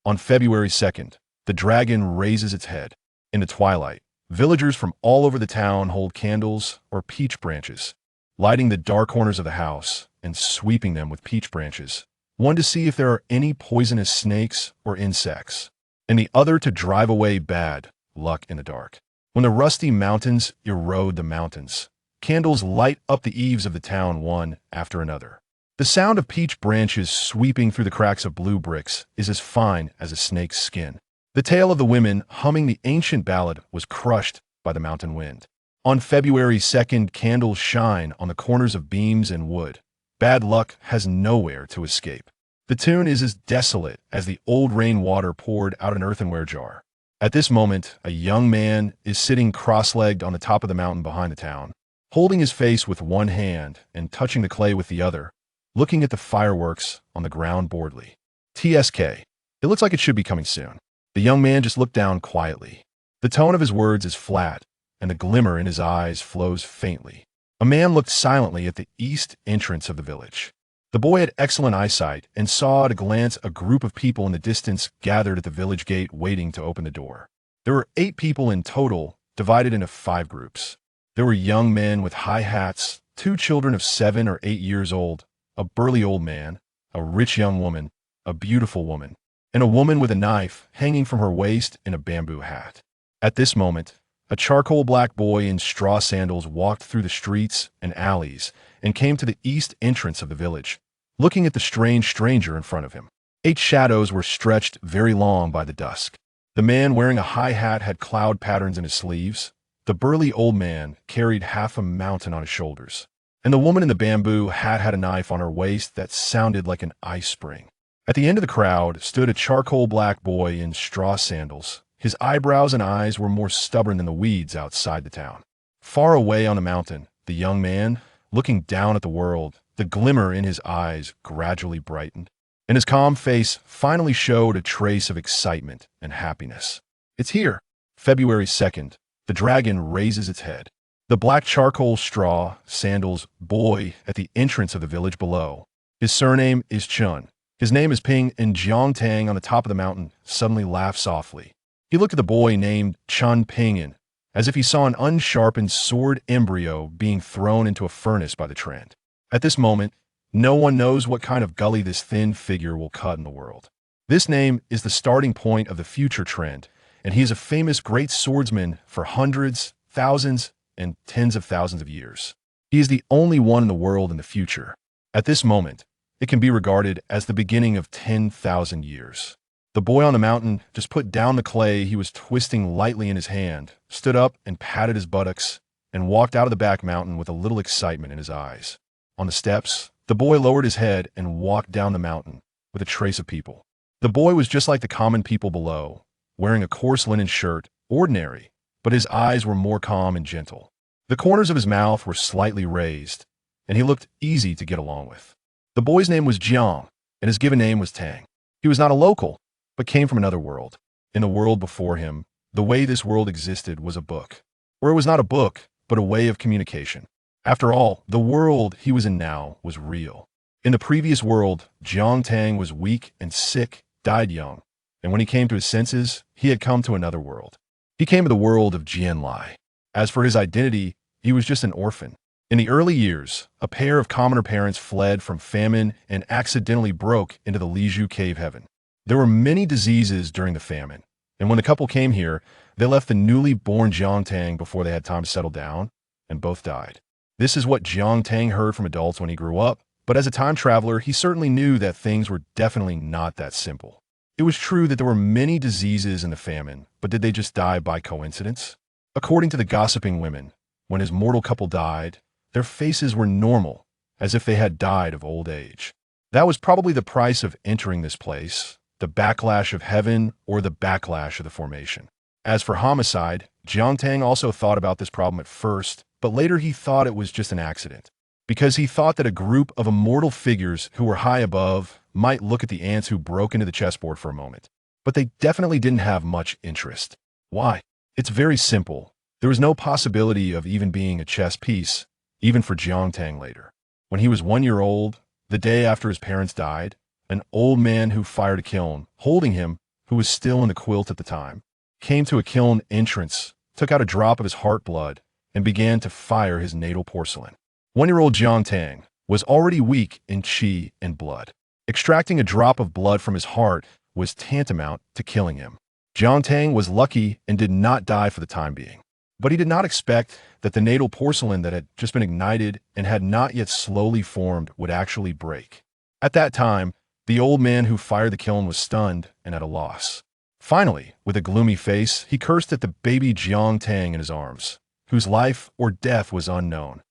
On February 2nd, the dragon raises its head. In the twilight, villagers from all over the town hold candles or peach branches, lighting the dark corners of the house and sweeping them with peach branches, one to see if there are any poisonous snakes or insects, and the other to drive away bad luck in the dark. When the rusty mountains erode the mountains, candles light up the eaves of the town one after another. The sound of peach branches sweeping through the cracks of blue bricks is as fine as a snake's skin. The tale of the women humming the ancient ballad was crushed by the mountain wind. On February 2nd, candles shine on the corners of beams and wood. Bad luck has nowhere to escape. The tune is as desolate as the old rainwater poured out an earthenware jar. At this moment, a young man is sitting cross-legged on the top of the mountain behind the town, holding his face with one hand and touching the clay with the other, looking at the fireworks on the ground boredly. TSK. It looks like it should be coming soon. The young man just looked down quietly. The tone of his words is flat, and the glimmer in his eyes flows faintly. A man looked silently at the east entrance of the village. The boy had excellent eyesight and saw at a glance a group of people in the distance gathered at the village gate waiting to open the door. There were 8 people in total, divided into 5 groups. There were young men with high hats, 2 children of 7 or 8 years old, a burly old man, a rich young woman, a beautiful woman, and a woman with a knife hanging from her waist in a bamboo hat. At this moment, a charcoal black boy in straw sandals walked through the streets and alleys and came to the east entrance of the village, looking at the strange stranger in front of him. 8 shadows were stretched very long by the dusk. The man wearing a high hat had cloud patterns in his sleeves. The burly old man carried half a mountain on his shoulders, and the woman in the bamboo hat had a knife on her waist that sounded like an ice spring. At the end of the crowd stood a charcoal black boy in straw sandals. His eyebrows and eyes were more stubborn than the weeds outside the town. Far away on the mountain, the young man, looking down at the world, the glimmer in his eyes gradually brightened, and his calm face finally showed a trace of excitement and happiness. It's here. February 2nd, the dragon raises its head. The black charcoal straw sandals boy at the entrance of the village below. His surname is Chun. His name is Ping, and Jiang Tang on the top of the mountain suddenly laughed softly. He looked at the boy named Chun Pingin, as if he saw an unsharpened sword embryo being thrown into a furnace by the trend. At this moment, no one knows what kind of gully this thin figure will cut in the world. This name is the starting point of the future trend, and he is a famous great swordsman for hundreds, thousands, and tens of thousands of years. He is the only one in the world in the future. At this moment, it can be regarded as the beginning of 10,000 years. The boy on the mountain just put down the clay he was twisting lightly in his hand, stood up and patted his buttocks, and walked out of the back mountain with a little excitement in his eyes. On the steps, the boy lowered his head and walked down the mountain with a trace of people. The boy was just like the common people below, wearing a coarse linen shirt, ordinary, but his eyes were more calm and gentle. The corners of his mouth were slightly raised, and he looked easy to get along with. The boy's name was Jiang, and his given name was Tang. He was not a local, but came from another world. In the world before him, the way this world existed was a book, or it was not a book, but a way of communication. After all, the world he was in now was real. In the previous world, Jiang Tang was weak and sick, died young, and when he came to his senses, he had come to another world. He came to the world of Jianlai. As for his identity, he was just an orphan. In the early years, a pair of commoner parents fled from famine and accidentally broke into the Lizhu cave heaven. There were many diseases during the famine, and when the couple came here, they left the newly born Jiang Tang before they had time to settle down, and both died. This is what Jiang Tang heard from adults when he grew up, but as a time traveler, he certainly knew that things were definitely not that simple. It was true that there were many diseases in the famine, but did they just die by coincidence? According to the gossiping women, when his mortal couple died, their faces were normal, as if they had died of old age. That was probably the price of entering this place, the backlash of heaven or the backlash of the formation. As for homicide, Jiang Tang also thought about this problem at first, but later he thought it was just an accident, because he thought that a group of immortal figures who were high above might look at the ants who broke into the chessboard for a moment. But they definitely didn't have much interest. Why? It's very simple. There was no possibility of even being a chess piece, even for Jiang Tang later. When he was 1 year old, the day after his parents died, an old man who fired a kiln, holding him, who was still in the quilt at the time, came to a kiln entrance, took out a drop of his heart blood, and began to fire his natal porcelain. 1-year-old Jiang Tang was already weak in qi and blood. Extracting a drop of blood from his heart was tantamount to killing him. Jiang Tang was lucky and did not die for the time being. But he did not expect that the natal porcelain that had just been ignited and had not yet slowly formed would actually break. At that time, the old man who fired the kiln was stunned and at a loss. Finally, with a gloomy face, he cursed at the baby Jiang Tang in his arms, whose life or death was unknown.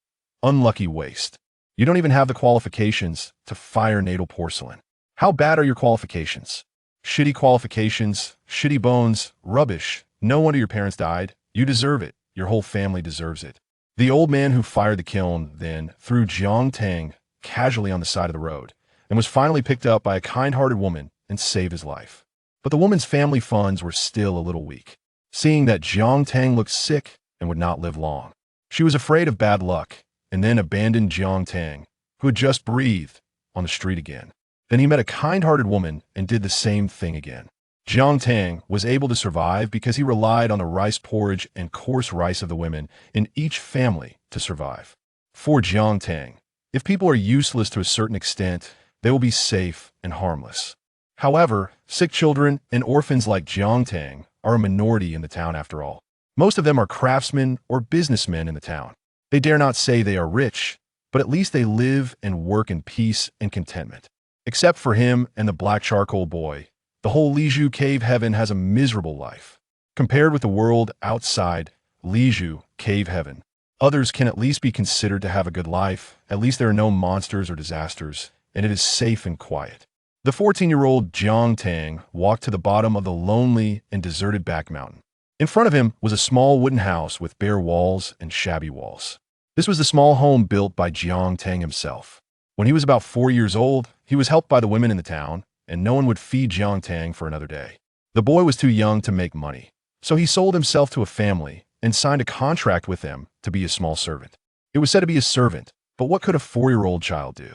Unlucky waste. You don't even have the qualifications to fire natal porcelain. How bad are your qualifications? Shitty qualifications, shitty bones, rubbish. No wonder your parents died. You deserve it. Your whole family deserves it. The old man who fired the kiln then threw Jiang Tang casually on the side of the road and was finally picked up by a kind-hearted woman and saved his life. But the woman's family funds were still a little weak, seeing that Jiang Tang looked sick and would not live long. She was afraid of bad luck and then abandoned Jiang Tang, who had just breathed, on the street again. Then he met a kind-hearted woman and did the same thing again. Jiang Tang was able to survive because he relied on the rice porridge and coarse rice of the women in each family to survive. For Jiang Tang, if people are useless to a certain extent, they will be safe and harmless. However, sick children and orphans like Jiang Tang are a minority in the town after all. Most of them are craftsmen or businessmen in the town. They dare not say they are rich, but at least they live and work in peace and contentment. Except for him and the black charcoal boy, the whole Liju Cave Heaven has a miserable life. Compared with the world outside Liju Cave Heaven, others can at least be considered to have a good life. At least there are no monsters or disasters, and it is safe and quiet. The 14-year-old Jiang Tang walked to the bottom of the lonely and deserted back mountain. In front of him was a small wooden house with bare walls and shabby walls. This was the small home built by Jiang Tang himself. When he was about 4 years old, he was helped by the women in the town, and no one would feed Jiang Tang for another day. The boy was too young to make money, so he sold himself to a family and signed a contract with them to be a small servant. It was said to be a servant, but what could a 4-year-old child do?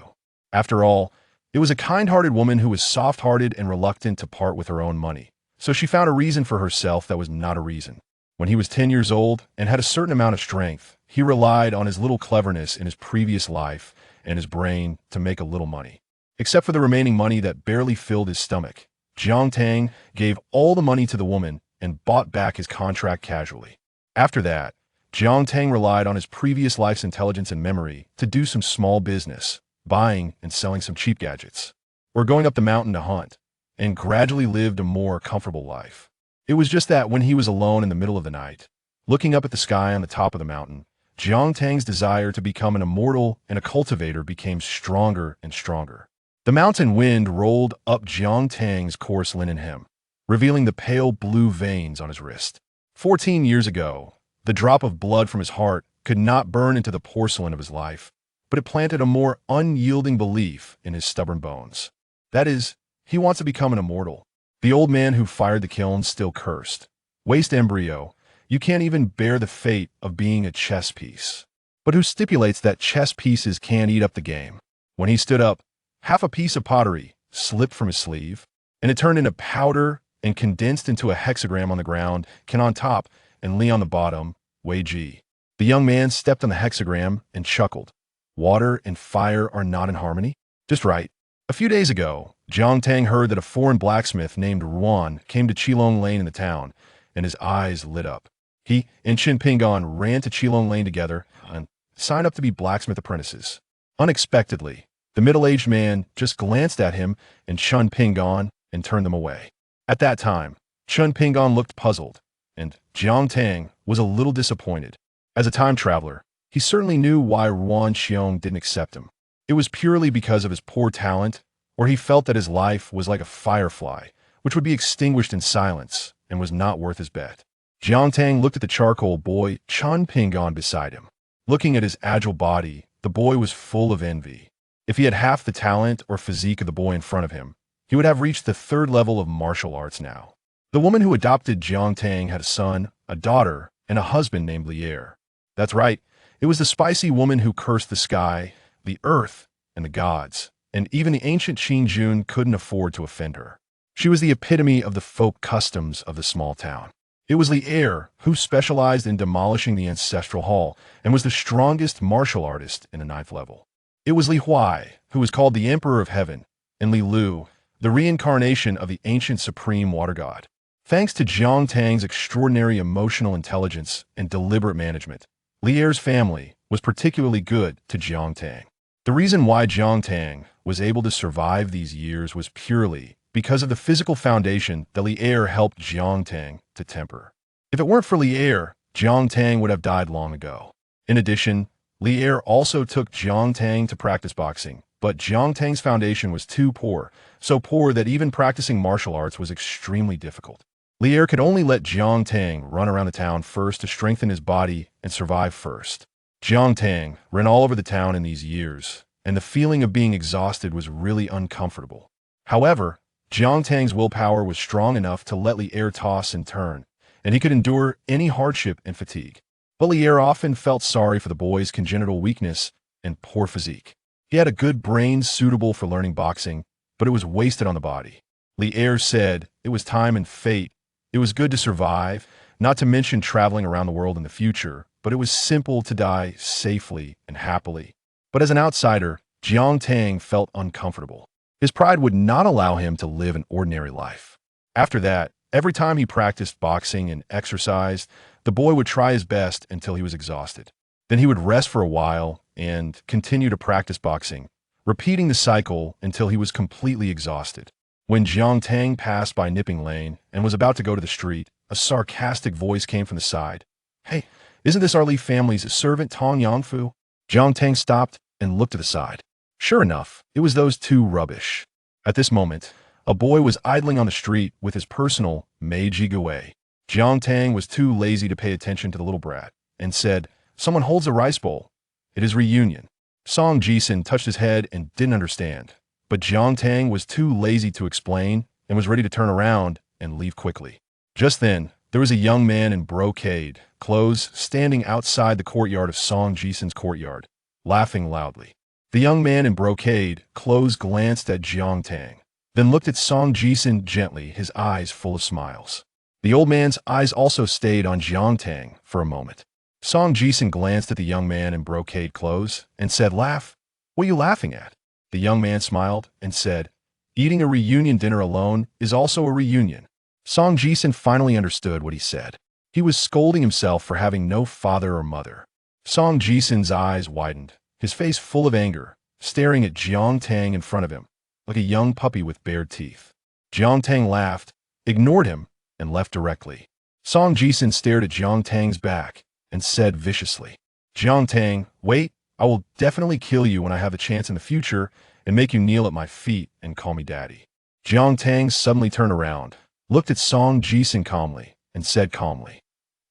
After all, it was a kind-hearted woman who was soft-hearted and reluctant to part with her own money, so she found a reason for herself that was not a reason. When he was 10 years old and had a certain amount of strength, he relied on his little cleverness in his previous life and his brain to make a little money. Except for the remaining money that barely filled his stomach, Jiang Tang gave all the money to the woman and bought back his contract casually. After that, Jiang Tang relied on his previous life's intelligence and memory to do some small business, buying and selling some cheap gadgets, or going up the mountain to hunt, and gradually lived a more comfortable life. It was just that when he was alone in the middle of the night, looking up at the sky on the top of the mountain, Jiang Tang's desire to become an immortal and a cultivator became stronger and stronger. The mountain wind rolled up Jiang Tang's coarse linen hem, revealing the pale blue veins on his wrist. 14 years ago, the drop of blood from his heart could not burn into the porcelain of his life, but it planted a more unyielding belief in his stubborn bones. That is, he wants to become an immortal. The old man who fired the kiln still cursed. Waste embryo, you can't even bear the fate of being a chess piece. But who stipulates that chess pieces can't eat up the game? When he stood up, half a piece of pottery slipped from his sleeve, and it turned into powder and condensed into a hexagram on the ground, Ken on top and Li on the bottom, Wei Ji. The young man stepped on the hexagram and chuckled. Water and fire are not in harmony? Just right. A few days ago, Jiang Tang heard that a foreign blacksmith named Ruan came to Qilong Lane in the town, and his eyes lit up. He and Qin Pingon ran to Qilong Lane together and signed up to be blacksmith apprentices. Unexpectedly, the middle-aged man just glanced at him and Chun Pingon and turned them away. At that time, Chun Pingon looked puzzled, and Jiang Tang was a little disappointed. As a time traveler, he certainly knew why Ruan Xiong didn't accept him. It was purely because of his poor talent, or he felt that his life was like a firefly, which would be extinguished in silence and was not worth his bet. Jiang Tang looked at the charcoal boy Chun Pingon beside him. Looking at his agile body, the boy was full of envy. If he had half the talent or physique of the boy in front of him, he would have reached the 3rd level of martial arts now. The woman who adopted Jiang Tang had a son, a daughter, and a husband named Lier. That's right, it was the spicy woman who cursed the sky, the earth, and the gods, and even the ancient Qin Jun couldn't afford to offend her. She was the epitome of the folk customs of the small town. It was Li Er, who specialized in demolishing the ancestral hall and was the strongest martial artist in the ninth level. It was Li Huai, who was called the Emperor of Heaven, and Li Lu, the reincarnation of the ancient supreme water god. Thanks to Jiang Tang's extraordinary emotional intelligence and deliberate management, Li Er's family was particularly good to Jiang Tang. The reason why Jiang Tang was able to survive these years was purely because of the physical foundation that Li Er helped Jiang Tang to temper. If it weren't for Li Er, Jiang Tang would have died long ago. In addition, Li Er also took Jiang Tang to practice boxing, but Jiang Tang's foundation was too poor, so poor that even practicing martial arts was extremely difficult. Li Er could only let Jiang Tang run around the town first to strengthen his body and survive first. Jiang Tang ran all over the town in these years, and the feeling of being exhausted was really uncomfortable. However, Jiang Tang's willpower was strong enough to let Li Er toss and turn, and he could endure any hardship and fatigue. But Li Er often felt sorry for the boy's congenital weakness and poor physique. He had a good brain suitable for learning boxing, but it was wasted on the body. Li Er said it was time and fate. It was good to survive, not to mention traveling around the world in the future, but it was simple to die safely and happily. But as an outsider, Jiang Tang felt uncomfortable. His pride would not allow him to live an ordinary life. After that, every time he practiced boxing and exercised, the boy would try his best until he was exhausted. Then he would rest for a while and continue to practice boxing, repeating the cycle until he was completely exhausted. When Jiang Tang passed by Nipping Lane and was about to go to the street, a sarcastic voice came from the side. "Hey, isn't this our Li family's servant Tong Yangfu?" Jiang Tang stopped and looked to the side. Sure enough, it was those two rubbish. At this moment, a boy was idling on the street with his personal Meiji Gui. Jiang Tang was too lazy to pay attention to the little brat and said, "Someone holds a rice bowl. It is reunion." Song Jisun touched his head and didn't understand. But Jiang Tang was too lazy to explain and was ready to turn around and leave quickly. Just then, there was a young man in brocade clothes standing outside the courtyard of Song Jisun's courtyard, laughing loudly. The young man in brocade clothes glanced at Jiang Tang, then looked at Song Jisun gently, his eyes full of smiles. The old man's eyes also stayed on Jiang Tang for a moment. Song Jisun glanced at the young man in brocade clothes and said, "Laugh? What are you laughing at?" The young man smiled and said, "Eating a reunion dinner alone is also a reunion." Song Jisun finally understood what he said. He was scolding himself for having no father or mother. Song Jisun's eyes widened, his face full of anger, staring at Jiang Tang in front of him, like a young puppy with bared teeth. Jiang Tang laughed, ignored him, and left directly. Song Jisun stared at Jiang Tang's back and said viciously, "Jiang Tang, wait, I will definitely kill you when I have the chance in the future and make you kneel at my feet and call me daddy." Jiang Tang suddenly turned around, looked at Song Jisun calmly, and said calmly,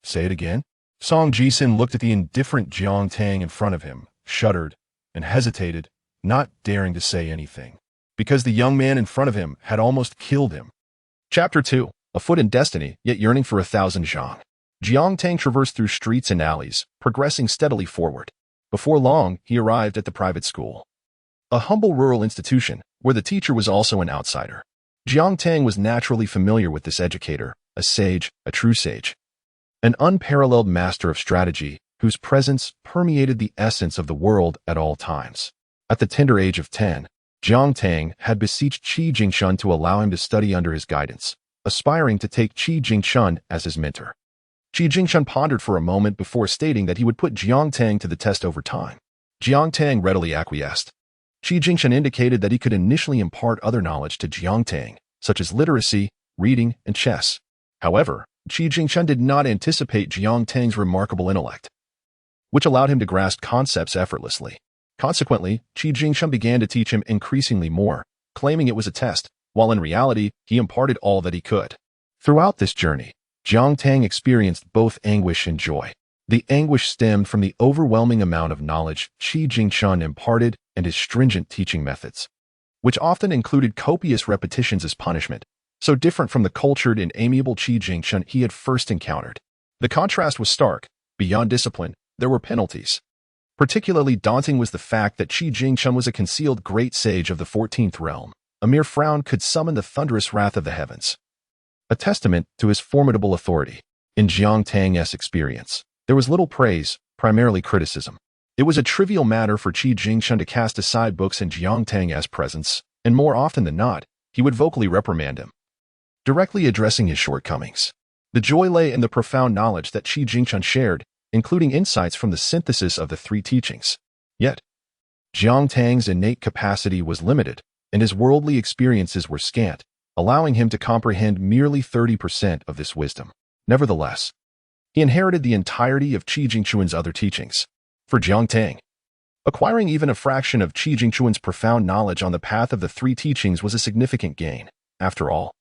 "Say it again." Song Jisun looked at the indifferent Jiang Tang in front of him, shuddered, and hesitated, not daring to say anything, because the young man in front of him had almost killed him. Chapter 2. Afoot in destiny, yet yearning for 1,000 zhang. Jiang Tang traversed through streets and alleys, progressing steadily forward. Before long, he arrived at the private school, a humble rural institution where the teacher was also an outsider. Jiang Tang was naturally familiar with this educator, a sage, a true sage, an unparalleled master of strategy whose presence permeated the essence of the world at all times. At the tender age of 10, Jiang Tang had beseeched Qi Jingshun to allow him to study under his guidance, aspiring to take Qi Jingshun as his mentor. Qi Jingshun pondered for a moment before stating that he would put Jiang Tang to the test over time. Jiang Tang readily acquiesced. Qi Jingshun indicated that he could initially impart other knowledge to Jiang Tang, such as literacy, reading, and chess. However, Qi Jingshun did not anticipate Jiang Tang's remarkable intellect, which allowed him to grasp concepts effortlessly. Consequently, Qi Jingshun began to teach him increasingly more, claiming it was a test, while in reality, he imparted all that he could. Throughout this journey, Jiang Tang experienced both anguish and joy. The anguish stemmed from the overwhelming amount of knowledge Qi Jingshun imparted and his stringent teaching methods, which often included copious repetitions as punishment, so different from the cultured and amiable Qi Jingshun he had first encountered. The contrast was stark. Beyond discipline, there were penalties. Particularly daunting was the fact that Qi Jingshun was a concealed great sage of the 14th realm, a mere frown could summon the thunderous wrath of the heavens. A testament to his formidable authority. In Jiang Tang's experience, there was little praise, primarily criticism. It was a trivial matter for Qi Jingshun to cast aside books in Jiang Tang's presence, and more often than not, he would vocally reprimand him, directly addressing his shortcomings. The joy lay in the profound knowledge that Qi Jingshun shared, including insights from the synthesis of the three teachings. Yet, Jiang Tang's innate capacity was limited, and his worldly experiences were scant, allowing him to comprehend merely 30% of this wisdom. Nevertheless, he inherited the entirety of Qi Jingshun's other teachings. For Jiang Tang, acquiring even a fraction of Qi Jingshun's profound knowledge on the path of the three teachings was a significant gain. After all,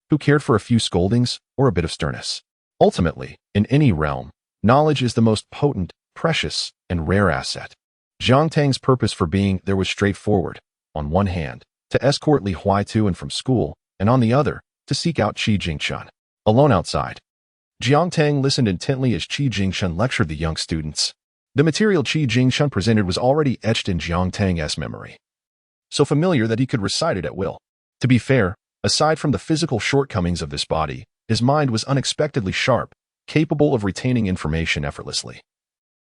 who cared for a few scoldings or a bit of sternness? Ultimately, in any realm, knowledge is the most potent, precious, and rare asset. Jiang Tang's purpose for being there was straightforward. On one hand, to escort Li Huai to and from school, and on the other, to seek out Qi Jingshun. Alone outside, Jiang Tang listened intently as Qi Jingshun lectured the young students. The material Qi Jingshun presented was already etched in Jiang Tang's memory, so familiar that he could recite it at will. To be fair, aside from the physical shortcomings of this body, his mind was unexpectedly sharp, capable of retaining information effortlessly.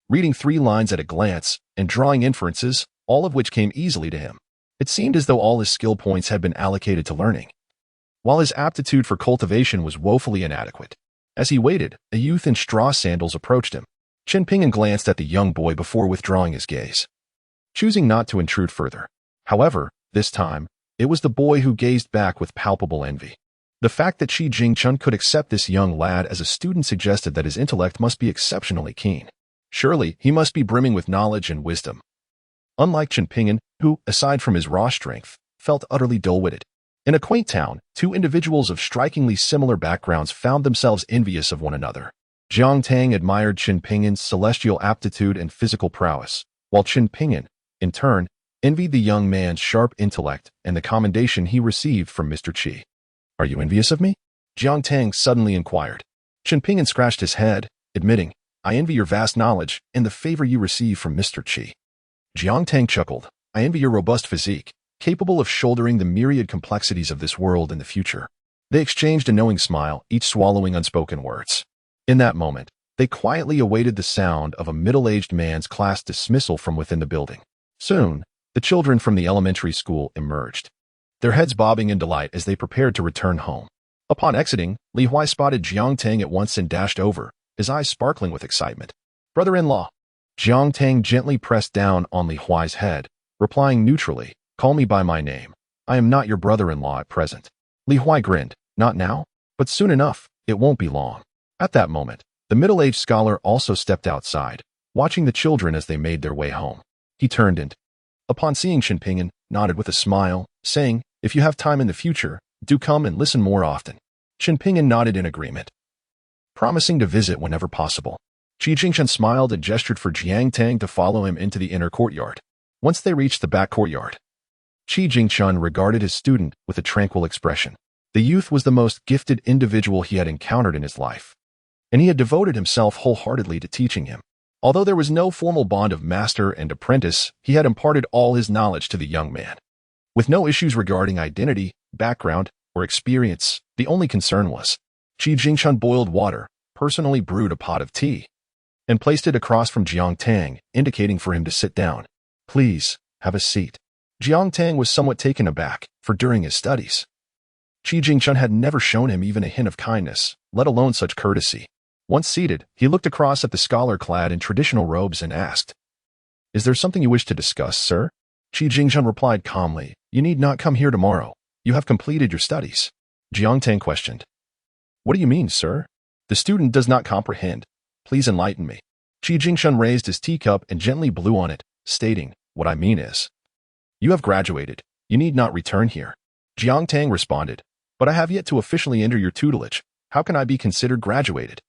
Reading 3 lines at a glance and drawing inferences, all of which came easily to him. It seemed as though all his skill points had been allocated to learning, while his aptitude for cultivation was woefully inadequate. As he waited, a youth in straw sandals approached him. Chen Ping'an glanced at the young boy before withdrawing his gaze, choosing not to intrude further. However, this time, it was the boy who gazed back with palpable envy. The fact that Qi Jingshun could accept this young lad as a student suggested that his intellect must be exceptionally keen. Surely, he must be brimming with knowledge and wisdom. Unlike Chen Ping'an, who, aside from his raw strength, felt utterly dull-witted. In a quaint town, 2 individuals of strikingly similar backgrounds found themselves envious of one another. Jiang Tang admired Chen Ping'an's celestial aptitude and physical prowess, while Chen Ping'an, in turn, envied the young man's sharp intellect and the commendation he received from Mr. Qi. "Are you envious of me?" Jiang Tang suddenly inquired. Chen Ping'an scratched his head, admitting, "I envy your vast knowledge and the favor you receive from Mr. Qi." Jiang Tang chuckled, "I envy your robust physique, capable of shouldering the myriad complexities of this world in the future." They exchanged a knowing smile, each swallowing unspoken words. In that moment, they quietly awaited the sound of a middle-aged man's class dismissal from within the building. Soon, the children from the elementary school emerged, their heads bobbing in delight as they prepared to return home. Upon exiting, Li Huai spotted Jiang Tang at once and dashed over, his eyes sparkling with excitement. "Brother-in-law." Jiang Tang gently pressed down on Li Huai's head, replying neutrally, "Call me by my name. I am not your brother-in-law at present." Li Huai grinned, "Not now, but soon enough, it won't be long." At that moment, the middle-aged scholar also stepped outside, watching the children as they made their way home. He turned and, upon seeing Chen Ping'an, nodded with a smile, saying, "If you have time in the future, do come and listen more often." Chen Ping'an nodded in agreement, promising to visit whenever possible. Qi Jingshun smiled and gestured for Jiang Tang to follow him into the inner courtyard. Once they reached the back courtyard, Qi Jingshun regarded his student with a tranquil expression. The youth was the most gifted individual he had encountered in his life, and he had devoted himself wholeheartedly to teaching him. Although there was no formal bond of master and apprentice, he had imparted all his knowledge to the young man. With no issues regarding identity, background, or experience, the only concern was, Qi Jingshun boiled water, personally brewed a pot of tea, and placed it across from Jiang Tang, indicating for him to sit down. "Please, have a seat." Jiang Tang was somewhat taken aback, for during his studies, Qi Jingshun had never shown him even a hint of kindness, let alone such courtesy. Once seated, he looked across at the scholar clad in traditional robes and asked, "Is there something you wish to discuss, sir?" Qi Jingshun replied calmly, "You need not come here tomorrow. You have completed your studies." Jiang Tang questioned, "What do you mean, sir? The student does not comprehend. Please enlighten me." Qi Jingshun raised his teacup and gently blew on it, stating, "What I mean is, you have graduated. You need not return here." Jiang Tang responded, "But I have yet to officially enter your tutelage. How can I be considered graduated?"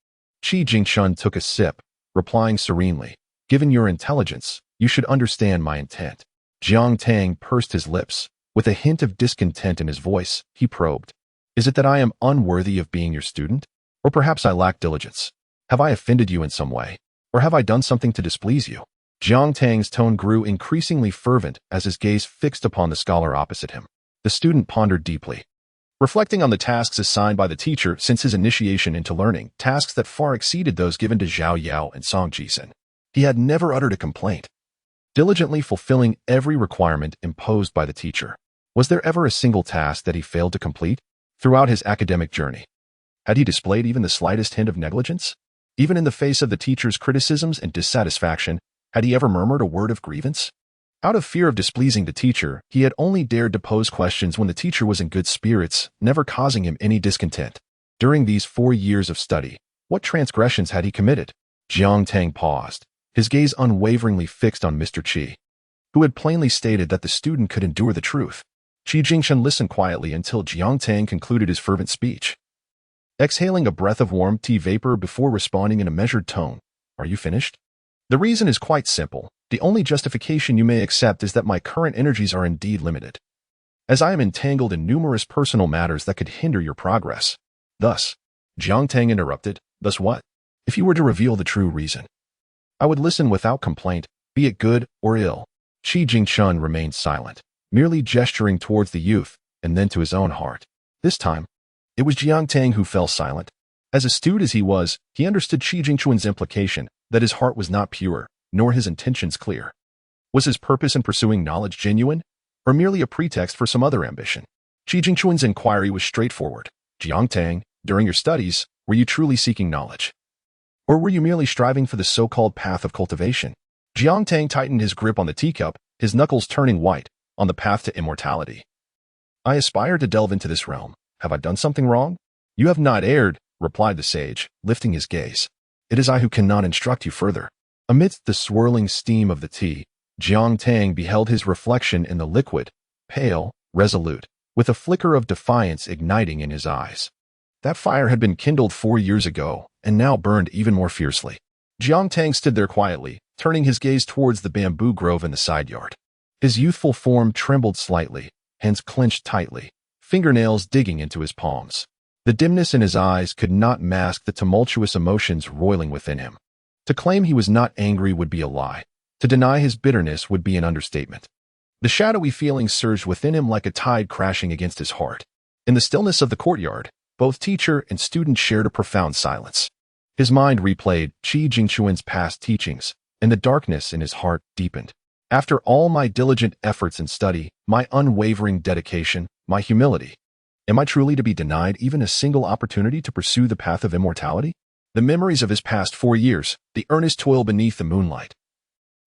Qi Jingshun took a sip, replying serenely, "Given your intelligence, you should understand my intent." Jiang Tang pursed his lips. With a hint of discontent in his voice, he probed, "Is it that I am unworthy of being your student? Or perhaps I lack diligence? Have I offended you in some way? Or have I done something to displease you?" Jiang Tang's tone grew increasingly fervent as his gaze fixed upon the scholar opposite him. The student pondered deeply, reflecting on the tasks assigned by the teacher since his initiation into learning, tasks that far exceeded those given to Zhao Yao and Song Jisun. He had never uttered a complaint, diligently fulfilling every requirement imposed by the teacher. Was there ever a single task that he failed to complete? Throughout his academic journey, had he displayed even the slightest hint of negligence? Even in the face of the teacher's criticisms and dissatisfaction, had he ever murmured a word of grievance? Out of fear of displeasing the teacher, he had only dared to pose questions when the teacher was in good spirits, never causing him any discontent. During these 4 years of study, what transgressions had he committed? Jiang Tang paused, his gaze unwaveringly fixed on Mr. Qi, who had plainly stated that the student could endure the truth. Qi Jingshan listened quietly until Jiang Tang concluded his fervent speech. Exhaling a breath of warm tea vapor before responding in a measured tone, "Are you finished?" The reason is quite simple. The only justification you may accept is that my current energies are indeed limited, as I am entangled in numerous personal matters that could hinder your progress. Thus, Jiang Tang interrupted, "Thus what? If you were to reveal the true reason, I would listen without complaint, be it good or ill." Qi Jingshun remained silent, merely gesturing towards the youth, and then to his own heart. This time, it was Jiang Tang who fell silent. As astute as he was, he understood Qi Jingshun's implication that his heart was not pure, nor his intentions clear. Was his purpose in pursuing knowledge genuine, or merely a pretext for some other ambition? Qi Jingshun's inquiry was straightforward. "Jiang Tang, during your studies, were you truly seeking knowledge? Or were you merely striving for the so-called path of cultivation?" Jiang Tang tightened his grip on the teacup, his knuckles turning white, "On the path to immortality. I aspire to delve into this realm. Have I done something wrong?" "You have not erred," replied the sage, lifting his gaze. "It is I who cannot instruct you further." Amidst the swirling steam of the tea, Jiang Tang beheld his reflection in the liquid, pale, resolute, with a flicker of defiance igniting in his eyes. That fire had been kindled 4 years ago, and now burned even more fiercely. Jiang Tang stood there quietly, turning his gaze towards the bamboo grove in the side yard. His youthful form trembled slightly, hands clenched tightly, fingernails digging into his palms. The dimness in his eyes could not mask the tumultuous emotions roiling within him. To claim he was not angry would be a lie. To deny his bitterness would be an understatement. The shadowy feeling surged within him like a tide crashing against his heart. In the stillness of the courtyard, both teacher and student shared a profound silence. His mind replayed Qi Jingshun's past teachings, and the darkness in his heart deepened. "After all my diligent efforts in study, my unwavering dedication, my humility, am I truly to be denied even a single opportunity to pursue the path of immortality?" The memories of his past 4 years, the earnest toil beneath the moonlight,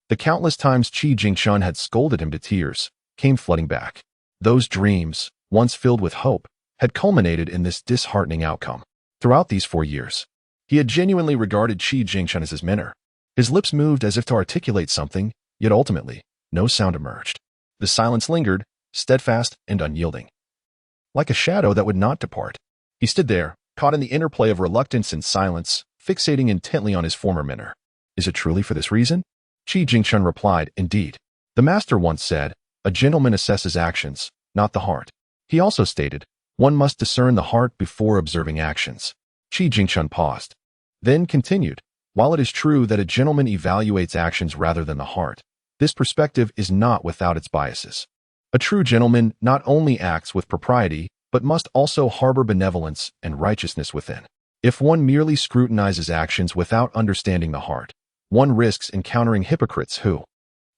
the countless times Qi Jingshun had scolded him to tears, came flooding back. Those dreams, once filled with hope, had culminated in this disheartening outcome. Throughout these 4 years, he had genuinely regarded Qi Jingshun as his mentor. His lips moved as if to articulate something, yet ultimately, no sound emerged. The silence lingered, steadfast and unyielding. Like a shadow that would not depart, he stood there, caught in the interplay of reluctance and silence, fixating intently on his former mentor. "Is it truly for this reason?" Qi Jingshun replied, "Indeed. The master once said, a gentleman assesses actions, not the heart." He also stated, "One must discern the heart before observing actions." Qi Jingshun paused, then continued, "While it is true that a gentleman evaluates actions rather than the heart, this perspective is not without its biases. A true gentleman not only acts with propriety, but must also harbor benevolence and righteousness within. If one merely scrutinizes actions without understanding the heart, one risks encountering hypocrites who,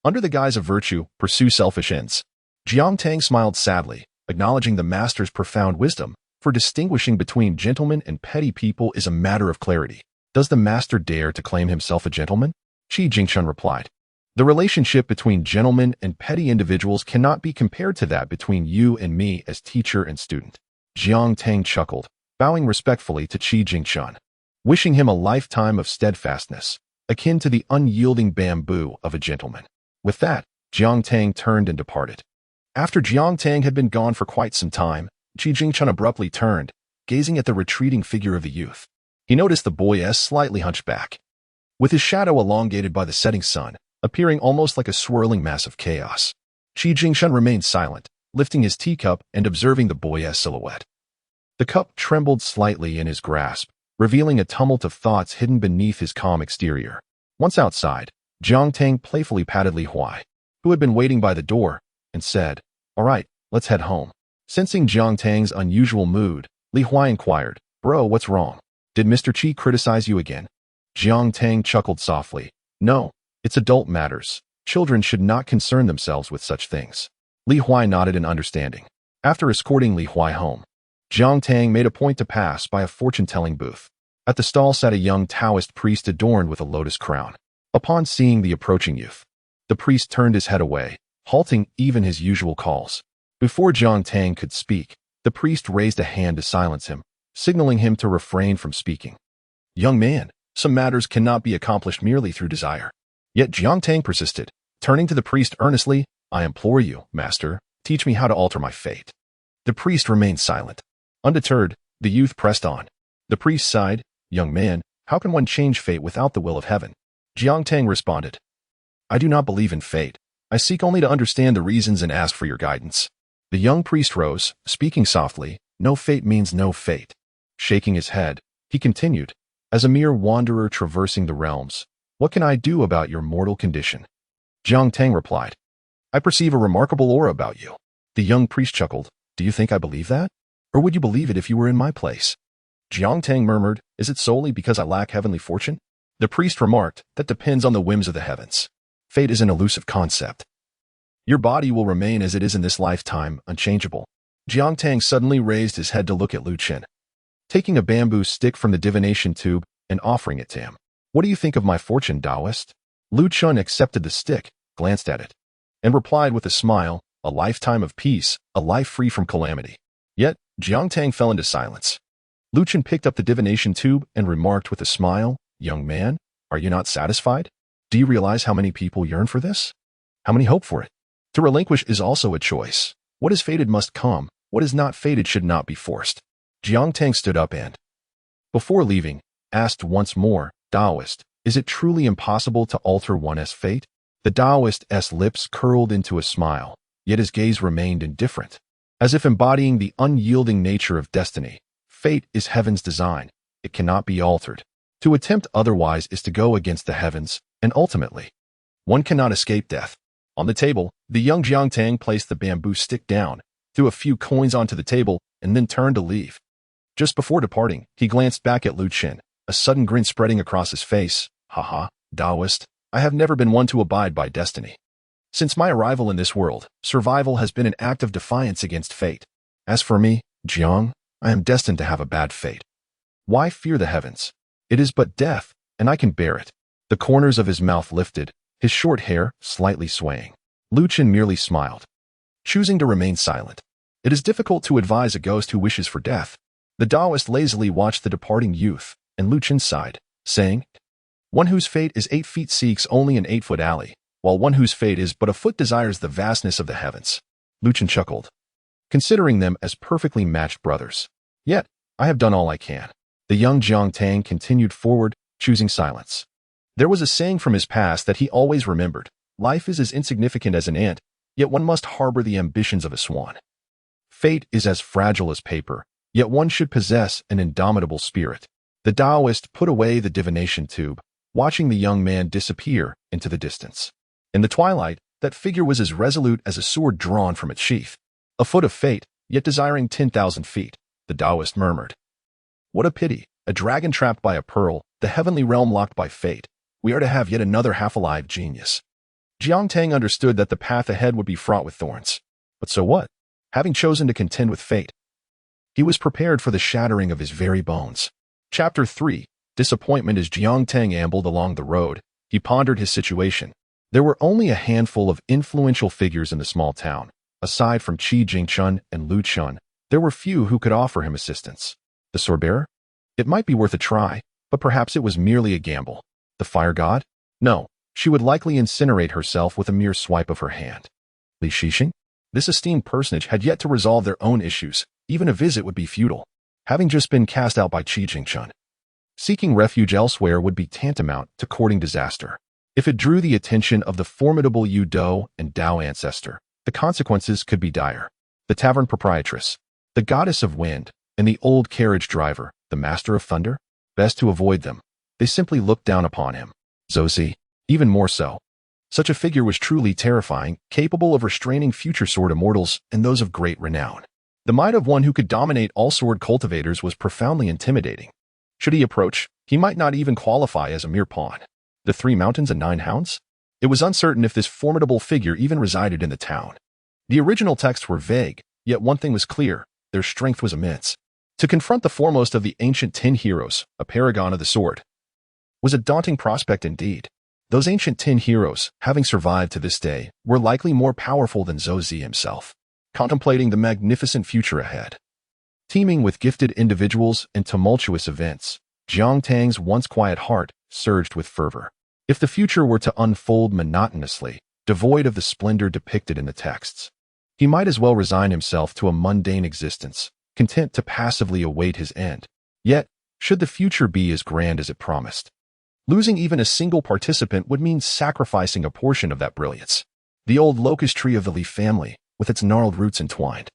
under the guise of virtue, pursue selfish ends." Jiang Tang smiled sadly, acknowledging the master's profound wisdom, for distinguishing between gentlemen and petty people is a matter of clarity. "Does the master dare to claim himself a gentleman?" Qi Jingshun replied, "The relationship between gentlemen and petty individuals cannot be compared to that between you and me as teacher and student." Jiang Tang chuckled, bowing respectfully to Qi Jingshun, wishing him a lifetime of steadfastness, akin to the unyielding bamboo of a gentleman. With that, Jiang Tang turned and departed. After Jiang Tang had been gone for quite some time, Qi Jingshun abruptly turned, gazing at the retreating figure of the youth. He noticed the boy slightly hunched back, with his shadow elongated by the setting sun, appearing almost like a swirling mass of chaos. Qi Jingshun remained silent, lifting his teacup and observing the boy's silhouette. The cup trembled slightly in his grasp, revealing a tumult of thoughts hidden beneath his calm exterior. Once outside, Jiang Tang playfully patted Li Huai, who had been waiting by the door, and said, "All right, let's head home." Sensing Jiang Tang's unusual mood, Li Huai inquired, "Bro, what's wrong? Did Mr. Qi criticize you again?" Jiang Tang chuckled softly. "No, it's adult matters. Children should not concern themselves with such things." Li Huai nodded in understanding. After escorting Li Huai home, Jiang Tang made a point to pass by a fortune-telling booth. At the stall sat a young Taoist priest adorned with a lotus crown. Upon seeing the approaching youth, the priest turned his head away, halting even his usual calls. Before Jiang Tang could speak, the priest raised a hand to silence him, signaling him to refrain from speaking. "Young man, some matters cannot be accomplished merely through desire." Yet Jiang Tang persisted, turning to the priest earnestly, "I implore you, master, teach me how to alter my fate." The priest remained silent. Undeterred, the youth pressed on. The priest sighed, "Young man, how can one change fate without the will of heaven?" Jiang Tang responded, "I do not believe in fate. I seek only to understand the reasons and ask for your guidance." The young priest rose, speaking softly, "No fate means no fate." Shaking his head, he continued, "As a mere wanderer traversing the realms, what can I do about your mortal condition?" Jiang Tang replied, "I perceive a remarkable aura about you." The young priest chuckled, "Do you think I believe that? Or would you believe it if you were in my place?" Jiang Tang murmured, "Is it solely because I lack heavenly fortune?" The priest remarked, "That depends on the whims of the heavens. Fate is an elusive concept. Your body will remain as it is in this lifetime, unchangeable." Jiang Tang suddenly raised his head to look at Lu Chen, taking a bamboo stick from the divination tube and offering it to him. "What do you think of my fortune, Taoist?" Lu Chen accepted the stick, glanced at it, and replied with a smile, "A lifetime of peace, a life free from calamity." Yet, Jiang Tang fell into silence. Lu Chen picked up the divination tube and remarked with a smile, "Young man, are you not satisfied? Do you realize how many people yearn for this? How many hope for it? To relinquish is also a choice. What is fated must come. What is not fated should not be forced." Jiang Tang stood up and, before leaving, asked once more, "Taoist, is it truly impossible to alter one's fate?" The Taoist's lips curled into a smile, yet his gaze remained indifferent, as if embodying the unyielding nature of destiny. Fate is heaven's design. It cannot be altered. To attempt otherwise is to go against the heavens, and ultimately, one cannot escape death. On the table, the young Jiang Tang placed the bamboo stick down, threw a few coins onto the table, and then turned to leave. Just before departing, he glanced back at Lu Chen, a sudden grin spreading across his face. "Haha, Taoist, I have never been one to abide by destiny. Since my arrival in this world, survival has been an act of defiance against fate. As for me, Jiang, I am destined to have a bad fate. Why fear the heavens? It is but death, and I can bear it." The corners of his mouth lifted, his short hair slightly swaying. Lu Chen merely smiled, choosing to remain silent. It is difficult to advise a ghost who wishes for death. The Taoist lazily watched the departing youth, and Lu Chen sighed, saying, "One whose fate is 8 feet seeks only an 8-foot alley, while one whose fate is but a foot desires the vastness of the heavens." Lu Chen chuckled, considering them as perfectly matched brothers. "Yet, I have done all I can." The young Jiang Tang continued forward, choosing silence. There was a saying from his past that he always remembered: life is as insignificant as an ant, yet one must harbor the ambitions of a swan. Fate is as fragile as paper, yet one should possess an indomitable spirit. The Taoist put away the divination tube, watching the young man disappear into the distance. In the twilight, that figure was as resolute as a sword drawn from its sheath. "A foot of fate, yet desiring 10,000 feet, the Taoist murmured. "What a pity, a dragon trapped by a pearl, the heavenly realm locked by fate. We are to have yet another half-alive genius." Jiang Tang understood that the path ahead would be fraught with thorns. But so what? Having chosen to contend with fate, he was prepared for the shattering of his very bones. Chapter 3. Disappointment. As Jiang Tang ambled along the road, he pondered his situation. There were only a handful of influential figures in the small town. Aside from Qi Jingchun and Lu Chun, there were few who could offer him assistance. The swordbearer? It might be worth a try, but perhaps it was merely a gamble. The fire god? No, she would likely incinerate herself with a mere swipe of her hand. Li Shixing? This esteemed personage had yet to resolve their own issues. Even a visit would be futile, having just been cast out by Qi Jingchun. Seeking refuge elsewhere would be tantamount to courting disaster. If it drew the attention of the formidable Yu Do and Dao ancestor, the consequences could be dire. The tavern proprietress, the goddess of wind, and the old carriage driver, the master of thunder? Best to avoid them. They simply looked down upon him. Zozi, even more so. Such a figure was truly terrifying, capable of restraining future sword immortals and those of great renown. The might of one who could dominate all sword cultivators was profoundly intimidating. Should he approach, he might not even qualify as a mere pawn. The 3 mountains and 9 hounds? It was uncertain if this formidable figure even resided in the town. The original texts were vague, yet one thing was clear: their strength was immense. To confront the foremost of the ancient 10 heroes, a paragon of the sword, was a daunting prospect indeed. Those ancient 10 heroes, having survived to this day, were likely more powerful than Zhou Zi himself. Contemplating the magnificent future ahead, teeming with gifted individuals and tumultuous events, Jiang Tang's once quiet heart surged with fervor. If the future were to unfold monotonously, devoid of the splendor depicted in the texts, he might as well resign himself to a mundane existence, content to passively await his end. Yet, should the future be as grand as it promised, losing even a single participant would mean sacrificing a portion of that brilliance. The old locust tree of the Li family, with its gnarled roots entwined,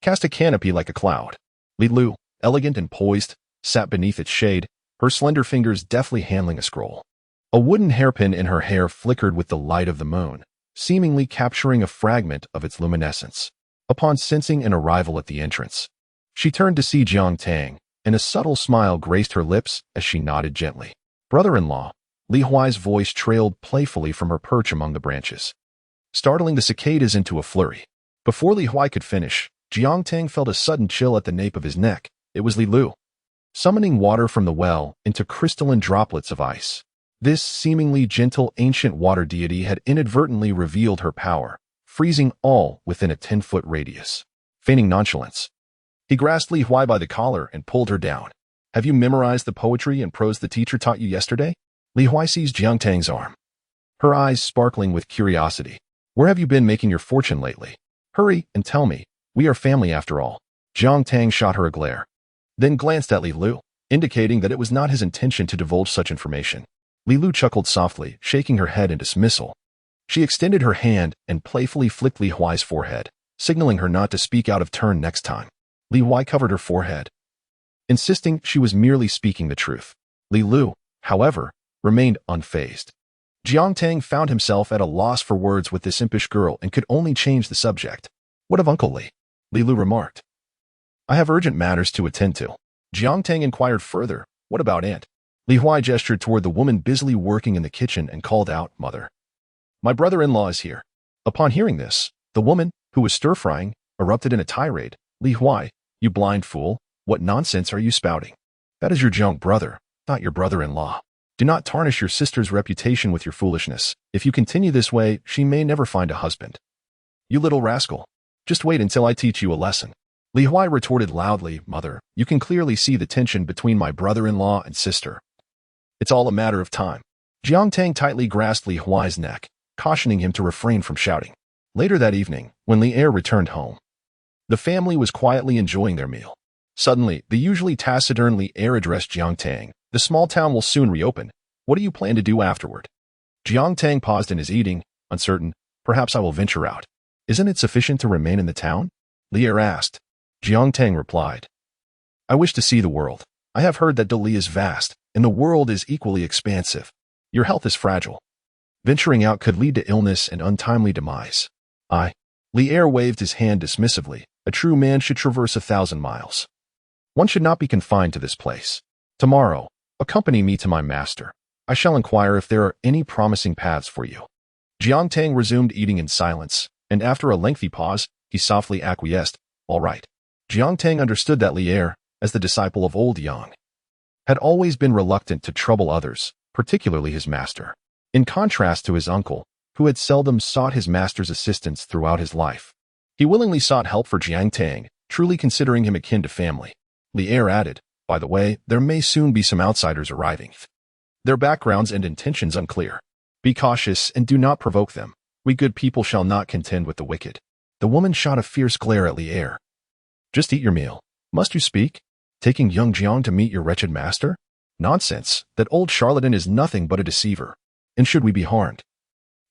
cast a canopy like a cloud. Li Lu, elegant and poised, sat beneath its shade, her slender fingers deftly handling a scroll. A wooden hairpin in her hair flickered with the light of the moon, seemingly capturing a fragment of its luminescence. Upon sensing an arrival at the entrance, she turned to see Jiang Tang, and a subtle smile graced her lips as she nodded gently. Brother-in-law, Li Huai's voice trailed playfully from her perch among the branches, startling the cicadas into a flurry. Before Li Huai could finish, Jiang Tang felt a sudden chill at the nape of his neck. It was Li Lu, summoning water from the well into crystalline droplets of ice. This seemingly gentle ancient water deity had inadvertently revealed her power, freezing all within a 10-foot radius. Feigning nonchalance, he grasped Li Huai by the collar and pulled her down. Have you memorized the poetry and prose the teacher taught you yesterday? Li Huai seized Jiang Tang's arm, her eyes sparkling with curiosity. Where have you been making your fortune lately? Hurry and tell me. We are family after all. Jiang Tang shot her a glare, then glanced at Li Lu, indicating that it was not his intention to divulge such information. Li Lu chuckled softly, shaking her head in dismissal. She extended her hand and playfully flicked Li Huai's forehead, signaling her not to speak out of turn next time. Li Huai covered her forehead, insisting she was merely speaking the truth. Li Lu, however, remained unfazed. Jiang Tang found himself at a loss for words with this impish girl and could only change the subject. What of Uncle Li? Li Lu remarked. I have urgent matters to attend to. Jiang Tang inquired further. What about Aunt? Li Huai gestured toward the woman busily working in the kitchen and called out, Mother, my brother-in-law is here. Upon hearing this, the woman, who was stir-frying, erupted in a tirade. Li Huai, you blind fool, what nonsense are you spouting? That is your Jiang brother, not your brother-in-law. Do not tarnish your sister's reputation with your foolishness. If you continue this way, she may never find a husband. You little rascal. Just wait until I teach you a lesson. Li Huai retorted loudly, Mother, you can clearly see the tension between my brother-in-law and sister. It's all a matter of time. Jiang Tang tightly grasped Li Huai's neck, cautioning him to refrain from shouting. Later that evening, when Li Er returned home, the family was quietly enjoying their meal. Suddenly, the usually taciturn Li Er addressed Jiang Tang. The small town will soon reopen. What do you plan to do afterward? Jiang Tang paused in his eating, uncertain. Perhaps I will venture out. Isn't it sufficient to remain in the town? Li Er asked. Jiang Tang replied. I wish to see the world. I have heard that Dali is vast, and the world is equally expansive. Your health is fragile. Venturing out could lead to illness and untimely demise. Li Er waved his hand dismissively. A true man should traverse 1,000 miles. One should not be confined to this place. Tomorrow, accompany me to my master. I shall inquire if there are any promising paths for you. Jiang Tang resumed eating in silence, and after a lengthy pause, he softly acquiesced. All right. Jiang Tang understood that Li Er, as the disciple of old Yang, had always been reluctant to trouble others, particularly his master. In contrast to his uncle, who had seldom sought his master's assistance throughout his life, he willingly sought help for Jiang Tang, truly considering him akin to family. Li Er added, by the way, there may soon be some outsiders arriving. Their backgrounds and intentions unclear. Be cautious and do not provoke them. We good people shall not contend with the wicked. The woman shot a fierce glare at Li Er. Just eat your meal. Must you speak? Taking young Jiang to meet your wretched master? Nonsense. That old charlatan is nothing but a deceiver. And should we be harmed?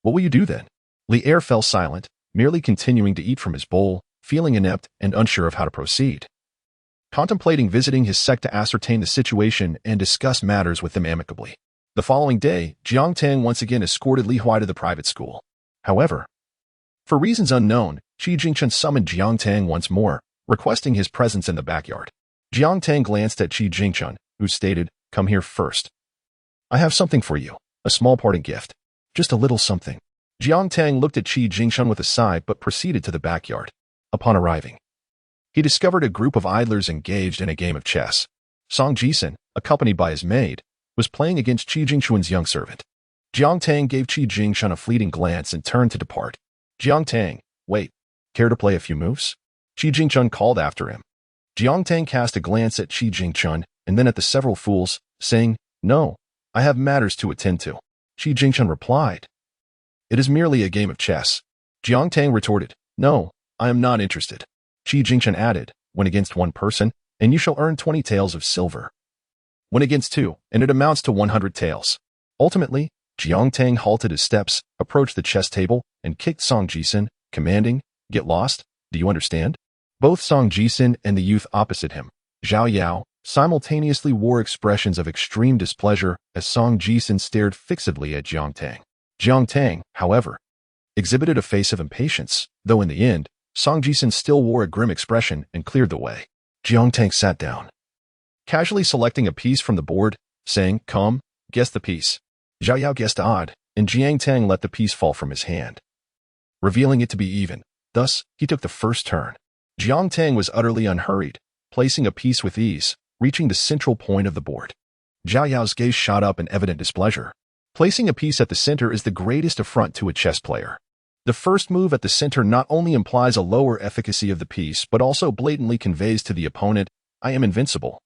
What will you do then? Li Er fell silent, merely continuing to eat from his bowl, feeling inept and unsure of how to proceed. Contemplating visiting his sect to ascertain the situation and discuss matters with them amicably. The following day, Jiang Tang once again escorted Li Huai to the private school. However, for reasons unknown, Qi Jingchen summoned Jiang Tang once more, requesting his presence in the backyard. Jiang Tang glanced at Qi Jingchun, who stated, "Come here first. I have something for you, a small parting gift. Just a little something." Jiang Tang looked at Qi Jingchun with a sigh but proceeded to the backyard. Upon arriving, he discovered a group of idlers engaged in a game of chess. Song Jisun, accompanied by his maid, was playing against Qi Jingchun's young servant. Jiang Tang gave Qi Jingchun a fleeting glance and turned to depart. Jiang Tang, wait, care to play a few moves? Qi Jingchun called after him. Jiang Tang cast a glance at Qi Jingchun and then at the several fools, saying, "No, I have matters to attend to." Qi Jingchun replied, "It is merely a game of chess." Jiang Tang retorted, "No, I am not interested." Qi Jingchun added, "When against one person, and you shall earn 20 taels of silver. When against two, and it amounts to 100 taels." Ultimately, Jiang Tang halted his steps, approached the chess table, and kicked Song Jisun, commanding, "Get lost, do you understand?" Both Song Jisun and the youth opposite him, Zhao Yao, simultaneously wore expressions of extreme displeasure as Song Jisun stared fixedly at Jiang Tang. Jiang Tang, however, exhibited a face of impatience, though in the end, Song Jisun still wore a grim expression and cleared the way. Jiang Tang sat down, casually selecting a piece from the board, saying, "Come, guess the piece." Zhao Yao guessed odd, and Jiang Tang let the piece fall from his hand, revealing it to be even. Thus, he took the first turn. Jiang Tang was utterly unhurried, placing a piece with ease, reaching the central point of the board. Zhao Yao's gaze shot up in evident displeasure. Placing a piece at the center is the greatest affront to a chess player. The first move at the center not only implies a lower efficacy of the piece, but also blatantly conveys to the opponent, "I am invincible.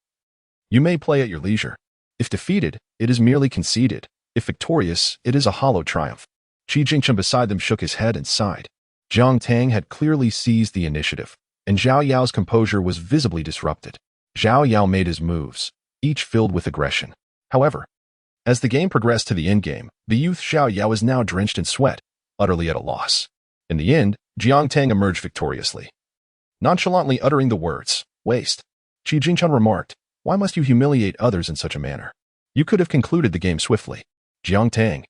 You may play at your leisure." If defeated, it is merely conceded. If victorious, it is a hollow triumph. Qi Jingchun beside them shook his head and sighed. Jiang Tang had clearly seized the initiative, and Zhao Yao's composure was visibly disrupted. Zhao Yao made his moves, each filled with aggression. However, as the game progressed to the endgame, the youth Zhao Yao was now drenched in sweat, utterly at a loss. In the end, Jiang Tang emerged victoriously. Nonchalantly uttering the words, "Waste," Qi Jingchun remarked, "Why must you humiliate others in such a manner? You could have concluded the game swiftly." Jiang Tang,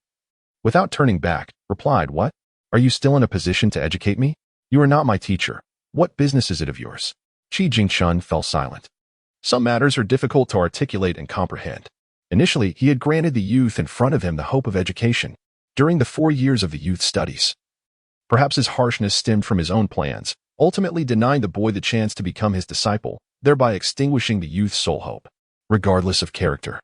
without turning back, replied, "What? Are you still in a position to educate me? You are not my teacher. What business is it of yours?" Qi Jingchun fell silent. Some matters are difficult to articulate and comprehend. Initially, he had granted the youth in front of him the hope of education during the 4 years of the youth's studies. Perhaps his harshness stemmed from his own plans, ultimately denying the boy the chance to become his disciple, thereby extinguishing the youth's sole hope. Regardless of character,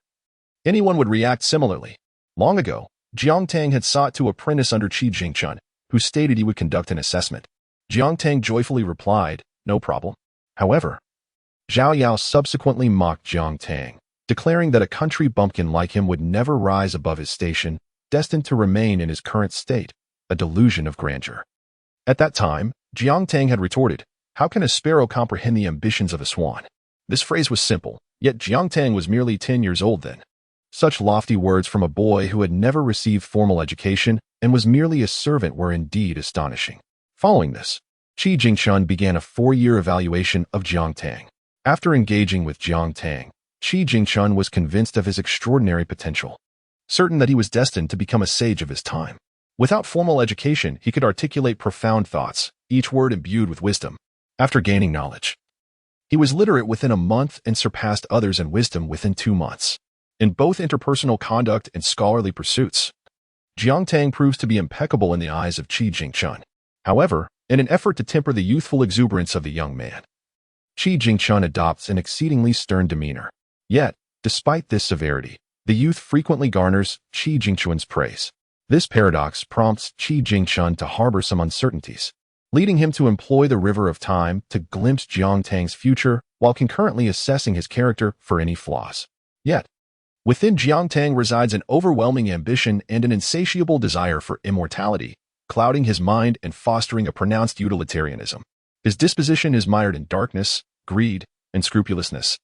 anyone would react similarly. Long ago, Jiang Tang had sought to apprentice under Qi Jingchun, who stated he would conduct an assessment. Jiang Tang joyfully replied, "No problem." However, Zhao Yao subsequently mocked Jiang Tang, declaring that a country bumpkin like him would never rise above his station, destined to remain in his current state, a delusion of grandeur. At that time, Jiang Tang had retorted, "How can a sparrow comprehend the ambitions of a swan?" This phrase was simple, yet Jiang Tang was merely 10 years old then. Such lofty words from a boy who had never received formal education and was merely a servant were indeed astonishing. Following this, Qi Jingchun began a 4-year evaluation of Jiang Tang. After engaging with Jiang Tang, Qi Jingchun was convinced of his extraordinary potential, certain that he was destined to become a sage of his time. Without formal education, he could articulate profound thoughts, each word imbued with wisdom. After gaining knowledge, he was literate within a month and surpassed others in wisdom within 2 months. In both interpersonal conduct and scholarly pursuits, Jiang Tang proves to be impeccable in the eyes of Qi Jingchun. However, in an effort to temper the youthful exuberance of the young man, Qi Jingchun adopts an exceedingly stern demeanor. Yet, despite this severity, the youth frequently garners Qi Jingchun's praise. This paradox prompts Qi Jingchun to harbor some uncertainties, leading him to employ the river of time to glimpse Jiang Tang's future while concurrently assessing his character for any flaws. Yet, within Jiang Tang resides an overwhelming ambition and an insatiable desire for immortality, clouding his mind and fostering a pronounced utilitarianism. His disposition is mired in darkness, greed, unscrupulousness,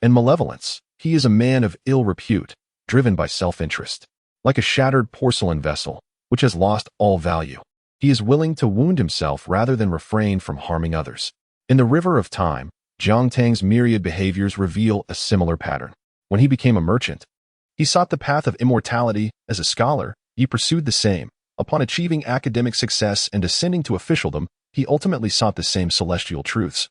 and malevolence. He is a man of ill repute, driven by self-interest. Like a shattered porcelain vessel, which has lost all value, he is willing to wound himself rather than refrain from harming others. In the river of time, Jiang Tang's myriad behaviors reveal a similar pattern. When he became a merchant, he sought the path of immortality. As a scholar, he pursued the same. Upon achieving academic success and ascending to officialdom, he ultimately sought the same celestial truths.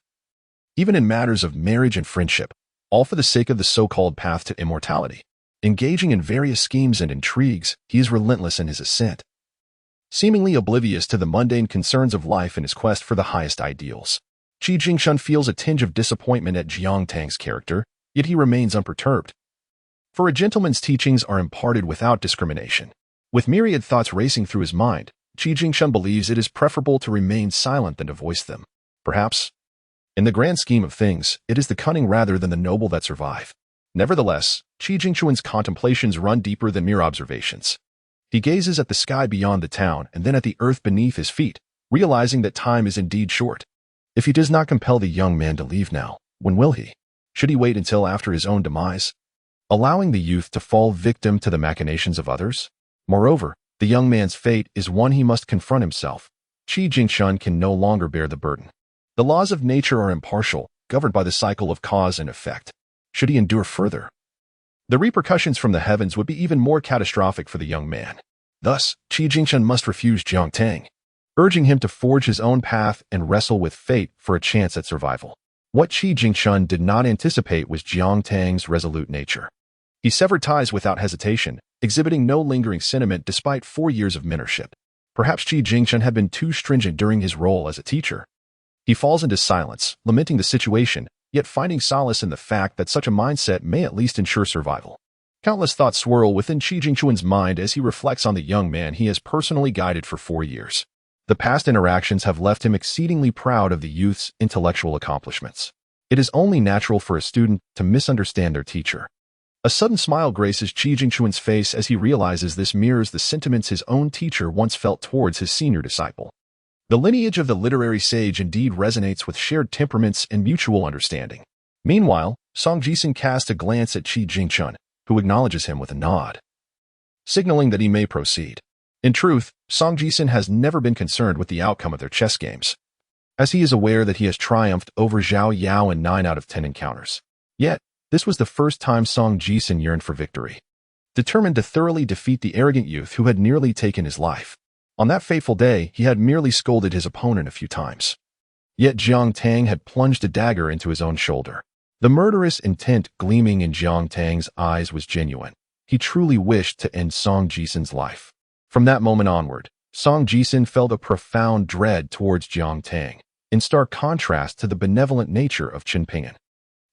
even in matters of marriage and friendship, all for the sake of the so-called path to immortality. Engaging in various schemes and intrigues, he is relentless in his ascent, seemingly oblivious to the mundane concerns of life in his quest for the highest ideals. Qi Jingshun feels a tinge of disappointment at Jiang Tang's character, yet he remains unperturbed. For a gentleman's teachings are imparted without discrimination. With myriad thoughts racing through his mind, Qi Jingshun believes it is preferable to remain silent than to voice them. Perhaps, in the grand scheme of things, it is the cunning rather than the noble that survive. Nevertheless, Qi Jingshun's contemplations run deeper than mere observations. He gazes at the sky beyond the town and then at the earth beneath his feet, realizing that time is indeed short. If he does not compel the young man to leave now, when will he? Should he wait until after his own demise, allowing the youth to fall victim to the machinations of others? Moreover, the young man's fate is one he must confront himself. Qi Jingshun can no longer bear the burden. The laws of nature are impartial, governed by the cycle of cause and effect. Should he endure further, the repercussions from the heavens would be even more catastrophic for the young man. Thus, Qi Jingshun must refuse Jiang Tang, urging him to forge his own path and wrestle with fate for a chance at survival. What Qi Jingshun did not anticipate was Jiang Tang's resolute nature. He severed ties without hesitation, exhibiting no lingering sentiment despite 4 years of mentorship. Perhaps Qi Jingshun had been too stringent during his role as a teacher. He falls into silence, lamenting the situation, yet finding solace in the fact that such a mindset may at least ensure survival. Countless thoughts swirl within Qi Jingshun's mind as he reflects on the young man he has personally guided for 4 years. The past interactions have left him exceedingly proud of the youth's intellectual accomplishments. It is only natural for a student to misunderstand their teacher. A sudden smile graces Qi Jingshun's face as he realizes this mirrors the sentiments his own teacher once felt towards his senior disciple. The lineage of the literary sage indeed resonates with shared temperaments and mutual understanding. Meanwhile, Song Jisun casts a glance at Qi Jingshun, who acknowledges him with a nod, signaling that he may proceed. In truth, Song Jisun has never been concerned with the outcome of their chess games, as he is aware that he has triumphed over Zhao Yao in 9 out of 10 encounters. Yet, this was the first time Song Jisun yearned for victory, determined to thoroughly defeat the arrogant youth who had nearly taken his life. On that fateful day, he had merely scolded his opponent a few times. Yet Jiang Tang had plunged a dagger into his own shoulder. The murderous intent gleaming in Jiang Tang's eyes was genuine. He truly wished to end Song Jisun's life. From that moment onward, Song Jisun felt a profound dread towards Jiang Tang, in stark contrast to the benevolent nature of Chen Ping'an.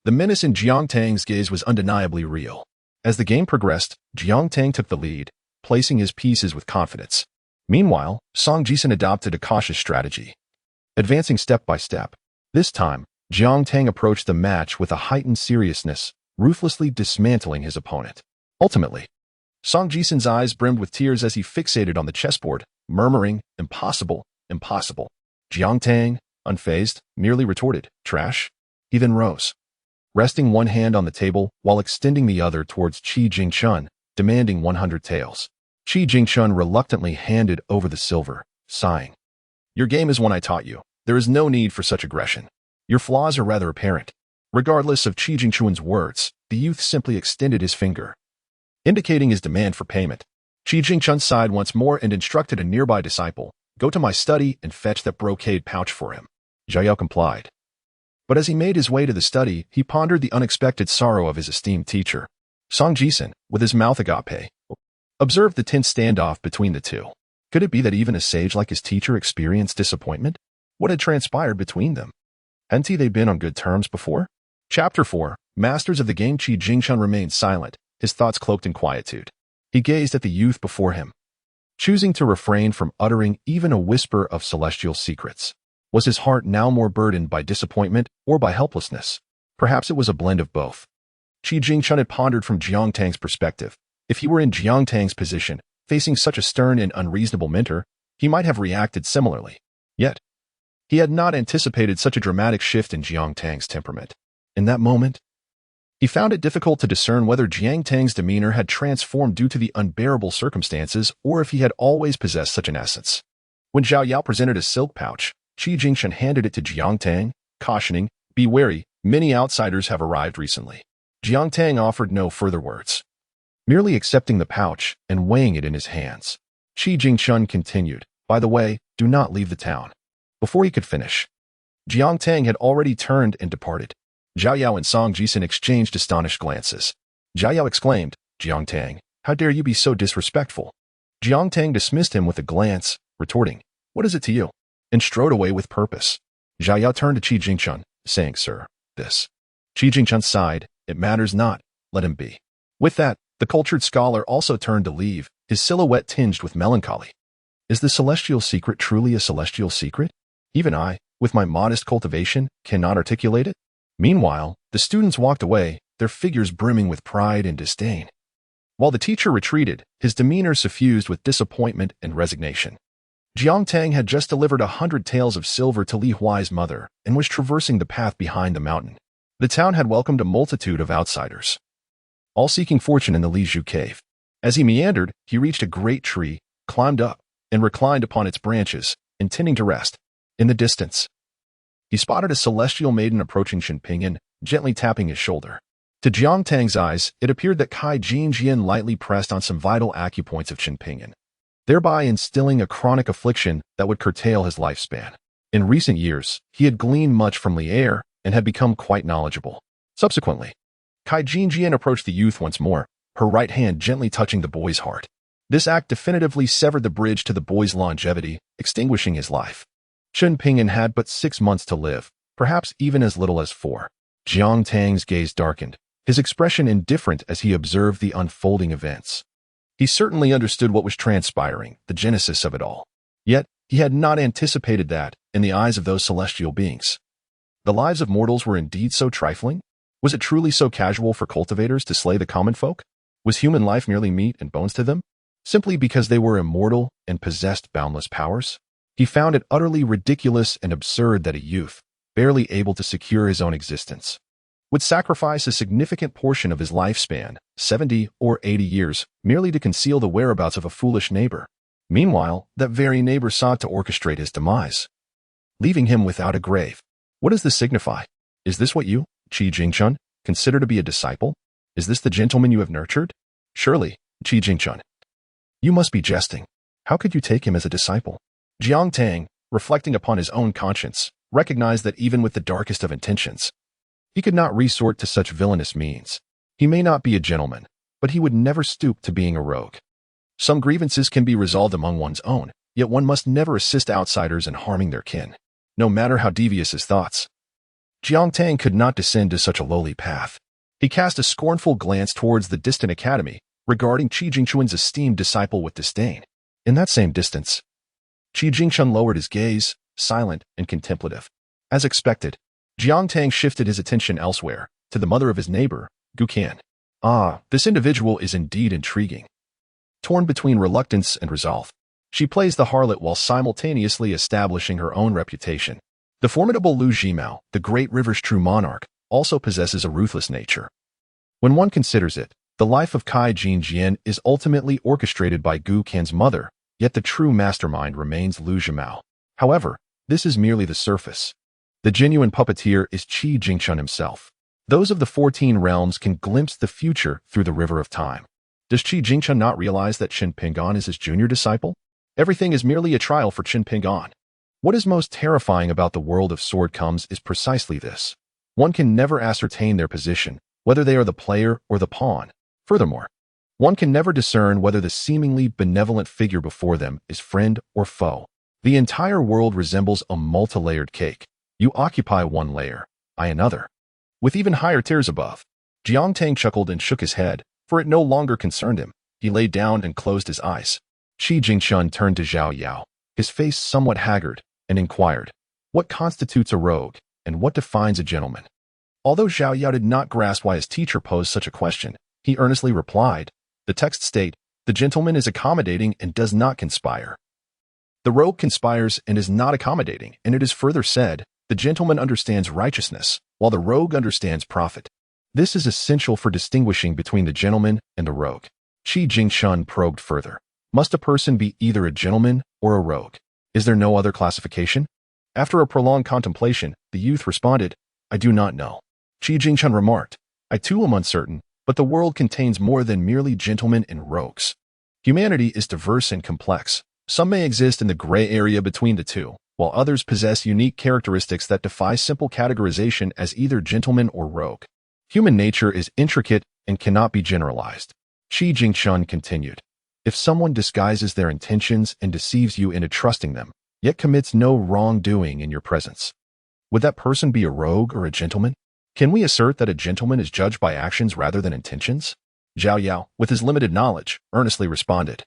The menace in Jiang Tang's gaze was undeniably real. As the game progressed, Jiang Tang took the lead, placing his pieces with confidence. Meanwhile, Song Jisun adopted a cautious strategy, advancing step by step. This time, Jiang Tang approached the match with a heightened seriousness, ruthlessly dismantling his opponent. Ultimately, Song Jisun's eyes brimmed with tears as he fixated on the chessboard, murmuring, "Impossible, impossible." Jiang Tang, unfazed, merely retorted, "Trash." He then rose, resting one hand on the table while extending the other towards Qi Jingshun, demanding 100 taels. Qi Jingshun reluctantly handed over the silver, sighing, "Your game is one I taught you. There is no need for such aggression. Your flaws are rather apparent." Regardless of Qi Jingshun's words, the youth simply extended his finger, indicating his demand for payment. Qi Jingshun sighed once more and instructed a nearby disciple, "Go to my study and fetch that brocade pouch for him." Zhao Yao complied. But as he made his way to the study, he pondered the unexpected sorrow of his esteemed teacher. Song Jisun, with his mouth agape, observed the tense standoff between the two. Could it be that even a sage like his teacher experienced disappointment? What had transpired between them? Hadn't they been on good terms before? Chapter 4. Masters of the game. Qi Jingshun remained silent, his thoughts cloaked in quietude. He gazed at the youth before him, choosing to refrain from uttering even a whisper of celestial secrets. Was his heart now more burdened by disappointment or by helplessness? Perhaps it was a blend of both. Qi Jingshun had pondered from Jiang Tang's perspective. If he were in Jiang Tang's position, facing such a stern and unreasonable mentor, he might have reacted similarly. Yet, he had not anticipated such a dramatic shift in Jiang Tang's temperament. In that moment, he found it difficult to discern whether Jiang Tang's demeanor had transformed due to the unbearable circumstances or if he had always possessed such an essence. When Zhao Yao presented a silk pouch, Qi Jingshun handed it to Jiang Tang, cautioning, "Be wary, many outsiders have arrived recently." Jiang Tang offered no further words, merely accepting the pouch and weighing it in his hands. Qi Jingshun continued, "By the way, do not leave the town." Before he could finish, Jiang Tang had already turned and departed. Zhao Yao and Song Jisun exchanged astonished glances. Zhao Yao exclaimed, "Jiang Tang, how dare you be so disrespectful?" Jiang Tang dismissed him with a glance, retorting, "What is it to you?" and strode away with purpose. Zhao Yao turned to Qi Jingchun, saying, "Sir, this." Qi Jingchun sighed, "It matters not, let him be." With that, the cultured scholar also turned to leave, his silhouette tinged with melancholy. Is the celestial secret truly a celestial secret? Even I, with my modest cultivation, cannot articulate it? Meanwhile, the students walked away, their figures brimming with pride and disdain. While the teacher retreated, his demeanor suffused with disappointment and resignation. Jiang Tang had just delivered 100 taels of silver to Li Huai's mother and was traversing the path behind the mountain. The town had welcomed a multitude of outsiders, all seeking fortune in the Lizhu cave. As he meandered, he reached a great tree, climbed up, and reclined upon its branches, intending to rest. In the distance, he spotted a celestial maiden approaching Shenpingyan, gently tapping his shoulder. To Jiang Tang's eyes, it appeared that Kai Jinjian lightly pressed on some vital acupoints of Shenpingyan, thereby instilling a chronic affliction that would curtail his lifespan. In recent years, he had gleaned much from Li Er and had become quite knowledgeable. Subsequently, Kai Jinjian approached the youth once more, her right hand gently touching the boy's heart. This act definitively severed the bridge to the boy's longevity, extinguishing his life. Shenpingyan had but 6 months to live, perhaps even as little as 4. Jiang Tang's gaze darkened, his expression indifferent as he observed the unfolding events. He certainly understood what was transpiring, the genesis of it all. Yet, he had not anticipated that, in the eyes of those celestial beings, the lives of mortals were indeed so trifling? Was it truly so casual for cultivators to slay the common folk? Was human life merely meat and bones to them, simply because they were immortal and possessed boundless powers? He found it utterly ridiculous and absurd that a youth, barely able to secure his own existence, would sacrifice a significant portion of his lifespan, 70 or 80 years, merely to conceal the whereabouts of a foolish neighbor. Meanwhile, that very neighbor sought to orchestrate his demise, leaving him without a grave. What does this signify? Is this what you, Qi Jingchun, consider to be a disciple? Is this the gentleman you have nurtured? Surely, Qi Jingchun, you must be jesting. How could you take him as a disciple? Jiang Tang, reflecting upon his own conscience, recognized that even with the darkest of intentions, he could not resort to such villainous means. He may not be a gentleman, but he would never stoop to being a rogue. Some grievances can be resolved among one's own, yet one must never assist outsiders in harming their kin, no matter how devious his thoughts. Jiang Tang could not descend to such a lowly path. He cast a scornful glance towards the distant academy, regarding Qi Jingchun's esteemed disciple with disdain. In that same distance, Qi Jingchun lowered his gaze, silent and contemplative. As expected, Jiang Tang shifted his attention elsewhere, to the mother of his neighbor, Gu Qian. Ah, this individual is indeed intriguing. Torn between reluctance and resolve, she plays the harlot while simultaneously establishing her own reputation. The formidable Lu Zhimao, the great river's true monarch, also possesses a ruthless nature. When one considers it, the life of Kai Jinjian is ultimately orchestrated by Gu Qian's mother, yet the true mastermind remains Lu Zhimao. However, this is merely the surface. The genuine puppeteer is Qi Jingchun himself. Those of the 14 realms can glimpse the future through the river of time. Does Qi Jingchun not realize that Shenpingyan is his junior disciple? Everything is merely a trial for Shenpingyan. What is most terrifying about the world of sword comes is precisely this. One can never ascertain their position, whether they are the player or the pawn. Furthermore, one can never discern whether the seemingly benevolent figure before them is friend or foe. The entire world resembles a multi-layered cake. You occupy one layer, I another, with even higher tiers above. Jiang Tang chuckled and shook his head, for it no longer concerned him. He lay down and closed his eyes. Qi Jingchun turned to Zhao Yao, his face somewhat haggard, and inquired, "What constitutes a rogue, and what defines a gentleman?" Although Zhao Yao did not grasp why his teacher posed such a question, he earnestly replied, "The texts state, the gentleman is accommodating and does not conspire. The rogue conspires and is not accommodating, and it is further said, the gentleman understands righteousness, while the rogue understands profit. This is essential for distinguishing between the gentleman and the rogue." Qi Jingchun probed further. Must a person be either a gentleman or a rogue? Is there no other classification? After a prolonged contemplation, the youth responded, "I do not know." Qi Jingchun remarked, "I too am uncertain, but the world contains more than merely gentlemen and rogues. Humanity is diverse and complex. Some may exist in the gray area between the two, while others possess unique characteristics that defy simple categorization as either gentleman or rogue. Human nature is intricate and cannot be generalized. Qi Jingchun continued. If someone disguises their intentions and deceives you into trusting them, yet commits no wrongdoing in your presence, would that person be a rogue or a gentleman? Can we assert that a gentleman is judged by actions rather than intentions? Zhao Yao, with his limited knowledge, earnestly responded.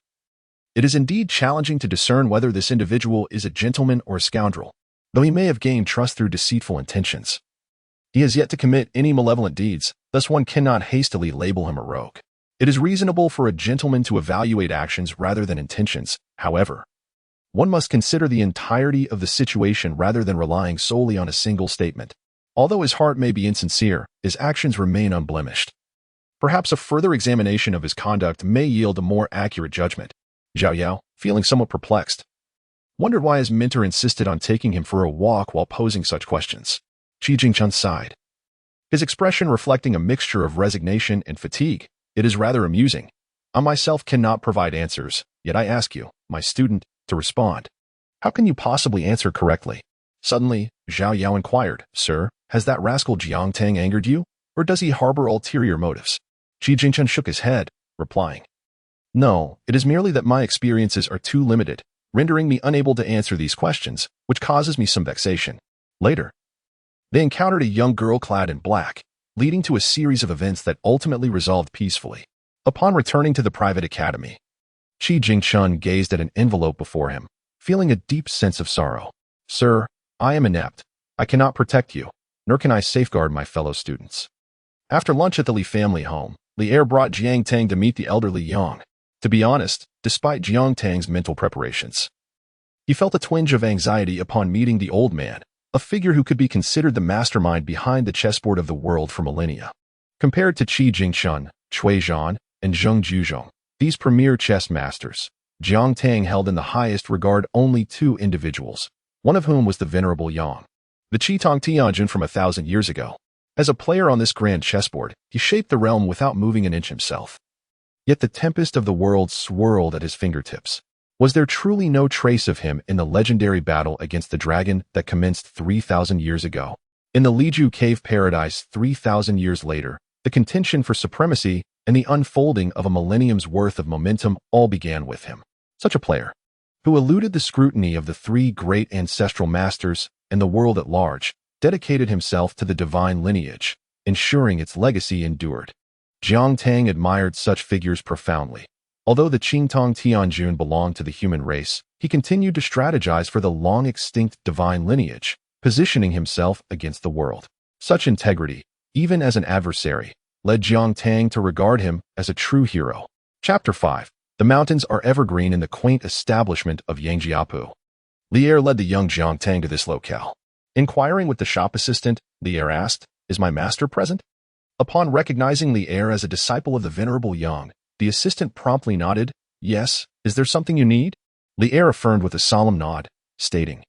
It is indeed challenging to discern whether this individual is a gentleman or a scoundrel, though he may have gained trust through deceitful intentions. He has yet to commit any malevolent deeds, thus one cannot hastily label him a rogue. It is reasonable for a gentleman to evaluate actions rather than intentions. However, one must consider the entirety of the situation rather than relying solely on a single statement. Although his heart may be insincere, his actions remain unblemished. Perhaps a further examination of his conduct may yield a more accurate judgment. Zhao Yao, feeling somewhat perplexed, wondered why his mentor insisted on taking him for a walk while posing such questions. Qi Jingchun sighed, his expression reflecting a mixture of resignation and fatigue. It is rather amusing. I myself cannot provide answers, yet I ask you, my student, to respond. How can you possibly answer correctly? Suddenly, Zhao Yao inquired, Sir, has that rascal Jiang Tang angered you, or does he harbor ulterior motives? Qi Jingchun shook his head, replying, No, it is merely that my experiences are too limited, rendering me unable to answer these questions, which causes me some vexation. Later, they encountered a young girl clad in black, leading to a series of events that ultimately resolved peacefully. Upon returning to the private academy, Qi Jingchun gazed at an envelope before him, feeling a deep sense of sorrow. Sir, I am inept. I cannot protect you, nor can I safeguard my fellow students. After lunch at the Li family home, Li Er brought Jiang Tang to meet the elderly Yang. To be honest, despite Jiang Tang's mental preparations, he felt a twinge of anxiety upon meeting the old man, a figure who could be considered the mastermind behind the chessboard of the world for millennia. Compared to Qi Jingchun, Cui Zhan, and Zheng Juzhong, these premier chess masters, Jiang Tang held in the highest regard only two individuals, one of whom was the venerable Yang, the Qitong Tianjun from 1,000 years ago. As a player on this grand chessboard, he shaped the realm without moving an inch himself. Yet the tempest of the world swirled at his fingertips. Was there truly no trace of him in the legendary battle against the dragon that commenced 3,000 years ago? In the Liju cave paradise 3,000 years later, the contention for supremacy and the unfolding of a millennium's worth of momentum all began with him. Such a player, who eluded the scrutiny of the three great ancestral masters and the world at large, dedicated himself to the divine lineage, ensuring its legacy endured. Jiang Tang admired such figures profoundly. Although the Qingtong Tianjun belonged to the human race, he continued to strategize for the long-extinct divine lineage, positioning himself against the world. Such integrity, even as an adversary, led Jiang Tang to regard him as a true hero. Chapter 5. The mountains are evergreen in the quaint establishment of Yangjiapu. Li Er led the young Jiang Tang to this locale. Inquiring with the shop assistant, Li Er asked, Is my master present? Upon recognizing Li Er as a disciple of the venerable Yang, the assistant promptly nodded, Yes, is there something you need? Li Er affirmed with a solemn nod, stating,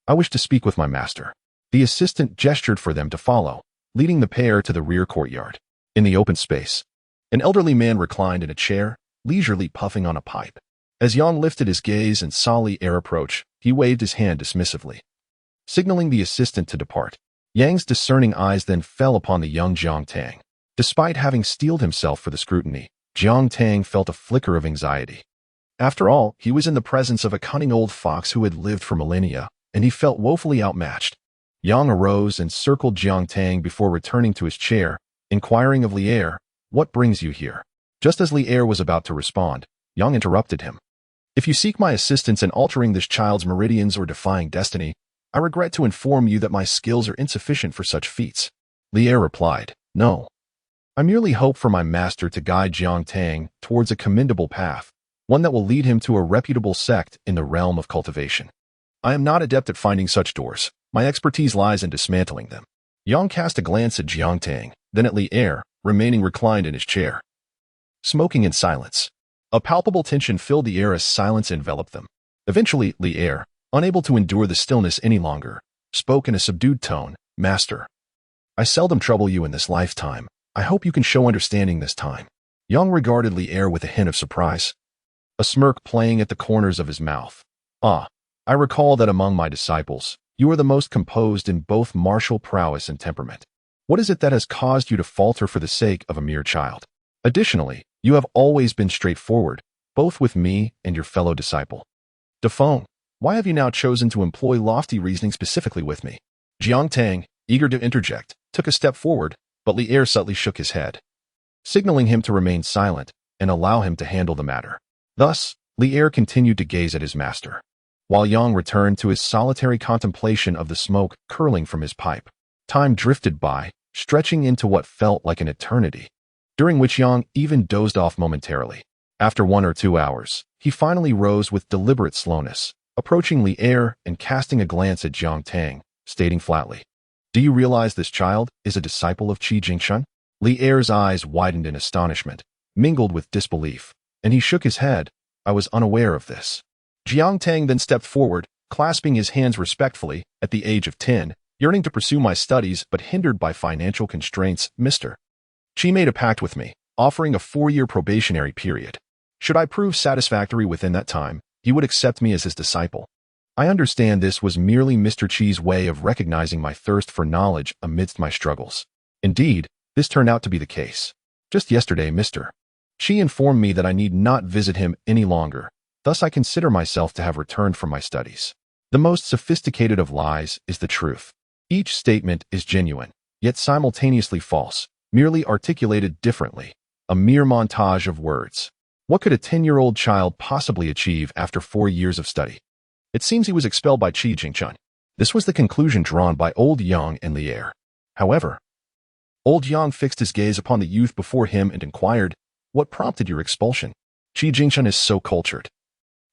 I wish to speak with my master. The assistant gestured for them to follow, leading the pair to the rear courtyard. In the open space, an elderly man reclined in a chair, leisurely puffing on a pipe. As Yang lifted his gaze and saw Li Er approach, he waved his hand dismissively, signaling the assistant to depart. Yang's discerning eyes then fell upon the young Jiang Tang. Despite having steeled himself for the scrutiny, Jiang Tang felt a flicker of anxiety. After all, he was in the presence of a cunning old fox who had lived for millennia, and he felt woefully outmatched. Yang arose and circled Jiang Tang before returning to his chair, inquiring of Li Er, What brings you here? Just as Li Er was about to respond, Yang interrupted him. If you seek my assistance in altering this child's meridians or defying destiny, I regret to inform you that my skills are insufficient for such feats. Li Er replied, No. I merely hope for my master to guide Jiang Tang towards a commendable path, one that will lead him to a reputable sect in the realm of cultivation. I am not adept at finding such doors. My expertise lies in dismantling them. Yang cast a glance at Jiang Tang, then at Li Er, remaining reclined in his chair, smoking in silence. A palpable tension filled the air as silence enveloped them. Eventually, Li Er, unable to endure the stillness any longer, spoke in a subdued tone, Master, I seldom trouble you in this lifetime. I hope you can show understanding this time. Yang regarded Li Er with a hint of surprise, a smirk playing at the corners of his mouth. Ah, I recall that among my disciples, you are the most composed in both martial prowess and temperament. What is it that has caused you to falter for the sake of a mere child? Additionally, you have always been straightforward, both with me and your fellow disciple. Defy, why have you now chosen to employ lofty reasoning specifically with me? Jiang Tang, eager to interject, took a step forward, but Li subtly shook his head, signaling him to remain silent and allow him to handle the matter. Thus, Li continued to gaze at his master, while Yang returned to his solitary contemplation of the smoke curling from his pipe. Time drifted by, stretching into what felt like an eternity, during which Yang even dozed off momentarily. After 1 or 2 hours, he finally rose with deliberate slowness, approaching Li and casting a glance at Jiang Tang, stating flatly, "Do you realize this child is a disciple of Qi Jingshun?" Li's eyes widened in astonishment, mingled with disbelief, and he shook his head. "I was unaware of this." Jiang Tang then stepped forward, clasping his hands respectfully. "At the age of 10, yearning to pursue my studies but hindered by financial constraints, Mr. Qi made a pact with me, offering a 4-year probationary period. Should I prove satisfactory within that time, he would accept me as his disciple. I understand this was merely Mr. Qi's way of recognizing my thirst for knowledge amidst my struggles. Indeed, this turned out to be the case. Just yesterday, Mr. Qi informed me that I need not visit him any longer, thus I consider myself to have returned from my studies. The most sophisticated of lies is the truth. Each statement is genuine, yet simultaneously false, merely articulated differently, a mere montage of words. What could a 10-year-old child possibly achieve after 4 years of study? It seems he was expelled by Qi Jingshun. This was the conclusion drawn by old Yang and Li. However, old Yang fixed his gaze upon the youth before him and inquired, "What prompted your expulsion? Qi Jingshun is so cultured.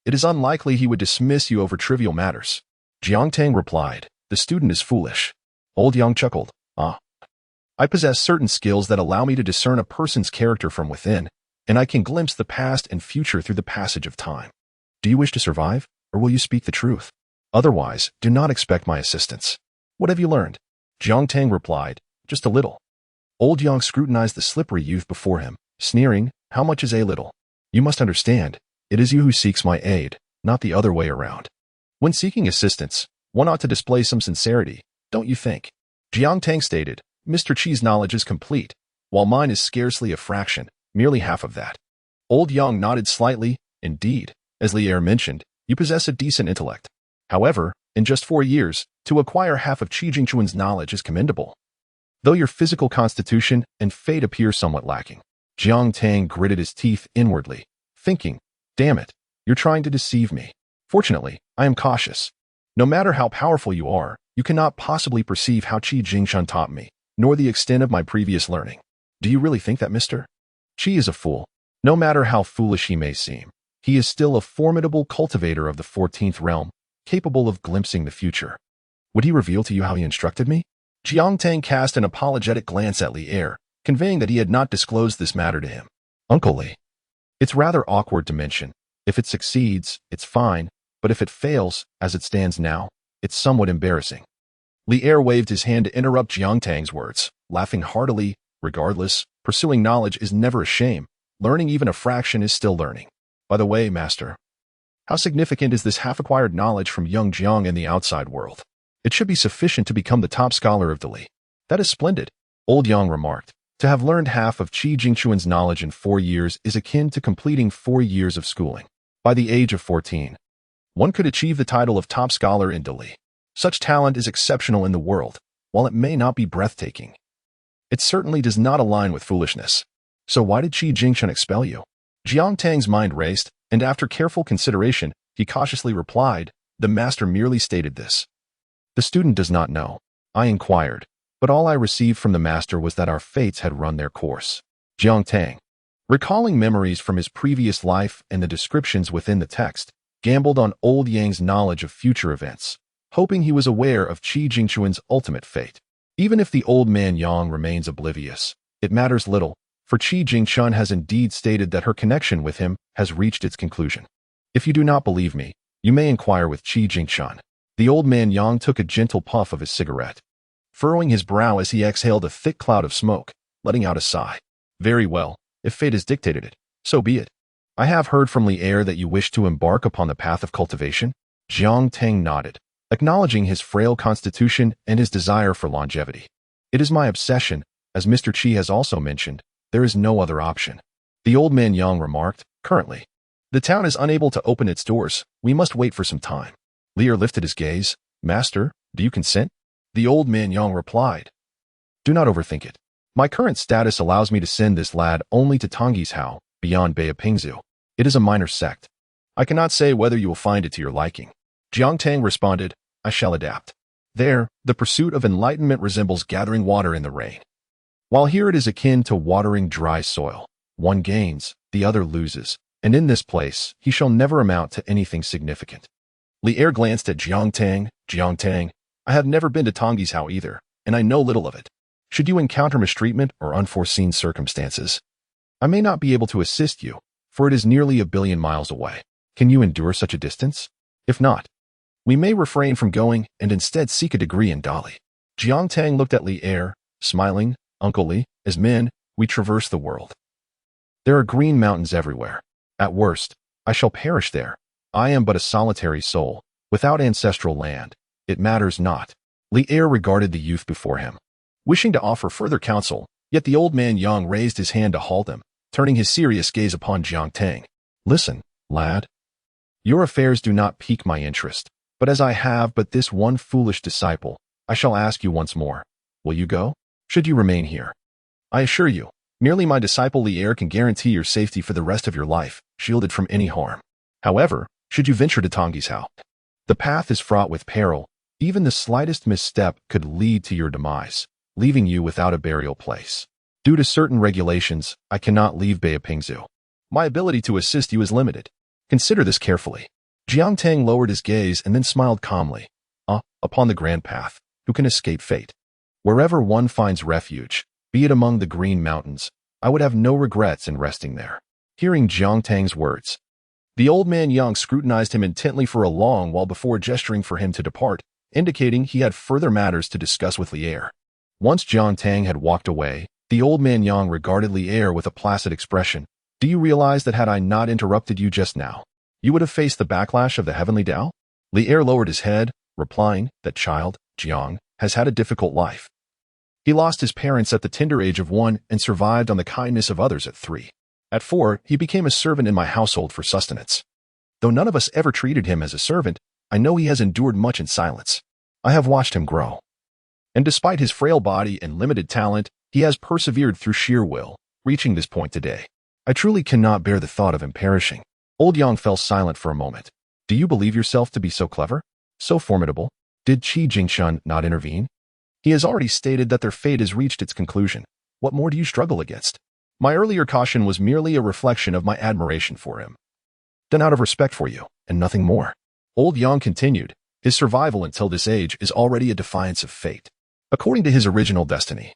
It is unlikely he would dismiss you over trivial matters." Jiang Tang replied, "The student is foolish." Old Yang chuckled, I possess certain skills that allow me to discern a person's character from within, and I can glimpse the past and future through the passage of time. Do you wish to survive, or will you speak the truth? Otherwise, do not expect my assistance." "What have you learned?" Jiang Tang replied, "Just a little." Old Yang scrutinized the slippery youth before him, sneering, "How much is a little? You must understand, it is you who seeks my aid, not the other way around. When seeking assistance, one ought to display some sincerity, don't you think?" Jiang Tang stated, "Mr. Qi's knowledge is complete, while mine is scarcely a fraction, merely half of that." Old Yang nodded slightly. "Indeed, as Li mentioned, you possess a decent intellect. However, in just 4 years, to acquire half of Qi Jingshun's knowledge is commendable, though your physical constitution and fate appear somewhat lacking." Jiang Tang gritted his teeth inwardly, thinking, "Damn it, you're trying to deceive me." Fortunately, I am cautious. No matter how powerful you are, you cannot possibly perceive how Qi Jingshun taught me, nor the extent of my previous learning. Do you really think that, Mr. Qi is a fool? No matter how foolish he may seem, he is still a formidable cultivator of the 14th realm, capable of glimpsing the future. Would he reveal to you how he instructed me? Jiang Tang cast an apologetic glance at Li, conveying that he had not disclosed this matter to him. "Uncle Li, it's rather awkward to mention. If it succeeds, it's fine, but if it fails, as it stands now, it's somewhat embarrassing." Li waved his hand to interrupt Jiang Tang's words, laughing heartily. "Regardless, pursuing knowledge is never a shame. Learning even a fraction is still learning. By the way, Master, how significant is this half-acquired knowledge from young Jiang in the outside world? It should be sufficient to become the top scholar of Dali." "That is splendid," old Yang remarked. "To have learned half of Qi Jingshun's knowledge in 4 years is akin to completing 4 years of schooling. By the age of 14, one could achieve the title of top scholar in Dali. Such talent is exceptional in the world, while it may not be breathtaking. It certainly does not align with foolishness. So why did Qi Jingshun expel you?" Jiang Tang's mind raced, and after careful consideration, he cautiously replied, "The master merely stated this. The student does not know. I inquired, but all I received from the master was that our fates had run their course." Jiang Tang, recalling memories from his previous life and the descriptions within the text, gambled on old Yang's knowledge of future events, hoping he was aware of Qi Jingshun's ultimate fate. Even if the old man Yang remains oblivious, it matters little, for Qi Jingshun has indeed stated that her connection with him has reached its conclusion. If you do not believe me, you may inquire with Qi Jingshun. The old man Yang took a gentle puff of his cigarette, furrowing his brow as he exhaled a thick cloud of smoke, letting out a sigh. "Very well, if fate has dictated it, so be it. I have heard from Li that you wish to embark upon the path of cultivation." Jiang Tang nodded, acknowledging his frail constitution and his desire for longevity. It is my obsession, as Mr. Qi has also mentioned. There is no other option. The old man Yang remarked, currently. The town is unable to open its doors. We must wait for some time. Li Er lifted his gaze. Master, do you consent? The old man Yang replied. Do not overthink it. My current status allows me to send this lad only to Tongyi's Hao, beyond Bay of Pingzu. It is a minor sect. I cannot say whether you will find it to your liking. Jiang Tang responded, I shall adapt. There, the pursuit of enlightenment resembles gathering water in the rain. While here it is akin to watering dry soil. One gains, the other loses, and in this place, he shall never amount to anything significant. Li Er glanced at Jiang Tang. Jiang Tang, I have never been to Tongyi's Hao either, and I know little of it. Should you encounter mistreatment or unforeseen circumstances, I may not be able to assist you, for it is nearly 1 billion miles away. Can you endure such a distance? If not, we may refrain from going and instead seek a degree in Dali. Jiang Tang looked at Li Er, smiling. Uncle Li, as men, we traverse the world. There are green mountains everywhere. At worst, I shall perish there. I am but a solitary soul, without ancestral land. It matters not. Li Er regarded the youth before him, wishing to offer further counsel, yet the old man Yang raised his hand to halt him, turning his serious gaze upon Jiang Tang. Listen, lad. Your affairs do not pique my interest, but as I have but this one foolish disciple, I shall ask you once more. Will you go? Should you remain here? I assure you, merely my disciple Li Er can guarantee your safety for the rest of your life, shielded from any harm. However, should you venture to Tongyi's Hao, the path is fraught with peril. Even the slightest misstep could lead to your demise, leaving you without a burial place. Due to certain regulations, I cannot leave Bay of Pingzu. My ability to assist you is limited. Consider this carefully. Jiang Tang lowered his gaze and then smiled calmly. Upon the grand path, who can escape fate? Wherever one finds refuge, be it among the green mountains, I would have no regrets in resting there. Hearing Jiang Tang's words, the old man Yang scrutinized him intently for a long while before gesturing for him to depart, indicating he had further matters to discuss with Li Er. Once Jiang Tang had walked away, the old man Yang regarded Li Er with a placid expression. Do you realize that had I not interrupted you just now, you would have faced the backlash of the heavenly Tao? Li Er lowered his head, replying, that child, Jiang, has had a difficult life. He lost his parents at the tender age of 1 and survived on the kindness of others at 3. At 4, he became a servant in my household for sustenance. Though none of us ever treated him as a servant, I know he has endured much in silence. I have watched him grow. And despite his frail body and limited talent, he has persevered through sheer will, reaching this point today. I truly cannot bear the thought of him perishing. Old Yang fell silent for a moment. Do you believe yourself to be so clever? So formidable? Did Qi Jingshan not intervene? He has already stated that their fate has reached its conclusion. What more do you struggle against? My earlier caution was merely a reflection of my admiration for him, done out of respect for you, and nothing more. Old Yang continued, his survival until this age is already a defiance of fate. According to his original destiny,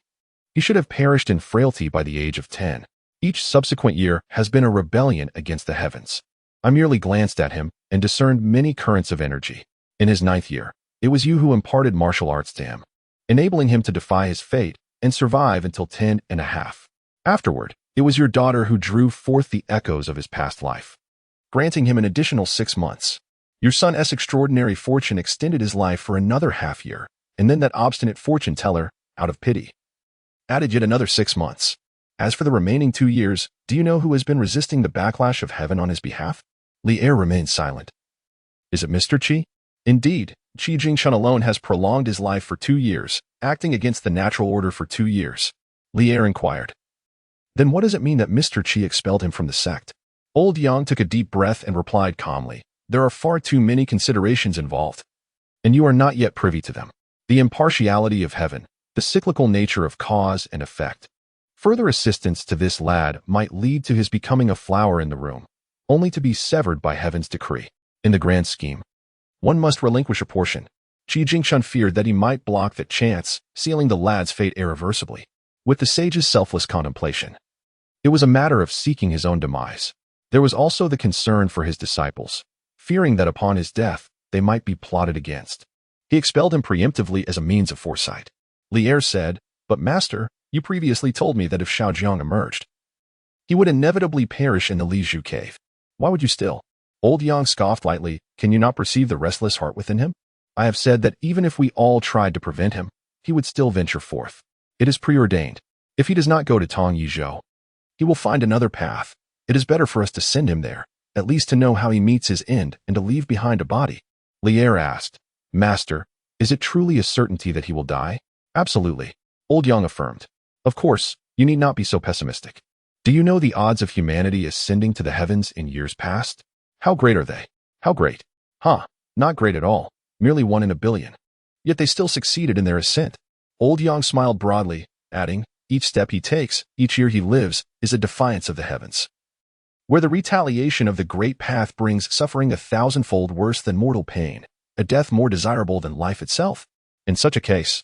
he should have perished in frailty by the age of 10. Each subsequent year has been a rebellion against the heavens. I merely glanced at him and discerned many currents of energy. In his 9th year, it was you who imparted martial arts to him, enabling him to defy his fate and survive until 10 and a half. Afterward, it was your daughter who drew forth the echoes of his past life, granting him an additional 6 months. Your son's extraordinary fortune extended his life for another half year, and then that obstinate fortune teller, out of pity, added yet another 6 months. As for the remaining 2 years, do you know who has been resisting the backlash of heaven on his behalf? Li Er remained silent. Is it Mr. Qi? Indeed, Qi Jingshan alone has prolonged his life for 2 years, acting against the natural order for 2 years. Li Er inquired. Then what does it mean that Mr. Qi expelled him from the sect? Old Yang took a deep breath and replied calmly, there are far too many considerations involved, and you are not yet privy to them. The impartiality of heaven, the cyclical nature of cause and effect. Further assistance to this lad might lead to his becoming a flower in the room, only to be severed by heaven's decree. In the grand scheme, one must relinquish a portion. Qi Jingshan feared that he might block that chance, sealing the lad's fate irreversibly. With the sage's selfless contemplation, it was a matter of seeking his own demise. There was also the concern for his disciples, fearing that upon his death, they might be plotted against. He expelled him preemptively as a means of foresight. Li Er said, but master, you previously told me that if Xiao Jiang emerged, he would inevitably perish in the Li Zhu cave. Why would you still? Old Yang scoffed lightly. Can you not perceive the restless heart within him? I have said that even if we all tried to prevent him, he would still venture forth. It is preordained. If he does not go to Tong Yizhou, he will find another path. It is better for us to send him there, at least to know how he meets his end and to leave behind a body. Lier asked, Master, is it truly a certainty that he will die? Absolutely. Old Yang affirmed. Of course, you need not be so pessimistic. Do you know the odds of humanity ascending to the heavens in years past? How great are they? How great? Not great at all. Merely 1 in a billion. Yet they still succeeded in their ascent. Old Yang smiled broadly, adding, each step he takes, each year he lives, is a defiance of the heavens. Where the retaliation of the great path brings suffering 1,000-fold worse than mortal pain, a death more desirable than life itself. In such a case,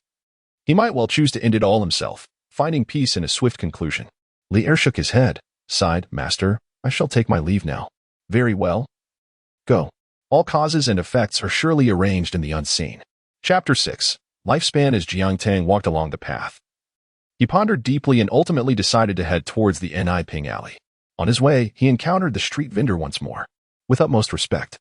he might well choose to end it all himself, finding peace in a swift conclusion. Lier shook his head, sighed, Master, I shall take my leave now. Very well. Go. All causes and effects are surely arranged in the unseen. Chapter 6. Lifespan. As Jiang Tang walked along the path, he pondered deeply and ultimately decided to head towards the Niping alley. On his way, he encountered the street vendor once more. With utmost respect,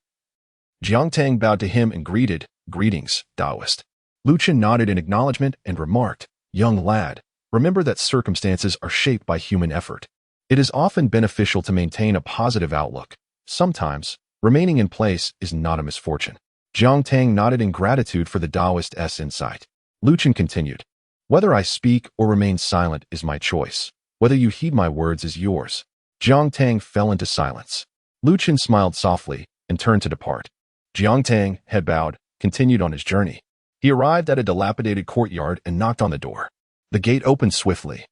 Jiang Tang bowed to him and greeted, Greetings, Taoist. Lu Chen nodded in acknowledgement and remarked, Young lad, remember that circumstances are shaped by human effort. It is often beneficial to maintain a positive outlook. Sometimes, remaining in place is not a misfortune. Jiang Tang nodded in gratitude for the Taoist's insight. Lu Chen continued, Whether I speak or remain silent is my choice. Whether you heed my words is yours. Jiang Tang fell into silence. Lu Chen smiled softly and turned to depart. Jiang Tang, head bowed, continued on his journey. He arrived at a dilapidated courtyard and knocked on the door. The gate opened swiftly,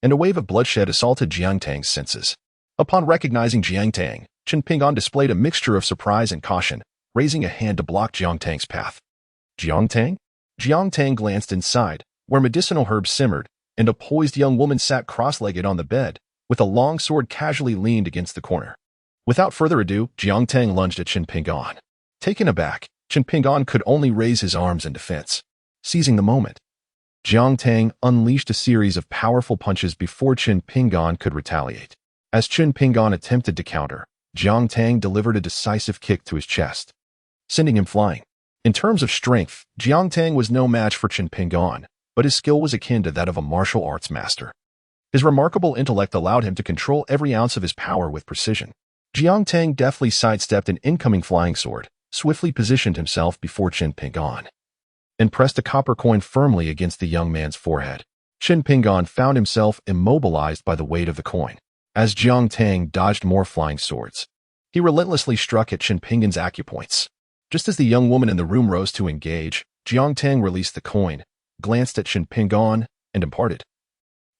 and a wave of bloodshed assaulted Jiang Tang's senses. Upon recognizing Jiang Tang, Chen Pingan displayed a mixture of surprise and caution, raising a hand to block Jiang Tang's path. Jiang Tang? Jiang Tang glanced inside, where medicinal herbs simmered, and a poised young woman sat cross-legged on the bed, with a long sword casually leaned against the corner. Without further ado, Jiang Tang lunged at Chen Pingan. Taken aback, Chen Pingan could only raise his arms in defense. Seizing the moment, Jiang Tang unleashed a series of powerful punches before Chen Pingan could retaliate. As Chen Pingan attempted to counter, Jiang Tang delivered a decisive kick to his chest, sending him flying. In terms of strength, Jiang Tang was no match for Chen Pingan, but his skill was akin to that of a martial arts master. His remarkable intellect allowed him to control every ounce of his power with precision. Jiang Tang deftly sidestepped an incoming flying sword, swiftly positioned himself before Chen Pingan, and pressed a copper coin firmly against the young man's forehead. Chen Pingan found himself immobilized by the weight of the coin. As Jiang Tang dodged more flying swords, he relentlessly struck at Chen Pingan's acupoints. Just as the young woman in the room rose to engage, Jiang Tang released the coin, glanced at Chen Pingan, and imparted,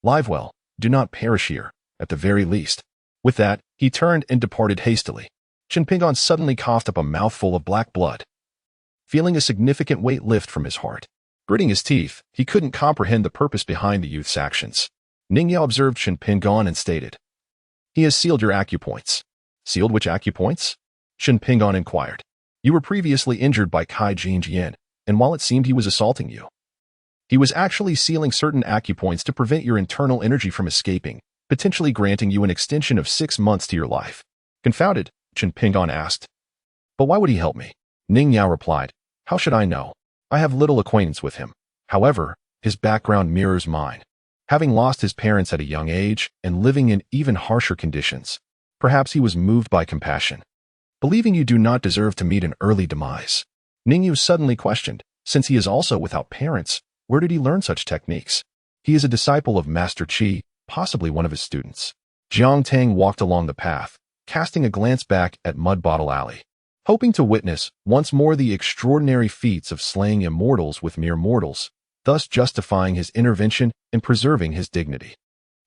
Live well, do not perish here, at the very least. With that, he turned and departed hastily. Chen Pingan suddenly coughed up a mouthful of black blood, feeling a significant weight lift from his heart. Gritting his teeth, he couldn't comprehend the purpose behind the youth's actions. Ning Yao observed Chen Pingan and stated, He has sealed your acupoints. Sealed which acupoints? Chen Pingan inquired. You were previously injured by Kai Jinjian, and while it seemed he was assaulting you, he was actually sealing certain acupoints to prevent your internal energy from escaping, potentially granting you an extension of 6 months to your life. Confounded, Chen Pingan asked. But why would he help me? Ning Yao replied, How should I know? I have little acquaintance with him. However, his background mirrors mine. Having lost his parents at a young age and living in even harsher conditions, perhaps he was moved by compassion, believing you do not deserve to meet an early demise. Ning Yu suddenly questioned, since he is also without parents, where did he learn such techniques? He is a disciple of Master Qi, possibly one of his students. Jiang Tang walked along the path, casting a glance back at Mud Bottle Alley, hoping to witness once more the extraordinary feats of slaying immortals with mere mortals, thus justifying his intervention and preserving his dignity.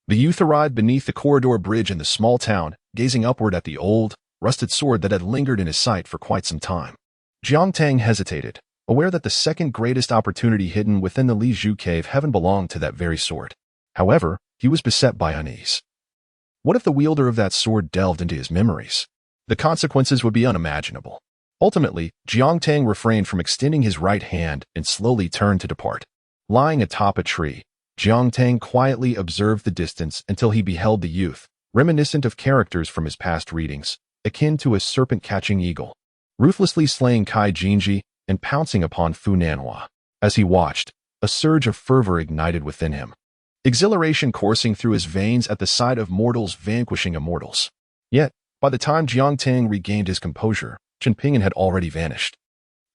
The youth arrived beneath the corridor bridge in the small town, gazing upward at the old, rusted sword that had lingered in his sight for quite some time. Jiang Tang hesitated, aware that the second greatest opportunity hidden within the Li Zhu cave heaven belonged to that very sword. However, he was beset by unease. What if the wielder of that sword delved into his memories? The consequences would be unimaginable. Ultimately, Jiang Tang refrained from extending his right hand and slowly turned to depart. Lying atop a tree, Jiang Tang quietly observed the distance until he beheld the youth, reminiscent of characters from his past readings, akin to a serpent-catching eagle, ruthlessly slaying Kai Jinji and pouncing upon Fu Nanhua. As he watched, a surge of fervor ignited within him, exhilaration coursing through his veins at the sight of mortals vanquishing immortals. Yet, by the time Jiang Tang regained his composure, Chen Ping'an had already vanished.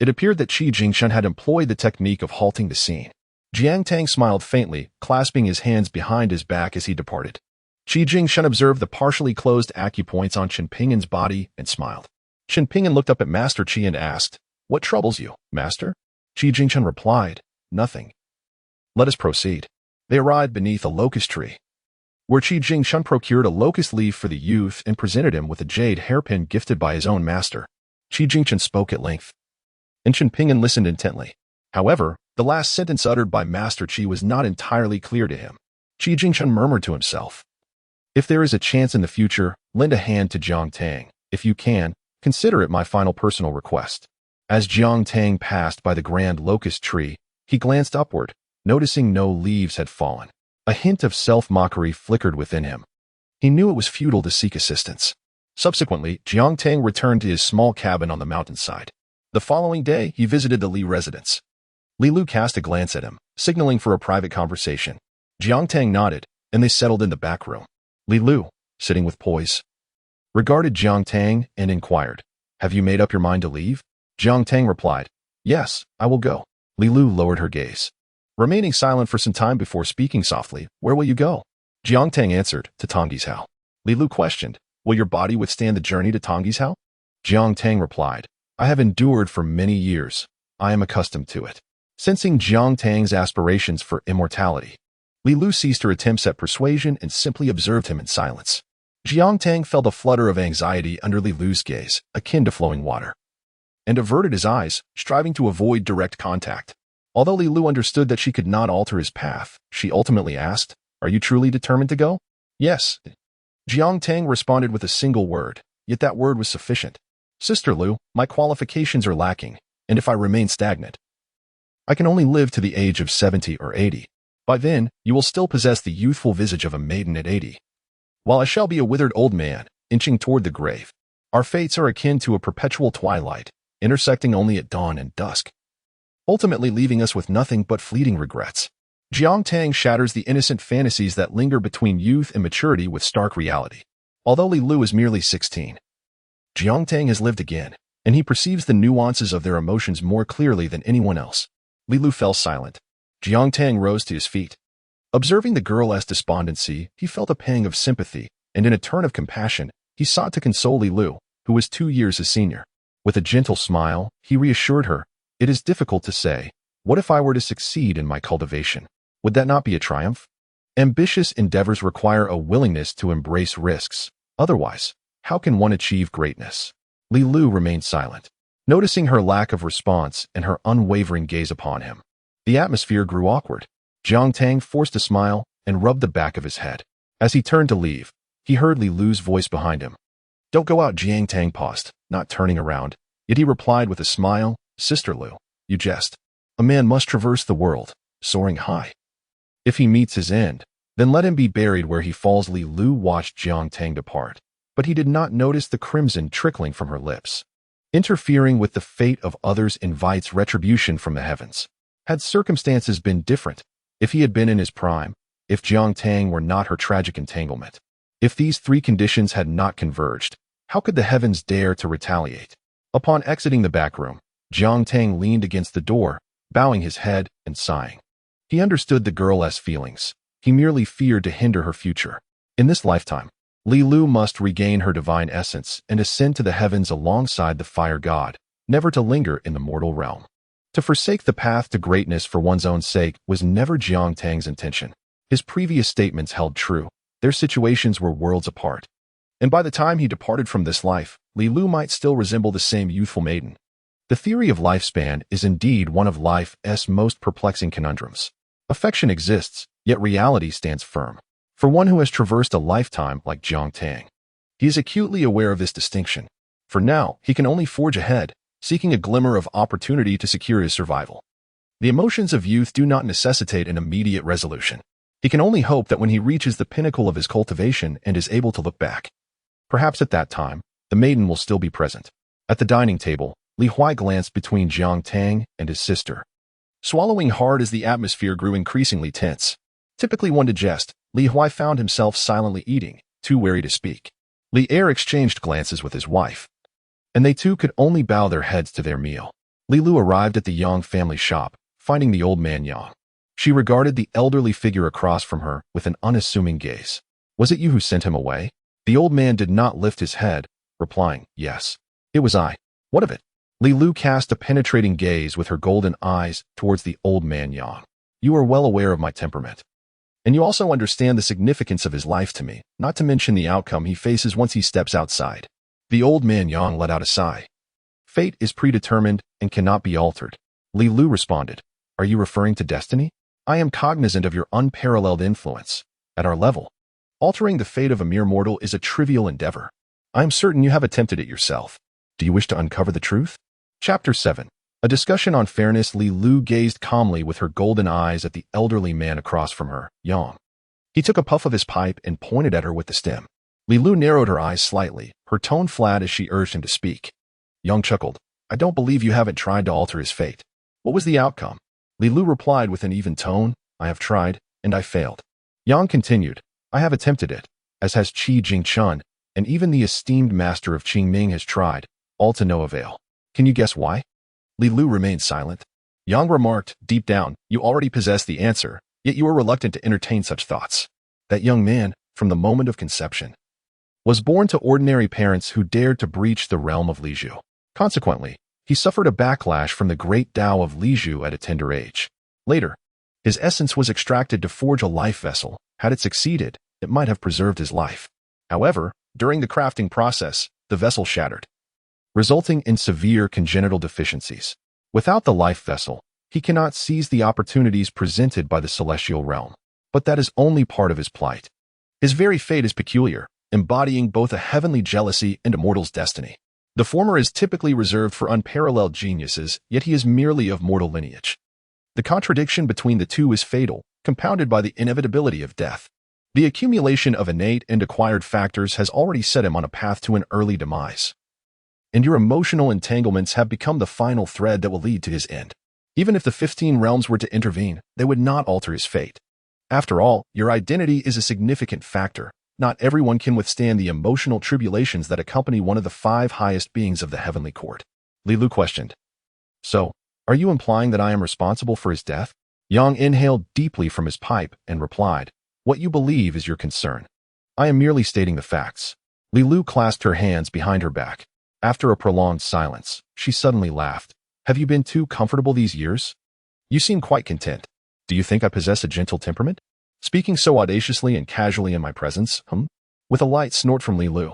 It appeared that Qi Jingshan had employed the technique of halting the scene. Jiang Tang smiled faintly, clasping his hands behind his back as he departed. Qi Jingshan observed the partially closed acupoints on Chen Ping'an's body and smiled. Chen Ping'an looked up at Master Qi and asked, "What troubles you, Master?" Qi Jingshan replied, "Nothing. Let us proceed." They arrived beneath a locust tree, where Qi Jingshan procured a locust leaf for the youth and presented him with a jade hairpin gifted by his own master. Qi Jingshan spoke at length, and Chen Ping'an listened intently. However, the last sentence uttered by Master Qi was not entirely clear to him. Qi Jingshan murmured to himself, "If there is a chance in the future, lend a hand to Jiang Tang. If you can, consider it my final personal request." As Jiang Tang passed by the grand locust tree, he glanced upward, noticing no leaves had fallen. A hint of self-mockery flickered within him. He knew it was futile to seek assistance. Subsequently, Jiang Tang returned to his small cabin on the mountainside. The following day, he visited the Li residence. Li Lu cast a glance at him, signaling for a private conversation. Jiang Tang nodded, and they settled in the back room. Li Lu, sitting with poise, regarded Jiang Tang and inquired, "Have you made up your mind to leave?" Jiang Tang replied, "Yes, I will go." Li Lu lowered her gaze, remaining silent for some time before speaking softly, "Where will you go?" Jiang Tang answered, "To Tongji's house." Li Lu questioned, "Will your body withstand the journey to Tongji's house?" Jiang Tang replied, "I have endured for many years. I am accustomed to it." Sensing Jiang Tang's aspirations for immortality, Li Lu ceased her attempts at persuasion and simply observed him in silence. Jiang Tang felt a flutter of anxiety under Li Lu's gaze, akin to flowing water, and averted his eyes, striving to avoid direct contact. Although Li Lu understood that she could not alter his path, she ultimately asked, "Are you truly determined to go?" "Yes." Jiang Tang responded with a single word, yet that word was sufficient. "Sister Lu, my qualifications are lacking, and if I remain stagnant, I can only live to the age of 70 or 80. By then, you will still possess the youthful visage of a maiden at 80, while I shall be a withered old man, inching toward the grave. Our fates are akin to a perpetual twilight, intersecting only at dawn and dusk, ultimately leaving us with nothing but fleeting regrets." Jiang Tang shatters the innocent fantasies that linger between youth and maturity with stark reality. Although Li Lu is merely 16, Jiang Tang has lived again, and he perceives the nuances of their emotions more clearly than anyone else. Li Lu fell silent. Jiang Tang rose to his feet. Observing the girl's despondency, he felt a pang of sympathy, and in a turn of compassion, he sought to console Li Lu, who was 2 years his senior. With a gentle smile, he reassured her, "It is difficult to say. What if I were to succeed in my cultivation? Would that not be a triumph? Ambitious endeavors require a willingness to embrace risks. Otherwise, how can one achieve greatness?" Li Lu remained silent, noticing her lack of response and her unwavering gaze upon him. The atmosphere grew awkward. Jiang Tang forced a smile and rubbed the back of his head. As he turned to leave, he heard Li Lu's voice behind him. "Don't go out." Jiang Tang paused, not turning around, yet he replied with a smile, "Sister Lu, you jest. A man must traverse the world, soaring high. If he meets his end, then let him be buried where he falls." Li Lu watched Jiang Tang depart, but he did not notice the crimson trickling from her lips. Interfering with the fate of others invites retribution from the heavens. Had circumstances been different, if he had been in his prime, if Jiang Tang were not her tragic entanglement, if these three conditions had not converged, how could the heavens dare to retaliate? Upon exiting the back room, Jiang Tang leaned against the door, bowing his head and sighing. He understood the girl's feelings. He merely feared to hinder her future. In this lifetime, Li Lu must regain her divine essence and ascend to the heavens alongside the fire god, never to linger in the mortal realm. To forsake the path to greatness for one's own sake was never Jiang Tang's intention. His previous statements held true. Their situations were worlds apart. And by the time he departed from this life, Li Lu might still resemble the same youthful maiden. The theory of lifespan is indeed one of life's most perplexing conundrums. Affection exists, yet reality stands firm. For one who has traversed a lifetime like Jiang Tang, he is acutely aware of this distinction. For now, he can only forge ahead, seeking a glimmer of opportunity to secure his survival. The emotions of youth do not necessitate an immediate resolution. He can only hope that when he reaches the pinnacle of his cultivation and is able to look back, perhaps at that time, the maiden will still be present. At the dining table, Li Huai glanced between Jiang Tang and his sister, swallowing hard as the atmosphere grew increasingly tense. Typically one to jest, Li Huai found himself silently eating, too wary to speak. Li Er exchanged glances with his wife, and they too could only bow their heads to their meal. Li Lu arrived at the Yang family shop, finding the old man Yang. She regarded the elderly figure across from her with an unassuming gaze. Was it you who sent him away? The old man did not lift his head, replying, yes. It was I. What of it? Li Lu cast a penetrating gaze with her golden eyes towards the old man Yang. You are well aware of my temperament. And you also understand the significance of his life to me, not to mention the outcome he faces once he steps outside. The old man Yang let out a sigh. Fate is predetermined and cannot be altered. Li Lu responded, are you referring to destiny? I am cognizant of your unparalleled influence. At our level, altering the fate of a mere mortal is a trivial endeavor. I am certain you have attempted it yourself. Do you wish to uncover the truth? Chapter 7. A discussion on fairness. Li Lu gazed calmly with her golden eyes at the elderly man across from her, Yang. He took a puff of his pipe and pointed at her with the stem. Li Lu narrowed her eyes slightly, her tone flat as she urged him to speak. Yang chuckled. I don't believe you haven't tried to alter his fate. What was the outcome? Li Lu replied with an even tone, I have tried, and I failed. Yang continued, I have attempted it, as has Qi Jingchun, and even the esteemed master of Qingming has tried, all to no avail. Can you guess why? Li Lu remained silent. Yang remarked, deep down, you already possess the answer, yet you are reluctant to entertain such thoughts. That young man, from the moment of conception, was born to ordinary parents who dared to breach the realm of Liju. Consequently, he suffered a backlash from the great Tao of Liju at a tender age. Later, his essence was extracted to forge a life vessel. Had it succeeded, it might have preserved his life. However, during the crafting process, the vessel shattered, resulting in severe congenital deficiencies. Without the life vessel, he cannot seize the opportunities presented by the celestial realm. But that is only part of his plight. His very fate is peculiar, embodying both a heavenly jealousy and a mortal's destiny. The former is typically reserved for unparalleled geniuses, yet he is merely of mortal lineage. The contradiction between the two is fatal, compounded by the inevitability of death. The accumulation of innate and acquired factors has already set him on a path to an early demise. And your emotional entanglements have become the final thread that will lead to his end. Even if the 15 realms were to intervene, they would not alter his fate. After all, your identity is a significant factor. Not everyone can withstand the emotional tribulations that accompany one of the 5 highest beings of the heavenly court. Li Lu questioned. So, are you implying that I am responsible for his death? Yang inhaled deeply from his pipe and replied, what you believe is your concern. I am merely stating the facts. Li Lu clasped her hands behind her back. After a prolonged silence, she suddenly laughed. Have you been too comfortable these years? You seem quite content. Do you think I possess a gentle temperament? Speaking so audaciously and casually in my presence, With a light snort from Li Lu,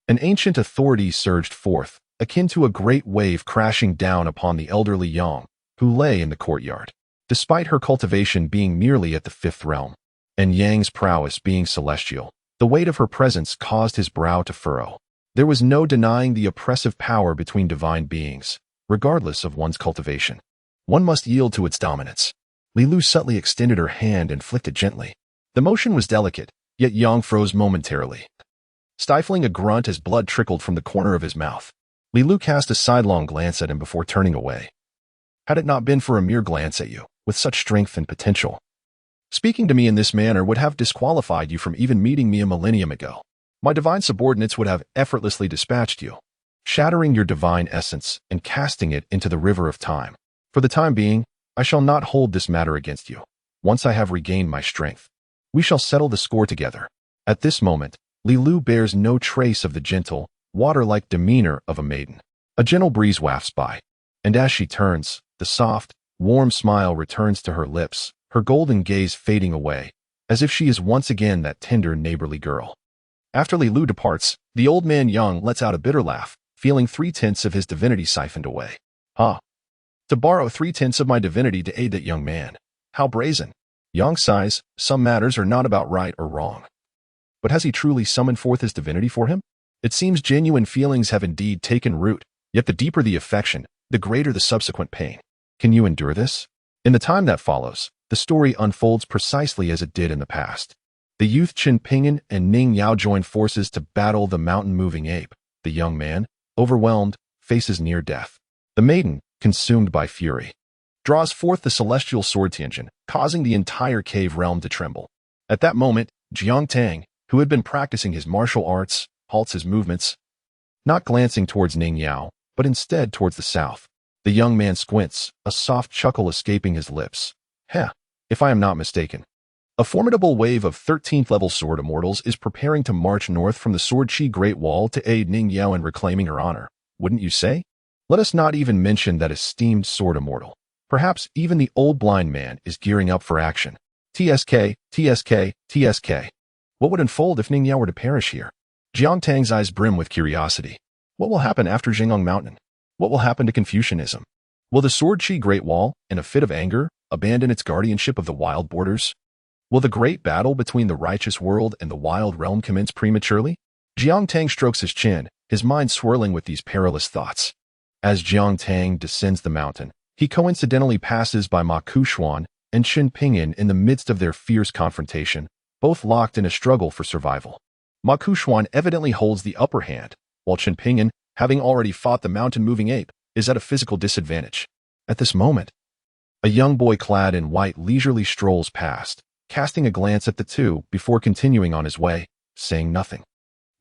an ancient authority surged forth, akin to a great wave crashing down upon the elderly Yang, who lay in the courtyard. Despite her cultivation being merely at the 5th realm, and Yang's prowess being celestial, the weight of her presence caused his brow to furrow. There was no denying the oppressive power between divine beings, regardless of one's cultivation. One must yield to its dominance. Li Lu subtly extended her hand and flicked it gently. The motion was delicate, yet Yang froze momentarily, stifling a grunt as blood trickled from the corner of his mouth. Li Lu cast a sidelong glance at him before turning away. Had it not been for a mere glance at you, with such strength and potential, speaking to me in this manner would have disqualified you from even meeting me a millennium ago. My divine subordinates would have effortlessly dispatched you, shattering your divine essence and casting it into the river of time. For the time being, I shall not hold this matter against you. Once I have regained my strength, we shall settle the score together. At this moment, Li Lu bears no trace of the gentle, water-like demeanor of a maiden. A gentle breeze wafts by, and as she turns, the soft, warm smile returns to her lips, her golden gaze fading away, as if she is once again that tender neighborly girl. After Li Lu departs, the old man Yang lets out a bitter laugh, feeling 3/10 of his divinity siphoned away. To borrow 3/10 of my divinity to aid that young man. How brazen. Yang sighs, some matters are not about right or wrong. But has he truly summoned forth his divinity for him? It seems genuine feelings have indeed taken root, yet the deeper the affection, the greater the subsequent pain. Can you endure this? In the time that follows, the story unfolds precisely as it did in the past. The youth Chen Ping'an and Ning Yao join forces to battle the mountain-moving ape, The young man, overwhelmed, faces near death. The maiden, consumed by fury, draws forth the celestial sword Tianjin, causing the entire cave realm to tremble. At that moment, Jiang Tang, who had been practicing his martial arts, halts his movements, not glancing towards Ning Yao, but instead towards the south. The young man squints, a soft chuckle escaping his lips. Heh, if I am not mistaken. A formidable wave of 13th-level sword immortals is preparing to march north from the Sword Chi Great Wall to aid Ning Yao in reclaiming her honor, wouldn't you say? Let us not even mention that esteemed sword immortal. Perhaps even the old blind man is gearing up for action. TSK, TSK, TSK. What would unfold if Ning Yao were to perish here? Jiang Tang's eyes brim with curiosity. What will happen after Jingong Mountain? What will happen to Confucianism? Will the Sword Chi Great Wall, in a fit of anger, abandon its guardianship of the wild borders? Will the great battle between the righteous world and the wild realm commence prematurely? Jiang Tang strokes his chin, his mind swirling with these perilous thoughts. As Jiang Tang descends the mountain, he coincidentally passes by Ma Kushuan and Qin Pinyin in the midst of their fierce confrontation, both locked in a struggle for survival. Ma Kushuan evidently holds the upper hand, while Qin Pinyin, having already fought the mountain-moving ape, is at a physical disadvantage. At this moment, a young boy clad in white leisurely strolls past, casting a glance at the two before continuing on his way, saying nothing.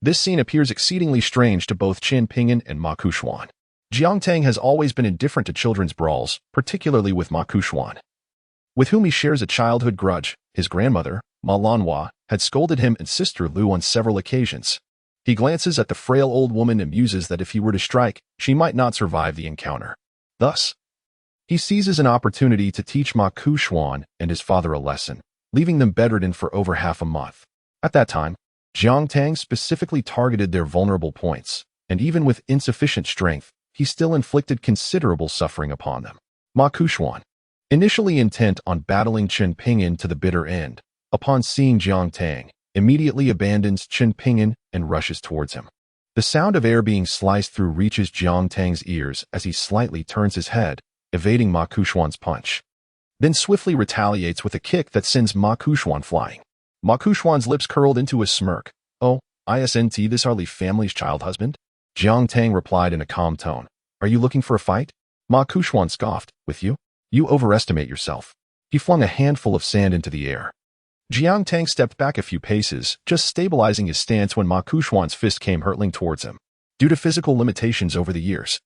This scene appears exceedingly strange to both Qin Pinyin and Ma Kushuan. Jiang Tang has always been indifferent to children's brawls, particularly with Ma Kushuan, with whom he shares a childhood grudge. His grandmother, Ma Lanhua, had scolded him and sister Lu on several occasions. He glances at the frail old woman and muses that if he were to strike, she might not survive the encounter. Thus, he seizes an opportunity to teach Ma Kushuan and his father a lesson, leaving them bedridden for over half a month. At that time, Jiang Tang specifically targeted their vulnerable points, and even with insufficient strength, he still inflicted considerable suffering upon them. Ma Kushuan, initially intent on battling Qin Pinyin to the bitter end, upon seeing Jiang Tang, immediately abandons Qin Pinyin and rushes towards him. The sound of air being sliced through reaches Jiang Tang's ears as he slightly turns his head, evading Ma Kushuan's punch, then swiftly retaliates with a kick that sends Ma Kushuan flying. Ma Kushuan's lips curled into a smirk. Oh, isn't this hardly family's child husband? Jiang Tang replied in a calm tone. Are you looking for a fight? Ma Kushuan scoffed. With you? You overestimate yourself. He flung a handful of sand into the air. Jiang Tang stepped back a few paces, just stabilizing his stance when Ma Kushuan's fist came hurtling towards him. Due to physical limitations over the years,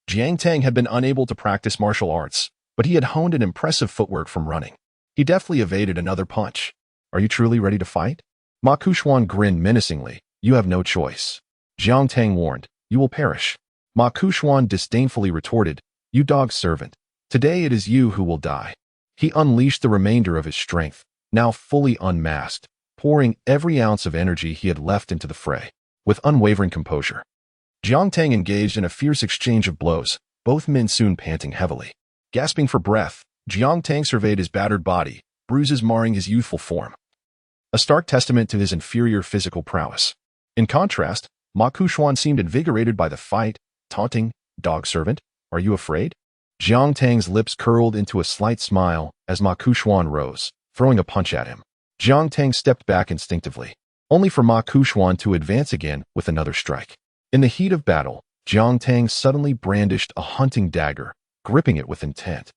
Jiang Tang had been unable to practice martial arts, but he had honed an impressive footwork from running. He deftly evaded another punch. Are you truly ready to fight? Ma Kushuan grinned menacingly. You have no choice. Jiang Tang warned. You will perish. Ma Kushuan disdainfully retorted. You dog's servant. Today it is you who will die. He unleashed the remainder of his strength, now fully unmasked, pouring every ounce of energy he had left into the fray. With unwavering composure, Jiang Tang engaged in a fierce exchange of blows, both men soon panting heavily. Gasping for breath, Jiang Tang surveyed his battered body, bruises marring his youthful form, a stark testament to his inferior physical prowess. In contrast, Ma Kushuan seemed invigorated by the fight, taunting, dog servant, are you afraid? Jiang Tang's lips curled into a slight smile as Ma Kushuan rose, throwing a punch at him. Jiang Tang stepped back instinctively, only for Ma Kushuan to advance again with another strike. In the heat of battle, Jiang Tang suddenly brandished a hunting dagger, gripping it with intent,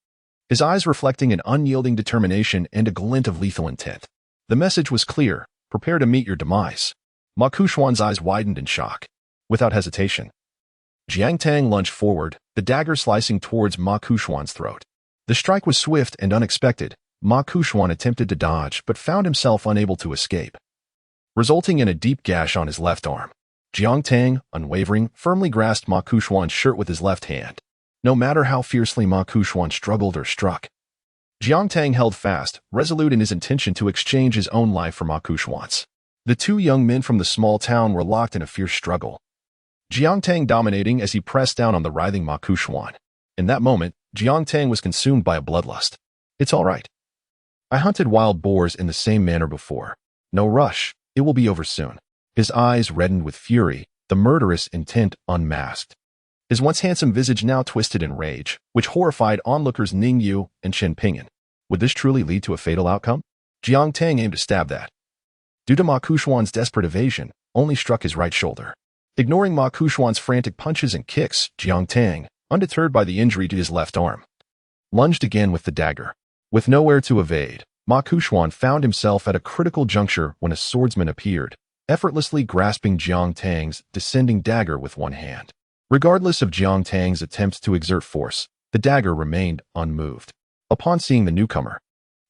his eyes reflecting an unyielding determination and a glint of lethal intent. The message was clear: prepare to meet your demise. Ma Kushuan's eyes widened in shock. Without hesitation, Jiang Tang lunged forward, the dagger slicing towards Ma Kushuan's throat. The strike was swift and unexpected. Ma Kushuan attempted to dodge but found himself unable to escape, resulting in a deep gash on his left arm. Jiang Tang, unwavering, firmly grasped Ma Kushuan's shirt with his left hand. No matter how fiercely Ma Kushuan struggled or struck, Jiang Tang held fast, resolute in his intention to exchange his own life for Ma Kushuan's. The two young men from the small town were locked in a fierce struggle, Jiang Tang dominating as he pressed down on the writhing Ma Kushuan. In that moment, Jiang Tang was consumed by a bloodlust. It's all right. I hunted wild boars in the same manner before. No rush, it will be over soon. His eyes reddened with fury, the murderous intent unmasked. His once handsome visage now twisted in rage, which horrified onlookers Ning Yu and Qin Pinyin. Would this truly lead to a fatal outcome? Jiang Tang aimed to stab that, due to Ma Kushuan's desperate evasion, only struck his right shoulder. Ignoring Ma Kuxuan's frantic punches and kicks, Jiang Tang, undeterred by the injury to his left arm, lunged again with the dagger. With nowhere to evade, Ma Kuxuan found himself at a critical juncture when a swordsman appeared, effortlessly grasping Jiang Tang's descending dagger with one hand. Regardless of Jiang Tang's attempts to exert force, the dagger remained unmoved. Upon seeing the newcomer,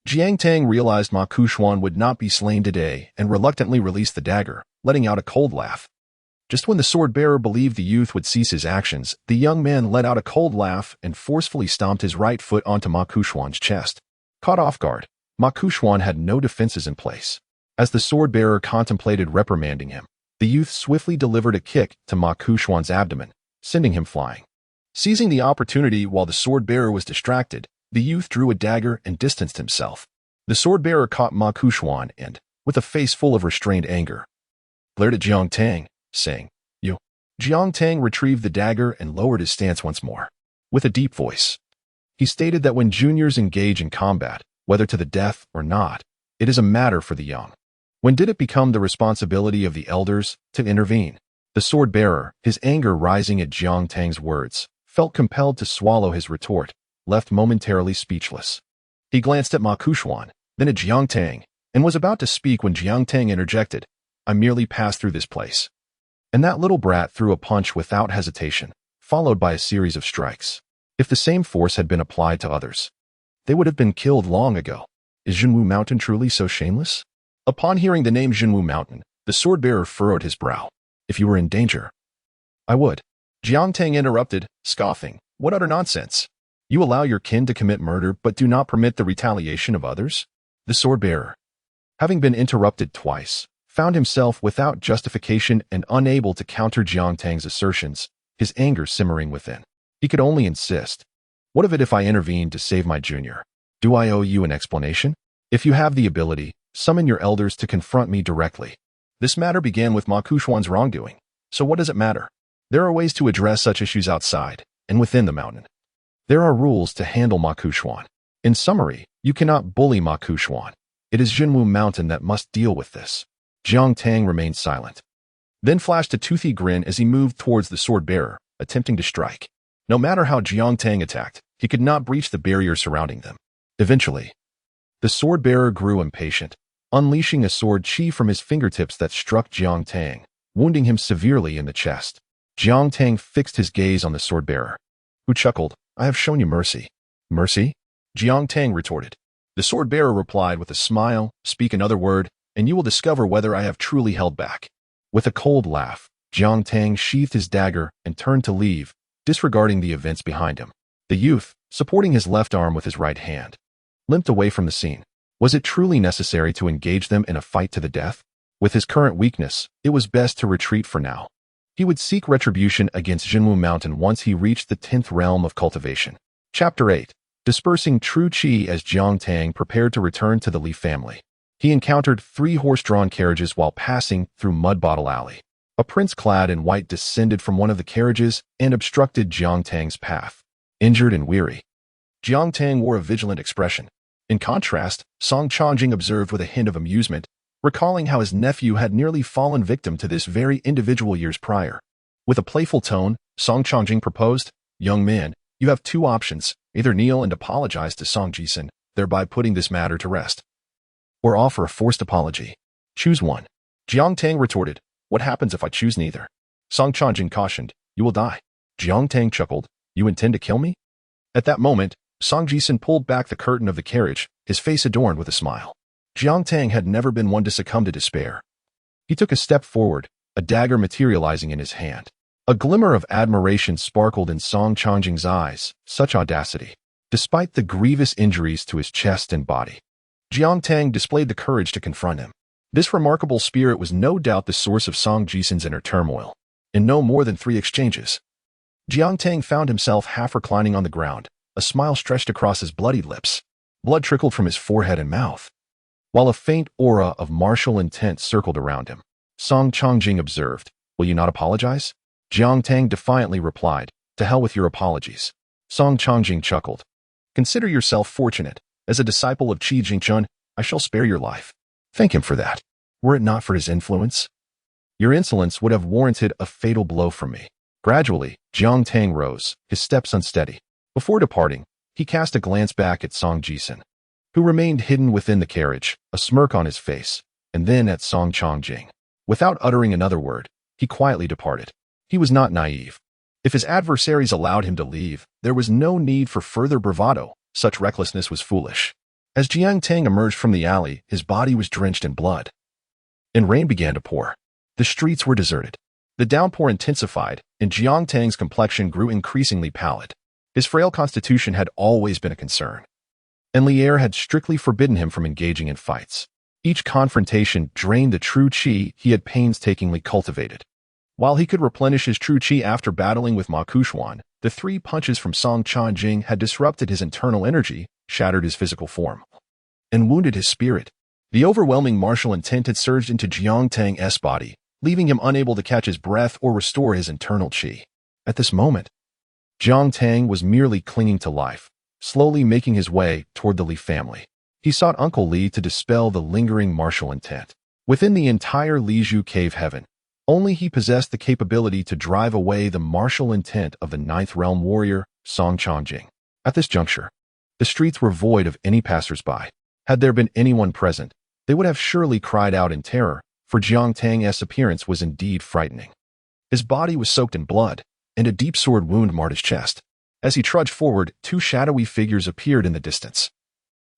Jiang Tang realized Ma Kuxuan would not be slain today and reluctantly released the dagger, letting out a cold laugh. Just when the sword-bearer believed the youth would cease his actions, the young man let out a cold laugh and forcefully stomped his right foot onto Ma Kuxuan's chest. Caught off guard, Ma Kuxuan had no defenses in place. As the sword-bearer contemplated reprimanding him, the youth swiftly delivered a kick to Ma Kuxuan's abdomen, sending him flying. Seizing the opportunity while the sword-bearer was distracted, the youth drew a dagger and distanced himself. The sword-bearer caught Ma Kuxuan and, with a face full of restrained anger, glared at Jiang Tang, saying, "You." Jiang Tang retrieved the dagger and lowered his stance once more. With a deep voice, he stated that when juniors engage in combat, whether to the death or not, it is a matter for the young. When did it become the responsibility of the elders to intervene? The sword-bearer, his anger rising at Jiang Tang's words, felt compelled to swallow his retort, left momentarily speechless. He glanced at Ma Kuxuan, then at Jiang Tang, and was about to speak when Jiang Tang interjected, "I merely passed through this place." And that little brat threw a punch without hesitation, followed by a series of strikes. If the same force had been applied to others, they would have been killed long ago. Is Jinwu Mountain truly so shameless? Upon hearing the name Jinwu Mountain, the sword-bearer furrowed his brow. If you were in danger, I would. Jiang Tang interrupted, scoffing, "What utter nonsense! You allow your kin to commit murder but do not permit the retaliation of others?" The sword-bearer, having been interrupted twice, found himself without justification and unable to counter Jiang Tang's assertions, his anger simmering within. He could only insist. "What of it if I intervene to save my junior? Do I owe you an explanation? If you have the ability, summon your elders to confront me directly." This matter began with Ma Kuxuan's wrongdoing, so what does it matter? There are ways to address such issues outside and within the mountain. There are rules to handle Ma Kuxuan. In summary, you cannot bully Ma Kuxuan. It is Jinwu Mountain that must deal with this. Jiang Tang remained silent, then flashed a toothy grin as he moved towards the sword-bearer, attempting to strike. No matter how Jiang Tang attacked, he could not breach the barrier surrounding them. Eventually, the sword-bearer grew impatient, unleashing a sword chi from his fingertips that struck Jiang Tang, wounding him severely in the chest. Jiang Tang fixed his gaze on the sword-bearer, who chuckled, "I have shown you mercy." "Mercy?" Jiang Tang retorted. The sword-bearer replied with a smile, "Speak another word, and you will discover whether I have truly held back." With a cold laugh, Jiang Tang sheathed his dagger and turned to leave, disregarding the events behind him. The youth, supporting his left arm with his right hand, limped away from the scene. Was it truly necessary to engage them in a fight to the death? With his current weakness, it was best to retreat for now. He would seek retribution against Jinwu Mountain once he reached the 10th realm of cultivation. Chapter 8. Dispersing True Qi. As Jiang Tang prepared to return to the Li family, he encountered 3 horse-drawn carriages while passing through Mud Bottle Alley. A prince clad in white descended from one of the carriages and obstructed Jiang Tang's path. Injured and weary, Jiang Tang wore a vigilant expression. In contrast, Song Changjing observed with a hint of amusement, recalling how his nephew had nearly fallen victim to this very individual years prior. With a playful tone, Song Changjing proposed, "Young man, you have 2 options, either kneel and apologize to Song Jisun, thereby putting this matter to rest, or offer a forced apology. Choose one." Jiang Tang retorted, "What happens if I choose neither?" Song Changjing cautioned, "You will die." Jiang Tang chuckled, "You intend to kill me?" At that moment, Song Jisun pulled back the curtain of the carriage, his face adorned with a smile. Jiang Tang had never been one to succumb to despair. He took a step forward, a dagger materializing in his hand. A glimmer of admiration sparkled in Song Changjing's eyes. Such audacity. Despite the grievous injuries to his chest and body, Jiang Tang displayed the courage to confront him. This remarkable spirit was no doubt the source of Song Jisun's inner turmoil. In no more than 3 exchanges, Jiang Tang found himself half reclining on the ground, a smile stretched across his bloodied lips. Blood trickled from his forehead and mouth, while a faint aura of martial intent circled around him. Song Changjing observed, "Will you not apologize?" Jiang Tang defiantly replied, "To hell with your apologies." Song Changjing chuckled, "Consider yourself fortunate. As a disciple of Qi Jingchun, I shall spare your life. Thank him for that. Were it not for his influence, Your insolence would have warranted a fatal blow from me. Gradually, Jiang Tang rose, his steps unsteady. Before departing, he cast a glance back at Song Jisun, who remained hidden within the carriage, a smirk on his face, and then at Song Chongjing. Without uttering another word, he quietly departed. He was not naive. If his adversaries allowed him to leave, there was no need for further bravado. Such recklessness was foolish. As Jiang Tang emerged from the alley, his body was drenched in blood, and rain began to pour. The streets were deserted. The downpour intensified, and Jiang Tang's complexion grew increasingly pallid. His frail constitution had always been a concern, and Lier had strictly forbidden him from engaging in fights. Each confrontation drained the true qi he had painstakingly cultivated. While he could replenish his true qi after battling with Ma Kuxuan, the 3 punches from Song Chongjing had disrupted his internal energy, shattered his physical form, and wounded his spirit. The overwhelming martial intent had surged into Jiang Tang's body, leaving him unable to catch his breath or restore his internal qi. At this moment, Jiang Tang was merely clinging to life, slowly making his way toward the Li family. He sought Uncle Li to dispel the lingering martial intent. Within the entire Lizhu cave heaven, only he possessed the capability to drive away the martial intent of the 9th realm warrior, Song Chongjing. At this juncture, the streets were void of any passers-by. Had there been anyone present, they would have surely cried out in terror, for Jiang Tang's appearance was indeed frightening. His body was soaked in blood, and a deep sword wound marred his chest. As he trudged forward, 2 shadowy figures appeared in the distance,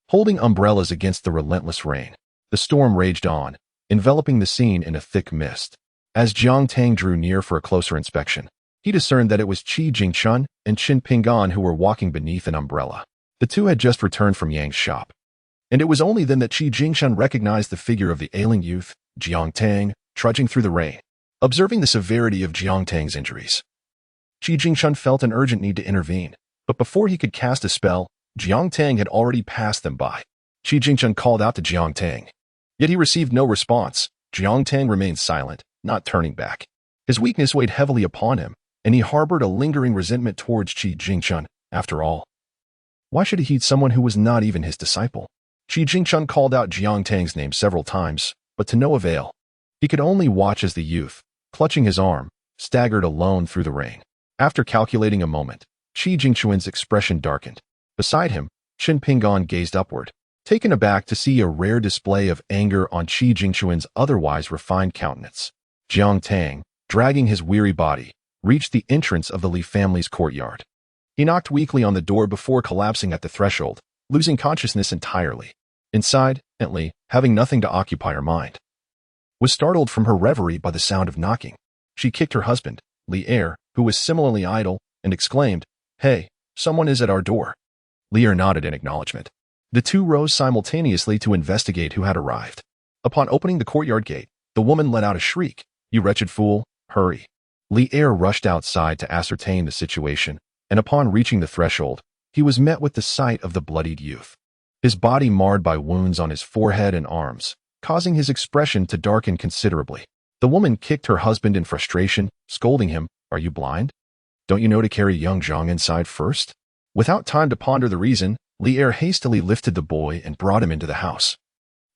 holding umbrellas against the relentless rain. The storm raged on, enveloping the scene in a thick mist. As Jiang Tang drew near for a closer inspection, he discerned that it was Qi Jingchun and Qin Pingan who were walking beneath an umbrella. The 2 had just returned from Yang's shop, and it was only then that Qi Jingchun recognized the figure of the ailing youth, Jiang Tang, trudging through the rain. Observing the severity of Jiang Tang's injuries, Qi Jingchun felt an urgent need to intervene, but before he could cast a spell, Jiang Tang had already passed them by. Qi Jingchun called out to Jiang Tang, yet he received no response. Jiang Tang remained silent, not turning back. His weakness weighed heavily upon him, and he harbored a lingering resentment towards Qi Jingchun. After all, why should he heed someone who was not even his disciple? Qi Jingchun called out Jiang Tang's name several times, but to no avail. He could only watch as the youth, clutching his arm, staggered alone through the rain. After calculating a moment, Qi Jingchun's expression darkened. Beside him, Qin Pingan gazed upward, taken aback to see a rare display of anger on Qi Jingchun's otherwise refined countenance. Jiang Tang, dragging his weary body, reached the entrance of the Li family's courtyard. He knocked weakly on the door before collapsing at the threshold, losing consciousness entirely. Inside, Aunt Li, having nothing to occupy her mind, was startled from her reverie by the sound of knocking. She kicked her husband, Lier, who was similarly idle, and exclaimed, "Hey, someone is at our door." Lier nodded in acknowledgement. The 2 rose simultaneously to investigate who had arrived. Upon opening the courtyard gate, the woman let out a shriek. "You wretched fool, hurry." Lier rushed outside to ascertain the situation, and upon reaching the threshold, he was met with the sight of the bloodied youth, his body marred by wounds on his forehead and arms, causing his expression to darken considerably. The woman kicked her husband in frustration, scolding him, "Are you blind? Don't you know to carry young Zhang inside first?" Without time to ponder the reason, Lier hastily lifted the boy and brought him into the house,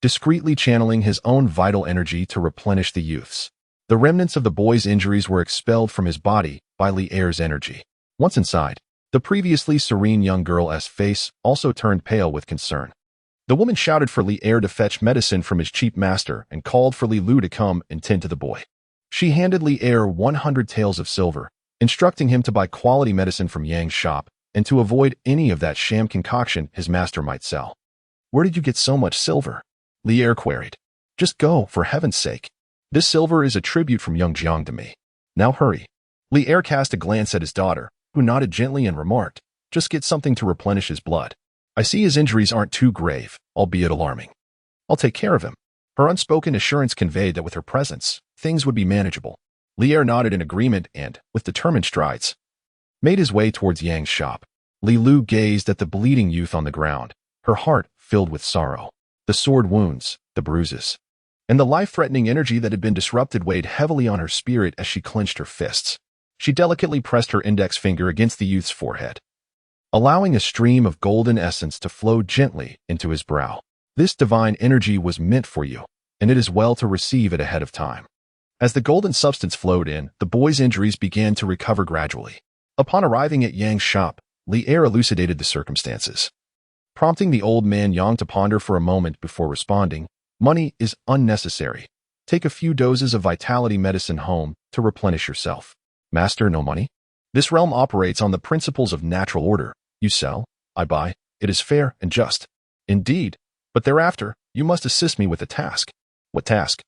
discreetly channeling his own vital energy to replenish the youth's. The remnants of the boy's injuries were expelled from his body by Lier's energy. Once inside, the previously serene young girl's face also turned pale with concern. The woman shouted for Lier to fetch medicine from his cheap master and called for Li Lu to come and tend to the boy. She handed Lier 100 taels of silver, instructing him to buy quality medicine from Yang's shop and to avoid any of that sham concoction his master might sell. "Where did you get so much silver?" Lier queried. "Just go, for heaven's sake. This silver is a tribute from young Jiang to me. Now hurry." Lier cast a glance at his daughter, who nodded gently and remarked, "Just get something to replenish his blood. I see his injuries aren't too grave, albeit alarming. I'll take care of him." Her unspoken assurance conveyed that with her presence, things would be manageable. Lier nodded in agreement and, with determined strides, made his way towards Yang's shop. Li Lu gazed at the bleeding youth on the ground, her heart filled with sorrow. The sword wounds, the bruises, and the life-threatening energy that had been disrupted weighed heavily on her spirit as she clenched her fists. She delicately pressed her index finger against the youth's forehead, allowing a stream of golden essence to flow gently into his brow. "This divine energy was meant for you, and it is well to receive it ahead of time." As the golden substance flowed in, the boy's injuries began to recover gradually. Upon arriving at Yang's shop, Li Er elucidated the circumstances, prompting the old man Yang to ponder for a moment before responding. Money is unnecessary. Take a few doses of vitality medicine home to replenish yourself. Master, no money? This realm operates on the principles of natural order. You sell, I buy. It is fair and just. Indeed, but thereafter, you must assist me with a task. What task?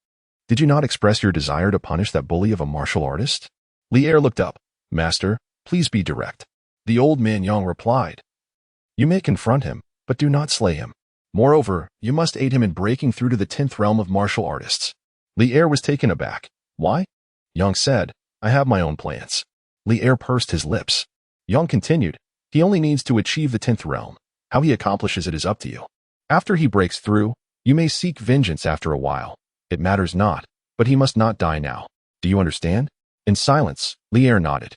Did you not express your desire to punish that bully of a martial artist? Li Er looked up. Master, please be direct. The old man Yang replied. You may confront him, but do not slay him. Moreover, you must aid him in breaking through to the 10th realm of martial artists. Li Er was taken aback. Why? Yang said, I have my own plans. Li Er pursed his lips. Yang continued, he only needs to achieve the 10th realm. How he accomplishes it is up to you. After he breaks through, you may seek vengeance after a while. It matters not, but he must not die now. Do you understand? In silence, Li Er nodded.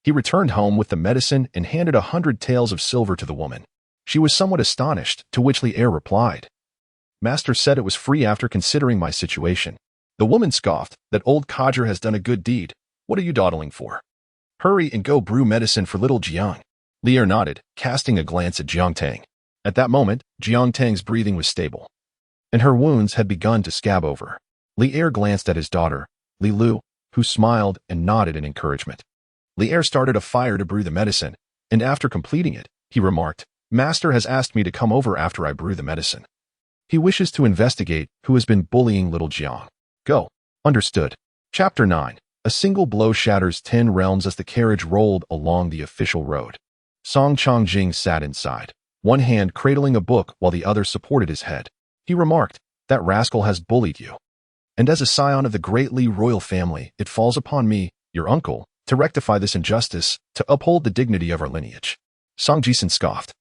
He returned home with the medicine and handed 100 taels of silver to the woman. She was somewhat astonished, to which Li Er replied. Master said it was free after considering my situation. The woman scoffed, that old codger has done a good deed. What are you dawdling for? Hurry and go brew medicine for little Jiang. Li Er nodded, casting a glance at Jiang Tang. At that moment, Jiang Tang's breathing was stable, and her wounds had begun to scab over. Li Er glanced at his daughter, Li Lu, who smiled and nodded in encouragement. Li Er started a fire to brew the medicine, and after completing it, he remarked, Master has asked me to come over after I brew the medicine. He wishes to investigate who has been bullying little Jiang. Go. Understood. Chapter 9. A single blow shatters 10 realms as the carriage rolled along the official road. Song Changjing sat inside, one hand cradling a book while the other supported his head. He remarked, that rascal has bullied you. And as a scion of the great Li royal family, it falls upon me, your uncle, to rectify this injustice, to uphold the dignity of our lineage. Song Jisun scoffed.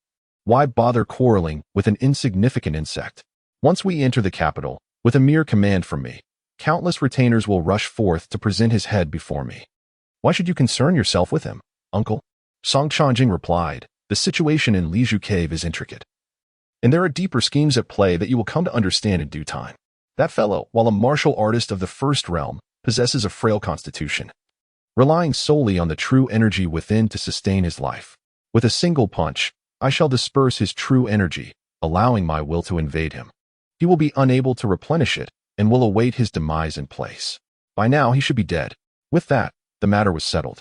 Why bother quarreling with an insignificant insect? Once we enter the capital, with a mere command from me, countless retainers will rush forth to present his head before me. Why should you concern yourself with him, uncle? Song Changjing replied, the situation in Liju Cave is intricate, and there are deeper schemes at play that you will come to understand in due time. That fellow, while a martial artist of the first realm, possesses a frail constitution, relying solely on the true energy within to sustain his life. With a single punch, I shall disperse his true energy, allowing my will to invade him. He will be unable to replenish it, and will await his demise in place. By now he should be dead. With that, the matter was settled.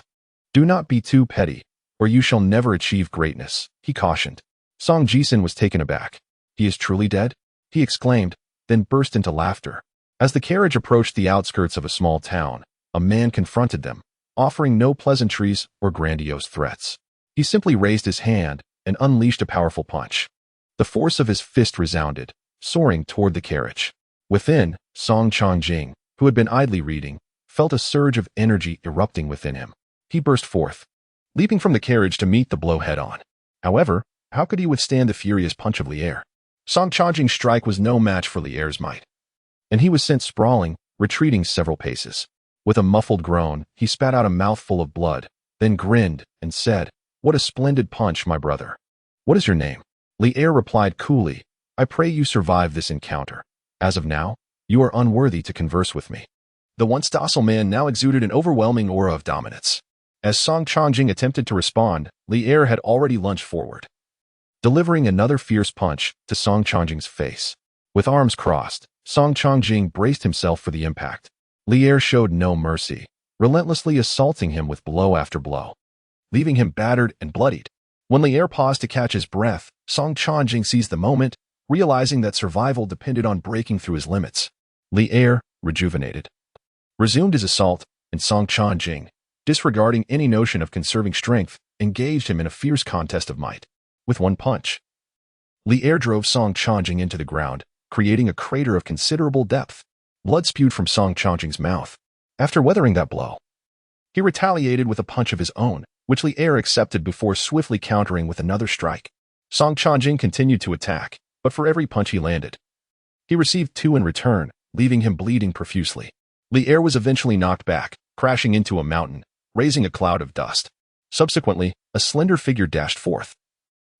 Do not be too petty, or you shall never achieve greatness, he cautioned. Song Jisun was taken aback. He is truly dead? He exclaimed, then burst into laughter. As the carriage approached the outskirts of a small town, a man confronted them, offering no pleasantries or grandiose threats. He simply raised his hand and unleashed a powerful punch. The force of his fist resounded, soaring toward the carriage. Within, Song Changjing, who had been idly reading, felt a surge of energy erupting within him. He burst forth, leaping from the carriage to meet the blow head-on. However, how could he withstand the furious punch of Li Er? Song Changjing's strike was no match for Li Er's might, and he was sent sprawling, retreating several paces. With a muffled groan, he spat out a mouthful of blood, then grinned and said, What a splendid punch, my brother. What is your name? Li Er replied coolly, I pray you survive this encounter. As of now, you are unworthy to converse with me. The once docile man now exuded an overwhelming aura of dominance. As Song Changjing attempted to respond, Li Er had already lunged forward, delivering another fierce punch to Song Changjing's face. With arms crossed, Song Changjing braced himself for the impact. Li Er showed no mercy, relentlessly assaulting him with blow after blow, leaving him battered and bloodied. When Li Er paused to catch his breath, Song Changjing seized the moment, realizing that survival depended on breaking through his limits. Li Er, rejuvenated, resumed his assault, and Song Changjing, disregarding any notion of conserving strength, engaged him in a fierce contest of might. With one punch, Li Er drove Song Changjing into the ground, creating a crater of considerable depth. Blood spewed from Song Changjing's mouth. After weathering that blow, he retaliated with a punch of his own, which Li Er accepted before swiftly countering with another strike. Song Changjing continued to attack, but for every punch he landed, he received 2 in return, leaving him bleeding profusely. Li Er was eventually knocked back, crashing into a mountain, raising a cloud of dust. Subsequently, a slender figure dashed forth.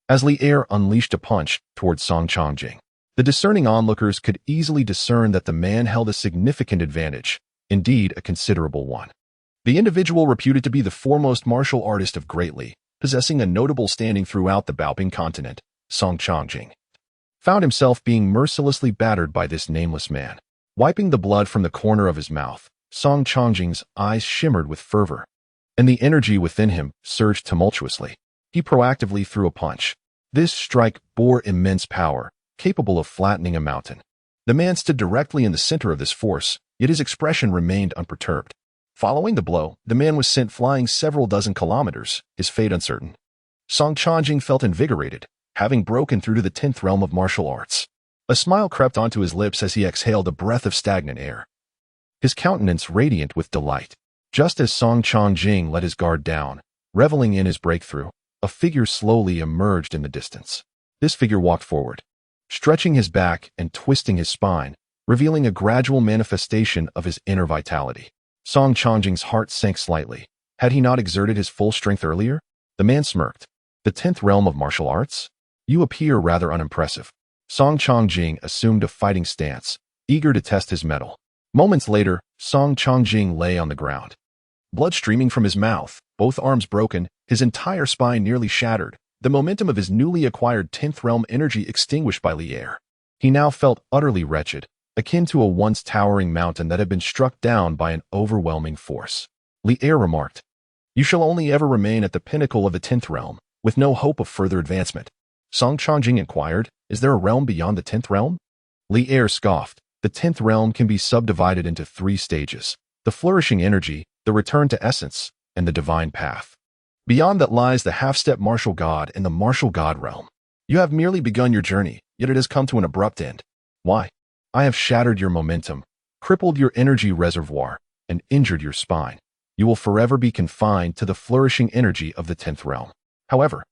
As Li Er unleashed a punch towards Song Changjing, the discerning onlookers could easily discern that the man held a significant advantage, indeed a considerable one. The individual reputed to be the foremost martial artist of Great Li, possessing a notable standing throughout the Baoping continent, Song Changjing, found himself being mercilessly battered by this nameless man. Wiping the blood from the corner of his mouth, Song Changjing's eyes shimmered with fervor, and the energy within him surged tumultuously. He proactively threw a punch. This strike bore immense power, capable of flattening a mountain. The man stood directly in the center of this force, yet his expression remained unperturbed. Following the blow, the man was sent flying several dozen kilometers, his fate uncertain. Song Changjing felt invigorated, having broken through to the 10th realm of martial arts. A smile crept onto his lips as he exhaled a breath of stagnant air, his countenance radiant with delight. Just as Song Changjing let his guard down, reveling in his breakthrough, a figure slowly emerged in the distance. This figure walked forward, stretching his back and twisting his spine, revealing a gradual manifestation of his inner vitality. Song Changjing's heart sank slightly. Had he not exerted his full strength earlier? The man smirked. The 10th realm of martial arts? You appear rather unimpressive. Song Changjing assumed a fighting stance, eager to test his mettle. Moments later, Song Changjing lay on the ground, blood streaming from his mouth, both arms broken, his entire spine nearly shattered, the momentum of his newly acquired 10th realm energy extinguished by Li Er. He now felt utterly wretched, akin to a once towering mountain that had been struck down by an overwhelming force. Li Er remarked, "You shall only ever remain at the pinnacle of the 10th realm, with no hope of further advancement." Song Changjing inquired, "Is there a realm beyond the 10th realm?" Li Er scoffed, "The 10th realm can be subdivided into 3 stages: the flourishing energy, the return to essence, and the divine path. Beyond that lies the half-step martial god and the martial god realm. You have merely begun your journey, yet it has come to an abrupt end. Why? I have shattered your momentum, crippled your energy reservoir, and injured your spine. You will forever be confined to the flourishing energy of the 10th realm. However,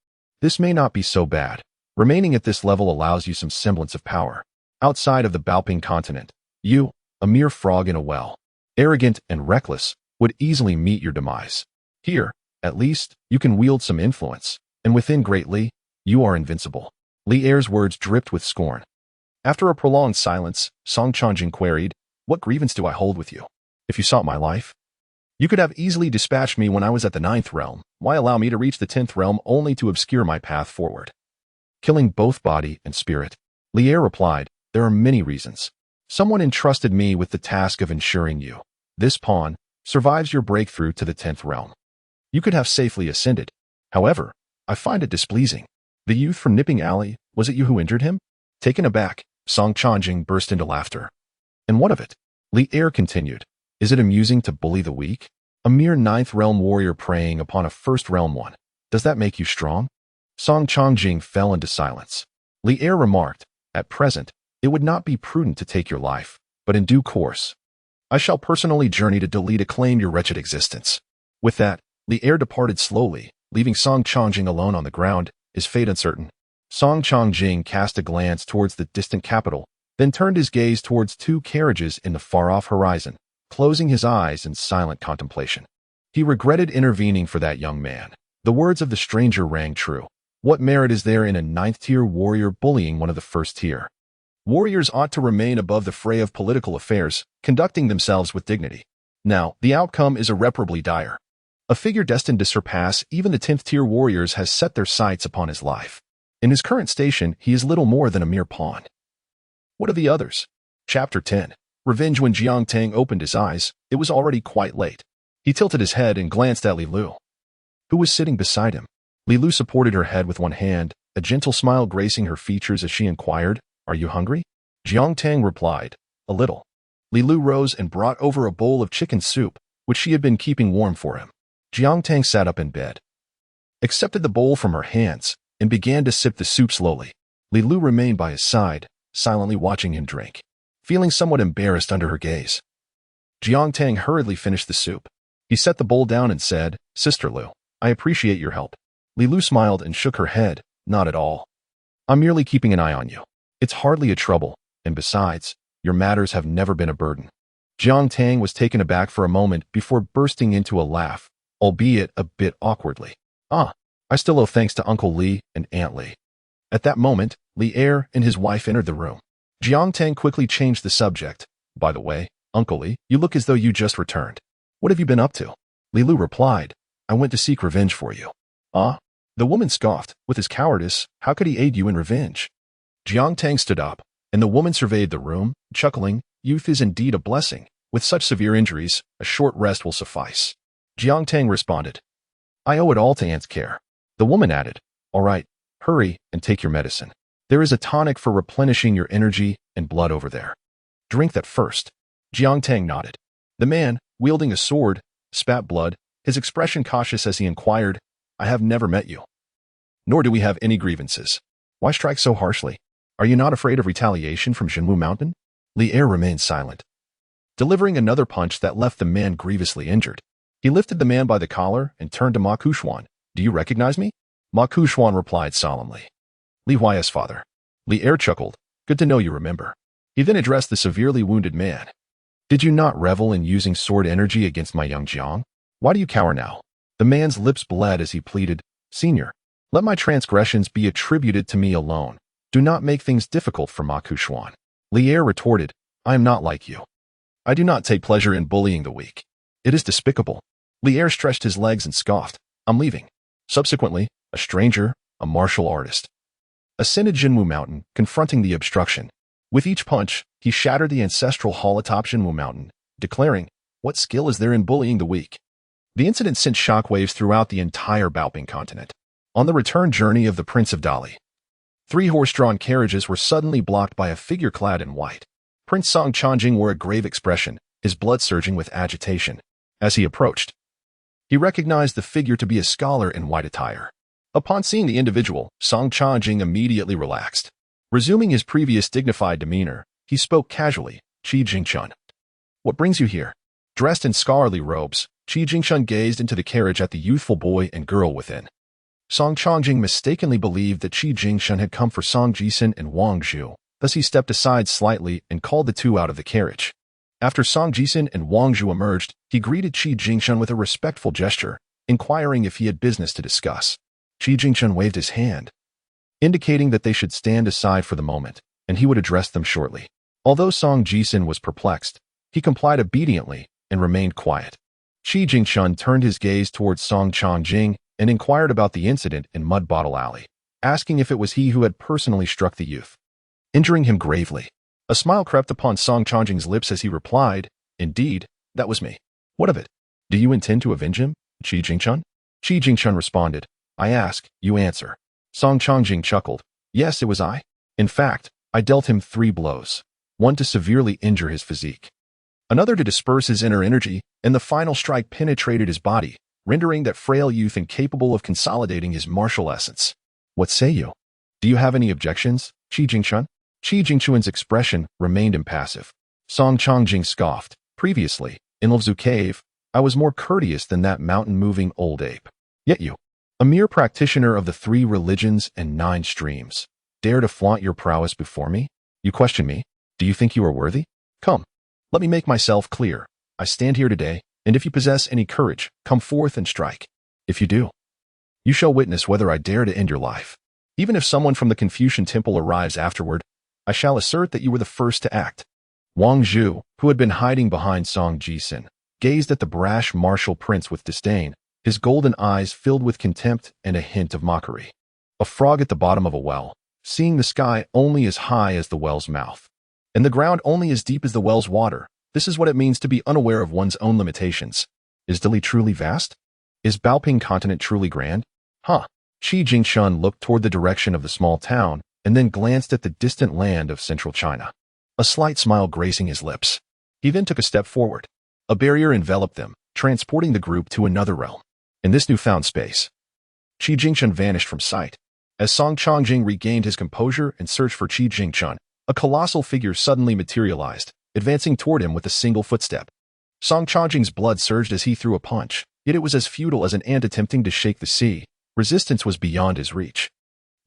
this may not be so bad. Remaining at this level allows you some semblance of power. Outside of the Baoping continent, you, a mere frog in a well, arrogant and reckless, would easily meet your demise. Here, at least, you can wield some influence, and within Great Li, you are invincible." Li Er's words dripped with scorn. After a prolonged silence, Song Changjing queried, "What grievance do I hold with you? If you sought my life, you could have easily dispatched me when I was at the 9th realm. Why allow me to reach the 10th realm only to obscure my path forward, killing both body and spirit?" Li Er replied, "There are many reasons. Someone entrusted me with the task of ensuring you, this pawn, survives your breakthrough to the 10th realm. You could have safely ascended. However, I find it displeasing. The youth from Nipping Alley, was it you who injured him?" Taken aback, Song Changjing burst into laughter. "And what of it?" Li Er continued. "Is it amusing to bully the weak? A mere 9th realm warrior preying upon a 1st realm one. Does that make you strong?" Song Changjing fell into silence. Li Er remarked, "At present, it would not be prudent to take your life, but in due course, I shall personally journey to Dali to claim your wretched existence." With that, Li Er departed slowly, leaving Song Changjing alone on the ground, his fate uncertain. Song Changjing cast a glance towards the distant capital, then turned his gaze towards 2 carriages in the far-off horizon, closing his eyes in silent contemplation. He regretted intervening for that young man. The words of the stranger rang true. What merit is there in a 9th-tier warrior bullying one of the 1st tier? Warriors ought to remain above the fray of political affairs, conducting themselves with dignity. Now, the outcome is irreparably dire. A figure destined to surpass even the 10th-tier warriors has set their sights upon his life. In his current station, he is little more than a mere pawn. What of the others? Chapter 10. Revenge. When Jiang Tang opened his eyes, it was already quite late. He tilted his head and glanced at Li Lu, who was sitting beside him. Li Lu supported her head with one hand, a gentle smile gracing her features as she inquired, "Are you hungry?" Jiang Tang replied, "A little." Li Lu rose and brought over a bowl of chicken soup, which she had been keeping warm for him. Jiang Tang sat up in bed, accepted the bowl from her hands, and began to sip the soup slowly. Li Lu remained by his side, silently watching him drink, feeling somewhat embarrassed under her gaze. Jiang Tang hurriedly finished the soup. He set the bowl down and said, "Sister Lu, I appreciate your help." Li Lu smiled and shook her head, "Not at all. I'm merely keeping an eye on you. It's hardly a trouble, and besides, your matters have never been a burden." Jiang Tang was taken aback for a moment before bursting into a laugh, albeit a bit awkwardly. I still owe thanks to Uncle Li and Aunt Li." At that moment, Li Er and his wife entered the room. Jiang Tang quickly changed the subject. "By the way, Uncle Li, you look as though you just returned. What have you been up to? Li Lu replied, I went to seek revenge for you. Ah? The woman scoffed. With his cowardice, how could he aid you in revenge? Jiang Tang stood up, and the woman surveyed the room, chuckling, youth is indeed a blessing. With such severe injuries, a short rest will suffice. Jiang Tang responded, I owe it all to Aunt's care. The woman added, all right, hurry and take your medicine. There is a tonic for replenishing your energy and blood over there. Drink that first. Jiang Tang nodded. The man, wielding a sword, spat blood, his expression cautious as he inquired, I have never met you. Nor do we have any grievances. Why strike so harshly? Are you not afraid of retaliation from Jinwu Mountain? Li Er remained silent, delivering another punch that left the man grievously injured. He lifted the man by the collar and turned to Ma Kuxuan. Do you recognize me? Ma Kuxuan replied solemnly. Li Huai's father. Li Er chuckled. Good to know you remember. He then addressed the severely wounded man. Did you not revel in using sword energy against my young Jiang? Why do you cower now? The man's lips bled as he pleaded, Senior, let my transgressions be attributed to me alone. Do not make things difficult for Ma Kuxuan. Li Er retorted, I am not like you. I do not take pleasure in bullying the weak. It is despicable. Li Er stretched his legs and scoffed, I'm leaving. Subsequently, a stranger, a martial artist, ascended Jinwu Mountain, confronting the obstruction. With each punch, he shattered the ancestral hall atop Jinwu Mountain, declaring, what skill is there in bullying the weak? The incident sent shockwaves throughout the entire Baoping continent. On the return journey of the Prince of Dali, 3 horse-drawn carriages were suddenly blocked by a figure clad in white. Prince Song Changjing wore a grave expression, his blood surging with agitation. As he approached, he recognized the figure to be a scholar in white attire. Upon seeing the individual, Song Changjing immediately relaxed. Resuming his previous dignified demeanor, he spoke casually, Qi Jingchun. What brings you here? Dressed in scholarly robes, Qi Jingchun gazed into the carriage at the youthful boy and girl within. Song Changjing mistakenly believed that Qi Jingchun had come for Song Jisun and Wang Zhu, thus he stepped aside slightly and called the two out of the carriage. After Song Jisun and Wang Zhu emerged, he greeted Qi Jingchun with a respectful gesture, inquiring if he had business to discuss. Qi Jingchun waved his hand, indicating that they should stand aside for the moment, and he would address them shortly. Although Song Jisun was perplexed, he complied obediently and remained quiet. Qi Jingchun turned his gaze towards Song Changjing and inquired about the incident in Mud Bottle Alley, asking if it was he who had personally struck the youth, injuring him gravely. A smile crept upon Song Changjing's lips as he replied, Indeed, that was me. What of it? Do you intend to avenge him, Qi Jingchun? Qi Jingchun responded, I ask, you answer. Song Changjing chuckled. Yes, it was I. In fact, I dealt him 3 blows, one to severely injure his physique, another to disperse his inner energy, and the final strike penetrated his body, rendering that frail youth incapable of consolidating his martial essence. What say you? Do you have any objections, Qi Jingchun? Qi Jingchun's expression remained impassive. Song Changjing scoffed. Previously, in Levzu Cave, I was more courteous than that mountain-moving old ape. Yet you, a mere practitioner of the 3 religions and 9 streams, dare to flaunt your prowess before me? You question me? Do you think you are worthy? Come, let me make myself clear. I stand here today, and if you possess any courage, come forth and strike. If you do, you shall witness whether I dare to end your life. Even if someone from the Confucian temple arrives afterward, I shall assert that you were the first to act. Wang Zhu, who had been hiding behind Song Jisun, gazed at the brash martial prince with disdain, his golden eyes filled with contempt and a hint of mockery. A frog at the bottom of a well, seeing the sky only as high as the well's mouth, and the ground only as deep as the well's water. This is what it means to be unaware of one's own limitations. Is Dili truly vast? Is Baoping continent truly grand? Huh. Qi Jingchun looked toward the direction of the small town and then glanced at the distant land of central China, a slight smile gracing his lips. He then took a step forward. A barrier enveloped them, transporting the group to another realm. In this newfound space, Qi Jingchun vanished from sight. As Song Changjing regained his composure and searched for Qi Jingchun, a colossal figure suddenly materialized, advancing toward him with a single footstep. Song Changjing's blood surged as he threw a punch, yet it was as futile as an ant attempting to shake the sea. Resistance was beyond his reach.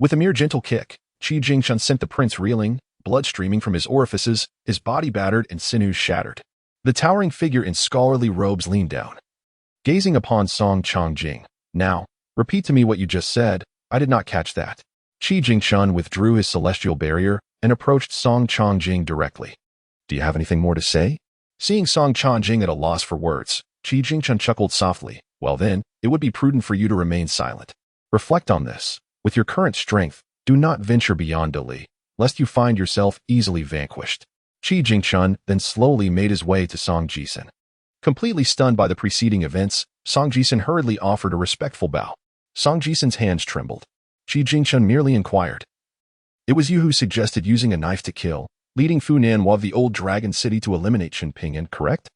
With a mere gentle kick, Qi Jingchun sent the prince reeling, blood streaming from his orifices, his body battered and sinews shattered. The towering figure in scholarly robes leaned down, gazing upon Song Changjing. Now, repeat to me what you just said. I did not catch that. Qi Jingchun withdrew his celestial barrier and approached Song Changjing directly. Do you have anything more to say? Seeing Song Changjing at a loss for words, Qi Jingchun chuckled softly. Well then, it would be prudent for you to remain silent. Reflect on this. With your current strength, do not venture beyond Dali, lest you find yourself easily vanquished. Qi Jingchun then slowly made his way to Song Jisun. Completely stunned by the preceding events, Song Jisun hurriedly offered a respectful bow. Song Jisun's hands trembled. Qi Jingchun merely inquired. It was you who suggested using a knife to kill, leading Funan of the old dragon city to eliminate Shenpingyan, correct?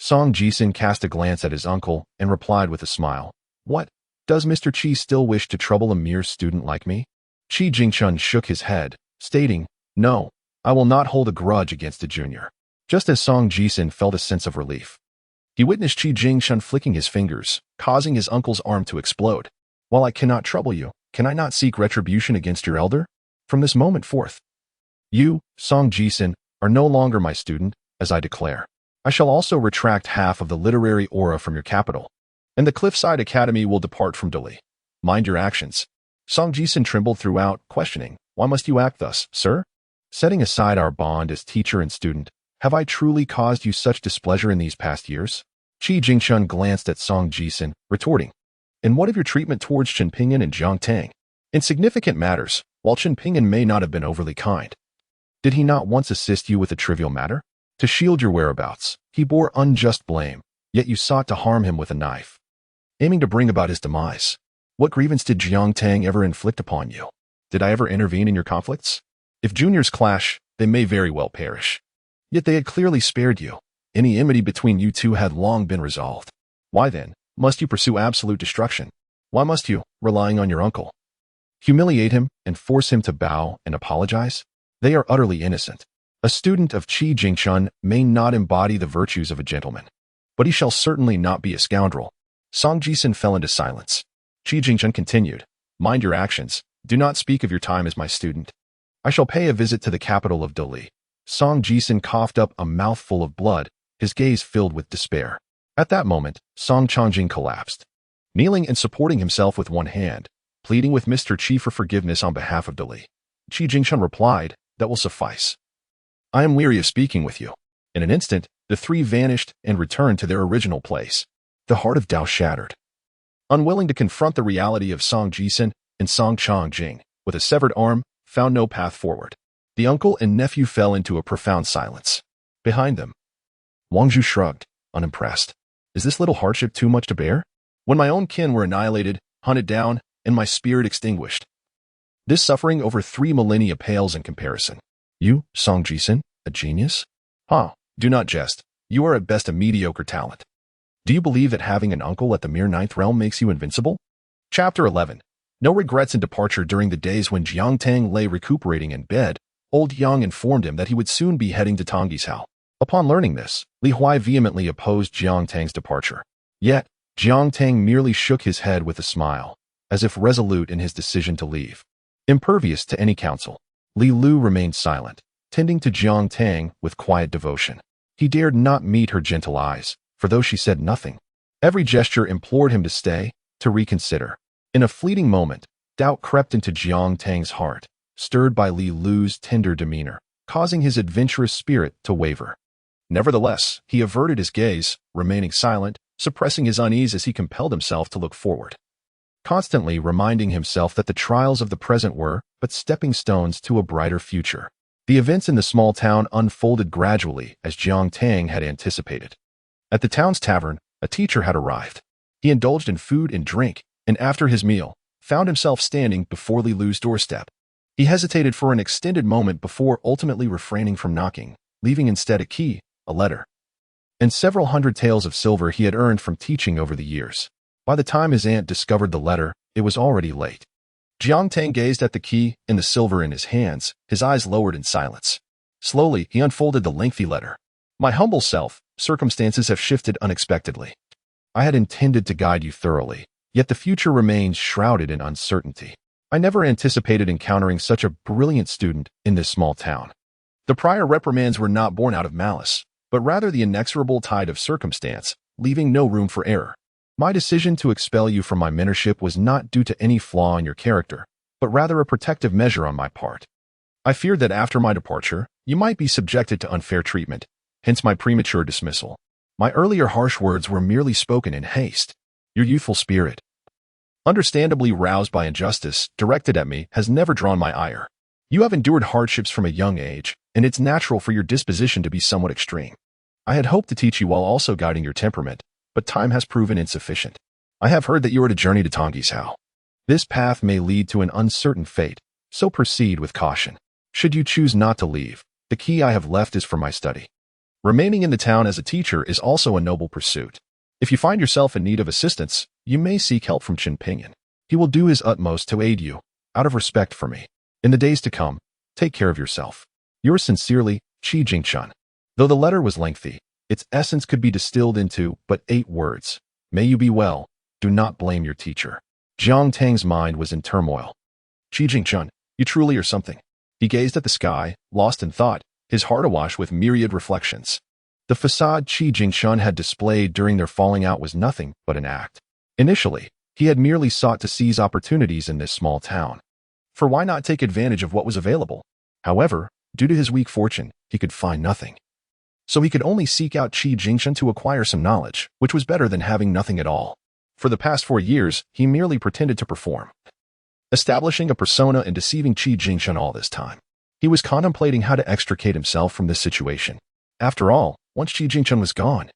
Song Jisun cast a glance at his uncle and replied with a smile. What? Does Mr. Qi still wish to trouble a mere student like me? Qi Jingchun shook his head, stating, No, I will not hold a grudge against a junior. Just as Song Jisun felt a sense of relief. He witnessed Qi Jingchun flicking his fingers, causing his uncle's arm to explode. While I cannot trouble you, can I not seek retribution against your elder? From this moment forth, you, Song Jisun, are no longer my student, as I declare. I shall also retract half of the literary aura from your capital, and the Cliffside Academy will depart from Dali. Mind your actions. Song Jisun trembled throughout, questioning, Why must you act thus, sir? Setting aside our bond as teacher and student, have I truly caused you such displeasure in these past years? Qi Jingchun glanced at Song Jisun, retorting, And what of your treatment towards Shenpingyan and Jiang Tang? In significant matters, while Shenpingyan may not have been overly kind, did he not once assist you with a trivial matter? To shield your whereabouts, he bore unjust blame, yet you sought to harm him with a knife, aiming to bring about his demise. What grievance did Jiang Tang ever inflict upon you? Did I ever intervene in your conflicts? If juniors clash, they may very well perish. Yet they had clearly spared you. Any enmity between you two had long been resolved. Why then, must you pursue absolute destruction? Why must you, relying on your uncle, humiliate him and force him to bow and apologize? They are utterly innocent. A student of Qi Jingchun may not embody the virtues of a gentleman, but he shall certainly not be a scoundrel. Song Jisun fell into silence. Qi Jingchun continued, Mind your actions. Do not speak of your time as my student. I shall pay a visit to the capital of Dali. Song Jisun coughed up a mouthful of blood, his gaze filled with despair. At that moment, Song Changjing collapsed, kneeling and supporting himself with one hand, pleading with Mr. Qi for forgiveness on behalf of Dali. Qi Jingchun replied, That will suffice. I am weary of speaking with you. In an instant, the three vanished and returned to their original place. The heart of Dao shattered. Unwilling to confront the reality of Song Jisun and Song Changjing, with a severed arm, found no path forward. The uncle and nephew fell into a profound silence. Behind them, Wang Zhu shrugged, unimpressed. Is this little hardship too much to bear? When my own kin were annihilated, hunted down, and my spirit extinguished. This suffering over 3 millennia pales in comparison. You, Song Jisun, a genius? Do not jest. You are at best a mediocre talent. Do you believe that having an uncle at the mere 9th realm makes you invincible? Chapter 11. No regrets in departure. During the days when Jiang Tang lay recuperating in bed, old Yang informed him that he would soon be heading to Tangyi's house. Upon learning this, Li Huai vehemently opposed Jiang Tang's departure. Yet, Jiang Tang merely shook his head with a smile, as if resolute in his decision to leave. Impervious to any counsel, Li Lu remained silent, tending to Jiang Tang with quiet devotion. He dared not meet her gentle eyes, for though she said nothing, every gesture implored him to stay, to reconsider. In a fleeting moment, doubt crept into Jiang Tang's heart, stirred by Li Lu's tender demeanor, causing his adventurous spirit to waver. Nevertheless, he averted his gaze, remaining silent, suppressing his unease as he compelled himself to look forward, constantly reminding himself that the trials of the present were but stepping stones to a brighter future. The events in the small town unfolded gradually as Jiang Tang had anticipated. At the town's tavern, a teacher had arrived. He indulged in food and drink, and after his meal, found himself standing before Li Lu's doorstep. He hesitated for an extended moment before ultimately refraining from knocking, leaving instead a key, a letter, and several hundred taels of silver he had earned from teaching over the years. By the time his aunt discovered the letter, it was already late. Jiang Tang gazed at the key and the silver in his hands, his eyes lowered in silence. Slowly, he unfolded the lengthy letter. My humble self, circumstances have shifted unexpectedly. I had intended to guide you thoroughly, yet the future remains shrouded in uncertainty. I never anticipated encountering such a brilliant student in this small town. The prior reprimands were not born out of malice, but rather the inexorable tide of circumstance, leaving no room for error. My decision to expel you from my mentorship was not due to any flaw in your character, but rather a protective measure on my part. I feared that after my departure, you might be subjected to unfair treatment, hence my premature dismissal. My earlier harsh words were merely spoken in haste. Your youthful spirit, understandably roused by injustice directed at me, has never drawn my ire. You have endured hardships from a young age, and it's natural for your disposition to be somewhat extreme. I had hoped to teach you while also guiding your temperament, but time has proven insufficient. I have heard that you are to journey to Tongisao. This path may lead to an uncertain fate, so proceed with caution. Should you choose not to leave, the key I have left is for my study. Remaining in the town as a teacher is also a noble pursuit. If you find yourself in need of assistance, you may seek help from Qin Pingyun. He will do his utmost to aid you, out of respect for me. In the days to come, take care of yourself. Yours sincerely, Qi Jingchun. Though the letter was lengthy, its essence could be distilled into but 8 words. May you be well. Do not blame your teacher. Jiang Tang's mind was in turmoil. Qi Jingchun, you truly are something. He gazed at the sky, lost in thought, his heart awash with myriad reflections. The facade Qi Jingchun had displayed during their falling out was nothing but an act. Initially, he had merely sought to seize opportunities in this small town. For why not take advantage of what was available? However, due to his weak fortune, he could find nothing. So he could only seek out Qi Jingchun to acquire some knowledge, which was better than having nothing at all. For the past 4 years, he merely pretended to perform, establishing a persona and deceiving Qi Jingchun all this time. He was contemplating how to extricate himself from this situation. After all, once Qi Jingchun was gone,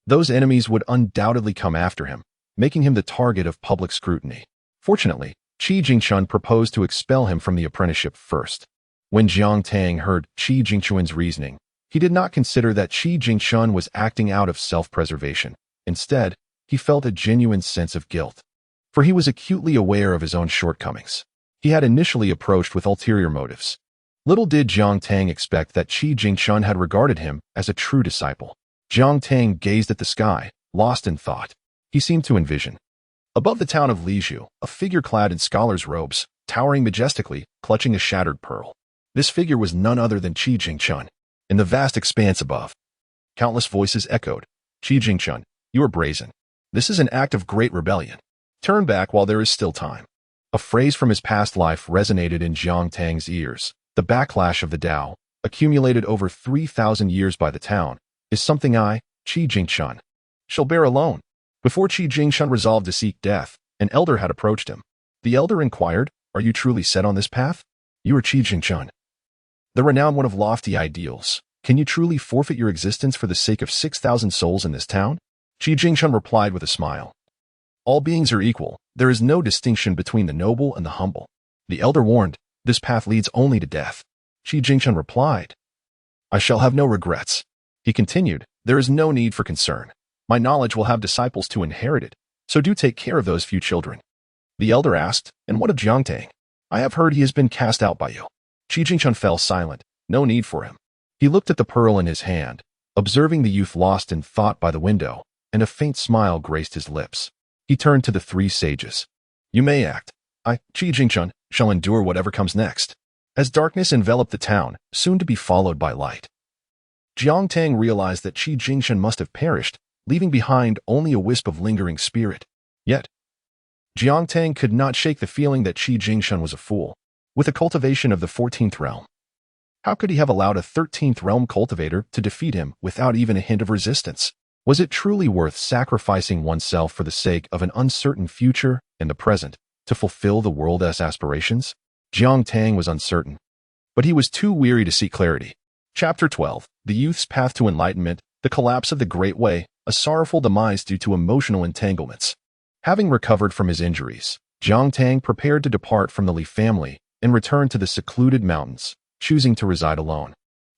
those enemies would undoubtedly come after him, making him the target of public scrutiny. Fortunately, Qi Jingchun proposed to expel him from the apprenticeship first. When Jiang Tang heard Qi Jingchun's reasoning, he did not consider that Qi Jingchun was acting out of self-preservation. Instead, he felt a genuine sense of guilt, for he was acutely aware of his own shortcomings. He had initially approached with ulterior motives. Little did Jiang Tang expect that Qi Jingchun had regarded him as a true disciple. Jiang Tang gazed at the sky, lost in thought. He seemed to envision, above the town of Lizhu, a figure clad in scholar's robes, towering majestically, clutching a shattered pearl. This figure was none other than Qi Jingchun. In the vast expanse above, countless voices echoed, Qi Jingchun, you are brazen. This is an act of great rebellion. Turn back while there is still time. A phrase from his past life resonated in Jiang Tang's ears. The backlash of the Tao, accumulated over 3,000 years by the town, is something I, Qi Jingchun, shall bear alone. Before Qi Jingchun resolved to seek death, an elder had approached him. The elder inquired, are you truly set on this path? You are Qi Jingchun, the renowned one of lofty ideals. Can you truly forfeit your existence for the sake of 6,000 souls in this town? Qi Jingchun replied with a smile. All beings are equal. There is no distinction between the noble and the humble. The elder warned, this path leads only to death. Qi Jingchun replied, I shall have no regrets. He continued, there is no need for concern. My knowledge will have disciples to inherit it, so do take care of those few children. The elder asked, and what of Jiang Tang? I have heard he has been cast out by you. Qi Jingchun fell silent. No need for him. He looked at the pearl in his hand, observing the youth lost in thought by the window, and a faint smile graced his lips. He turned to the 3 sages. You may act. I, Qi Jingchun, shall endure whatever comes next. As darkness enveloped the town, soon to be followed by light, Jiang Tang realized that Qi Jingchun must have perished, leaving behind only a wisp of lingering spirit. Yet, Jiang Tang could not shake the feeling that Qi Jingchun was a fool, with a cultivation of the 14th realm. How could he have allowed a 13th realm cultivator to defeat him without even a hint of resistance? Was it truly worth sacrificing oneself for the sake of an uncertain future in the present to fulfill the world's aspirations? Jiang Tang was uncertain, but he was too weary to seek clarity. Chapter 12. The Youth's Path to Enlightenment, the Collapse of the Great Way, a Sorrowful Demise Due to Emotional Entanglements. Having recovered from his injuries, Jiang Tang prepared to depart from the Li family and return to the secluded mountains, choosing to reside alone,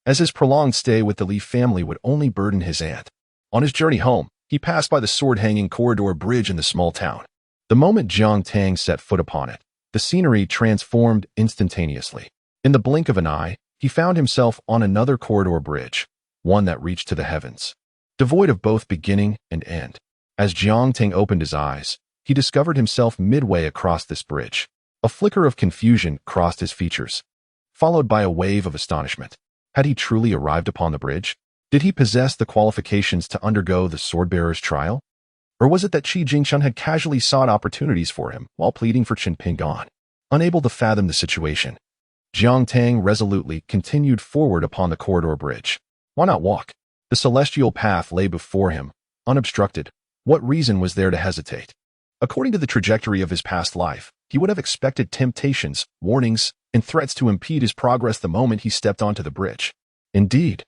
as his prolonged stay with the Li family would only burden his aunt. On his journey home, he passed by the sword-hanging corridor bridge in the small town. The moment Jiang Tang set foot upon it, the scenery transformed instantaneously. In the blink of an eye, he found himself on another corridor bridge, one that reached to the heavens, devoid of both beginning and end. As Jiang Tang opened his eyes, he discovered himself midway across this bridge. A flicker of confusion crossed his features, followed by a wave of astonishment. Had he truly arrived upon the bridge? Did he possess the qualifications to undergo the swordbearer's trial? Or was it that Qi Jingchun had casually sought opportunities for him while pleading for Qin Pingyun? Unable to fathom the situation, Jiang Tang resolutely continued forward upon the corridor bridge. Why not walk? The celestial path lay before him, unobstructed. What reason was there to hesitate? According to the trajectory of his past life, he would have expected temptations, warnings, and threats to impede his progress the moment he stepped onto the bridge. Indeed.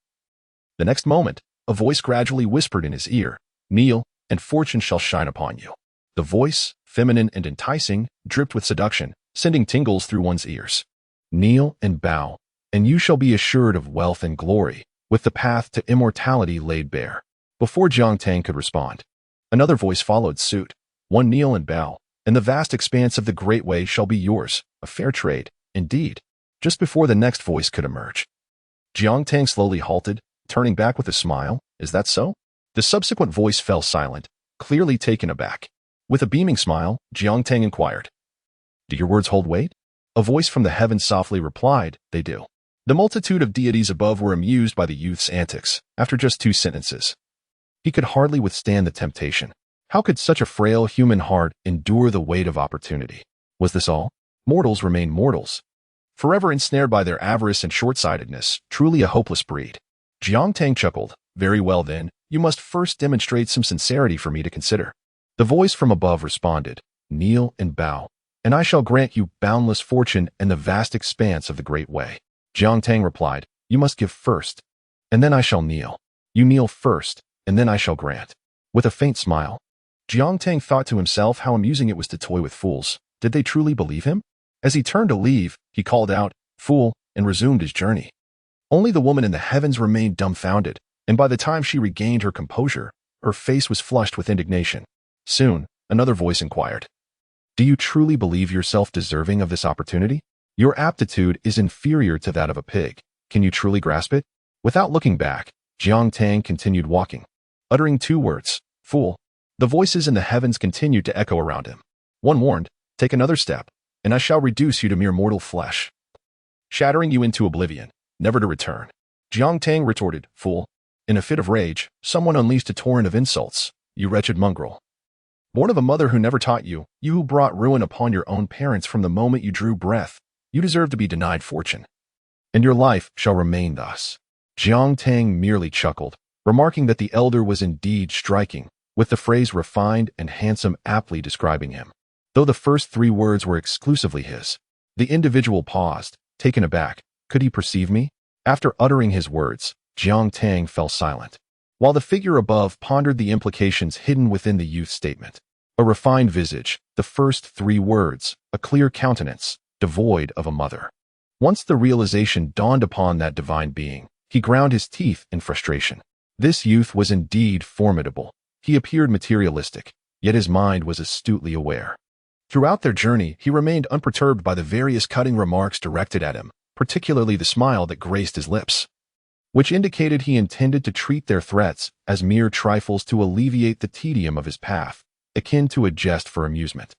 The next moment, a voice gradually whispered in his ear, "Kneel, and fortune shall shine upon you." The voice, feminine and enticing, dripped with seduction, sending tingles through one's ears. "Kneel and bow, and you shall be assured of wealth and glory, with the path to immortality laid bare." Before Jiang Tang could respond, another voice followed suit. "One kneel and bow, and the vast expanse of the Great Way shall be yours, a fair trade, indeed." Just before the next voice could emerge, Jiang Tang slowly halted, turning back with a smile. "Is that so?" The subsequent voice fell silent, clearly taken aback. With a beaming smile, Jiang Tang inquired, "Do your words hold weight?" A voice from the heavens softly replied, "They do." The multitude of deities above were amused by the youth's antics. After just 2 sentences, he could hardly withstand the temptation. How could such a frail human heart endure the weight of opportunity? Was this all? Mortals remain mortals, forever ensnared by their avarice and short-sightedness, truly a hopeless breed. Jiang Tang chuckled. "Very well then, you must first demonstrate some sincerity for me to consider." The voice from above responded, "Kneel and bow, and I shall grant you boundless fortune and the vast expanse of the Great Way." Jiang Tang replied, "You must give first, and then I shall kneel. You kneel first, and then I shall grant." With a faint smile, Jiang Tang thought to himself how amusing it was to toy with fools. Did they truly believe him? As he turned to leave, he called out, "Fool," and resumed his journey. Only the woman in the heavens remained dumbfounded, and by the time she regained her composure, her face was flushed with indignation. Soon, another voice inquired, "Do you truly believe yourself deserving of this opportunity? Your aptitude is inferior to that of a pig. Can you truly grasp it?" Without looking back, Jiang Tang continued walking, uttering 2 words, "Fool." The voices in the heavens continued to echo around him. One warned, "Take another step, and I shall reduce you to mere mortal flesh, shattering you into oblivion, never to return." Jiang Tang retorted, "Fool." In a fit of rage, someone unleashed a torrent of insults. "You wretched mongrel. Born of a mother who never taught you, you who brought ruin upon your own parents from the moment you drew breath, you deserve to be denied fortune, and your life shall remain thus." Jiang Tang merely chuckled, remarking that the elder was indeed striking, with the phrase refined and handsome aptly describing him. Though the first 3 words were exclusively his, the individual paused, taken aback. Could he perceive me? After uttering his words, Jiang Tang fell silent, while the figure above pondered the implications hidden within the youth's statement. A refined visage, the first 3 words, a clear countenance, devoid of a mother. Once the realization dawned upon that divine being, he ground his teeth in frustration. This youth was indeed formidable. He appeared materialistic, yet his mind was astutely aware. Throughout their journey, he remained unperturbed by the various cutting remarks directed at him, particularly the smile that graced his lips, which indicated he intended to treat their threats as mere trifles to alleviate the tedium of his path, akin to a jest for amusement.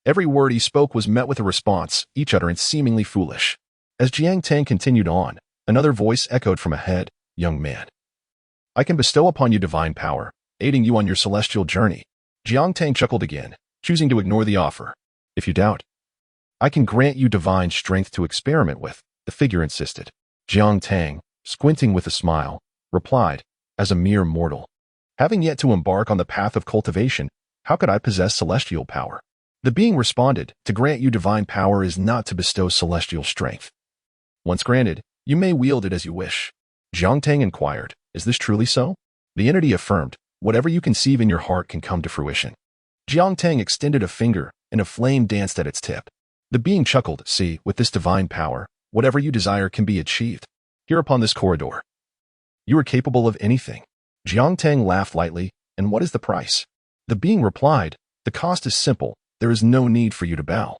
Every word he spoke was met with a response, each utterance seemingly foolish. As Jiang Tang continued on, another voice echoed from ahead, "Young man, I can bestow upon you divine power, aiding you on your celestial journey." Jiang Tang chuckled again, choosing to ignore the offer. "If you doubt, I can grant you divine strength to experiment with," the figure insisted. Jiang Tang, squinting with a smile, replied, "As a mere mortal, having yet to embark on the path of cultivation, how could I possess celestial power?" The being responded, "To grant you divine power is not to bestow celestial strength. Once granted, you may wield it as you wish." Jiang Tang inquired, "Is this truly so?" The entity affirmed, "Whatever you conceive in your heart can come to fruition." Jiang Tang extended a finger, and a flame danced at its tip. The being chuckled, "See, with this divine power, whatever you desire can be achieved. Here upon this corridor, you are capable of anything." Jiang Tang laughed lightly, "And what is the price?" The being replied, "The cost is simple. There is no need for you to bow.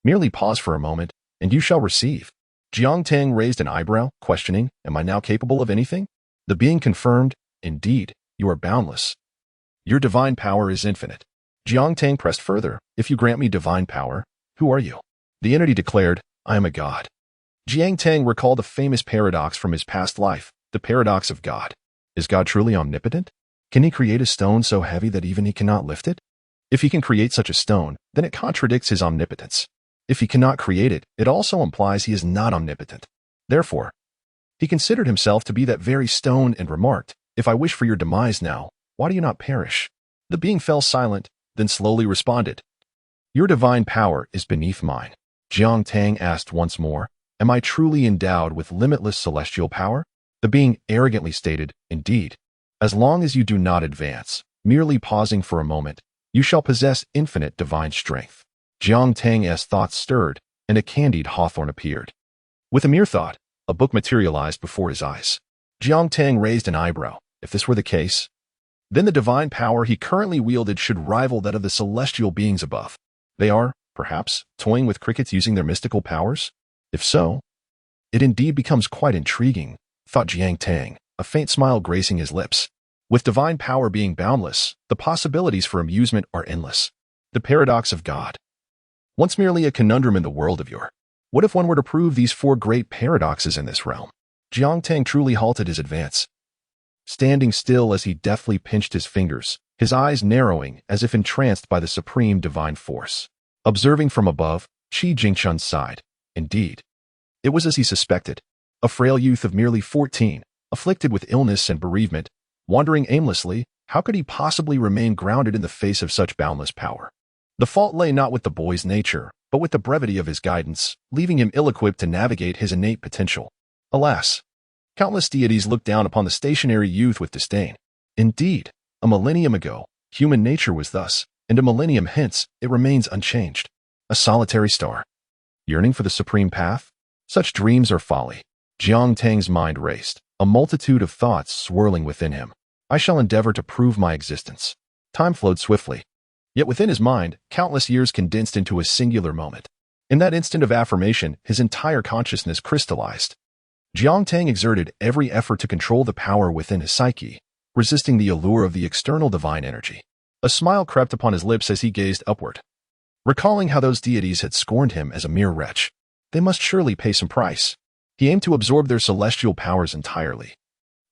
Merely pause for a moment, and you shall receive." Jiang Tang raised an eyebrow, questioning, "Am I now capable of anything?" The being confirmed, "Indeed, you are boundless. Your divine power is infinite." Jiang Tang pressed further, "If you grant me divine power, who are you?" The entity declared, "I am a god." Jiang Tang recalled a famous paradox from his past life, the paradox of God. Is God truly omnipotent? Can he create a stone so heavy that even he cannot lift it? If he can create such a stone, then it contradicts his omnipotence. If he cannot create it, it also implies he is not omnipotent. Therefore, he considered himself to be that very stone and remarked, If I wish for your demise now, why do you not perish? The being fell silent, then slowly responded. Your divine power is beneath mine. Jiang Tang asked once more, am I truly endowed with limitless celestial power? The being arrogantly stated, indeed. As long as you do not advance, merely pausing for a moment, you shall possess infinite divine strength. Jiang Tang's thoughts stirred, and a candied hawthorn appeared. With a mere thought, a book materialized before his eyes. Jiang Tang raised an eyebrow. If this were the case, then the divine power he currently wielded should rival that of the celestial beings above. They are, perhaps, toying with crickets using their mystical powers? If so, it indeed becomes quite intriguing, thought Jiang Tang, a faint smile gracing his lips. With divine power being boundless, the possibilities for amusement are endless. The paradox of God. Once merely a conundrum in the world of yore. What if one were to prove these four great paradoxes in this realm? Jiang Tang truly halted his advance. Standing still as he deftly pinched his fingers, his eyes narrowing as if entranced by the supreme divine force. Observing from above, Qi Jingchun sighed. Indeed, it was as he suspected. A frail youth of merely 14, afflicted with illness and bereavement, wandering aimlessly, how could he possibly remain grounded in the face of such boundless power? The fault lay not with the boy's nature, but with the brevity of his guidance, leaving him ill-equipped to navigate his innate potential. Alas, countless deities looked down upon the stationary youth with disdain. Indeed, a millennium ago, human nature was thus, and a millennium hence, it remains unchanged. A solitary star. Yearning for the supreme path? Such dreams are folly. Jiang Tang's mind raced, a multitude of thoughts swirling within him. I shall endeavor to prove my existence. Time flowed swiftly. Yet within his mind, countless years condensed into a singular moment. In that instant of affirmation, his entire consciousness crystallized. Jiang Tang exerted every effort to control the power within his psyche, resisting the allure of the external divine energy. A smile crept upon his lips as he gazed upward. Recalling how those deities had scorned him as a mere wretch, they must surely pay some price. He aimed to absorb their celestial powers entirely,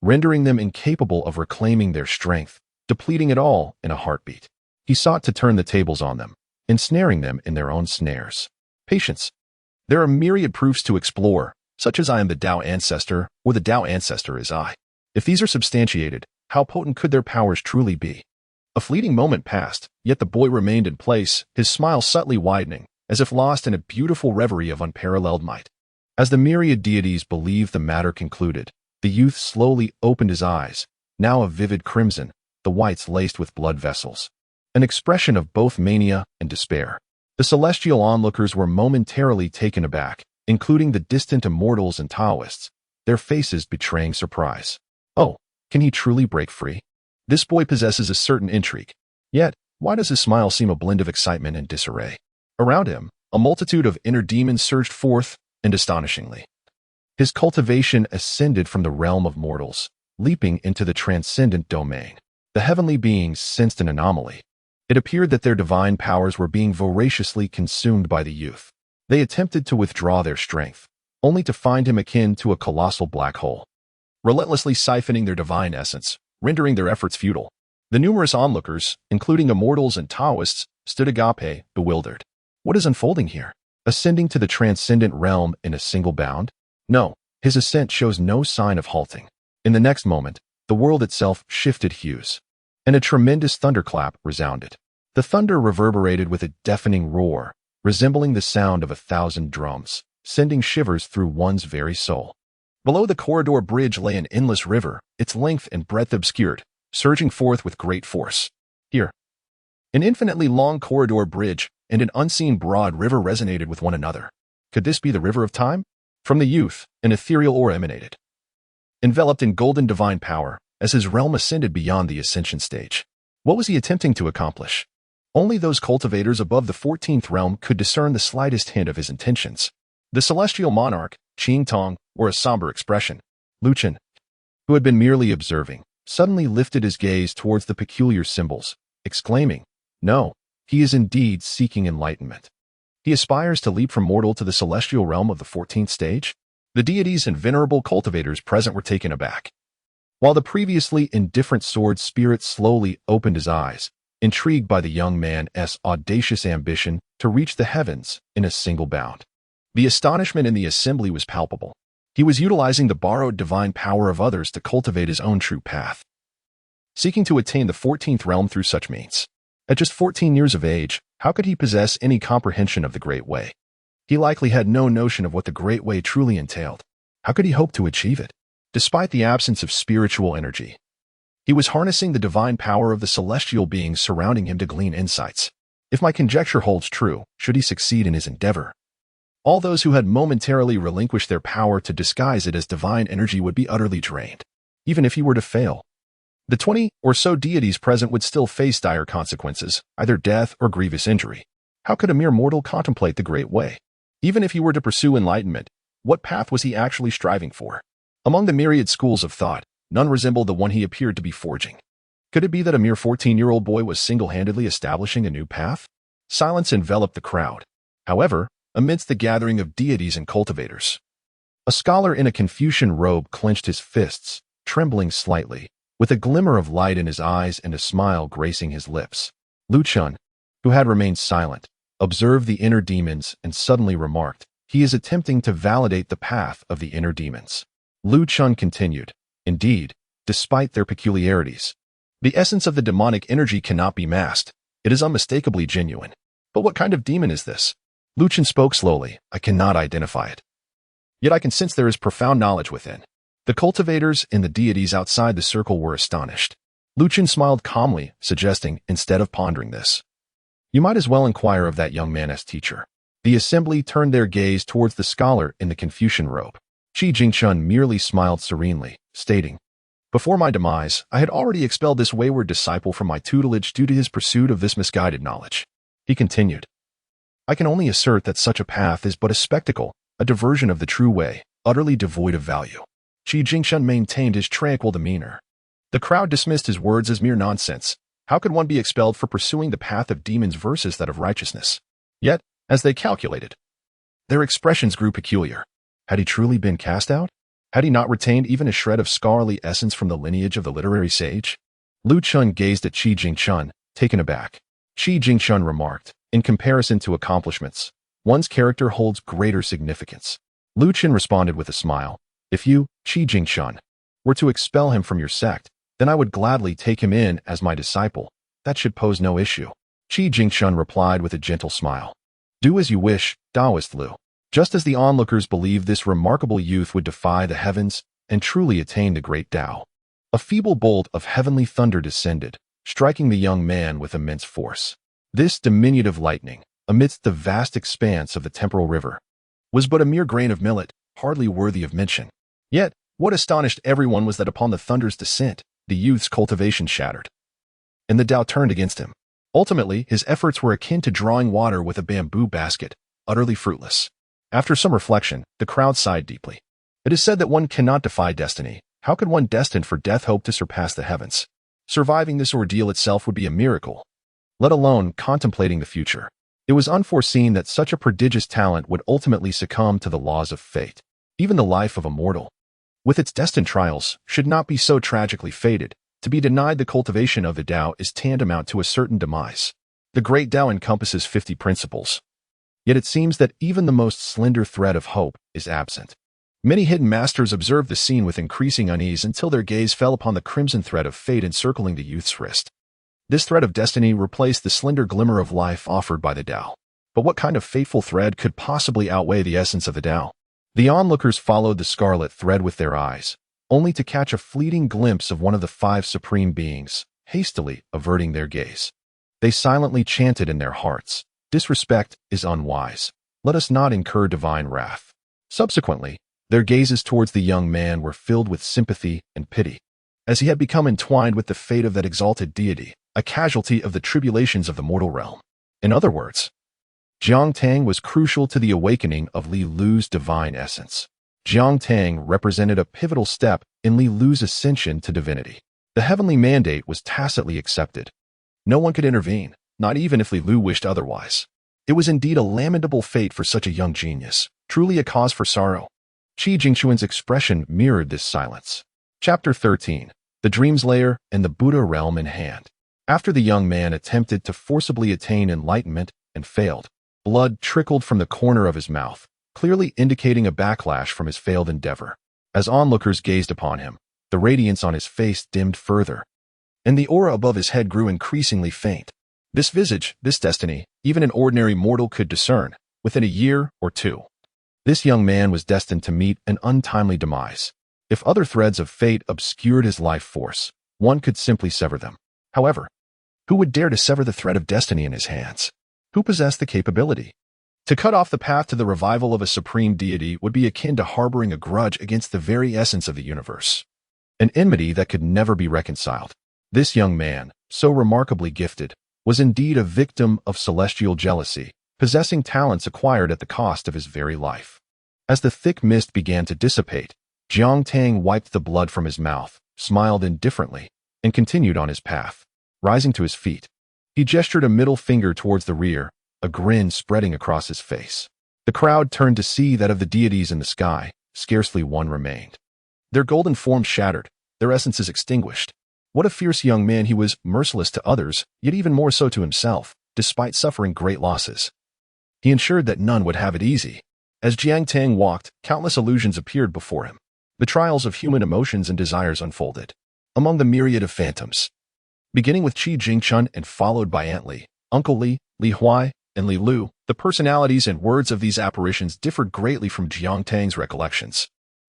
rendering them incapable of reclaiming their strength, depleting it all in a heartbeat. He sought to turn the tables on them, ensnaring them in their own snares. Patience. There are myriad proofs to explore, such as I am the Tao ancestor, or the Tao ancestor is I. If these are substantiated, how potent could their powers truly be? A fleeting moment passed, yet the boy remained in place, his smile subtly widening, as if lost in a beautiful reverie of unparalleled might. As the myriad deities believed the matter concluded, the youth slowly opened his eyes, now a vivid crimson, the whites laced with blood vessels. An expression of both mania and despair. The celestial onlookers were momentarily taken aback, including the distant immortals and Taoists, their faces betraying surprise. Oh, can he truly break free? This boy possesses a certain intrigue. Yet, why does his smile seem a blend of excitement and disarray? Around him, a multitude of inner demons surged forth, and astonishingly, his cultivation ascended from the realm of mortals, leaping into the transcendent domain. The heavenly beings sensed an anomaly. It appeared that their divine powers were being voraciously consumed by the youth. They attempted to withdraw their strength, only to find him akin to a colossal black hole, relentlessly siphoning their divine essence, rendering their efforts futile. The numerous onlookers, including immortals and Taoists, stood agape, bewildered. What is unfolding here? Ascending to the transcendent realm in a single bound? No, his ascent shows no sign of halting. In the next moment, the world itself shifted hues, and a tremendous thunderclap resounded. The thunder reverberated with a deafening roar, resembling the sound of 1,000 drums, sending shivers through one's very soul. Below the corridor bridge lay an endless river, its length and breadth obscured, surging forth with great force. Here, an infinitely long corridor bridge and an unseen broad river resonated with one another. Could this be the river of time? From the youth, an ethereal aura emanated, enveloped in golden divine power, as his realm ascended beyond the ascension stage. What was he attempting to accomplish? Only those cultivators above the 14th realm could discern the slightest hint of his intentions. The celestial monarch, Qing Tong, wore a somber expression. Lu Chen, who had been merely observing, suddenly lifted his gaze towards the peculiar symbols, exclaiming, "No, he is indeed seeking enlightenment. He aspires to leap from mortal to the celestial realm of the 14th stage?" The deities and venerable cultivators present were taken aback, while the previously indifferent sword spirit slowly opened his eyes, intrigued by the young man's audacious ambition to reach the heavens in a single bound. The astonishment in the assembly was palpable. He was utilizing the borrowed divine power of others to cultivate his own true path. seeking to attain the 14th realm through such means. At just 14 years of age, how could he possess any comprehension of the Great Way? He likely had no notion of what the Great Way truly entailed. How could he hope to achieve it? Despite the absence of spiritual energy, he was harnessing the divine power of the celestial beings surrounding him to glean insights. If my conjecture holds true, should he succeed in his endeavor, all those who had momentarily relinquished their power to disguise it as divine energy would be utterly drained. Even if he were to fail, the 20 or so deities present would still face dire consequences, either death or grievous injury. How could a mere mortal contemplate the Great Way? Even if he were to pursue enlightenment, what path was he actually striving for? Among the myriad schools of thought, none resembled the one he appeared to be forging. Could it be that a mere 14-year-old boy was single-handedly establishing a new path? Silence enveloped the crowd. However, amidst the gathering of deities and cultivators, a scholar in a Confucian robe clenched his fists, trembling slightly, with a glimmer of light in his eyes and a smile gracing his lips. Lu Chun, who had remained silent, observed the inner demons and suddenly remarked, "He is attempting to validate the path of the inner demons." Lu Chun continued, "Indeed, despite their peculiarities, the essence of the demonic energy cannot be masked. It is unmistakably genuine. But what kind of demon is this?" Lu Chun spoke slowly. "I cannot identify it. Yet I can sense there is profound knowledge within." The cultivators and the deities outside the circle were astonished. Lu Chun smiled calmly, suggesting, "Instead of pondering this, you might as well inquire of that young man as teacher." The assembly turned their gaze towards the scholar in the Confucian robe. Qi Jingchun merely smiled serenely, stating, "Before my demise, I had already expelled this wayward disciple from my tutelage due to his pursuit of this misguided knowledge." He continued, "I can only assert that such a path is but a spectacle, a diversion of the true way, utterly devoid of value." Qi Jingshun maintained his tranquil demeanor. The crowd dismissed his words as mere nonsense. How could one be expelled for pursuing the path of demons versus that of righteousness? Yet, as they calculated, their expressions grew peculiar. Had he truly been cast out? Had he not retained even a shred of scholarly essence from the lineage of the literary sage? Lu Chun gazed at Qi Jingchun, taken aback. Qi Jingchun remarked, "In comparison to accomplishments, one's character holds greater significance." Lu Chun responded with a smile, "If you, Qi Jingchun, were to expel him from your sect, then I would gladly take him in as my disciple. That should pose no issue." Qi Jingchun replied with a gentle smile, "Do as you wish, Taoist Lu." Just as the onlookers believed this remarkable youth would defy the heavens and truly attain the great Tao, a feeble bolt of heavenly thunder descended, striking the young man with immense force. This diminutive lightning, amidst the vast expanse of the temporal river, was but a mere grain of millet, hardly worthy of mention. Yet, what astonished everyone was that upon the thunder's descent, the youth's cultivation shattered, and the Tao turned against him. Ultimately, his efforts were akin to drawing water with a bamboo basket, utterly fruitless. After some reflection, the crowd sighed deeply. It is said that one cannot defy destiny. How could one destined for death hope to surpass the heavens? Surviving this ordeal itself would be a miracle, let alone contemplating the future. It was unforeseen that such a prodigious talent would ultimately succumb to the laws of fate. Even the life of a mortal, with its destined trials, should not be so tragically fated. To be denied the cultivation of the Tao is tantamount to a certain demise. The great Tao encompasses 50 principles. Yet it seems that even the most slender thread of hope is absent. Many hidden masters observed the scene with increasing unease until their gaze fell upon the crimson thread of fate encircling the youth's wrist. This thread of destiny replaced the slender glimmer of life offered by the Tao. But what kind of fateful thread could possibly outweigh the essence of the Tao? The onlookers followed the scarlet thread with their eyes, only to catch a fleeting glimpse of one of the 5 supreme beings, hastily averting their gaze. They silently chanted in their hearts, "Disrespect is unwise. Let us not incur divine wrath." Subsequently, their gazes towards the young man were filled with sympathy and pity, as he had become entwined with the fate of that exalted deity, a casualty of the tribulations of the mortal realm. In other words, Jiang Tang was crucial to the awakening of Li Lu's divine essence. Jiang Tang represented a pivotal step in Li Lu's ascension to divinity. The heavenly mandate was tacitly accepted. No one could intervene, not even if Li Lu wished otherwise. It was indeed a lamentable fate for such a young genius, truly a cause for sorrow. Qi Jingxuan's expression mirrored this silence. Chapter 13. The Dreams Layer and the Buddha Realm in Hand. After the young man attempted to forcibly attain enlightenment and failed, blood trickled from the corner of his mouth, clearly indicating a backlash from his failed endeavor. As onlookers gazed upon him, the radiance on his face dimmed further, and the aura above his head grew increasingly faint. This visage, this destiny, even an ordinary mortal could discern, within a year or two. This young man was destined to meet an untimely demise. If other threads of fate obscured his life force, one could simply sever them. However, who would dare to sever the thread of destiny in his hands? Who possessed the capability? To cut off the path to the revival of a supreme deity would be akin to harboring a grudge against the very essence of the universe. An enmity that could never be reconciled. This young man, so remarkably gifted, was indeed a victim of celestial jealousy, possessing talents acquired at the cost of his very life. As the thick mist began to dissipate, Jiang Tang wiped the blood from his mouth, smiled indifferently, and continued on his path. Rising to his feet, he gestured a middle finger towards the rear, a grin spreading across his face. The crowd turned to see that of the deities in the sky, scarcely one remained. Their golden forms shattered, their essences extinguished. What a fierce young man he was, merciless to others, yet even more so to himself, despite suffering great losses. He ensured that none would have it easy. As Jiang Tang walked, countless illusions appeared before him. The trials of human emotions and desires unfolded. Among the myriad of phantoms, beginning with Qi Jingchun and followed by Aunt Li, Uncle Li, Li Huai, and Li Lu, the personalities and words of these apparitions differed greatly from Jiang Tang's recollections.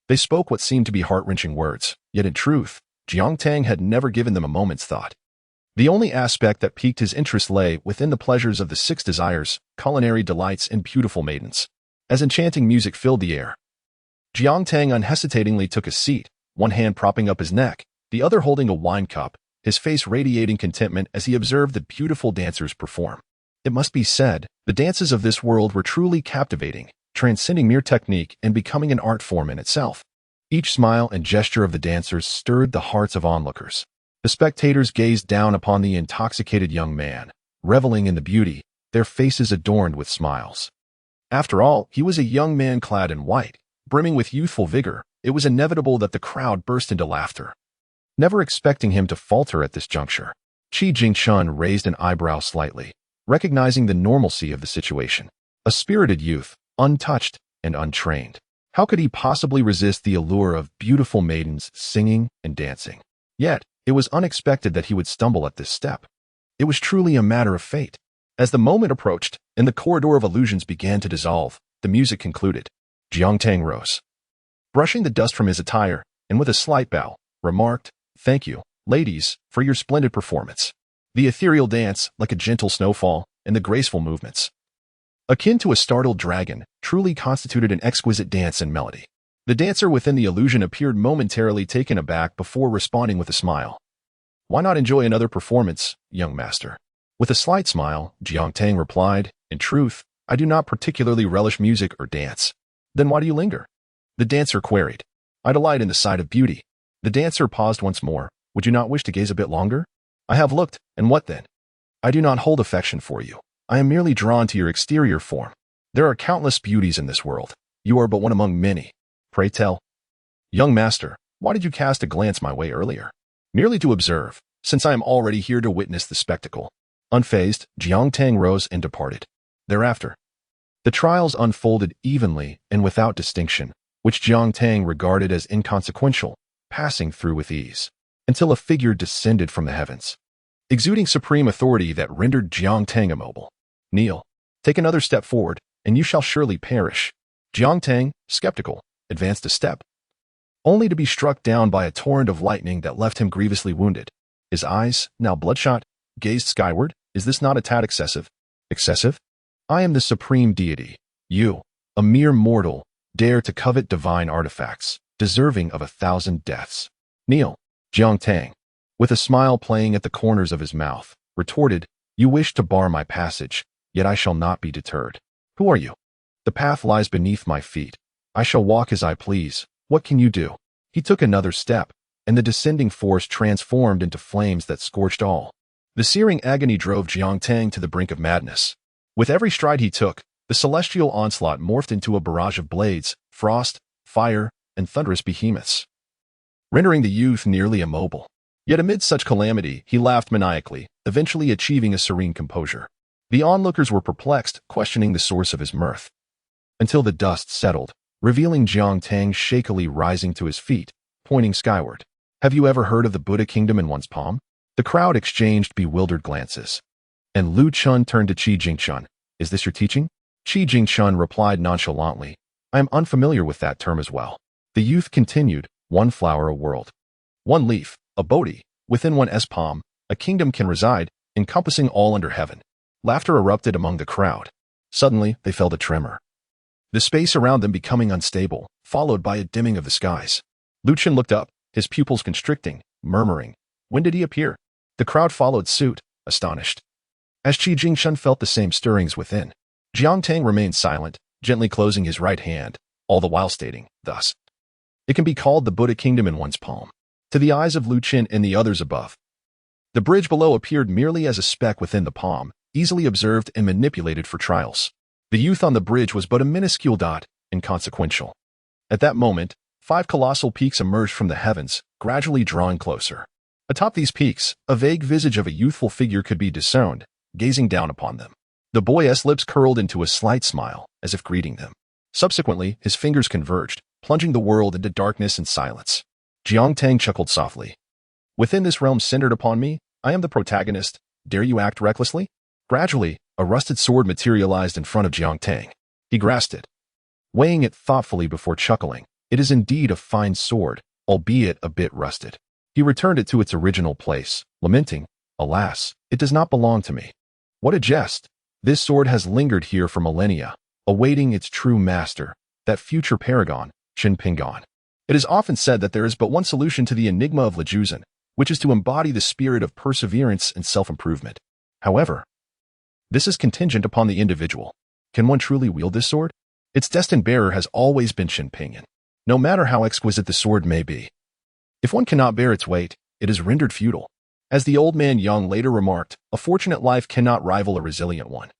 They spoke what seemed to be heart-wrenching words, yet in truth, Jiang Tang had never given them a moment's thought. The only aspect that piqued his interest lay within the pleasures of the six desires, culinary delights, and beautiful maidens. As enchanting music filled the air, Jiang Tang unhesitatingly took a seat, one hand propping up his neck, the other holding a wine cup, his face radiating contentment as he observed the beautiful dancers perform. It must be said, the dances of this world were truly captivating, transcending mere technique and becoming an art form in itself. Each smile and gesture of the dancers stirred the hearts of onlookers. The spectators gazed down upon the intoxicated young man, reveling in the beauty, their faces adorned with smiles. After all, he was a young man clad in white, brimming with youthful vigor. It was inevitable that the crowd burst into laughter. Never expecting him to falter at this juncture, Qi Jingchun raised an eyebrow slightly, recognizing the normalcy of the situation. A spirited youth, untouched and untrained. How could he possibly resist the allure of beautiful maidens singing and dancing? Yet, it was unexpected that he would stumble at this step. It was truly a matter of fate. As the moment approached and the corridor of illusions began to dissolve, the music concluded. Jiang Tang rose, brushing the dust from his attire, and with a slight bow, remarked, "Thank you, ladies, for your splendid performance." The ethereal dance, like a gentle snowfall, and the graceful movements, akin to a startled dragon, truly constituted an exquisite dance and melody. The dancer within the illusion appeared momentarily taken aback before responding with a smile. "Why not enjoy another performance, young master?" With a slight smile, Jiang Tang replied, "In truth, I do not particularly relish music or dance." "Then why do you linger?" The dancer queried. "I delight in the sight of beauty." The dancer paused once more. "Would you not wish to gaze a bit longer?" "I have looked, and what then?" "I do not hold affection for you. I am merely drawn to your exterior form. There are countless beauties in this world. You are but one among many. Pray tell." "Young master, why did you cast a glance my way earlier?" "Merely to observe, since I am already here to witness the spectacle." Unfazed, Jiang Tang rose and departed. Thereafter, the trials unfolded evenly and without distinction, which Jiang Tang regarded as inconsequential, passing through with ease, until a figure descended from the heavens, exuding supreme authority that rendered Jiang Tang immobile. "Kneel. Take another step forward, and you shall surely perish." Jiang Tang, skeptical, advanced a step, only to be struck down by a torrent of lightning that left him grievously wounded. His eyes, now bloodshot, gazed skyward. "Is this not a tad excessive?" "Excessive? I am the supreme deity. You, a mere mortal, dare to covet divine artifacts, deserving of 1,000 deaths." "Kneel." Jiang Tang, with a smile playing at the corners of his mouth, retorted, "You wish to bar my passage, yet I shall not be deterred. Who are you?" "The path lies beneath my feet. I shall walk as I please. What can you do?" He took another step, and the descending force transformed into flames that scorched all. The searing agony drove Jiang Tang to the brink of madness. With every stride he took, the celestial onslaught morphed into a barrage of blades, frost, fire, and thunderous behemoths, rendering the youth nearly immobile. Yet amid such calamity, he laughed maniacally, eventually achieving a serene composure. The onlookers were perplexed, questioning the source of his mirth, until the dust settled, revealing Jiang Tang shakily rising to his feet, pointing skyward. "Have you ever heard of the Buddha kingdom in one's palm?" The crowd exchanged bewildered glances. And Lu Chun turned to Qi Jingchun. Is this your teaching? Qi Jingchun replied nonchalantly. I am unfamiliar with that term as well. The youth continued, one flower a world. One leaf, a bodhi, within one palm, a kingdom can reside, encompassing all under heaven. Laughter erupted among the crowd. Suddenly, they felt a tremor. The space around them becoming unstable, followed by a dimming of the skies. Lu Chun looked up, his pupils constricting, murmuring, when did he appear? The crowd followed suit, astonished. As Qi Jingshun felt the same stirrings within, Jiang Tang remained silent, gently closing his right hand, all the while stating, thus, it can be called the Buddha kingdom in one's palm. To the eyes of Lu Qin and the others above, the bridge below appeared merely as a speck within the palm, easily observed and manipulated for trials. The youth on the bridge was but a minuscule dot, inconsequential. At that moment, 5 colossal peaks emerged from the heavens, gradually drawing closer. Atop these peaks, a vague visage of a youthful figure could be discerned, gazing down upon them. The boy's lips curled into a slight smile, as if greeting them. Subsequently, his fingers converged, plunging the world into darkness and silence. Jiang Tang chuckled softly. Within this realm centered upon me, I am the protagonist. Dare you act recklessly? Gradually, a rusted sword materialized in front of Jiang Tang. He grasped it, weighing it thoughtfully before chuckling. It is indeed a fine sword, albeit a bit rusted. He returned it to its original place, lamenting, alas, it does not belong to me. What a jest! This sword has lingered here for millennia, awaiting its true master, that future paragon, Qin Pingon. It is often said that there is but one solution to the enigma of Lejuzhen, which is to embody the spirit of perseverance and self-improvement. However, this is contingent upon the individual. Can one truly wield this sword? Its destined bearer has always been Qin Pingon, no matter how exquisite the sword may be. If one cannot bear its weight, it is rendered futile. As the old man Yang later remarked, a fortunate life cannot rival a resilient one.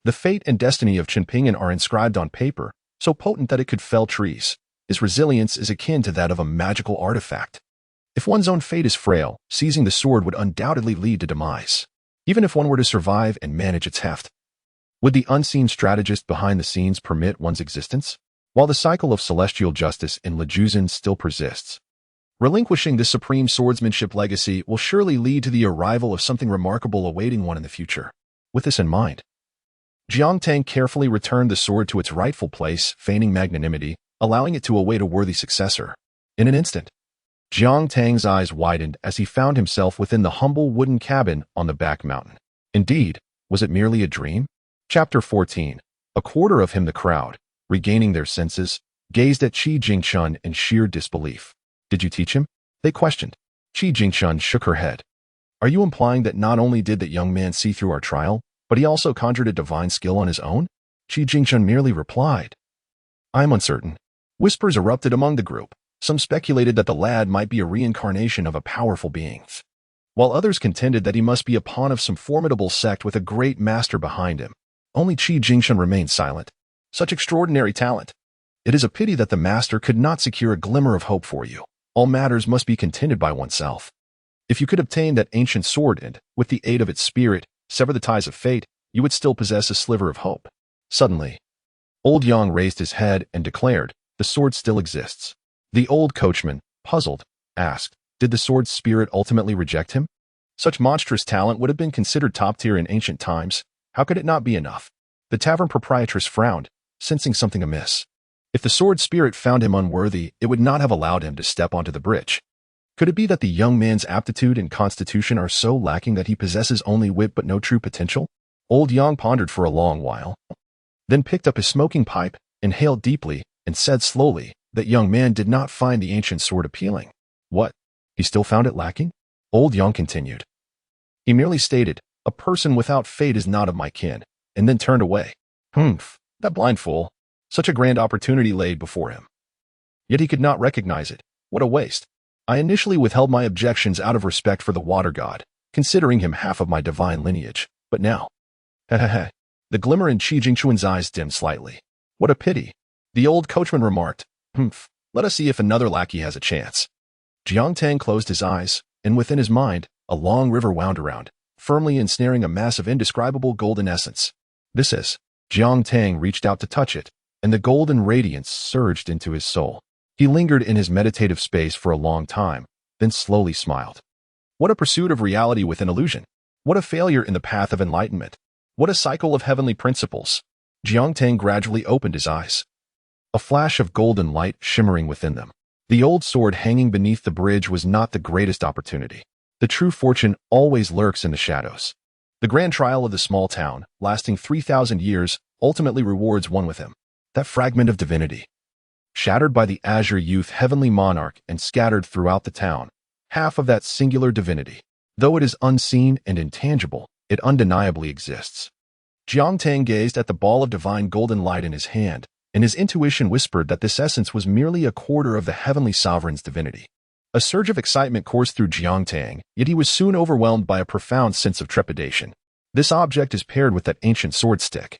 The fate and destiny of Qin Pingon are inscribed on paper, so potent that it could fell trees. His resilience is akin to that of a magical artifact. If one's own fate is frail, seizing the sword would undoubtedly lead to demise. Even if one were to survive and manage its heft, would the unseen strategist behind the scenes permit one's existence? While the cycle of celestial justice in Lejuzhen still persists, relinquishing this supreme swordsmanship legacy will surely lead to the arrival of something remarkable awaiting one in the future. With this in mind, Jiang Tang carefully returned the sword to its rightful place, feigning magnanimity, allowing it to await a worthy successor. In an instant, Jiang Tang's eyes widened as he found himself within the humble wooden cabin on the back mountain. Indeed, was it merely a dream? Chapter 14. A quarter of the crowd, regaining their senses, gazed at Qi Jingchun in sheer disbelief. Did you teach him? They questioned. Qi Jingchun shook her head. Are you implying that not only did that young man see through our trial, but he also conjured a divine skill on his own? Qi Jingchun merely replied, I am uncertain. Whispers erupted among the group. Some speculated that the lad might be a reincarnation of a powerful being, while others contended that he must be a pawn of some formidable sect with a great master behind him. Only Qi Jingshun remained silent. Such extraordinary talent. It is a pity that the master could not secure a glimmer of hope for you. All matters must be contended by oneself. If you could obtain that ancient sword and, with the aid of its spirit, sever the ties of fate, you would still possess a sliver of hope. Suddenly, old Yang raised his head and declared, the sword still exists. The old coachman, puzzled, asked, did the sword's spirit ultimately reject him? Such monstrous talent would have been considered top tier in ancient times. How could it not be enough? The tavern proprietress frowned, sensing something amiss. If the sword spirit found him unworthy, it would not have allowed him to step onto the bridge. Could it be that the young man's aptitude and constitution are so lacking that he possesses only wit but no true potential? Old Yang pondered for a long while, then picked up his smoking pipe, inhaled deeply, and said slowly, that young man did not find the ancient sword appealing. What? He still found it lacking? Old Yang continued. He merely stated, a person without fate is not of my kin, and then turned away. That blind fool. Such a grand opportunity laid before him. Yet he could not recognize it. What a waste. I initially withheld my objections out of respect for the water god, considering him half of my divine lineage. But now, the glimmer in Qi Jingchuan's eyes dimmed slightly. What a pity. The old coachman remarked, let us see if another lackey has a chance. Jiang Tang closed his eyes, and within his mind, a long river wound around, firmly ensnaring a mass of indescribable golden essence. This is. Jiang Tang reached out to touch it, and the golden radiance surged into his soul. He lingered in his meditative space for a long time, then slowly smiled. What a pursuit of reality within illusion. What a failure in the path of enlightenment. What a cycle of heavenly principles. Jiangtang gradually opened his eyes. A flash of golden light shimmering within them. The old sword hanging beneath the bridge was not the greatest opportunity. The true fortune always lurks in the shadows. The grand trial of the small town, lasting 3,000 years, ultimately rewards one with him. That fragment of divinity. Shattered by the azure youth heavenly monarch and scattered throughout the town, half of that singular divinity. Though it is unseen and intangible, it undeniably exists. Jiangtang gazed at the ball of divine golden light in his hand, and his intuition whispered that this essence was merely a quarter of the heavenly sovereign's divinity. A surge of excitement coursed through Jiangtang, yet he was soon overwhelmed by a profound sense of trepidation. This object is paired with that ancient sword stick,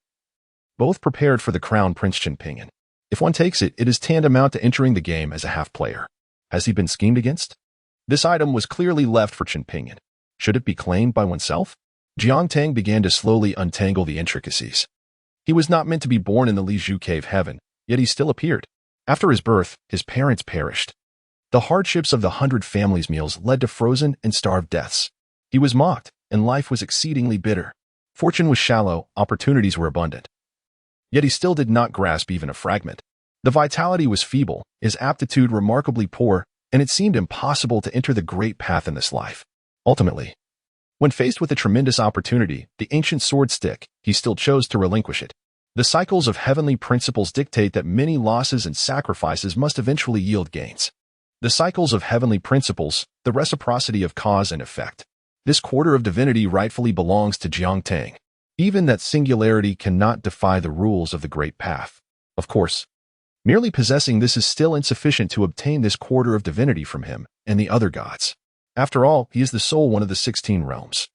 both prepared for the crown Prince Chenpingen. If one takes it, it is tantamount to entering the game as a half-player. Has he been schemed against? This item was clearly left for Chenpingen. Should it be claimed by oneself? Jiangtang began to slowly untangle the intricacies. He was not meant to be born in the Lizhu cave heaven, yet he still appeared. After his birth, his parents perished. The hardships of the 100 families' meals led to frozen and starved deaths. He was mocked, and life was exceedingly bitter. Fortune was shallow, opportunities were abundant. Yet he still did not grasp even a fragment. The vitality was feeble, his aptitude remarkably poor, and it seemed impossible to enter the great path in this life. Ultimately, when faced with a tremendous opportunity, the ancient sword stick, he still chose to relinquish it. The cycles of heavenly principles dictate that many losses and sacrifices must eventually yield gains. The cycles of heavenly principles, the reciprocity of cause and effect. This quarter of divinity rightfully belongs to Jiangtang. Even that singularity cannot defy the rules of the great path. Of course, merely possessing this is still insufficient to obtain this quarter of divinity from him and the other gods. After all, he is the sole one of the 16 realms.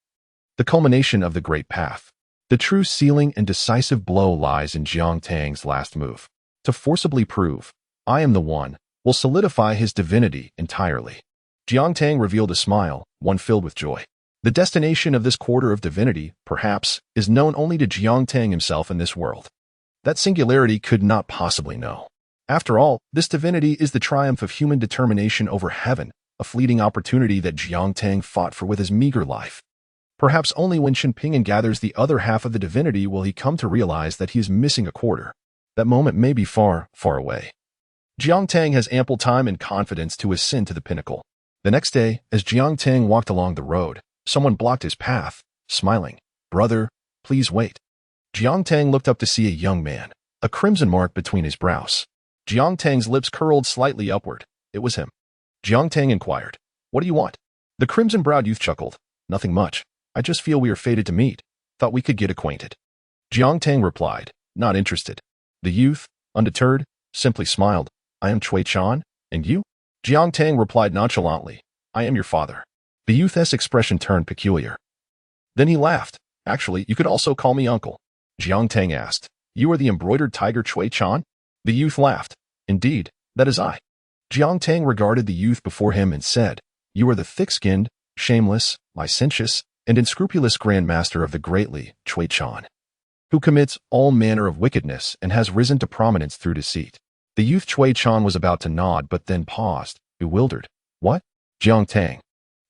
The culmination of the great path. The true sealing and decisive blow lies in Jiangtang's last move. To forcibly prove, I am the one, will solidify his divinity entirely. Jiangtang revealed a smile, one filled with joy. The destination of this quarter of divinity, perhaps, is known only to Jiangtang himself in this world. That singularity could not possibly know. After all, this divinity is the triumph of human determination over heaven, a fleeting opportunity that Jiangtang fought for with his meager life. Perhaps only when Chenpingen gathers the other half of the divinity will he come to realize that he is missing a quarter. That moment may be far, far away. Jiangtang has ample time and confidence to ascend to the pinnacle. The next day, as Jiangtang walked along the road, someone blocked his path, smiling. "Brother, please wait." Jiangtang looked up to see a young man, a crimson mark between his brows. Jiangtang's lips curled slightly upward. It was him. Jiangtang inquired, "What do you want?" The crimson-browed youth chuckled. "Nothing much. I just feel we are fated to meet. Thought we could get acquainted." Jiangtang replied, not interested. The youth, undeterred, simply smiled. "I am Cui Chan, and you?" Jiangtang replied nonchalantly, "I am your father." The youth's expression turned peculiar. Then he laughed. "Actually, you could also call me uncle." Jiangtang asked, "You are the embroidered tiger Cui Chan?" The youth laughed. "Indeed, that is I." Jiangtang regarded the youth before him and said, "You are the thick-skinned, shameless, licentious, and unscrupulous Grand Master of the greatly Cui Chan, who commits all manner of wickedness and has risen to prominence through deceit." The youth Cui Chan was about to nod but then paused, bewildered. "What?" Jiangtang,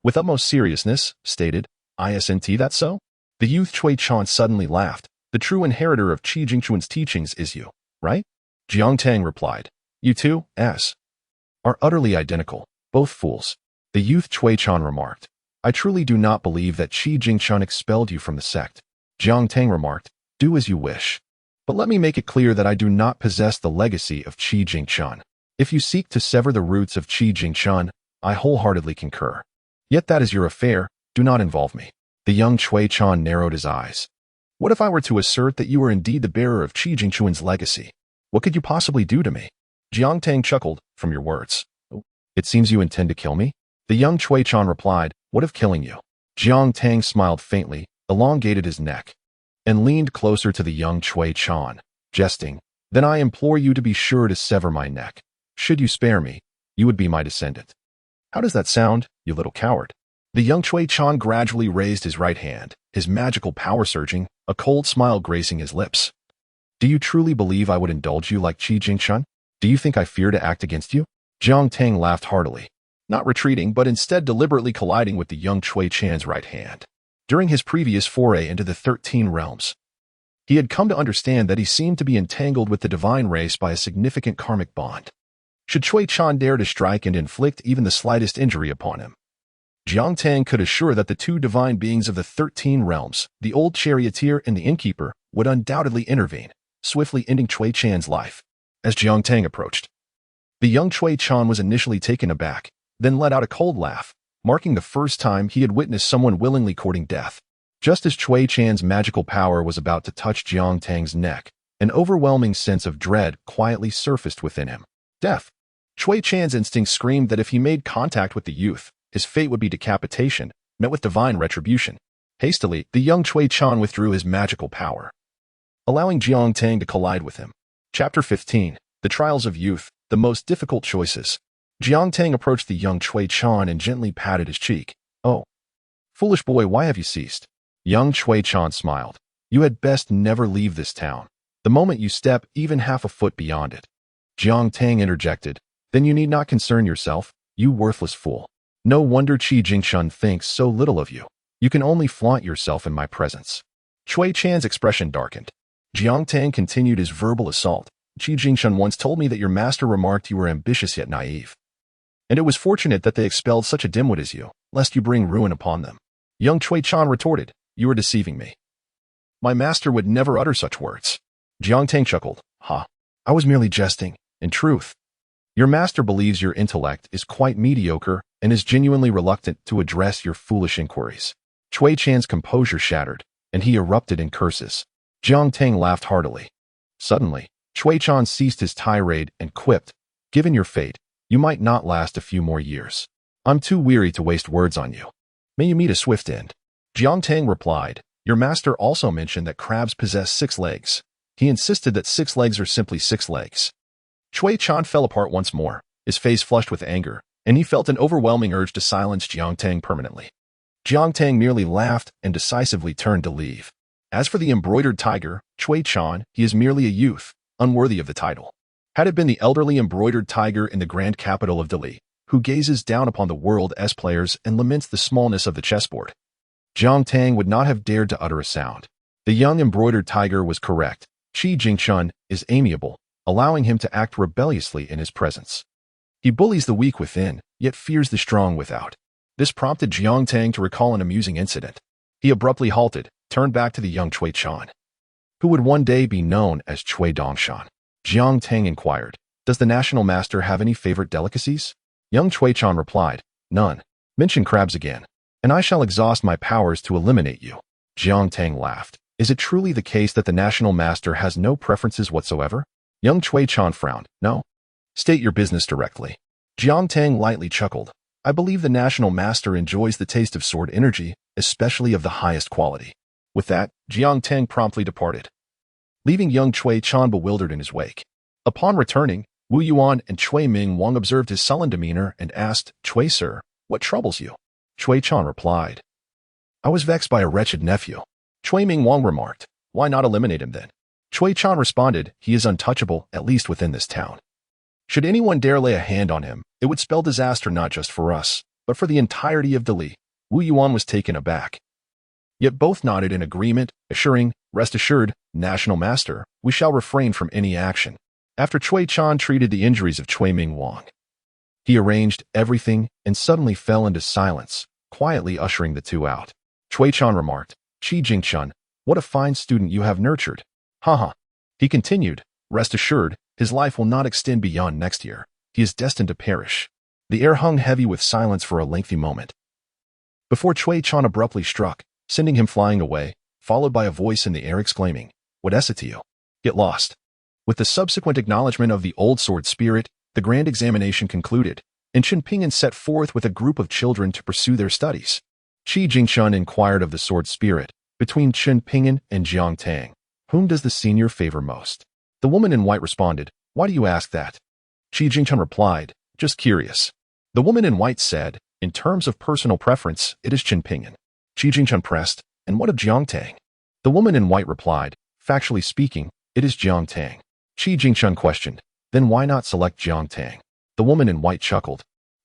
with utmost seriousness, stated, "Isn't that so?" The youth Cui Chan suddenly laughed. "The true inheritor of Qi Jingquan's teachings is you, right?" Jiangtang replied, "You two, are utterly identical, both fools." The youth Cui Chan remarked, "I truly do not believe that Qi Jingquan expelled you from the sect." Jiangtang remarked, "Do as you wish. But let me make it clear that I do not possess the legacy of Qi Jingquan. If you seek to sever the roots of Qi Jingquan, I wholeheartedly concur. Yet that is your affair, do not involve me." The young Cui Chan narrowed his eyes. "What if I were to assert that you are indeed the bearer of Qi Jingquan's legacy? What could you possibly do to me?" Jiangtang chuckled, "From your words, it seems you intend to kill me?" The young Cui Chan replied, "What of killing you?" Jiangtang smiled faintly, elongated his neck, and leaned closer to the young Cui Chan, jesting, "Then I implore you to be sure to sever my neck. Should you spare me, you would be my descendant." "How does that sound, you little coward?" The young Cui Chan gradually raised his right hand, his magical power surging, a cold smile gracing his lips. "Do you truly believe I would indulge you like Qi Jingquan? Do you think I fear to act against you?" Jiangtang laughed heartily. not retreating but instead deliberately colliding with the young Chui Chan's right hand. During his previous foray into the 13 realms, he had come to understand that he seemed to be entangled with the divine race by a significant karmic bond. Should Chui Chan dare to strike and inflict even the slightest injury upon him, Jiang Tang could assure that the two divine beings of the 13 realms, the old charioteer and the innkeeper, would undoubtedly intervene, swiftly ending Chui Chan's life. As Jiang Tang approached, the young Chui Chan was initially taken aback, then let out a cold laugh, marking the first time he had witnessed someone willingly courting death. Just as Chui Chan's magical power was about to touch Jiang Tang's neck, an overwhelming sense of dread quietly surfaced within him. Death. Chui Chan's instincts screamed that if he made contact with the youth, his fate would be decapitation, met with divine retribution. Hastily, the young Chui Chan withdrew his magical power, allowing Jiang Tang to collide with him. Chapter 15. The Trials of Youth, the Most Difficult Choices. Jiang Tang approached the young Chui Chan and gently patted his cheek. "Oh, foolish boy, why have you ceased?" Young Chui Chan smiled. "You had best never leave this town, the moment you step even half a foot beyond it." Jiang Tang interjected. "Then you need not concern yourself, you worthless fool. No wonder Qi Jingshun thinks so little of you. You can only flaunt yourself in my presence." Chui Chan's expression darkened. Jiang Tang continued his verbal assault. "Qi Jingshun once told me that your master remarked you were ambitious yet naive. And it was fortunate that they expelled such a dimwit as you, lest you bring ruin upon them." Young Chui Chan retorted, "You are deceiving me. My master would never utter such words." Jiang Tang chuckled. "Ha! I was merely jesting. In truth, your master believes your intellect is quite mediocre and is genuinely reluctant to address your foolish inquiries." Chui Chan's composure shattered, and he erupted in curses. Jiang Tang laughed heartily. Suddenly, Chui Chan ceased his tirade and quipped, "Given your fate, you might not last a few more years. I'm too weary to waste words on you. May you meet a swift end." Jiang Tang replied, "Your master also mentioned that crabs possess 6 legs. He insisted that 6 legs are simply 6 legs." Chui Chan fell apart once more, his face flushed with anger, and he felt an overwhelming urge to silence Jiang Tang permanently. Jiang Tang merely laughed and decisively turned to leave. As for the embroidered tiger, Chui Chan, he is merely a youth, unworthy of the title. Had it been the elderly embroidered tiger in the grand capital of Delhi, who gazes down upon the world as players and laments the smallness of the chessboard, Jiang Tang would not have dared to utter a sound. The young embroidered tiger was correct. Qi Jingshun is amiable, allowing him to act rebelliously in his presence. He bullies the weak within, yet fears the strong without. This prompted Jiang Tang to recall an amusing incident. He abruptly halted, turned back to the young Chui Chan, who would one day be known as Chui Dongshan. Jiang Tang inquired, "Does the national master have any favorite delicacies?" Young Chui Chan replied, "None. Mention crabs again, and I shall exhaust my powers to eliminate you." Jiang Tang laughed. "Is it truly the case that the national master has no preferences whatsoever?" Young Chui Chan frowned. "No. State your business directly." Jiang Tang lightly chuckled. "I believe the national master enjoys the taste of sword energy, especially of the highest quality." With that, Jiang Tang promptly departed, leaving young Chui Chan bewildered in his wake. Upon returning, Wu Yuan and Chui Ming Wang observed his sullen demeanor and asked, "Chui sir, what troubles you?" Chui Chan replied, "I was vexed by a wretched nephew." Chui Ming Wang remarked, "Why not eliminate him then?" Chui Chan responded, "He is untouchable, at least within this town. Should anyone dare lay a hand on him, it would spell disaster not just for us, but for the entirety of Delhi." Wu Yuan was taken aback. Yet both nodded in agreement, assuring, "Rest assured, National Master, we shall refrain from any action." After Chui Chan treated the injuries of Chui Ming Wang, he arranged everything and suddenly fell into silence, quietly ushering the two out. Chui Chan remarked, "Qi Jingshun, what a fine student you have nurtured." "Haha." He continued, "Rest assured, his life will not extend beyond next year. He is destined to perish." The air hung heavy with silence for a lengthy moment, before Chui Chan abruptly struck, sending him flying away, followed by a voice in the air exclaiming, "What is it to you? Get lost." With the subsequent acknowledgement of the old sword spirit, the grand examination concluded, and Chen Pingyan set forth with a group of children to pursue their studies. Qi Jingshun inquired of the sword spirit, between Chen Pingyan and Jiang Tang, "Whom does the senior favor most?" The woman in white responded, "Why do you ask that?" Qi Jingshun replied, "Just curious." The woman in white said, "In terms of personal preference, it is Chen Pingyan." Qi Jingshun pressed, "And what of Jiang Tang?" The woman in white replied, "Factually speaking, it is Jiang Tang." Qi Jingshun questioned, "Then why not select Jiang Tang?" The woman in white chuckled,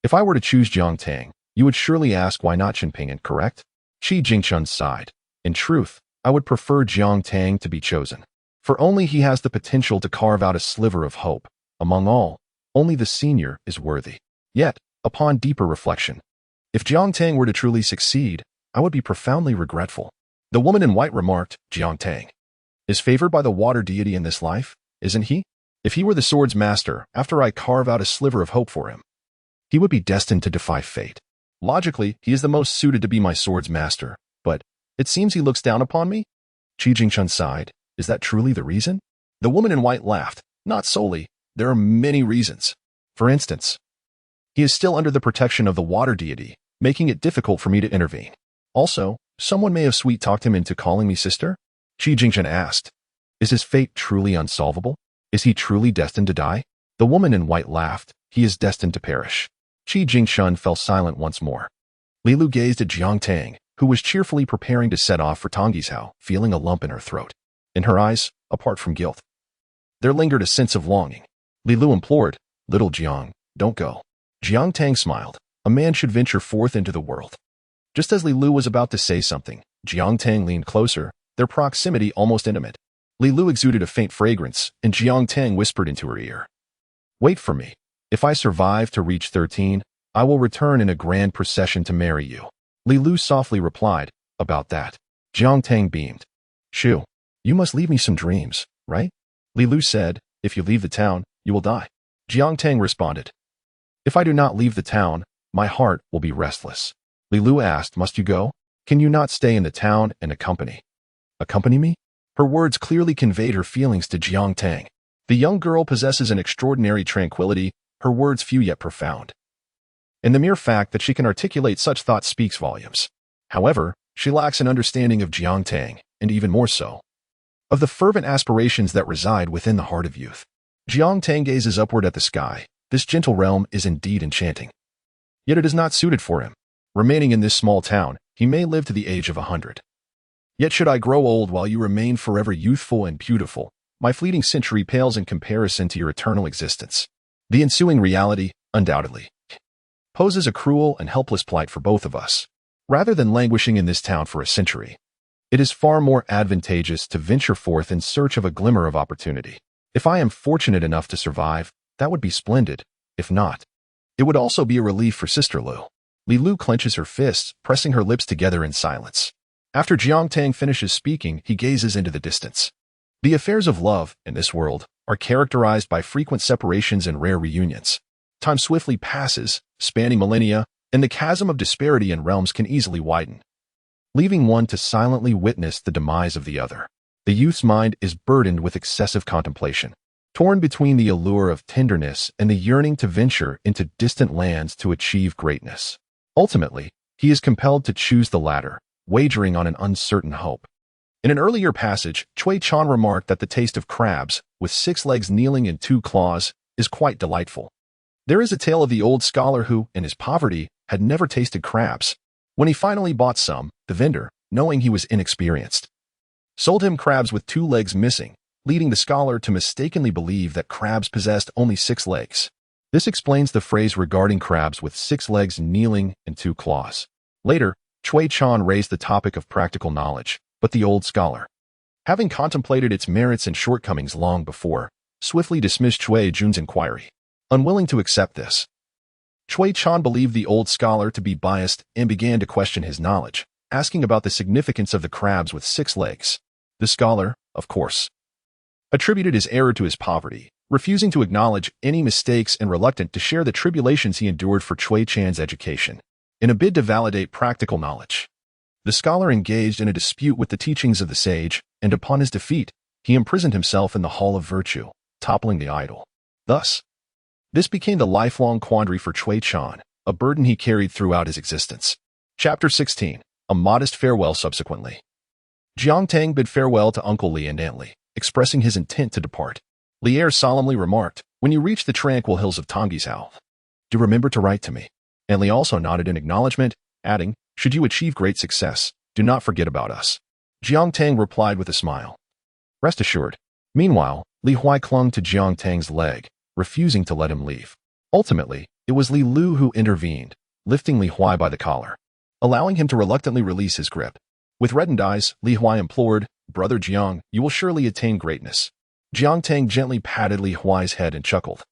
If I were to choose Jiang Tang, you would surely ask why not Chen Ping'an, correct? Qi Jingshun sighed. In truth, I would prefer Jiang Tang to be chosen. For only he has the potential to carve out a sliver of hope. Among all, only the senior is worthy. Yet, upon deeper reflection, if Jiang Tang were to truly succeed, I would be profoundly regretful. The woman in white remarked, Jiang Tang is favored by the water deity in this life, isn't he? If he were the sword's master, after I carve out a sliver of hope for him, he would be destined to defy fate. Logically, he is the most suited to be my sword's master, but it seems he looks down upon me? Qi Jingshun sighed. Is that truly the reason? The woman in white laughed. Not solely. There are many reasons. For instance, he is still under the protection of the water deity, making it difficult for me to intervene. Also, someone may have sweet-talked him into calling me sister? Qi Jingshun asked. Is his fate truly unsolvable? Is he truly destined to die? The woman in white laughed. He is destined to perish. Qi Jingshun fell silent once more. Li Lu gazed at Jiang Tang, who was cheerfully preparing to set off for Tonggishao, feeling a lump in her throat. In her eyes, apart from guilt, there lingered a sense of longing. Li Lu implored, Little Jiang, don't go. Jiang Tang smiled. A man should venture forth into the world. Just as Li Lu was about to say something, Jiang Tang leaned closer, their proximity almost intimate. Li Lu exuded a faint fragrance, and Jiang Tang whispered into her ear. Wait for me. If I survive to reach 13, I will return in a grand procession to marry you. Li Lu softly replied, about that. Jiang Tang beamed. Shu, you must leave me some dreams, right? Li Lu said, if you leave the town, you will die. Jiang Tang responded. If I do not leave the town, my heart will be restless. Li Lu asked, must you go? Can you not stay in the town and accompany me? Her words clearly conveyed her feelings to Jiang Tang. The young girl possesses an extraordinary tranquility, her words few yet profound. And the mere fact that she can articulate such thoughts speaks volumes. However, she lacks an understanding of Jiang Tang, and even more so, of the fervent aspirations that reside within the heart of youth. Jiang Tang gazes upward at the sky. This gentle realm is indeed enchanting. Yet it is not suited for him. Remaining in this small town, he may live to the age of 100. Yet should I grow old while you remain forever youthful and beautiful, my fleeting century pales in comparison to your eternal existence. The ensuing reality, undoubtedly, poses a cruel and helpless plight for both of us. Rather than languishing in this town for a century, it is far more advantageous to venture forth in search of a glimmer of opportunity. If I am fortunate enough to survive, that would be splendid. If not, it would also be a relief for Sister Lu. Li Lu clenches her fists, pressing her lips together in silence. After Jiang Tang finishes speaking, he gazes into the distance. The affairs of love, in this world, are characterized by frequent separations and rare reunions. Time swiftly passes, spanning millennia, and the chasm of disparity in realms can easily widen, leaving one to silently witness the demise of the other. The youth's mind is burdened with excessive contemplation, torn between the allure of tenderness and the yearning to venture into distant lands to achieve greatness. Ultimately, he is compelled to choose the latter, wagering on an uncertain hope. In an earlier passage, Cui Chan remarked that the taste of crabs, with 6 legs kneeling and 2 claws, is quite delightful. There is a tale of the old scholar who, in his poverty, had never tasted crabs. When he finally bought some, the vendor, knowing he was inexperienced, sold him crabs with 2 legs missing, leading the scholar to mistakenly believe that crabs possessed only 6 legs. This explains the phrase regarding crabs with 6 legs kneeling and 2 claws. Later, Cui Chan raised the topic of practical knowledge, but the old scholar, having contemplated its merits and shortcomings long before, swiftly dismissed Cui Jun's inquiry. Unwilling to accept this, Cui Chan believed the old scholar to be biased and began to question his knowledge, asking about the significance of the crabs with 6 legs. The scholar, of course, attributed his error to his poverty, refusing to acknowledge any mistakes and reluctant to share the tribulations he endured for Cui Chan's education. In a bid to validate practical knowledge, the scholar engaged in a dispute with the teachings of the sage, and upon his defeat, he imprisoned himself in the Hall of Virtue, toppling the idol. Thus, this became the lifelong quandary for Cui Chan, a burden he carried throughout his existence. Chapter 16. A modest farewell subsequently. Jiang Tang bid farewell to Uncle Li and Aunt Li, expressing his intent to depart. Lier solemnly remarked, when you reach the tranquil hills of Tonggishao, do remember to write to me. Aunt Li also nodded in acknowledgement, adding, should you achieve great success, do not forget about us. Jiang Tang replied with a smile. Rest assured. Meanwhile, Li Huai clung to Jiang Tang's leg, refusing to let him leave. Ultimately, It was Li Lu who intervened, lifting Li Huai by the collar, allowing him to reluctantly release his grip. With reddened eyes, Li Huai implored, "Brother Jiang, you will surely attain greatness." Jiang Tang gently patted Li Huai's head and chuckled.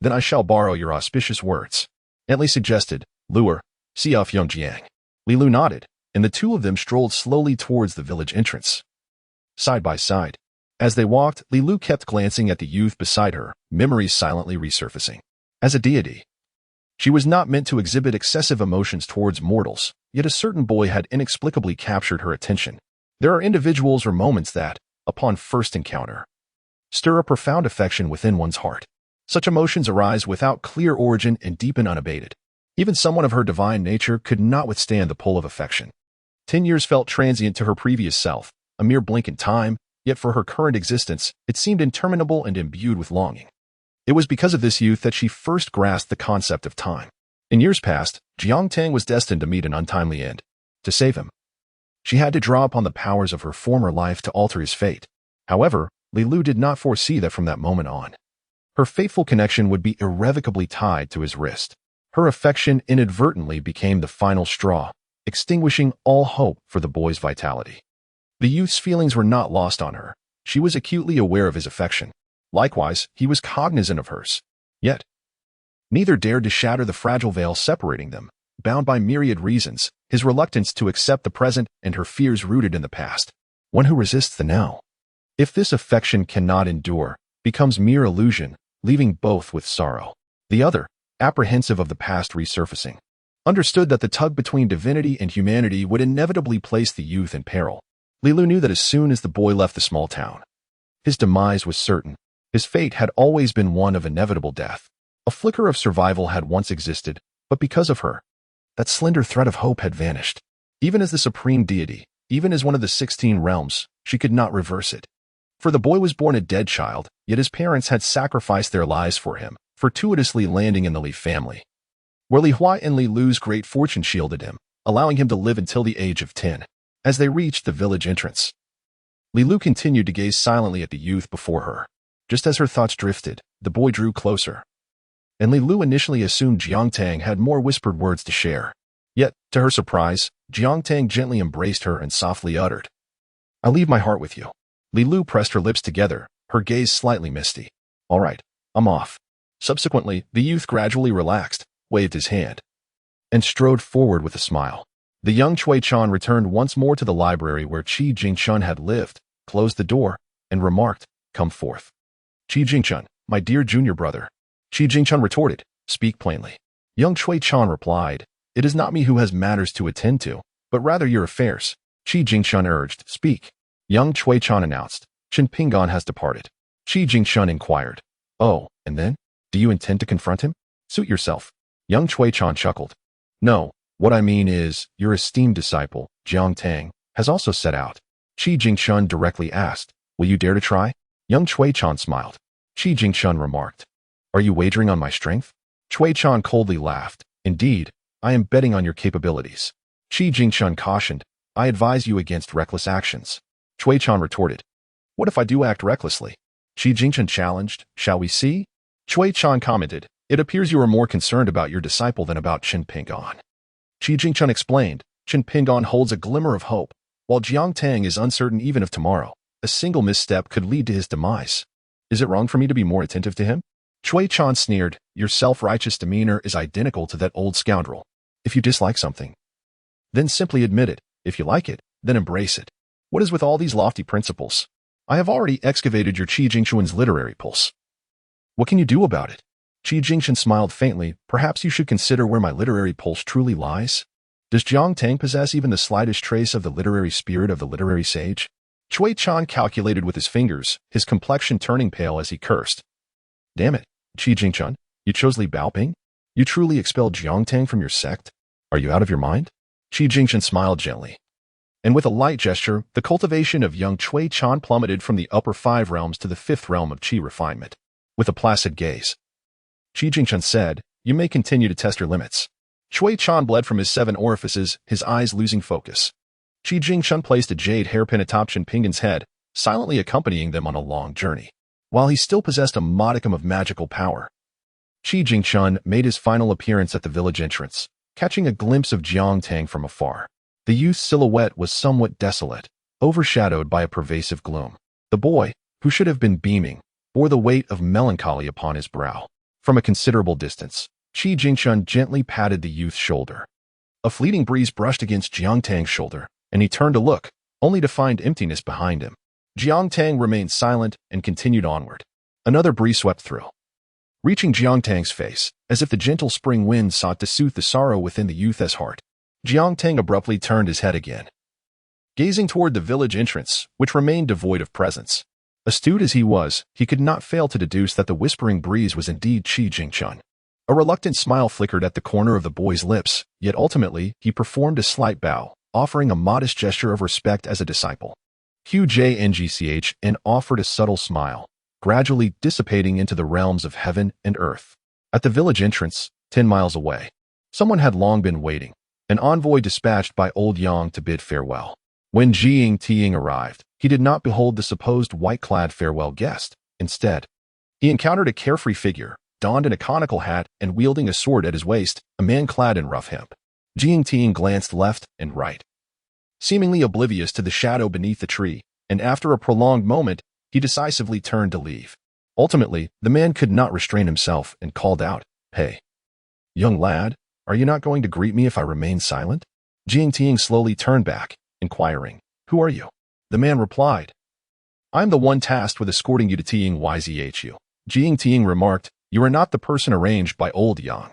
"Then I shall borrow your auspicious words," Li suggested. "Lure, see off young Jiang." Li Lu nodded, and the two of them strolled slowly towards the village entrance. Side by side. As they walked, Li Lu kept glancing at the youth beside her, memories silently resurfacing. As a deity, she was not meant to exhibit excessive emotions towards mortals, yet a certain boy had inexplicably captured her attention. There are individuals or moments that, upon first encounter, stir a profound affection within one's heart. Such emotions arise without clear origin and deepen unabated. Even someone of her divine nature could not withstand the pull of affection. 10 years felt transient to her previous self, a mere blink in time, yet for her current existence, it seemed interminable and imbued with longing. It was because of this youth that she first grasped the concept of time. In years past, Jiang Tang was destined to meet an untimely end. To save him, she had to draw upon the powers of her former life to alter his fate. However, Li Lu did not foresee that from that moment on, her fateful connection would be irrevocably tied to his wrist. Her affection inadvertently became the final straw, extinguishing all hope for the boy's vitality. The youth's feelings were not lost on her. She was acutely aware of his affection. Likewise, he was cognizant of hers. Yet, neither dared to shatter the fragile veil separating them, bound by myriad reasons, his reluctance to accept the present and her fears rooted in the past. One who resists the now, if this affection cannot endure, becomes mere illusion, leaving both with sorrow. The other, apprehensive of the past resurfacing, understood that the tug between divinity and humanity would inevitably place the youth in peril. Li Lu knew that as soon as the boy left the small town, his demise was certain. His fate had always been one of inevitable death. A flicker of survival had once existed, but because of her, that slender thread of hope had vanished. Even as the supreme deity, even as one of the 16 realms, she could not reverse it. For the boy was born a dead child, yet his parents had sacrificed their lives for him, fortuitously landing in the Li family, where Li Huai and Li Lu's great fortune shielded him, allowing him to live until the age of 10. As they reached the village entrance, Li Lu continued to gaze silently at the youth before her. Just as her thoughts drifted, the boy drew closer, and Li Lu initially assumed Jiang Tang had more whispered words to share. Yet, to her surprise, Jiang Tang gently embraced her and softly uttered, "I leave my heart with you." Li Lu pressed her lips together, her gaze slightly misty. "All right, I'm off." Subsequently, the youth gradually relaxed, waved his hand, and strode forward with a smile. The young Cui Chan returned once more to the library where Qi Jingchun had lived, closed the door, and remarked, "Come forth." "Qi Jingchun, my dear junior brother." Qi Jingchun retorted, "Speak plainly." Young Cui Chan replied, "It is not me who has matters to attend to, but rather your affairs." Qi Jingchun urged, "Speak." Young Cui Chan announced, "Chen Pingon has departed." Qi Jingchun inquired, "Oh, and then? Do you intend to confront him?" "Suit yourself." Young Cui Chan chuckled. "No, what I mean is, your esteemed disciple, Jiang Tang, has also set out." Qi Jingchun directly asked, "Will you dare to try?" Young Cui Chan smiled. Qi Jingchun remarked, "Are you wagering on my strength?" Cui Chan coldly laughed. "Indeed, I am betting on your capabilities." Qi Jingchun cautioned, "I advise you against reckless actions." Cui Chan retorted, "What if I do act recklessly?" Qi Jingchun challenged, "Shall we see?" Cui Chan commented, "It appears you are more concerned about your disciple than about Chen Pingon." Qi Jingchun explained, "Chen Pingon holds a glimmer of hope, while Jiang Tang is uncertain even of tomorrow. A single misstep could lead to his demise. Is it wrong for me to be more attentive to him?" Cui Chan sneered, "Your self-righteous demeanor is identical to that old scoundrel. If you dislike something, then simply admit it. If you like it, then embrace it. What is with all these lofty principles? I have already excavated your Qi Jingchun's literary pulse. What can you do about it?" Qi Jingchun smiled faintly. "Perhaps you should consider where my literary pulse truly lies. Does Jiang Tang possess even the slightest trace of the literary spirit of the literary sage?" Cui Chan calculated with his fingers, his complexion turning pale as he cursed. "Damn it, Qi Jingchun, you chose Li Baoping? You truly expelled Jiang Tang from your sect? Are you out of your mind?" Qi Jingchun smiled gently, and with a light gesture, the cultivation of young Cui Chan plummeted from the upper 5 realms to the 5th realm of Qi refinement. With a placid gaze, Qi Jingchun said, "You may continue to test your limits." Cui Chan bled from his 7 orifices, his eyes losing focus. Qi Jingchun placed a jade hairpin atop Chen Pingon's head, silently accompanying them on a long journey. While he still possessed a modicum of magical power, Qi Jingchun made his final appearance at the village entrance, catching a glimpse of Jiang Tang from afar. The youth's silhouette was somewhat desolate, overshadowed by a pervasive gloom. The boy, who should have been beaming, bore the weight of melancholy upon his brow. From a considerable distance, Qi Jingchun gently patted the youth's shoulder. A fleeting breeze brushed against Jiang Tang's shoulder, and he turned to look, only to find emptiness behind him. Jiang Tang remained silent and continued onward. Another breeze swept through, reaching Jiang Tang's face, as if the gentle spring wind sought to soothe the sorrow within the youth's heart. Jiang Tang abruptly turned his head again, gazing toward the village entrance, which remained devoid of presence. Astute as he was, he could not fail to deduce that the whispering breeze was indeed Qi Jingchun. A reluctant smile flickered at the corner of the boy's lips, yet ultimately he performed a slight bow, offering a modest gesture of respect as a disciple. QJNGCH offered a subtle smile, gradually dissipating into the realms of heaven and earth. At the village entrance, 10 miles away, someone had long been waiting, an envoy dispatched by old Yang to bid farewell. When Jiang Tiang arrived, he did not behold the supposed white-clad farewell guest. Instead, he encountered a carefree figure, donned in a conical hat and wielding a sword at his waist, a man clad in rough hemp. Jiang Tiang glanced left and right, seemingly oblivious to the shadow beneath the tree, and after a prolonged moment, he decisively turned to leave. Ultimately, the man could not restrain himself and called out, "Hey, young lad, are you not going to greet me if I remain silent?" Jiang Tiang slowly turned back, inquiring, "Who are you?" The man replied, "I'm the one tasked with escorting you to Tiang Yzhu." Jiang Tiang remarked, "You are not the person arranged by old Yang."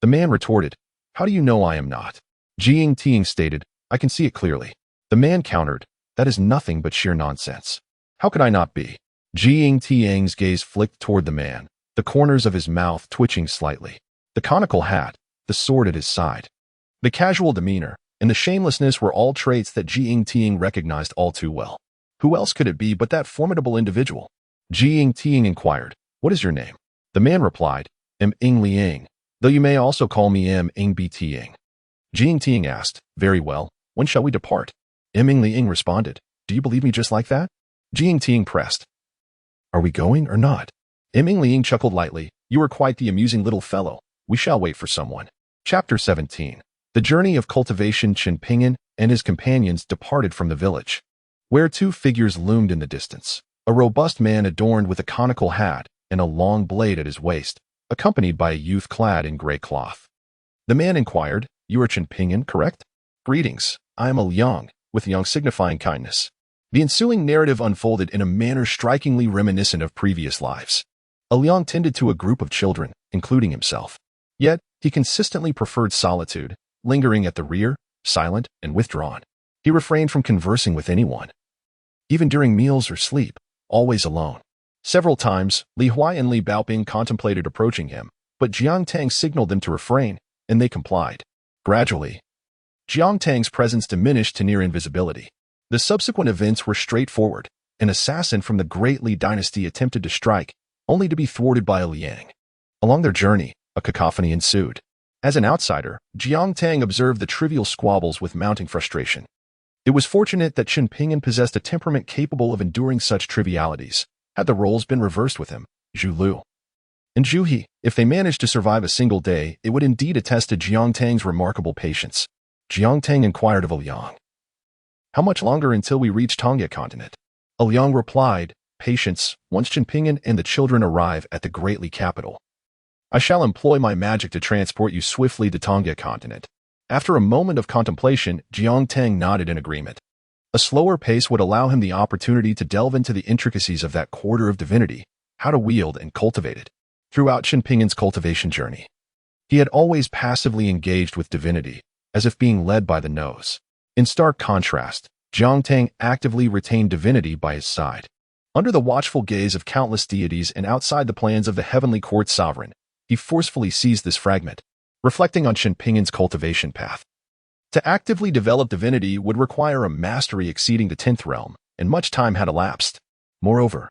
The man retorted, "How do you know I am not?" Jiang Tiang stated, "I can see it clearly." The man countered, "That is nothing but sheer nonsense. How could I not be?" Jiang Tiang's gaze flicked toward the man, the corners of his mouth twitching slightly. The conical hat, the sword at his side, the casual demeanor, and the shamelessness were all traits that Jiang Tiang recognized all too well. Who else could it be but that formidable individual? Jiang Tiang inquired, "What is your name?" The man replied, "Ing Liang, though you may also call me Ing B Tiang." Jiang Tiang asked, "Very well, when shall we depart?" Ing Liang responded, "Do you believe me just like that?" Jiang Tiang pressed, "Are we going or not?" Ing Liang chuckled lightly, "You are quite the amusing little fellow. We shall wait for someone." Chapter 17. The journey of cultivation. Chen Ping'an and his companions departed from the village, where two figures loomed in the distance. A robust man adorned with a conical hat and a long blade at his waist, accompanied by a youth clad in gray cloth. The man inquired, "You are Chen Ping'an, correct?" "Greetings, I am a Liang," with Yang signifying kindness. The ensuing narrative unfolded in a manner strikingly reminiscent of previous lives. A Liang tended to a group of children, including himself. Yet, he consistently preferred solitude, lingering at the rear, silent and withdrawn. He refrained from conversing with anyone, even during meals or sleep, always alone. Several times, Li Huai and Li Baoping contemplated approaching him, but Jiang Tang signaled them to refrain, and they complied. Gradually, Jiang Tang's presence diminished to near invisibility. The subsequent events were straightforward. An assassin from the Great Li dynasty attempted to strike, only to be thwarted by a Liang. Along their journey, a cacophony ensued. As an outsider, Jiang Tang observed the trivial squabbles with mounting frustration. It was fortunate that Chen Ping'an possessed a temperament capable of enduring such trivialities. Had the roles been reversed with him, Zhu Lu and Zhu He, if they managed to survive a single day, it would indeed attest to Jiang Tang's remarkable patience. Jiang Tang inquired of a Liang, "How much longer until we reach Tongya continent?" A Liang replied, "Patience, once Chen Ping'an and the children arrive at the Great Li capital. I shall employ my magic to transport you swiftly to Tongya continent." After a moment of contemplation, Jiang Tang nodded in agreement. A slower pace would allow him the opportunity to delve into the intricacies of that quarter of divinity, how to wield and cultivate it. Throughout Chen Ping'an's cultivation journey, he had always passively engaged with divinity, as if being led by the nose. In stark contrast, Jiang Tang actively retained divinity by his side. Under the watchful gaze of countless deities and outside the plans of the heavenly court sovereign, he forcefully seized this fragment, reflecting on Chen Ping'an's cultivation path. To actively develop divinity would require a mastery exceeding the 10th realm, and much time had elapsed. Moreover,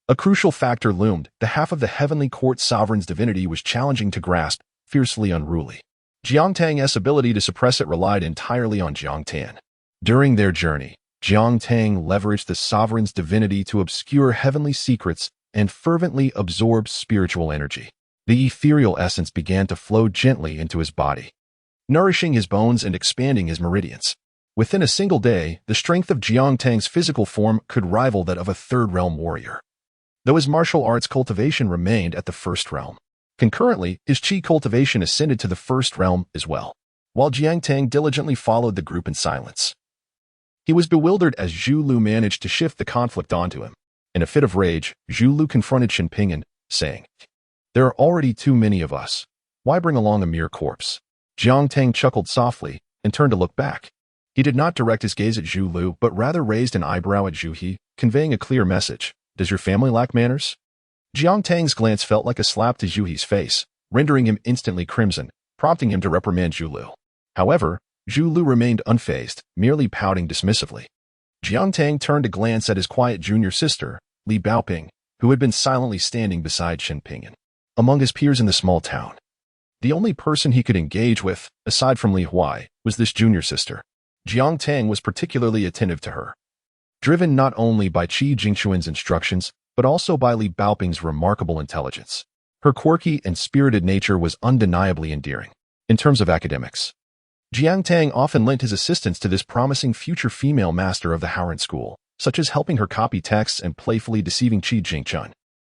a crucial factor loomed. The half of the heavenly court sovereign's divinity was challenging to grasp, fiercely unruly. Jiang Tang's ability to suppress it relied entirely on Jiang Tan. During their journey, Jiang Tang leveraged the sovereign's divinity to obscure heavenly secrets and fervently absorb spiritual energy. The ethereal essence began to flow gently into his body, nourishing his bones and expanding his meridians. Within a single day, the strength of Jiang Tang's physical form could rival that of a third-realm warrior, though his martial arts cultivation remained at the first realm. Concurrently, his qi cultivation ascended to the first realm as well, while Jiang Tang diligently followed the group in silence. He was bewildered as Zhu Lu managed to shift the conflict onto him. In a fit of rage, Zhu Lu confronted Shen Pingyan, saying, "There are already too many of us. Why bring along a mere corpse?" Jiang Tang chuckled softly and turned to look back. He did not direct his gaze at Zhu Lu, but rather raised an eyebrow at Zhu He, conveying a clear message. "Does your family lack manners?" Jiang Tang's glance felt like a slap to Zhu He's face, rendering him instantly crimson, prompting him to reprimand Zhu Lu. However, Zhu Lu remained unfazed, merely pouting dismissively. Jiang Tang turned to glance at his quiet junior sister, Li Baoping, who had been silently standing beside Shen Pingyan. Among his peers in the small town, the only person he could engage with, aside from Li Huai, was this junior sister. Jiang Tang was particularly attentive to her, driven not only by Qi Jingxuan's instructions, but also by Li Baoping's remarkable intelligence. Her quirky and spirited nature was undeniably endearing. In terms of academics, Jiang Tang often lent his assistance to this promising future female master of the Haoran school, such as helping her copy texts and playfully deceiving Qi Jingchun.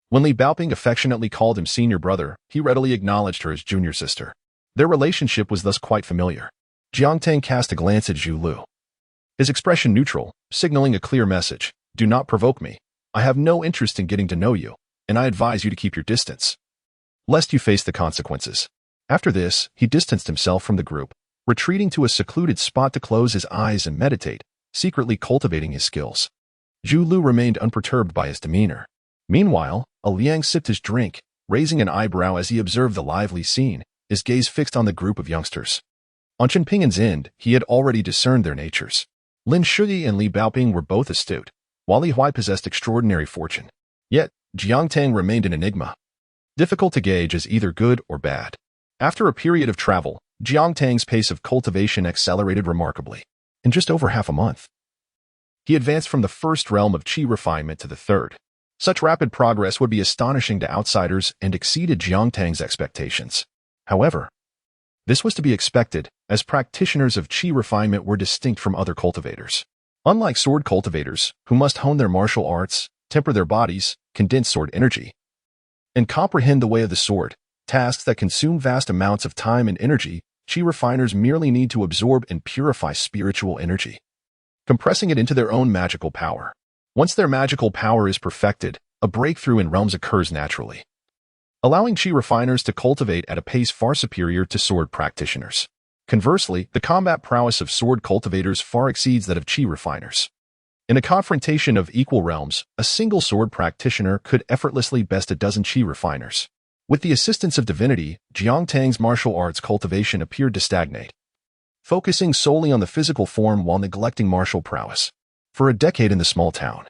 When Li Baoping affectionately called him senior brother, he readily acknowledged her as junior sister. Their relationship was thus quite familiar. Jiang Tang cast a glance at Zhu Lu, his expression neutral, signaling a clear message. "Do not provoke me. I have no interest in getting to know you, and I advise you to keep your distance, lest you face the consequences." After this, he distanced himself from the group, retreating to a secluded spot to close his eyes and meditate, secretly cultivating his skills. Zhu Lu remained unperturbed by his demeanor. Meanwhile, Liang sipped his drink, raising an eyebrow as he observed the lively scene, his gaze fixed on the group of youngsters. On Shen Pingyan's end, he had already discerned their natures. Lin Shuyi and Li Baoping were both astute, while Li Huai possessed extraordinary fortune. Yet, Jiang Tang remained an enigma, difficult to gauge as either good or bad. After a period of travel, Jiang Tang's pace of cultivation accelerated remarkably. In just over half a month, he advanced from the first realm of qi refinement to the third. Such rapid progress would be astonishing to outsiders and exceeded Jiang Tang's expectations. However, this was to be expected, as practitioners of qi refinement were distinct from other cultivators. Unlike sword cultivators, who must hone their martial arts, temper their bodies, condense sword energy, and comprehend the way of the sword, tasks that consume vast amounts of time and energy, qi refiners merely need to absorb and purify spiritual energy, compressing it into their own magical power. Once their magical power is perfected, a breakthrough in realms occurs naturally, allowing qi refiners to cultivate at a pace far superior to sword practitioners. Conversely, the combat prowess of sword cultivators far exceeds that of qi refiners. In a confrontation of equal realms, a single sword practitioner could effortlessly best a dozen qi refiners. With the assistance of divinity, Jiang Tang's martial arts cultivation appeared to stagnate, focusing solely on the physical form while neglecting martial prowess. For a decade in the small town,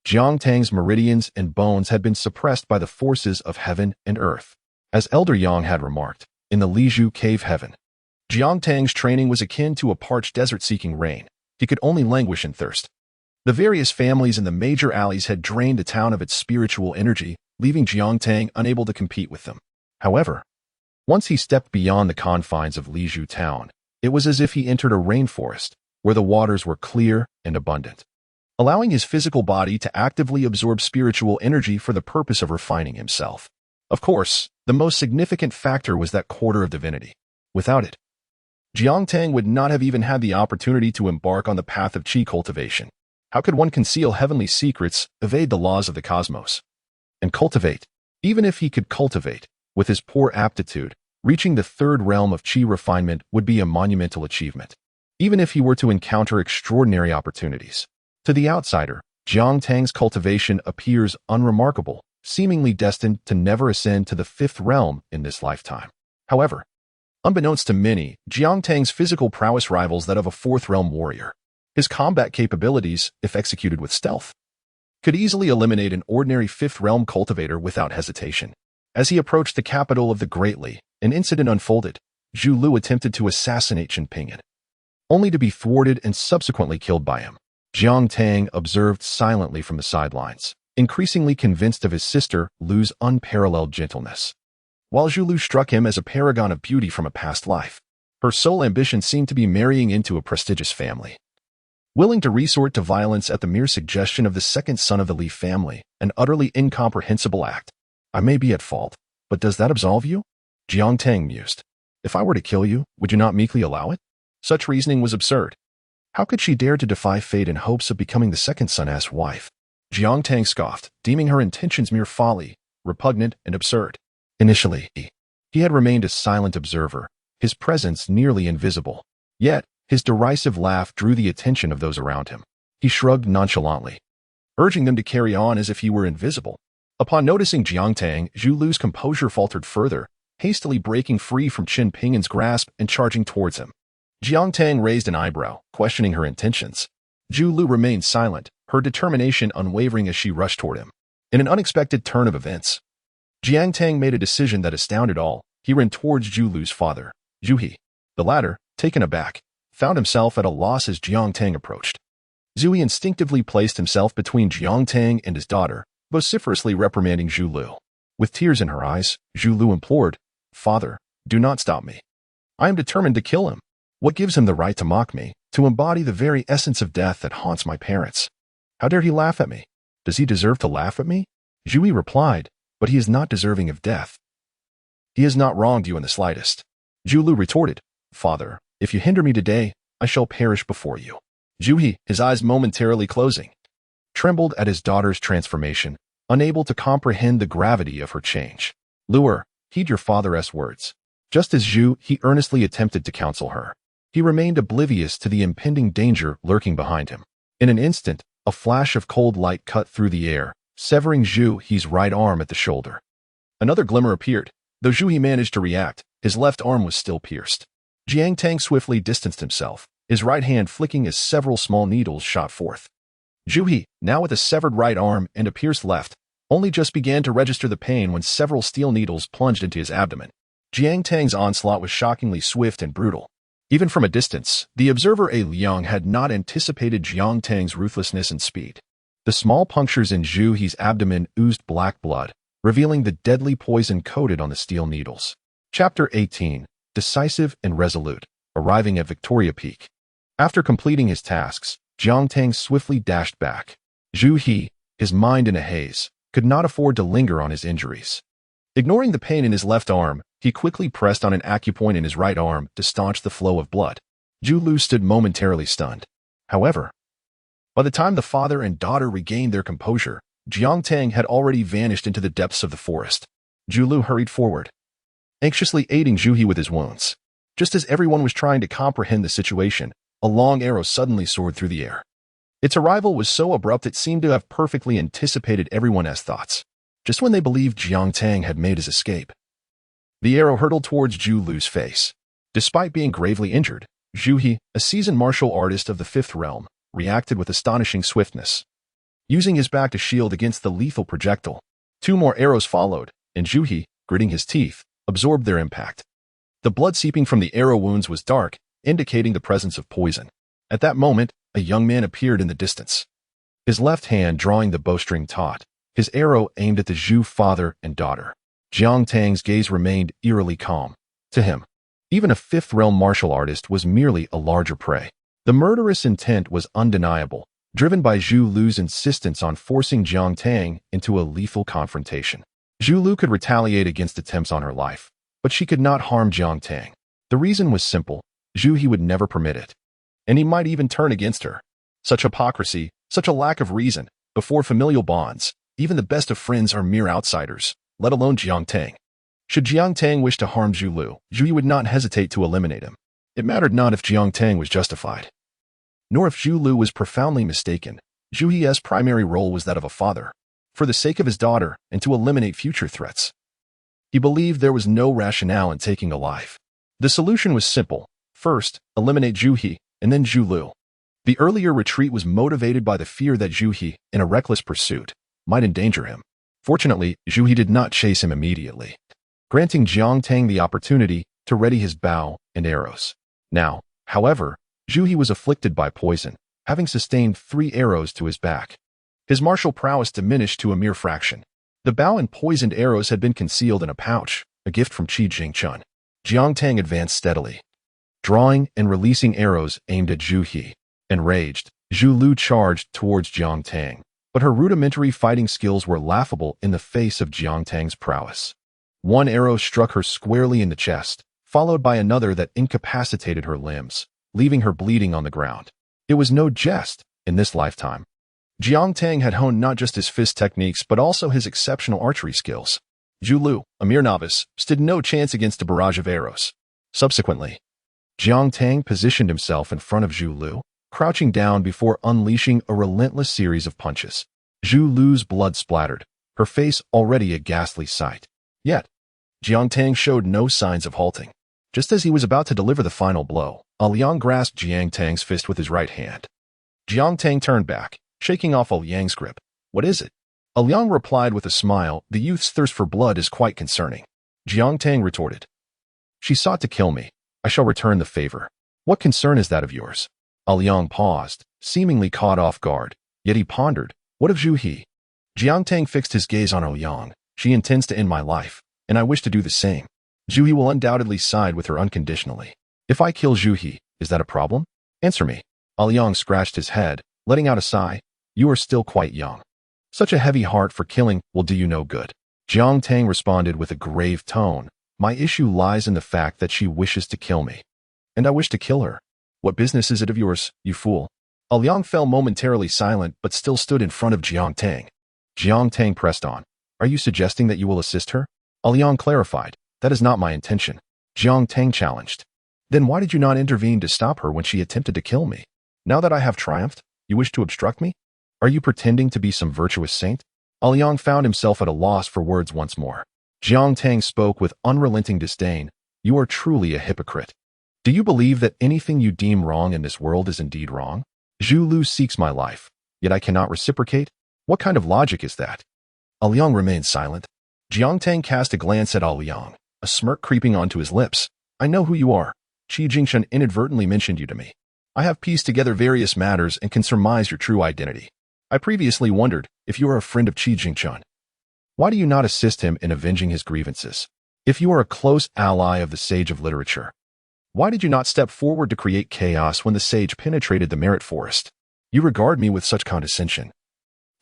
Jiang Tang's meridians and bones had been suppressed by the forces of heaven and earth. As Elder Yang had remarked, in the Lizhu cave heaven, Jiang Tang's training was akin to a parched desert seeking rain. He could only languish in thirst. The various families in the major alleys had drained the town of its spiritual energy, leaving Jiang Tang unable to compete with them. However, once he stepped beyond the confines of Lizhu town, it was as if he entered a rainforest, where the waters were clear and abundant, allowing his physical body to actively absorb spiritual energy for the purpose of refining himself. Of course, the most significant factor was that quarter of divinity. Without it, Jiang Tang would not have even had the opportunity to embark on the path of qi cultivation. How could one conceal heavenly secrets, evade the laws of the cosmos, and cultivate? Even if he could cultivate, with his poor aptitude, reaching the third realm of qi refinement would be a monumental achievement. Even if he were to encounter extraordinary opportunities. To the outsider, Jiang Tang's cultivation appears unremarkable, seemingly destined to never ascend to the fifth realm in this lifetime. However, unbeknownst to many, Jiang Tang's physical prowess rivals that of a fourth realm warrior. His combat capabilities, if executed with stealth, could easily eliminate an ordinary fifth realm cultivator without hesitation. As he approached the capital of the Great Li, an incident unfolded. Zhu Lu attempted to assassinate Shen Pingyan, only to be thwarted and subsequently killed by him. Jiang Tang observed silently from the sidelines, increasingly convinced of his sister Lu's unparalleled gentleness. while Zhu Lu struck him as a paragon of beauty from a past life. Her sole ambition seemed to be marrying into a prestigious family. Willing to resort to violence at the mere suggestion of the second son of the Li family, an utterly incomprehensible act. I may be at fault, but does that absolve you? Jiang Tang mused. If I were to kill you, would you not meekly allow it? Such reasoning was absurd. How could she dare to defy fate in hopes of becoming the second son's wife? Jiang Tang scoffed, deeming her intentions mere folly, repugnant and absurd. Initially, he had remained a silent observer, his presence nearly invisible. Yet, his derisive laugh drew the attention of those around him. He shrugged nonchalantly, urging them to carry on as if he were invisible. Upon noticing Jiang Tang, Zhu Lu's composure faltered further, hastily breaking free from Qin Pingyan's grasp and charging towards him. Jiang Tang raised an eyebrow, questioning her intentions. Zhu Lu remained silent, her determination unwavering as she rushed toward him. In an unexpected turn of events, Jiang Tang made a decision that astounded all. He ran towards Zhu Lu's father, Zhu He. The latter, taken aback, found himself at a loss as Jiang Tang approached. Zhu He instinctively placed himself between Jiang Tang and his daughter, vociferously reprimanding Zhu Lu. With tears in her eyes, Zhu Lu implored, "Father, do not stop me. I am determined to kill him. What gives him the right to mock me, to embody the very essence of death that haunts my parents? How dare he laugh at me? Does he deserve to laugh at me?" Zhu He replied, "But he is not deserving of death. He has not wronged you in the slightest." Zhu Lu retorted, "Father, if you hinder me today, I shall perish before you." Zhu He, his eyes momentarily closing, trembled at his daughter's transformation, unable to comprehend the gravity of her change. "Luer, heed your father's words." Just as Zhu He earnestly attempted to counsel her, he remained oblivious to the impending danger lurking behind him. In an instant, a flash of cold light cut through the air, severing Zhu He's right arm at the shoulder. Another glimmer appeared. Though Zhu He managed to react, his left arm was still pierced. Jiang Tang swiftly distanced himself, his right hand flicking as several small needles shot forth. Zhu He, now with a severed right arm and a pierced left, only just began to register the pain when several steel needles plunged into his abdomen. Jiang Tang's onslaught was shockingly swift and brutal. Even from a distance, the observer A. Liang had not anticipated Jiang Tang's ruthlessness and speed. The small punctures in Zhu He's abdomen oozed black blood, revealing the deadly poison coated on the steel needles. Chapter 18. Decisive and resolute, arriving at Victoria Peak. After completing his tasks, Jiang Tang swiftly dashed back. Zhu He, his mind in a haze, could not afford to linger on his injuries. Ignoring the pain in his left arm, he quickly pressed on an acupoint in his right arm to staunch the flow of blood. Zhu Lu stood momentarily stunned. However, by the time the father and daughter regained their composure, Jiang Tang had already vanished into the depths of the forest. Zhu Lu hurried forward, anxiously aiding Zhu He with his wounds. Just as everyone was trying to comprehend the situation, a long arrow suddenly soared through the air. Its arrival was so abrupt it seemed to have perfectly anticipated everyone's thoughts. Just when they believed Jiang Tang had made his escape, the arrow hurtled towards Zhu Lu's face. Despite being gravely injured, Zhu He, a seasoned martial artist of the Fifth Realm, reacted with astonishing swiftness. Using his back to shield against the lethal projectile, 2 more arrows followed, and Zhu He, gritting his teeth, absorbed their impact. The blood seeping from the arrow wounds was dark, indicating the presence of poison. At that moment, a young man appeared in the distance. His left hand drawing the bowstring taut, his arrow aimed at the Zhu father and daughter. Jiang Tang's gaze remained eerily calm. To him, even a Fifth Realm martial artist was merely a larger prey. The murderous intent was undeniable, driven by Zhu Lu's insistence on forcing Jiang Tang into a lethal confrontation. Zhu Lu could retaliate against attempts on her life, but she could not harm Jiang Tang. The reason was simple: Zhu He would never permit it, and he might even turn against her. Such hypocrisy, such a lack of reason. Before familial bonds, even the best of friends are mere outsiders, let alone Jiang Tang. Should Jiang Tang wish to harm Zhu Lu, Zhu He would not hesitate to eliminate him. It mattered not if Jiang Tang was justified, nor if Zhu Lu was profoundly mistaken. Zhu He's primary role was that of a father, for the sake of his daughter and to eliminate future threats. He believed there was no rationale in taking a life. The solution was simple: first, eliminate Zhu He, and then Zhu Lu. The earlier retreat was motivated by the fear that Zhu He, in a reckless pursuit, might endanger him. Fortunately, Zhu He did not chase him immediately, granting Jiang Tang the opportunity to ready his bow and arrows. Now, however, Zhu He was afflicted by poison, having sustained 3 arrows to his back. His martial prowess diminished to a mere fraction. The bow and poisoned arrows had been concealed in a pouch, a gift from Qi Jingchun. Jiang Tang advanced steadily, drawing and releasing arrows aimed at Zhu He. Enraged, Zhu Lu charged towards Jiang Tang, but her rudimentary fighting skills were laughable in the face of Jiang Tang's prowess. One arrow struck her squarely in the chest, followed by another that incapacitated her limbs, leaving her bleeding on the ground. It was no jest in this lifetime. Jiang Tang had honed not just his fist techniques but also his exceptional archery skills. Zhu Lu, a mere novice, stood no chance against a barrage of arrows. Subsequently, Jiang Tang positioned himself in front of Zhu Lu, crouching down before unleashing a relentless series of punches. Zhu Lu's blood splattered, her face already a ghastly sight. Yet, Jiang Tang showed no signs of halting. Just as he was about to deliver the final blow, Liang grasped Jiang Tang's fist with his right hand. Jiang Tang turned back, shaking off Liang's grip. "What is it?" Liang replied with a smile. "The youth's thirst for blood is quite concerning." Jiang Tang retorted, "She sought to kill me. I shall return the favor. What concern is that of yours?" Liang paused, seemingly caught off guard, yet he pondered, "What of Zhu He?" Jiang Tang fixed his gaze on Liang. "She intends to end my life, and I wish to do the same. Zhu He will undoubtedly side with her unconditionally. If I kill Zhu He, is that a problem? Answer me." Liang scratched his head, letting out a sigh. "You are still quite young. Such a heavy heart for killing will do you no good." Jiang Tang responded with a grave tone. "My issue lies in the fact that she wishes to kill me, and I wish to kill her. What business is it of yours, you fool?" Liang fell momentarily silent but still stood in front of Jiang Tang. Jiang Tang pressed on. "Are you suggesting that you will assist her?" Liang clarified. "That is not my intention." Jiang Tang challenged. "Then why did you not intervene to stop her when she attempted to kill me? Now that I have triumphed, you wish to obstruct me? Are you pretending to be some virtuous saint?" Liang found himself at a loss for words once more. Jiang Tang spoke with unrelenting disdain. "You are truly a hypocrite. Do you believe that anything you deem wrong in this world is indeed wrong? Zhu Lu seeks my life, yet I cannot reciprocate? What kind of logic is that?" Liang remained silent. Jiang Tang cast a glance at Liang, a smirk creeping onto his lips. "I know who you are. Qi Jingchun inadvertently mentioned you to me. I have pieced together various matters and can surmise your true identity. I previously wondered if you are a friend of Qi Jingchun. Why do you not assist him in avenging his grievances? If you are a close ally of the sage of literature, why did you not step forward to create chaos when the sage penetrated the merit forest? You regard me with such condescension,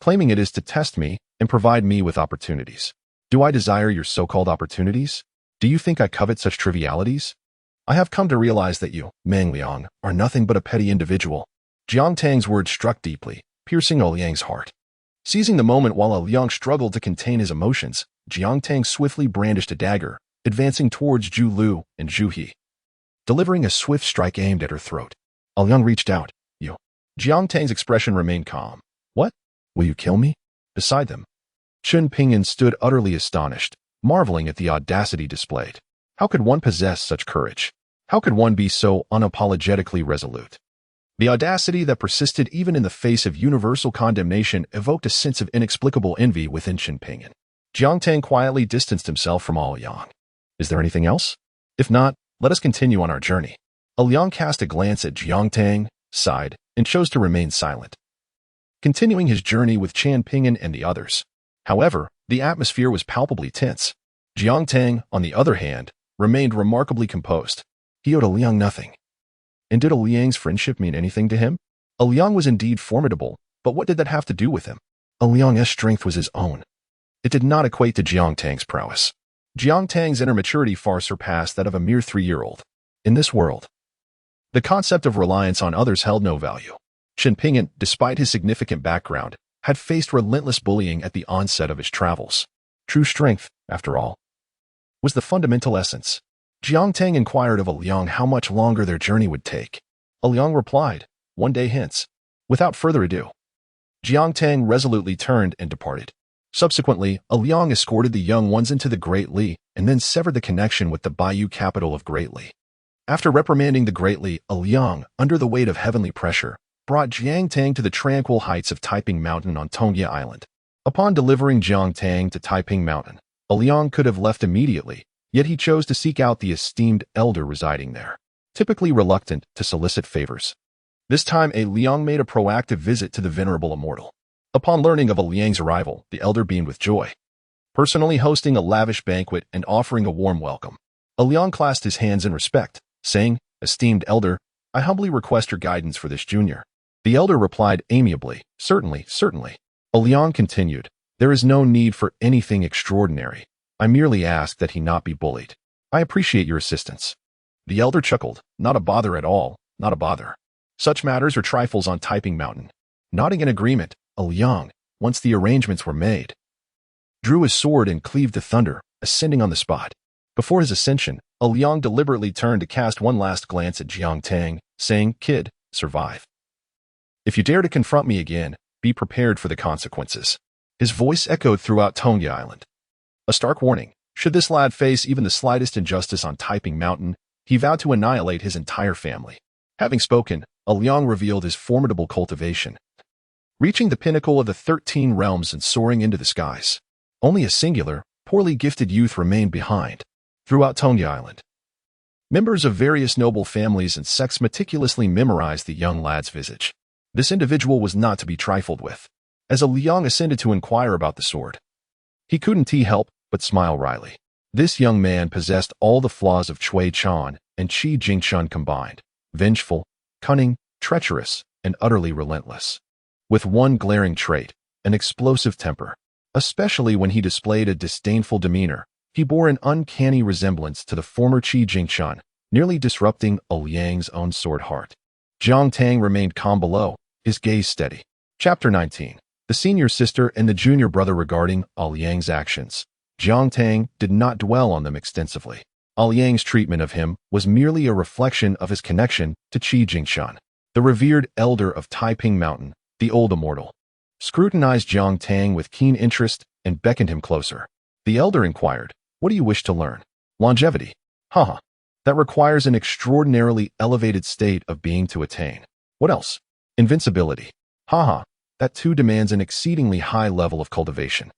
claiming it is to test me and provide me with opportunities. Do I desire your so-called opportunities? Do you think I covet such trivialities? I have come to realize that you, Meng Liang, are nothing but a petty individual." Jiang Tang's words struck deeply, piercing Liang's heart. Seizing the moment while Liang struggled to contain his emotions, Jiang Tang swiftly brandished a dagger, advancing towards Zhu Lu and Zhu He, delivering a swift strike aimed at her throat. Liang reached out. "You." Jiang Tang's expression remained calm. "What? Will you kill me?" Beside them, Chen Pingyan stood utterly astonished, marveling at the audacity displayed. How could one possess such courage? How could one be so unapologetically resolute? The audacity that persisted even in the face of universal condemnation evoked a sense of inexplicable envy within Chen Pingyan. Jiang Tang quietly distanced himself from Liang. "Is there anything else? If not, let us continue on our journey." Liang cast a glance at Jiang Tang, sighed, and chose to remain silent, continuing his journey with Chen Pingyan and the others. However, the atmosphere was palpably tense. Jiang Tang, on the other hand, remained remarkably composed. He owed Liang nothing. And did Liang's friendship mean anything to him? Liang was indeed formidable, but what did that have to do with him? Liang's strength was his own. It did not equate to Jiang Tang's prowess. Jiang Tang's inner maturity far surpassed that of a mere 3-year-old. In this world, the concept of reliance on others held no value. Chen Pingyan, despite his significant background, had faced relentless bullying at the onset of his travels. True strength, after all, was the fundamental essence. Jiang Tang inquired of Liang how much longer their journey would take. Liang replied, "1 day hence." Without further ado, Jiang Tang resolutely turned and departed. Subsequently, Liang escorted the young ones into the Great Li and then severed the connection with the Bayou capital of Great Li. After reprimanding the Great Li, Liang, under the weight of heavenly pressure, brought Jiang Tang to the tranquil heights of Taiping Mountain on Tongye Island. Upon delivering Jiang Tang to Taiping Mountain, Liang could have left immediately, yet he chose to seek out the esteemed elder residing there, typically reluctant to solicit favors. This time, Liang made a proactive visit to the venerable immortal. Upon learning of Liang's arrival, the elder beamed with joy. personally hosting a lavish banquet and offering a warm welcome. Liang clasped his hands in respect, saying, "Esteemed elder, I humbly request your guidance for this junior." The elder replied amiably, "Certainly, certainly." Liang continued, "There is no need for anything extraordinary. I merely ask that he not be bullied. I appreciate your assistance." The elder chuckled, "Not a bother at all, not a bother. Such matters are trifles on Typing Mountain." Nodding in agreement, Liang, once the arrangements were made, drew his sword and cleaved the thunder, ascending on the spot. Before his ascension, Liang deliberately turned to cast one last glance at Jiang Tang, saying, "Kid, survive. If you dare to confront me again, be prepared for the consequences." His voice echoed throughout Tongya Island. A stark warning. Should this lad face even the slightest injustice on Typing Mountain, he vowed to annihilate his entire family. Having spoken, Liang revealed his formidable cultivation, reaching the pinnacle of the 13 realms and soaring into the skies. Only a singular, poorly gifted youth remained behind. Throughout Tongya Island, members of various noble families and sects meticulously memorized the young lad's visage. This individual was not to be trifled with. As Liang ascended to inquire about the sword, he couldn't help but smile wryly. This young man possessed all the flaws of Cui Chan and Qi Jingshun combined: vengeful, cunning, treacherous, and utterly relentless. With one glaring trait, an explosive temper. Especially when he displayed a disdainful demeanor, he bore an uncanny resemblance to the former Qi Jingshun, nearly disrupting Liang's own sword heart. Jiang Tang remained calm below, his gaze steady. Chapter 19. The senior sister and the junior brother. Regarding Liang's actions, Jiang Tang did not dwell on them extensively. Liang's treatment of him was merely a reflection of his connection to Qi Jingshun, the revered elder of Taiping Mountain. The old immortal scrutinized Jiang Tang with keen interest and beckoned him closer. The elder inquired, "What do you wish to learn?" "Longevity." "Haha. That requires an extraordinarily elevated state of being to attain." "What else?" "Invincibility." "Haha. That too demands an exceedingly high level of cultivation."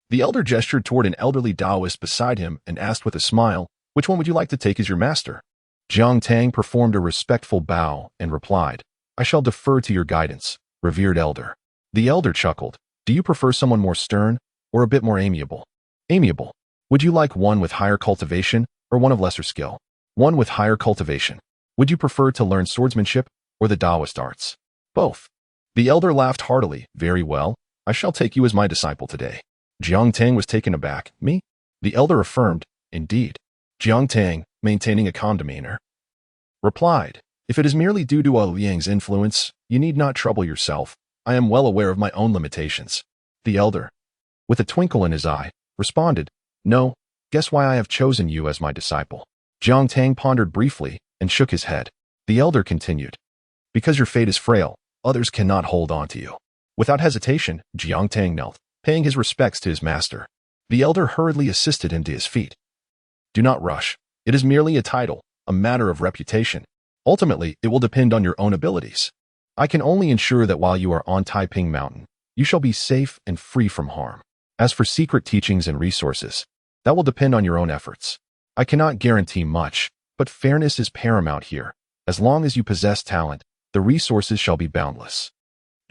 The elder gestured toward an elderly Taoist beside him and asked with a smile, "Which one would you like to take as your master?" Jiang Tang performed a respectful bow and replied, "I shall defer to your guidance, revered elder." The elder chuckled, "Do you prefer someone more stern or a bit more amiable?" "Amiable. Would you like one with higher cultivation or one of lesser skill?" "One with higher cultivation." "Would you prefer to learn swordsmanship or the Taoist arts?" "Both." The elder laughed heartily. "Very well. I shall take you as my disciple today." Jiang Tang was taken aback. "Me?" The elder affirmed, "Indeed." Jiang Tang, maintaining a calm demeanor, replied, "If it is merely due to Liang's influence, you need not trouble yourself. I am well aware of my own limitations." The elder, with a twinkle in his eye, responded, "No, guess why I have chosen you as my disciple." Jiang Tang pondered briefly and shook his head. The elder continued, "Because your fate is frail, others cannot hold on to you." Without hesitation, Jiang Tang knelt, paying his respects to his master. The elder hurriedly assisted him to his feet. "Do not rush. It is merely a title, a matter of reputation. Ultimately, it will depend on your own abilities. I can only ensure that while you are on Taiping Mountain, you shall be safe and free from harm. As for secret teachings and resources, that will depend on your own efforts. I cannot guarantee much, but fairness is paramount here. As long as you possess talent, the resources shall be boundless."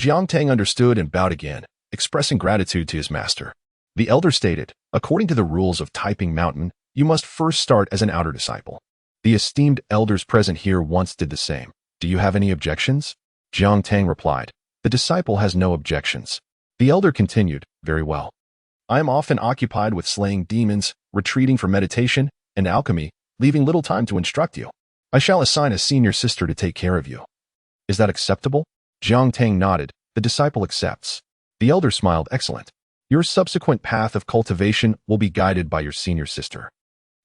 Jiang Tang understood and bowed again, expressing gratitude to his master. The elder stated, "According to the rules of Taiping Mountain, you must first start as an outer disciple. The esteemed elders present here once did the same. Do you have any objections?" Jiang Tang replied, "The disciple has no objections." The elder continued, "Very well. I am often occupied with slaying demons, retreating for meditation, and alchemy, leaving little time to instruct you. I shall assign a senior sister to take care of you. Is that acceptable?" Jiang Tang nodded. "The disciple accepts." The elder smiled. "Excellent. Your subsequent path of cultivation will be guided by your senior sister,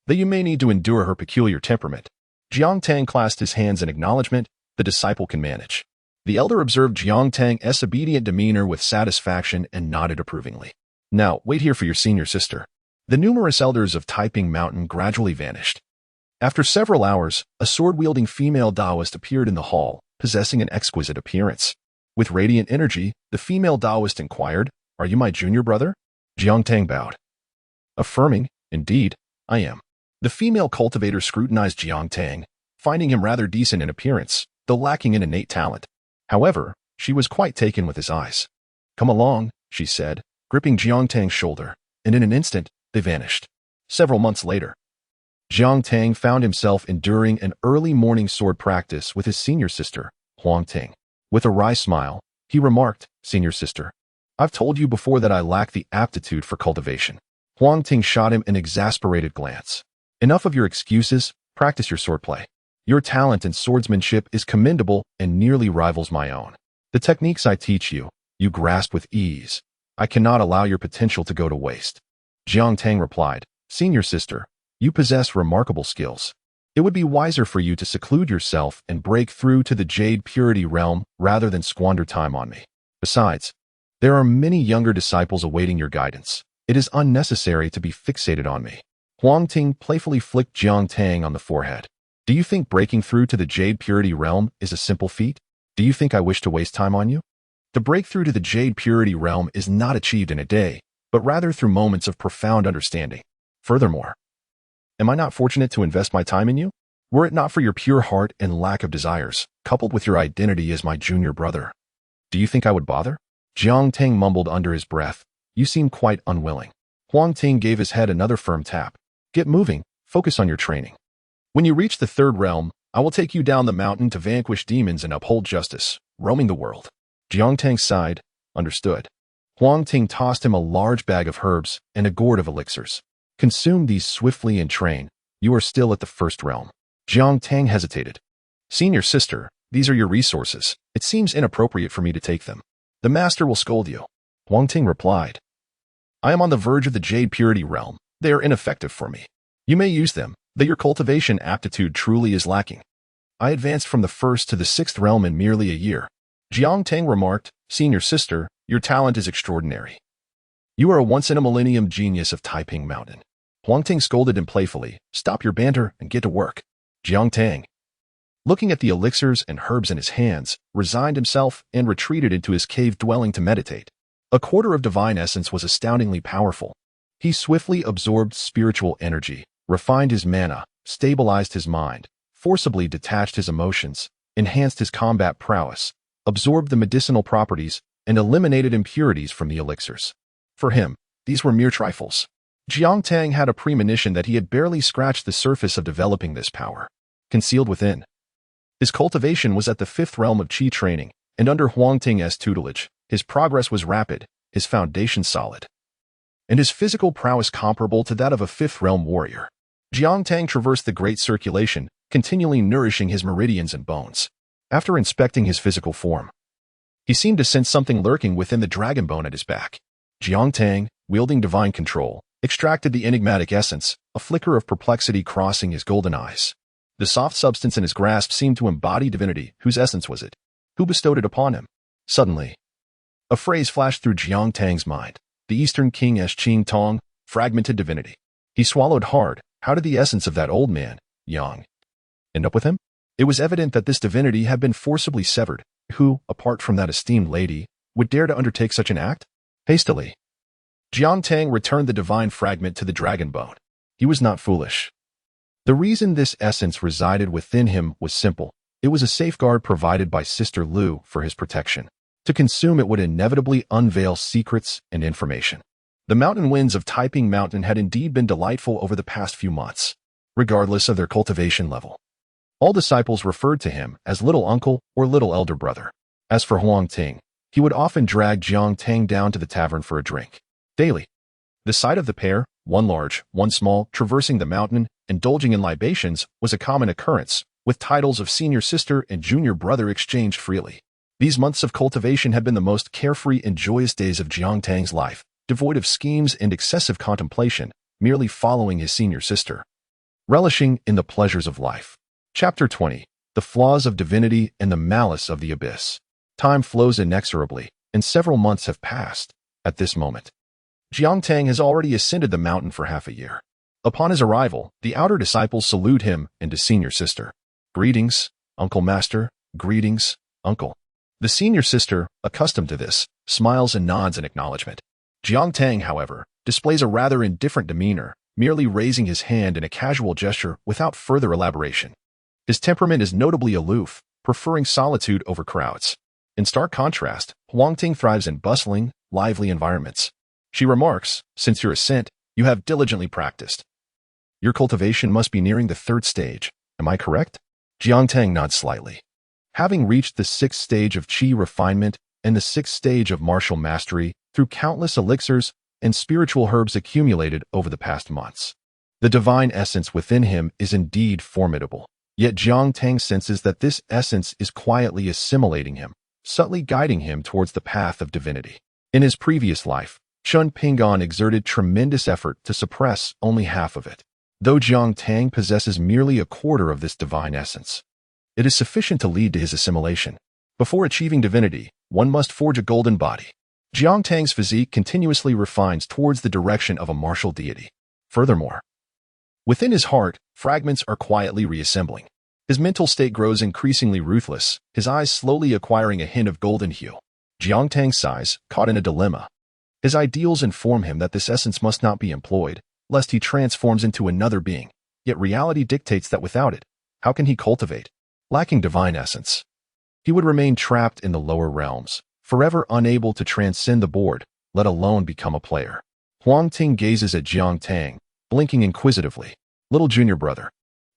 though you may need to endure her peculiar temperament." Jiang Tang clasped his hands in acknowledgement. The disciple can manage. The elder observed Jiang Tang's obedient demeanor with satisfaction and nodded approvingly. "Now, wait here for your senior sister." The numerous elders of Taiping Mountain gradually vanished. After several hours, a sword-wielding female Taoist appeared in the hall, possessing an exquisite appearance. With radiant energy, the female Taoist inquired, "Are you my junior brother?" Jiang Tang bowed, affirming, "Indeed, I am." The female cultivator scrutinized Jiang Tang, finding him rather decent in appearance, though lacking in innate talent. However, she was quite taken with his eyes. "Come along," she said, gripping Jiang Tang's shoulder, and in an instant, they vanished. Several months later, Jiang Tang found himself enduring an early morning sword practice with his senior sister, Huang Ting. With a wry smile, he remarked, "Senior sister, I've told you before that I lack the aptitude for cultivation." Huang Ting shot him an exasperated glance. "Enough of your excuses, practice your swordplay. Your talent in swordsmanship is commendable and nearly rivals my own. The techniques I teach you, you grasp with ease. I cannot allow your potential to go to waste." Jiang Tang replied, "Senior sister, you possess remarkable skills. It would be wiser for you to seclude yourself and break through to the Jade Purity realm rather than squander time on me. Besides, there are many younger disciples awaiting your guidance. It is unnecessary to be fixated on me." Huang Ting playfully flicked Jiang Tang on the forehead. "Do you think breaking through to the Jade Purity realm is a simple feat? Do you think I wish to waste time on you? The breakthrough to the Jade Purity realm is not achieved in a day, but rather through moments of profound understanding. Furthermore, am I not fortunate to invest my time in you? Were it not for your pure heart and lack of desires, coupled with your identity as my junior brother, do you think I would bother?" Jiang Tang mumbled under his breath, "You seem quite unwilling." Huang Ting gave his head another firm tap. "Get moving, focus on your training. When you reach the third realm, I will take you down the mountain to vanquish demons and uphold justice, roaming the world." Jiang Tang sighed, "Understood." Huang Ting tossed him a large bag of herbs and a gourd of elixirs. "Consume these swiftly and train. You are still at the first realm." Jiang Tang hesitated. "Senior sister, these are your resources. It seems inappropriate for me to take them. The master will scold you." Huang Ting replied, "I am on the verge of the Jade Purity realm. They are ineffective for me. You may use them, though your cultivation aptitude truly is lacking. I advanced from the first to the sixth realm in merely a year." Jiang Tang remarked, "Senior sister, your talent is extraordinary. You are a once-in-a-millennium genius of Taiping Mountain." Huang Ting scolded him playfully, "Stop your banter and get to work." Jiang Tang, looking at the elixirs and herbs in his hands, resigned himself and retreated into his cave dwelling to meditate. A quarter of divine essence was astoundingly powerful. He swiftly absorbed spiritual energy, refined his mana, stabilized his mind, forcibly detached his emotions, enhanced his combat prowess, absorbed the medicinal properties, and eliminated impurities from the elixirs. For him, these were mere trifles. Jiang Tang had a premonition that he had barely scratched the surface of developing this power. Concealed within, his cultivation was at the fifth realm of Qi training, and under Huang Ting's tutelage, his progress was rapid, his foundation solid, and his physical prowess comparable to that of a fifth realm warrior. Jiang Tang traversed the great circulation, continually nourishing his meridians and bones. After inspecting his physical form, he seemed to sense something lurking within the dragon bone at his back. Jiang Tang, wielding divine control, extracted the enigmatic essence, a flicker of perplexity crossing his golden eyes. The soft substance in his grasp seemed to embody divinity. Whose essence was it? Who bestowed it upon him? Suddenly, a phrase flashed through Jiang Tang's mind. The Eastern King Qing Tong, fragmented divinity. He swallowed hard. How did the essence of that old man, Yang, end up with him? It was evident that this divinity had been forcibly severed. Who, apart from that esteemed lady, would dare to undertake such an act? Hastily, Jiang Tang returned the divine fragment to the dragon bone. He was not foolish. The reason this essence resided within him was simple. It was a safeguard provided by Sister Lu for his protection. To consume it would inevitably unveil secrets and information. The mountain winds of Taiping Mountain had indeed been delightful over the past few months, regardless of their cultivation level. All disciples referred to him as little uncle or little elder brother. As for Huang Ting, he would often drag Jiang Tang down to the tavern for a drink. Daily, the sight of the pair, one large, one small, traversing the mountain, indulging in libations, was a common occurrence, with titles of senior sister and junior brother exchanged freely. These months of cultivation had been the most carefree and joyous days of Jiang Tang's life, devoid of schemes and excessive contemplation, merely following his senior sister, relishing in the pleasures of life. Chapter 20. The Flaws of Divinity and the Malice of the Abyss. Time flows inexorably, and several months have passed. At this moment, Jiang Tang has already ascended the mountain for half a year. Upon his arrival, the outer disciples salute him and his senior sister. "Greetings, Uncle Master. Greetings, Uncle." The senior sister, accustomed to this, smiles and nods in acknowledgement. Jiang Tang, however, displays a rather indifferent demeanor, merely raising his hand in a casual gesture without further elaboration. His temperament is notably aloof, preferring solitude over crowds. In stark contrast, Huang Ting thrives in bustling, lively environments. She remarks, "Since your ascent, You have diligently practiced. Your cultivation must be nearing the third stage. Am I correct? Jiangtang nods slightly. Having reached the sixth stage of qi refinement and the sixth stage of martial mastery through countless elixirs and spiritual herbs accumulated over the past months, the divine essence within him is indeed formidable. Yet Jiangtang senses that this essence is quietly assimilating him, subtly guiding him towards the path of divinity. In his previous life, Chun Pingon exerted tremendous effort to suppress only half of it. Though Jiangtang possesses merely a quarter of this divine essence, it is sufficient to lead to his assimilation. Before achieving divinity, one must forge a golden body. Jiangtang's physique continuously refines towards the direction of a martial deity. Furthermore, within his heart, fragments are quietly reassembling. His mental state grows increasingly ruthless, his eyes slowly acquiring a hint of golden hue. Jiangtang sighs, caught in a dilemma. His ideals inform him that this essence must not be employed, lest he transforms into another being. Yet reality dictates that without it, how can he cultivate? Lacking divine essence, he would remain trapped in the lower realms, forever unable to transcend the board, let alone become a player. Huang Ting gazes at Jiangtang, blinking inquisitively. Little junior brother,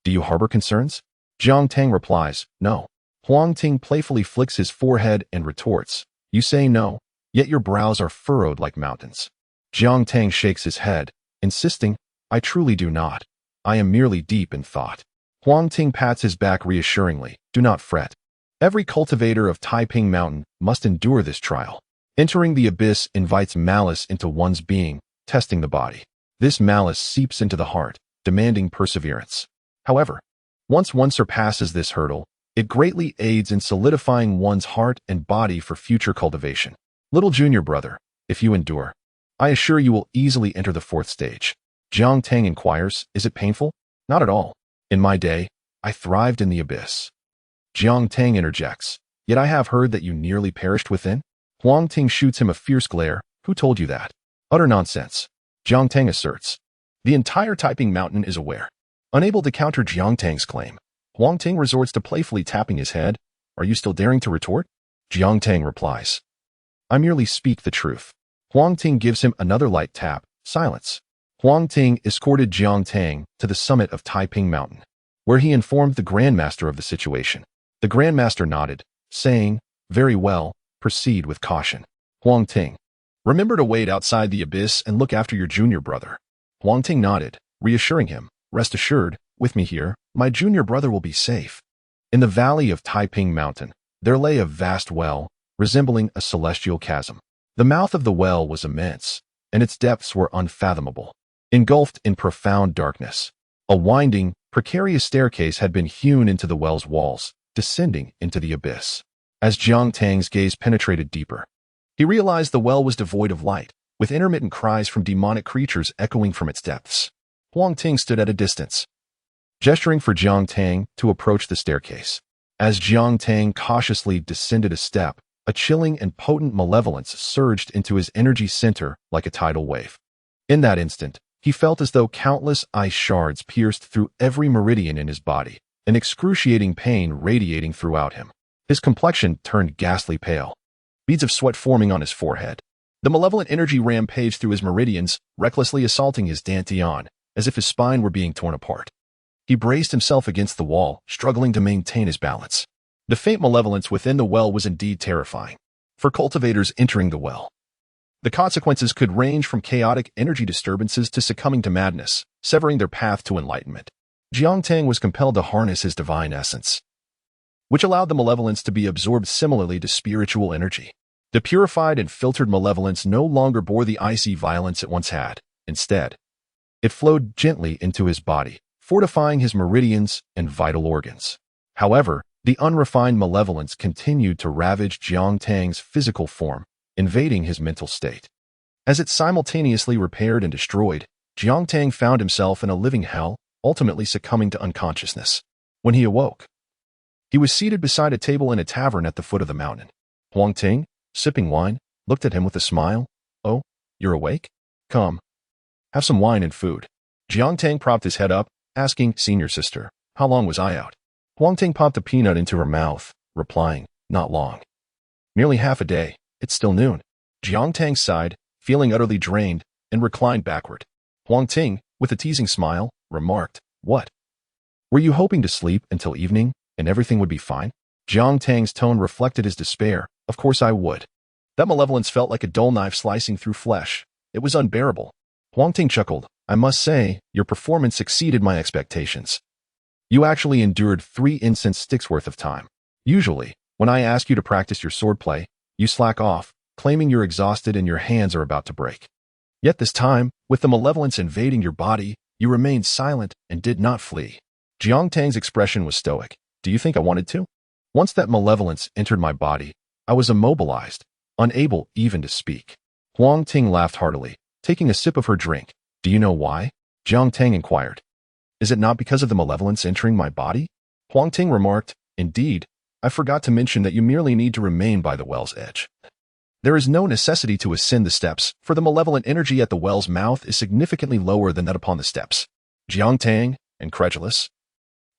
do you harbor concerns? Jiangtang replies, no. Huang Ting playfully flicks his forehead and retorts, you say no, yet your brows are furrowed like mountains. Jiangtang shakes his head, insisting, I truly do not. I am merely deep in thought. Huang Ting pats his back reassuringly, do not fret. Every cultivator of Taiping Mountain must endure this trial. Entering the abyss invites malice into one's being, testing the body. This malice seeps into the heart, demanding perseverance. However, once one surpasses this hurdle, it greatly aids in solidifying one's heart and body for future cultivation. Little junior brother, if you endure, I assure you will easily enter the fourth stage. Jiangtang inquires, is it painful? Not at all. In my day, I thrived in the abyss. Jiangtang interjects, yet I have heard that you nearly perished within? Huang Ting shoots him a fierce glare, who told you that? Utter nonsense. Jiangtang asserts. The entire Taiping Mountain is aware. Unable to counter Jiangtang's claim, Huang Ting resorts to playfully tapping his head. Are you still daring to retort? Jiangtang replies. I merely speak the truth. Huang Ting gives him another light tap. Silence. Huang Ting escorted Jiangtang to the summit of Taiping Mountain, where he informed the Grandmaster of the situation. The Grandmaster nodded, saying, very well, proceed with caution. Huang Ting, remember to wait outside the abyss and look after your junior brother. Huang Ting nodded, reassuring him, rest assured, with me here, my junior brother will be safe. In the valley of Taiping Mountain, there lay a vast well, resembling a celestial chasm. The mouth of the well was immense, and its depths were unfathomable. Engulfed in profound darkness, a winding, precarious staircase had been hewn into the well's walls, descending into the abyss. As Jiangtang's gaze penetrated deeper, he realized the well was devoid of light, with intermittent cries from demonic creatures echoing from its depths. Huang Ting stood at a distance, gesturing for Jiangtang to approach the staircase. As Jiangtang cautiously descended a step, a chilling and potent malevolence surged into his energy center like a tidal wave. In that instant, he felt as though countless ice shards pierced through every meridian in his body, an excruciating pain radiating throughout him. His complexion turned ghastly pale, beads of sweat forming on his forehead. The malevolent energy rampaged through his meridians, recklessly assaulting his dantian, as if his spine were being torn apart. He braced himself against the wall, struggling to maintain his balance. The faint malevolence within the well was indeed terrifying. For cultivators entering the well, the consequences could range from chaotic energy disturbances to succumbing to madness, severing their path to enlightenment. Jiangtang was compelled to harness his divine essence, which allowed the malevolence to be absorbed similarly to spiritual energy. The purified and filtered malevolence no longer bore the icy violence it once had. Instead, it flowed gently into his body, fortifying his meridians and vital organs. However, the unrefined malevolence continued to ravage Jiangtang's physical form, invading his mental state. As it simultaneously repaired and destroyed, Jiangtang found himself in a living hell, ultimately succumbing to unconsciousness. When he awoke, he was seated beside a table in a tavern at the foot of the mountain. Huang Ting, sipping wine, looked at him with a smile. Oh, you're awake? Come, have some wine and food. Jiangtang propped his head up, asking, senior sister, how long was I out? Huang Ting popped a peanut into her mouth, replying, not long. Nearly half a day. It's still noon. Jiangtang sighed, feeling utterly drained, and reclined backward. Huang Ting, with a teasing smile, remarked, "What? Were you hoping to sleep until evening and everything would be fine?" Jiang Tang's tone reflected his despair. "Of course I would." That malevolence felt like a dull knife slicing through flesh. It was unbearable. Huang Ting chuckled. "I must say, your performance exceeded my expectations. You actually endured 3 incense sticks worth of time. Usually, when I ask you to practice your swordplay, you slack off, claiming you're exhausted and your hands are about to break. Yet this time, with the malevolence invading your body, you remained silent and did not flee." Jiang Tang's expression was stoic. "Do you think I wanted to? Once that malevolence entered my body, I was immobilized, unable even to speak." Huang Ting laughed heartily, taking a sip of her drink. "Do you know why?" Jiang Tang inquired. "Is it not because of the malevolence entering my body?" Huang Ting remarked, "Indeed, I forgot to mention that you merely need to remain by the well's edge. There is no necessity to ascend the steps, for the malevolent energy at the well's mouth is significantly lower than that upon the steps." Jiang Tang, incredulous,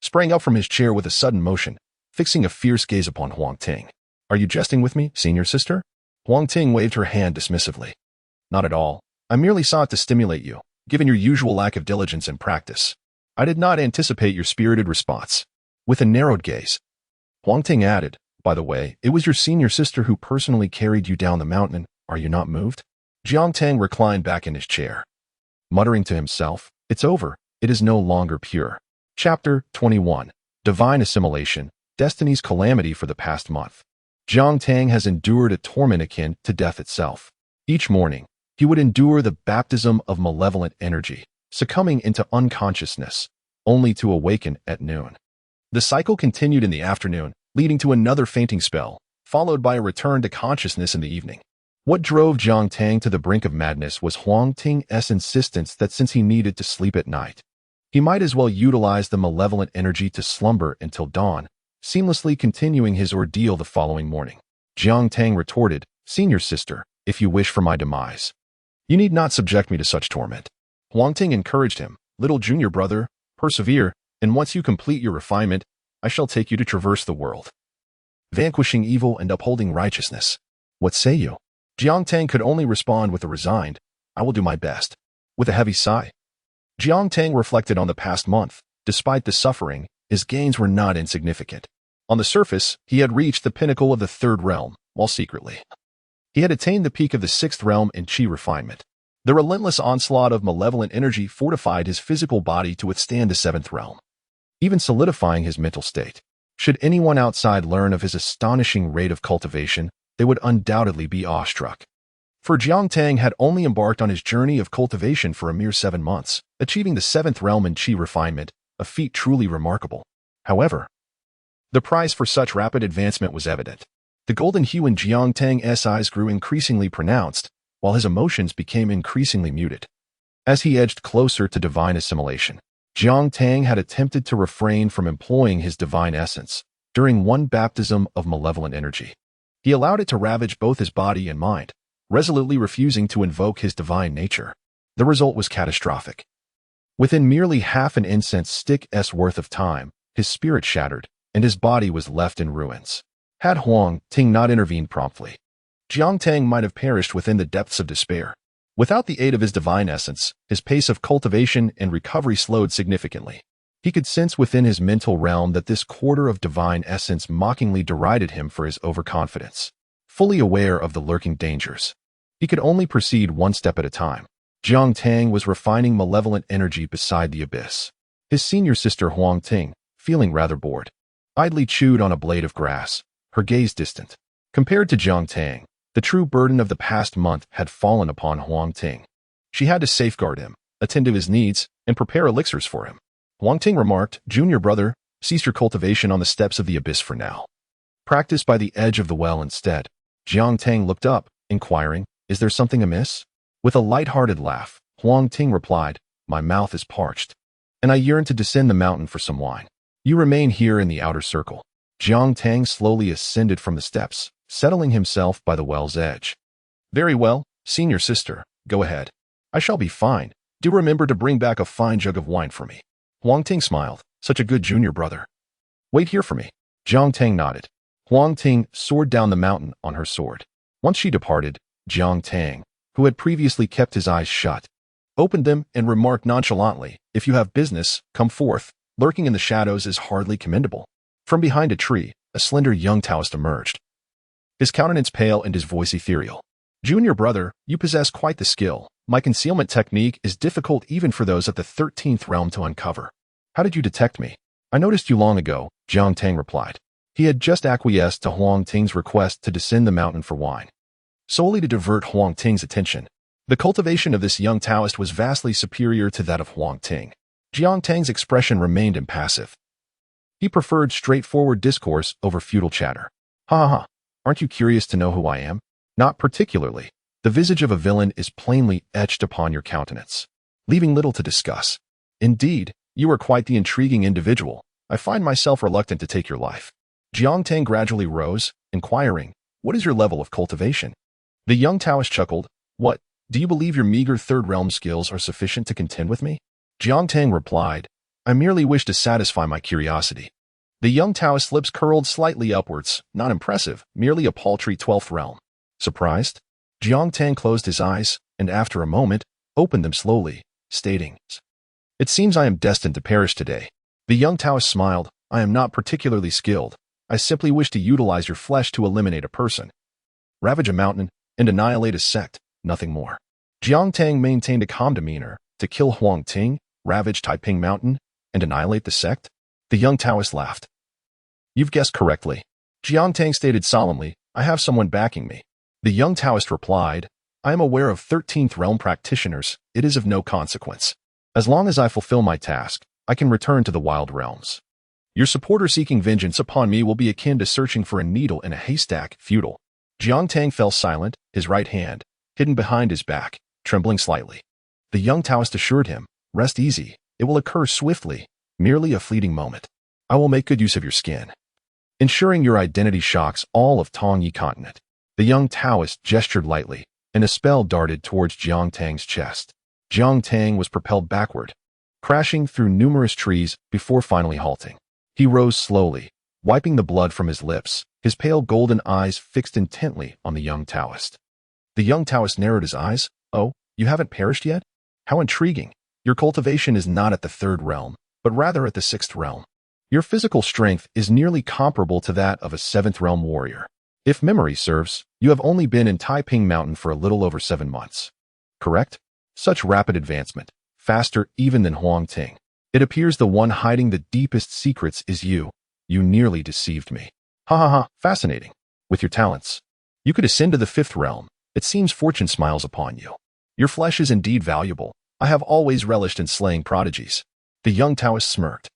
sprang up from his chair with a sudden motion, fixing a fierce gaze upon Huang Ting. "Are you jesting with me, senior sister?" Huang Ting waved her hand dismissively. "Not at all. I merely sought to stimulate you, given your usual lack of diligence and practice. I did not anticipate your spirited response." With a narrowed gaze, Huang Ting added, "By the way, it was your senior sister who personally carried you down the mountain. Are you not moved?" Jiang Tang reclined back in his chair, muttering to himself, "It's over. It is no longer pure." Chapter 21. Divine Assimilation, Destiny's Calamity for the past month. Jiang Tang has endured a torment akin to death itself. Each morning, he would endure the baptism of malevolent energy, succumbing into unconsciousness, only to awaken at noon. The cycle continued in the afternoon, leading to another fainting spell, followed by a return to consciousness in the evening. What drove Jiang Tang to the brink of madness was Huang Ting's insistence that since he needed to sleep at night, he might as well utilize the malevolent energy to slumber until dawn, seamlessly continuing his ordeal the following morning. Jiang Tang retorted, "Senior sister, if you wish for my demise, you need not subject me to such torment." Huang Ting encouraged him, "Little junior brother, persevere, and once you complete your refinement, I shall take you to traverse the world, vanquishing evil and upholding righteousness. What say you?" Jiang Tang could only respond with a resigned, "I will do my best." With a heavy sigh, Jiang Tang reflected on the past month. Despite the suffering, his gains were not insignificant. On the surface, he had reached the pinnacle of the 3rd realm, while secretly, he had attained the peak of the 6th realm in chi refinement. The relentless onslaught of malevolent energy fortified his physical body to withstand the 7th realm, even solidifying his mental state. Should anyone outside learn of his astonishing rate of cultivation, they would undoubtedly be awestruck. For Jiang Tang had only embarked on his journey of cultivation for a mere 7 months, achieving the 7th realm in chi refinement, a feat truly remarkable. However, the price for such rapid advancement was evident. The golden hue in Jiang Tang's eyes grew increasingly pronounced, while his emotions became increasingly muted. As he edged closer to divine assimilation, Jiang Tang had attempted to refrain from employing his divine essence during one baptism of malevolent energy. He allowed it to ravage both his body and mind, resolutely refusing to invoke his divine nature. The result was catastrophic. Within merely half an incense stick's worth of time, his spirit shattered, and his body was left in ruins. Had Huang Ting not intervened promptly, Jiang Tang might have perished within the depths of despair. Without the aid of his divine essence, his pace of cultivation and recovery slowed significantly. He could sense within his mental realm that this quarter of divine essence mockingly derided him for his overconfidence. Fully aware of the lurking dangers, he could only proceed one step at a time. Jiang Tang was refining malevolent energy beside the abyss. His senior sister Huang Ting, feeling rather bored, idly chewed on a blade of grass, her gaze distant. Compared to Jiang Tang, the true burden of the past month had fallen upon Huang Ting. She had to safeguard him, attend to his needs, and prepare elixirs for him. Huang Ting remarked, "Junior brother, cease your cultivation on the steps of the abyss for now. Practice by the edge of the well instead." Jiang Tang looked up, inquiring, "Is there something amiss?" With a light-hearted laugh, Huang Ting replied, "My mouth is parched, and I yearn to descend the mountain for some wine. You remain here in the outer circle." Jiang Tang slowly ascended from the steps, settling himself by the well's edge. "Very well, senior sister, go ahead. I shall be fine. Do remember to bring back a fine jug of wine for me." Huang Ting smiled, "Such a good junior brother. Wait here for me." Jiang Tang nodded. Huang Ting soared down the mountain on her sword. Once she departed, Jiang Tang, who had previously kept his eyes shut, opened them, and remarked nonchalantly, "If you have business, come forth. Lurking in the shadows is hardly commendable." From behind a tree, a slender young Taoist emerged, his countenance pale and his voice ethereal. "Junior brother, you possess quite the skill. My concealment technique is difficult even for those at the 13th realm to uncover. How did you detect me?" "I noticed you long ago," Jiang Tang replied. He had just acquiesced to Huang Ting's request to descend the mountain for wine, solely to divert Huang Ting's attention. The cultivation of this young Taoist was vastly superior to that of Huang Ting. Jiang Tang's expression remained impassive. He preferred straightforward discourse over futile chatter. "Ha ha ha. Aren't you curious to know who I am?" "Not particularly. The visage of a villain is plainly etched upon your countenance, leaving little to discuss." "Indeed, you are quite the intriguing individual. I find myself reluctant to take your life." Jiang Tang gradually rose, inquiring, "What is your level of cultivation?" The young Taoist chuckled. "What? Do you believe your meager third realm skills are sufficient to contend with me?" Jiang Tang replied, "I merely wish to satisfy my curiosity." The young Taoist's lips curled slightly upwards, not impressive, merely a paltry 12th realm. Surprised? Jiang Tang closed his eyes, and after a moment, opened them slowly, stating, "It seems I am destined to perish today." The young Taoist smiled. "I am not particularly skilled. I simply wish to utilize your flesh to eliminate a person, ravage a mountain, and annihilate a sect, nothing more." Jiang Tang maintained a calm demeanor. To kill Huang Ting, ravage Taiping Mountain, and annihilate the sect? The young Taoist laughed. "You've guessed correctly." Jiang Tang stated solemnly, "I have someone backing me." The young Taoist replied, "I am aware of 13th realm practitioners. It is of no consequence. As long as I fulfill my task, I can return to the wild realms. Your supporter seeking vengeance upon me will be akin to searching for a needle in a haystack, futile." Jiang Tang fell silent, his right hand, hidden behind his back, trembling slightly. The young Taoist assured him, "Rest easy. It will occur swiftly, merely a fleeting moment. I will make good use of your skin, ensuring your identity shocks all of Tongyi continent." The young Taoist gestured lightly, and a spell darted towards Jiang Tang's chest. Jiang Tang was propelled backward, crashing through numerous trees before finally halting. He rose slowly, wiping the blood from his lips, his pale golden eyes fixed intently on the young Taoist. The young Taoist narrowed his eyes. "Oh, you haven't perished yet? How intriguing. Your cultivation is not at the 3rd realm, but rather at the 6th realm. Your physical strength is nearly comparable to that of a 7th realm warrior. If memory serves, you have only been in Taiping Mountain for a little over 7 months. Correct? Such rapid advancement, faster even than Huang Ting. It appears the one hiding the deepest secrets is you. You nearly deceived me." "Ha ha ha, fascinating. With your talents, you could ascend to the 5th realm. It seems fortune smiles upon you. Your flesh is indeed valuable. I have always relished in slaying prodigies." The young Taoist smirked.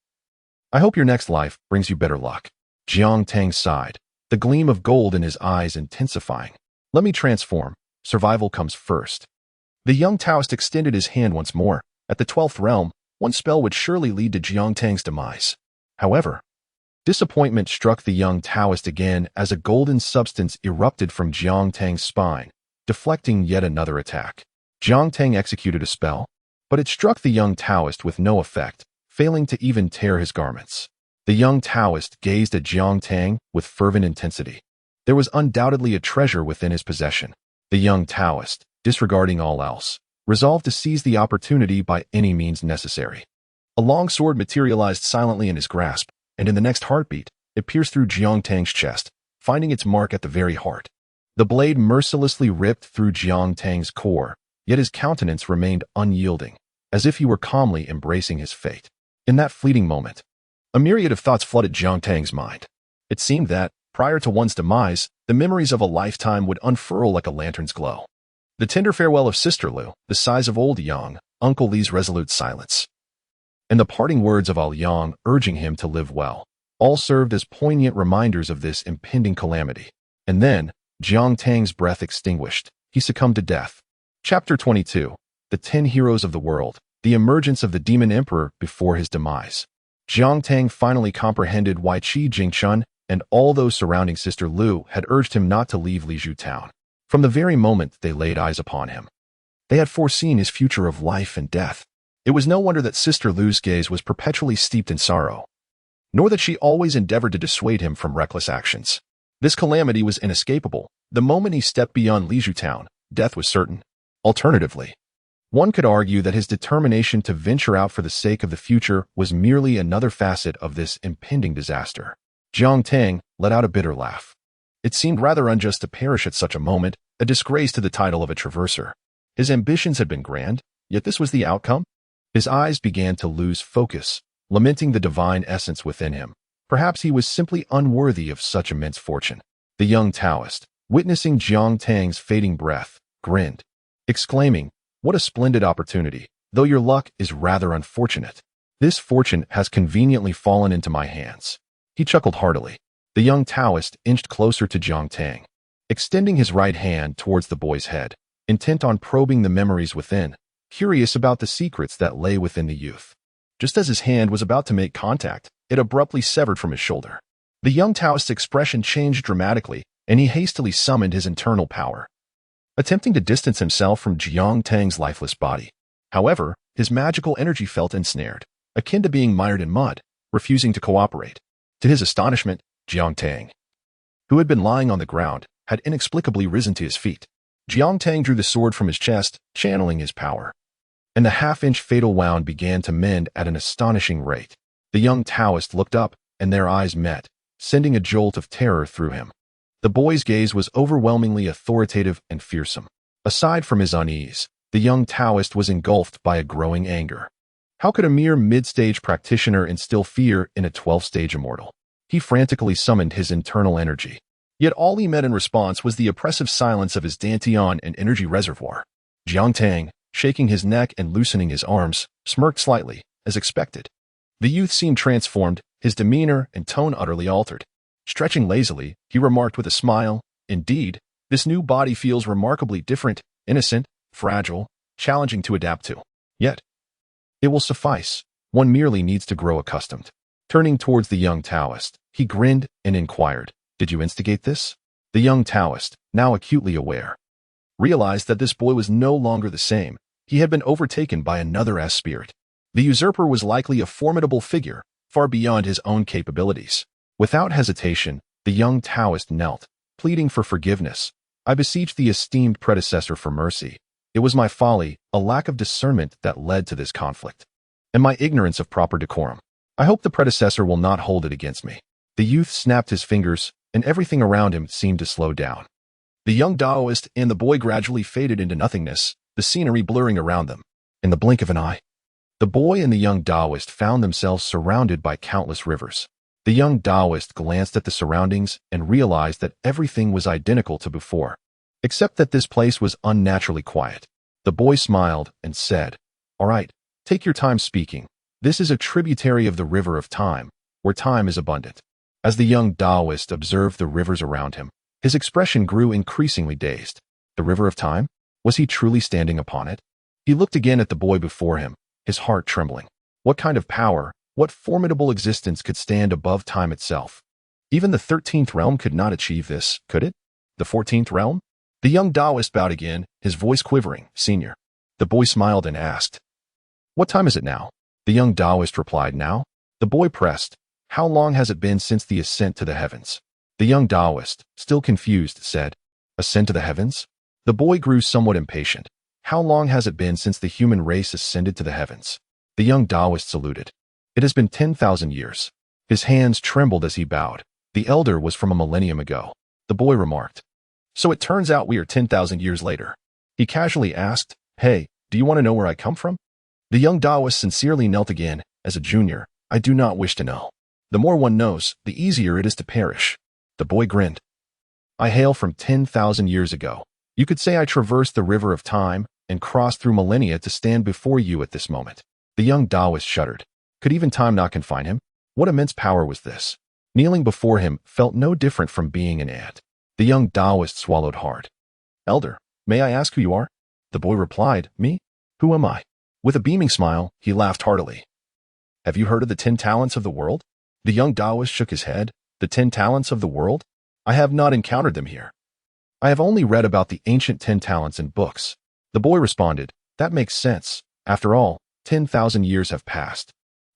"I hope your next life brings you better luck." Jiang Tang sighed, the gleam of gold in his eyes intensifying. "Let me transform. Survival comes first." The young Taoist extended his hand once more. At the 12th realm, one spell would surely lead to Jiang Tang's demise. However, disappointment struck the young Taoist again as a golden substance erupted from Jiang Tang's spine, deflecting yet another attack. Jiang Tang executed a spell, but it struck the young Taoist with no effect, failing to even tear his garments. The young Taoist gazed at Jiang Tang with fervent intensity. There was undoubtedly a treasure within his possession. The young Taoist, disregarding all else, resolved to seize the opportunity by any means necessary. A long sword materialized silently in his grasp, and in the next heartbeat, it pierced through Jiang Tang's chest, finding its mark at the very heart. The blade mercilessly ripped through Jiang Tang's core, yet his countenance remained unyielding, as if he were calmly embracing his fate. In that fleeting moment, a myriad of thoughts flooded Jiang Tang's mind. It seemed that, prior to one's demise, the memories of a lifetime would unfurl like a lantern's glow. The tender farewell of Sister Lu, the sighs of old Yang, Uncle Li's resolute silence, and the parting words of Al Yang urging him to live well, all served as poignant reminders of this impending calamity. And then, Jiang Tang's breath extinguished. He succumbed to death. Chapter 22. The 10 Heroes of the World. The emergence of the Demon Emperor before his demise. Jiang Tang finally comprehended why Qi Jingchun and all those surrounding Sister Lu had urged him not to leave Lizhu Town. From the very moment they laid eyes upon him, they had foreseen his future of life and death. It was no wonder that Sister Lu's gaze was perpetually steeped in sorrow, nor that she always endeavored to dissuade him from reckless actions. This calamity was inescapable. The moment he stepped beyond Lizhu Town, death was certain. Alternatively, One could argue that his determination to venture out for the sake of the future was merely another facet of this impending disaster. Jiang Tang let out a bitter laugh. It seemed rather unjust to perish at such a moment, a disgrace to the title of a traverser. His ambitions had been grand, yet this was the outcome? His eyes began to lose focus, lamenting the divine essence within him. Perhaps he was simply unworthy of such immense fortune. The young Taoist, witnessing Jiang Tang's fading breath, grinned, exclaiming, "What a splendid opportunity, though your luck is rather unfortunate. This fortune has conveniently fallen into my hands." He chuckled heartily. The young Taoist inched closer to Jiang Tang, extending his right hand towards the boy's head, intent on probing the memories within, curious about the secrets that lay within the youth. Just as his hand was about to make contact, it abruptly severed from his shoulder. The young Taoist's expression changed dramatically, and he hastily summoned his internal power, attempting to distance himself from Jiang Tang's lifeless body. However, his magical energy felt ensnared, akin to being mired in mud, refusing to cooperate. To his astonishment, Jiang Tang, who had been lying on the ground, had inexplicably risen to his feet. Jiang Tang drew the sword from his chest, channeling his power, and the half-inch fatal wound began to mend at an astonishing rate. The young Taoist looked up, and their eyes met, sending a jolt of terror through him. The boy's gaze was overwhelmingly authoritative and fearsome. Aside from his unease, the young Taoist was engulfed by a growing anger. How could a mere mid-stage practitioner instill fear in a 12th-stage immortal? He frantically summoned his internal energy. Yet all he met in response was the oppressive silence of his dantian and energy reservoir. Jiang Tang, shaking his neck and loosening his arms, smirked slightly, as expected. The youth seemed transformed, his demeanor and tone utterly altered. Stretching lazily, he remarked with a smile, "Indeed, this new body feels remarkably different, innocent, fragile, challenging to adapt to. Yet, it will suffice. One merely needs to grow accustomed." Turning towards the young Taoist, he grinned and inquired, "Did you instigate this?" The young Taoist, now acutely aware, realized that this boy was no longer the same. He had been overtaken by another S-spirit. The usurper was likely a formidable figure, far beyond his own capabilities. Without hesitation, the young Taoist knelt, pleading for forgiveness. "I beseech the esteemed predecessor for mercy. It was my folly, a lack of discernment that led to this conflict, and my ignorance of proper decorum. I hope the predecessor will not hold it against me." The youth snapped his fingers, and everything around him seemed to slow down. The young Taoist and the boy gradually faded into nothingness, the scenery blurring around them. In the blink of an eye, the boy and the young Taoist found themselves surrounded by countless rivers. The young Taoist glanced at the surroundings and realized that everything was identical to before, except that this place was unnaturally quiet. The boy smiled and said, "All right, take your time speaking. This is a tributary of the river of time, where time is abundant." As the young Taoist observed the rivers around him, his expression grew increasingly dazed. The river of time? Was he truly standing upon it? He looked again at the boy before him, his heart trembling. What kind of power, what formidable existence could stand above time itself? Even the 13th realm could not achieve this, could it? The 14th realm? The young Taoist bowed again, his voice quivering, "Senior." The boy smiled and asked, "What time is it now?" The young Taoist replied, "Now." The boy pressed, "How long has it been since the ascent to the heavens?" The young Taoist, still confused, said, "Ascend to the heavens?" The boy grew somewhat impatient. "How long has it been since the human race ascended to the heavens?" The young Taoist saluted. "It has been 10,000 years." His hands trembled as he bowed. The elder was from a millennium ago. The boy remarked, "So it turns out we are 10,000 years later." He casually asked, "Hey, do you want to know where I come from?" The young Taoist sincerely knelt again. "As a junior, I do not wish to know. The more one knows, the easier it is to perish." The boy grinned. "I hail from 10,000 years ago. You could say I traversed the river of time and crossed through millennia to stand before you at this moment." The young Taoist shuddered. Could even time not confine him? What immense power was this? Kneeling before him felt no different from being an ant. The young Taoist swallowed hard. "Elder, may I ask who you are?" The boy replied, "Me? Who am I?" With a beaming smile, he laughed heartily. "Have you heard of the 10 talents of the world?" The young Taoist shook his head. "The 10 talents of the world? I have not encountered them here. I have only read about the ancient 10 talents in books." The boy responded, "That makes sense. After all, 10,000 years have passed.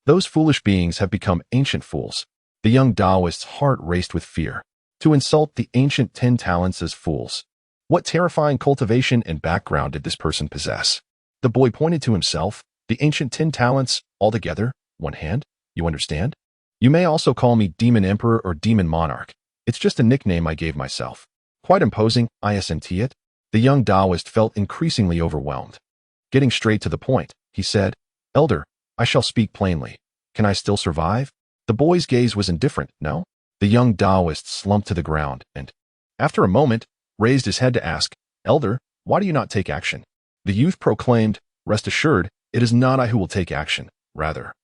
Those foolish beings have become ancient fools." The young Taoist's heart raced with fear. To insult the ancient 10 talents as fools. What terrifying cultivation and background did this person possess? The boy pointed to himself. The ancient 10 talents, all together, one hand, you understand? You may also call me Demon Emperor or Demon Monarch. It's just a nickname I gave myself. Quite imposing, isn't it? The young Taoist felt increasingly overwhelmed. Getting straight to the point, he said, Elder, I shall speak plainly. Can I still survive? The boy's gaze was indifferent, no? The young Taoist slumped to the ground and, after a moment, raised his head to ask, Elder, why do you not take action? The youth proclaimed, Rest assured, it is not I who will take action, rather.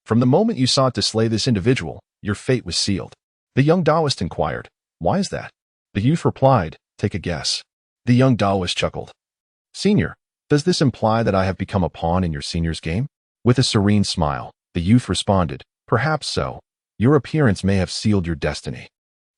From the moment you sought to slay this individual, your fate was sealed. The young Taoist inquired, Why is that? The youth replied, Take a guess. The young Taoist chuckled. Senior, does this imply that I have become a pawn in your senior's game? With a serene smile, the youth responded, Perhaps so. Your appearance may have sealed your destiny.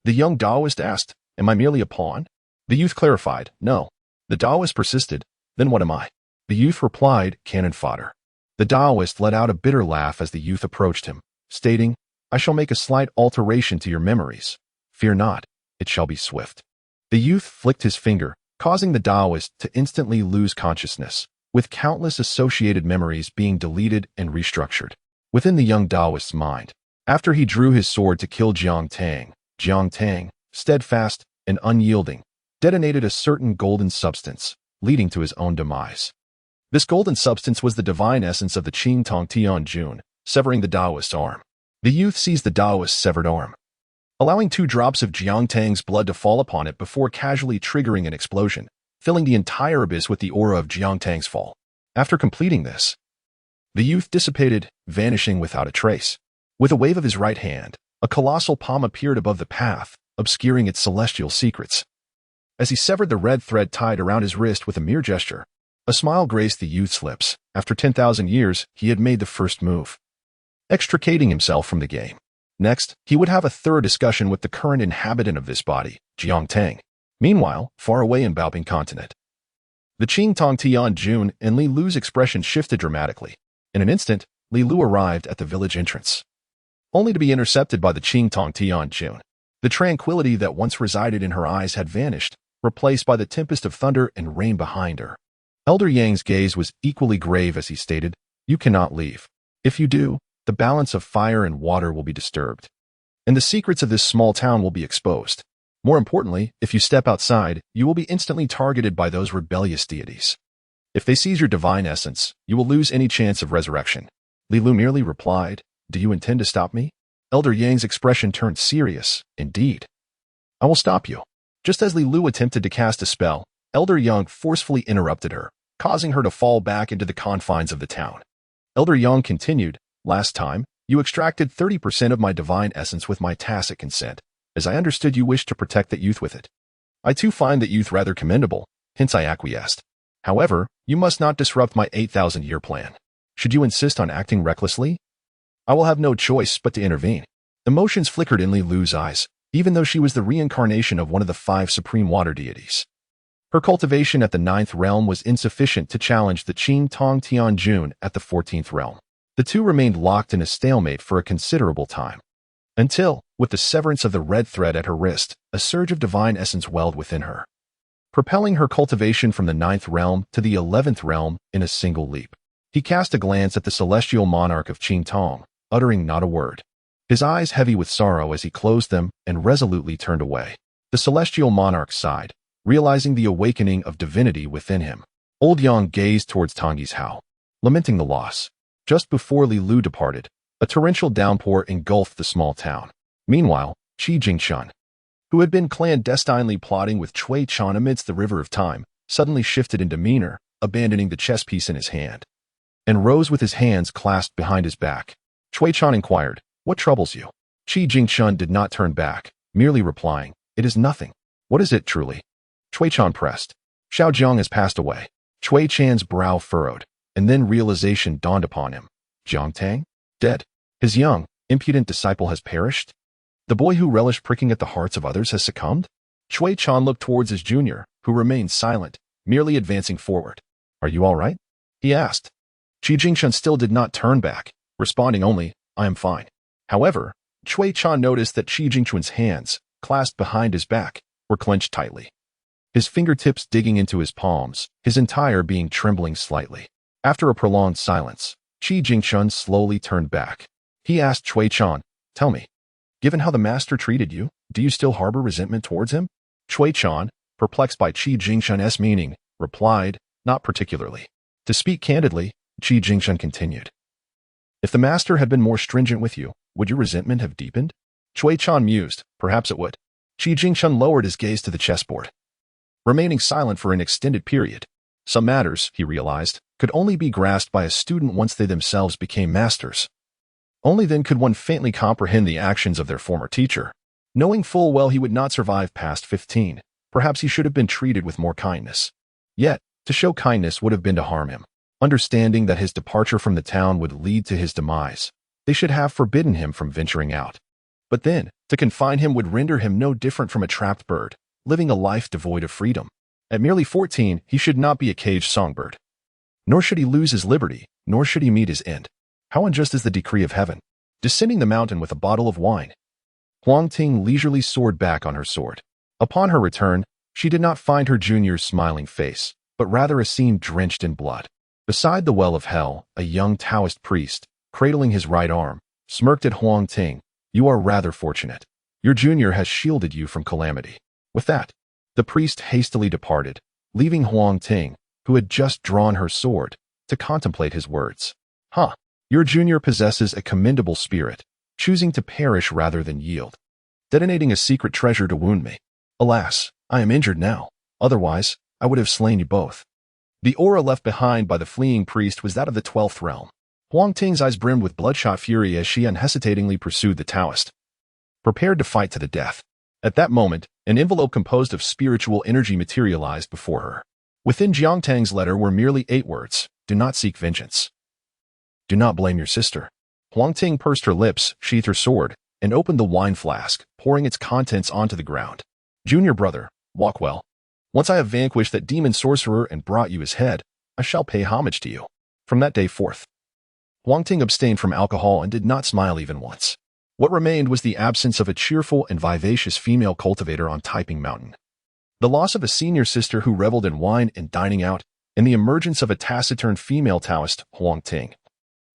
The young Taoist asked, Am I merely a pawn? The youth clarified, No. The Taoist persisted, Then what am I? The youth replied, Cannon fodder. The Taoist let out a bitter laugh as the youth approached him, stating, I shall make a slight alteration to your memories. Fear not, it shall be swift. The youth flicked his finger, causing the Taoist to instantly lose consciousness, with countless associated memories being deleted and restructured. Within the young Taoist's mind, after he drew his sword to kill Jiang Tang, steadfast and unyielding, detonated a certain golden substance, leading to his own demise. This golden substance was the divine essence of the Qing Tong Tian Jun, severing the Taoist's arm. The youth seized the Taoist's severed arm, allowing 2 drops of Jiang Tang's blood to fall upon it before casually triggering an explosion, filling the entire abyss with the aura of Jiang Tang's fall. After completing this, the youth dissipated, vanishing without a trace. With a wave of his right hand, a colossal palm appeared above the path, obscuring its celestial secrets. As he severed the red thread tied around his wrist with a mere gesture, a smile graced the youth's lips. After 10,000 years, he had made the first move, extricating himself from the game. Next, he would have a thorough discussion with the current inhabitant of this body, Jiang Tang. Meanwhile, far away in Baoping continent, the Qing Tong Tian Jun and Li Lu's expression shifted dramatically. In an instant, Li Lu arrived at the village entrance, only to be intercepted by the Qing Tong Tian Jun. The tranquility that once resided in her eyes had vanished, replaced by the tempest of thunder and rain behind her. Elder Yang's gaze was equally grave as he stated, You cannot leave. If you do, the balance of fire and water will be disturbed, and the secrets of this small town will be exposed. More importantly, if you step outside, you will be instantly targeted by those rebellious deities. If they seize your divine essence, you will lose any chance of resurrection. Li Lu merely replied, Do you intend to stop me? Elder Yang's expression turned serious. Indeed. I will stop you. Just as Li Lu attempted to cast a spell, Elder Yang forcefully interrupted her, causing her to fall back into the confines of the town. Elder Yang continued, Last time, you extracted 30% of my divine essence with my tacit consent, as I understood you wished to protect that youth with it. I too find that youth rather commendable, hence I acquiesced. However, you must not disrupt my 8,000-year plan. Should you insist on acting recklessly, I will have no choice but to intervene. Emotions flickered in Li Lu's eyes, even though she was the reincarnation of one of the 5 supreme water deities. Her cultivation at the 9th realm was insufficient to challenge the Qing Tong Tian Jun at the 14th realm. The two remained locked in a stalemate for a considerable time, until, with the severance of the red thread at her wrist, a surge of divine essence welled within her, propelling her cultivation from the 9th realm to the 11th realm in a single leap. He cast a glance at the celestial monarch of Qing Tong, uttering not a word, his eyes heavy with sorrow as he closed them and resolutely turned away. The celestial monarch sighed, realizing the awakening of divinity within him. Old Yang gazed towards Tangyi's house, lamenting the loss. Just before Li Lu departed, a torrential downpour engulfed the small town. Meanwhile, Qi Jingshun, who had been clandestinely plotting with Cui Chan amidst the river of time, suddenly shifted in demeanor, abandoning the chess piece in his hand, and rose with his hands clasped behind his back. Cui Chan inquired, What troubles you? Qi Jingshun did not turn back, merely replying, It is nothing. What is it truly? Cui Chan pressed. Xiao Jiang has passed away. Cui Chan's brow furrowed, and then realization dawned upon him. Jiang Tang? Dead. His young, impudent disciple has perished? The boy who relished pricking at the hearts of others has succumbed? Cui Chan looked towards his junior, who remained silent, merely advancing forward. Are you all right? He asked. Qi Jingshun still did not turn back, responding only, I am fine. However, Cui Chan noticed that Qi Jingshun's hands, clasped behind his back, were clenched tightly. his fingertips digging into his palms, his entire being trembling slightly. After a prolonged silence, Qi Jingshun slowly turned back. He asked Cui Chan, "Tell me, given how the master treated you, do you still harbor resentment towards him?" Cui Chan, perplexed by Qi Jingshun's meaning, replied, "Not particularly." To speak candidly, Qi Jingshun continued, "If the master had been more stringent with you, would your resentment have deepened?" Cui Chan mused, "Perhaps it would." Qi Jingshun lowered his gaze to the chessboard, remaining silent for an extended period. Some matters, he realized, could only be grasped by a student once they themselves became masters. Only then could one faintly comprehend the actions of their former teacher. Knowing full well he would not survive past 15, perhaps he should have been treated with more kindness. Yet, to show kindness would have been to harm him. Understanding that his departure from the town would lead to his demise, they should have forbidden him from venturing out. But then, to confine him would render him no different from a trapped bird, living a life devoid of freedom. At merely 14, he should not be a caged songbird. Nor should he lose his liberty, nor should he meet his end. How unjust is the decree of heaven. Descending the mountain with a bottle of wine, Huang Ting leisurely soared back on her sword. Upon her return, she did not find her junior's smiling face, but rather a scene drenched in blood. Beside the well of hell, a young Taoist priest, cradling his right arm, smirked at Huang Ting. "You are rather fortunate. Your junior has shielded you from calamity." With that, the priest hastily departed, leaving Huang Ting, who had just drawn her sword, to contemplate his words. Your junior possesses a commendable spirit, choosing to perish rather than yield, detonating a secret treasure to wound me. Alas, I am injured now. Otherwise, I would have slain you both. The aura left behind by the fleeing priest was that of the 12th realm. Huang Ting's eyes brimmed with bloodshot fury as she unhesitatingly pursued the Taoist, prepared to fight to the death. At that moment, an envelope composed of spiritual energy materialized before her. Within Jiang Tang's letter were merely 8 words: "Do not seek vengeance. Do not blame your sister." Huang Ting pursed her lips, sheathed her sword, and opened the wine flask, pouring its contents onto the ground. "Junior brother, walk well. Once I have vanquished that demon sorcerer and brought you his head, I shall pay homage to you." From that day forth, Huang Ting abstained from alcohol and did not smile even once. What remained was the absence of a cheerful and vivacious female cultivator on Taiping Mountain. The loss of a senior sister who reveled in wine and dining out, and the emergence of a taciturn female Taoist, Huang Ting,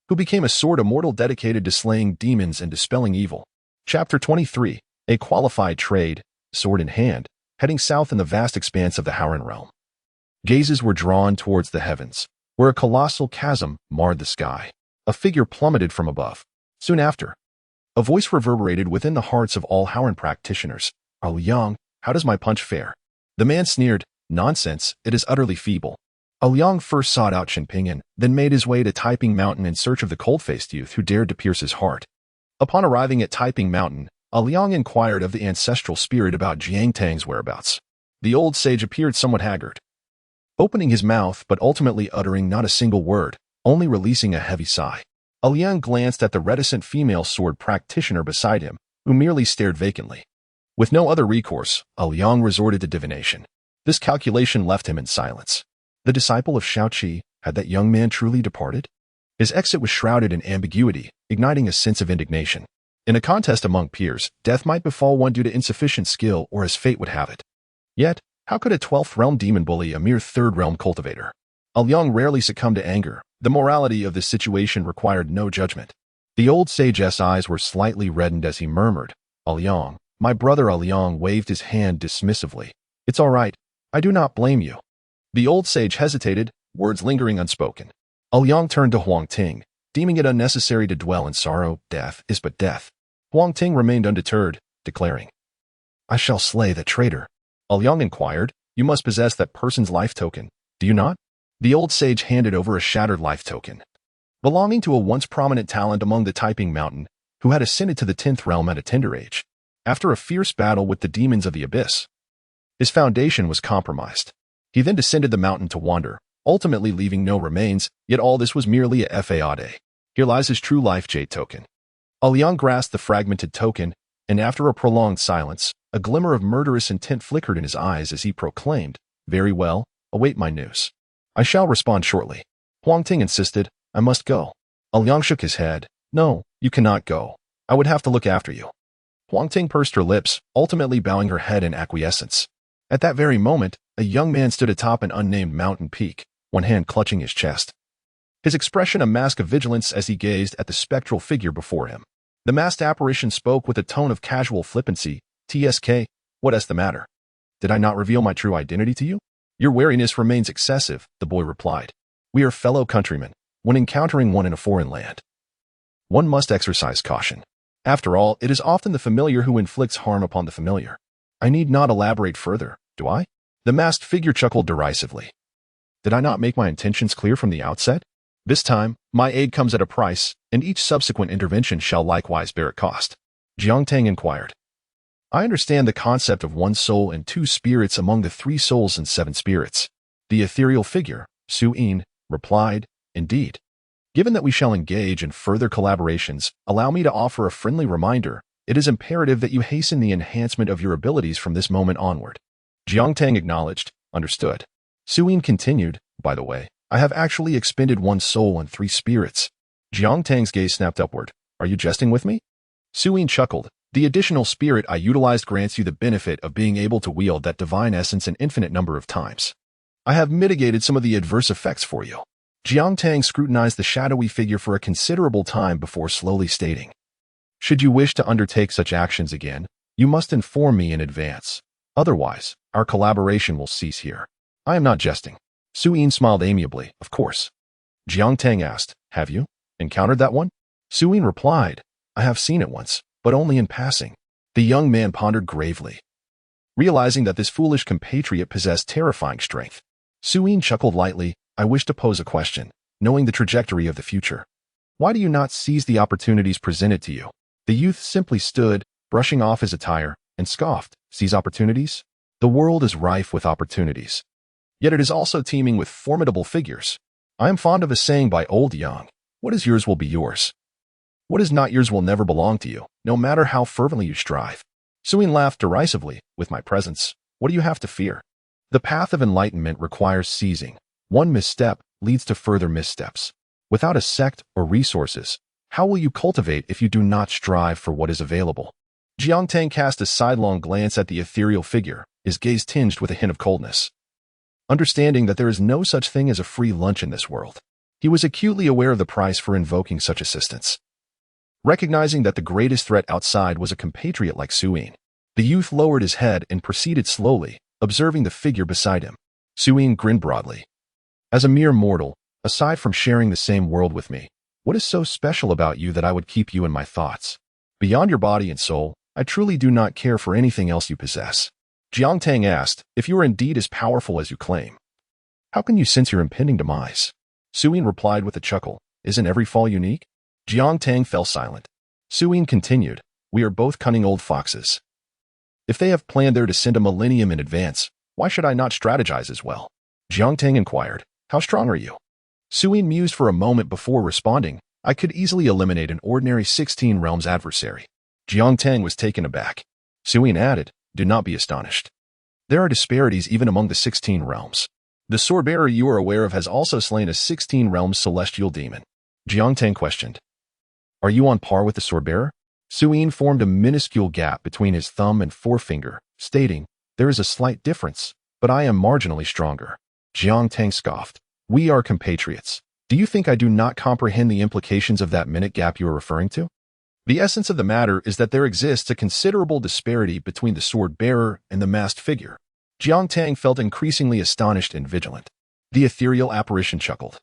who became a sword immortal dedicated to slaying demons and dispelling evil. Chapter 23, a qualified trade, sword in hand, heading south in the vast expanse of the Howren realm. Gazes were drawn towards the heavens, where a colossal chasm marred the sky. A figure plummeted from above. Soon after, a voice reverberated within the hearts of all Howren practitioners. "Liang, how does my punch fare?" The man sneered, "Nonsense, it is utterly feeble." Liang first sought out Shenping, then made his way to Taiping Mountain in search of the cold-faced youth who dared to pierce his heart. Upon arriving at Taiping Mountain, Liang inquired of the ancestral spirit about Jiang Tang's whereabouts. The old sage appeared somewhat haggard, opening his mouth but ultimately uttering not a single word, only releasing a heavy sigh. Liang glanced at the reticent female sword practitioner beside him, who merely stared vacantly. With no other recourse, Liang resorted to divination. This calculation left him in silence. The disciple of Shaoqi, had that young man truly departed? His exit was shrouded in ambiguity, igniting a sense of indignation. In a contest among peers, death might befall one due to insufficient skill or as fate would have it. Yet, how could a 12th realm demon bully a mere 3rd realm cultivator? Liang rarely succumbed to anger. The morality of this situation required no judgment. The old sage's eyes were slightly reddened as he murmured, "Liang." My brother Liang waved his hand dismissively. "It's all right. I do not blame you." The old sage hesitated, words lingering unspoken. Liang turned to Huang Ting, deeming it unnecessary to dwell in sorrow. Death is but death. Huang Ting remained undeterred, declaring, "I shall slay the traitor." Liang inquired, "You must possess that person's life token, do you not?" The old sage handed over a shattered life token, belonging to a once prominent talent among the Taiping Mountain, who had ascended to the 10th realm at a tender age. After a fierce battle with the demons of the abyss, his foundation was compromised. He then descended the mountain to wander, ultimately leaving no remains, yet all this was merely a fade. Here lies his true life jade token. Liang grasped the fragmented token, and after a prolonged silence, a glimmer of murderous intent flickered in his eyes as he proclaimed, "Very well, await my news. I shall respond shortly." Huang Ting insisted, "I must go." Liang shook his head, "No, you cannot go. I would have to look after you." Huang Ting pursed her lips, ultimately bowing her head in acquiescence. At that very moment, a young man stood atop an unnamed mountain peak, one hand clutching his chest. His expression a mask of vigilance as he gazed at the spectral figure before him. The masked apparition spoke with a tone of casual flippancy. "TSK, what is the matter? Did I not reveal my true identity to you?" "Your wariness remains excessive," the boy replied. "We are fellow countrymen. When encountering one in a foreign land, one must exercise caution. After all, it is often the familiar who inflicts harm upon the familiar. I need not elaborate further, do I?" The masked figure chuckled derisively. "Did I not make my intentions clear from the outset? This time, my aid comes at a price, and each subsequent intervention shall likewise bear a cost." Jiang Tang inquired. "I understand the concept of one soul and two spirits among the 3 souls and 7 spirits." The ethereal figure, Su Yin, replied, "Indeed. Given that we shall engage in further collaborations, allow me to offer a friendly reminder. It is imperative that you hasten the enhancement of your abilities from this moment onward." Jiang Tang acknowledged, "Understood." Su Yin continued, "By the way, I have actually expended 1 soul and 3 spirits." Jiang Tang's gaze snapped upward. "Are you jesting with me?" Su Yin chuckled. "The additional spirit I utilized grants you the benefit of being able to wield that divine essence an infinite number of times. I have mitigated some of the adverse effects for you." Jiang Tang scrutinized the shadowy figure for a considerable time before slowly stating, "Should you wish to undertake such actions again, you must inform me in advance. Otherwise, our collaboration will cease here." "I am not jesting." Su Yin smiled amiably. "Of course." Jiang Tang asked, "Have you encountered that one?" Su Yin replied, "I have seen it once, but only in passing." The young man pondered gravely. Realizing that this foolish compatriot possessed terrifying strength, Su Yin chuckled lightly. "I wish to pose a question, knowing the trajectory of the future. Why do you not seize the opportunities presented to you?" The youth simply stood, brushing off his attire, and scoffed. "Seize opportunities? The world is rife with opportunities. Yet it is also teeming with formidable figures. I am fond of a saying by old Yang, 'What is yours will be yours. What is not yours will never belong to you, no matter how fervently you strive.'" Su Yin laughed derisively. "With my presence, what do you have to fear? The path of enlightenment requires seizing. One misstep leads to further missteps. Without a sect or resources, how will you cultivate if you do not strive for what is available?" Jiang Tang cast a sidelong glance at the ethereal figure, his gaze tinged with a hint of coldness. Understanding that there is no such thing as a free lunch in this world, he was acutely aware of the price for invoking such assistance. Recognizing that the greatest threat outside was a compatriot like Su Yin, the youth lowered his head and proceeded slowly, observing the figure beside him. Su Yin grinned broadly. "As a mere mortal, aside from sharing the same world with me, what is so special about you that I would keep you in my thoughts? Beyond your body and soul, I truly do not care for anything else you possess." Jiang Tang asked, "If you are indeed as powerful as you claim, how can you sense your impending demise?" Su Yin replied with a chuckle, "Isn't every fall unique?" Jiang Tang fell silent. Su Yin continued, "We are both cunning old foxes. If they have planned their descent a millennium in advance, why should I not strategize as well?" Jiang Tang inquired, "How strong are you?" Su Yin mused for a moment before responding, "I could easily eliminate an ordinary 16 realms adversary." Jiang Tang was taken aback. Su Yin added, "Do not be astonished. There are disparities even among the 16 realms. The sword-bearer you are aware of has also slain a 16 realms celestial demon." Jiang Tang questioned, "Are you on par with the sword-bearer?" Su Yin formed a minuscule gap between his thumb and forefinger, stating, "There is a slight difference, but I am marginally stronger." Jiang Tang scoffed, "We are compatriots. Do you think I do not comprehend the implications of that minute gap you are referring to? The essence of the matter is that there exists a considerable disparity between the sword-bearer and the masked figure." Jiang Tang felt increasingly astonished and vigilant. The ethereal apparition chuckled.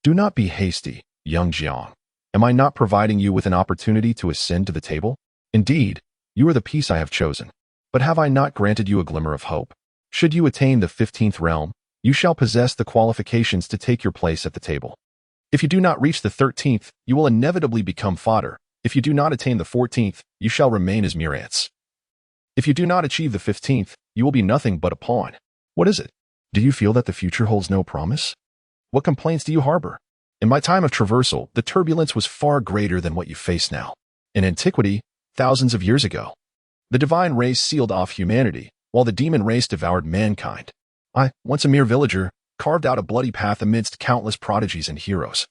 "Do not be hasty, young Jiang. Am I not providing you with an opportunity to ascend to the table? Indeed, you are the piece I have chosen. But have I not granted you a glimmer of hope? Should you attain the 15th realm, you shall possess the qualifications to take your place at the table. If you do not reach the 13th, you will inevitably become fodder. If you do not attain the 14th, you shall remain as mere ants. If you do not achieve the 15th, you will be nothing but a pawn. What is it? Do you feel that the future holds no promise? What complaints do you harbor? In my time of traversal, the turbulence was far greater than what you face now. In antiquity, thousands of years ago, the divine race sealed off humanity, while the demon race devoured mankind. I, once a mere villager, carved out a bloody path amidst countless prodigies and heroes,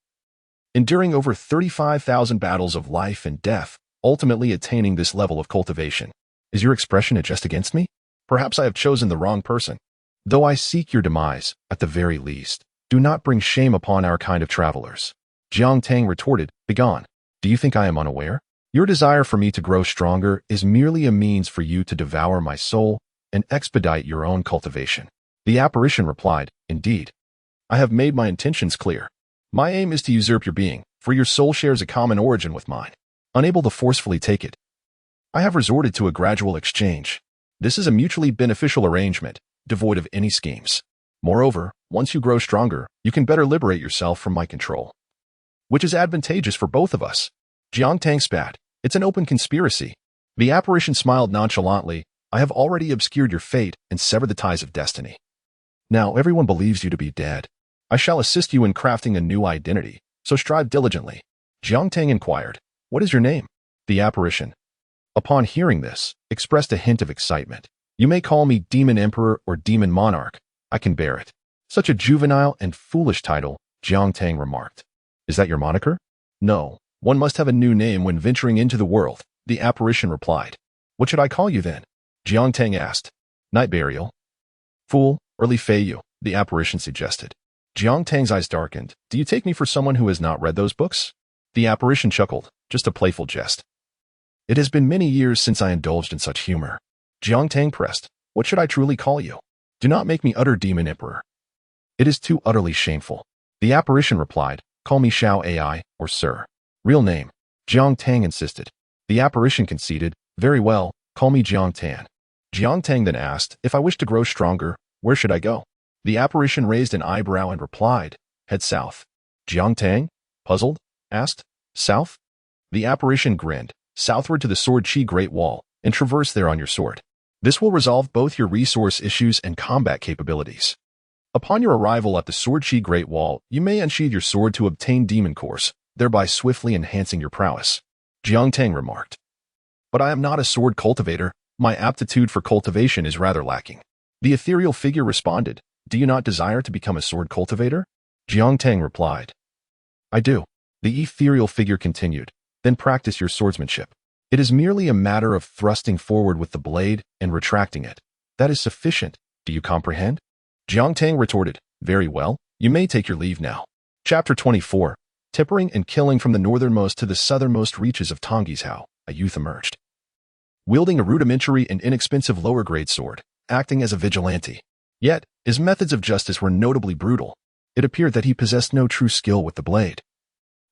enduring over 35,000 battles of life and death, ultimately attaining this level of cultivation. Is your expression a jest against me? Perhaps I have chosen the wrong person. Though I seek your demise, at the very least, do not bring shame upon our kind of travelers. Jiang Tang retorted, Begone. Do you think I am unaware? Your desire for me to grow stronger is merely a means for you to devour my soul and expedite your own cultivation. The apparition replied, Indeed. I have made my intentions clear. My aim is to usurp your being, for your soul shares a common origin with mine. Unable to forcefully take it, I have resorted to a gradual exchange. This is a mutually beneficial arrangement, devoid of any schemes. Moreover, once you grow stronger, you can better liberate yourself from my control, which is advantageous for both of us. Jiang Tang spat. It's an open conspiracy. The apparition smiled nonchalantly. I have already obscured your fate and severed the ties of destiny. Now everyone believes you to be dead. I shall assist you in crafting a new identity, so strive diligently. Jiang Tang inquired, What is your name? The apparition, upon hearing this, expressed a hint of excitement. You may call me Demon Emperor or Demon Monarch. I can bear it. Such a juvenile and foolish title, Jiang Tang remarked. Is that your moniker? No, one must have a new name when venturing into the world, the apparition replied. What should I call you then? Jiang Tang asked. Night Burial. Fool, or Li Fei Yu, the apparition suggested. Jiang Tang's eyes darkened. Do you take me for someone who has not read those books? The apparition chuckled, just a playful jest. It has been many years since I indulged in such humor. Jiang Tang pressed. What should I truly call you? Do not make me utter Demon Emperor. It is too utterly shameful. The apparition replied, Call me Xiao AI, or Sir. Real name. Jiang Tang insisted. The apparition conceded, Very well, call me Jiang Tan. Jiang Tang then asked, If I wish to grow stronger, where should I go? The apparition raised an eyebrow and replied, Head south. Jiang Tang, puzzled, asked, South? The apparition grinned, Southward to the Sword Chi Great Wall, and traverse there on your sword. This will resolve both your resource issues and combat capabilities. Upon your arrival at the Sword Chi Great Wall, you may unsheathe your sword to obtain demon cores, thereby swiftly enhancing your prowess. Jiang Tang remarked. But I am not a sword cultivator. My aptitude for cultivation is rather lacking. The ethereal figure responded, Do you not desire to become a sword cultivator? Jiang Tang replied. I do. The ethereal figure continued. Then practice your swordsmanship. It is merely a matter of thrusting forward with the blade and retracting it. That is sufficient. Do you comprehend? Jiang Tang retorted, Very well, you may take your leave now. Chapter 24. Tippering and killing from the northernmost to the southernmost reaches of Tonggishao, a youth emerged. Wielding a rudimentary and inexpensive lower-grade sword, acting as a vigilante. Yet, his methods of justice were notably brutal. It appeared that he possessed no true skill with the blade,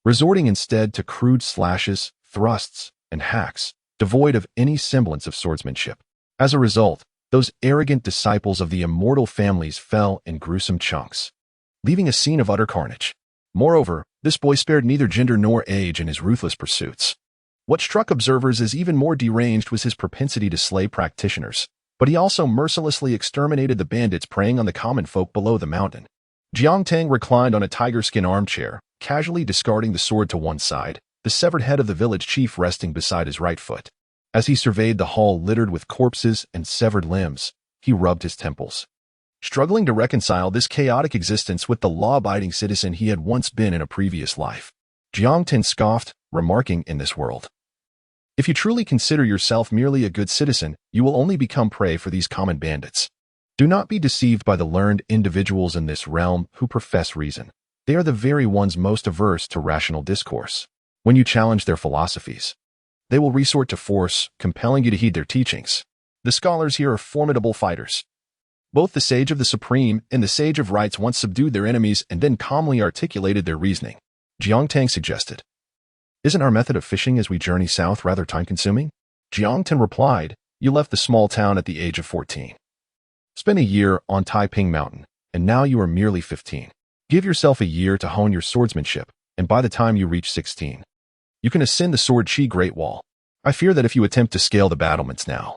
resorting instead to crude slashes, thrusts, and hacks, devoid of any semblance of swordsmanship. As a result, those arrogant disciples of the immortal families fell in gruesome chunks, leaving a scene of utter carnage. Moreover, this boy spared neither gender nor age in his ruthless pursuits. What struck observers as even more deranged was his propensity to slay practitioners, but he also mercilessly exterminated the bandits preying on the common folk below the mountain. Jiang Tang reclined on a tiger-skin armchair, casually discarding the sword to one side, the severed head of the village chief resting beside his right foot. As he surveyed the hall littered with corpses and severed limbs, he rubbed his temples, struggling to reconcile this chaotic existence with the law-abiding citizen he had once been in a previous life. Jiang Tang scoffed, remarking, In this world, if you truly consider yourself merely a good citizen, you will only become prey for these common bandits. Do not be deceived by the learned individuals in this realm who profess reason. They are the very ones most averse to rational discourse. When you challenge their philosophies, they will resort to force, compelling you to heed their teachings. The scholars here are formidable fighters. Both the Sage of the Supreme and the Sage of Rights once subdued their enemies and then calmly articulated their reasoning. Jiang Tang suggested. Isn't our method of fishing as we journey south rather time-consuming? Jiang Tang replied, You left the small town at the age of 14. Spent a year on Taiping Mountain, and now you are merely 15. Give yourself a year to hone your swordsmanship, and by the time you reach 16, you can ascend the Sword Chi Great Wall. I fear that if you attempt to scale the battlements now,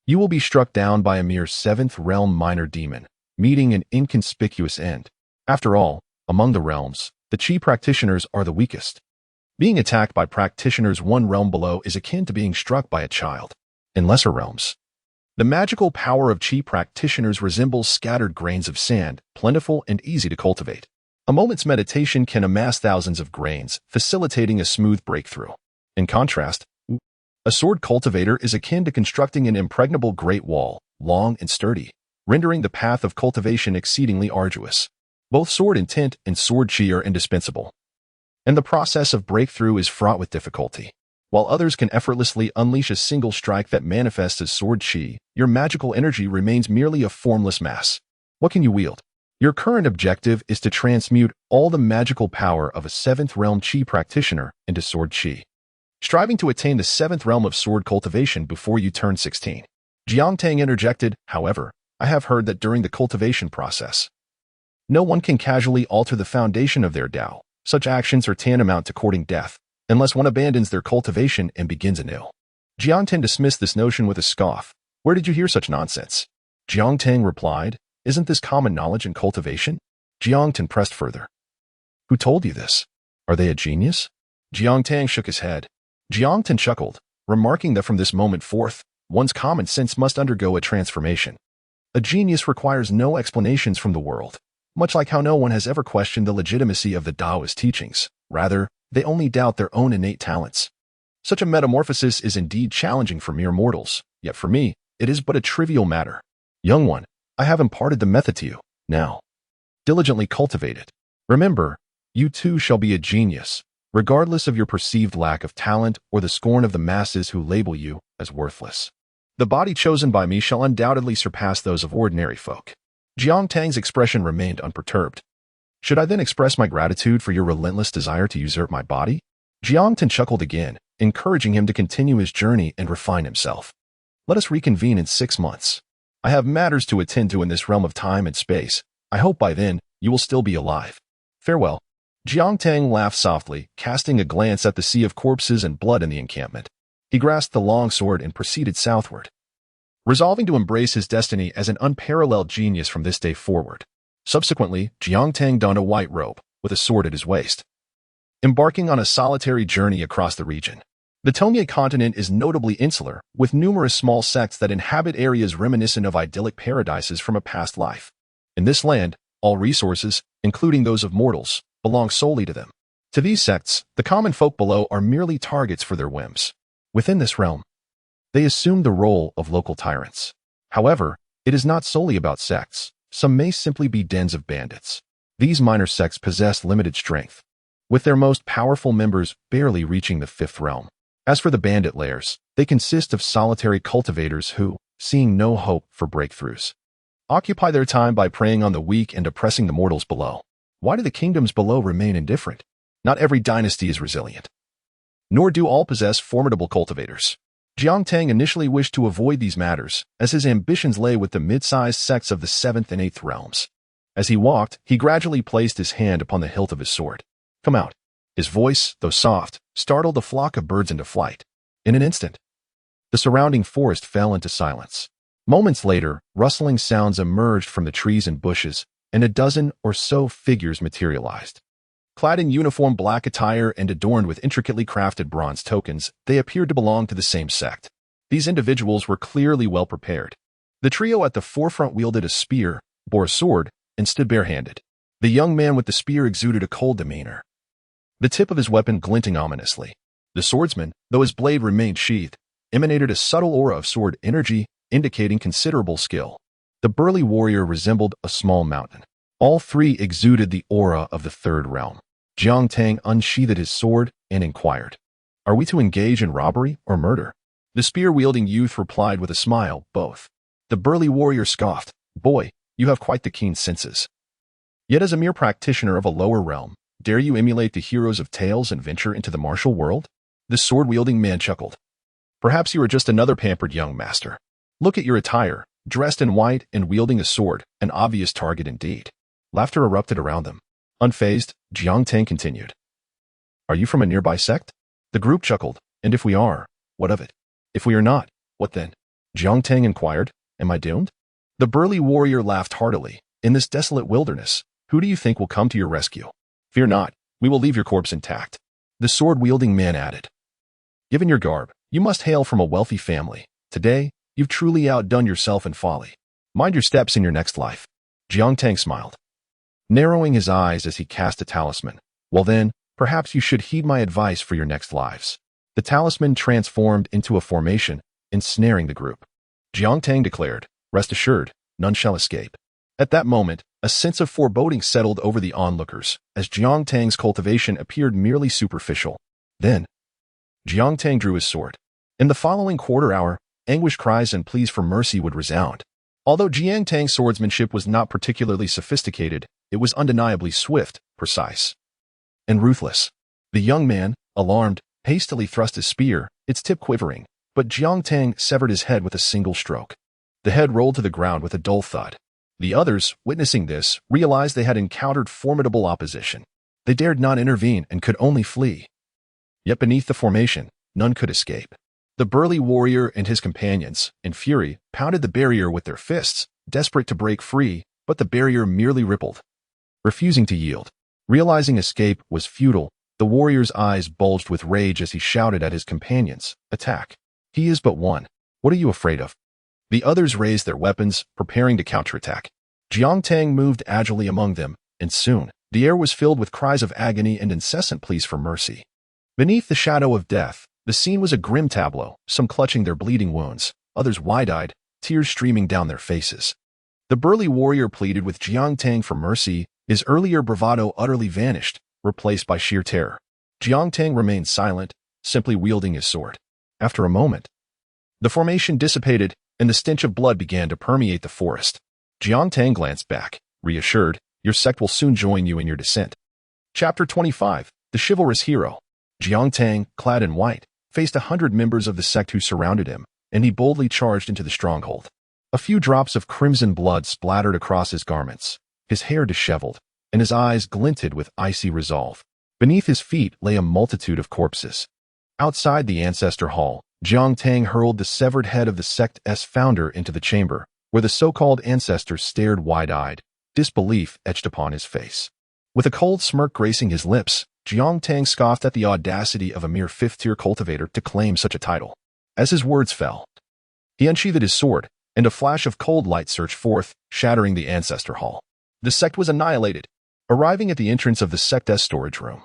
you will be struck down by a mere 7th realm minor demon, meeting an inconspicuous end. After all, among the realms, the Chi practitioners are the weakest. Being attacked by practitioners one realm below is akin to being struck by a child. In lesser realms, the magical power of Chi practitioners resembles scattered grains of sand, plentiful and easy to cultivate. A moment's meditation can amass thousands of grains, facilitating a smooth breakthrough. In contrast, A sword cultivator is akin to constructing an impregnable great wall, long and sturdy, rendering the path of cultivation exceedingly arduous. Both sword intent and sword chi are indispensable, and the process of breakthrough is fraught with difficulty. While others can effortlessly unleash a single strike that manifests as sword chi, your magical energy remains merely a formless mass. What can you wield? Your current objective is to transmute all the magical power of a 7th realm chi practitioner into sword chi, striving to attain the 7th realm of sword cultivation before you turn 16. Jiang Tang interjected, however, I have heard that during the cultivation process, no one can casually alter the foundation of their Tao. Such actions are tantamount to courting death, unless one abandons their cultivation and begins anew. Jiang Tang dismissed this notion with a scoff. Where did you hear such nonsense? Jiang Tang replied, isn't this common knowledge in cultivation? Jiang Tang pressed further. Who told you this? Are they a genius? Jiang Tang shook his head. Jiang Tang chuckled, remarking that from this moment forth, one's common sense must undergo a transformation. A genius requires no explanations from the world, much like how no one has ever questioned the legitimacy of the Taoist teachings. Rather, they only doubt their own innate talents. Such a metamorphosis is indeed challenging for mere mortals, yet for me, it is but a trivial matter. Young one, I have imparted the method to you. Now, diligently cultivate it. Remember, you too shall be a genius, regardless of your perceived lack of talent or the scorn of the masses who label you as worthless. The body chosen by me shall undoubtedly surpass those of ordinary folk. Jiang Tang's expression remained unperturbed. Should I then express my gratitude for your relentless desire to usurp my body? Jiang Tang chuckled again, encouraging him to continue his journey and refine himself. Let us reconvene in 6 months. I have matters to attend to in this realm of time and space. I hope by then you will still be alive. Farewell. Jiang Tang laughed softly, casting a glance at the sea of corpses and blood in the encampment. He grasped the long sword and proceeded southward, resolving to embrace his destiny as an unparalleled genius from this day forward. Subsequently, Jiang Tang donned a white robe, with a sword at his waist, embarking on a solitary journey across the region. The Tongye continent is notably insular, with numerous small sects that inhabit areas reminiscent of idyllic paradises from a past life. In this land, all resources, including those of mortals, belong solely to them. To these sects, the common folk below are merely targets for their whims. Within this realm, they assume the role of local tyrants. However, it is not solely about sects. Some may simply be dens of bandits. These minor sects possess limited strength, with their most powerful members barely reaching the 5th realm. As for the bandit lairs, they consist of solitary cultivators who, seeing no hope for breakthroughs, occupy their time by preying on the weak and oppressing the mortals below. Why do the kingdoms below remain indifferent? Not every dynasty is resilient, nor do all possess formidable cultivators. Jiang Tang initially wished to avoid these matters, as his ambitions lay with the mid-sized sects of the 7th and 8th realms. As he walked, he gradually placed his hand upon the hilt of his sword. Come out. His voice, though soft, startled a flock of birds into flight. In an instant, the surrounding forest fell into silence. Moments later, rustling sounds emerged from the trees and bushes, and a dozen or so figures materialized. Clad in uniform black attire and adorned with intricately crafted bronze tokens, they appeared to belong to the same sect. These individuals were clearly well prepared. The trio at the forefront wielded a spear, bore a sword, and stood barehanded. The young man with the spear exuded a cold demeanor, the tip of his weapon glinting ominously. The swordsman, though his blade remained sheathed, emanated a subtle aura of sword energy, indicating considerable skill. The burly warrior resembled a small mountain. All three exuded the aura of the 3rd realm. Jiang Tang unsheathed his sword and inquired, Are we to engage in robbery or murder? The spear-wielding youth replied with a smile, Both. The burly warrior scoffed, Boy, you have quite the keen senses. Yet as a mere practitioner of a lower realm, dare you emulate the heroes of tales and venture into the martial world? The sword-wielding man chuckled. Perhaps you are just another pampered young master. Look at your attire, dressed in white and wielding a sword, an obvious target indeed. Laughter erupted around them. Unfazed, Jiang Tang continued. Are you from a nearby sect? The group chuckled. And if we are, what of it? If we are not, what then? Jiang Tang inquired. Am I doomed? The burly warrior laughed heartily. In this desolate wilderness, who do you think will come to your rescue? Fear not, we will leave your corpse intact. The sword-wielding man added. Given your garb, you must hail from a wealthy family. Today, you've truly outdone yourself in folly. Mind your steps in your next life. Jiang Tang smiled, narrowing his eyes as he cast a talisman. Well then, perhaps you should heed my advice for your next lives. The talisman transformed into a formation, ensnaring the group. Jiang Tang declared, "Rest assured, none shall escape." At that moment, a sense of foreboding settled over the onlookers, as Jiang Tang's cultivation appeared merely superficial. Then, Jiang Tang drew his sword. In the following quarter hour, anguished cries and pleas for mercy would resound. Although Jiang Tang's swordsmanship was not particularly sophisticated, it was undeniably swift, precise, and ruthless. The young man, alarmed, hastily thrust his spear, its tip quivering, but Jiang Tang severed his head with a single stroke. The head rolled to the ground with a dull thud. The others, witnessing this, realized they had encountered formidable opposition. They dared not intervene and could only flee. Yet beneath the formation, none could escape. The burly warrior and his companions, in fury, pounded the barrier with their fists, desperate to break free, but the barrier merely rippled, refusing to yield. Realizing escape was futile, the warrior's eyes bulged with rage as he shouted at his companions, "Attack! He is but one. What are you afraid of?" The others raised their weapons, preparing to counterattack. Jiang Tang moved agilely among them, and soon, the air was filled with cries of agony and incessant pleas for mercy. Beneath the shadow of death, the scene was a grim tableau, some clutching their bleeding wounds, others wide-eyed, tears streaming down their faces. The burly warrior pleaded with Jiang Tang for mercy, his earlier bravado utterly vanished, replaced by sheer terror. Jiang Tang remained silent, simply wielding his sword. After a moment, the formation dissipated, and the stench of blood began to permeate the forest. Jiang Tang glanced back, reassured, "Your sect will soon join you in your descent." Chapter 25, The Chivalrous Hero. Jiang Tang, clad in white, faced 100 members of the sect who surrounded him, and he boldly charged into the stronghold. A few drops of crimson blood splattered across his garments, his hair disheveled, and his eyes glinted with icy resolve. Beneath his feet lay a multitude of corpses. Outside the ancestor hall, Jiang Tang hurled the severed head of the sect's founder into the chamber, where the so-called ancestor stared wide-eyed, disbelief etched upon his face. With a cold smirk gracing his lips, Jiang Tang scoffed at the audacity of a mere fifth-tier cultivator to claim such a title. As his words fell, he unsheathed his sword, and a flash of cold light surged forth, shattering the ancestor hall. The sect was annihilated. Arriving at the entrance of the sect's storage room,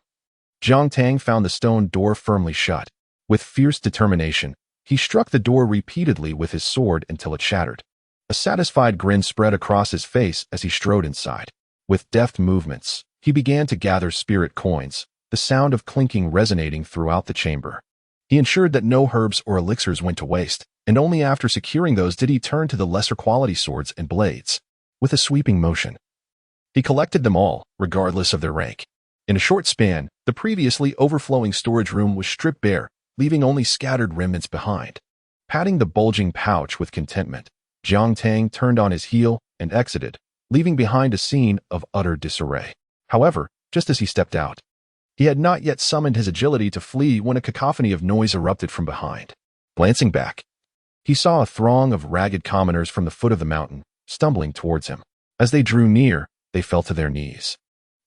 Jiang Tang found the stone door firmly shut. With fierce determination, he struck the door repeatedly with his sword until it shattered. A satisfied grin spread across his face as he strode inside. With deft movements, he began to gather spirit coins, the sound of clinking resonating throughout the chamber. He ensured that no herbs or elixirs went to waste, and only after securing those did he turn to the lesser quality swords and blades. With a sweeping motion, he collected them all, regardless of their rank. In a short span, the previously overflowing storage room was stripped bare, leaving only scattered remnants behind. Patting the bulging pouch with contentment, Jiang Tang turned on his heel and exited, leaving behind a scene of utter disarray. However, just as he stepped out, he had not yet summoned his agility to flee when a cacophony of noise erupted from behind. Glancing back, he saw a throng of ragged commoners from the foot of the mountain, stumbling towards him. As they drew near, they fell to their knees,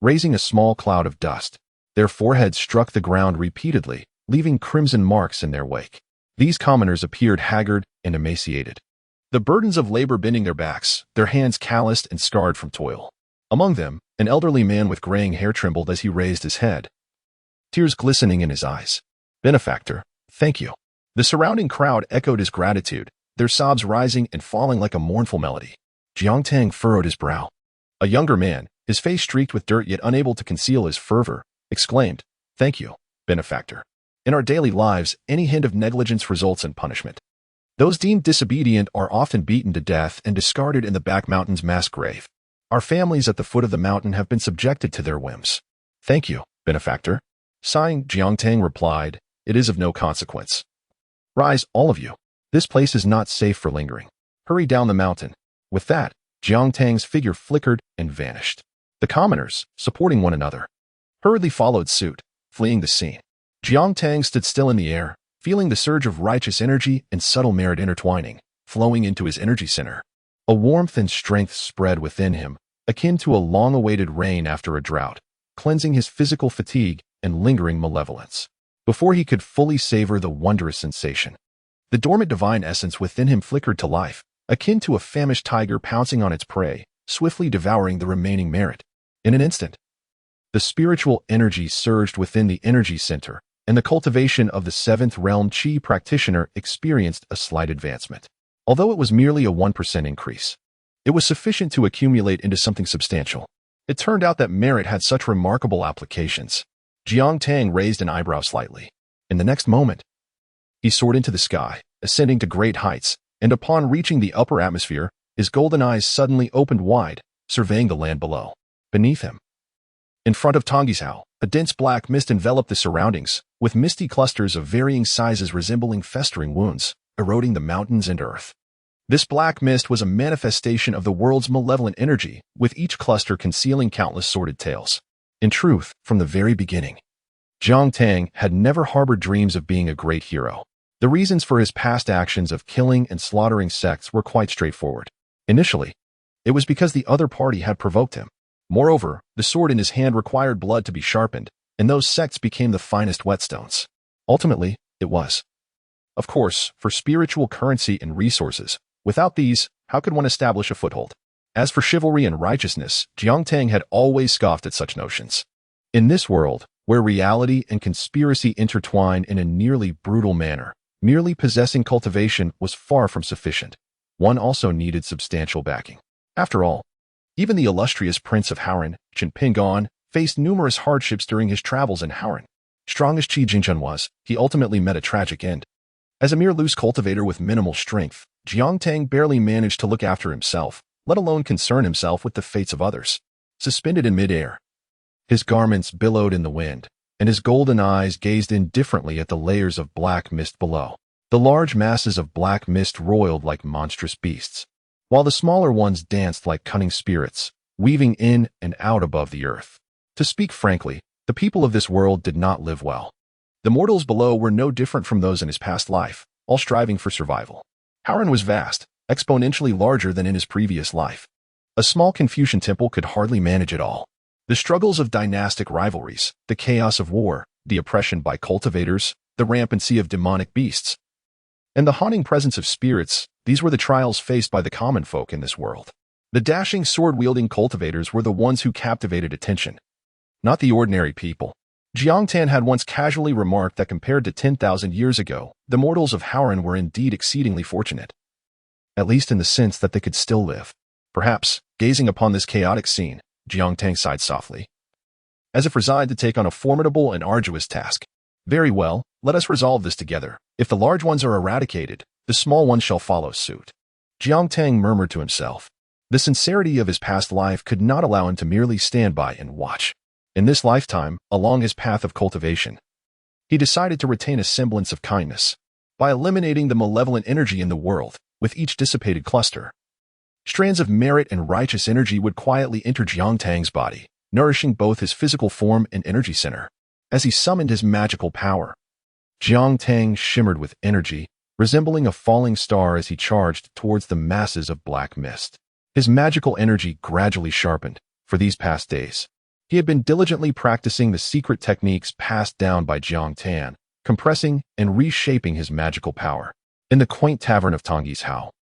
raising a small cloud of dust. Their foreheads struck the ground repeatedly, leaving crimson marks in their wake. These commoners appeared haggard and emaciated, the burdens of labor bending their backs, their hands calloused and scarred from toil. Among them, an elderly man with graying hair trembled as he raised his head, tears glistening in his eyes. "Benefactor, thank you." The surrounding crowd echoed his gratitude, their sobs rising and falling like a mournful melody. Jiang Tang furrowed his brow. A younger man, his face streaked with dirt yet unable to conceal his fervor, exclaimed, "Thank you, benefactor. In our daily lives, any hint of negligence results in punishment. Those deemed disobedient are often beaten to death and discarded in the back mountain's mass grave. Our families at the foot of the mountain have been subjected to their whims. Thank you, benefactor." Sighing, Jiang Tang replied, "It is of no consequence. Rise, all of you. This place is not safe for lingering. Hurry down the mountain." With that, Jiang Tang's figure flickered and vanished. The commoners, supporting one another, hurriedly followed suit, fleeing the scene. Jiang Tang stood still in the air, feeling the surge of righteous energy and subtle merit intertwining, flowing into his energy center. A warmth and strength spread within him, akin to a long-awaited rain after a drought, cleansing his physical fatigue and lingering malevolence. Before he could fully savor the wondrous sensation, the dormant divine essence within him flickered to life, akin to a famished tiger pouncing on its prey, swiftly devouring the remaining merit. In an instant, the spiritual energy surged within the energy center, and the cultivation of the 7th realm Qi practitioner experienced a slight advancement. Although it was merely a 1% increase, it was sufficient to accumulate into something substantial. It turned out that merit had such remarkable applications. Jiang Tang raised an eyebrow slightly. In the next moment, he soared into the sky, ascending to great heights, and upon reaching the upper atmosphere, his golden eyes suddenly opened wide, surveying the land below. Beneath him, in front of Tongyi's house, a dense black mist enveloped the surroundings, with misty clusters of varying sizes resembling festering wounds, eroding the mountains and earth. This black mist was a manifestation of the world's malevolent energy, with each cluster concealing countless sordid tales. In truth, from the very beginning, Jiang Tang had never harbored dreams of being a great hero. The reasons for his past actions of killing and slaughtering sects were quite straightforward. Initially, it was because the other party had provoked him. Moreover, the sword in his hand required blood to be sharpened, and those sects became the finest whetstones. Ultimately, it was, of course, for spiritual currency and resources. Without these, how could one establish a foothold? As for chivalry and righteousness, Jiang Tang had always scoffed at such notions. In this world, where reality and conspiracy intertwine in a nearly brutal manner, merely possessing cultivation was far from sufficient. One also needed substantial backing. After all, even the illustrious Prince of Howran, Chen Pingon, faced numerous hardships during his travels in Howran. Strong as Qi Jingchun was, he ultimately met a tragic end. As a mere loose cultivator with minimal strength, Jiang Tang barely managed to look after himself, let alone concern himself with the fates of others. Suspended in midair, his garments billowed in the wind, and his golden eyes gazed indifferently at the layers of black mist below. The large masses of black mist roiled like monstrous beasts, while the smaller ones danced like cunning spirits, weaving in and out above the earth. To speak frankly, the people of this world did not live well. The mortals below were no different from those in his past life, all striving for survival. Howran was vast, exponentially larger than in his previous life. A small Confucian temple could hardly manage it all. The struggles of dynastic rivalries, the chaos of war, the oppression by cultivators, the rampancy of demonic beasts, and the haunting presence of spirits, these were the trials faced by the common folk in this world. The dashing sword-wielding cultivators were the ones who captivated attention, not the ordinary people. Jiang Tan had once casually remarked that compared to 10,000 years ago, the mortals of Howran were indeed exceedingly fortunate, at least in the sense that they could still live. Perhaps, gazing upon this chaotic scene, Jiang Tang sighed softly, as if resigned to take on a formidable and arduous task. Very well, let us resolve this together. If the large ones are eradicated, the small ones shall follow suit. Jiang Tang murmured to himself. The sincerity of his past life could not allow him to merely stand by and watch. In this lifetime, along his path of cultivation, he decided to retain a semblance of kindness by eliminating the malevolent energy in the world. With each dissipated cluster, strands of merit and righteous energy would quietly enter Jiang Tang's body, nourishing both his physical form and energy center. As he summoned his magical power, Jiang Tang shimmered with energy, resembling a falling star as he charged towards the masses of black mist. His magical energy gradually sharpened. For these past days, he had been diligently practicing the secret techniques passed down by Jiang Tan, compressing and reshaping his magical power. In the quaint tavern of Tongyi's house,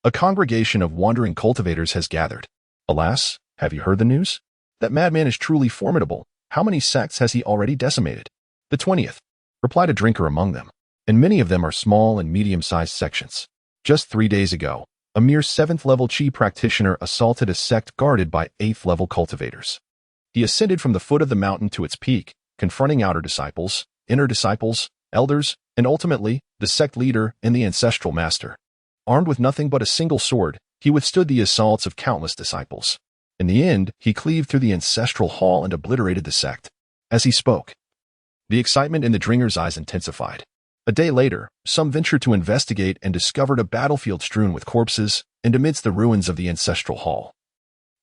a congregation of wandering cultivators has gathered. Alas, have you heard the news? That madman is truly formidable. How many sects has he already decimated? The 20th, replied a drinker among them, and many of them are small and medium-sized sections. Just 3 days ago, a mere 7th-level Qi practitioner assaulted a sect guarded by 8th-level cultivators. He ascended from the foot of the mountain to its peak, confronting outer disciples, inner disciples, elders, and ultimately, the sect leader and the ancestral master. Armed with nothing but a single sword, he withstood the assaults of countless disciples. In the end, he cleaved through the ancestral hall and obliterated the sect. As he spoke, the excitement in the drinker's eyes intensified. A day later, some ventured to investigate and discovered a battlefield strewn with corpses, and amidst the ruins of the ancestral hall,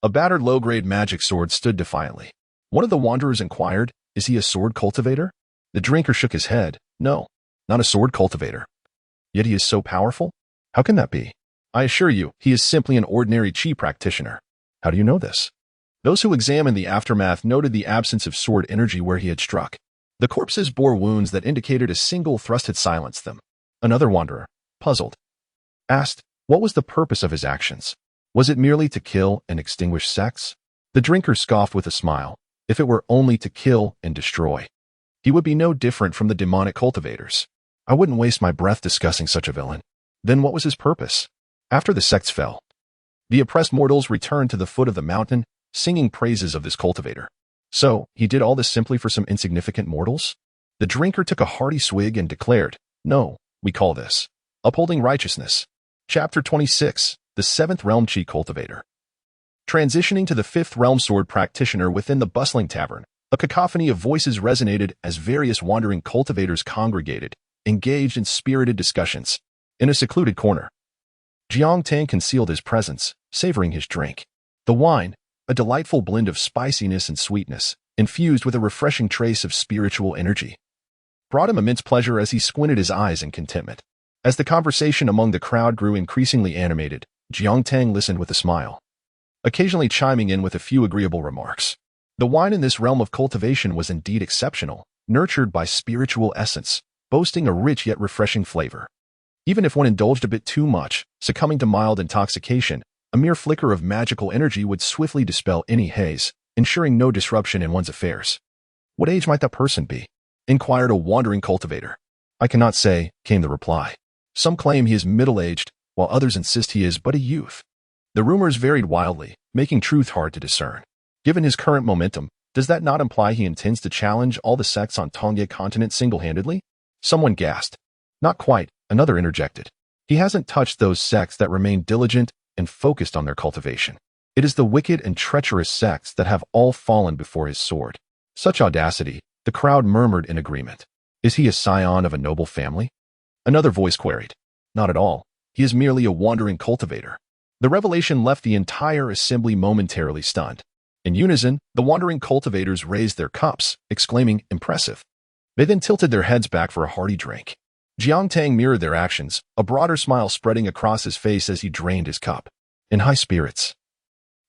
a battered low-grade magic sword stood defiantly. One of the wanderers inquired, "Is he a sword cultivator?" The drinker shook his head. "No, not a sword cultivator. Yet he is so powerful? How can that be? I assure you, he is simply an ordinary Qi practitioner." "How do you know this?" Those who examined the aftermath noted the absence of sword energy where he had struck. The corpses bore wounds that indicated a single thrust had silenced them. Another wanderer, puzzled, asked, what was the purpose of his actions? Was it merely to kill and extinguish sects? The drinker scoffed with a smile. If it were only to kill and destroy, He would be no different from the demonic cultivators. I wouldn't waste my breath discussing such a villain. Then what was his purpose? After the sects fell, the oppressed mortals returned to the foot of the mountain, singing praises of this cultivator. So, he did all this simply for some insignificant mortals? The drinker took a hearty swig and declared, "No, we call this upholding righteousness." Chapter 26, The Seventh Realm Chi Cultivator. Transitioning to the Fifth Realm Sword Practitioner within the bustling tavern, a cacophony of voices resonated as various wandering cultivators congregated, engaged in spirited discussions. In a secluded corner, Jiang Tang concealed his presence, savoring his drink. The wine, a delightful blend of spiciness and sweetness, infused with a refreshing trace of spiritual energy, brought him immense pleasure as he squinted his eyes in contentment. As the conversation among the crowd grew increasingly animated, Jiang Tang listened with a smile, occasionally chiming in with a few agreeable remarks. The wine in this realm of cultivation was indeed exceptional, nurtured by spiritual essence, boasting a rich yet refreshing flavor. Even if one indulged a bit too much, succumbing to mild intoxication, a mere flicker of magical energy would swiftly dispel any haze, ensuring no disruption in one's affairs. "What age might that person be?" inquired a wandering cultivator. "I cannot say," came the reply. "Some claim he is middle-aged, while others insist he is but a youth." The rumors varied wildly, making truth hard to discern. Given his current momentum, does that not imply he intends to challenge all the sects on Tongye continent single-handedly? Someone gasped. "Not quite," another interjected. "He hasn't touched those sects that remain diligent and focused on their cultivation. It is the wicked and treacherous sects that have all fallen before his sword." Such audacity, the crowd murmured in agreement. "Is he a scion of a noble family?" Another voice queried. "Not at all. He is merely a wandering cultivator." The revelation left the entire assembly momentarily stunned. In unison, the wandering cultivators raised their cups, exclaiming, "Impressive." They then tilted their heads back for a hearty drink. Jiang Tang mirrored their actions, a broader smile spreading across his face as he drained his cup. In high spirits,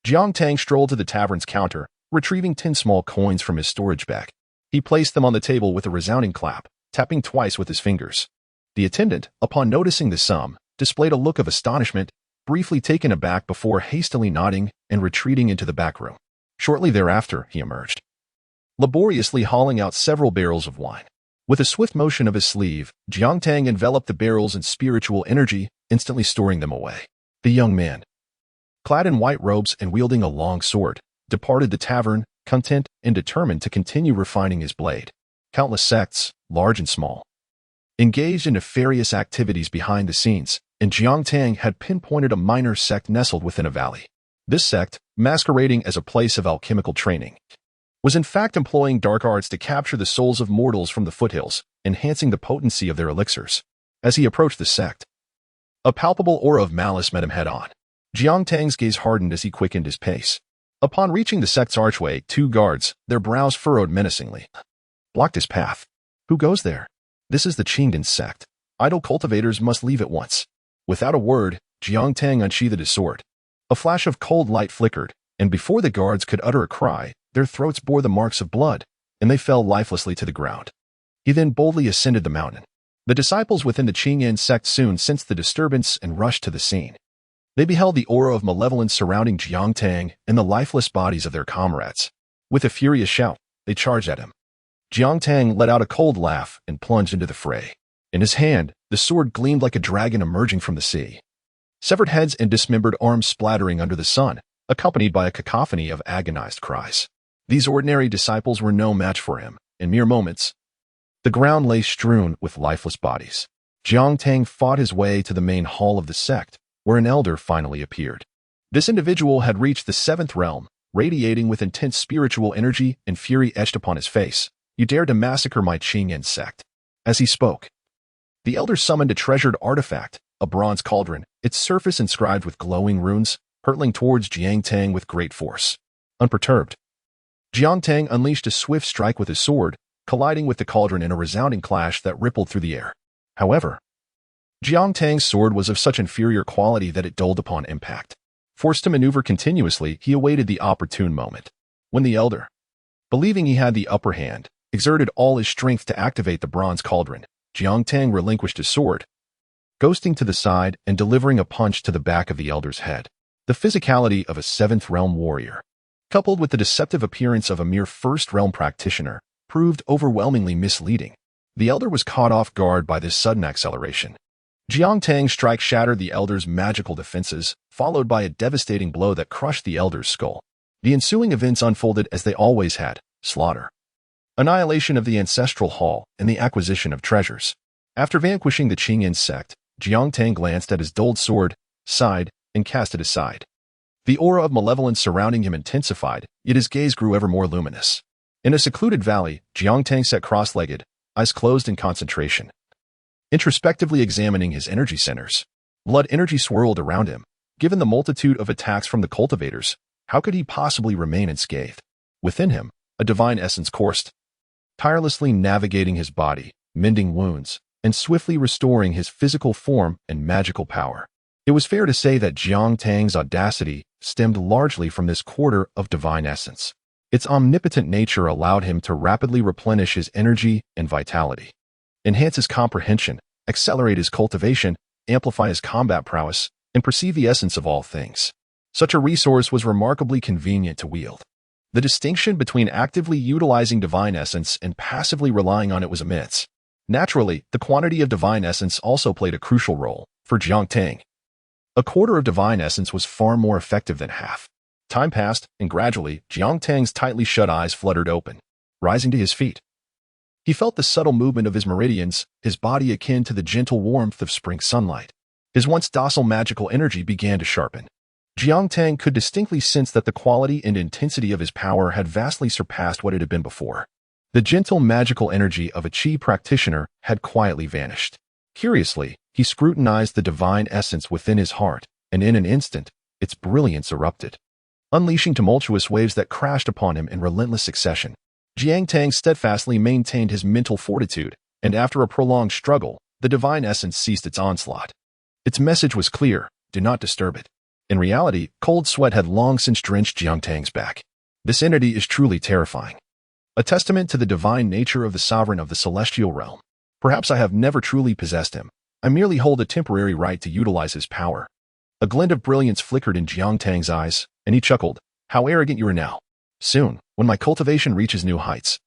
Jiang Tang strolled to the tavern's counter, retrieving 10 small coins from his storage bag. He placed them on the table with a resounding clap, tapping twice with his fingers. The attendant, upon noticing the sum, displayed a look of astonishment, briefly taken aback before hastily nodding and retreating into the back room. Shortly thereafter, he emerged, laboriously hauling out several barrels of wine. With a swift motion of his sleeve, Jiang Tang enveloped the barrels in spiritual energy, instantly storing them away. The young man, clad in white robes and wielding a long sword, departed the tavern, content and determined to continue refining his blade. Countless sects, large and small, engaged in nefarious activities behind the scenes, and Jiang Tang had pinpointed a minor sect nestled within a valley. This sect, masquerading as a place of alchemical training, was in fact employing dark arts to capture the souls of mortals from the foothills, enhancing the potency of their elixirs. As he approached the sect, a palpable aura of malice met him head-on. Jiang Tang's gaze hardened as he quickened his pace. Upon reaching the sect's archway, 2 guards, their brows furrowed menacingly, blocked his path. "Who goes there?" "This is the Qingdan sect. Idle cultivators must leave at once." Without a word, Jiang Tang unsheathed his sword. A flash of cold light flickered, and before the guards could utter a cry, their throats bore the marks of blood, and they fell lifelessly to the ground. He then boldly ascended the mountain. The disciples within the Qingyan sect soon sensed the disturbance and rushed to the scene. They beheld the aura of malevolence surrounding Jiang Tang and the lifeless bodies of their comrades. With a furious shout, they charged at him. Jiang Tang let out a cold laugh and plunged into the fray. In his hand, the sword gleamed like a dragon emerging from the sea. Severed heads and dismembered arms splattering under the sun, accompanied by a cacophony of agonized cries. These ordinary disciples were no match for him. In mere moments, the ground lay strewn with lifeless bodies. Jiang Tang fought his way to the main hall of the sect, where an elder finally appeared. This individual had reached the 7th realm, radiating with intense spiritual energy and fury etched upon his face. "You dare to massacre my Qingyan sect." As he spoke, the elder summoned a treasured artifact, a bronze cauldron, its surface inscribed with glowing runes, hurtling towards Jiang Tang with great force. Unperturbed, Jiang Tang unleashed a swift strike with his sword, colliding with the cauldron in a resounding clash that rippled through the air. However, Jiang Tang's sword was of such inferior quality that it dulled upon impact. Forced to maneuver continuously, he awaited the opportune moment. When the elder, believing he had the upper hand, exerted all his strength to activate the bronze cauldron, Jiang Tang relinquished his sword, ghosting to the side and delivering a punch to the back of the elder's head. The physicality of a 7th realm warrior, coupled with the deceptive appearance of a mere 1st realm practitioner, proved overwhelmingly misleading. The elder was caught off guard by this sudden acceleration. Jiang Tang's strike shattered the elder's magical defenses, followed by a devastating blow that crushed the elder's skull. The ensuing events unfolded as they always had: slaughter, annihilation of the ancestral hall, and the acquisition of treasures. After vanquishing the Qingyan sect, Jiang Tang glanced at his dulled sword, sighed, and cast it aside. The aura of malevolence surrounding him intensified, yet his gaze grew ever more luminous. In a secluded valley, Jiang Tang sat cross-legged, eyes closed in concentration, introspectively examining his energy centers. Blood energy swirled around him. Given the multitude of attacks from the cultivators, how could he possibly remain unscathed? Within him, a divine essence coursed, tirelessly navigating his body, mending wounds, and swiftly restoring his physical form and magical power. It was fair to say that Jiang Tang's audacity stemmed largely from this quarter of divine essence. Its omnipotent nature allowed him to rapidly replenish his energy and vitality, enhance his comprehension, accelerate his cultivation, amplify his combat prowess, and perceive the essence of all things. Such a resource was remarkably convenient to wield. The distinction between actively utilizing divine essence and passively relying on it was immense. Naturally, the quantity of divine essence also played a crucial role for Jiang Tang. A quarter of divine essence was far more effective than half. Time passed, and gradually, Jiang Tang's tightly shut eyes fluttered open, rising to his feet. He felt the subtle movement of his meridians, his body akin to the gentle warmth of spring sunlight. His once docile magical energy began to sharpen. Jiang Tang could distinctly sense that the quality and intensity of his power had vastly surpassed what it had been before. The gentle magical energy of a Qi practitioner had quietly vanished. Curiously, he scrutinized the divine essence within his heart, and in an instant, its brilliance erupted, unleashing tumultuous waves that crashed upon him in relentless succession. Jiang Tang steadfastly maintained his mental fortitude, and after a prolonged struggle, the divine essence ceased its onslaught. Its message was clear: do not disturb it. In reality, cold sweat had long since drenched Jiang Tang's back. This entity is truly terrifying, a testament to the divine nature of the sovereign of the celestial realm. Perhaps I have never truly possessed him. I merely hold a temporary right to utilize his power. A glint of brilliance flickered in Jiang Tang's eyes, and he chuckled. How arrogant you are now. Soon, when my cultivation reaches new heights,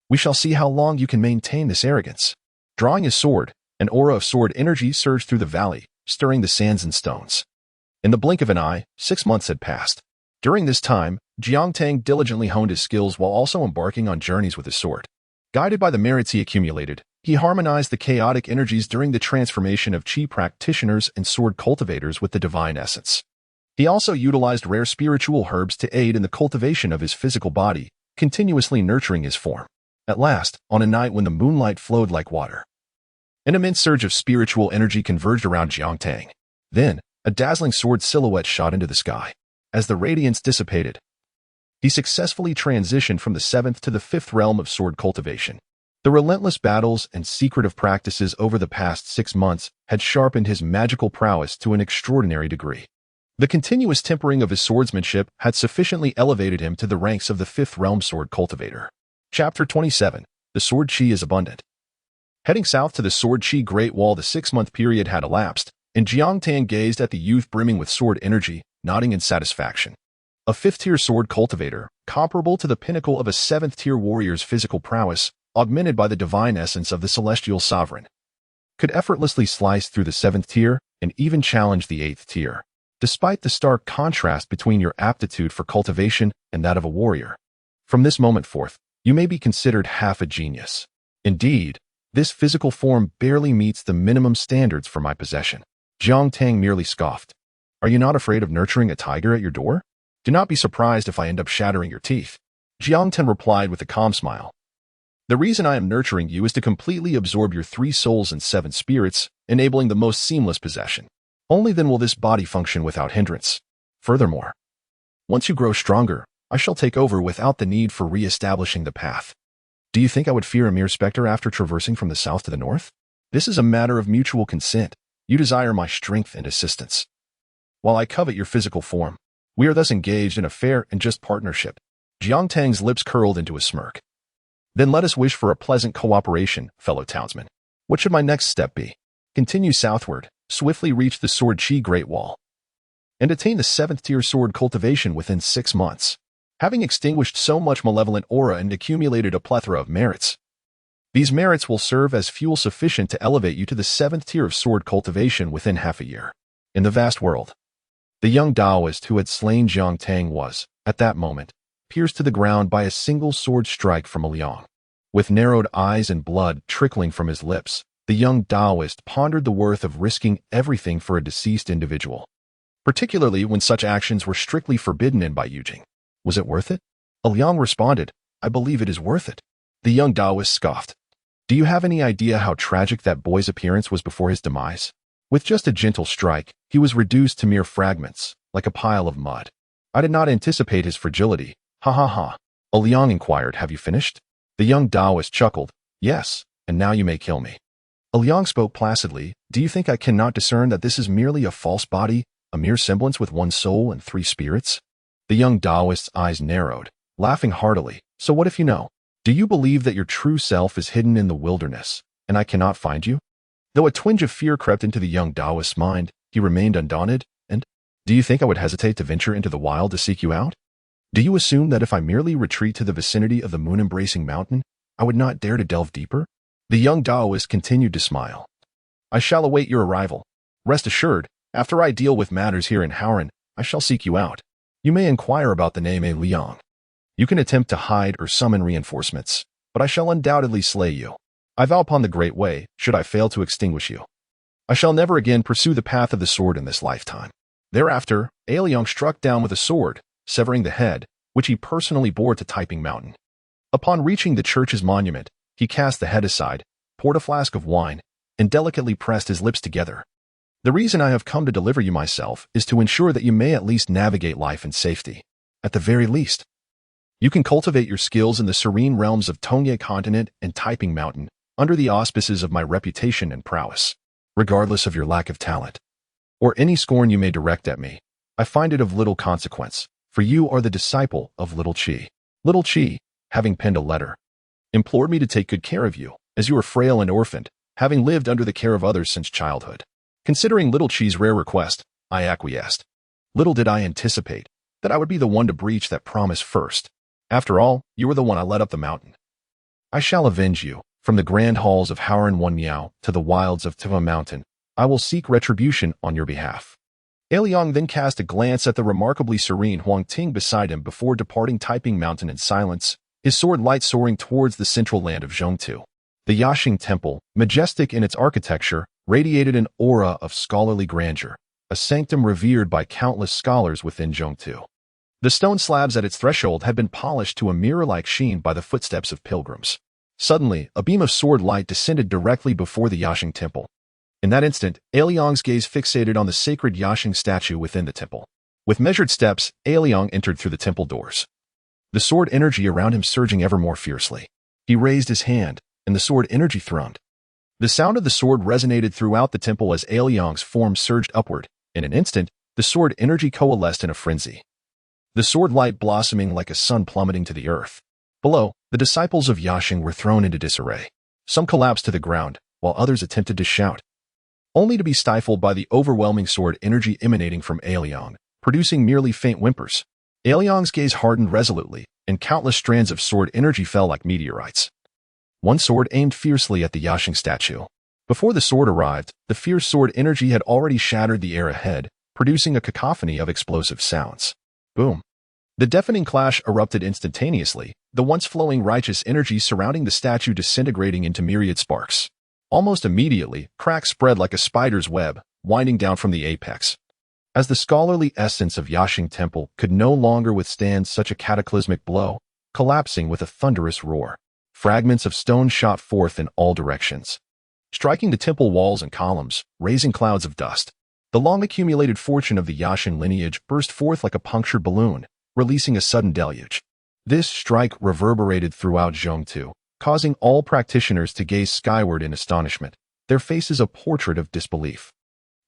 we shall see how long you can maintain this arrogance. Drawing his sword, an aura of sword energy surged through the valley, stirring the sands and stones. In the blink of an eye, 6 months had passed. During this time, Jiang Tang diligently honed his skills while also embarking on journeys with his sword. Guided by the merits he accumulated, he harmonized the chaotic energies during the transformation of Qi practitioners and sword cultivators with the divine essence. He also utilized rare spiritual herbs to aid in the cultivation of his physical body, continuously nurturing his form. At last, on a night when the moonlight flowed like water, an immense surge of spiritual energy converged around Jiang Tang. Then, a dazzling sword silhouette shot into the sky. As the radiance dissipated, he successfully transitioned from the 7th to the 5th realm of sword cultivation. The relentless battles and secretive practices over the past 6 months had sharpened his magical prowess to an extraordinary degree. The continuous tempering of his swordsmanship had sufficiently elevated him to the ranks of the 5th realm sword cultivator. Chapter 27. The Sword Qi is abundant. Heading south to the Sword Qi Great Wall, the 6-month period had elapsed, and Jiang Tang gazed at the youth brimming with sword energy, nodding in satisfaction. A 5th-tier sword cultivator, comparable to the pinnacle of a 7th-tier warrior's physical prowess, augmented by the divine essence of the celestial sovereign, could effortlessly slice through the 7th tier and even challenge the 8th tier, despite the stark contrast between your aptitude for cultivation and that of a warrior. From this moment forth, you may be considered half a genius. Indeed, this physical form barely meets the minimum standards for my possession. Jiang Tang merely scoffed. Are you not afraid of nurturing a tiger at your door? Do not be surprised if I end up shattering your teeth. Jiang Tang replied with a calm smile. The reason I am nurturing you is to completely absorb your 3 souls and 7 spirits, enabling the most seamless possession. Only then will this body function without hindrance. Furthermore, once you grow stronger, I shall take over without the need for re-establishing the path. Do you think I would fear a mere specter after traversing from the south to the north? This is a matter of mutual consent. You desire my strength and assistance, while I covet your physical form. We are thus engaged in a fair and just partnership. Jiang Tang's lips curled into a smirk. Then let us wish for a pleasant cooperation, fellow townsmen. What should my next step be? Continue southward, swiftly reach the Sword Qi Great Wall, and attain the 7th tier sword cultivation within 6 months. having extinguished so much malevolent aura and accumulated a plethora of merits. These merits will serve as fuel sufficient to elevate you to the 7th tier of sword cultivation within half a year. In the vast world, the young Taoist who had slain Jiang Tang was, at that moment, pierced to the ground by a single sword strike from a Liang. With narrowed eyes and blood trickling from his lips, the young Taoist pondered the worth of risking everything for a deceased individual, particularly when such actions were strictly forbidden in by Yujing. Was it worth it? A Liang responded, I believe it is worth it. The young Taoist scoffed. Do you have any idea how tragic that boy's appearance was before his demise? With just a gentle strike, he was reduced to mere fragments, like a pile of mud. I did not anticipate his fragility. Ha ha ha. A Liang inquired, have you finished? The young Taoist chuckled, yes, and now you may kill me. A Liang spoke placidly, do you think I cannot discern that this is merely a false body, a mere semblance with one soul and 3 spirits? The young Taoist's eyes narrowed, laughing heartily, so what if you know? Do you believe that your true self is hidden in the wilderness, and I cannot find you? Though a twinge of fear crept into the young Taoist's mind, he remained undaunted, and, do you think I would hesitate to venture into the wild to seek you out? Do you assume that if I merely retreat to the vicinity of the moon-embracing mountain, I would not dare to delve deeper? The young Taoist continued to smile. I shall await your arrival. Rest assured, after I deal with matters here in Howren, I shall seek you out. You may inquire about the name A Liang. You can attempt to hide or summon reinforcements, but I shall undoubtedly slay you. I vow upon the Great Way, should I fail to extinguish you. I shall never again pursue the path of the sword in this lifetime. Thereafter, A Liang struck down with a sword, severing the head, which he personally bore to Taiping Mountain. Upon reaching the church's monument, he cast the head aside, poured a flask of wine, and delicately pressed his lips together. The reason I have come to deliver you myself is to ensure that you may at least navigate life in safety. At the very least, you can cultivate your skills in the serene realms of Tongye Continent and Taiping Mountain under the auspices of my reputation and prowess. Regardless of your lack of talent, or any scorn you may direct at me, I find it of little consequence, for you are the disciple of Little Qi. Little Qi, having penned a letter, implored me to take good care of you, as you are frail and orphaned, having lived under the care of others since childhood. Considering Little Qi's rare request, I acquiesced. Little did I anticipate that I would be the one to breach that promise first. After all, you were the one I led up the mountain. I shall avenge you. From the grand halls of Howren Wanyao to the wilds of Tiva Mountain, I will seek retribution on your behalf. A Liang then cast a glance at the remarkably serene Huang Ting beside him before departing Taiping Mountain in silence, his sword light soaring towards the central land of Zhongtu. The Yaxing Temple, majestic in its architecture, radiated an aura of scholarly grandeur, a sanctum revered by countless scholars within Zhongtu. The stone slabs at its threshold had been polished to a mirror-like sheen by the footsteps of pilgrims. Suddenly, a beam of sword light descended directly before the Yaxing Temple. In that instant, A Liang's gaze fixated on the sacred Yaxing statue within the temple. With measured steps, A Liang entered through the temple doors, the sword energy around him surging ever more fiercely. He raised his hand, and the sword energy thrummed. The sound of the sword resonated throughout the temple as A Liang's form surged upward. In an instant, the sword energy coalesced in a frenzy, the sword light blossoming like a sun plummeting to the earth. Below, the disciples of Yaxing were thrown into disarray. Some collapsed to the ground, while others attempted to shout, only to be stifled by the overwhelming sword energy emanating from A Liang, producing merely faint whimpers. A Liang's gaze hardened resolutely, and countless strands of sword energy fell like meteorites. One sword aimed fiercely at the Yaxing statue. Before the sword arrived, the fierce sword energy had already shattered the air ahead, producing a cacophony of explosive sounds. Boom. The deafening clash erupted instantaneously, the once flowing righteous energy surrounding the statue disintegrating into myriad sparks. Almost immediately, cracks spread like a spider's web, winding down from the apex. As the scholarly essence of Yaxing Temple could no longer withstand such a cataclysmic blow, collapsing with a thunderous roar, fragments of stone shot forth in all directions, striking the temple walls and columns, raising clouds of dust. The long-accumulated fortune of the Yaxing lineage burst forth like a punctured balloon, releasing a sudden deluge. This strike reverberated throughout Zhongtu, causing all practitioners to gaze skyward in astonishment, their faces a portrait of disbelief.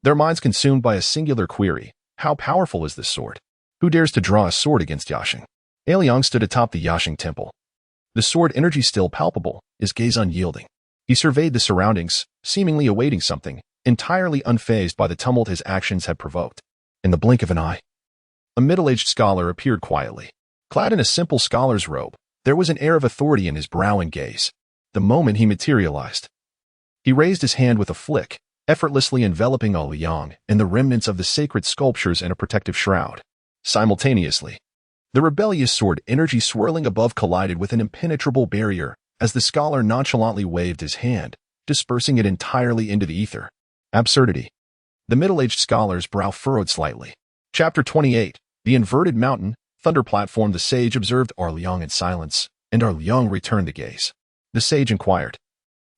Their minds consumed by a singular query: how powerful is this sword? Who dares to draw a sword against Yaxing? A Liang stood atop the Yaxing Temple, the sword energy still palpable, his gaze unyielding. He surveyed the surroundings, seemingly awaiting something, entirely unfazed by the tumult his actions had provoked. In the blink of an eye, a middle-aged scholar appeared quietly. Clad in a simple scholar's robe, there was an air of authority in his brow and gaze. The moment he materialized, he raised his hand with a flick, effortlessly enveloping Liang and the remnants of the sacred sculptures in a protective shroud. Simultaneously, the rebellious sword energy swirling above collided with an impenetrable barrier as the scholar nonchalantly waved his hand, dispersing it entirely into the ether. Absurdity. The middle-aged scholar's brow furrowed slightly. Chapter 28. The Inverted Mountain, Thunder Platform. The sage observed Liang in silence, and Liang returned the gaze. The sage inquired,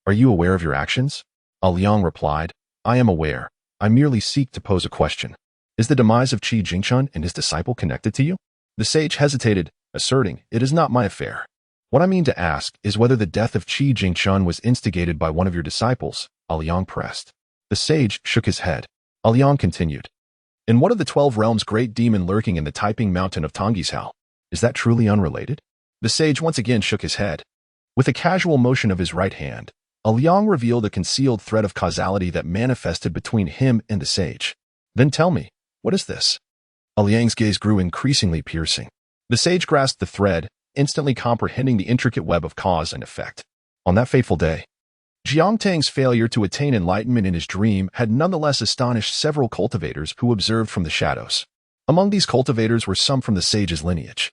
"Are you aware of your actions?" Liang replied, "I am aware. I merely seek to pose a question. Is the demise of Qi Jingchun and his disciple connected to you?" The sage hesitated, asserting, "It is not my affair. What I mean to ask is whether the death of Qi Jingchun was instigated by one of your disciples." Liang pressed. The sage shook his head. Liang continued, "In one of the 12 realms, great demon lurking in the Taiping mountain of Tonggishao. Is that truly unrelated?" The sage once again shook his head. With a casual motion of his right hand, Liang revealed a concealed thread of causality that manifested between him and the sage. "Then tell me, what is this?" Liang's gaze grew increasingly piercing. The sage grasped the thread, instantly comprehending the intricate web of cause and effect. On that fateful day, Jiang Tang's failure to attain enlightenment in his dream had nonetheless astonished several cultivators who observed from the shadows. Among these cultivators were some from the sage's lineage,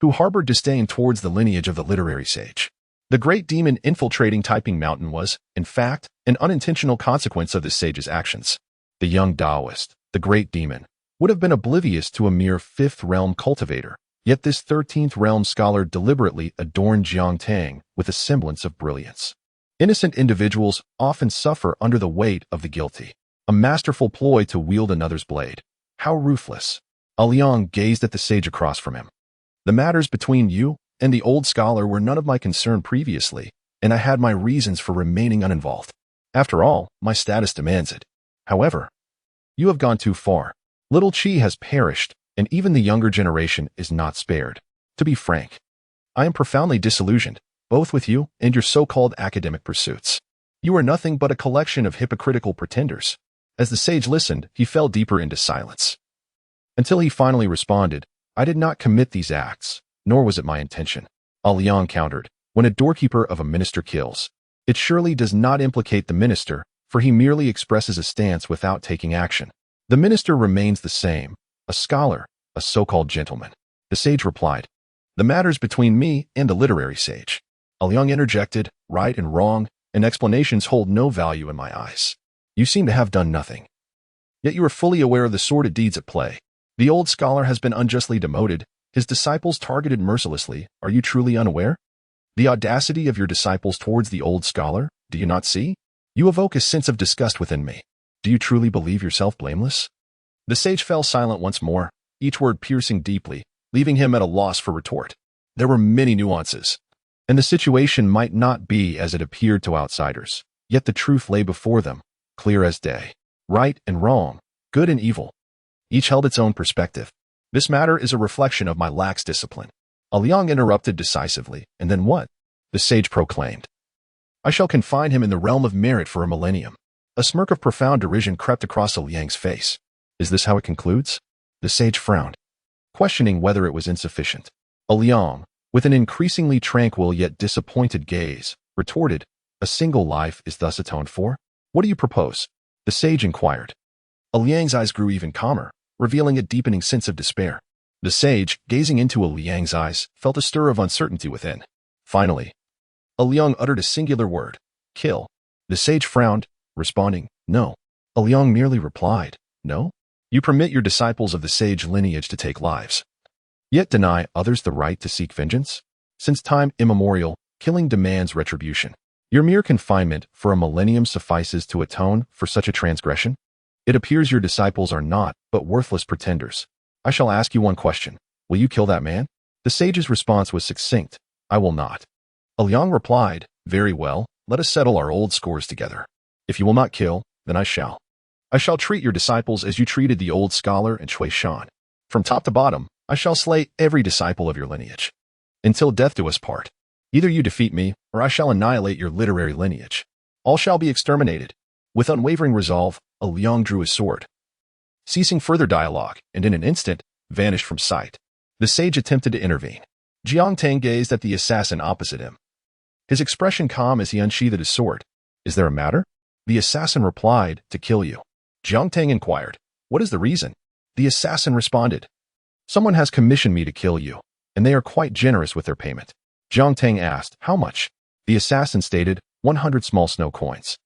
who harbored disdain towards the lineage of the literary sage. The great demon infiltrating Taiping Mountain was, in fact, an unintentional consequence of the sage's actions. The young Taoist, the great demon, would have been oblivious to a mere 5th realm cultivator, yet this 13th realm scholar deliberately adorned Jiang Tang with a semblance of brilliance. Innocent individuals often suffer under the weight of the guilty. A masterful ploy to wield another's blade. How ruthless. Liang gazed at the sage across from him. "The matters between you and the old scholar were none of my concern previously, and I had my reasons for remaining uninvolved. After all, my status demands it. However, you have gone too far. Little Qi has perished, and even the younger generation is not spared. To be frank, I am profoundly disillusioned, both with you and your so-called academic pursuits. You are nothing but a collection of hypocritical pretenders." As the sage listened, he fell deeper into silence. Until he finally responded, "I did not commit these acts, nor was it my intention." Liang countered, "When a doorkeeper of a minister kills, it surely does not implicate the minister, for he merely expresses a stance without taking action. The minister remains the same, a scholar, a so-called gentleman." The sage replied, "The matters between me and the literary sage." Liang interjected, "Right and wrong, and explanations hold no value in my eyes. You seem to have done nothing. Yet you are fully aware of the sordid deeds at play. The old scholar has been unjustly demoted, his disciples targeted mercilessly. Are you truly unaware? The audacity of your disciples towards the old scholar, do you not see? You evoke a sense of disgust within me. Do you truly believe yourself blameless?" The sage fell silent once more, each word piercing deeply, leaving him at a loss for retort. There were many nuances, and the situation might not be as it appeared to outsiders, yet the truth lay before them, clear as day. Right and wrong, good and evil. Each held its own perspective. "This matter is a reflection of my lax discipline." Liang interrupted decisively, "And then what?" The sage proclaimed, "I shall confine him in the realm of merit for a millennium." A smirk of profound derision crept across Liang's face. "Is this how it concludes?" The sage frowned, questioning whether it was insufficient. Liang, with an increasingly tranquil yet disappointed gaze, retorted, "A single life is thus atoned for? What do you propose?" The sage inquired. Liang's eyes grew even calmer, revealing a deepening sense of despair. The sage, gazing into Liang's eyes, felt a stir of uncertainty within. Finally, Liang uttered a singular word, "Kill." The sage frowned, responding, "No." Liang merely replied, "No? You permit your disciples of the sage lineage to take lives, yet deny others the right to seek vengeance? Since time immemorial, killing demands retribution. Your mere confinement for a millennium suffices to atone for such a transgression? It appears your disciples are not but worthless pretenders. I shall ask you one question. Will you kill that man?" The sage's response was succinct, "I will not." Liang replied, "Very well, let us settle our old scores together. If you will not kill, then I shall. I shall treat your disciples as you treated the old scholar and Shui Shan. From top to bottom, I shall slay every disciple of your lineage. Until death do us part. Either you defeat me, or I shall annihilate your literary lineage. All shall be exterminated." With unwavering resolve, Liang drew his sword, ceasing further dialogue, and in an instant, vanished from sight. The sage attempted to intervene. Jiang Tang gazed at the assassin opposite him, his expression calm as he unsheathed his sword. "Is there a matter?" The assassin replied, "To kill you." Jiang Tang inquired, "What is the reason?" The assassin responded, "Someone has commissioned me to kill you, and they are quite generous with their payment." Jiang Tang asked, "How much?" The assassin stated, 100 small snow coins.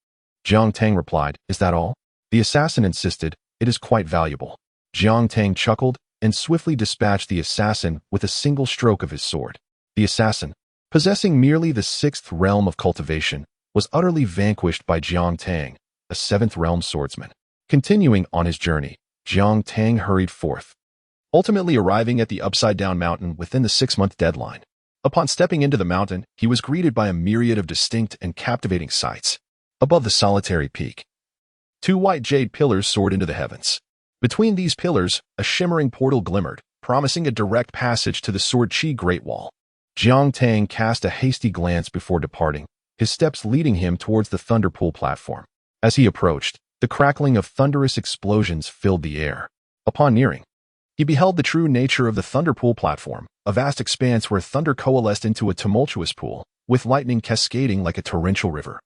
Jiang Tang replied, "Is that all?" The assassin insisted, "It is quite valuable." Jiang Tang chuckled and swiftly dispatched the assassin with a single stroke of his sword. The assassin, possessing merely the 6th realm of cultivation, was utterly vanquished by Jiang Tang, a 7th realm swordsman. Continuing on his journey, Jiang Tang hurried forth, ultimately arriving at the upside-down mountain within the 6-month deadline. Upon stepping into the mountain, he was greeted by a myriad of distinct and captivating sights. Above the solitary peak, 2 white jade pillars soared into the heavens. Between these pillars, a shimmering portal glimmered, promising a direct passage to the Sword Chi Great Wall. Jiang Tang cast a hasty glance before departing, his steps leading him towards the Thunder Pool platform. As he approached, the crackling of thunderous explosions filled the air. Upon nearing, he beheld the true nature of the Thunder Pool platform, a vast expanse where thunder coalesced into a tumultuous pool, with lightning cascading like a torrential river.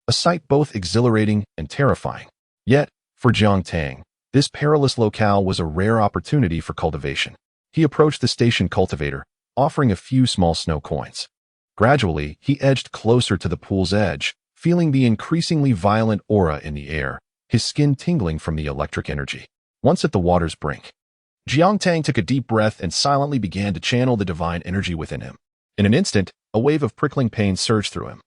A sight both exhilarating and terrifying. Yet, for Jiang Tang, this perilous locale was a rare opportunity for cultivation. He approached the station cultivator, offering a few small snow coins. Gradually, he edged closer to the pool's edge, feeling the increasingly violent aura in the air, his skin tingling from the electric energy. Once at the water's brink, Jiang Tang took a deep breath and silently began to channel the divine energy within him. In an instant, a wave of prickling pain surged through him,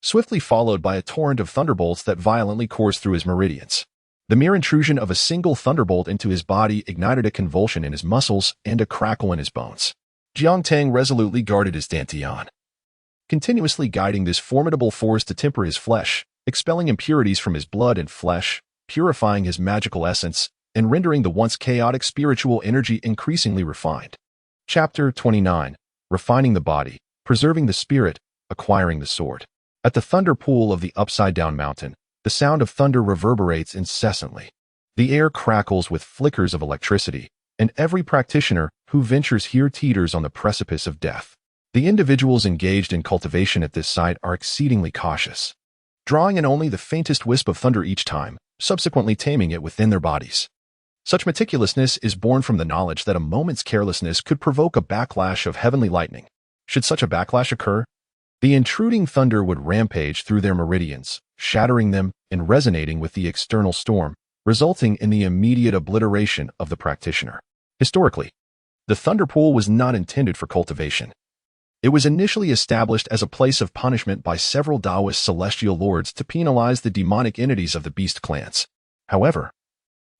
swiftly followed by a torrent of thunderbolts that violently coursed through his meridians. The mere intrusion of a single thunderbolt into his body ignited a convulsion in his muscles and a crackle in his bones. Jiang Tang resolutely guarded his dantian, continuously guiding this formidable force to temper his flesh, expelling impurities from his blood and flesh, purifying his magical essence, and rendering the once chaotic spiritual energy increasingly refined. Chapter 29. Refining the body, preserving the spirit, acquiring the sword. At the thunder pool of the upside-down mountain, the sound of thunder reverberates incessantly. The air crackles with flickers of electricity, and every practitioner who ventures here teeters on the precipice of death. The individuals engaged in cultivation at this site are exceedingly cautious, drawing in only the faintest wisp of thunder each time, subsequently taming it within their bodies. Such meticulousness is born from the knowledge that a moment's carelessness could provoke a backlash of heavenly lightning. Should such a backlash occur, the intruding thunder would rampage through their meridians, shattering them and resonating with the external storm, resulting in the immediate obliteration of the practitioner. Historically, the thunder pool was not intended for cultivation. It was initially established as a place of punishment by several Taoist celestial lords to penalize the demonic entities of the beast clans. However,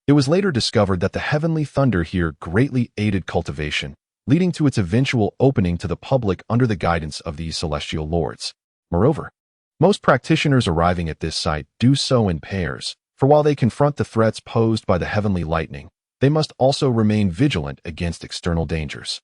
it was later discovered that the heavenly thunder here greatly aided cultivation, leading to its eventual opening to the public under the guidance of these celestial lords. Moreover, most practitioners arriving at this site do so in pairs, for while they confront the threats posed by the heavenly lightning, they must also remain vigilant against external dangers.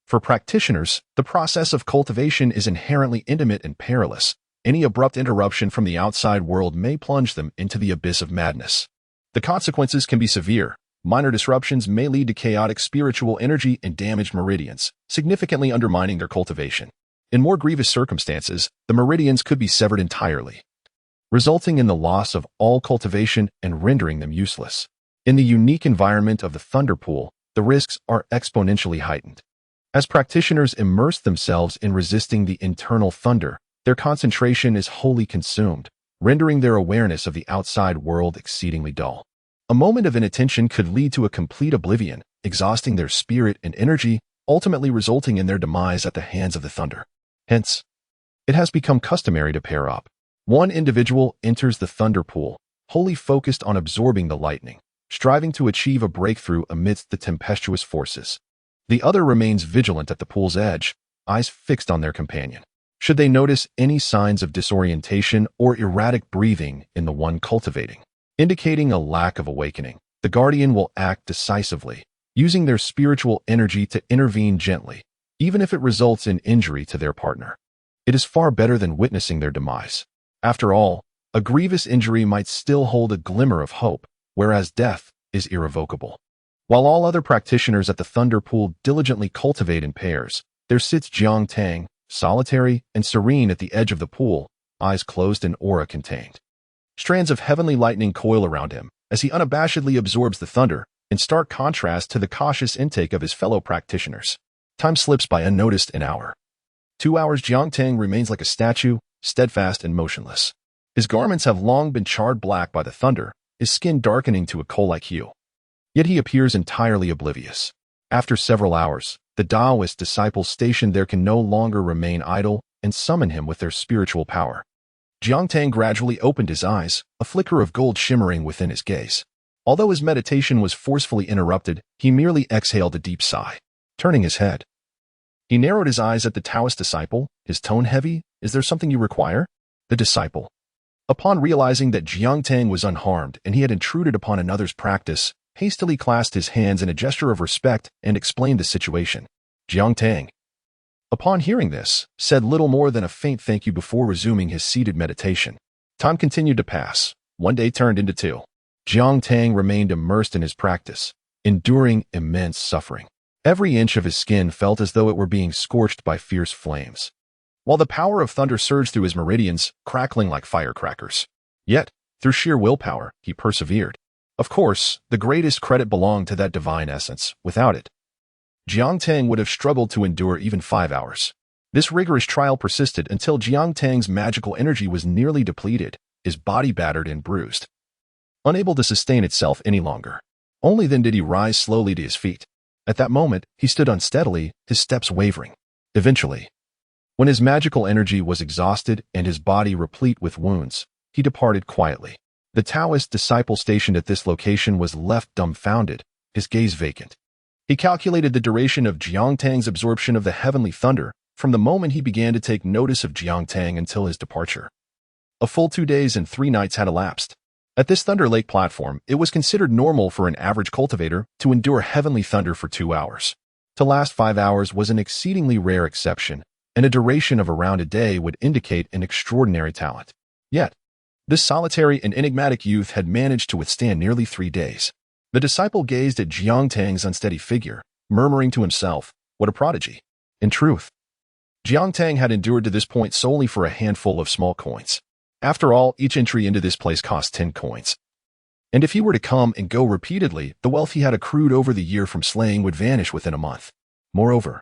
For practitioners, the process of cultivation is inherently intimate and perilous. Any abrupt interruption from the outside world may plunge them into the abyss of madness. The consequences can be severe. Minor disruptions may lead to chaotic spiritual energy and damaged meridians, significantly undermining their cultivation. In more grievous circumstances, the meridians could be severed entirely, resulting in the loss of all cultivation and rendering them useless. In the unique environment of the thunder pool, the risks are exponentially heightened. As practitioners immerse themselves in resisting the internal thunder, their concentration is wholly consumed, rendering their awareness of the outside world exceedingly dull. A moment of inattention could lead to a complete oblivion, exhausting their spirit and energy, ultimately resulting in their demise at the hands of the thunder. Hence, it has become customary to pair up. One individual enters the thunder pool, wholly focused on absorbing the lightning, striving to achieve a breakthrough amidst the tempestuous forces. The other remains vigilant at the pool's edge, eyes fixed on their companion. Should they notice any signs of disorientation or erratic breathing in the one cultivating, indicating a lack of awakening, the guardian will act decisively, using their spiritual energy to intervene gently, even if it results in injury to their partner. It is far better than witnessing their demise. After all, a grievous injury might still hold a glimmer of hope, whereas death is irrevocable. While all other practitioners at the Thunder Pool diligently cultivate in pairs, there sits Jiang Tang, solitary and serene at the edge of the pool, eyes closed and aura contained. Strands of heavenly lightning coil around him as he unabashedly absorbs the thunder, in stark contrast to the cautious intake of his fellow practitioners. Time slips by unnoticed an hour. 2 hours. Jiang Tang remains like a statue, steadfast and motionless. His garments have long been charred black by the thunder, his skin darkening to a coal-like hue. Yet he appears entirely oblivious. After several hours, the Taoist disciples stationed there can no longer remain idle and summon him with their spiritual power. Jiang Tang gradually opened his eyes, a flicker of gold shimmering within his gaze. Although his meditation was forcefully interrupted, he merely exhaled a deep sigh. Turning his head, he narrowed his eyes at the Taoist disciple, his tone heavy. "Is there something you require?" The disciple, upon realizing that Jiang Tang was unharmed and he had intruded upon another's practice, hastily clasped his hands in a gesture of respect and explained the situation. Jiang Tang, upon hearing this, said little more than a faint thank you before resuming his seated meditation. Time continued to pass. 1 day turned into 2. Jiang Tang remained immersed in his practice, enduring immense suffering. Every inch of his skin felt as though it were being scorched by fierce flames, while the power of thunder surged through his meridians, crackling like firecrackers. Yet, through sheer willpower, he persevered. Of course, the greatest credit belonged to that divine essence. Without it, Jiang Tang would have struggled to endure even 5 hours. This rigorous trial persisted until Jiang Tang's magical energy was nearly depleted, his body battered and bruised, unable to sustain itself any longer. Only then did he rise slowly to his feet. At that moment, he stood unsteadily, his steps wavering. Eventually, when his magical energy was exhausted and his body replete with wounds, he departed quietly. The Taoist disciple stationed at this location was left dumbfounded, his gaze vacant. He calculated the duration of Jiang Tang's absorption of the heavenly thunder from the moment he began to take notice of Jiang Tang until his departure. A full 2 days and 3 nights had elapsed. At this Thunder Lake platform, it was considered normal for an average cultivator to endure heavenly thunder for 2 hours. To last 5 hours was an exceedingly rare exception, and a duration of around a day would indicate an extraordinary talent. Yet, this solitary and enigmatic youth had managed to withstand nearly 3 days. The disciple gazed at Jiang Tang's unsteady figure, murmuring to himself, "What a prodigy." In truth, Jiang Tang had endured to this point solely for a handful of small coins. After all, each entry into this place cost 10 coins. And if he were to come and go repeatedly, the wealth he had accrued over the year from slaying would vanish within a month. Moreover,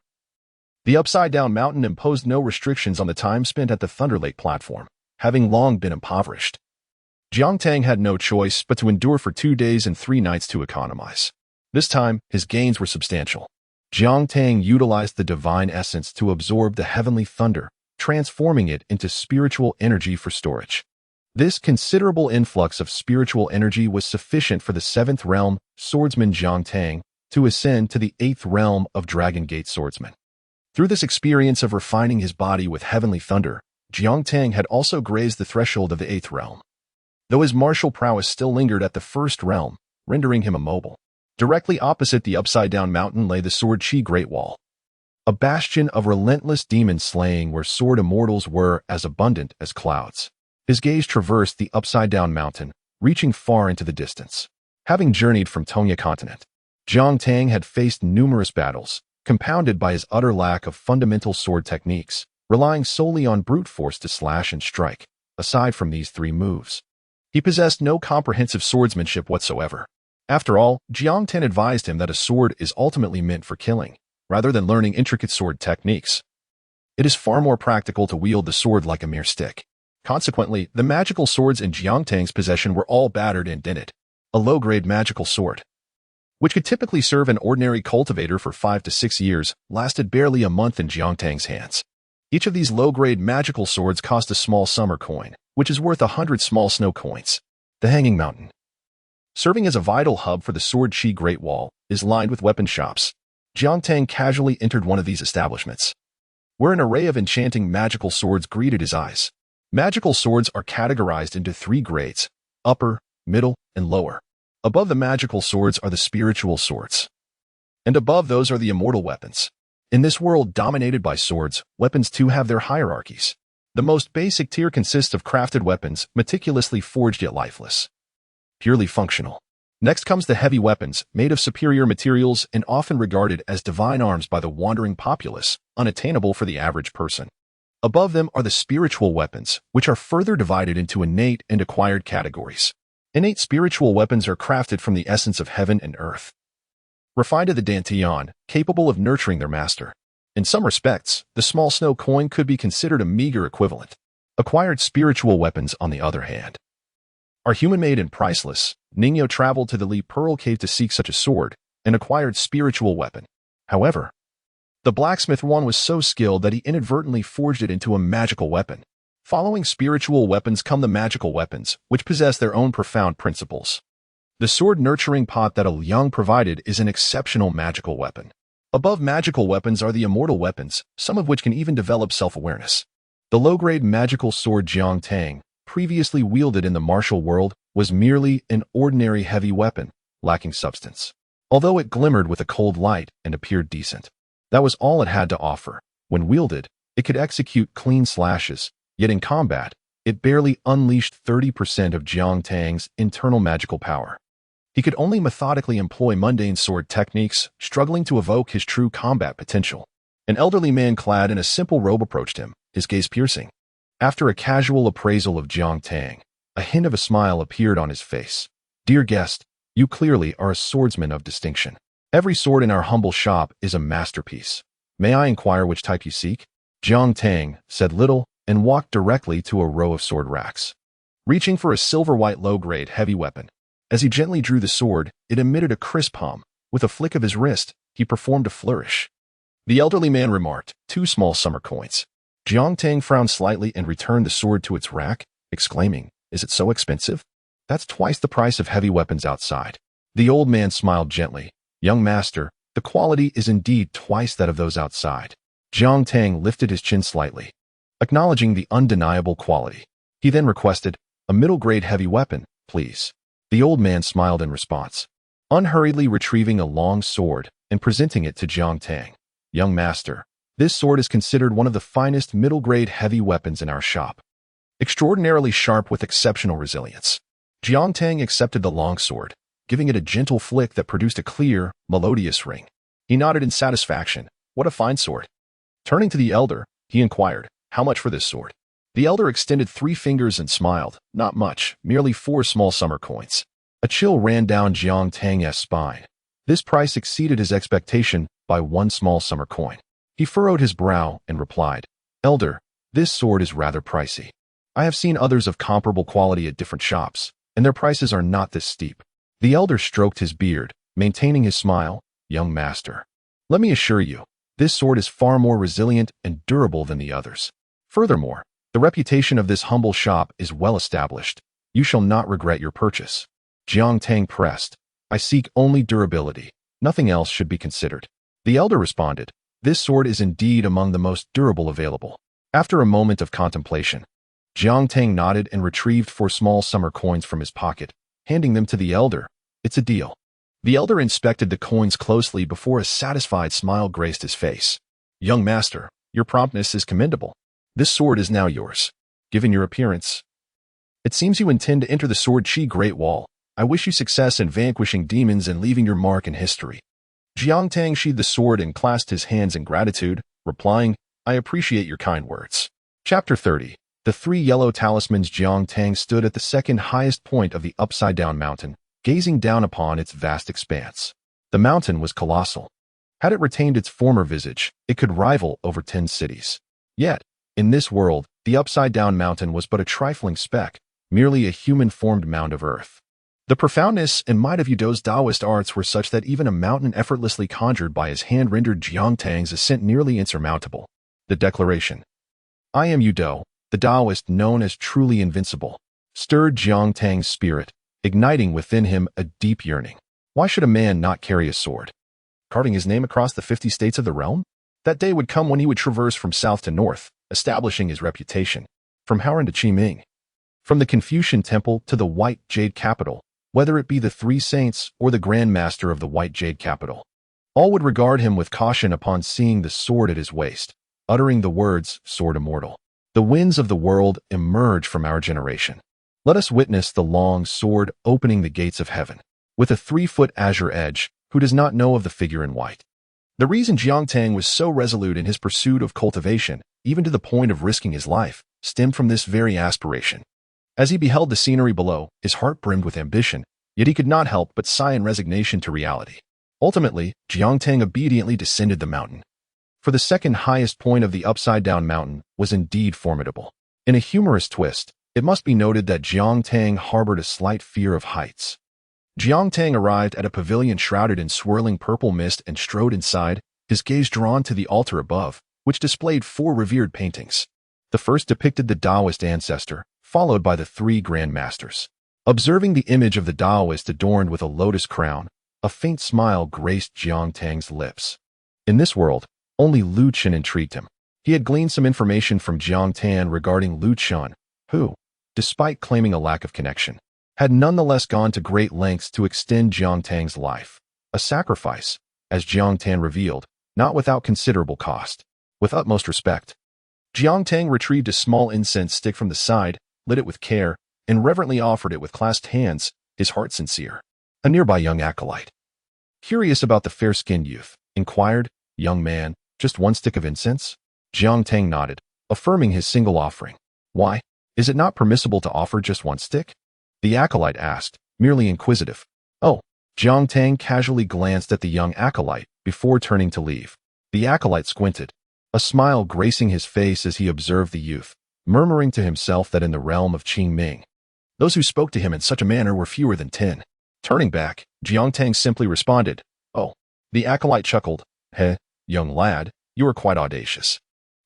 the upside-down mountain imposed no restrictions on the time spent at the Thunder Lake platform, having long been impoverished. Jiang Tang had no choice but to endure for 2 days and 3 nights to economize. This time, his gains were substantial. Jiang Tang utilized the divine essence to absorb the heavenly thunder, transforming it into spiritual energy for storage. This considerable influx of spiritual energy was sufficient for the 7th realm swordsman Jiang Tang to ascend to the 8th realm of Dragon Gate swordsman. Through this experience of refining his body with heavenly thunder, Jiang Tang had also grazed the threshold of the 8th realm, though his martial prowess still lingered at the 1st realm, rendering him immobile. Directly opposite the upside-down mountain lay the Sword Chi Great Wall, a bastion of relentless demon slaying where sword immortals were as abundant as clouds. His gaze traversed the upside-down mountain, reaching far into the distance. Having journeyed from Tonya continent, Jiang Tang had faced numerous battles, compounded by his utter lack of fundamental sword techniques, relying solely on brute force to slash and strike. Aside from these 3 moves, he possessed no comprehensive swordsmanship whatsoever. After all, Jiang Tang advised him that a sword is ultimately meant for killing, rather than learning intricate sword techniques. It is far more practical to wield the sword like a mere stick. Consequently, the magical swords in Jiang Tang's possession were all battered and dented. A low-grade magical sword, which could typically serve an ordinary cultivator for 5 to 6 years, lasted barely a month in Jiang Tang's hands. Each of these low-grade magical swords cost a small summer coin, which is worth 100 small snow coins. The Hanging Mountain, serving as a vital hub for the Sword Chi Great Wall, is lined with weapon shops. Jiang Tang casually entered one of these establishments, where an array of enchanting magical swords greeted his eyes. Magical swords are categorized into 3 grades: upper, middle, and lower. Above the magical swords are the spiritual swords, and above those are the immortal weapons. In this world dominated by swords, weapons too have their hierarchies. The most basic tier consists of crafted weapons, meticulously forged yet lifeless, purely functional. Next comes the heavy weapons, made of superior materials and often regarded as divine arms by the wandering populace, unattainable for the average person. Above them are the spiritual weapons, which are further divided into innate and acquired categories. Innate spiritual weapons are crafted from the essence of heaven and earth, refined to the dantian, capable of nurturing their master. In some respects, the small snow coin could be considered a meager equivalent. Acquired spiritual weapons, on the other hand, are human-made and priceless. Ningyo traveled to the Li Pearl Cave to seek such a sword, an acquired spiritual weapon. However, the blacksmith one was so skilled that he inadvertently forged it into a magical weapon. Following spiritual weapons come the magical weapons, which possess their own profound principles. The sword-nurturing pot that Liang provided is an exceptional magical weapon. Above magical weapons are the immortal weapons, some of which can even develop self-awareness. The low-grade magical sword Jiang Tang, previously wielded in the martial world, was merely an ordinary heavy weapon, lacking substance. Although it glimmered with a cold light and appeared decent, that was all it had to offer. When wielded, it could execute clean slashes, yet in combat, it barely unleashed 30% of Jiang Tang's internal magical power. He could only methodically employ mundane sword techniques, struggling to evoke his true combat potential. An elderly man clad in a simple robe approached him, his gaze piercing. After a casual appraisal of Jiang Tang, a hint of a smile appeared on his face. "Dear guest, you clearly are a swordsman of distinction. Every sword in our humble shop is a masterpiece. May I inquire which type you seek?" Jiang Tang said little and walked directly to a row of sword racks, reaching for a silver-white low-grade heavy weapon. As he gently drew the sword, it emitted a crisp hum. With a flick of his wrist, he performed a flourish. The elderly man remarked, "2 small summer coins." Jiang Tang frowned slightly and returned the sword to its rack, exclaiming, "Is it so expensive? That's twice the price of heavy weapons outside." The old man smiled gently. "Young master, the quality is indeed twice that of those outside." Jiang Tang lifted his chin slightly, acknowledging the undeniable quality. He then requested, "A middle-grade heavy weapon, please." The old man smiled in response, unhurriedly retrieving a long sword and presenting it to Jiang Tang. "Young master, this sword is considered one of the finest middle-grade heavy weapons in our shop. Extraordinarily sharp with exceptional resilience." Jiang Tang accepted the long sword, giving it a gentle flick that produced a clear, melodious ring. He nodded in satisfaction. "What a fine sword." Turning to the elder, he inquired, "How much for this sword?" The elder extended 3 fingers and smiled. "Not much, merely 4 small summer coins." A chill ran down Jiang Tang's spine. This price exceeded his expectation by 1 small summer coin. He furrowed his brow and replied, "Elder, this sword is rather pricey. I have seen others of comparable quality at different shops, and their prices are not this steep." The elder stroked his beard, maintaining his smile. "Young master, let me assure you, this sword is far more resilient and durable than the others. Furthermore, the reputation of this humble shop is well established. You shall not regret your purchase." Jiang Tang pressed, "I seek only durability. Nothing else should be considered." The elder responded, "This sword is indeed among the most durable available." After a moment of contemplation, Jiang Tang nodded and retrieved 4 small summer coins from his pocket, handing them to the elder. "It's a deal." The elder inspected the coins closely before a satisfied smile graced his face. "Young master, your promptness is commendable. This sword is now yours. Given your appearance, it seems you intend to enter the Sword Chi Great Wall. I wish you success in vanquishing demons and leaving your mark in history." Jiang Tang sheathed the sword and clasped his hands in gratitude, replying, "I appreciate your kind words." Chapter 30. The 3 yellow talismans. Jiang Tang stood at the second highest point of the upside-down mountain, gazing down upon its vast expanse. The mountain was colossal. Had it retained its former visage, it could rival over 10 cities. Yet, in this world, the upside-down mountain was but a trifling speck, merely a human-formed mound of earth. The profoundness and might of Yudo's Taoist arts were such that even a mountain effortlessly conjured by his hand rendered Jiang Tang's ascent nearly insurmountable. The declaration, "I am Yudo, the Taoist known as truly invincible," stirred Jiang Tang's spirit, igniting within him a deep yearning. Why should a man not carry a sword, carving his name across the 50 states of the realm? That day would come when he would traverse from south to north, establishing his reputation, from Howran to Qiming, from the Confucian Temple to the White Jade Capital, whether it be the 3 saints or the Grand Master of the White Jade Capital. All would regard him with caution upon seeing the sword at his waist, uttering the words, "Sword immortal." The winds of the world emerge from our generation. Let us witness the long sword opening the gates of heaven. with a 3-foot azure edge, who does not know of the figure in white. The reason Jiang Tang was so resolute in his pursuit of cultivation, even to the point of risking his life, stemmed from this very aspiration. As he beheld the scenery below, his heart brimmed with ambition, yet he could not help but sigh in resignation to reality. Ultimately, Jiang Tang obediently descended the mountain. For the second highest point of the upside-down mountain was indeed formidable. In a humorous twist, it must be noted that Jiang Tang harbored a slight fear of heights. Jiang Tang arrived at a pavilion shrouded in swirling purple mist and strode inside, his gaze drawn to the altar above, which displayed 4 revered paintings. The first depicted the Taoist ancestor, followed by the 3 Grand Masters. Observing the image of the Taoist adorned with a lotus crown, a faint smile graced Jiang Tang's lips. In this world, only Lu Chen intrigued him. He had gleaned some information from Jiang Tang regarding Lu Chen, who, despite claiming a lack of connection, had nonetheless gone to great lengths to extend Jiang Tang's life. A sacrifice, as Jiang Tang revealed, not without considerable cost. With utmost respect, Jiang Tang retrieved a small incense stick from the side, lit it with care, and reverently offered it with clasped hands, his heart sincere. A nearby young acolyte, curious about the fair-skinned youth, inquired, "Young man, just 1 stick of incense?" Jiang Tang nodded, affirming his single offering. "Why, is it not permissible to offer just 1 stick?" the acolyte asked, merely inquisitive. "Oh." Jiang Tang casually glanced at the young acolyte before turning to leave. The acolyte squinted, a smile gracing his face as he observed the youth, murmuring to himself that in the realm of Qing Ming, those who spoke to him in such a manner were fewer than 10. Turning back, Jiang Tang simply responded, "Oh." The acolyte chuckled, "Heh, young lad, you are quite audacious."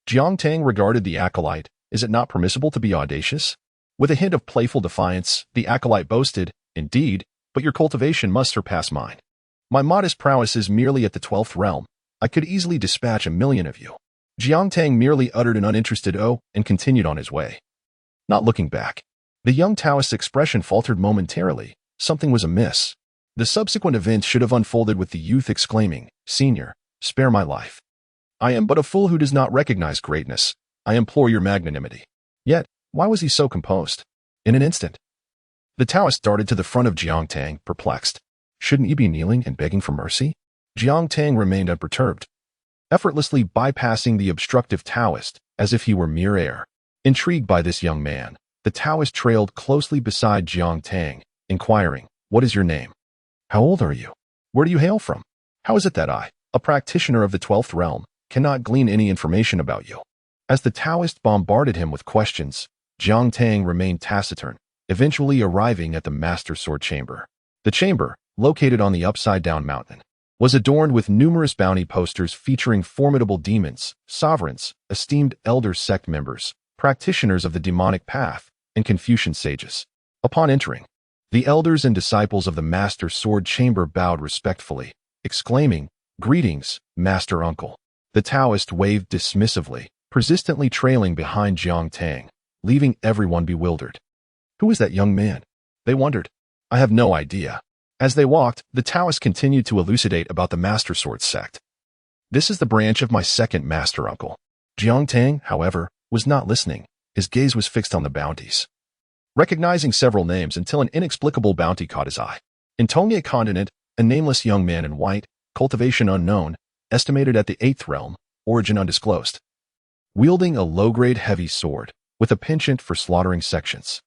Jiang Tang regarded the acolyte. "Is it not permissible to be audacious?" With a hint of playful defiance, the acolyte boasted, "Indeed, but your cultivation must surpass mine. My modest prowess is merely at the 12th realm. I could easily dispatch 1,000,000 of you." Jiang Tang merely uttered an uninterested "oh" and continued on his way. Not looking back, the young Taoist's expression faltered momentarily. Something was amiss. The subsequent events should have unfolded with the youth exclaiming, "Senior, spare my life. I am but a fool who does not recognize greatness. I implore your magnanimity." Yet, why was he so composed? In an instant, the Taoist darted to the front of Jiang Tang, perplexed. Shouldn't he be kneeling and begging for mercy? Jiang Tang remained unperturbed, effortlessly bypassing the obstructive Taoist as if he were mere air. Intrigued by this young man, the Taoist trailed closely beside Jiang Tang, inquiring, "What is your name? How old are you? Where do you hail from? How is it that I, a practitioner of the 12th realm, cannot glean any information about you?" As the Taoist bombarded him with questions, Jiang Tang remained taciturn, eventually arriving at the Master Sword Chamber. The chamber, located on the upside-down mountain, was adorned with numerous bounty posters featuring formidable demons, sovereigns, esteemed elder sect members, practitioners of the demonic path, and Confucian sages. Upon entering, the elders and disciples of the Master Sword Chamber bowed respectfully, exclaiming, "Greetings, Master Uncle." The Taoist waved dismissively, persistently trailing behind Jiang Tang, leaving everyone bewildered. Who is that young man? They wondered. I have no idea. As they walked, the Taoist continued to elucidate about the Master Sword sect. This is the branch of my second master uncle. Jiang Tang, however, was not listening. His gaze was fixed on the bounties, recognizing several names until an inexplicable bounty caught his eye. In Tongye Continent, a nameless young man in white, cultivation unknown, estimated at the 8th realm, origin undisclosed, wielding a low-grade heavy sword, with a penchant for slaughtering sections.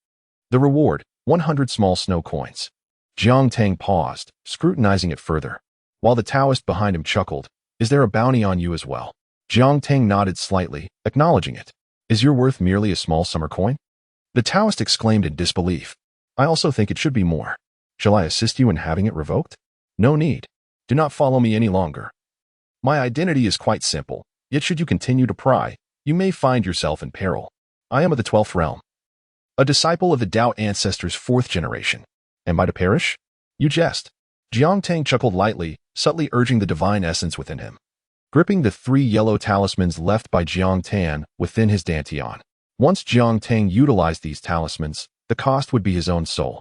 The reward, 100 small snow coins. Jiang Tang paused, scrutinizing it further, while the Taoist behind him chuckled. Is there a bounty on you as well? Jiang Tang nodded slightly, acknowledging it. Is your worth merely a small summer coin? The Taoist exclaimed in disbelief. I also think it should be more. Shall I assist you in having it revoked? No need. Do not follow me any longer. My identity is quite simple, yet should you continue to pry, you may find yourself in peril. I am of the 12th realm, a disciple of the Tao ancestors' 4th generation. Am I to perish? You jest. Jiang Tang chuckled lightly, subtly urging the divine essence within him. Gripping the 3 yellow talismans left by Jiang Tang within his dantian. Once Jiang Tang utilized these talismans, the cost would be his own soul.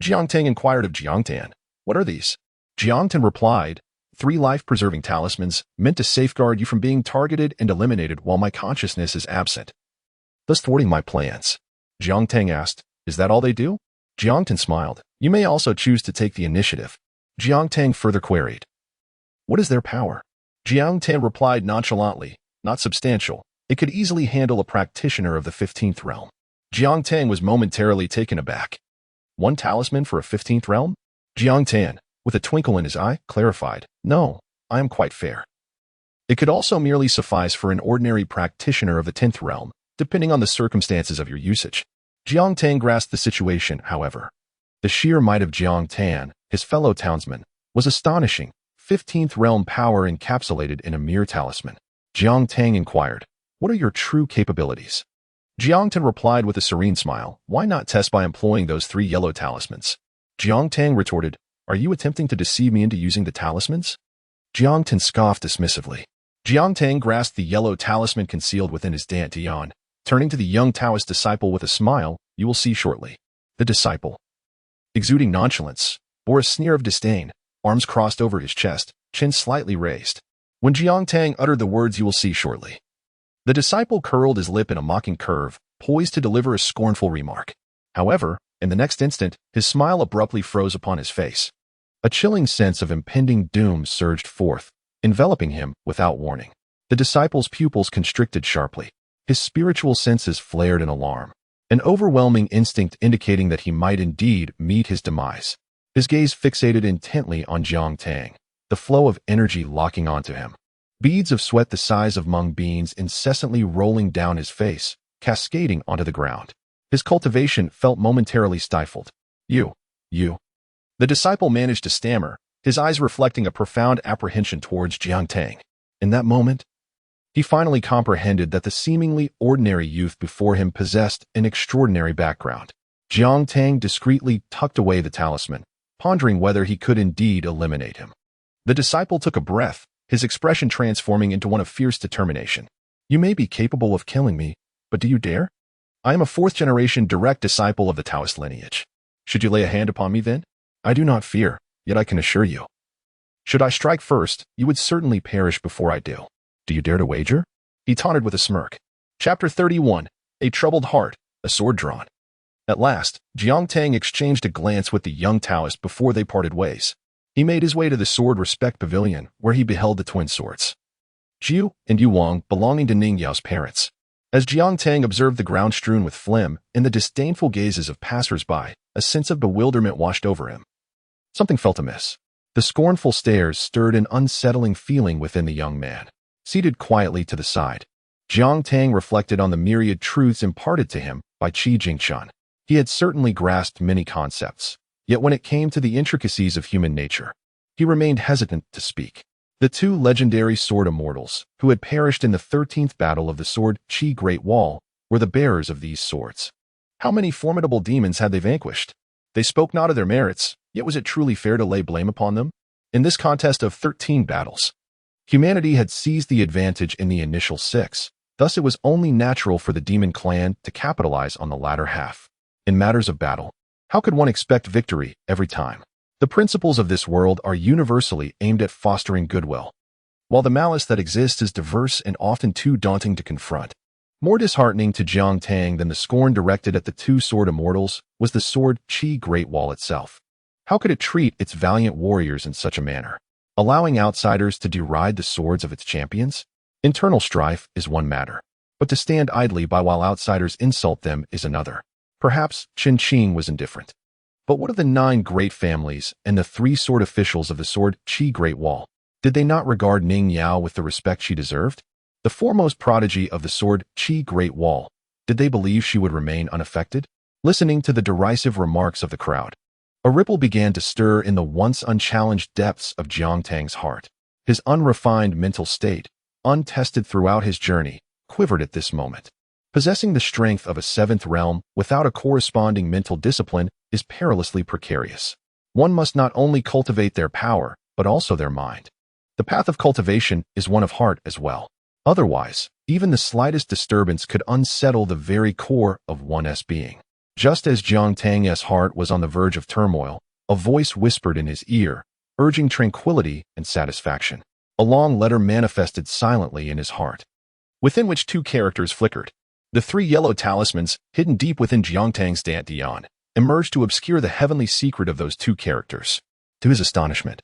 Jiang Tang inquired of Jiang Tang, what are these? Jiang Tang replied, 3 life-preserving talismans meant to safeguard you from being targeted and eliminated while my consciousness is absent, thus thwarting my plans. Jiang Tang asked, is that all they do? Jiangtan smiled. You may also choose to take the initiative. Jiangtang further queried. What is their power? Jiangtan replied nonchalantly, not substantial. It could easily handle a practitioner of the 15th realm. Jiangtang was momentarily taken aback. One talisman for a 15th realm? Jiangtan, with a twinkle in his eye, clarified. No, I am quite fair. It could also merely suffice for an ordinary practitioner of the 10th realm, depending on the circumstances of your usage. Jiangtang grasped the situation, however. The sheer might of Jiangtan, his fellow townsman, was astonishing. 15th realm power encapsulated in a mere talisman. Jiangtang inquired, what are your true capabilities? Jiangtan replied with a serene smile, why not test by employing those 3 yellow talismans? Jiangtang retorted, are you attempting to deceive me into using the talismans? Jiangtan scoffed dismissively. Jiangtang grasped the yellow talisman concealed within his dantian. Turning to the young Taoist disciple with a smile, you will see shortly. The disciple, exuding nonchalance, bore a sneer of disdain, arms crossed over his chest, chin slightly raised. When Jiangtang uttered the words you will see shortly, the disciple curled his lip in a mocking curve, poised to deliver a scornful remark. However, in the next instant, his smile abruptly froze upon his face. A chilling sense of impending doom surged forth, enveloping him without warning. The disciple's pupils constricted sharply. His spiritual senses flared in alarm, an overwhelming instinct indicating that he might indeed meet his demise. His gaze fixated intently on Jiangtang, the flow of energy locking onto him. Beads of sweat the size of mung beans incessantly rolling down his face, cascading onto the ground. His cultivation felt momentarily stifled. You. The disciple managed to stammer, his eyes reflecting a profound apprehension towards Jiangtang. In that moment, he finally comprehended that the seemingly ordinary youth before him possessed an extraordinary background. Jiangtang discreetly tucked away the talisman, pondering whether he could indeed eliminate him. The disciple took a breath, his expression transforming into one of fierce determination. You may be capable of killing me, but do you dare? I am a 4th-generation direct disciple of the Taoist lineage. Should you lay a hand upon me then? I do not fear, yet I can assure you. Should I strike first, you would certainly perish before I do. Do you dare to wager? He taunted with a smirk. Chapter 31. A troubled heart, a sword drawn. At last, Jiangtang exchanged a glance with the young Taoist before they parted ways. He made his way to the Sword Respect Pavilion, where he beheld the twin swords, Jiu and Yuang, belonging to Ning Yao's parents. As Jiangtang observed the ground strewn with phlegm and the disdainful gazes of passers-by, a sense of bewilderment washed over him. Something felt amiss. The scornful stares stirred an unsettling feeling within the young man. Seated quietly to the side, Jiangtang reflected on the myriad truths imparted to him by Qi Jingshan. He had certainly grasped many concepts, yet when it came to the intricacies of human nature, he remained hesitant to speak. The 2 legendary sword immortals, who had perished in the 13th battle of the Sword Qi Great Wall, were the bearers of these swords. How many formidable demons had they vanquished? They spoke not of their merits, yet was it truly fair to lay blame upon them? In this contest of 13 battles, humanity had seized the advantage in the initial 6, thus it was only natural for the demon clan to capitalize on the latter half. In matters of battle, how could one expect victory every time? The principles of this world are universally aimed at fostering goodwill, while the malice that exists is diverse and often too daunting to confront. More disheartening to Jiangtang than the scorn directed at the 2 sword immortals was the Sword Qi Great Wall itself. How could it treat its valiant warriors in such a manner, allowing outsiders to deride the swords of its champions? Internal strife is one matter, but to stand idly by while outsiders insult them is another. Perhaps Chen Qing was indifferent. But what of the 9 great families and the 3 sword officials of the Sword Qi Great Wall? Did they not regard Ning Yao with the respect she deserved? The foremost prodigy of the Sword Qi Great Wall, did they believe she would remain unaffected? Listening to the derisive remarks of the crowd, a ripple began to stir in the once unchallenged depths of Jiangtang's heart. His unrefined mental state, untested throughout his journey, quivered at this moment. Possessing the strength of a 7th realm without a corresponding mental discipline is perilously precarious. One must not only cultivate their power, but also their mind. The path of cultivation is one of heart as well. Otherwise, even the slightest disturbance could unsettle the very core of one's being. Just as Jiangtang's heart was on the verge of turmoil, a voice whispered in his ear, urging tranquility and satisfaction. A long letter manifested silently in his heart, within which 2 characters flickered. The 3 yellow talismans, hidden deep within Jiangtang's dantian, emerged to obscure the heavenly secret of those two characters. To his astonishment,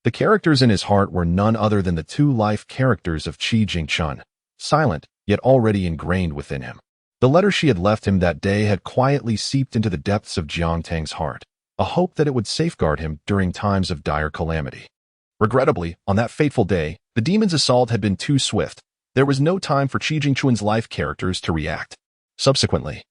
the characters in his heart were none other than the two life characters of Qi Jingchun, silent, yet already ingrained within him. The letter she had left him that day had quietly seeped into the depths of Jiang Tang's heart, a hope that it would safeguard him during times of dire calamity. Regrettably, on that fateful day, the demon's assault had been too swift. There was no time for Qi Jingchun's life characters to react. Subsequently,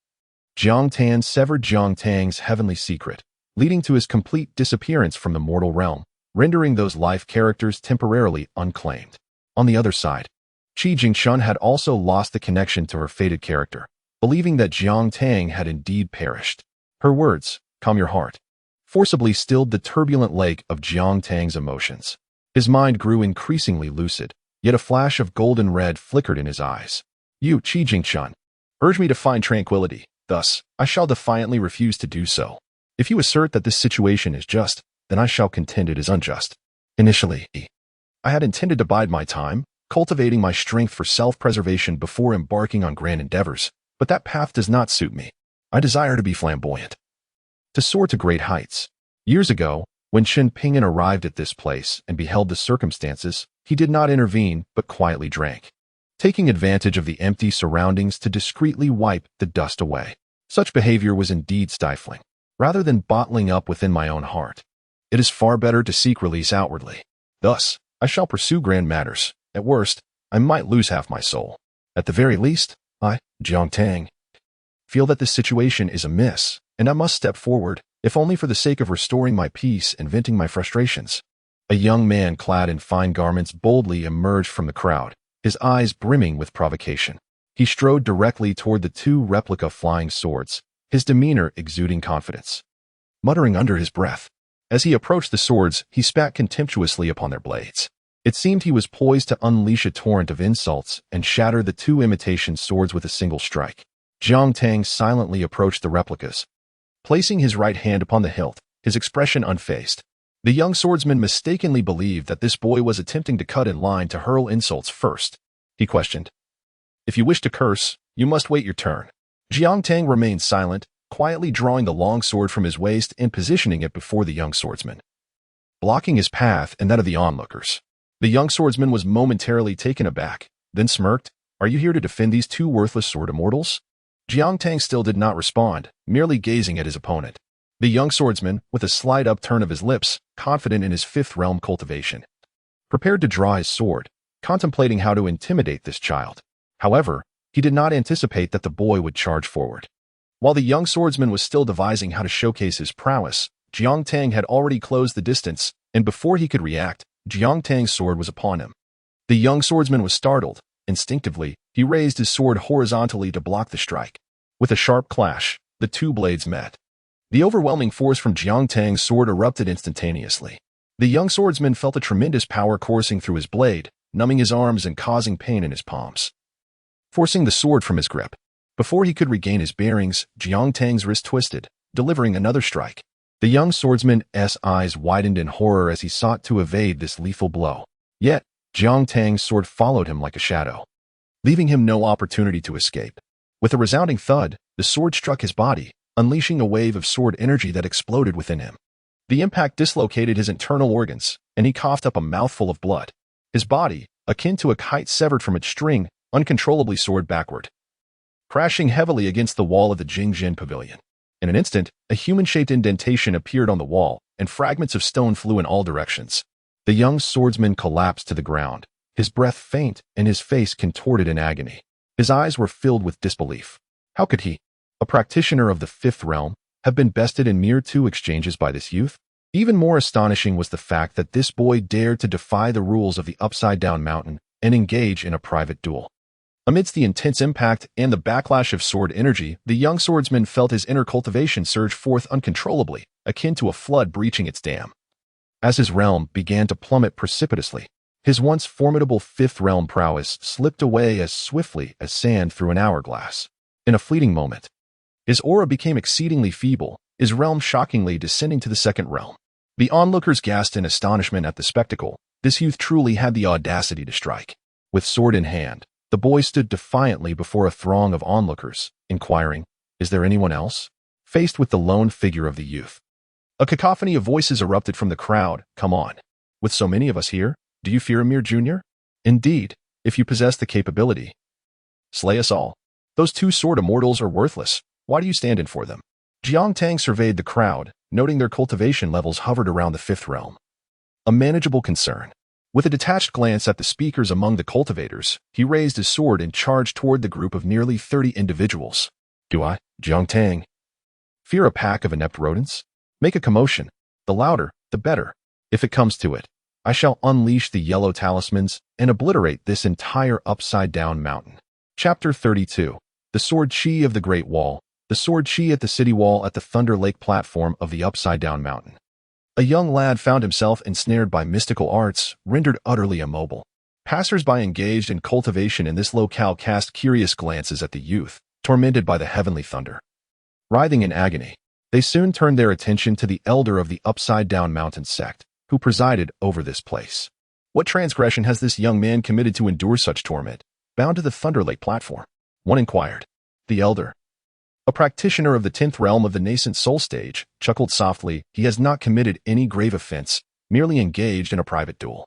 Jiang Tan severed Jiang Tang's heavenly secret, leading to his complete disappearance from the mortal realm, rendering those life characters temporarily unclaimed. On the other side, Qi Jingchun had also lost the connection to her fated character, believing that Jiang Tang had indeed perished. Her words, "Calm your heart," forcibly stilled the turbulent lake of Jiang Tang's emotions. His mind grew increasingly lucid, yet a flash of golden red flickered in his eyes. "You, Qi Jingchun, urge me to find tranquility. Thus, I shall defiantly refuse to do so. If you assert that this situation is just, then I shall contend it is unjust. Initially, I had intended to bide my time, cultivating my strength for self-preservation before embarking on grand endeavors, but that path does not suit me. I desire to be flamboyant, to soar to great heights. Years ago, when Shen Ping'an arrived at this place and beheld the circumstances, he did not intervene but quietly drank, taking advantage of the empty surroundings to discreetly wipe the dust away. Such behavior was indeed stifling. Rather than bottling up within my own heart, it is far better to seek release outwardly. Thus, I shall pursue grand matters. At worst, I might lose half my soul. At the very least, I, Jiang Tang, feel that this situation is amiss, and I must step forward, if only for the sake of restoring my peace and venting my frustrations." A young man clad in fine garments boldly emerged from the crowd, his eyes brimming with provocation. He strode directly toward the two replica flying swords, his demeanor exuding confidence. Muttering under his breath, as he approached the swords, he spat contemptuously upon their blades. It seemed he was poised to unleash a torrent of insults and shatter the two imitation swords with a single strike. Jiang Tang silently approached the replicas, placing his right hand upon the hilt, his expression unfazed. The young swordsman mistakenly believed that this boy was attempting to cut in line to hurl insults first. He questioned, "If you wish to curse, you must wait your turn." Jiang Tang remained silent, quietly drawing the long sword from his waist and positioning it before the young swordsman, blocking his path and that of the onlookers. The young swordsman was momentarily taken aback, then smirked, "Are you here to defend these two worthless sword immortals?" Jiang Tang still did not respond, merely gazing at his opponent. The young swordsman, with a slight upturn of his lips, confident in his fifth realm cultivation, prepared to draw his sword, contemplating how to intimidate this child. However, he did not anticipate that the boy would charge forward. While the young swordsman was still devising how to showcase his prowess, Jiang Tang had already closed the distance, and before he could react, Jiang Tang's sword was upon him. The young swordsman was startled. Instinctively, he raised his sword horizontally to block the strike. With a sharp clash, the two blades met. The overwhelming force from Jiang Tang's sword erupted instantaneously. The young swordsman felt a tremendous power coursing through his blade, numbing his arms and causing pain in his palms, forcing the sword from his grip. Before he could regain his bearings, Jiang Tang's wrist twisted, delivering another strike. The young swordsman's eyes widened in horror as he sought to evade this lethal blow. Yet, Jiang Tang's sword followed him like a shadow, leaving him no opportunity to escape. With a resounding thud, the sword struck his body, unleashing a wave of sword energy that exploded within him. The impact dislocated his internal organs, and he coughed up a mouthful of blood. His body, akin to a kite severed from its string, uncontrollably soared backward, crashing heavily against the wall of the Jingjin pavilion. In an instant, a human-shaped indentation appeared on the wall, and fragments of stone flew in all directions. The young swordsman collapsed to the ground, his breath faint and his face contorted in agony. His eyes were filled with disbelief. How could he, a practitioner of the fifth realm, have been bested in mere 2 exchanges by this youth? Even more astonishing was the fact that this boy dared to defy the rules of the upside-down mountain and engage in a private duel. Amidst the intense impact and the backlash of sword energy, the young swordsman felt his inner cultivation surge forth uncontrollably, akin to a flood breaching its dam. As his realm began to plummet precipitously, his once formidable fifth realm prowess slipped away as swiftly as sand through an hourglass. In a fleeting moment, his aura became exceedingly feeble, his realm shockingly descending to the second realm. The onlookers gasped in astonishment at the spectacle. This youth truly had the audacity to strike. With sword in hand, the boy stood defiantly before a throng of onlookers, inquiring, "Is there anyone else?" faced with the lone figure of the youth. A cacophony of voices erupted from the crowd. Come on. With so many of us here, do you fear Amir Jr.? Indeed, if you possess the capability. Slay us all. Those two sword immortals are worthless. Why do you stand in for them? Jiang Tang surveyed the crowd, noting their cultivation levels hovered around the 5th realm. A manageable concern. With a detached glance at the speakers among the cultivators, he raised his sword and charged toward the group of nearly 30 individuals. Do I, Jiang Tang, fear a pack of inept rodents? Make a commotion. The louder, the better. If it comes to it, I shall unleash the yellow talismans and obliterate this entire upside-down mountain. Chapter 32. The Sword Chi of the Great Wall. The Sword Chi at the city wall at the Thunder Lake platform of the upside-down mountain. A young lad found himself ensnared by mystical arts, rendered utterly immobile. Passers-by engaged in cultivation in this locale cast curious glances at the youth, tormented by the heavenly thunder. Writhing in agony, they soon turned their attention to the elder of the upside-down mountain sect, who presided over this place. What transgression has this young man committed to endure such torment, bound to the Thunder Lake platform? One inquired. The elder, a practitioner of the 10th realm of the nascent soul stage, chuckled softly. He has not committed any grave offense, merely engaged in a private duel.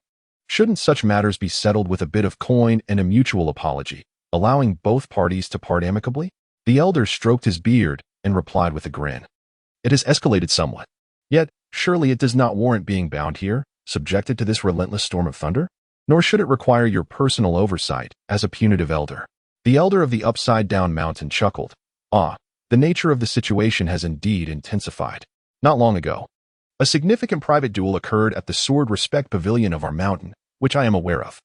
Shouldn't such matters be settled with a bit of coin and a mutual apology, allowing both parties to part amicably? The elder stroked his beard and replied with a grin. It has escalated somewhat. Yet, surely it does not warrant being bound here, subjected to this relentless storm of thunder? Nor should it require your personal oversight as a punitive elder. The elder of the upside-down mountain chuckled. Ah, the nature of the situation has indeed intensified. Not long ago, a significant private duel occurred at the Sword Respect Pavilion of our mountain, which I am aware of.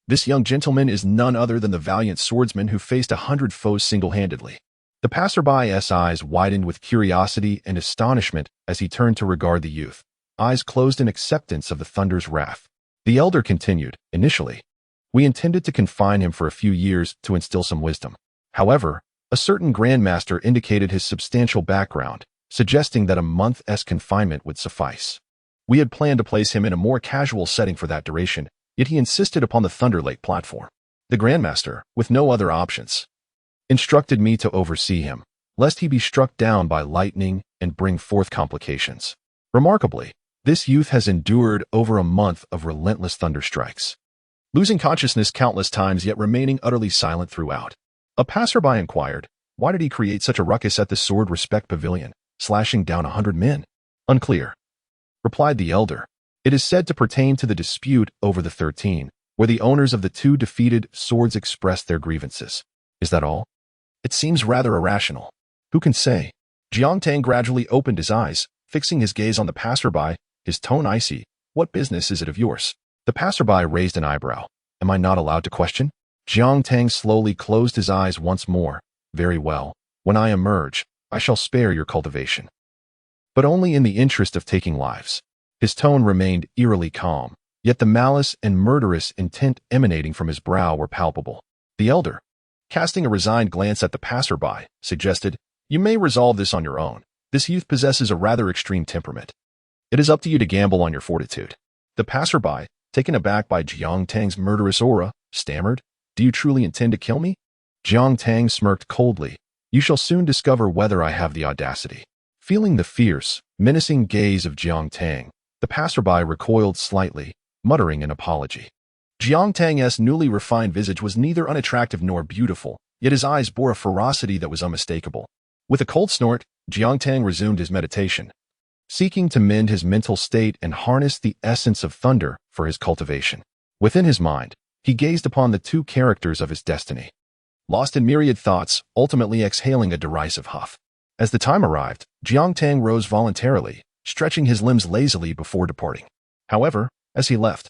This young gentleman is none other than the valiant swordsman who faced 100 foes single-handedly. The passerby's eyes widened with curiosity and astonishment as he turned to regard the youth, eyes closed in acceptance of the thunder's wrath. The elder continued, initially, we intended to confine him for a few years to instill some wisdom. However, a certain grandmaster indicated his substantial background, suggesting that a month's confinement would suffice. We had planned to place him in a more casual setting for that duration, yet he insisted upon the Thunder Lake platform. The grandmaster, with no other options, instructed me to oversee him, lest he be struck down by lightning and bring forth complications. Remarkably, this youth has endured over a month of relentless thunderstrikes, losing consciousness countless times yet remaining utterly silent throughout. A passerby inquired, why did he create such a ruckus at the Sword Respect Pavilion, slashing down 100 men? Unclear, replied the elder. It is said to pertain to the dispute over the 13, where the owners of the two defeated swords expressed their grievances. Is that all? It seems rather irrational. Who can say? Jiang Tang gradually opened his eyes, fixing his gaze on the passerby, his tone icy. What business is it of yours? The passerby raised an eyebrow. Am I not allowed to question? Jiang Tang slowly closed his eyes once more. Very well. When I emerge, I shall spare your cultivation. But only in the interest of taking lives. His tone remained eerily calm, yet the malice and murderous intent emanating from his brow were palpable. The elder, casting a resigned glance at the passerby, suggested, you may resolve this on your own. This youth possesses a rather extreme temperament. It is up to you to gamble on your fortitude. The passerby, taken aback by Jiang Tang's murderous aura, stammered, do you truly intend to kill me? Jiang Tang smirked coldly. You shall soon discover whether I have the audacity. Feeling the fierce, menacing gaze of Jiang Tang, the passerby recoiled slightly, muttering an apology. Jiang Tang's newly refined visage was neither unattractive nor beautiful, yet his eyes bore a ferocity that was unmistakable. With a cold snort, Jiang Tang resumed his meditation, seeking to mend his mental state and harness the essence of thunder for his cultivation. Within his mind, he gazed upon the two characters of his destiny, lost in myriad thoughts, ultimately exhaling a derisive huff. As the time arrived, Jiang Tang rose voluntarily, stretching his limbs lazily before departing. However, as he left,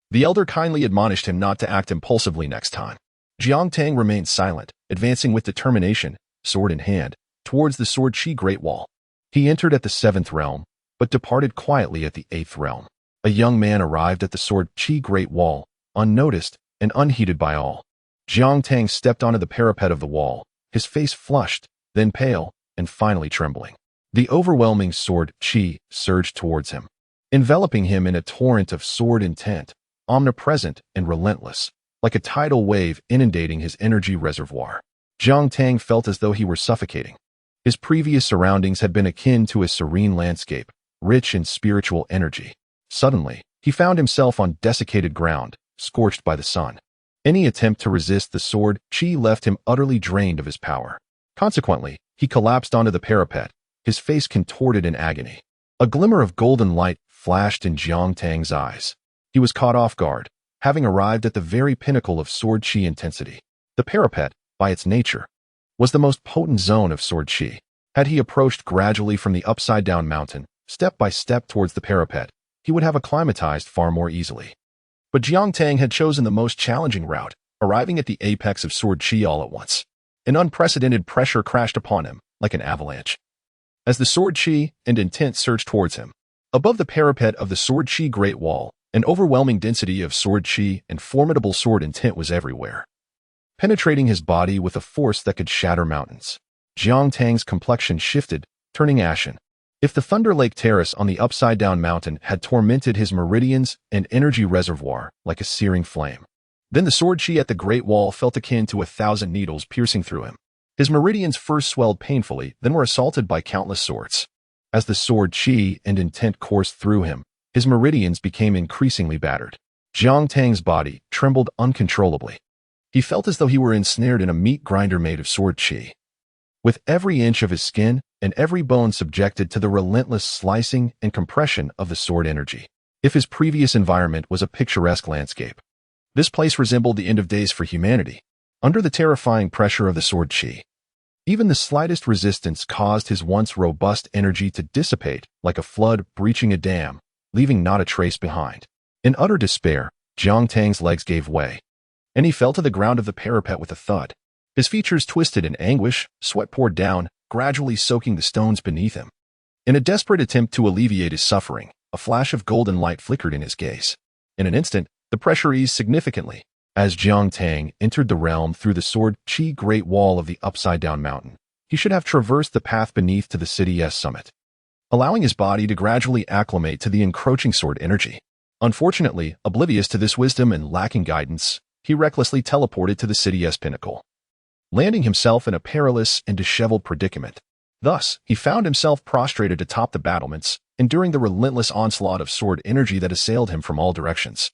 the elder kindly admonished him not to act impulsively next time. Jiang Tang remained silent, advancing with determination, sword in hand, towards the Sword Chi Great Wall. He entered at the 7th realm, but departed quietly at the 8th realm. A young man arrived at the Sword Chi Great Wall, unnoticed and unheeded by all. Jiang Tang stepped onto the parapet of the wall, his face flushed, then pale, and finally trembling. The overwhelming sword Chi surged towards him, enveloping him in a torrent of sword intent, omnipresent and relentless, like a tidal wave inundating his energy reservoir. Jiang Tang felt as though he were suffocating. His previous surroundings had been akin to a serene landscape, rich in spiritual energy. Suddenly, he found himself on desiccated ground, scorched by the sun. Any attempt to resist the sword chi left him utterly drained of his power. Consequently, he collapsed onto the parapet, his face contorted in agony. A glimmer of golden light flashed in Jiang Tang's eyes. He was caught off guard, having arrived at the very pinnacle of sword chi intensity. The parapet, by its nature, was the most potent zone of sword chi. Had he approached gradually from the upside-down mountain, step by step towards the parapet, he would have acclimatized far more easily. But Jiang Tang had chosen the most challenging route, arriving at the apex of sword chi all at once. An unprecedented pressure crashed upon him, like an avalanche. As the sword chi and intent surged towards him, above the parapet of the sword chi great wall, an overwhelming density of sword chi and formidable sword intent was everywhere, penetrating his body with a force that could shatter mountains. Jiang Tang's complexion shifted, turning ashen. If the Thunder Lake Terrace on the upside-down mountain had tormented his meridians and energy reservoir like a searing flame, then the sword chi at the Great Wall felt akin to 1,000 needles piercing through him. His meridians first swelled painfully, then were assaulted by countless swords. As the sword chi and intent coursed through him, his meridians became increasingly battered. Jiang Tang's body trembled uncontrollably. He felt as though he were ensnared in a meat grinder made of sword chi, with every inch of his skin and every bone subjected to the relentless slicing and compression of the sword energy. If his previous environment was a picturesque landscape, this place resembled the end of days for humanity. Under the terrifying pressure of the sword chi, even the slightest resistance caused his once robust energy to dissipate like a flood breaching a dam, leaving not a trace behind. In utter despair, Jiang Tang's legs gave way, and he fell to the ground of the parapet with a thud. His features twisted in anguish, sweat poured down, gradually soaking the stones beneath him. In a desperate attempt to alleviate his suffering, a flash of golden light flickered in his gaze. In an instant, the pressure eased significantly. As Jiang Tang entered the realm through the sword chi great wall of the upside-down mountain, he should have traversed the path beneath to the city's summit, allowing his body to gradually acclimate to the encroaching sword energy. Unfortunately, oblivious to this wisdom and lacking guidance, he recklessly teleported to the city's pinnacle, landing himself in a perilous and disheveled predicament. Thus, he found himself prostrated atop the battlements, enduring the relentless onslaught of sword energy that assailed him from all directions,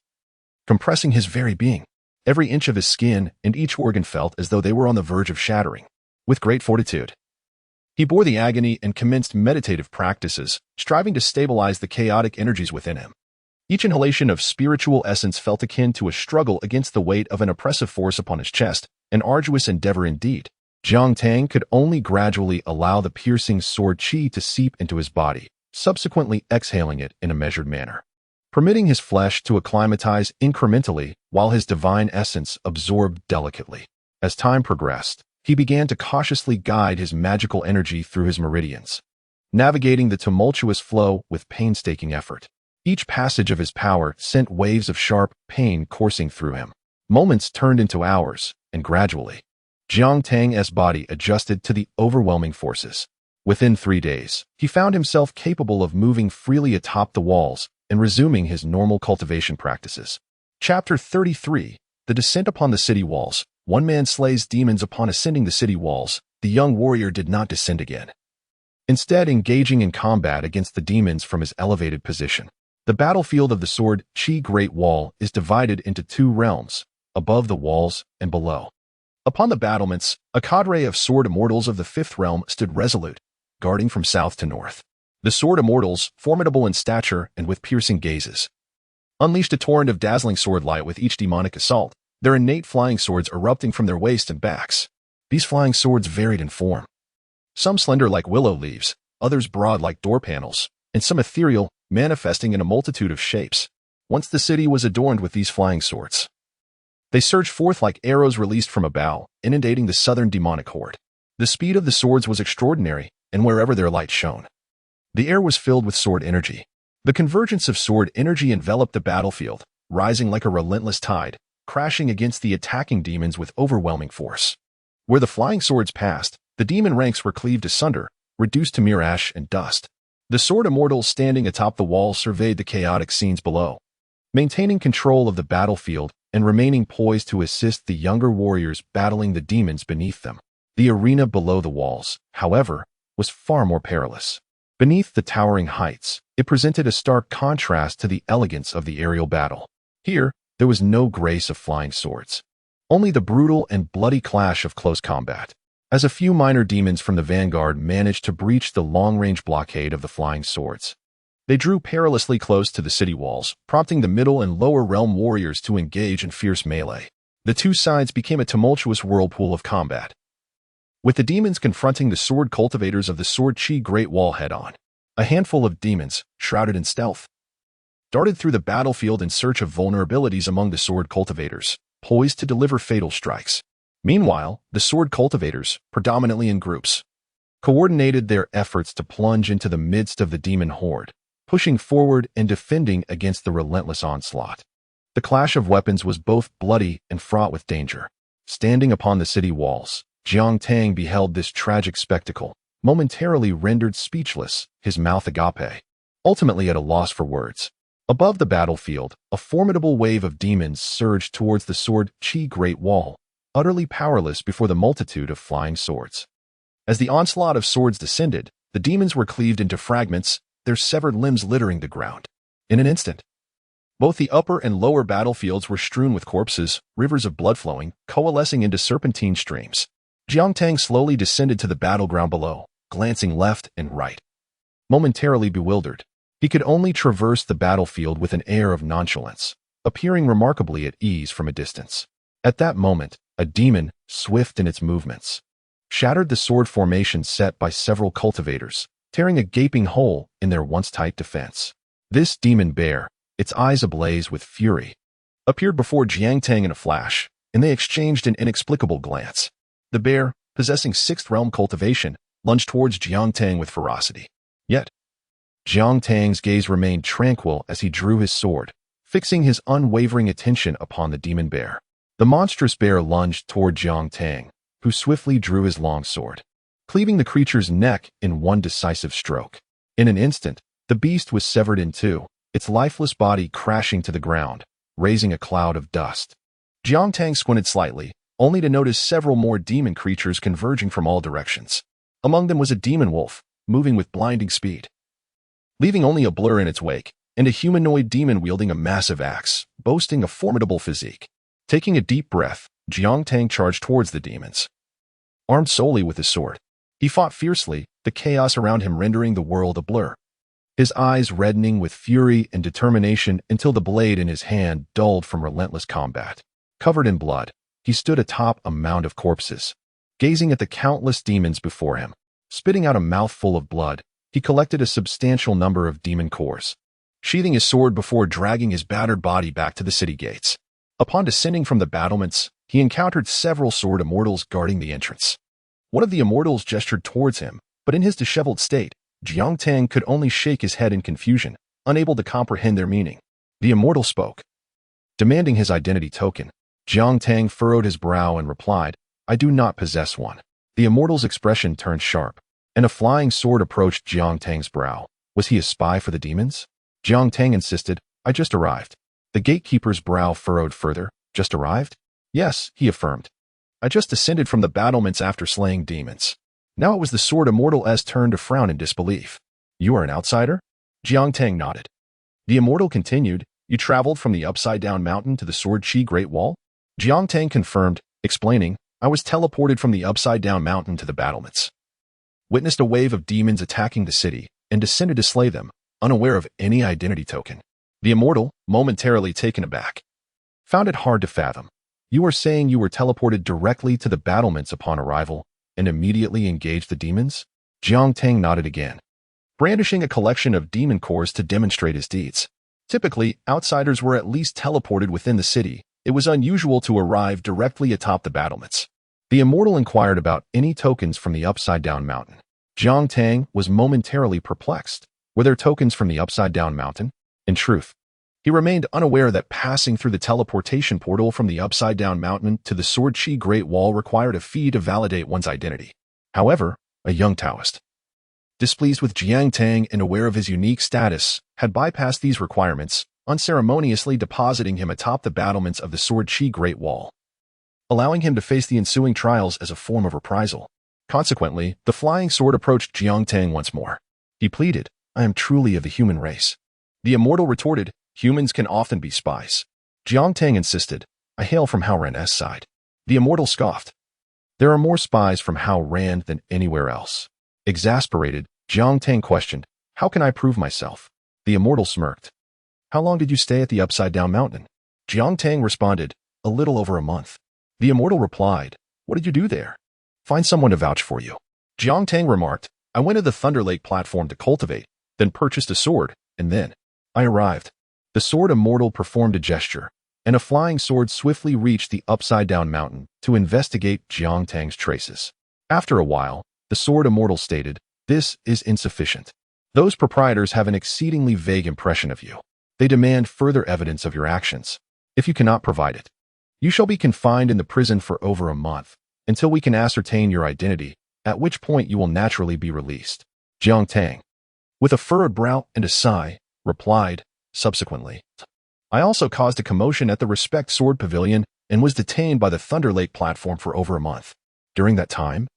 compressing his very being. Every inch of his skin and each organ felt as though they were on the verge of shattering. With great fortitude, he bore the agony and commenced meditative practices, striving to stabilize the chaotic energies within him. Each inhalation of spiritual essence felt akin to a struggle against the weight of an oppressive force upon his chest, an arduous endeavor indeed. Jiang Tang could only gradually allow the piercing sword chi to seep into his body, subsequently exhaling it in a measured manner, permitting his flesh to acclimatize incrementally while his divine essence absorbed delicately. As time progressed, he began to cautiously guide his magical energy through his meridians, navigating the tumultuous flow with painstaking effort. Each passage of his power sent waves of sharp pain coursing through him. Moments turned into hours, and gradually, Jiang Tang's body adjusted to the overwhelming forces. Within 3 days, he found himself capable of moving freely atop the walls and resuming his normal cultivation practices. Chapter 33. The Descent upon the City Walls. One man slays demons. Upon ascending the city walls, the young warrior did not descend again, instead engaging in combat against the demons from his elevated position. The battlefield of the sword chi great wall is divided into 2 realms, above the walls and below. Upon the battlements, a cadre of sword immortals of the 5th realm stood resolute, guarding from south to north. The sword immortals, formidable in stature and with piercing gazes, unleashed a torrent of dazzling sword light with each demonic assault, their innate flying swords erupting from their waists and backs. These flying swords varied in form, some slender like willow leaves, others broad like door panels, and some ethereal, manifesting in a multitude of shapes. Once the city was adorned with these flying swords, they surged forth like arrows released from a bow, inundating the southern demonic horde. The speed of the swords was extraordinary, and wherever their light shone, the air was filled with sword energy. The convergence of sword energy enveloped the battlefield, rising like a relentless tide, crashing against the attacking demons with overwhelming force. Where the flying swords passed, the demon ranks were cleaved asunder, reduced to mere ash and dust. The sword immortals standing atop the wall surveyed the chaotic scenes below, maintaining control of the battlefield and remaining poised to assist the younger warriors battling the demons beneath them. The arena below the walls, however, was far more perilous. Beneath the towering heights, it presented a stark contrast to the elegance of the aerial battle. Here, there was no grace of flying swords, only the brutal and bloody clash of close combat. As a few minor demons from the vanguard managed to breach the long-range blockade of the flying swords, they drew perilously close to the city walls, prompting the middle and lower realm warriors to engage in fierce melee. The two sides became a tumultuous whirlpool of combat, with the demons confronting the sword cultivators of the Sword Chi Great Wall head-on. A handful of demons, shrouded in stealth, darted through the battlefield in search of vulnerabilities among the sword cultivators, poised to deliver fatal strikes. Meanwhile, the sword cultivators, predominantly in groups, coordinated their efforts to plunge into the midst of the demon horde, pushing forward and defending against the relentless onslaught. The clash of weapons was both bloody and fraught with danger. Standing upon the city walls, Jiang Tang beheld this tragic spectacle, momentarily rendered speechless, his mouth agape, ultimately at a loss for words. Above the battlefield, a formidable wave of demons surged towards the Sword Chi Great Wall, utterly powerless before the multitude of flying swords. As the onslaught of swords descended, the demons were cleaved into fragments, their severed limbs littering the ground. In an instant, both the upper and lower battlefields were strewn with corpses, rivers of blood flowing, coalescing into serpentine streams. Jiang Tang slowly descended to the battleground below, glancing left and right. Momentarily bewildered, he could only traverse the battlefield with an air of nonchalance, appearing remarkably at ease from a distance. At that moment, a demon, swift in its movements, shattered the sword formation set by several cultivators, tearing a gaping hole in their once tight defense. This demon bear, its eyes ablaze with fury, appeared before Jiang Tang in a flash, and they exchanged an inexplicable glance. The bear, possessing sixth realm cultivation, lunged towards Jiang Tang with ferocity. Yet, Jiang Tang's gaze remained tranquil as he drew his sword, fixing his unwavering attention upon the demon bear. The monstrous bear lunged toward Jiang Tang, who swiftly drew his long sword, cleaving the creature's neck in one decisive stroke. In an instant, the beast was severed in two, its lifeless body crashing to the ground, raising a cloud of dust. Jiang Tang squinted slightly, only to notice several more demon creatures converging from all directions. Among them was a demon wolf, moving with blinding speed, leaving only a blur in its wake, and a humanoid demon wielding a massive axe, boasting a formidable physique. Taking a deep breath, Jiang Tang charged towards the demons. Armed solely with his sword, he fought fiercely, the chaos around him rendering the world a blur. His eyes reddening with fury and determination until the blade in his hand dulled from relentless combat. Covered in blood, he stood atop a mound of corpses, gazing at the countless demons before him. Spitting out a mouthful of blood, he collected a substantial number of demon cores, sheathing his sword before dragging his battered body back to the city gates. Upon descending from the battlements, he encountered several sword immortals guarding the entrance. One of the immortals gestured towards him, but in his disheveled state, Jiang Tang could only shake his head in confusion, unable to comprehend their meaning. The immortal spoke, demanding his identity token. Jiang Tang furrowed his brow and replied, "I do not possess one." The immortal's expression turned sharp, and a flying sword approached Jiang Tang's brow. Was he a spy for the demons? Jiang Tang insisted, "I just arrived." The gatekeeper's brow furrowed further. "Just arrived?" "Yes," he affirmed. "I just descended from the battlements after slaying demons." Now it was the sword immortal's turn to frown in disbelief. "You are an outsider?" Jiang Tang nodded. The immortal continued, "You traveled from the upside-down mountain to the Sword Chi Great Wall?" Jiang Tang confirmed, explaining, "I was teleported from the upside-down mountain to the battlements, witnessed a wave of demons attacking the city, and descended to slay them, unaware of any identity token." The immortal, momentarily taken aback, found it hard to fathom. "You are saying you were teleported directly to the battlements upon arrival and immediately engaged the demons?" Jiang Tang nodded again, brandishing a collection of demon cores to demonstrate his deeds. Typically, outsiders were at least teleported within the city. It was unusual to arrive directly atop the battlements. The immortal inquired about any tokens from the upside-down mountain. Jiang Tang was momentarily perplexed. Were there tokens from the upside-down mountain? In truth, he remained unaware that passing through the teleportation portal from the upside-down mountain to the Sword Chi Great Wall required a fee to validate one's identity. However, a young Taoist, displeased with Jiang Tang and aware of his unique status, had bypassed these requirements, unceremoniously depositing him atop the battlements of the Sword Chi Great Wall, allowing him to face the ensuing trials as a form of reprisal. Consequently, the flying sword approached Jiang Tang once more. He pleaded, "I am truly of the human race." The immortal retorted, "Humans can often be spies." Jiang Tang insisted, "I hail from Hao Ran's side." The immortal scoffed, "There are more spies from Hao Ran than anywhere else." Exasperated, Jiang Tang questioned, "How can I prove myself?" The immortal smirked. "How long did you stay at the Upside-Down Mountain?" Jiang Tang responded, "A little over a month." The immortal replied, "What did you do there?" "Find someone to vouch for you." Jiang Tang remarked, "I went to the Thunder Lake platform to cultivate, then purchased a sword, and then I arrived." The sword immortal performed a gesture, and a flying sword swiftly reached the Upside-Down Mountain to investigate Jiang Tang's traces. After a while, the sword immortal stated, "This is insufficient. Those proprietors have an exceedingly vague impression of you. They demand further evidence of your actions. If you cannot provide it, you shall be confined in the prison for over a month, until we can ascertain your identity, at which point you will naturally be released." Jiang Tang, with a furrowed brow and a sigh, replied, "Subsequently, I also caused a commotion at the Respect Sword Pavilion and was detained by the Thunder Lake platform for over a month. During that time,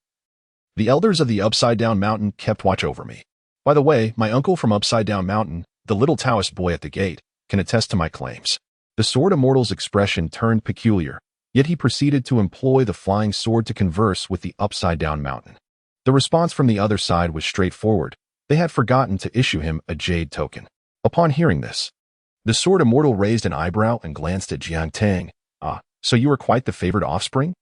the elders of the Upside-Down Mountain kept watch over me. By the way, my uncle from Upside-Down Mountain, the little Taoist boy at the gate, can attest to my claims." The sword immortal's expression turned peculiar, yet he proceeded to employ the flying sword to converse with the Upside-Down Mountain. The response from the other side was straightforward. They had forgotten to issue him a jade token. Upon hearing this, the sword immortal raised an eyebrow and glanced at Jiang Tang. "Ah, so you are quite the favored offspring?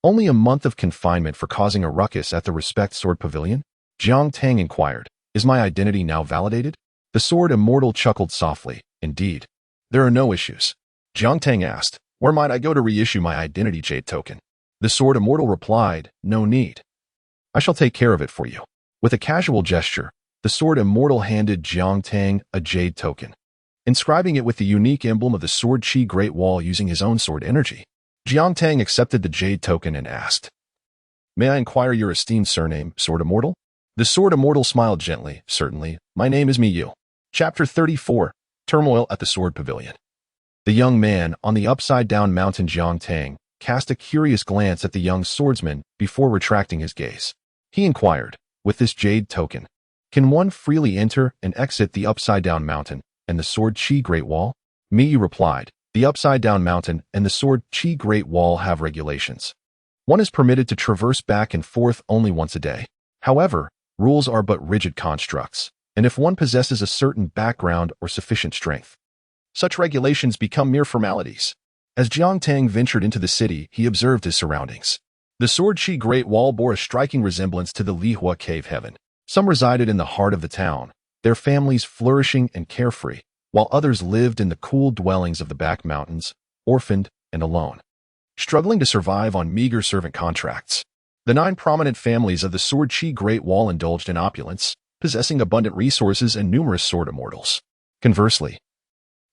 Only a month of confinement for causing a ruckus at the Respect Sword Pavilion?" Jiang Tang inquired, "Is my identity now validated?" The sword immortal chuckled softly, "Indeed. There are no issues." Jiang Tang asked, "Where might I go to reissue my identity jade token?" The sword immortal replied, "No need. I shall take care of it for you." With a casual gesture, the sword immortal handed Jiang Tang a jade token, inscribing it with the unique emblem of the Sword Chi Great Wall using his own sword energy. Jiang Tang accepted the jade token and asked, "May I inquire your esteemed surname, Sword Immortal?" The Sword Immortal smiled gently, "Certainly, my name is Miyu." Chapter 34, Turmoil at the Sword Pavilion. The young man on the Upside-Down Mountain, Jiang Tang, cast a curious glance at the young swordsman before retracting his gaze. He inquired, "With this jade token, can one freely enter and exit the Upside-Down Mountain and the Sword Chi Great Wall?" Miyu replied, "The Upside-Down Mountain and the Sword Chi Great Wall have regulations. One is permitted to traverse back and forth only once a day. However, rules are but rigid constructs, and if one possesses a certain background or sufficient strength, such regulations become mere formalities." As Jiang Tang ventured into the city, he observed his surroundings. The Sword Chi Great Wall bore a striking resemblance to the Lihua Cave Heaven. Some resided in the heart of the town, their families flourishing and carefree, while others lived in the cool dwellings of the back mountains, orphaned and alone, struggling to survive on meager servant contracts. The 9 prominent families of the Sword Chi Great Wall indulged in opulence, possessing abundant resources and numerous sword immortals. Conversely,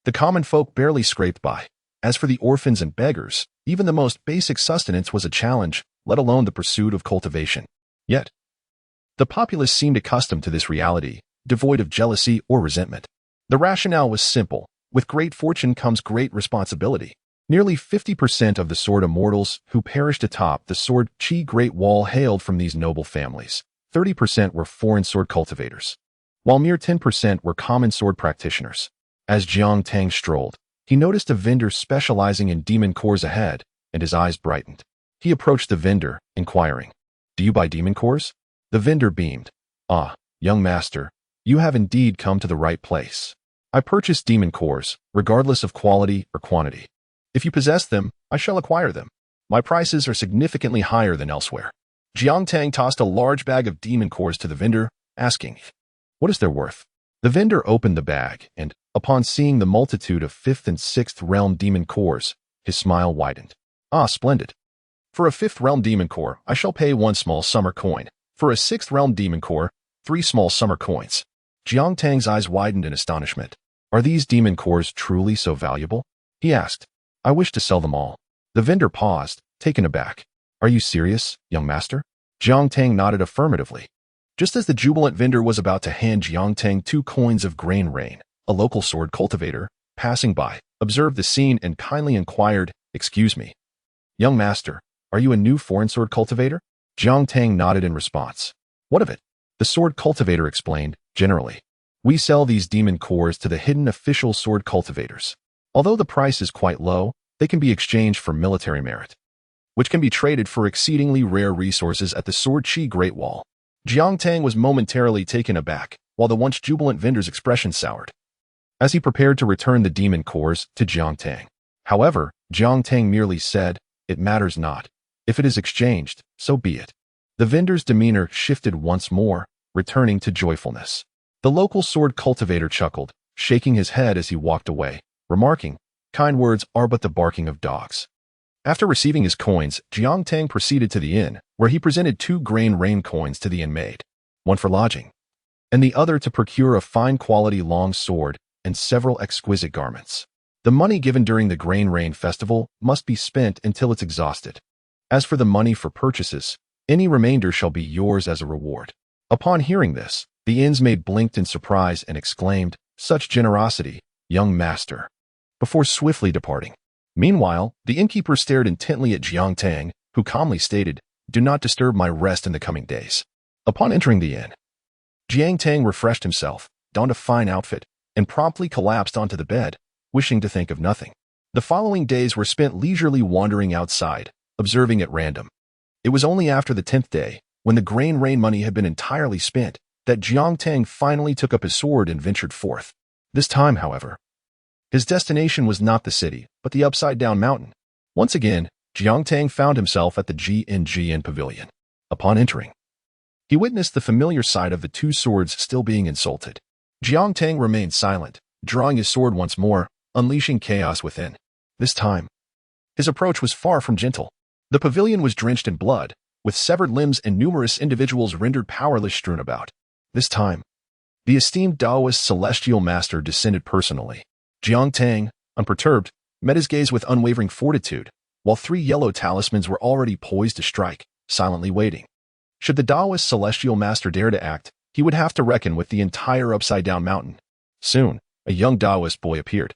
the common folk barely scraped by. As for the orphans and beggars, even the most basic sustenance was a challenge, let alone the pursuit of cultivation. Yet, the populace seemed accustomed to this reality, devoid of jealousy or resentment. The rationale was simple. With great fortune comes great responsibility. Nearly 50% of the sword immortals who perished atop the Sword Chi Great Wall hailed from these noble families. 30% were foreign sword cultivators, while mere 10% were common sword practitioners. As Jiang Tang strolled, he noticed a vendor specializing in demon cores ahead, and his eyes brightened. He approached the vendor, inquiring, "Do you buy demon cores?" The vendor beamed. "Ah, young master, you have indeed come to the right place. I purchase demon cores, regardless of quality or quantity. If you possess them, I shall acquire them. My prices are significantly higher than elsewhere." Jiang Tang tossed a large bag of demon cores to the vendor, asking, "What is their worth?" The vendor opened the bag, and, upon seeing the multitude of 5th and 6th realm demon cores, his smile widened. "Ah, splendid. For a 5th realm demon core, I shall pay 1 small summer coin. For a 6th realm demon core, 3 small summer coins." Jiang Tang's eyes widened in astonishment. "Are these demon cores truly so valuable?" he asked. "I wish to sell them all." The vendor paused, taken aback. "Are you serious, young master?" Jiang Tang nodded affirmatively. Just as the jubilant vendor was about to hand Jiang Tang 2 coins of grain rain, a local sword cultivator, passing by, observed the scene and kindly inquired, "Excuse me, young master, are you a new foreign sword cultivator?" Jiang Tang nodded in response. What of it? The sword cultivator explained, generally. We sell these demon cores to the hidden official sword cultivators. Although the price is quite low, they can be exchanged for military merit, which can be traded for exceedingly rare resources at the Sword Chi Great Wall. Jiang Tang was momentarily taken aback, while the once jubilant vendor's expression soured, as he prepared to return the demon cores to Jiang Tang. However, Jiang Tang merely said, "It matters not. If it is exchanged, so be it." The vendor's demeanor shifted once more, returning to joyfulness. The local sword cultivator chuckled, shaking his head as he walked away, remarking, "Kind words are but the barking of dogs." After receiving his coins, Jiang Tang proceeded to the inn, where he presented 2 grain rain coins to the inmate, one for lodging, and the other to procure a fine-quality long sword and several exquisite garments. The money given during the Grain Rain Festival must be spent until it's exhausted. As for the money for purchases, any remainder shall be yours as a reward. Upon hearing this, the inn's maid blinked in surprise and exclaimed, "Such generosity, young master," before swiftly departing. Meanwhile, the innkeeper stared intently at Jiang Tang, who calmly stated, "Do not disturb my rest in the coming days." Upon entering the inn, Jiang Tang refreshed himself, donned a fine outfit, and promptly collapsed onto the bed, wishing to think of nothing. The following days were spent leisurely wandering outside, observing at random. It was only after the 10th day, when the grain rain money had been entirely spent, that Jiang Tang finally took up his sword and ventured forth. This time, however, his destination was not the city, but the upside-down mountain. Once again, Jiang Tang found himself at the GNGN pavilion. Upon entering, he witnessed the familiar sight of the 2 swords still being insulted. Jiang Tang remained silent, drawing his sword once more, unleashing chaos within. This time, his approach was far from gentle. The pavilion was drenched in blood, with severed limbs and numerous individuals rendered powerless strewn about. This time, the esteemed Taoist celestial master descended personally. Jiang Tang, unperturbed, met his gaze with unwavering fortitude, while 3 yellow talismans were already poised to strike, silently waiting. Should the Taoist celestial master dare to act, he would have to reckon with the entire upside-down mountain. Soon, a young Taoist boy appeared.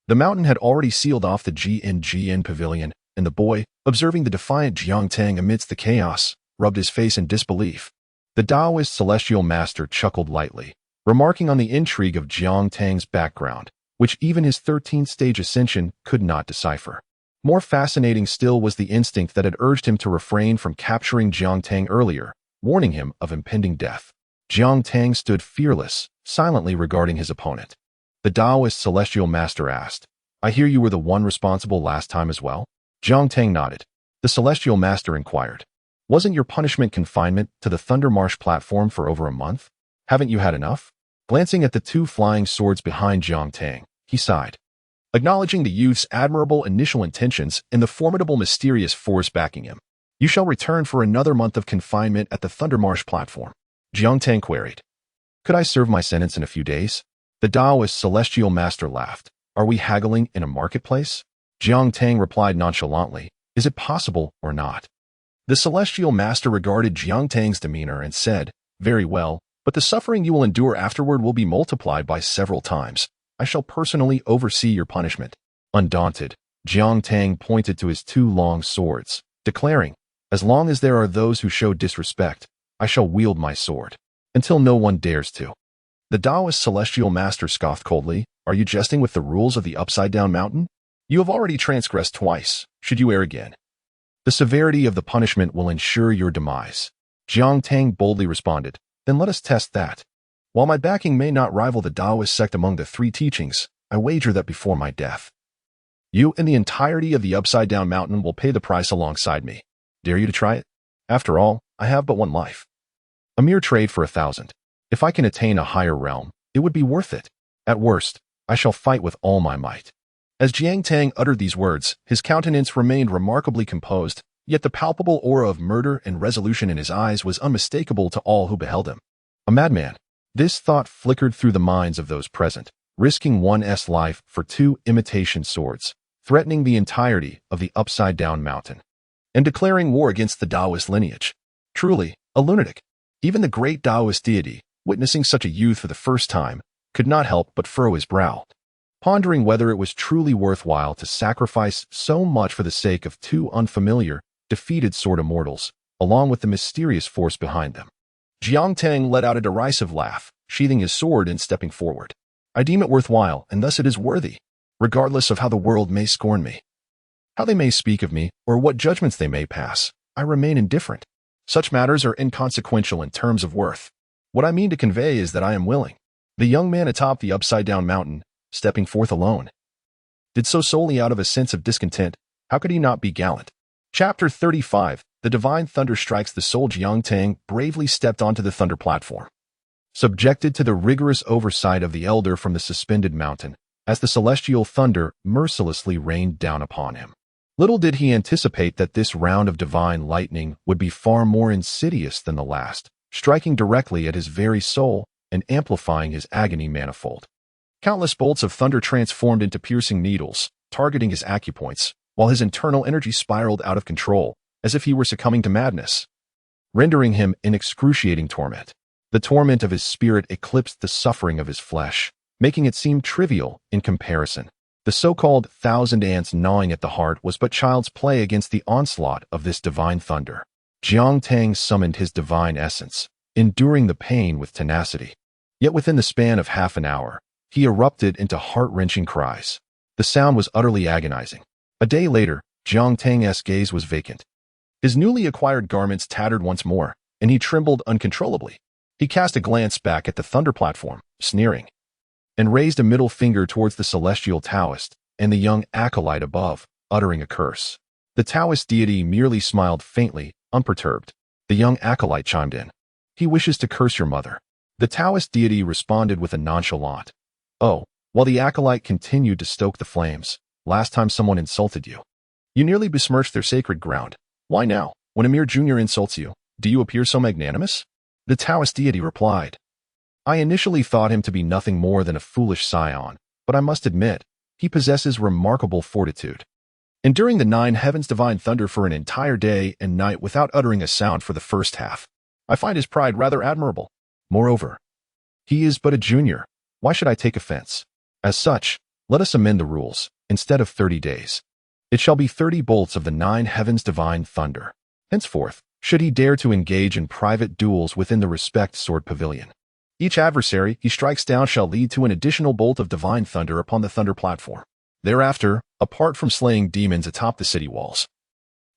The mountain had already sealed off the GNGN pavilion, and the boy, observing the defiant Jiang Tang amidst the chaos, rubbed his face in disbelief. The Taoist celestial master chuckled lightly, remarking on the intrigue of Jiang Tang's background, which even his 13th stage ascension could not decipher. More fascinating still was the instinct that had urged him to refrain from capturing Jiang Tang earlier, warning him of impending death. Jiang Tang stood fearless, silently regarding his opponent. The Taoist celestial master asked, "I hear you were the one responsible last time as well?" Jiang Tang nodded. The celestial master inquired, "Wasn't your punishment confinement to the Thunder Marsh platform for over a month? Haven't you had enough?" Glancing at the 2 flying swords behind Jiang Tang, he sighed, acknowledging the youth's admirable initial intentions and the formidable mysterious force backing him. "You shall return for another month of confinement at the Thunder Marsh platform." Jiang Tang queried, "Could I serve my sentence in a few days?" The Taoist celestial master laughed. "Are we haggling in a marketplace?" Jiang Tang replied nonchalantly, "Is it possible or not?" The celestial master regarded Jiang Tang's demeanor and said, "Very well, but the suffering you will endure afterward will be multiplied by several times. I shall personally oversee your punishment." Undaunted, Jiang Tang pointed to his 2 long swords, declaring, "As long as there are those who show disrespect, I shall wield my sword, until no one dares to." The Taoist celestial master scoffed coldly, "Are you jesting with the rules of the upside-down mountain? You have already transgressed twice. Should you err again, the severity of the punishment will ensure your demise." Jiang Tang boldly responded, "Then let us test that. While my backing may not rival the Taoist sect among the 3 teachings, I wager that before my death, you and the entirety of the upside-down mountain will pay the price alongside me. Dare you to try it? After all, I have but 1 life. A mere trade for 1,000. If I can attain a higher realm, it would be worth it. At worst, I shall fight with all my might." As Jiang Tang uttered these words, his countenance remained remarkably composed, yet the palpable aura of murder and resolution in his eyes was unmistakable to all who beheld him. A madman. This thought flickered through the minds of those present, risking one's life for 2 imitation swords, threatening the entirety of the upside-down mountain, and declaring war against the Taoist lineage. Truly, a lunatic. Even the great Taoist deity, witnessing such a youth for the first time, could not help but furrow his brow, pondering whether it was truly worthwhile to sacrifice so much for the sake of 2 unfamiliar, defeated sword immortals, along with the mysterious force behind them. Jiang Tang let out a derisive laugh, sheathing his sword and stepping forward. I deem it worthwhile, and thus it is worthy, regardless of how the world may scorn me. How they may speak of me, or what judgments they may pass, I remain indifferent. Such matters are inconsequential in terms of worth. What I mean to convey is that I am willing. The young man atop the upside-down mountain, stepping forth alone, did so solely out of a sense of discontent. How could he not be gallant? Chapter 35. The divine thunder strikes the soul. Jiang Tang bravely stepped onto the thunder platform, subjected to the rigorous oversight of the elder from the suspended mountain, as the celestial thunder mercilessly rained down upon him. Little did he anticipate that this round of divine lightning would be far more insidious than the last, striking directly at his very soul and amplifying his agony manifold. Countless bolts of thunder transformed into piercing needles, targeting his acupoints, while his internal energy spiraled out of control, as if he were succumbing to madness, rendering him in excruciating torment. The torment of his spirit eclipsed the suffering of his flesh, making it seem trivial in comparison. The so-called 1,000 ants gnawing at the heart was but child's play against the onslaught of this divine thunder. Jiang Tang summoned his divine essence, enduring the pain with tenacity. Yet within the span of half an hour, he erupted into heart-wrenching cries. The sound was utterly agonizing. A day later, Jiang Tang's gaze was vacant. His newly acquired garments tattered once more, and he trembled uncontrollably. He cast a glance back at the thunder platform, sneering, and raised a middle finger towards the celestial Taoist and the young acolyte above, uttering a curse. The Taoist deity merely smiled faintly, unperturbed. The young acolyte chimed in. He wishes to curse your mother. The Taoist deity responded with a nonchalant, "Oh," while the acolyte continued to stoke the flames. "Last time someone insulted you, you nearly besmirched their sacred ground. Why now, when a mere junior insults you, do you appear so magnanimous?" The Taoist deity replied, "I initially thought him to be nothing more than a foolish scion, but I must admit, he possesses remarkable fortitude. Enduring the 9 heavens divine thunder for an entire day and night without uttering a sound for the first half, I find his pride rather admirable. Moreover, he is but a junior. Why should I take offense? As such, let us amend the rules. Instead of 30 days, it shall be 30 bolts of the 9 heavens divine thunder. Henceforth, should he dare to engage in private duels within the respect sword pavilion, each adversary he strikes down shall lead to an additional bolt of divine thunder upon the thunder platform. Thereafter, apart from slaying demons atop the city walls,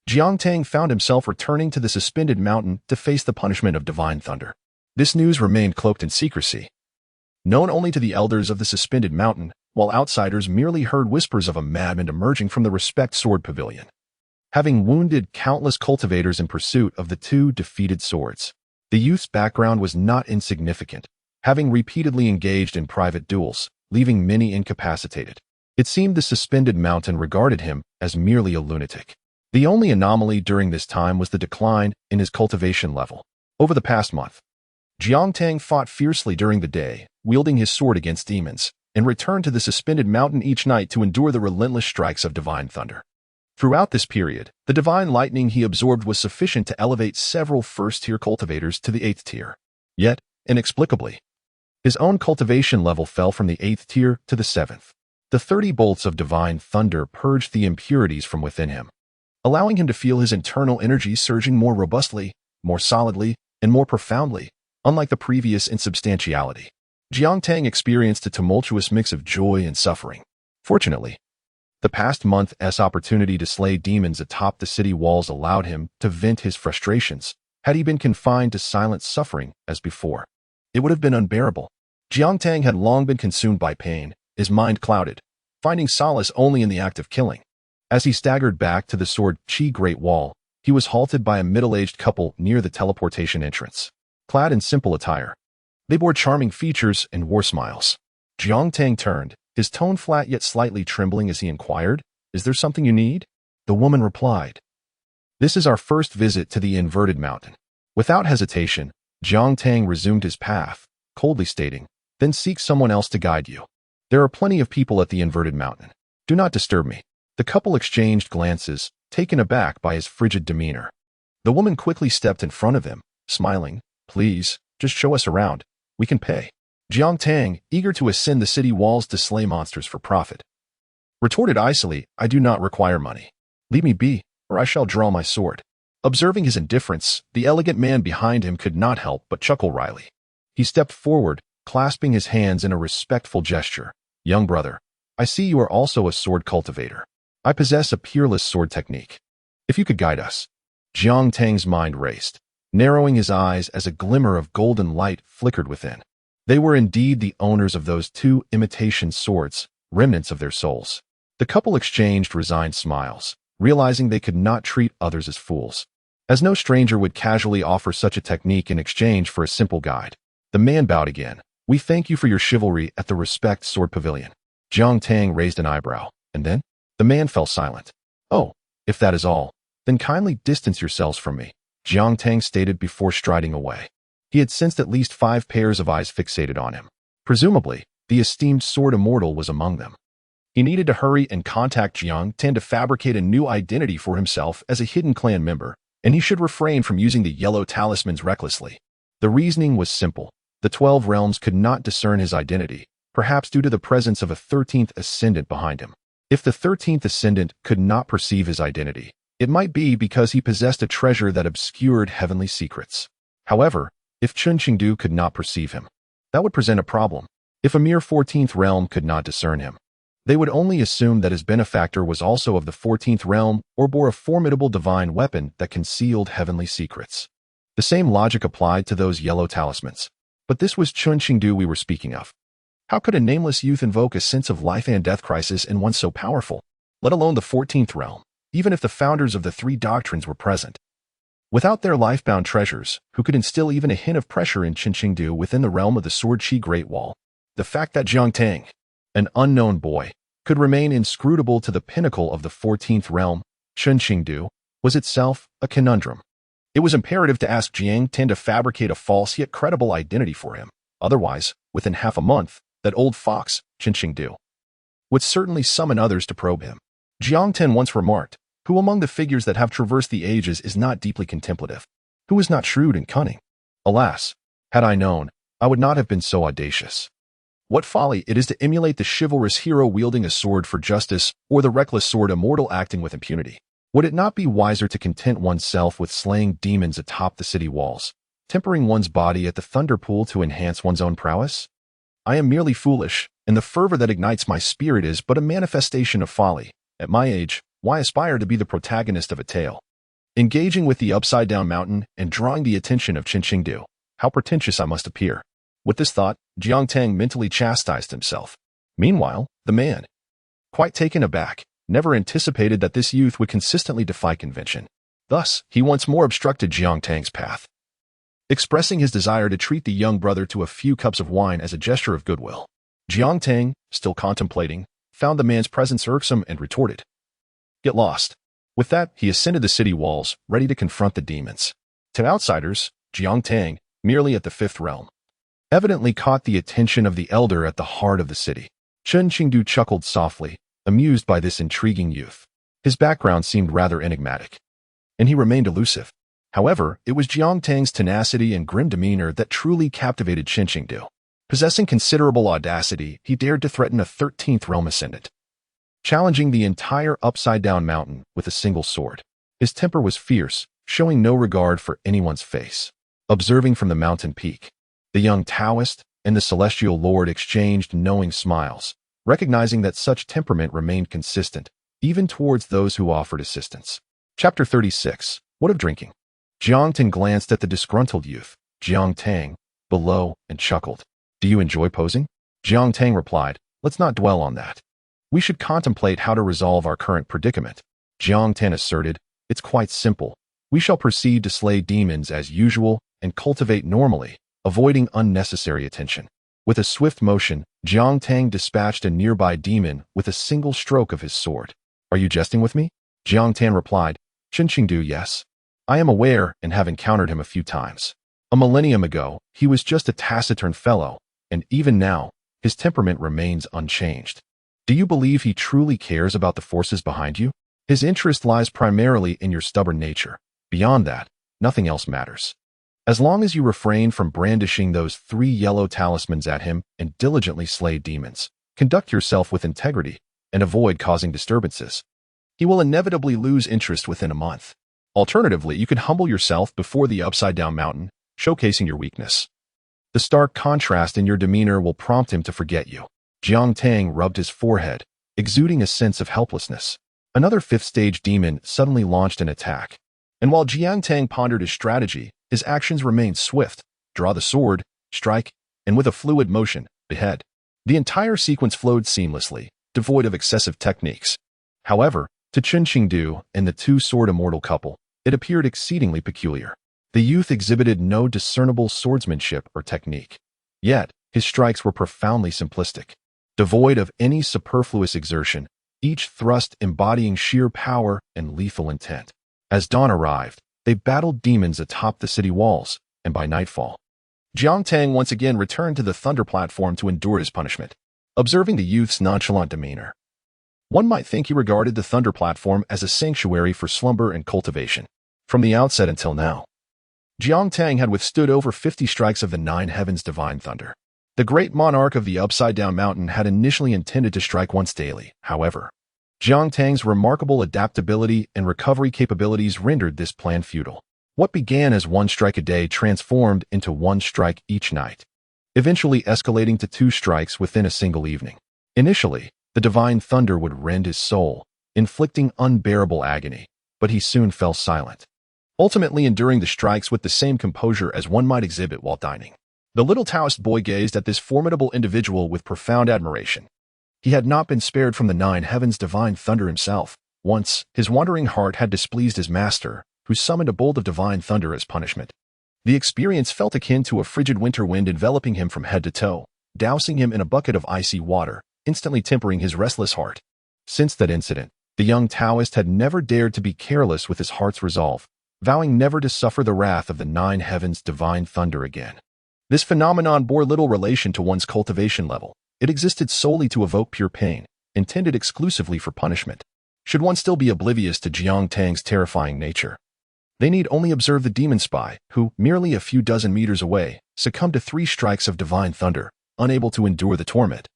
Jiang Tang found himself returning to the suspended mountain to face the punishment of divine thunder. This news remained cloaked in secrecy, known only to the elders of the suspended mountain, while outsiders merely heard whispers of a madman emerging from the respect sword pavilion, having wounded countless cultivators in pursuit of the 2 defeated swords. The youth's background was not insignificant, having repeatedly engaged in private duels, leaving many incapacitated. It seemed the suspended mountain regarded him as merely a lunatic. The only anomaly during this time was the decline in his cultivation level. Over the past month, Jiang Tang fought fiercely during the day, wielding his sword against demons, and returned to the suspended mountain each night to endure the relentless strikes of divine thunder. Throughout this period, the divine lightning he absorbed was sufficient to elevate several first-tier cultivators to the 8th tier. Yet, inexplicably, his own cultivation level fell from the 8th tier to the 7th. The 30 bolts of divine thunder purged the impurities from within him, allowing him to feel his internal energy surging more robustly, more solidly, and more profoundly, unlike the previous insubstantiality. Jiang Tang experienced a tumultuous mix of joy and suffering. Fortunately, the past month's opportunity to slay demons atop the city walls allowed him to vent his frustrations. Had he been confined to silent suffering as before, it would have been unbearable. Jiang Tang had long been consumed by pain, his mind clouded, finding solace only in the act of killing. As he staggered back to the Sword Chi Great Wall, he was halted by a middle-aged couple near the teleportation entrance. Clad in simple attire, they bore charming features and wore smiles. Jiang Tang turned, his tone flat yet slightly trembling as he inquired, "Is there something you need?" The woman replied, "This is our first visit to the inverted mountain." Without hesitation, Jiang Tang resumed his path, coldly stating, "Then seek someone else to guide you. There are plenty of people at the inverted mountain. Do not disturb me." The couple exchanged glances, taken aback by his frigid demeanor. The woman quickly stepped in front of him, smiling, "Please, just show us around. We can pay." Jiang Tang, eager to ascend the city walls to slay monsters for profit, retorted icily, "I do not require money. Leave me be, or I shall draw my sword." Observing his indifference, the elegant man behind him could not help but chuckle wryly. He stepped forward, clasping his hands in a respectful gesture. Young brother, I see you are also a sword cultivator. I possess a peerless sword technique. If you could guide us. Jiang Tang's mind raced, narrowing his eyes as a glimmer of golden light flickered within. They were indeed the owners of those two imitation swords, remnants of their souls. The couple exchanged resigned smiles, realizing they could not treat others as fools, as no stranger would casually offer such a technique in exchange for a simple guide. The man bowed again. We thank you for your chivalry at the Respect Sword Pavilion. Jiang Tang raised an eyebrow, and then? The man fell silent. Oh, if that is all, then kindly distance yourselves from me, Jiang Tang stated before striding away. He had sensed at least 5 pairs of eyes fixated on him. Presumably, the esteemed sword immortal was among them. He needed to hurry and contact Jiang Tang to fabricate a new identity for himself as a hidden clan member, and he should refrain from using the yellow talismans recklessly. The reasoning was simple. The 12 realms could not discern his identity, perhaps due to the presence of a 13th ascendant behind him. If the 13th ascendant could not perceive his identity, it might be because he possessed a treasure that obscured heavenly secrets. However, if Chun Qingdu could not perceive him, that would present a problem. If a mere 14th realm could not discern him, they would only assume that his benefactor was also of the 14th realm or bore a formidable divine weapon that concealed heavenly secrets. The same logic applied to those yellow talismans. But this was Chun Qingdu we were speaking of. How could a nameless youth invoke a sense of life and death crisis in one so powerful, let alone the 14th realm, even if the founders of the 3 doctrines were present? Without their life-bound treasures, who could instill even a hint of pressure in Chun Qingdu within the realm of the Sword Chi Great Wall? The fact that Jiang Tang, an unknown boy, could remain inscrutable to the pinnacle of the 14th realm, Chun Qingdu, was itself a conundrum. It was imperative to ask Jiang Tang to fabricate a false yet credible identity for him. Otherwise, within half a month, that old fox, Chun Qingdu, would certainly summon others to probe him. Jiang Tang once remarked, who among the figures that have traversed the ages is not deeply contemplative? Who is not shrewd and cunning? Alas, had I known, I would not have been so audacious. What folly it is to emulate the chivalrous hero wielding a sword for justice or the reckless sword immortal acting with impunity. Would it not be wiser to content oneself with slaying demons atop the city walls, tempering one's body at the thunder pool to enhance one's own prowess? I am merely foolish, and the fervor that ignites my spirit is but a manifestation of folly. At my age, why aspire to be the protagonist of a tale? Engaging with the upside-down mountain and drawing the attention of Chun Qingdu. How pretentious I must appear. With this thought, Jiang Tang mentally chastised himself. Meanwhile, the man, quite taken aback, never anticipated that this youth would consistently defy convention. Thus, he once more obstructed Jiang Tang's path, expressing his desire to treat the young brother to a few cups of wine as a gesture of goodwill. Jiang Tang, still contemplating, found the man's presence irksome and retorted, "Get lost." With that, he ascended the city walls, ready to confront the demons. To outsiders, Jiang Tang, merely at the 5th realm, evidently caught the attention of the elder at the heart of the city. Chun Qingdu chuckled softly, amused by this intriguing youth. His background seemed rather enigmatic, and he remained elusive. However, it was Jiang Tang's tenacity and grim demeanor that truly captivated Chun Qingdu. Possessing considerable audacity, he dared to threaten a 13th realm ascendant, challenging the entire upside-down mountain with a single sword. His temper was fierce, showing no regard for anyone's face. Observing from the mountain peak, the young Taoist and the celestial lord exchanged knowing smiles, recognizing that such temperament remained consistent, even towards those who offered assistance. Chapter 36. What of drinking? Jiang Tang glanced at the disgruntled youth, Jiang Tang, below, and chuckled. Do you enjoy posing? Jiang Tang replied, let's not dwell on that. We should contemplate how to resolve our current predicament. Jiang Tang asserted, it's quite simple. We shall proceed to slay demons as usual and cultivate normally, avoiding unnecessary attention. With a swift motion, Jiang Tang dispatched a nearby demon with a single stroke of his sword. Are you jesting with me? Jiang Tang replied, Chun Qingdu, yes. I am aware and have encountered him a few times. A millennium ago, he was just a taciturn fellow, and even now, his temperament remains unchanged. Do you believe he truly cares about the forces behind you? His interest lies primarily in your stubborn nature. Beyond that, nothing else matters. As long as you refrain from brandishing those 3 yellow talismans at him and diligently slay demons, conduct yourself with integrity, and avoid causing disturbances, he will inevitably lose interest within a month. Alternatively, you could humble yourself before the upside-down mountain, showcasing your weakness. The stark contrast in your demeanor will prompt him to forget you. Jiang Tang rubbed his forehead, exuding a sense of helplessness. Another fifth-stage demon suddenly launched an attack. And while Jiang Tang pondered his strategy, his actions remained swift. Draw the sword, strike, and with a fluid motion, behead. The entire sequence flowed seamlessly, devoid of excessive techniques. However, to Chen Qingdu and the two-sword immortal couple, it appeared exceedingly peculiar. The youth exhibited no discernible swordsmanship or technique. Yet, his strikes were profoundly simplistic. Devoid of any superfluous exertion, each thrust embodying sheer power and lethal intent. As dawn arrived, they battled demons atop the city walls, and by nightfall, Jiang Tang once again returned to the thunder platform to endure his punishment. Observing the youth's nonchalant demeanor, one might think he regarded the thunder platform as a sanctuary for slumber and cultivation. From the outset until now, Jiang Tang had withstood over 50 strikes of the nine heavens' divine thunder. The great monarch of the upside-down mountain had initially intended to strike once daily. However, Jiang Tang's remarkable adaptability and recovery capabilities rendered this plan futile. What began as one strike a day transformed into one strike each night, eventually escalating to 2 strikes within a single evening. Initially, the divine thunder would rend his soul, inflicting unbearable agony, but he soon fell silent, ultimately enduring the strikes with the same composure as one might exhibit while dining. The little Taoist boy gazed at this formidable individual with profound admiration. He had not been spared from the nine heavens' divine thunder himself. Once, his wandering heart had displeased his master, who summoned a bolt of divine thunder as punishment. The experience felt akin to a frigid winter wind enveloping him from head to toe, dousing him in a bucket of icy water, instantly tempering his restless heart. Since that incident, the young Taoist had never dared to be careless with his heart's resolve, vowing never to suffer the wrath of the nine heavens' divine thunder again. This phenomenon bore little relation to one's cultivation level. It existed solely to evoke pure pain, intended exclusively for punishment. Should one still be oblivious to Jiang Tang's terrifying nature, they need only observe the demon spy, who, merely a few dozen meters away, succumbed to 3 strikes of divine thunder, unable to endure the torment,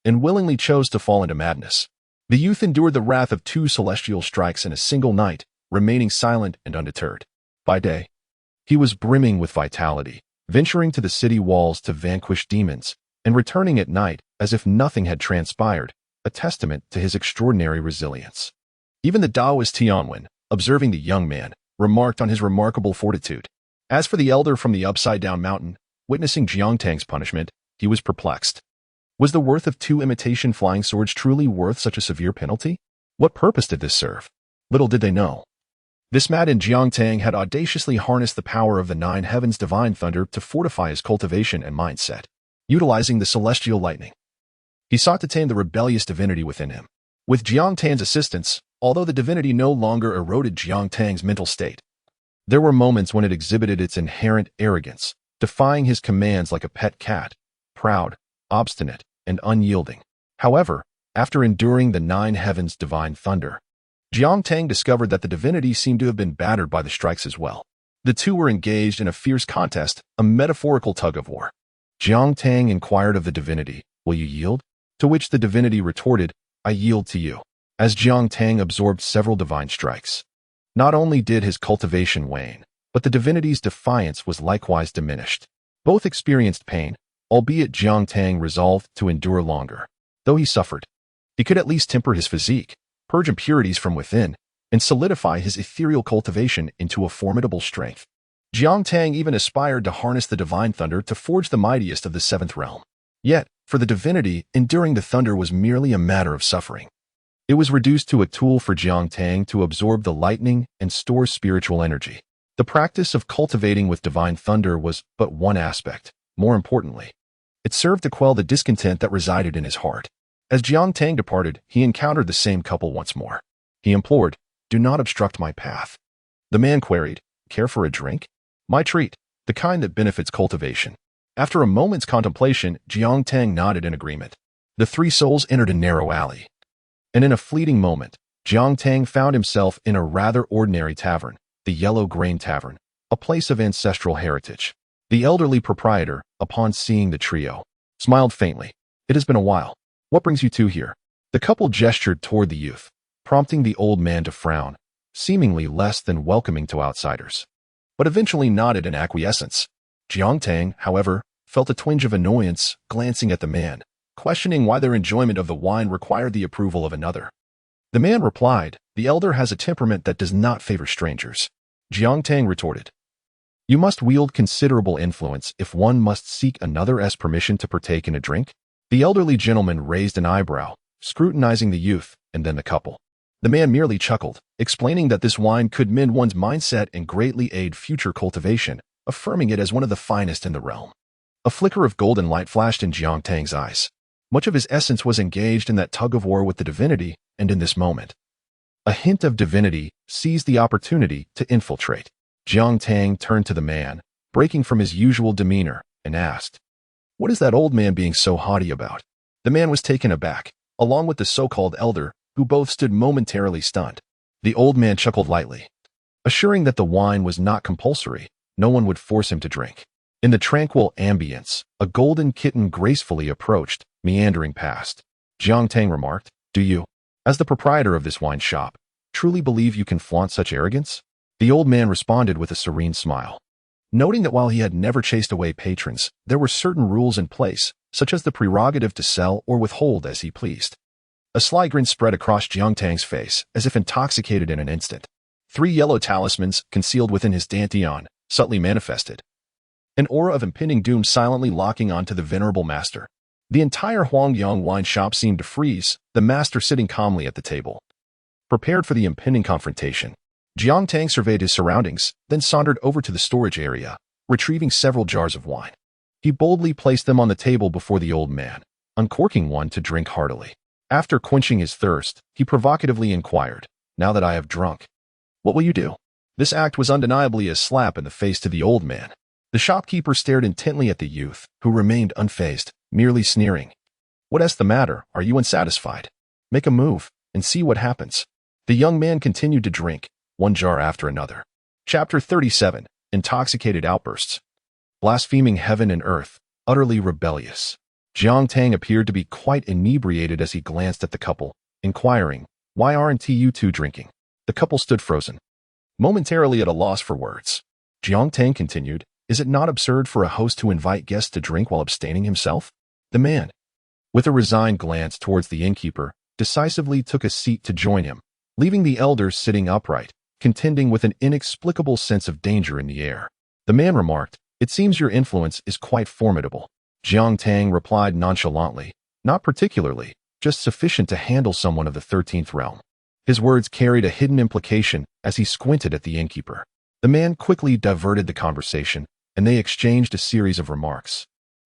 and willingly chose to fall into madness. The youth endured the wrath of 2 celestial strikes in a single night, remaining silent and undeterred. By day, he was brimming with vitality, venturing to the city walls to vanquish demons, and returning at night as if nothing had transpired, a testament to his extraordinary resilience. Even the Taoist Tianwen, observing the young man, remarked on his remarkable fortitude. As for the elder from the upside-down mountain, witnessing Jiang Tang's punishment, he was perplexed. Was the worth of 2 imitation flying swords truly worth such a severe penalty? What purpose did this serve? Little did they know. This maddened Jiang Tang had audaciously harnessed the power of the nine heavens' divine thunder to fortify his cultivation and mindset. Utilizing the celestial lightning, he sought to tame the rebellious divinity within him. With Jiang Tang's assistance, although the divinity no longer eroded Jiang Tang's mental state, there were moments when it exhibited its inherent arrogance, defying his commands like a pet cat, proud, obstinate, and unyielding. However, after enduring the nine heavens' divine thunder, Jiang Tang discovered that the divinity seemed to have been battered by the strikes as well. The two were engaged in a fierce contest, a metaphorical tug-of-war. Jiang Tang inquired of the divinity, "Will you yield?" To which the divinity retorted, "I yield to you." As Jiang Tang absorbed several divine strikes, not only did his cultivation wane, but the divinity's defiance was likewise diminished. Both experienced pain, albeit Jiang Tang resolved to endure longer. Though he suffered, he could at least temper his physique, purge impurities from within, and solidify his ethereal cultivation into a formidable strength. Jiang Tang even aspired to harness the divine thunder to forge the mightiest of the seventh realm. Yet, for the divinity, enduring the thunder was merely a matter of suffering. It was reduced to a tool for Jiang Tang to absorb the lightning and store spiritual energy. The practice of cultivating with divine thunder was but one aspect. More importantly, it served to quell the discontent that resided in his heart. As Jiang Tang departed, he encountered the same couple once more. He implored, "Do not obstruct my path." The man queried, "Care for a drink?" "My treat, the kind that benefits cultivation." After a moment's contemplation, Jiang Tang nodded in agreement. The 3 souls entered a narrow alley, and in a fleeting moment, Jiang Tang found himself in a rather ordinary tavern, the Yellow Grain Tavern, a place of ancestral heritage. The elderly proprietor, upon seeing the trio, smiled faintly. "It has been a while. What brings you two here?" The couple gestured toward the youth, prompting the old man to frown. seemingly less than welcoming to outsiders, but eventually nodded in acquiescence. Jiang Tang, however, felt a twinge of annoyance glancing at the man, questioning why their enjoyment of the wine required the approval of another. The man replied, "The elder has a temperament that does not favor strangers." Jiang Tang retorted, "You must wield considerable influence if one must seek another's permission to partake in a drink." The elderly gentleman raised an eyebrow, scrutinizing the youth and then the couple. The man merely chuckled, explaining that this wine could mend one's mindset and greatly aid future cultivation, affirming it as one of the finest in the realm. A flicker of golden light flashed in Jiang Tang's eyes. Much of his essence was engaged in that tug-of-war with the divinity, and in this moment, a hint of divinity seized the opportunity to infiltrate. Jiang Tang turned to the man, breaking from his usual demeanor, and asked, "What is that old man being so haughty about?" The man was taken aback, along with the so-called elder, who both stood momentarily stunned. The old man chuckled lightly, assuring that the wine was not compulsory, no one would force him to drink. In the tranquil ambience, a golden kitten gracefully approached, meandering past. Jiang Tang remarked, "Do you, as the proprietor of this wine shop, truly believe you can flaunt such arrogance?" The old man responded with a serene smile, noting that while he had never chased away patrons, there were certain rules in place, such as the prerogative to sell or withhold as he pleased. A sly grin spread across Jiang Tang's face, as if intoxicated in an instant. 3 yellow talismans, concealed within his dantian, subtly manifested. An aura of impending doom silently locking onto the venerable master. The entire Huangyang wine shop seemed to freeze, the master sitting calmly at the table, prepared for the impending confrontation. Jiang Tang surveyed his surroundings, then sauntered over to the storage area, retrieving several jars of wine. He boldly placed them on the table before the old man, uncorking one to drink heartily. After quenching his thirst, he provocatively inquired, "Now that I have drunk, what will you do?" This act was undeniably a slap in the face to the old man. The shopkeeper stared intently at the youth, who remained unfazed, merely sneering. "What's the matter? Are you unsatisfied? Make a move, and see what happens." The young man continued to drink, one jar after another. Chapter 37. Intoxicated Outbursts. Blaspheming heaven and earth, utterly rebellious. Jiang Tang appeared to be quite inebriated as he glanced at the couple, inquiring, "Why aren't you two drinking?" The couple stood frozen, momentarily at a loss for words. Jiang Tang continued, "Is it not absurd for a host to invite guests to drink while abstaining himself?" The man, with a resigned glance towards the innkeeper, decisively took a seat to join him, leaving the elders sitting upright, contending with an inexplicable sense of danger in the air. The man remarked, "It seems your influence is quite formidable." Jiang Tang replied nonchalantly, "Not particularly, just sufficient to handle someone of the 13th realm." His words carried a hidden implication as he squinted at the innkeeper. The man quickly diverted the conversation, and they exchanged a series of remarks,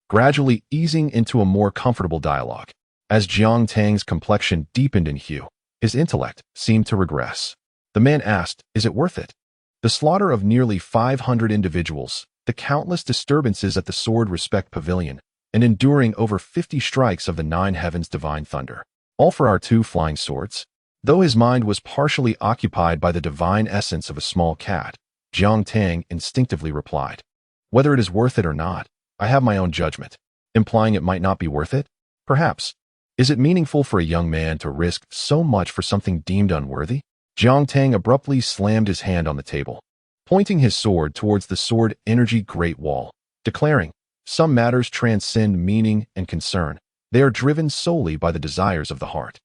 gradually easing into a more comfortable dialogue. As Jiang Tang's complexion deepened in hue, his intellect seemed to regress. The man asked, "Is it worth it?" The slaughter of nearly 500 individuals, the countless disturbances at the Sword Respect Pavilion, and enduring over 50 strikes of the 9 heavens divine thunder, all for our 2 flying swords? Though his mind was partially occupied by the divine essence of a small cat, Jiang Tang instinctively replied, "Whether it is worth it or not, I have my own judgment," implying it might not be worth it. Perhaps. Is it meaningful for a young man to risk so much for something deemed unworthy? Jiang Tang abruptly slammed his hand on the table, pointing his sword towards the sword energy great wall, declaring, "Some matters transcend meaning and concern. They are driven solely by the desires of the heart.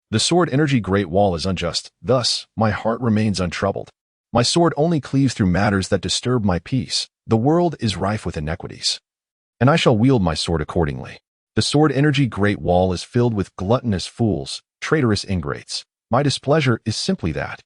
The sword energy great wall is unjust, thus my heart remains untroubled. My sword only cleaves through matters that disturb my peace. The world is rife with inequities, and I shall wield my sword accordingly. The sword energy great wall is filled with gluttonous fools, traitorous ingrates. My displeasure is simply that.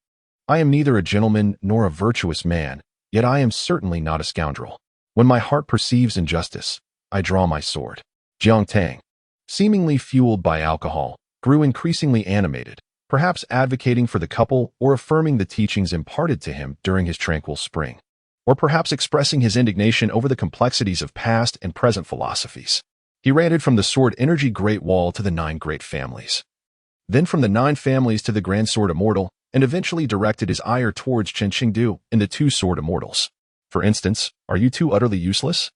I am neither a gentleman nor a virtuous man, yet I am certainly not a scoundrel. When my heart perceives injustice, I draw my sword." Jiang Tang, seemingly fueled by alcohol, grew increasingly animated, perhaps advocating for the couple or affirming the teachings imparted to him during his tranquil spring, or perhaps expressing his indignation over the complexities of past and present philosophies. He ranted from the sword energy great wall to the 9 great families, then from the 9 families to the grand sword immortal, and eventually directed his ire towards Chen Qingdu and the 2 sword immortals. For instance, are you 2 utterly useless?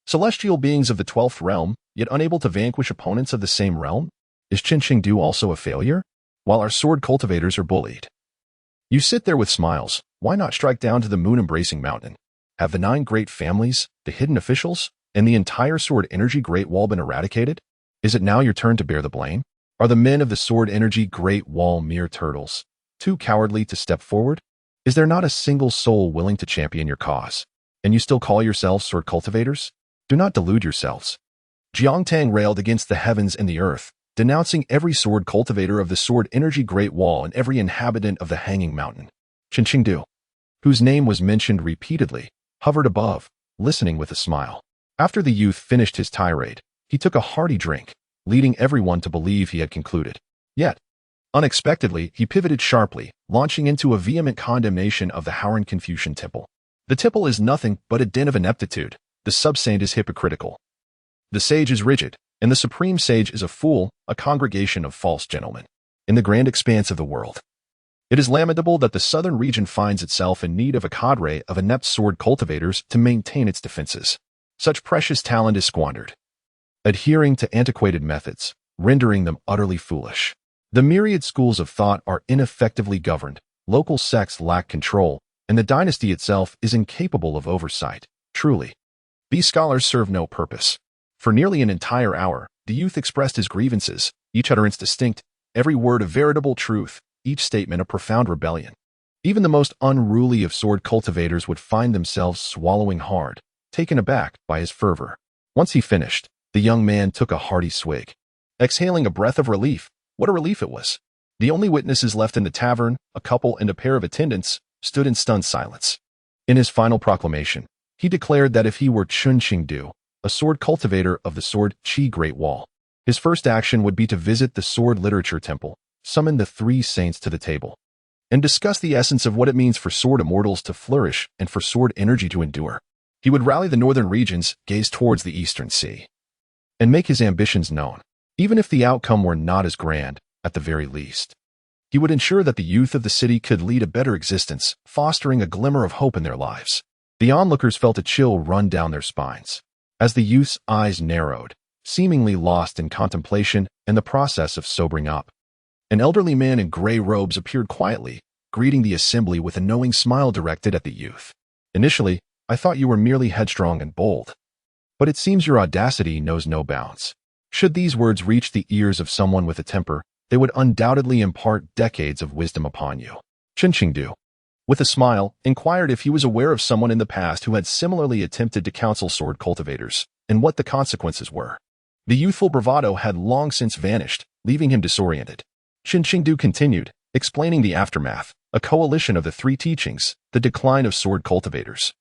Celestial beings of the 12th realm, yet unable to vanquish opponents of the same realm? Is Chen Qingdu also a failure? While our sword cultivators are bullied, You sit there with smiles. Why not strike down to the moon-embracing mountain? Have the 9 great families, the hidden officials, and the entire Sword Energy Great Wall been eradicated? Is it now your turn to bear the blame? Are the men of the Sword Energy Great Wall mere turtles, too cowardly to step forward? Is there not a single soul willing to champion your cause? And you still call yourselves sword cultivators? Do not delude yourselves. Jiangtang railed against the heavens and the earth, denouncing every sword cultivator of the Sword Energy Great Wall and every inhabitant of the Hanging Mountain. Qingqingdu, whose name was mentioned repeatedly, hovered above, listening with a smile. After the youth finished his tirade, he took a hearty drink, leading everyone to believe he had concluded. Yet, unexpectedly, he pivoted sharply, launching into a vehement condemnation of the Howren Confucian Temple. The temple is nothing but a den of ineptitude. The sub-saint is hypocritical. The sage is rigid, and the supreme sage is a fool, a congregation of false gentlemen. In the grand expanse of the world, it is lamentable that the southern region finds itself in need of a cadre of inept sword cultivators to maintain its defenses. Such precious talent is squandered, adhering to antiquated methods, rendering them utterly foolish. The myriad schools of thought are ineffectively governed, local sects lack control, and the dynasty itself is incapable of oversight. Truly, these scholars serve no purpose. For nearly an entire hour, the youth expressed his grievances, each utterance distinct, every word a veritable truth, each statement a profound rebellion. Even the most unruly of sword cultivators would find themselves swallowing hard, taken aback by his fervor. Once he finished, the young man took a hearty swig. Exhaling a breath of relief, what a relief it was. The only witnesses left in the tavern, a couple and a pair of attendants, stood in stunned silence. In his final proclamation, he declared that if he were Qingqingdu, a sword cultivator of the Sword Qi Great Wall, his first action would be to visit the Sword Literature Temple, summon the 3 saints to the table, and discuss the essence of what it means for sword immortals to flourish and for sword energy to endure. He would rally the northern regions, gaze towards the eastern sea, and make his ambitions known. Even if the outcome were not as grand, at the very least, he would ensure that the youth of the city could lead a better existence, fostering a glimmer of hope in their lives. The onlookers felt a chill run down their spines as the youth's eyes narrowed, seemingly lost in contemplation and the process of sobering up. An elderly man in gray robes appeared quietly, greeting the assembly with a knowing smile directed at the youth. Initially, I thought you were merely headstrong and bold, but it seems your audacity knows no bounds. Should these words reach the ears of someone with a temper, they would undoubtedly impart decades of wisdom upon you. Qingqingdu, with a smile, inquired if he was aware of someone in the past who had similarly attempted to counsel sword cultivators, and what the consequences were. The youthful bravado had long since vanished, leaving him disoriented. Qingqingdu continued, explaining the aftermath, a coalition of the 3 teachings, the decline of sword cultivators,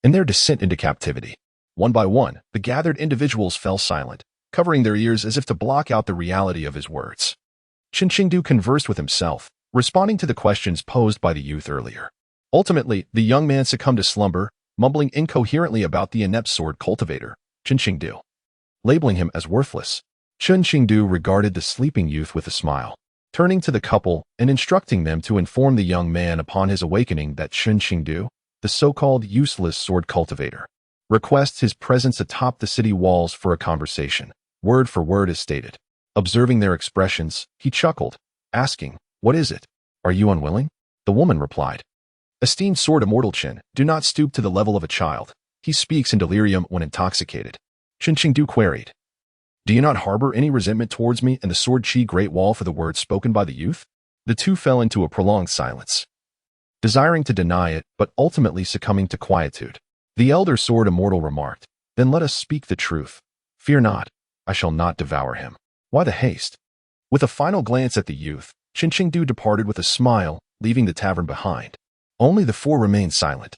and their descent into captivity. One by one, the gathered individuals fell silent, covering their ears as if to block out the reality of his words. Qingqingdu conversed with himself, responding to the questions posed by the youth earlier. Ultimately, the young man succumbed to slumber, mumbling incoherently about the inept sword cultivator, Qingqingdu, labeling him as worthless. Qingqingdu regarded the sleeping youth with a smile, turning to the couple and instructing them to inform the young man upon his awakening that Qingqingdu, the so-called useless sword cultivator, requests his presence atop the city walls for a conversation, word for word as stated. Observing their expressions, he chuckled, asking, "What is it? Are you unwilling?" The woman replied, "Esteemed sword immortal Qin, do not stoop to the level of a child. He speaks in delirium when intoxicated." Qingqingdu queried, "Do you not harbor any resentment towards me and the Sword Qi Great Wall for the words spoken by the youth?" The two fell into a prolonged silence, desiring to deny it, but ultimately succumbing to quietude. The elder sword immortal remarked, "Then let us speak the truth. Fear not, I shall not devour him. Why the haste?" With a final glance at the youth, Qingqingdu departed with a smile, leaving the tavern behind. Only the 4 remained silent,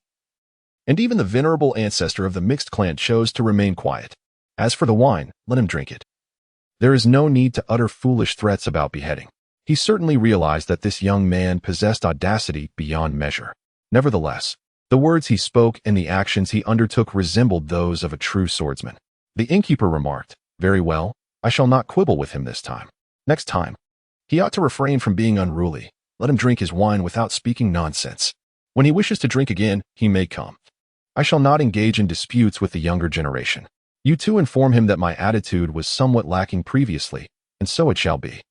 and even the venerable ancestor of the mixed clan chose to remain quiet. As for the wine, let him drink it. There is no need to utter foolish threats about beheading. He certainly realized that this young man possessed audacity beyond measure. Nevertheless, the words he spoke and the actions he undertook resembled those of a true swordsman. The innkeeper remarked, "Very well, I shall not quibble with him this time. Next time, he ought to refrain from being unruly. Let him drink his wine without speaking nonsense. When he wishes to drink again, he may come. I shall not engage in disputes with the younger generation. You too inform him that my attitude was somewhat lacking previously, and so it shall be."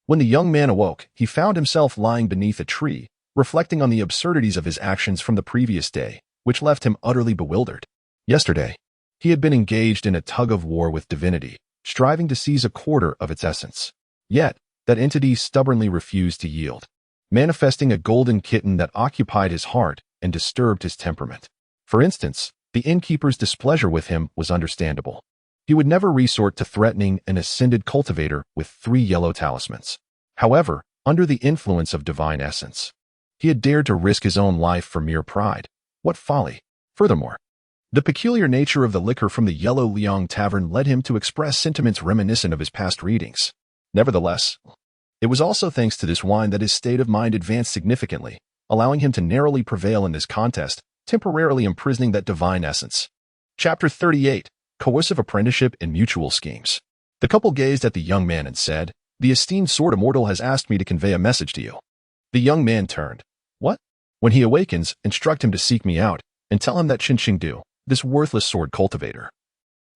When the young man awoke, he found himself lying beneath a tree, reflecting on the absurdities of his actions from the previous day, which left him utterly bewildered. Yesterday, he had been engaged in a tug-of-war with divinity, striving to seize a quarter of its essence. Yet, that entity stubbornly refused to yield, manifesting a golden kitten that occupied his heart and disturbed his temperament. For instance, the innkeeper's displeasure with him was understandable. He would never resort to threatening an ascended cultivator with 3 yellow talismans. However, under the influence of divine essence, he had dared to risk his own life for mere pride. What folly! Furthermore, the peculiar nature of the liquor from the Yellow Liang Tavern led him to express sentiments reminiscent of his past readings. Nevertheless, it was also thanks to this wine that his state of mind advanced significantly, allowing him to narrowly prevail in this contest, temporarily imprisoning that divine essence. Chapter 38. Coercive Apprenticeship and Mutual Schemes. The couple gazed at the young man and said, "The esteemed sword immortal has asked me to convey a message to you." The young man turned. "What?" "When he awakens, instruct him to seek me out, and tell him that Qinqingdu, this worthless sword cultivator,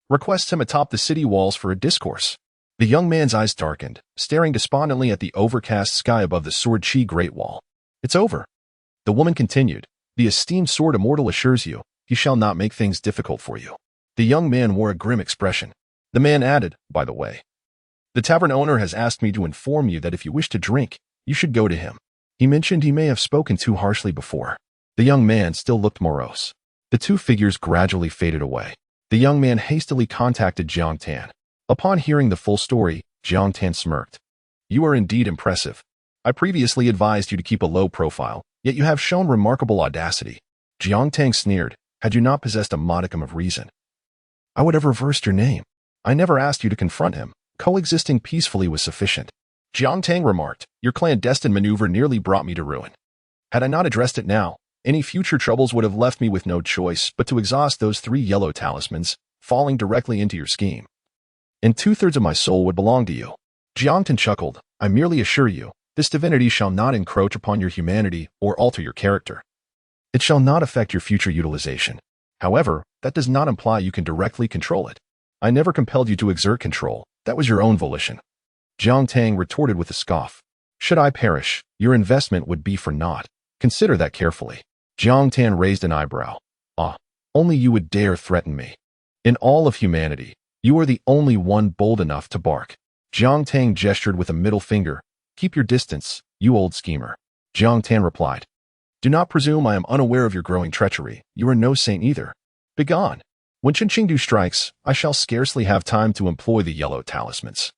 requests him atop the city walls for a discourse." The young man's eyes darkened, staring despondently at the overcast sky above the Sword Chi Great Wall. "It's over." The woman continued, "The esteemed sword immortal assures you, he shall not make things difficult for you." The young man wore a grim expression. The man added, "By the way, the tavern owner has asked me to inform you that if you wish to drink, you should go to him. He mentioned he may have spoken too harshly before." The young man still looked morose. The two figures gradually faded away. The young man hastily contacted Jiang Tan. Upon hearing the full story, Jiang Tan smirked. "You are indeed impressive. I previously advised you to keep a low profile, yet you have shown remarkable audacity." Jiang Tan sneered, "Had you not possessed a modicum of reason, I would have reversed your name. I never asked you to confront him. Coexisting peacefully was sufficient." Jiang Tan remarked, "Your clandestine maneuver nearly brought me to ruin. Had I not addressed it now, any future troubles would have left me with no choice but to exhaust those 3 yellow talismans, falling directly into your scheme. And 2/3 of my soul would belong to you." Jiang Tan chuckled, "I merely assure you, this divinity shall not encroach upon your humanity or alter your character. It shall not affect your future utilization. However, that does not imply you can directly control it. I never compelled you to exert control. That was your own volition." Jiang Tan retorted with a scoff. "Should I perish, your investment would be for naught. Consider that carefully." Jiang Tan raised an eyebrow. "Ah, only you would dare threaten me. In all of humanity, you are the only one bold enough to bark." Jiang Tan gestured with a middle finger. "Keep your distance, you old schemer." Jiang Tan replied, "Do not presume I am unaware of your growing treachery. You are no saint either. Begone. When Qinqingdu strikes, I shall scarcely have time to employ the yellow talismans."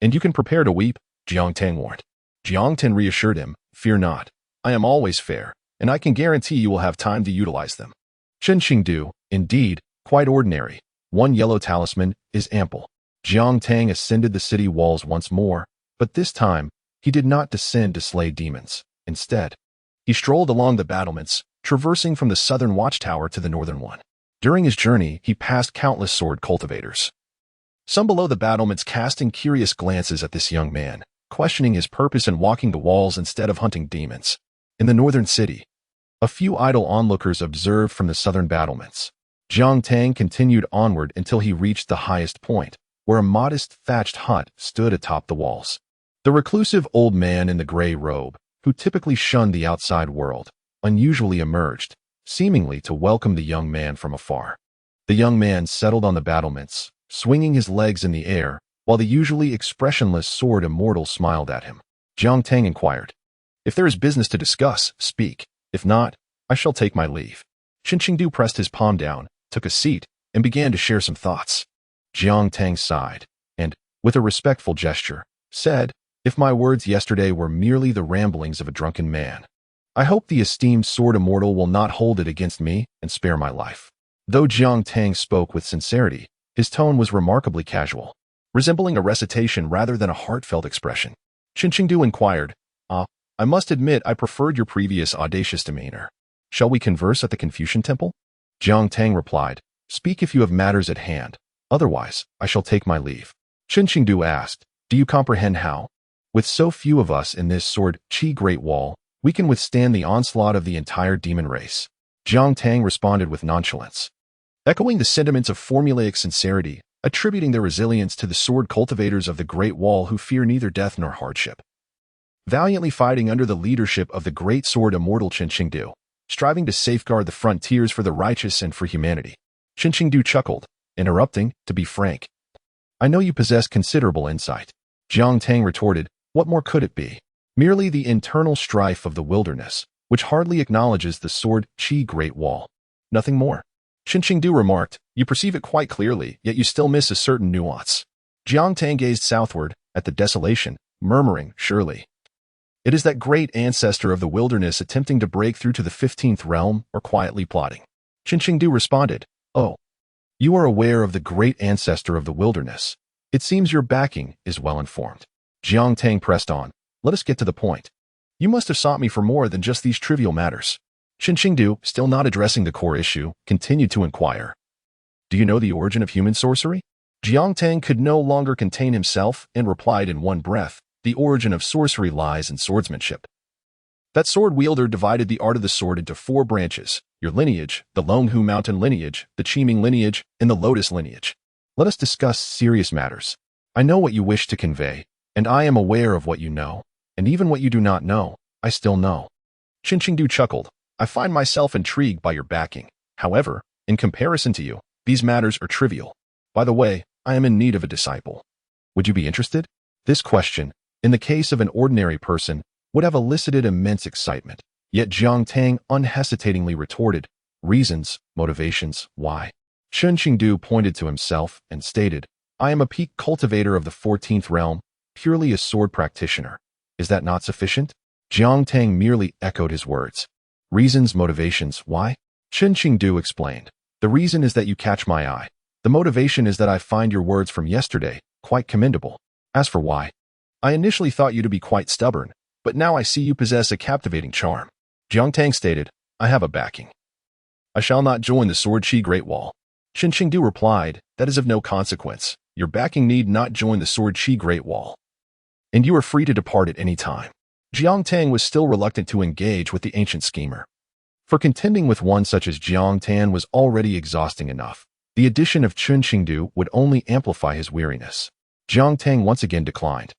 "And you can prepare to weep," Jiang Tan warned. Jiang Tan reassured him, "Fear not. I am always fair, and I can guarantee you will have time to utilize them. Qinqingdu, indeed, quite ordinary. 1 yellow talisman is ample." Jiang Tan ascended the city walls once more, but this time, he did not descend to slay demons. Instead, he strolled along the battlements, traversing from the southern watchtower to the northern one. During his journey, he passed countless sword cultivators. Some below the battlements casting curious glances at this young man, questioning his purpose in walking the walls instead of hunting demons. In the northern city, a few idle onlookers observed from the southern battlements. Jiang Tan continued onward until he reached the highest point, where a modest thatched hut stood atop the walls. The reclusive old man in the gray robe, who typically shunned the outside world, unusually emerged, seemingly to welcome the young man from afar. The young man settled on the battlements, swinging his legs in the air, while the usually expressionless sword immortal smiled at him. Jiang Tan inquired, "If there is business to discuss, speak. If not, I shall take my leave." Qinqingdu pressed his palm down, took a seat, and began to share some thoughts. Jiang Tan sighed, and, with a respectful gesture, said, "If my words yesterday were merely the ramblings of a drunken man, I hope the esteemed sword immortal will not hold it against me and spare my life." Though Jiang Tan spoke with sincerity, his tone was remarkably casual, resembling a recitation rather than a heartfelt expression. Qinqingdu inquired, I must admit I preferred your previous audacious demeanor. Shall we converse at the Confucian temple?" Jiang Tan replied, "Speak if you have matters at hand. Otherwise, I shall take my leave." Qinqingdu asked, "Do you comprehend how, with so few of us in this Sword Chi Great Wall, we can withstand the onslaught of the entire demon race?" Jiang Tan responded with nonchalance, echoing the sentiments of formulaic sincerity, attributing their resilience to the sword cultivators of the Great Wall who fear neither death nor hardship. valiantly fighting under the leadership of the great sword immortal Qin Qingdu, striving to safeguard the frontiers for the righteous and for humanity. Qin Qingdu chuckled, interrupting, to be frank. I know you possess considerable insight. Jiang Tang retorted, what more could it be? Merely the internal strife of the wilderness, which hardly acknowledges the sword Qi Great Wall. Nothing more. Qin Qingdu remarked, you perceive it quite clearly, yet you still miss a certain nuance. Jiang Tang gazed southward, at the desolation, murmuring, surely. It is that great ancestor of the wilderness attempting to break through to the 15th realm, or quietly plotting. Qin Qingdu responded, oh. You are aware of the great ancestor of the wilderness. It seems your backing is well informed. Jiang Tang pressed on, let us get to the point. You must have sought me for more than just these trivial matters. Qin Qingdu, still not addressing the core issue, continued to inquire. Do you know the origin of human sorcery? Jiang Tang could no longer contain himself and replied in one breath, the origin of sorcery lies in swordsmanship. That sword wielder divided the art of the sword into 4 branches, your lineage, the Longhu Mountain lineage, the Qiming lineage, and the Lotus lineage. Let us discuss serious matters. I know what you wish to convey, and I am aware of what you know, and even what you do not know, I still know. Qin Qingdu chuckled. I find myself intrigued by your backing. However, in comparison to you, these matters are trivial. By the way, I am in need of a disciple. Would you be interested? This question, in the case of an ordinary person, would have elicited immense excitement. Yet Jiang Tang unhesitatingly retorted, reasons, motivations, why? Qin Qingdu pointed to himself and stated, I am a peak cultivator of the 14th realm, purely a sword practitioner. Is that not sufficient? Jiang Tang merely echoed his words. Reasons, motivations, why? Qin Qingdu explained. The reason is that you catch my eye. The motivation is that I find your words from yesterday quite commendable. As for why, I initially thought you to be quite stubborn, but now I see you possess a captivating charm. Jiang Tang stated, I have a backing. I shall not join the Sword Qi Great Wall. Qin Qingdu replied, that is of no consequence. Your backing need not join the Sword Qi Great Wall. And you are free to depart at any time. Jiang Tang was still reluctant to engage with the ancient schemer. For contending with one such as Jiang Tang was already exhausting enough. The addition of Qin Qingdu would only amplify his weariness. Jiang Tang once again declined,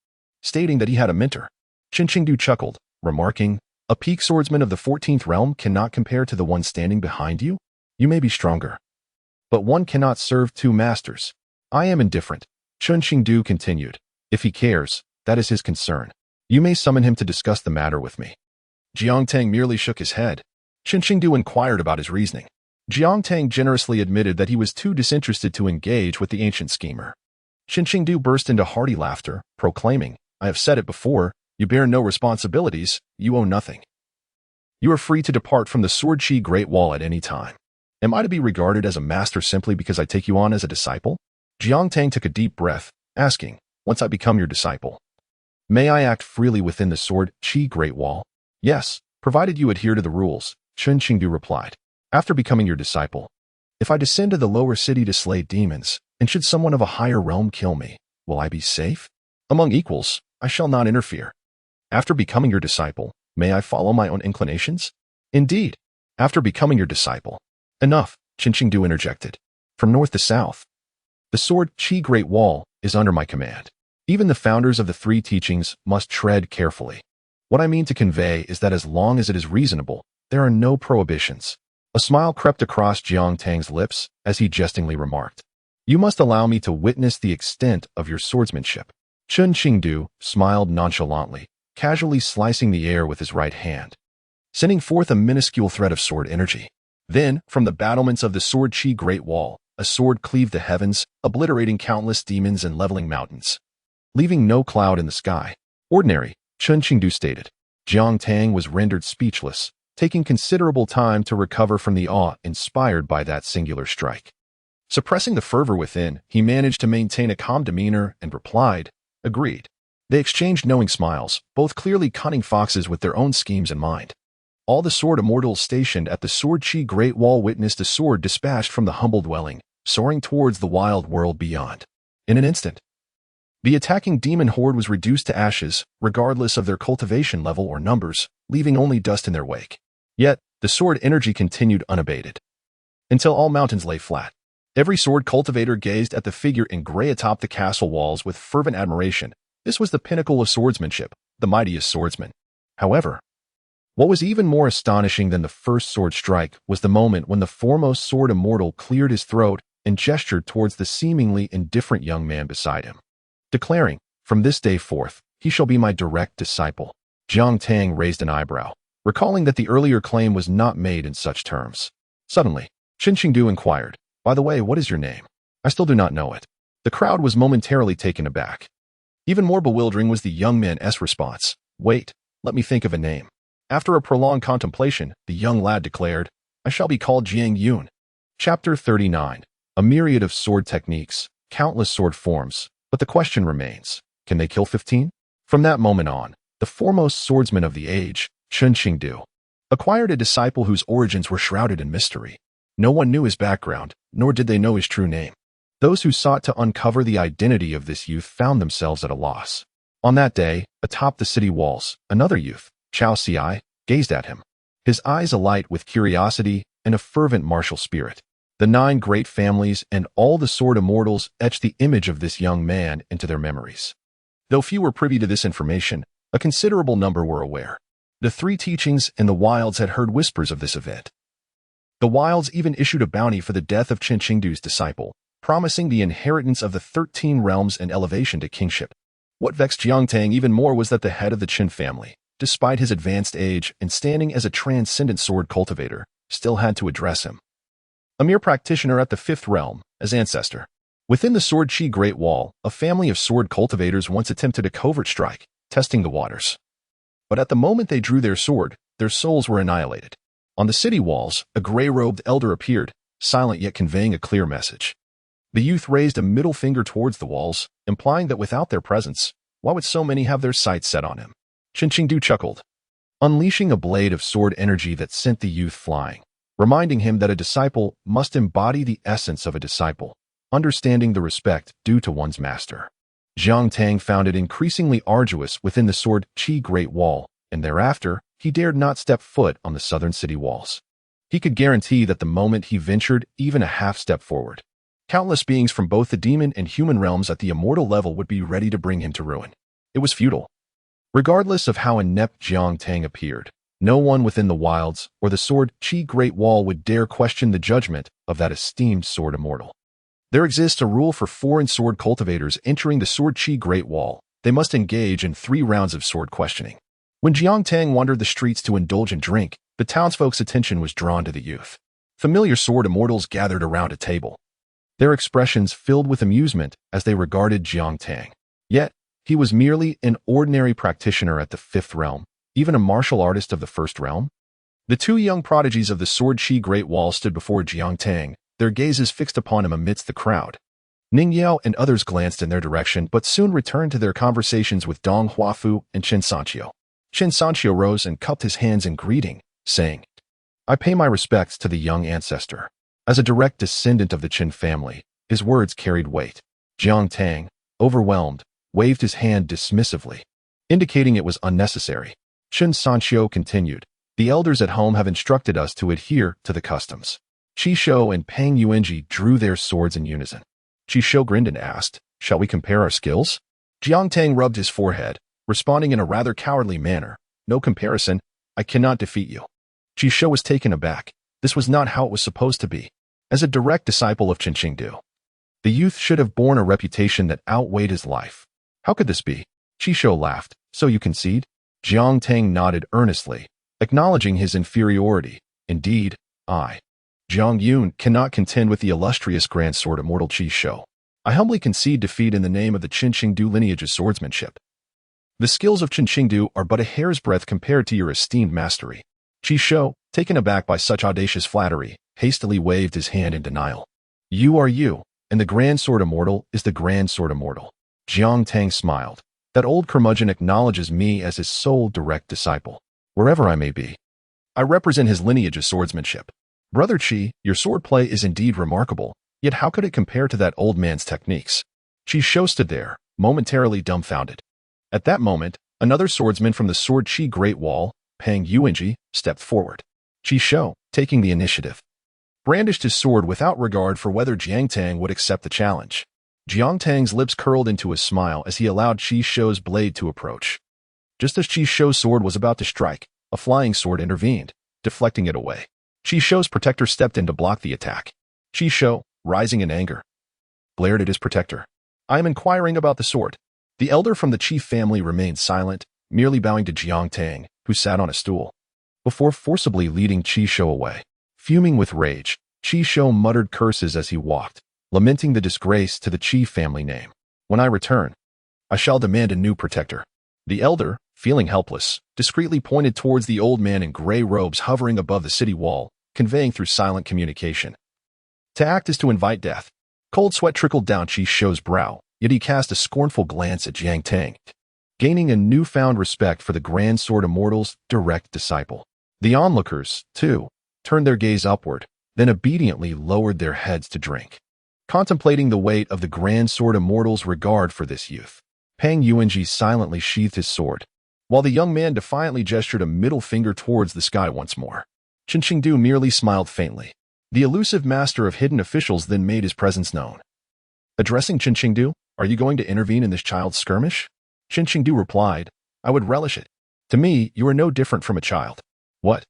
stating that he had a mentor. Qin Qingdu chuckled, remarking, a peak swordsman of the 14th realm cannot compare to the one standing behind you? You may be stronger, but one cannot serve 2 masters. I am indifferent. Qin Qingdu continued. If he cares, that is his concern. You may summon him to discuss the matter with me. Jiang Tang merely shook his head. Qin Qingdu inquired about his reasoning. Jiang Tang generously admitted that he was too disinterested to engage with the ancient schemer. Qin Qingdu burst into hearty laughter, proclaiming, I have said it before, you bear no responsibilities, you owe nothing. You are free to depart from the Sword Qi Great Wall at any time. Am I to be regarded as a master simply because I take you on as a disciple? Jiang Tang took a deep breath, asking, once I become your disciple, may I act freely within the Sword Qi Great Wall? Yes, provided you adhere to the rules, Qin Qingdu replied. After becoming your disciple, if I descend to the lower city to slay demons, and should someone of a higher realm kill me, will I be safe? Among equals, I shall not interfere. After becoming your disciple, may I follow my own inclinations? Indeed, after becoming your disciple. Enough, Qin Qingdu interjected. From north to south, the Sword Qi Great Wall is under my command. Even the founders of the 3 teachings must tread carefully. What I mean to convey is that as long as it is reasonable, there are no prohibitions. A smile crept across Jiang Tang's lips as he jestingly remarked, you must allow me to witness the extent of your swordsmanship. Qin Qingdu smiled nonchalantly, casually slicing the air with his right hand, sending forth a minuscule thread of sword energy. Then, from the battlements of the Sword Qi Great Wall, a sword cleaved the heavens, obliterating countless demons and leveling mountains, leaving no cloud in the sky. Ordinary, Qin Qingdu stated. Jiang Tang was rendered speechless, taking considerable time to recover from the awe inspired by that singular strike. Suppressing the fervor within, he managed to maintain a calm demeanor and replied, agreed. They exchanged knowing smiles, both clearly cunning foxes with their own schemes in mind. All the sword immortals stationed at the Sword Qi Great Wall witnessed a sword dispatched from the humble dwelling, soaring towards the wild world beyond. In an instant, the attacking demon horde was reduced to ashes, regardless of their cultivation level or numbers, leaving only dust in their wake. Yet, the sword energy continued unabated, until all mountains lay flat. Every sword cultivator gazed at the figure in gray atop the castle walls with fervent admiration. This was the pinnacle of swordsmanship, the mightiest swordsman. However, what was even more astonishing than the first sword strike was the moment when the foremost sword immortal cleared his throat and gestured towards the seemingly indifferent young man beside him, declaring, "From this day forth, he shall be my direct disciple." Jiang Tang raised an eyebrow, recalling that the earlier claim was not made in such terms. Suddenly, Qin Qingdu inquired, "By the way, what is your name? I still do not know it." The crowd was momentarily taken aback. Even more bewildering was the young man's response. "Wait, let me think of a name." After a prolonged contemplation, the young lad declared, "I shall be called Jiang Yun." Chapter 39. A myriad of sword techniques, countless sword forms, but the question remains, can they kill 15? From that moment on, the foremost swordsman of the age, Qin Qingdu, acquired a disciple whose origins were shrouded in mystery. No one knew his background, nor did they know his true name. Those who sought to uncover the identity of this youth found themselves at a loss. On that day, atop the city walls, another youth, Chao Xiai, gazed at him, his eyes alight with curiosity and a fervent martial spirit. The 9 great families and all the sword immortals etched the image of this young man into their memories. Though few were privy to this information, a considerable number were aware. The 3 teachings in the wilds had heard whispers of this event. The wilds even issued a bounty for the death of Qin Qingdu's disciple, promising the inheritance of the 13 realms and elevation to kingship. What vexed Jiang Tang even more was that the head of the Qin family, despite his advanced age and standing as a transcendent sword cultivator, still had to address him, a mere practitioner at the 5th realm, as ancestor. Within the Sword Qi Great Wall, a family of sword cultivators once attempted a covert strike, testing the waters. But at the moment they drew their sword, their souls were annihilated. On the city walls, a gray-robed elder appeared, silent yet conveying a clear message. The youth raised a middle finger towards the walls, implying that without their presence, why would so many have their sights set on him? Qin Qingdu chuckled, unleashing a blade of sword energy that sent the youth flying, reminding him that a disciple must embody the essence of a disciple, understanding the respect due to one's master. Jiang Tang found it increasingly arduous within the Sword Qi Great Wall, and thereafter, he dared not step foot on the southern city walls. He could guarantee that the moment he ventured even a half step forward, countless beings from both the demon and human realms at the immortal level would be ready to bring him to ruin. It was futile. Regardless of how inept Jiang Tang appeared, no one within the wilds or the Sword Qi Great Wall would dare question the judgment of that esteemed sword immortal. There exists a rule for foreign sword cultivators entering the Sword Qi Great Wall. They must engage in 3 rounds of sword questioning. When Jiang Tang wandered the streets to indulge in drink, the townsfolk's attention was drawn to the youth. Familiar sword immortals gathered around a table, their expressions filled with amusement as they regarded Jiang Tang. Yet, he was merely an ordinary practitioner at the 5th realm, even a martial artist of the 1st realm. The 2 young prodigies of the Sword Qi Great Wall stood before Jiang Tang, their gazes fixed upon him amidst the crowd. Ning Yao and others glanced in their direction but soon returned to their conversations with Dong Huafu and Chen Sanqiu. Chen Sanqiu rose and cupped his hands in greeting, saying, "I pay my respects to the young ancestor." As a direct descendant of the Qin family, his words carried weight. Jiang Tang, overwhelmed, waved his hand dismissively, indicating it was unnecessary. Chen Sanqiu continued, "The elders at home have instructed us to adhere to the customs." Qi Shou and Pang Yuanji drew their swords in unison. Qi Shou grinned and asked, "Shall we compare our skills?" Jiang Tang rubbed his forehead, responding in a rather cowardly manner, "No comparison, I cannot defeat you." Qi Shou was taken aback. This was not how it was supposed to be. As a direct disciple of Qin Qingdu, the youth should have borne a reputation that outweighed his life. How could this be? Qi Shou laughed. "So you concede?" Jiang Tang nodded earnestly, acknowledging his inferiority. "Indeed, I, Jiang Yun, cannot contend with the illustrious Grand Sword Immortal Qi Shou. I humbly concede defeat in the name of the Qin Qingdu lineage's swordsmanship. The skills of Qin Qingdu are but a hair's breadth compared to your esteemed mastery." Qi Shou, taken aback by such audacious flattery, hastily waved his hand in denial. "You are you, and the Grand Sword Immortal is the Grand Sword Immortal." Jiang Tang smiled. "That old curmudgeon acknowledges me as his sole direct disciple. Wherever I may be, I represent his lineage's swordsmanship. Brother Qi, your swordplay is indeed remarkable, yet how could it compare to that old man's techniques?" Qi Shou stood there, momentarily dumbfounded. At that moment, another swordsman from the Sword Qi Great Wall, Pang Yuanji, stepped forward. Qi Shou, taking the initiative, brandished his sword without regard for whether Jiang Tang would accept the challenge. Jiang Tang's lips curled into a smile as he allowed Qi Shou's blade to approach. Just as Chi Shou's sword was about to strike, a flying sword intervened, deflecting it away. Chi Shou's protector stepped in to block the attack. Chi Shou, rising in anger, glared at his protector. "I am inquiring about the sword." The elder from the chief family remained silent, merely bowing to Jiang Tang, who sat on a stool, before forcibly leading Chi Shou away. Fuming with rage, Chi Shou muttered curses as he walked, lamenting the disgrace to the chief family name. "When I return, I shall demand a new protector." The elder, feeling helpless, discreetly pointed towards the old man in gray robes hovering above the city wall, conveying through silent communication. "To act is to invite death." Cold sweat trickled down Chi Shou's brow, yet he cast a scornful glance at Jiang Tang, gaining a newfound respect for the Grand Sword Immortal's direct disciple. The onlookers, too, turned their gaze upward, then obediently lowered their heads to drink, contemplating the weight of the Grand Sword Immortal's regard for this youth. Pang Yuanji silently sheathed his sword, while the young man defiantly gestured a middle finger towards the sky once more. Chen Qingdu merely smiled faintly. The elusive master of hidden officials then made his presence known. Addressing Chen Qingdu, "Are you going to intervene in this child's skirmish?" Chen Qingdu replied, "I would relish it. To me, you are no different from a child." "What?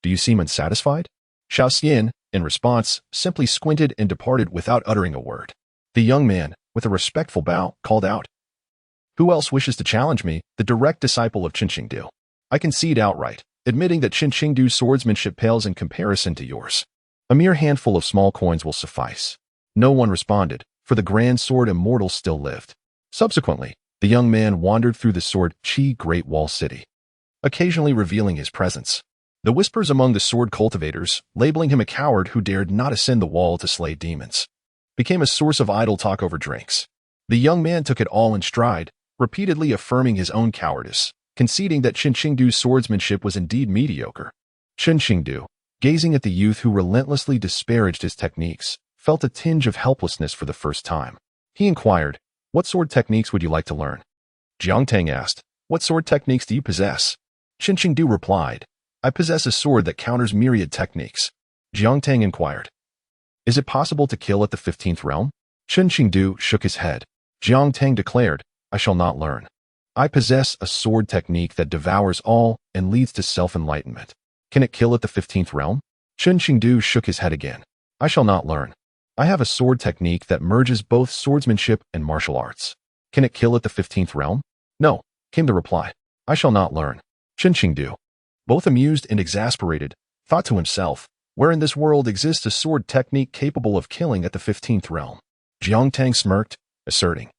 Do you seem unsatisfied?" Xiao Xian, in response, simply squinted and departed without uttering a word. The young man, with a respectful bow, called out, "Who else wishes to challenge me, the direct disciple of Chen Qingdu?" I concede outright, admitting that Chen Qingdu's swordsmanship pales in comparison to yours. A mere handful of small coins will suffice. No one responded, for the Grand Sword Immortal still lived. Subsequently, the young man wandered through the Sword Qi Great Wall City, occasionally revealing his presence. The whispers among the sword cultivators, labeling him a coward who dared not ascend the wall to slay demons, became a source of idle talk over drinks. The young man took it all in stride, repeatedly affirming his own cowardice, conceding that Chen Qingdu's swordsmanship was indeed mediocre. Chen Qingdu, gazing at the youth who relentlessly disparaged his techniques, felt a tinge of helplessness for the first time. He inquired, "What sword techniques would you like to learn?" Jiang Tang asked, "What sword techniques do you possess?" Chen Qingdu replied, "I possess a sword that counters myriad techniques." Jiang Tang inquired, "Is it possible to kill at the 15th realm?" Chen Qingdu shook his head. Jiang Tang declared, "I shall not learn. I possess a sword technique that devours all and leads to self-enlightenment. Can it kill at the 15th realm?" Chen Qingdu shook his head again. "I shall not learn. I have a sword technique that merges both swordsmanship and martial arts. Can it kill at the 15th realm?" "No," came the reply. "I shall not learn." Chen Qingdu, both amused and exasperated, thought to himself, where in this world exists a sword technique capable of killing at the 15th realm? Jiang Tang smirked, asserting,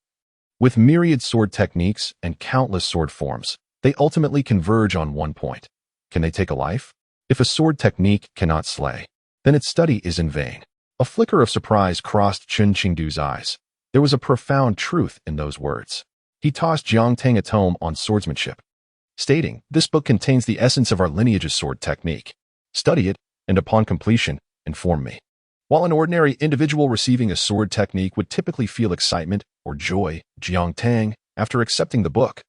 "With myriad sword techniques and countless sword forms, they ultimately converge on one point. Can they take a life? If a sword technique cannot slay, then its study is in vain." A flicker of surprise crossed Chen Qingdu's eyes. There was a profound truth in those words. He tossed Jiang Tang a tome on swordsmanship, stating, "This book contains the essence of our lineage's sword technique. Study it, and upon completion, inform me." While an ordinary individual receiving a sword technique would typically feel excitement or joy, Jiang Tang, after accepting the book,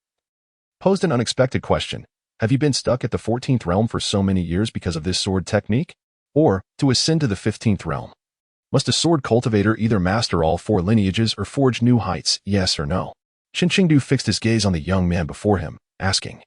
posed an unexpected question. "Have you been stuck at the 14th realm for so many years because of this sword technique? Or, to ascend to the 15th realm, must a sword cultivator either master all 4 lineages or forge new heights, yes or no?" Chen Qingdu fixed his gaze on the young man before him, asking,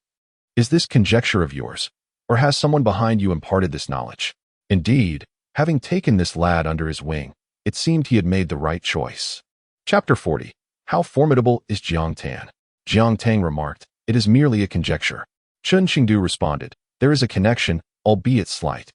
"Is this conjecture of yours, or has someone behind you imparted this knowledge?" Indeed, having taken this lad under his wing, it seemed he had made the right choice. Chapter 40. How formidable is Jiang Tang? Jiang Tang remarked, "It is merely a conjecture." Chen Qingdu responded, "There is a connection, albeit slight.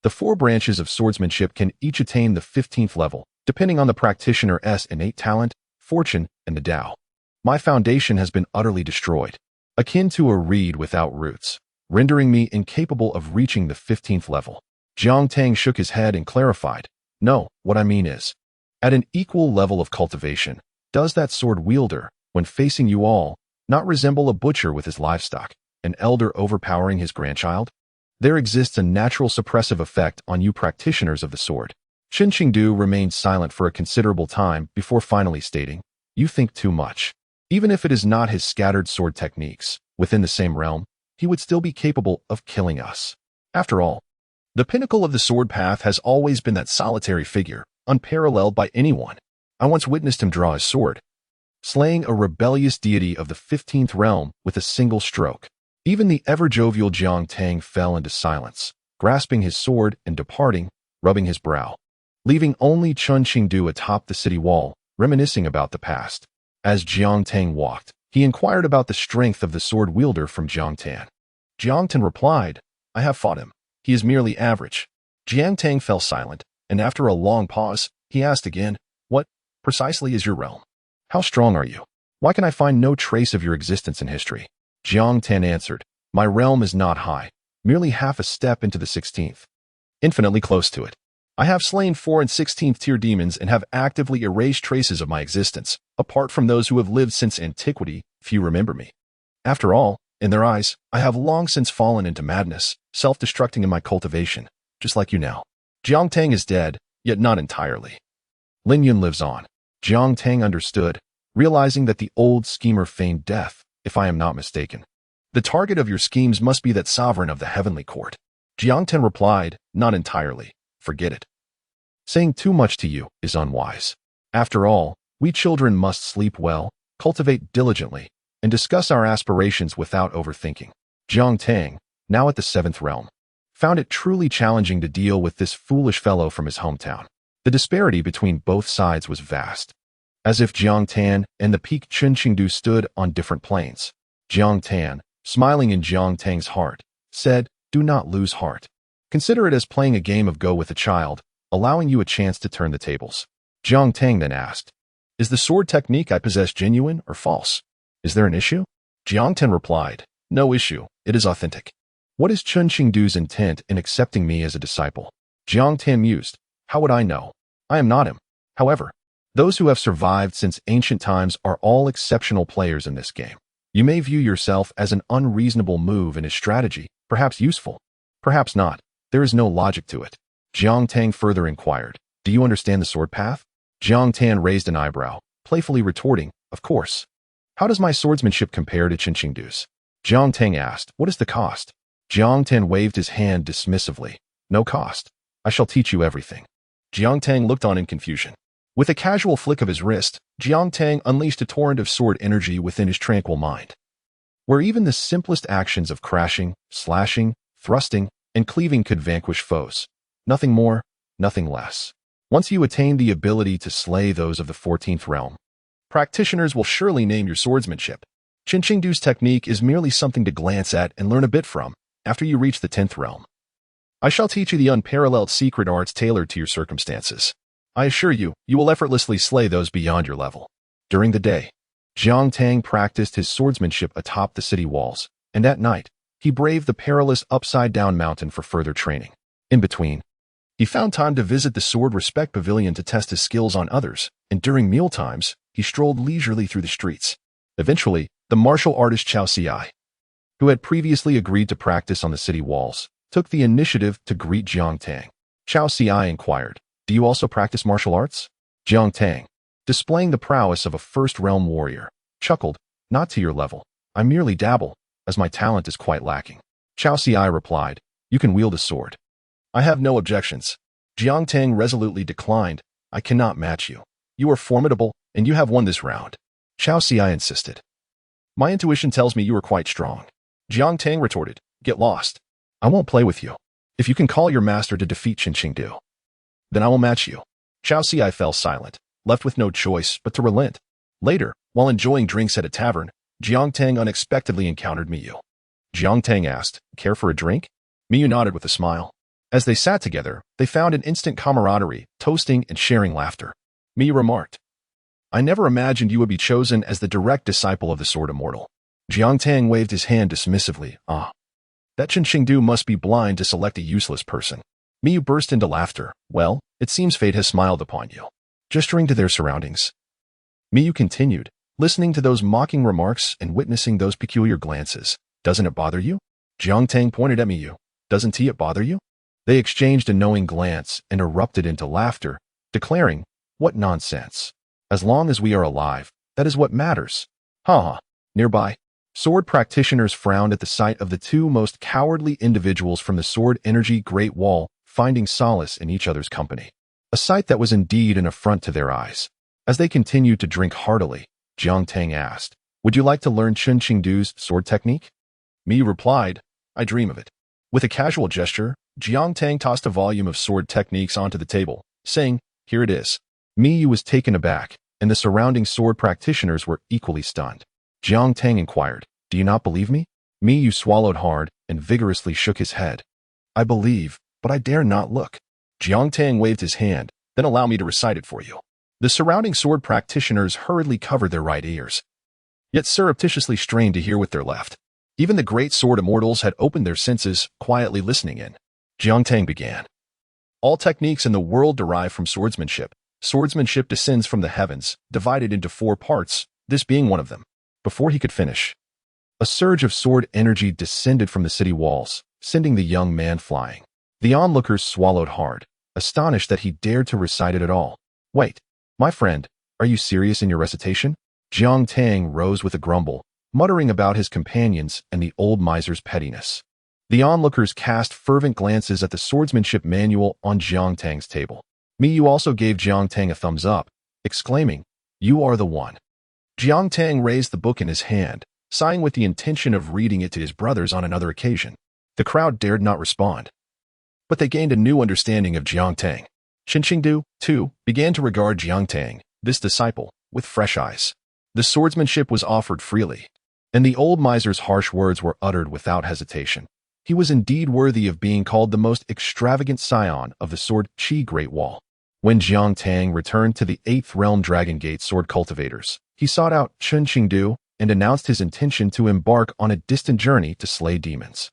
The 4 branches of swordsmanship can each attain the 15th level, depending on the practitioner's innate talent, fortune, and the Tao. My foundation has been utterly destroyed, akin to a reed without roots, rendering me incapable of reaching the 15th level." Jiang Tang shook his head and clarified, "No, what I mean is, at an equal level of cultivation, does that sword wielder, when facing you all, not resemble a butcher with his livestock, an elder overpowering his grandchild? There exists a natural suppressive effect on you practitioners of the sword." Chen Qingdu remained silent for a considerable time before finally stating, "You think too much. Even if it is not his scattered sword techniques, within the same realm, he would still be capable of killing us. After all, the pinnacle of the sword path has always been that solitary figure, unparalleled by anyone. I once witnessed him draw his sword. slaying a rebellious deity of the 15th realm with a single stroke. Even the ever-jovial Jiang Tang fell into silence, grasping his sword and departing, rubbing his brow, leaving only Chun Qingdu atop the city wall, reminiscing about the past. As Jiang Tang walked, he inquired about the strength of the sword wielder from Jiang Tan. Jiang Tan replied, "I have fought him. He is merely average." Jiang Tang fell silent, and after a long pause, he asked again, "What, precisely, is your realm? How strong are you? Why can I find no trace of your existence in history?" Jiang Tan answered, "My realm is not high, merely half a step into the 16th. Infinitely close to it. I have slain 4 and 16th tier demons and have actively erased traces of my existence. Apart from those who have lived since antiquity, few remember me. After all, in their eyes, I have long since fallen into madness, self-destructing in my cultivation, just like you now." Jiang Tang is dead, yet not entirely. Lin Yun lives on. Jiang Tang understood, realizing that the old schemer feigned death, if I am not mistaken. "The target of your schemes must be that sovereign of the heavenly court." Jiang Tang replied, "Not entirely. Forget it. Saying too much to you is unwise. After all, we children must sleep well, cultivate diligently, and discuss our aspirations without overthinking." Jiang Tang, now at the 7th realm, found it truly challenging to deal with this foolish fellow from his hometown. The disparity between both sides was vast. As if Jiang Tan and the peak Chun Qingdu stood on different planes. Jiang Tan, smiling in Jiang Tang's heart, said, "Do not lose heart. Consider it as playing a game of Go with a child, allowing you a chance to turn the tables." Jiang Tang then asked, "Is the sword technique I possess genuine or false? Is there an issue?" Jiang Tan replied, "No issue, it is authentic." "What is Chun Qingdu's intent in accepting me as a disciple?" Jiang Tan mused, "How would I know? I am not him. However, those who have survived since ancient times are all exceptional players in this game. You may view yourself as an unreasonable move in his strategy, perhaps useful, perhaps not. There is no logic to it." Jiang Tang further inquired, "Do you understand the sword path?" Jiang Tan raised an eyebrow, playfully retorting, "Of course. How does my swordsmanship compare to Chun Qingdu's?" Jiang Tang asked, "What is the cost?" Jiang Tan waved his hand dismissively, "No cost. I shall teach you everything." Jiang Tang looked on in confusion. With a casual flick of his wrist, Jiang Tang unleashed a torrent of sword energy within his tranquil mind, where even the simplest actions of crashing, slashing, thrusting, and cleaving could vanquish foes. Nothing more, nothing less. Once you attain the ability to slay those of the 14th realm, practitioners will surely name your swordsmanship. Chun Qingdu's technique is merely something to glance at and learn a bit from after you reach the 10th realm. I shall teach you the unparalleled secret arts tailored to your circumstances. I assure you, you will effortlessly slay those beyond your level. During the day, Jiang Tang practiced his swordsmanship atop the city walls, and at night, he braved the perilous upside-down mountain for further training. In between, he found time to visit the Sword Respect Pavilion to test his skills on others, and during mealtimes, he strolled leisurely through the streets. Eventually, the martial artist Chao Xiai, who had previously agreed to practice on the city walls, took the initiative to greet Jiang Tang. Chao Xiai inquired, "Do you also practice martial arts?" Jiang Tang, displaying the prowess of a first-realm warrior, chuckled, "Not to your level. I merely dabble, as my talent is quite lacking." Chao Xiai replied, "You can wield a sword." "I have no objections." Jiang Tang resolutely declined, "I cannot match you. You are formidable, and you have won this round." Chao Xiai insisted, "My intuition tells me you are quite strong." Jiang Tang retorted, "Get lost. I won't play with you. If you can call your master to defeat Chun Qingdu, then I will match you." Chao Xiai fell silent, left with no choice but to relent. Later, while enjoying drinks at a tavern, Jiang Tang unexpectedly encountered Miyu. Jiang Tang asked, "Care for a drink?" Miyu nodded with a smile. As they sat together, they found an instant camaraderie, toasting and sharing laughter. Miyu remarked, "I never imagined you would be chosen as the direct disciple of the Sword Immortal." Jiang Tang waved his hand dismissively. "Ah, that Chun Qingdu must be blind to select a useless person." Miyu burst into laughter. "Well, it seems fate has smiled upon you." Gesturing to their surroundings, Miyu continued, listening to those mocking remarks and witnessing those peculiar glances. "Doesn't it bother you?" Jiang Tang pointed at Miyu. "Doesn't it bother you?" They exchanged a knowing glance and erupted into laughter, declaring, "What nonsense. As long as we are alive, that is what matters." Ha ha. Nearby, sword practitioners frowned at the sight of the two most cowardly individuals from the Sword Energy Great Wall finding solace in each other's company. A sight that was indeed an affront to their eyes. As they continued to drink heartily, Jiang Tang asked. Would you like to learn Chen Qingdu's sword technique? Mi replied, I dream of it. With a casual gesture, Jiang Tang tossed a volume of sword techniques onto the table, saying, here it is. Mi Yu was taken aback, and the surrounding sword practitioners were equally stunned. Jiang Tang inquired, do you not believe me? Mi Yu swallowed hard and vigorously shook his head. I believe, but I dare not look. Jiang Tang waved his hand, then allow me to recite it for you. The surrounding sword practitioners hurriedly covered their right ears, yet surreptitiously strained to hear with their left. Even the great sword immortals had opened their senses, quietly listening in. Jiang Tang began. All techniques in the world derive from swordsmanship. Swordsmanship descends from the heavens, divided into 4 parts, this being one of them. Before he could finish, a surge of sword energy descended from the city walls, sending the young man flying. The onlookers swallowed hard, astonished that he dared to recite it at all. Wait, my friend, are you serious in your recitation? Jiang Tang rose with a grumble, muttering about his companions and the old miser's pettiness. The onlookers cast fervent glances at the swordsmanship manual on Jiang Tang's table. Mi Yu also gave Jiang Tang a thumbs up, exclaiming, you are the one. Jiang Tang raised the book in his hand, sighing with the intention of reading it to his brothers on another occasion. The crowd dared not respond, but they gained a new understanding of Jiang Tang. Chen Qingdu, too, began to regard Jiang Tang, this disciple, with fresh eyes. The swordsmanship was offered freely, and the old miser's harsh words were uttered without hesitation. He was indeed worthy of being called the most extravagant scion of the sword Qi Great Wall. When Jiang Tang returned to the 8th Realm Dragon Gate sword cultivators, he sought out Chen Qingdu and announced his intention to embark on a distant journey to slay demons.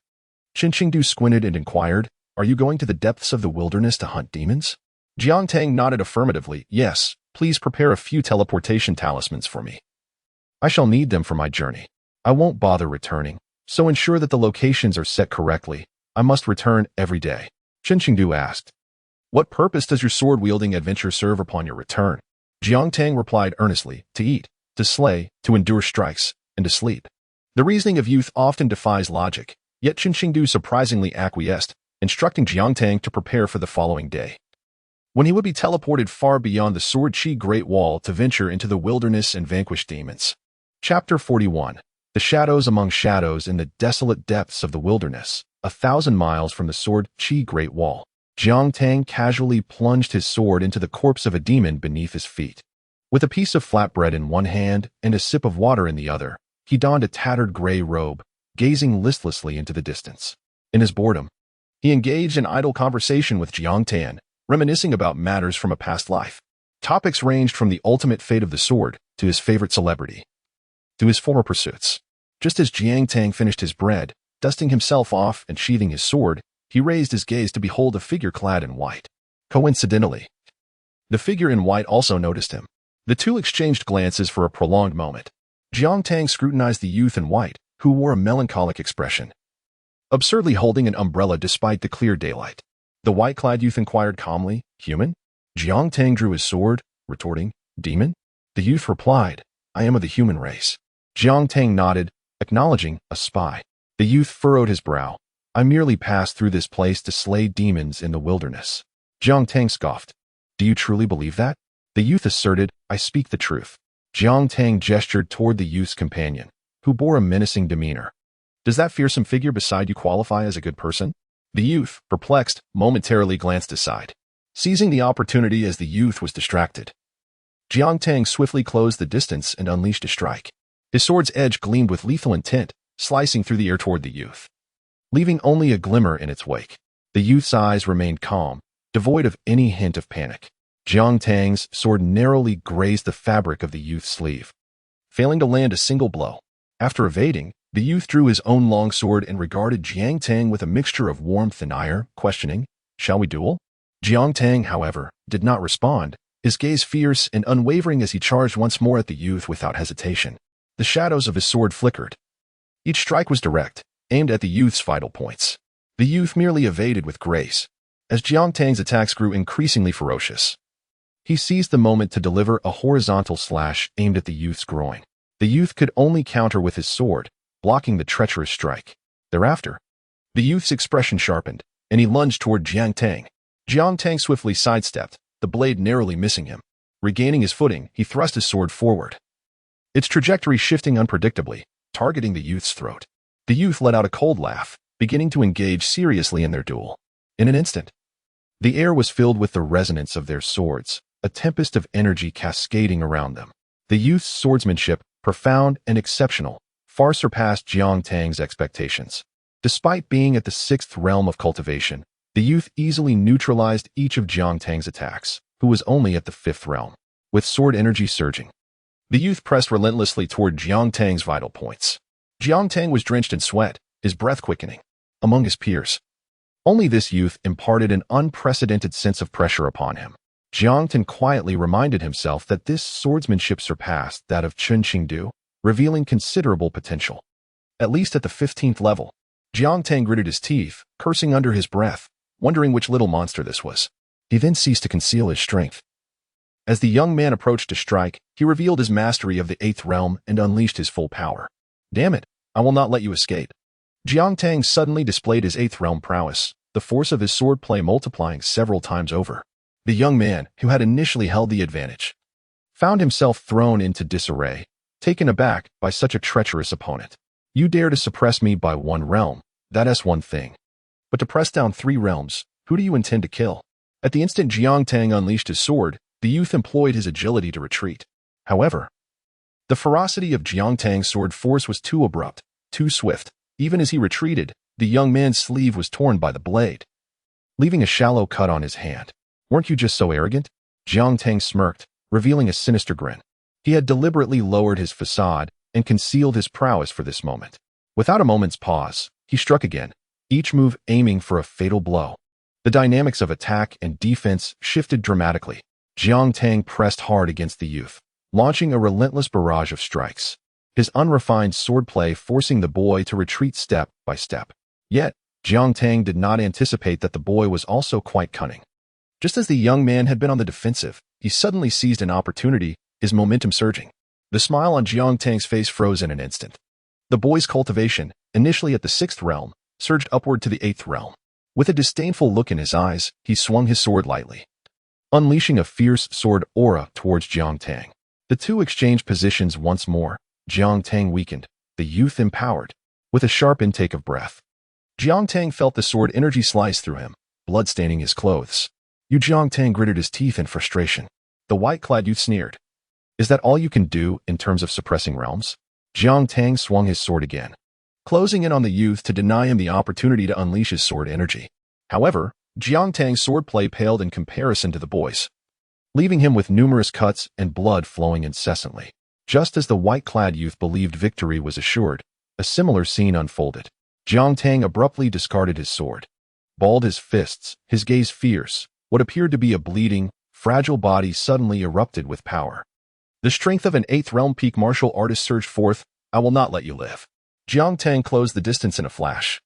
Chen Qingdu squinted and inquired, are you going to the depths of the wilderness to hunt demons? Jiang Tang nodded affirmatively, yes, please prepare a few teleportation talismans for me. I shall need them for my journey. I won't bother returning, so ensure that the locations are set correctly. I must return every day. Chen Qingdu asked, what purpose does your sword-wielding adventure serve upon your return? Jiang Tang replied earnestly, to eat, to slay, to endure strikes, and to sleep. The reasoning of youth often defies logic, yet Chen Qingdu surprisingly acquiesced, instructing Jiang Tang to prepare for the following day, when he would be teleported far beyond the Sword Qi Great Wall to venture into the wilderness and vanquish demons. Chapter 41. The Shadows Among Shadows in the desolate depths of the wilderness, 1,000 miles from the Sword Qi Great Wall. Jiang Tang casually plunged his sword into the corpse of a demon beneath his feet. With a piece of flatbread in one hand and a sip of water in the other, he donned a tattered gray robe, gazing listlessly into the distance. In his boredom, he engaged in idle conversation with Jiang Tang, reminiscing about matters from a past life. Topics ranged from the ultimate fate of the sword, to his favorite celebrity, to his former pursuits. Just as Jiang Tang finished his bread, dusting himself off and sheathing his sword, he raised his gaze to behold a figure clad in white. Coincidentally, the figure in white also noticed him. The two exchanged glances for a prolonged moment. Jiang Tang scrutinized the youth in white, who wore a melancholic expression, absurdly holding an umbrella despite the clear daylight. The white-clad youth inquired calmly, human? Jiang Tang drew his sword, retorting, demon? The youth replied, I am of the human race. Jiang Tang nodded, acknowledging a spy. The youth furrowed his brow. I merely passed through this place to slay demons in the wilderness. Jiang Tang scoffed. Do you truly believe that? The youth asserted, I speak the truth. Jiang Tang gestured toward the youth's companion, who bore a menacing demeanor. Does that fearsome figure beside you qualify as a good person? The youth, perplexed, momentarily glanced aside, seizing the opportunity as the youth was distracted. Jiang Tang swiftly closed the distance and unleashed a strike. His sword's edge gleamed with lethal intent, slicing through the air toward the youth, leaving only a glimmer in its wake. The youth's eyes remained calm, devoid of any hint of panic. Jiang Tang's sword narrowly grazed the fabric of the youth's sleeve, failing to land a single blow. After evading, the youth drew his own long sword and regarded Jiang Tang with a mixture of warmth and ire, questioning, shall we duel? Jiang Tang, however, did not respond, his gaze fierce and unwavering as he charged once more at the youth without hesitation. The shadows of his sword flickered. Each strike was direct, aimed at the youth's vital points. The youth merely evaded with grace, as Jiang Tang's attacks grew increasingly ferocious. He seized the moment to deliver a horizontal slash aimed at the youth's groin. The youth could only counter with his sword, blocking the treacherous strike. Thereafter, the youth's expression sharpened, and he lunged toward Jiang Tang. Jiang Tang swiftly sidestepped, the blade narrowly missing him. Regaining his footing, he thrust his sword forward, its trajectory shifting unpredictably, targeting the youth's throat. The youth let out a cold laugh, beginning to engage seriously in their duel. In an instant, the air was filled with the resonance of their swords, a tempest of energy cascading around them. The youth's swordsmanship, profound and exceptional, far surpassed Jiang Tang's expectations. Despite being at the 6th realm of cultivation, the youth easily neutralized each of Jiang Tang's attacks, who was only at the 5th realm. With sword energy surging, the youth pressed relentlessly toward Jiang Tang's vital points. Jiang Tang was drenched in sweat, his breath quickening. Among his peers, only this youth imparted an unprecedented sense of pressure upon him. Jiang Tang quietly reminded himself that this swordsmanship surpassed that of Chen Qingdu, revealing considerable potential. At least at the 15th level, Jiang Tang gritted his teeth, cursing under his breath, wondering which little monster this was. He then ceased to conceal his strength. As the young man approached to strike, he revealed his mastery of the 8th realm and unleashed his full power. Damn it, I will not let you escape. Jiang Tang suddenly displayed his 8th realm prowess, the force of his swordplay multiplying several times over. The young man, who had initially held the advantage, found himself thrown into disarray, taken aback by such a treacherous opponent. You dare to suppress me by 1 realm, that's one thing. But to press down 3 realms, who do you intend to kill? At the instant Jiang Tang unleashed his sword, the youth employed his agility to retreat. However, the ferocity of Jiang Tang's sword force was too abrupt, too swift. Even as he retreated, the young man's sleeve was torn by the blade, leaving a shallow cut on his hand. Weren't you just so arrogant? Jiang Tang smirked, revealing a sinister grin. He had deliberately lowered his facade and concealed his prowess for this moment. Without a moment's pause, he struck again, each move aiming for a fatal blow. The dynamics of attack and defense shifted dramatically. Jiang Tang pressed hard against the youth, launching a relentless barrage of strikes, his unrefined swordplay forcing the boy to retreat step by step. Yet, Jiang Tang did not anticipate that the boy was also quite cunning. Just as the young man had been on the defensive, he suddenly seized an opportunity, his momentum surging. The smile on Jiang Tang's face froze in an instant. The boy's cultivation, initially at the 6th realm, surged upward to the 8th realm. With a disdainful look in his eyes, he swung his sword lightly, unleashing a fierce sword aura towards Jiang Tang. The two exchanged positions once more. Jiang Tang weakened, the youth empowered. With a sharp intake of breath, Jiang Tang felt the sword energy slice through him, blood staining his clothes. Jiang Tang gritted his teeth in frustration. The white-clad youth sneered. Is that all you can do in terms of suppressing realms? Jiang Tang swung his sword again, closing in on the youth to deny him the opportunity to unleash his sword energy. However, Jiang Tang's swordplay paled in comparison to the boy's, leaving him with numerous cuts and blood flowing incessantly. Just as the white-clad youth believed victory was assured, a similar scene unfolded. Jiang Tang abruptly discarded his sword, balled his fists, his gaze fierce. What appeared to be a bleeding, fragile body suddenly erupted with power. The strength of an 8th realm peak martial artist surged forth. I will not let you live. Jiang Tang closed the distance in a flash,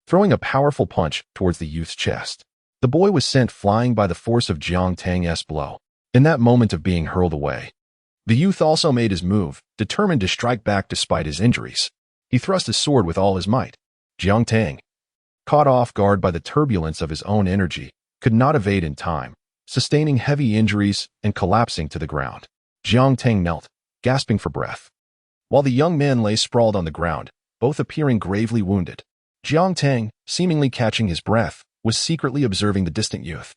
throwing a powerful punch towards the youth's chest. The boy was sent flying by the force of Jiang Tang's blow. In that moment of being hurled away, the youth also made his move, determined to strike back despite his injuries. He thrust his sword with all his might. Jiang Tang, caught off guard by the turbulence of his own energy, could not evade in time, sustaining heavy injuries and collapsing to the ground. Jiang Tang knelt, gasping for breath, while the young man lay sprawled on the ground, both appearing gravely wounded. Jiang Tang, seemingly catching his breath, was secretly observing the distant youth,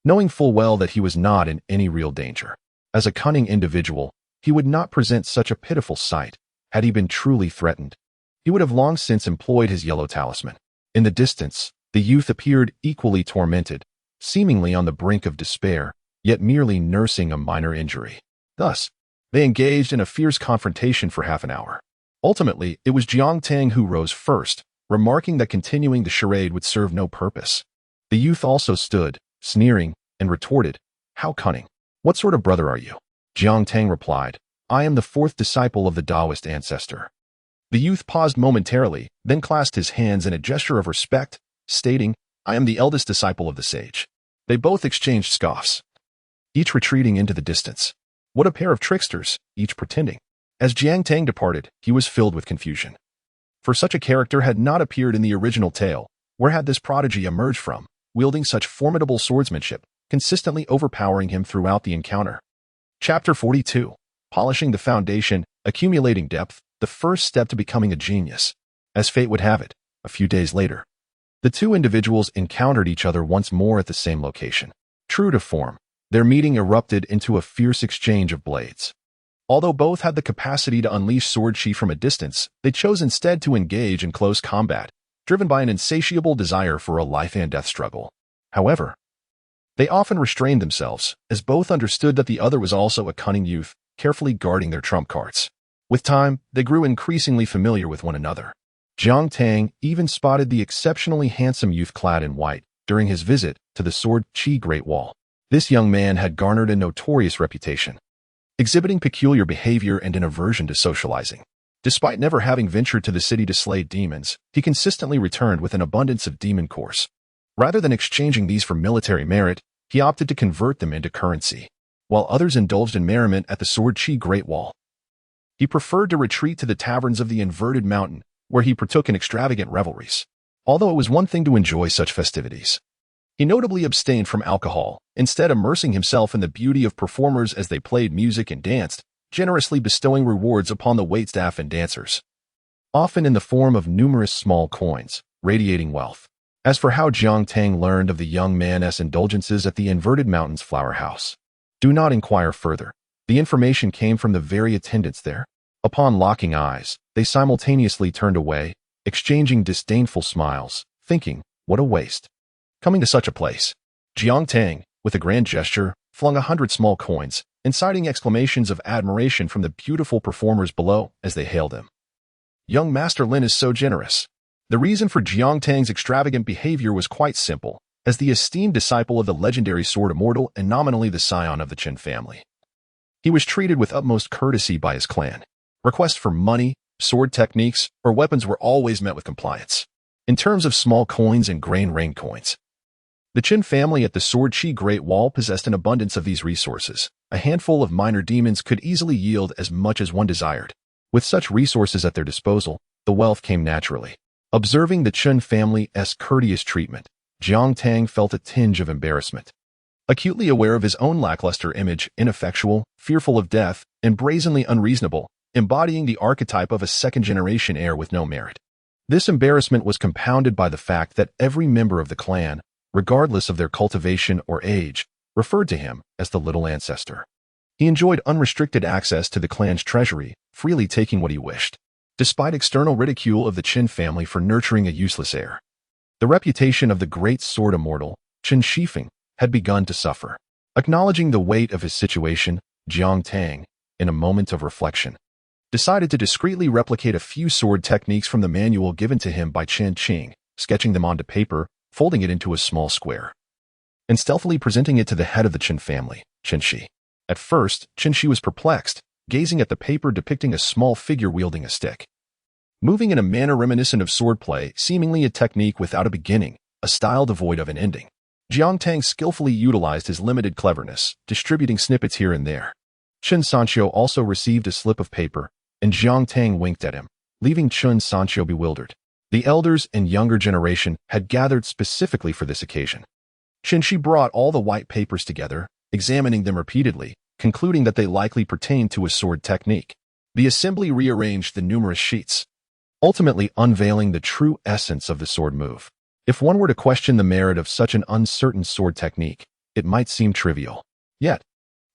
knowing full well that he was not in any real danger. As a cunning individual, he would not present such a pitiful sight. Had he been truly threatened, he would have long since employed his yellow talisman. In the distance, the youth appeared equally tormented, seemingly on the brink of despair, yet merely nursing a minor injury. Thus, they engaged in a fierce confrontation for half an hour. Ultimately, it was Jiang Tang who rose first, remarking that continuing the charade would serve no purpose. The youth also stood, sneering, and retorted, "How cunning! What sort of brother are you?" Jiang Tang replied, "I am the 4th disciple of the Taoist ancestor." The youth paused momentarily, then clasped his hands in a gesture of respect, stating, "I am the eldest disciple of the sage." They both exchanged scoffs, each retreating into the distance. What a pair of tricksters, each pretending. As Jiang Tang departed, he was filled with confusion. For such a character had not appeared in the original tale. Where had this prodigy emerged from, wielding such formidable swordsmanship, consistently overpowering him throughout the encounter? Chapter 42. Polishing the Foundation. accumulating depth, the first step to becoming a genius. As fate would have it, a few days later, the two individuals encountered each other once more at the same location. True to form, their meeting erupted into a fierce exchange of blades. Although both had the capacity to unleash sword chi from a distance, they chose instead to engage in close combat, driven by an insatiable desire for a life-and-death struggle. However, they often restrained themselves, as both understood that the other was also a cunning youth, carefully guarding their trump cards. With time, they grew increasingly familiar with one another. Jiang Tang even spotted the exceptionally handsome youth clad in white during his visit to the Sword Chi Great Wall. This young man had garnered a notorious reputation, exhibiting peculiar behavior and an aversion to socializing. Despite never having ventured to the city to slay demons, he consistently returned with an abundance of demon cores. Rather than exchanging these for military merit, he opted to convert them into currency. While others indulged in merriment at the Sword Chi Great Wall, he preferred to retreat to the taverns of the Inverted Mountain, where he partook in extravagant revelries. Although it was one thing to enjoy such festivities, he notably abstained from alcohol, instead immersing himself in the beauty of performers as they played music and danced, generously bestowing rewards upon the waitstaff and dancers, often in the form of numerous small coins, radiating wealth. As for how Jiang Tang learned of the young man's indulgences at the Inverted Mountains Flower House, do not inquire further. The information came from the very attendants there. Upon locking eyes, they simultaneously turned away, exchanging disdainful smiles, thinking, what a waste. Coming to such a place, Jiang Tang, with a grand gesture, flung 100 small coins, inciting exclamations of admiration from the beautiful performers below as they hailed him. Young Master Lin is so generous. The reason for Jiang Tang's extravagant behavior was quite simple. As the esteemed disciple of the legendary Sword Immortal and nominally the scion of the Qin family, he was treated with utmost courtesy by his clan. Requests for money, sword techniques, or weapons were always met with compliance. In terms of small coins and grain rain coins, the Qin family at the Sword Chi Great Wall possessed an abundance of these resources. A handful of minor demons could easily yield as much as one desired. With such resources at their disposal, the wealth came naturally. Observing the Qin family's courteous treatment, Jiang Tang felt a tinge of embarrassment. Acutely aware of his own lackluster image, ineffectual, fearful of death, and brazenly unreasonable, embodying the archetype of a second-generation heir with no merit. This embarrassment was compounded by the fact that every member of the clan, regardless of their cultivation or age, referred to him as the Little Ancestor. He enjoyed unrestricted access to the clan's treasury, freely taking what he wished, despite external ridicule of the Qin family for nurturing a useless heir. The reputation of the great sword immortal, Qin Shifeng, had begun to suffer. Acknowledging the weight of his situation, Jiang Tang, in a moment of reflection, decided to discreetly replicate a few sword techniques from the manual given to him by Chen Qing, sketching them onto paper, folding it into a small square, and stealthily presenting it to the head of the Qin family, Qin Shi. At first, Qin Shi was perplexed, gazing at the paper depicting a small figure wielding a stick, moving in a manner reminiscent of swordplay, seemingly a technique without a beginning, a style devoid of an ending. Jiang Tang skillfully utilized his limited cleverness, distributing snippets here and there. Chen Sancho also received a slip of paper, and Jiang Tang winked at him, leaving Chen Sancho bewildered. The elders and younger generation had gathered specifically for this occasion. Qin Shi brought all the white papers together, examining them repeatedly, concluding that they likely pertained to a sword technique. The assembly rearranged the numerous sheets, ultimately unveiling the true essence of the sword move. If one were to question the merit of such an uncertain sword technique, it might seem trivial. Yet,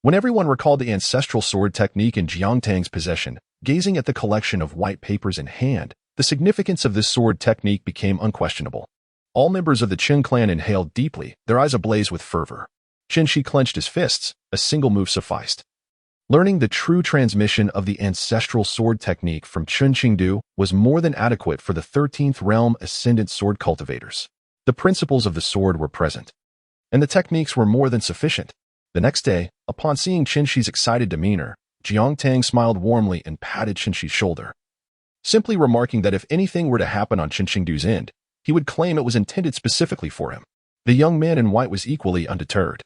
when everyone recalled the ancestral sword technique in Jiang Tang's possession, gazing at the collection of white papers in hand, the significance of this sword technique became unquestionable. All members of the Qin clan inhaled deeply, their eyes ablaze with fervor. Qin Shi clenched his fists, a single move sufficed. Learning the true transmission of the ancestral sword technique from Qin Qingdu was more than adequate for the 13th realm ascendant sword cultivators. The principles of the sword were present, and the techniques were more than sufficient. The next day, upon seeing Qin Shi's excited demeanor, Jiang Tang smiled warmly and patted Qin Shi's shoulder, simply remarking that if anything were to happen on Qin Qingdu's end, he would claim it was intended specifically for him. The young man in white was equally undeterred.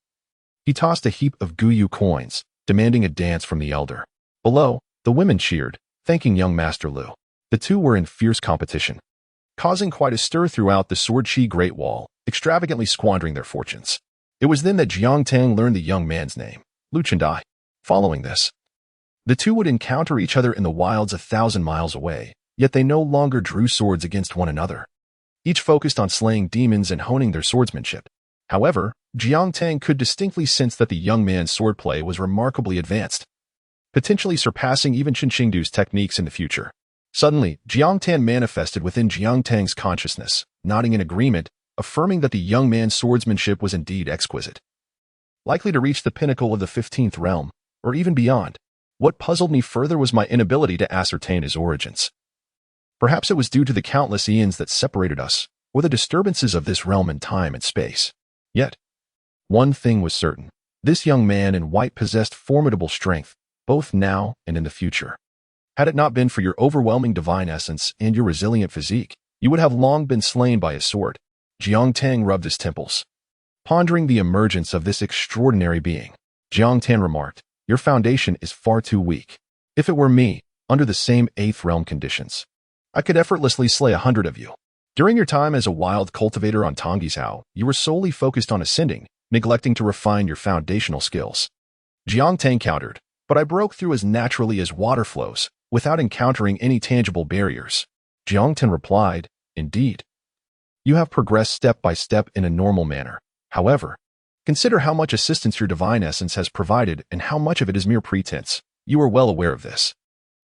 He tossed a heap of Guyu coins, demanding a dance from the elder. Below, the women cheered, thanking young Master Lu. The two were in fierce competition, causing quite a stir throughout the Sword Chi Great Wall, extravagantly squandering their fortunes. It was then that Jiang Tang learned the young man's name, Lu Chendai. Following this, The two would encounter each other in the wilds 1,000 miles away, yet they no longer drew swords against one another. Each focused on slaying demons and honing their swordsmanship. However, Jiang Tang could distinctly sense that the young man's swordplay was remarkably advanced, potentially surpassing even Chen Qingdu's techniques in the future. Suddenly, Jiang Tan manifested within Jiang Tang's consciousness, nodding in agreement, affirming that the young man's swordsmanship was indeed exquisite, likely to reach the pinnacle of the 15th realm, or even beyond. What puzzled me further was my inability to ascertain his origins. Perhaps it was due to the countless eons that separated us, or the disturbances of this realm in time and space. Yet, one thing was certain. This young man in white possessed formidable strength, both now and in the future. Had it not been for your overwhelming divine essence and your resilient physique, you would have long been slain by his sword. Jiang Tang rubbed his temples, pondering the emergence of this extraordinary being. Jiang Tan remarked, "Your foundation is far too weak. If it were me, under the same 8th realm conditions, I could effortlessly slay 100 of you. During your time as a wild cultivator on Tonggizhao, you were solely focused on ascending, neglecting to refine your foundational skills." Jiang Tang countered, "But I broke through as naturally as water flows, without encountering any tangible barriers." Jiang Tan replied, "Indeed. You have progressed step by step in a normal manner. However, consider how much assistance your divine essence has provided and how much of it is mere pretense. You are well aware of this.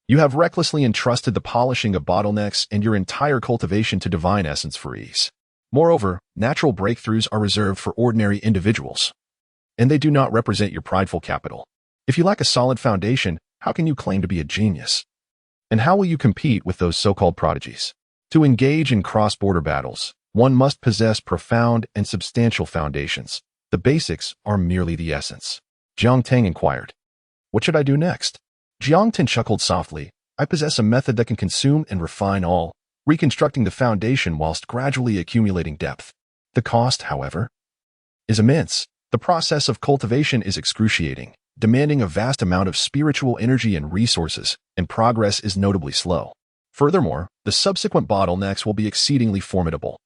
You have recklessly entrusted the polishing of bottlenecks and your entire cultivation to divine essence for ease. Moreover, natural breakthroughs are reserved for ordinary individuals, and they do not represent your prideful capital. If you lack a solid foundation, how can you claim to be a genius? And how will you compete with those so-called prodigies? To engage in cross-border battles, one must possess profound and substantial foundations. The basics are merely the essence." Jiang Tang inquired, "What should I do next?" Jiang Tan chuckled softly, "I possess a method that can consume and refine all, reconstructing the foundation whilst gradually accumulating depth. The cost, however, is immense. The process of cultivation is excruciating, demanding a vast amount of spiritual energy and resources, and progress is notably slow. Furthermore, the subsequent bottlenecks will be exceedingly formidable,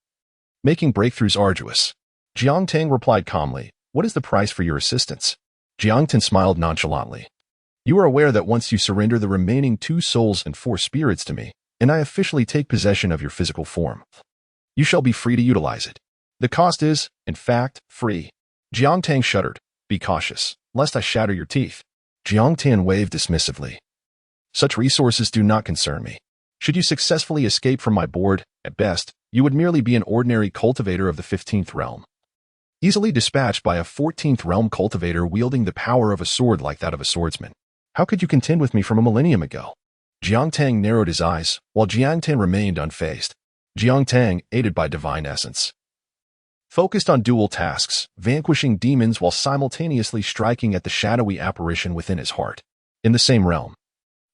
making breakthroughs arduous." Jiang Tang replied calmly, "What is the price for your assistance?" Jiang Tan smiled nonchalantly. "You are aware that once you surrender the remaining 2 souls and 4 spirits to me, and I officially take possession of your physical form, you shall be free to utilize it. The cost is, in fact, free." Jiang Tang shuddered. "Be cautious, lest I shatter your teeth." Jiang Tan waved dismissively. "Such resources do not concern me. Should you successfully escape from my board, at best, you would merely be an ordinary cultivator of the 15th realm, easily dispatched by a 14th realm cultivator wielding the power of a sword like that of a swordsman. How could you contend with me from a millennium ago?" Jiang Tang narrowed his eyes, while Jiang Tan remained unfazed. Jiang Tang, aided by divine essence, focused on dual tasks, vanquishing demons while simultaneously striking at the shadowy apparition within his heart. In the same realm,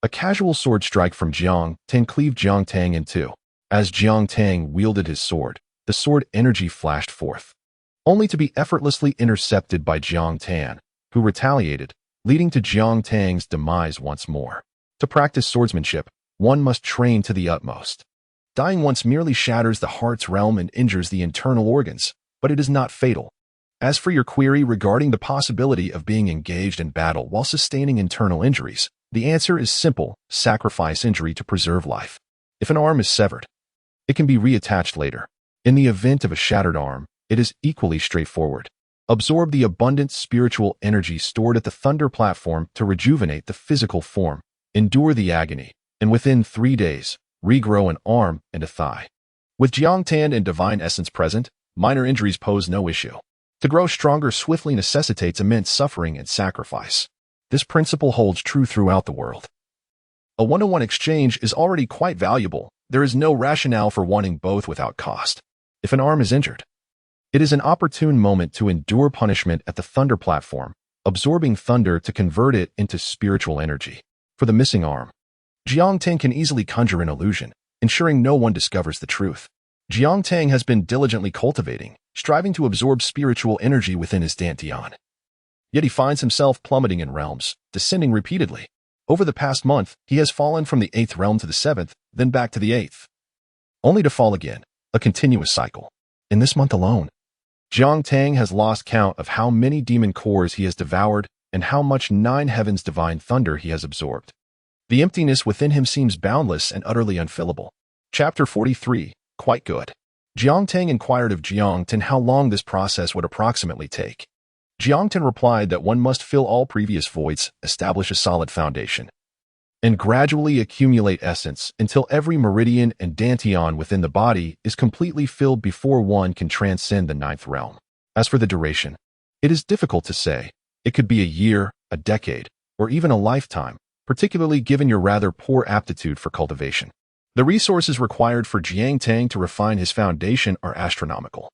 a casual sword strike from Jiang Tan cleaved Jiang Tang in two. As Jiang Tang wielded his sword, the sword energy flashed forth, only to be effortlessly intercepted by Jiang Tan, who retaliated, leading to Jiang Tang's demise once more. To practice swordsmanship, one must train to the utmost. Dying once merely shatters the heart's realm and injures the internal organs, but it is not fatal. As for your query regarding the possibility of being engaged in battle while sustaining internal injuries, the answer is simple: sacrifice injury to preserve life. If an arm is severed, it can be reattached later. In the event of a shattered arm, it is equally straightforward. Absorb the abundant spiritual energy stored at the Thunder platform to rejuvenate the physical form. Endure the agony, and within 3 days, regrow an arm and a thigh. With Jiang Tan and divine essence present, minor injuries pose no issue. To grow stronger swiftly necessitates immense suffering and sacrifice. This principle holds true throughout the world. A one-to-one exchange is already quite valuable. There is no rationale for wanting both without cost. If an arm is injured, it is an opportune moment to endure punishment at the Thunder platform, absorbing thunder to convert it into spiritual energy. For the missing arm, Jiang Tang can easily conjure an illusion, ensuring no one discovers the truth. Jiang Tang has been diligently cultivating, striving to absorb spiritual energy within his dantian. Yet he finds himself plummeting in realms, descending repeatedly. Over the past month, he has fallen from the 8th realm to the 7th, then back to the 8th, only to fall again, a continuous cycle. In this month alone, Jiang Tang has lost count of how many demon cores he has devoured, and how much nine heavens divine thunder he has absorbed. The emptiness within him seems boundless and utterly unfillable. Chapter 43. Quite good. Jiangtang inquired of Jiangtan how long this process would approximately take. Jiangtan replied that one must fill all previous voids, establish a solid foundation, and gradually accumulate essence until every meridian and dantian within the body is completely filled before one can transcend the ninth realm. As for the duration, it is difficult to say. It could be a year, a decade, or even a lifetime, particularly given your rather poor aptitude for cultivation. The resources required for Jiangtang to refine his foundation are astronomical.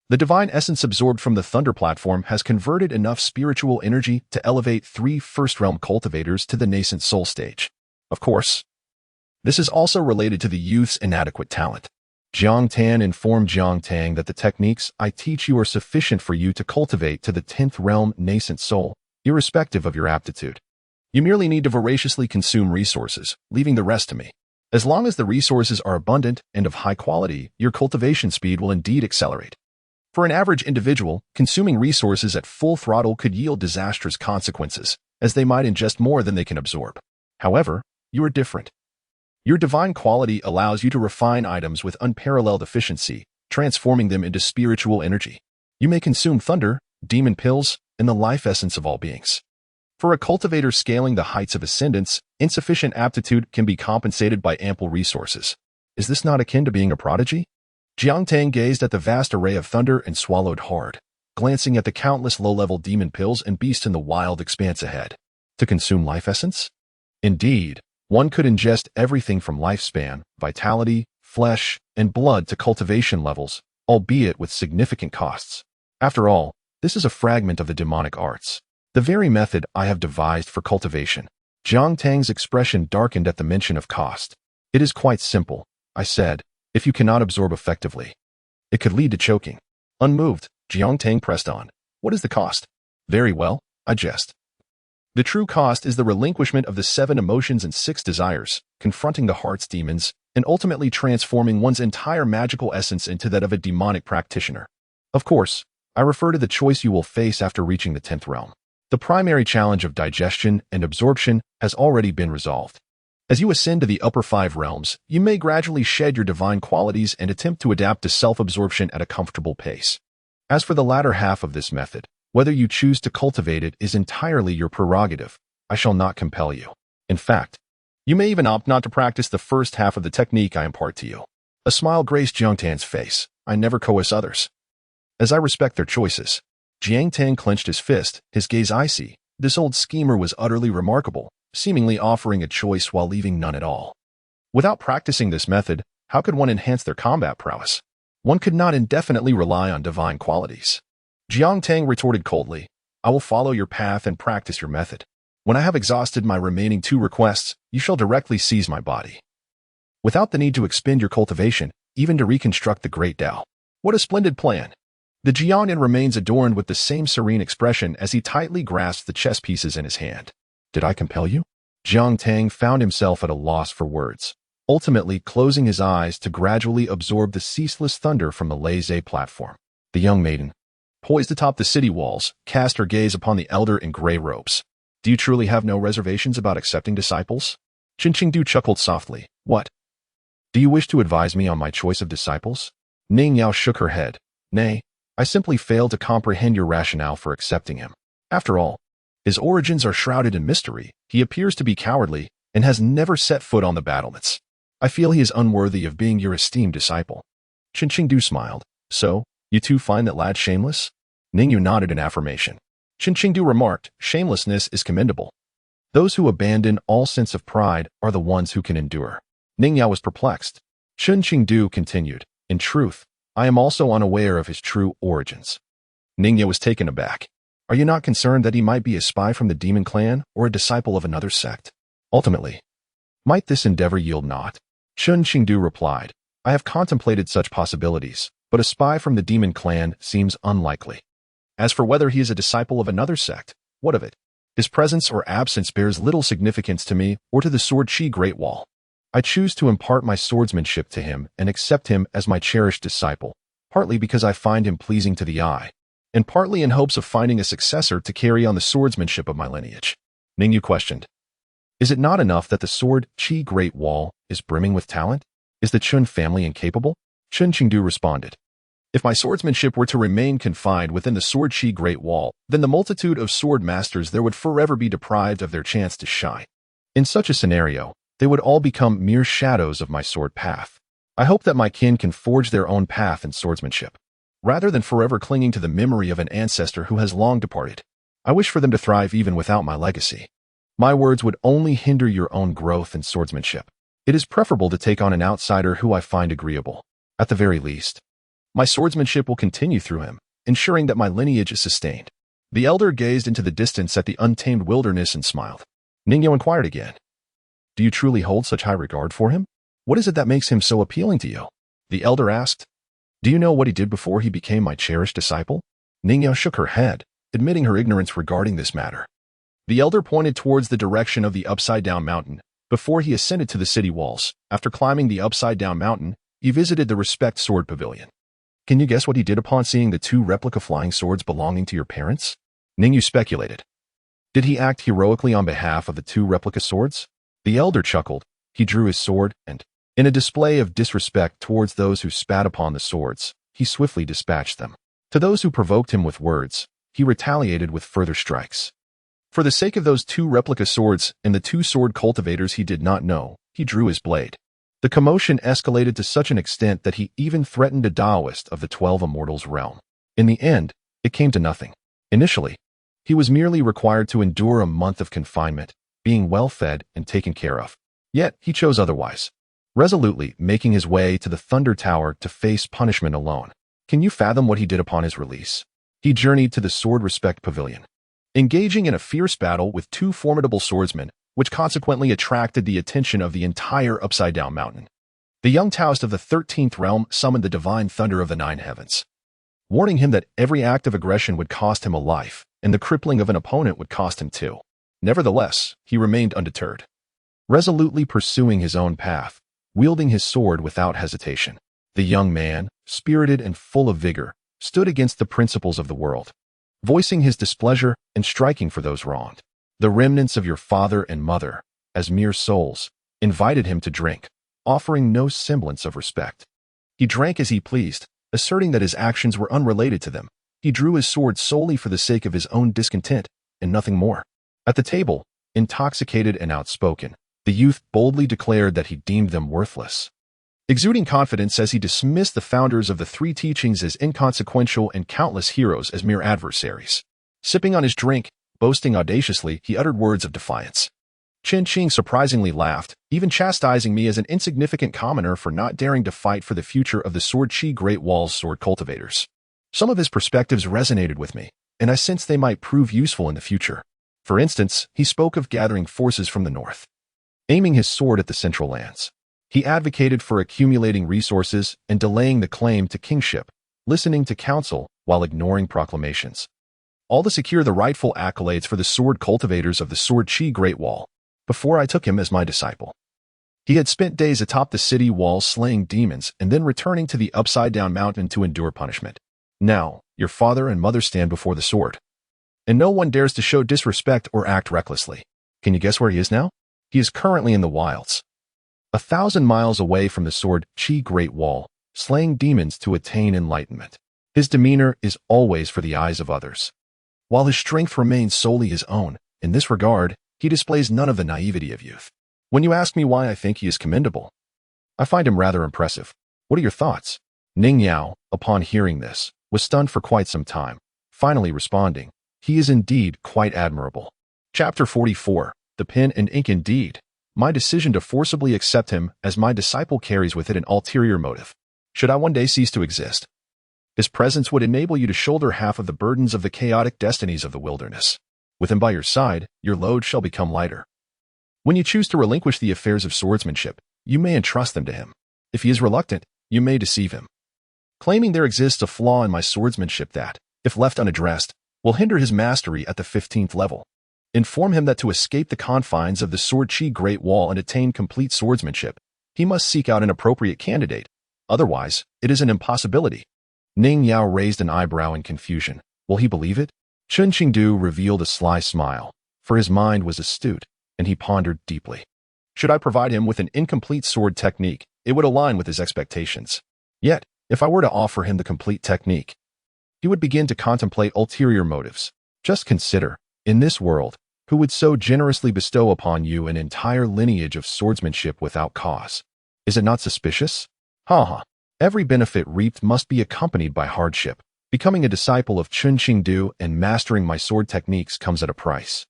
The divine essence absorbed from the Thunder platform has converted enough spiritual energy to elevate 3 first-realm cultivators to the nascent soul stage. Of course, this is also related to the youth's inadequate talent. Jiangtan informed Jiangtang that the techniques I teach you are sufficient for you to cultivate to the 10th realm nascent soul, irrespective of your aptitude. You merely need to voraciously consume resources, leaving the rest to me. As long as the resources are abundant and of high quality, your cultivation speed will indeed accelerate. For an average individual, consuming resources at full throttle could yield disastrous consequences, as they might ingest more than they can absorb. However, you are different. Your divine quality allows you to refine items with unparalleled efficiency, transforming them into spiritual energy. You may consume thunder, demon pills, and the life essence of all beings. For a cultivator scaling the heights of ascendance, insufficient aptitude can be compensated by ample resources. Is this not akin to being a prodigy? Jiangtang gazed at the vast array of thunder and swallowed hard, glancing at the countless low-level demon pills and beasts in the wild expanse ahead. To consume life essence? Indeed, one could ingest everything from lifespan, vitality, flesh, and blood to cultivation levels, albeit with significant costs. After all, this is a fragment of the demonic arts, the very method I have devised for cultivation. Jiangtang's expression darkened at the mention of cost. It is quite simple, I said, if you cannot absorb effectively. It could lead to choking. Unmoved, Jiangtang pressed on. What is the cost? Very well, I jest. The true cost is the relinquishment of the 7 emotions and 6 desires, confronting the heart's demons, and ultimately transforming one's entire magical essence into that of a demonic practitioner. Of course, I refer to the choice you will face after reaching the 10th realm. The primary challenge of digestion and absorption has already been resolved. As you ascend to the upper 5 realms, you may gradually shed your divine qualities and attempt to adapt to self-absorption at a comfortable pace. As for the latter half of this method, whether you choose to cultivate it is entirely your prerogative. I shall not compel you. In fact, you may even opt not to practice the first half of the technique I impart to you. A smile graced Jiangtan's face. I never coerce others. As I respect their choices. Jiangtang clenched his fist, his gaze icy. This old schemer was utterly remarkable, seemingly offering a choice while leaving none at all. Without practicing this method, how could one enhance their combat prowess? One could not indefinitely rely on divine qualities. Jiangtang retorted coldly, I will follow your path and practice your method. When I have exhausted my remaining 2 requests, you shall directly seize my body. Without the need to expend your cultivation, even to reconstruct the great Tao. What a splendid plan! The Jiangnan remains adorned with the same serene expression as he tightly grasped the chess pieces in his hand. Did I compel you? Jiangtang found himself at a loss for words, ultimately closing his eyes to gradually absorb the ceaseless thunder from the Laissez platform. The young maiden, poised atop the city walls, cast her gaze upon the elder in gray robes. Do you truly have no reservations about accepting disciples? Qingqingdu chuckled softly. What? Do you wish to advise me on my choice of disciples? Ning Yao shook her head. Nay, I simply fail to comprehend your rationale for accepting him. After all, his origins are shrouded in mystery. He appears to be cowardly and has never set foot on the battlements. I feel he is unworthy of being your esteemed disciple. Qingqingdu smiled. So, you too find that lad shameless? Ningyu nodded in affirmation. Qingqingdu remarked, shamelessness is commendable. Those who abandon all sense of pride are the ones who can endure. Ningyao was perplexed. Qingqingdu continued, in truth, I am also unaware of his true origins. Ningya was taken aback. Are you not concerned that he might be a spy from the demon clan or a disciple of another sect? Ultimately, might this endeavor yield naught? Qingqingdu replied, I have contemplated such possibilities, but a spy from the demon clan seems unlikely. As for whether he is a disciple of another sect, what of it? His presence or absence bears little significance to me or to the Sword Chi Great Wall. I choose to impart my swordsmanship to him and accept him as my cherished disciple, partly because I find him pleasing to the eye, and partly in hopes of finding a successor to carry on the swordsmanship of my lineage. Ningyu questioned. Is it not enough that the sword Qi Great Wall is brimming with talent? Is the Chun family incapable? Chun Qingdu responded. If my swordsmanship were to remain confined within the sword Qi Great Wall, then the multitude of sword masters there would forever be deprived of their chance to shine. In such a scenario, they would all become mere shadows of my sword path. I hope that my kin can forge their own path in swordsmanship. Rather than forever clinging to the memory of an ancestor who has long departed, I wish for them to thrive even without my legacy. My words would only hinder your own growth in swordsmanship. It is preferable to take on an outsider who I find agreeable. At the very least, my swordsmanship will continue through him, ensuring that my lineage is sustained. The elder gazed into the distance at the untamed wilderness and smiled. Ningyo inquired again. Do you truly hold such high regard for him? What is it that makes him so appealing to you? The elder asked. Do you know what he did before he became my cherished disciple? Ningyo shook her head, admitting her ignorance regarding this matter. The elder pointed towards the direction of the upside-down mountain. Before he ascended to the city walls, after climbing the upside-down mountain, he visited the Respect Sword Pavilion. Can you guess what he did upon seeing the 2 replica flying swords belonging to your parents? Ningyu speculated. Did he act heroically on behalf of the 2 replica swords? The elder chuckled. He drew his sword and, in a display of disrespect towards those who spat upon the swords, he swiftly dispatched them. To those who provoked him with words, he retaliated with further strikes. For the sake of those 2 replica swords and the 2 sword cultivators he did not know, he drew his blade. The commotion escalated to such an extent that he even threatened a Taoist of the 12 Immortals realm. In the end, it came to nothing. Initially, he was merely required to endure a month of confinement, being well fed and taken care of. Yet, he chose otherwise, resolutely making his way to the Thunder Tower to face punishment alone. Can you fathom what he did upon his release? He journeyed to the Sword Respect Pavilion, engaging in a fierce battle with 2 formidable swordsmen, which consequently attracted the attention of the entire Upside-Down Mountain. The young Taoist of the 13th realm summoned the divine thunder of the 9 heavens, warning him that every act of aggression would cost him a life, and the crippling of an opponent would cost him 2. Nevertheless, he remained undeterred, resolutely pursuing his own path, wielding his sword without hesitation. The young man, spirited and full of vigor, stood against the principles of the world, voicing his displeasure and striking for those wronged. The remnants of your father and mother, as mere souls, invited him to drink, offering no semblance of respect. He drank as he pleased, asserting that his actions were unrelated to them. He drew his sword solely for the sake of his own discontent, and nothing more. At the table, intoxicated and outspoken, the youth boldly declared that he deemed them worthless, exuding confidence as he dismissed the founders of the 3 teachings as inconsequential and countless heroes as mere adversaries. Sipping on his drink, boasting audaciously, he uttered words of defiance. Chen Qing surprisingly laughed, even chastising me as an insignificant commoner for not daring to fight for the future of the Sword Qi Great Wall's sword cultivators. Some of his perspectives resonated with me, and I sensed they might prove useful in the future. For instance, he spoke of gathering forces from the north, aiming his sword at the central lands. He advocated for accumulating resources and delaying the claim to kingship, listening to counsel while ignoring proclamations, all to secure the rightful accolades for the sword cultivators of the Sword Qi Great Wall. Before I took him as my disciple, he had spent days atop the city walls slaying demons and then returning to the upside-down mountain to endure punishment. Now, your father and mother stand before the sword, and no one dares to show disrespect or act recklessly. Can you guess where he is now? He is currently in the wilds, 1,000 miles away from the Sword Qi Great Wall, slaying demons to attain enlightenment. His demeanor is always for the eyes of others, while his strength remains solely his own. In this regard, he displays none of the naivety of youth. When you ask me why I think he is commendable, I find him rather impressive. What are your thoughts? Ning Yao, upon hearing this, was stunned for quite some time, finally responding, he is indeed quite admirable. Chapter 44, The Pen and Ink. Indeed, my decision to forcibly accept him as my disciple carries with it an ulterior motive. Should I one day cease to exist, his presence would enable you to shoulder half of the burdens of the chaotic destinies of the wilderness. With him by your side, your load shall become lighter. When you choose to relinquish the affairs of swordsmanship, you may entrust them to him. If he is reluctant, you may deceive him, claiming there exists a flaw in my swordsmanship that, if left unaddressed, will hinder his mastery at the 15th level. Inform him that to escape the confines of the Sword Qi Great Wall and attain complete swordsmanship, he must seek out an appropriate candidate. Otherwise, it is an impossibility. Ning Yao raised an eyebrow in confusion. Will he believe it? Chen Qingdu revealed a sly smile, for his mind was astute, and he pondered deeply. Should I provide him with an incomplete sword technique, it would align with his expectations. Yet, if I were to offer him the complete technique, he would begin to contemplate ulterior motives. Just consider, in this world, who would so generously bestow upon you an entire lineage of swordsmanship without cause? Is it not suspicious? Ha. Every benefit reaped must be accompanied by hardship. Becoming a disciple of Chen Qingdu and mastering my sword techniques comes at a price.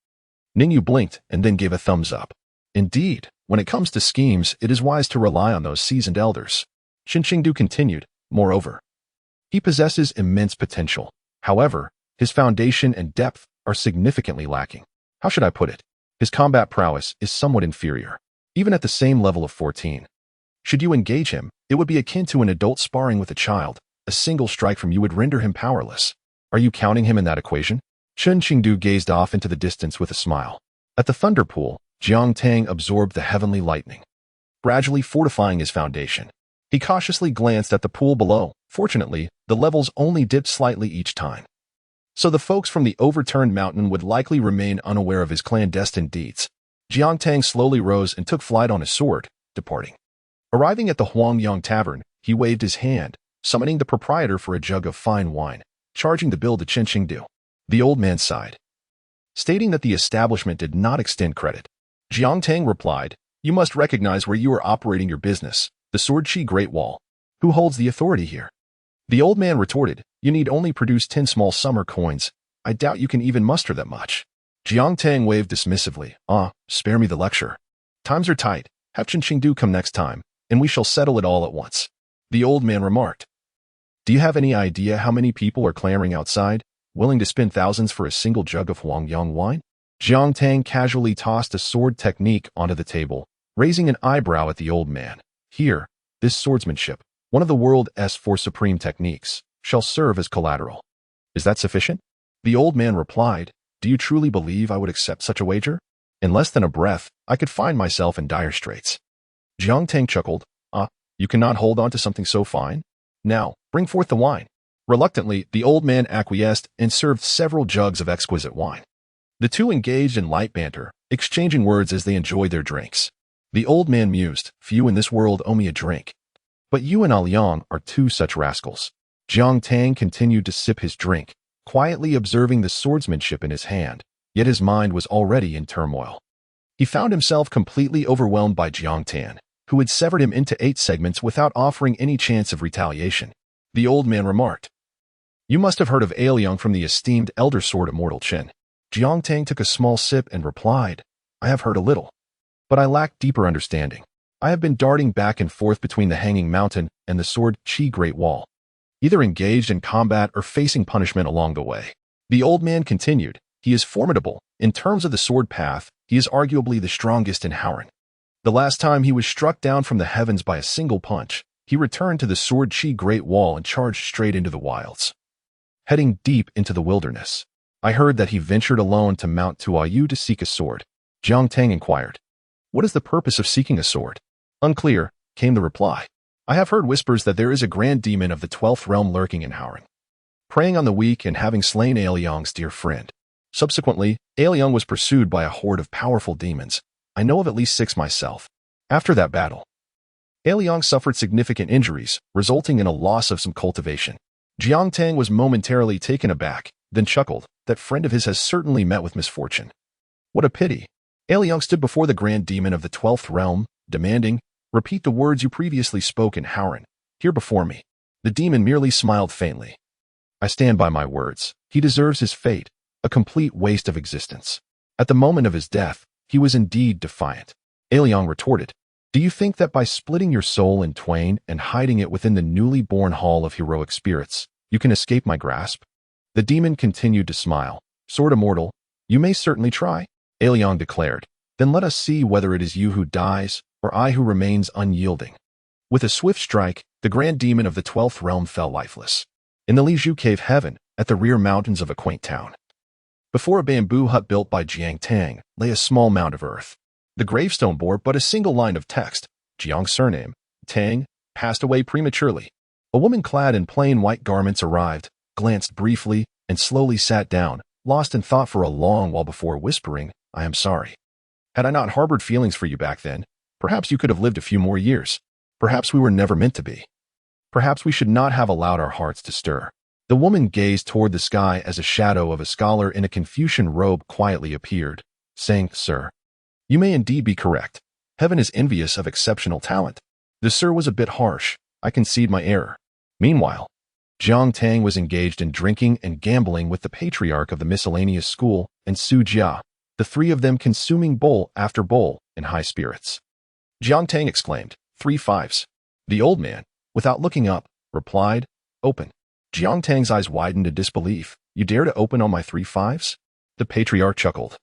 Ningyu blinked and then gave a thumbs up. Indeed, when it comes to schemes, it is wise to rely on those seasoned elders. Chen Qingdu continued, moreover, he possesses immense potential. However, his foundation and depth are significantly lacking. How should I put it? His combat prowess is somewhat inferior, even at the same level of 14. Should you engage him, it would be akin to an adult sparring with a child. A single strike from you would render him powerless. Are you counting him in that equation? Chen Qingdu gazed off into the distance with a smile. At the thunder pool, Jiang Tang absorbed the heavenly lightning, gradually fortifying his foundation. He cautiously glanced at the pool below. Fortunately, the levels only dipped slightly each time, so the folks from the overturned mountain would likely remain unaware of his clandestine deeds. Jiang Tang slowly rose and took flight on his sword, departing. Arriving at the Huangyang Tavern, he waved his hand, summoning the proprietor for a jug of fine wine, charging the bill to Chen Qingdu. The old man sighed, stating that the establishment did not extend credit. Jiang Tang replied, "You must recognize where you are operating your business, the Sword Chi Great Wall. Who holds the authority here?" The old man retorted, "You need only produce 10 small summer coins. I doubt you can even muster that much." Jiang Tang waved dismissively. Spare me the lecture. Times are tight. Have Chen Qingdu come next time, and we shall settle it all at once." The old man remarked, "Do you have any idea how many people are clamoring outside, willing to spend thousands for a single jug of Huangyang wine?" Jiang Tang casually tossed a sword technique onto the table, raising an eyebrow at the old man. "Here, this swordsmanship, one of the world's 4 supreme techniques, shall serve as collateral. Is that sufficient?" The old man replied, "Do you truly believe I would accept such a wager? In less than a breath, I could find myself in dire straits." Jiang Tang chuckled. You cannot hold on to something so fine? Now, bring forth the wine." Reluctantly, the old man acquiesced and served several jugs of exquisite wine. The two engaged in light banter, exchanging words as they enjoyed their drinks. The old man mused, "Few in this world owe me a drink. But you and Aliang are 2 such rascals." Jiang Tang continued to sip his drink, quietly observing the swordsmanship in his hand, yet his mind was already in turmoil. He found himself completely overwhelmed by Jiang Tan, who had severed him into 8 segments without offering any chance of retaliation. The old man remarked, "You must have heard of Aliang from the esteemed elder sword immortal Chen." Jiang Tang took a small sip and replied, "I have heard a little, but I lack deeper understanding. I have been darting back and forth between the Hanging Mountain and the Sword Chi Great Wall, either engaged in combat or facing punishment along the way." The old man continued, "He is formidable. In terms of the sword path, he is arguably the strongest in Howren. The last time he was struck down from the heavens by a single punch, he returned to the Sword Chi Great Wall and charged straight into the wilds, heading deep into the wilderness. I heard that he ventured alone to Mount Tuayu to seek a sword." Jiang Tang inquired, "What is the purpose of seeking a sword?" "Unclear," came the reply. "I have heard whispers that there is a grand demon of the 12th realm lurking in Howren, preying on the weak and having slain Aliang's dear friend. Subsequently, Aliang was pursued by a horde of powerful demons. I know of at least 6 myself. After that battle, Aliang suffered significant injuries, resulting in a loss of some cultivation." Jiang Tang was momentarily taken aback, then chuckled. "That friend of his has certainly met with misfortune. What a pity." Aliang stood before the grand demon of the 12th realm, demanding, "Repeat the words you previously spoke in Howren, here before me." The demon merely smiled faintly. "I stand by my words. He deserves his fate, a complete waste of existence." At the moment of his death, he was indeed defiant. Aliang retorted, "Do you think that by splitting your soul in twain and hiding it within the newly born hall of heroic spirits, you can escape my grasp?" The demon continued to smile. "Sword immortal, you may certainly try," Aliang declared. "Then let us see whether it is you who dies, or I who remains unyielding." With a swift strike, the grand demon of the 12th realm fell lifeless in the Liju Cave Heaven, at the rear mountains of a quaint town. Before a bamboo hut built by Jiang Tang lay a small mound of earth. The gravestone bore but a single line of text: Jiang's surname, Tang, passed away prematurely. A woman clad in plain white garments arrived, glanced briefly, and slowly sat down, lost in thought for a long while before whispering, "I am sorry. Had I not harbored feelings for you back then, perhaps you could have lived a few more years. Perhaps we were never meant to be. Perhaps we should not have allowed our hearts to stir." The woman gazed toward the sky as a shadow of a scholar in a Confucian robe quietly appeared, saying, "Sir, you may indeed be correct. Heaven is envious of exceptional talent." The sir was a bit harsh. I concede my error. Meanwhile, Jiang Tang was engaged in drinking and gambling with the patriarch of the miscellaneous school and Su Jia, the three of them consuming bowl after bowl in high spirits. Jiang Tang exclaimed, "3 fives." The old man, without looking up, replied, "Open." Jiang Tang's eyes widened in disbelief. "You dare to open on my 3 fives?" The patriarch chuckled.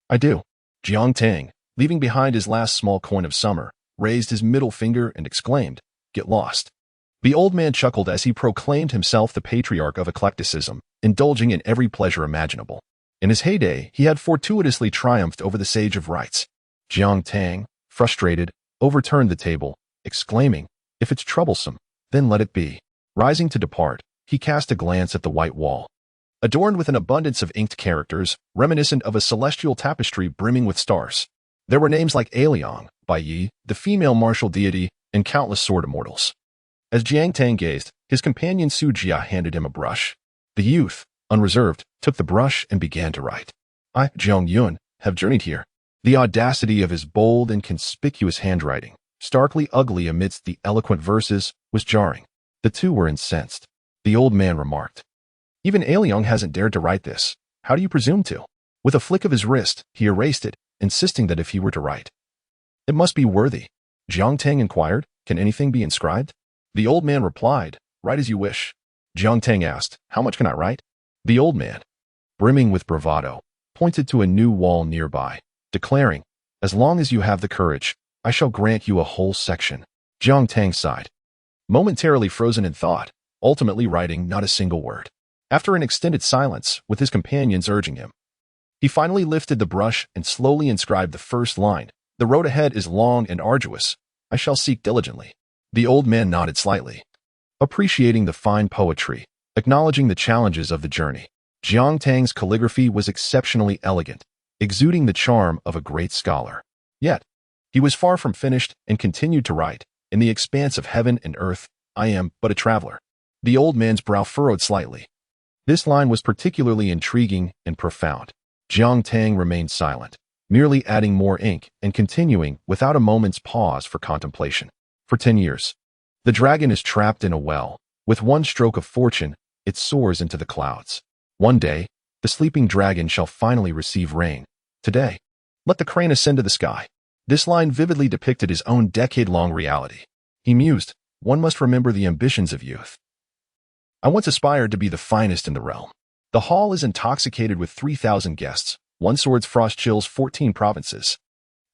"I do." Jiang Tang, leaving behind his last small coin of summer, raised his middle finger and exclaimed, "Get lost." The old man chuckled as he proclaimed himself the patriarch of eclecticism, indulging in every pleasure imaginable. In his heyday, he had fortuitously triumphed over the sage of rites. Jiang Tang, frustrated, overturned the table, exclaiming, "If it's troublesome, then let it be." Rising to depart, he cast a glance at the white wall, adorned with an abundance of inked characters, reminiscent of a celestial tapestry brimming with stars. There were names like Aliang, Bai Yi, the female martial deity, and countless sword immortals. As Jiang Tang gazed, his companion Su Jia handed him a brush. The youth, unreserved, took the brush and began to write. "I, Zhong Yun, have journeyed here." The audacity of his bold and conspicuous handwriting, starkly ugly amidst the eloquent verses, was jarring. The two were incensed. The old man remarked, "Even Aliang hasn't dared to write this. How do you presume to?" With a flick of his wrist, he erased it, insisting that if he were to write, it must be worthy. Jiang Tang inquired, "Can anything be inscribed?" The old man replied, "Write as you wish." Jiang Tang asked, "How much can I write?" The old man, brimming with bravado, pointed to a new wall nearby, declaring, "As long as you have the courage, I shall grant you a whole section." Jiang Tang sighed, momentarily frozen in thought, ultimately writing not a single word. After an extended silence, with his companions urging him, he finally lifted the brush and slowly inscribed the first line, "The road ahead is long and arduous. I shall seek diligently." The old man nodded slightly, appreciating the fine poetry, acknowledging the challenges of the journey. Jiang Tang's calligraphy was exceptionally elegant, exuding the charm of a great scholar. Yet, he was far from finished and continued to write, "In the expanse of heaven and earth, I am but a traveler." The old man's brow furrowed slightly. This line was particularly intriguing and profound. Jiang Tang remained silent, merely adding more ink and continuing without a moment's pause for contemplation. For 10 years, the dragon is trapped in a well. With one stroke of fortune, it soars into the clouds. One day, the sleeping dragon shall finally receive rain. Today, let the crane ascend to the sky. This line vividly depicted his own decade-long reality. He mused, "One must remember the ambitions of youth. I once aspired to be the finest in the realm." The hall is intoxicated with 3,000 guests. One sword's frost chills 14 provinces.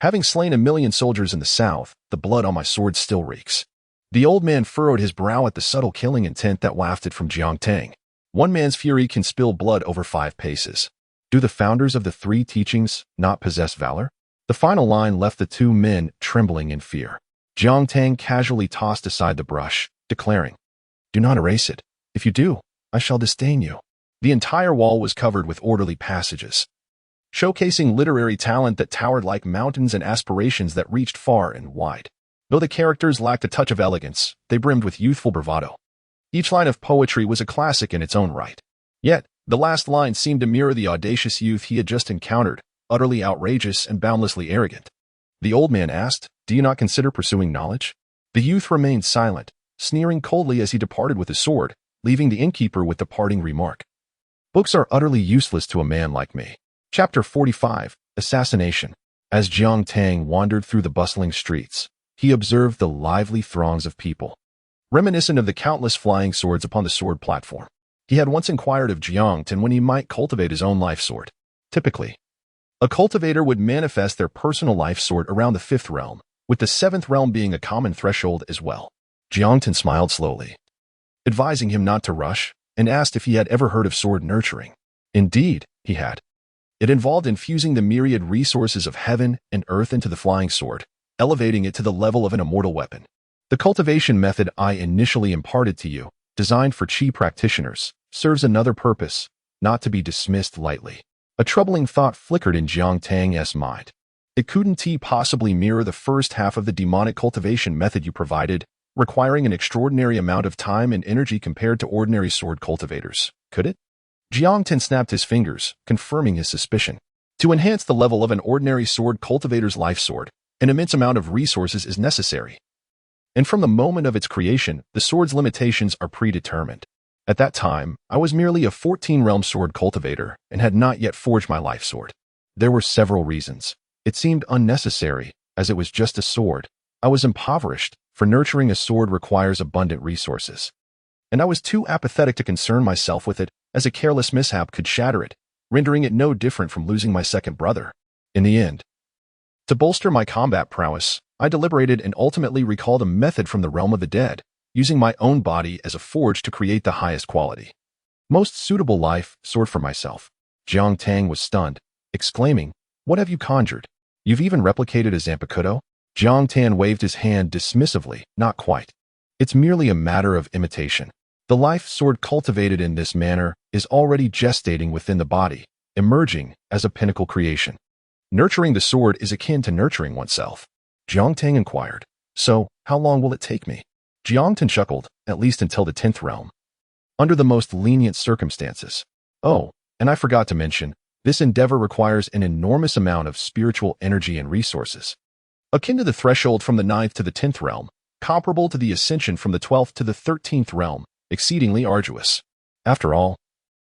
Having slain 1,000,000 soldiers in the south, the blood on my sword still reeks. The old man furrowed his brow at the subtle killing intent that wafted from Jiang Tang. One man's fury can spill blood over 5 paces. Do the founders of the 3 teachings not possess valor? The final line left the two men trembling in fear. Jiang Tang casually tossed aside the brush, declaring, "Do not erase it. If you do, I shall disdain you." The entire wall was covered with orderly passages, showcasing literary talent that towered like mountains and aspirations that reached far and wide. Though the characters lacked a touch of elegance, they brimmed with youthful bravado. Each line of poetry was a classic in its own right. Yet, the last line seemed to mirror the audacious youth he had just encountered, utterly outrageous and boundlessly arrogant. The old man asked, "Do you not consider pursuing knowledge?" The youth remained silent, sneering coldly as he departed with his sword, leaving the innkeeper with the parting remark, "Books are utterly useless to a man like me." Chapter 45, Assassination. As Jiang Tang wandered through the bustling streets, he observed the lively throngs of people, reminiscent of the countless flying swords upon the sword platform. He had once inquired of Jiang Tang when he might cultivate his own life sword. Typically, a cultivator would manifest their personal life sword around the 5th realm, with the 7th realm being a common threshold as well. Jiang Tang smiled slowly, advising him not to rush, and asked if he had ever heard of sword nurturing. Indeed, he had. It involved infusing the myriad resources of heaven and earth into the flying sword, elevating it to the level of an immortal weapon. The cultivation method I initially imparted to you, designed for chi practitioners, serves another purpose, not to be dismissed lightly. A troubling thought flickered in Jiang Tang's mind. It couldn't possibly mirror the first half of the demonic cultivation method you provided, requiring an extraordinary amount of time and energy compared to ordinary sword cultivators, could it? Jiang Tan snapped his fingers, confirming his suspicion. To enhance the level of an ordinary sword cultivator's life sword, an immense amount of resources is necessary. And from the moment of its creation, the sword's limitations are predetermined. At that time, I was merely a 14-realm sword cultivator and had not yet forged my life sword. There were several reasons. It seemed unnecessary, as it was just a sword. I was impoverished, for nurturing a sword requires abundant resources. And I was too apathetic to concern myself with it, as a careless mishap could shatter it, rendering it no different from losing my second brother. In the end, to bolster my combat prowess, I deliberated and ultimately recalled a method from the realm of the dead, using my own body as a forge to create the highest quality, most suitable life sword for myself. Jiang Tang was stunned, exclaiming, "What have you conjured? You've even replicated a Zanpakuto?" Jiang Tan waved his hand dismissively, "Not quite. It's merely a matter of imitation. The life sword cultivated in this manner is already gestating within the body, emerging as a pinnacle creation. Nurturing the sword is akin to nurturing oneself." Jiang Tang inquired, "So, how long will it take me?" Jiang Tan chuckled, "At least until the 10th realm. Under the most lenient circumstances. Oh, and I forgot to mention, this endeavor requires an enormous amount of spiritual energy and resources. Akin to the threshold from the 9th to the 10th realm, comparable to the ascension from the 12th to the 13th realm, exceedingly arduous. After all,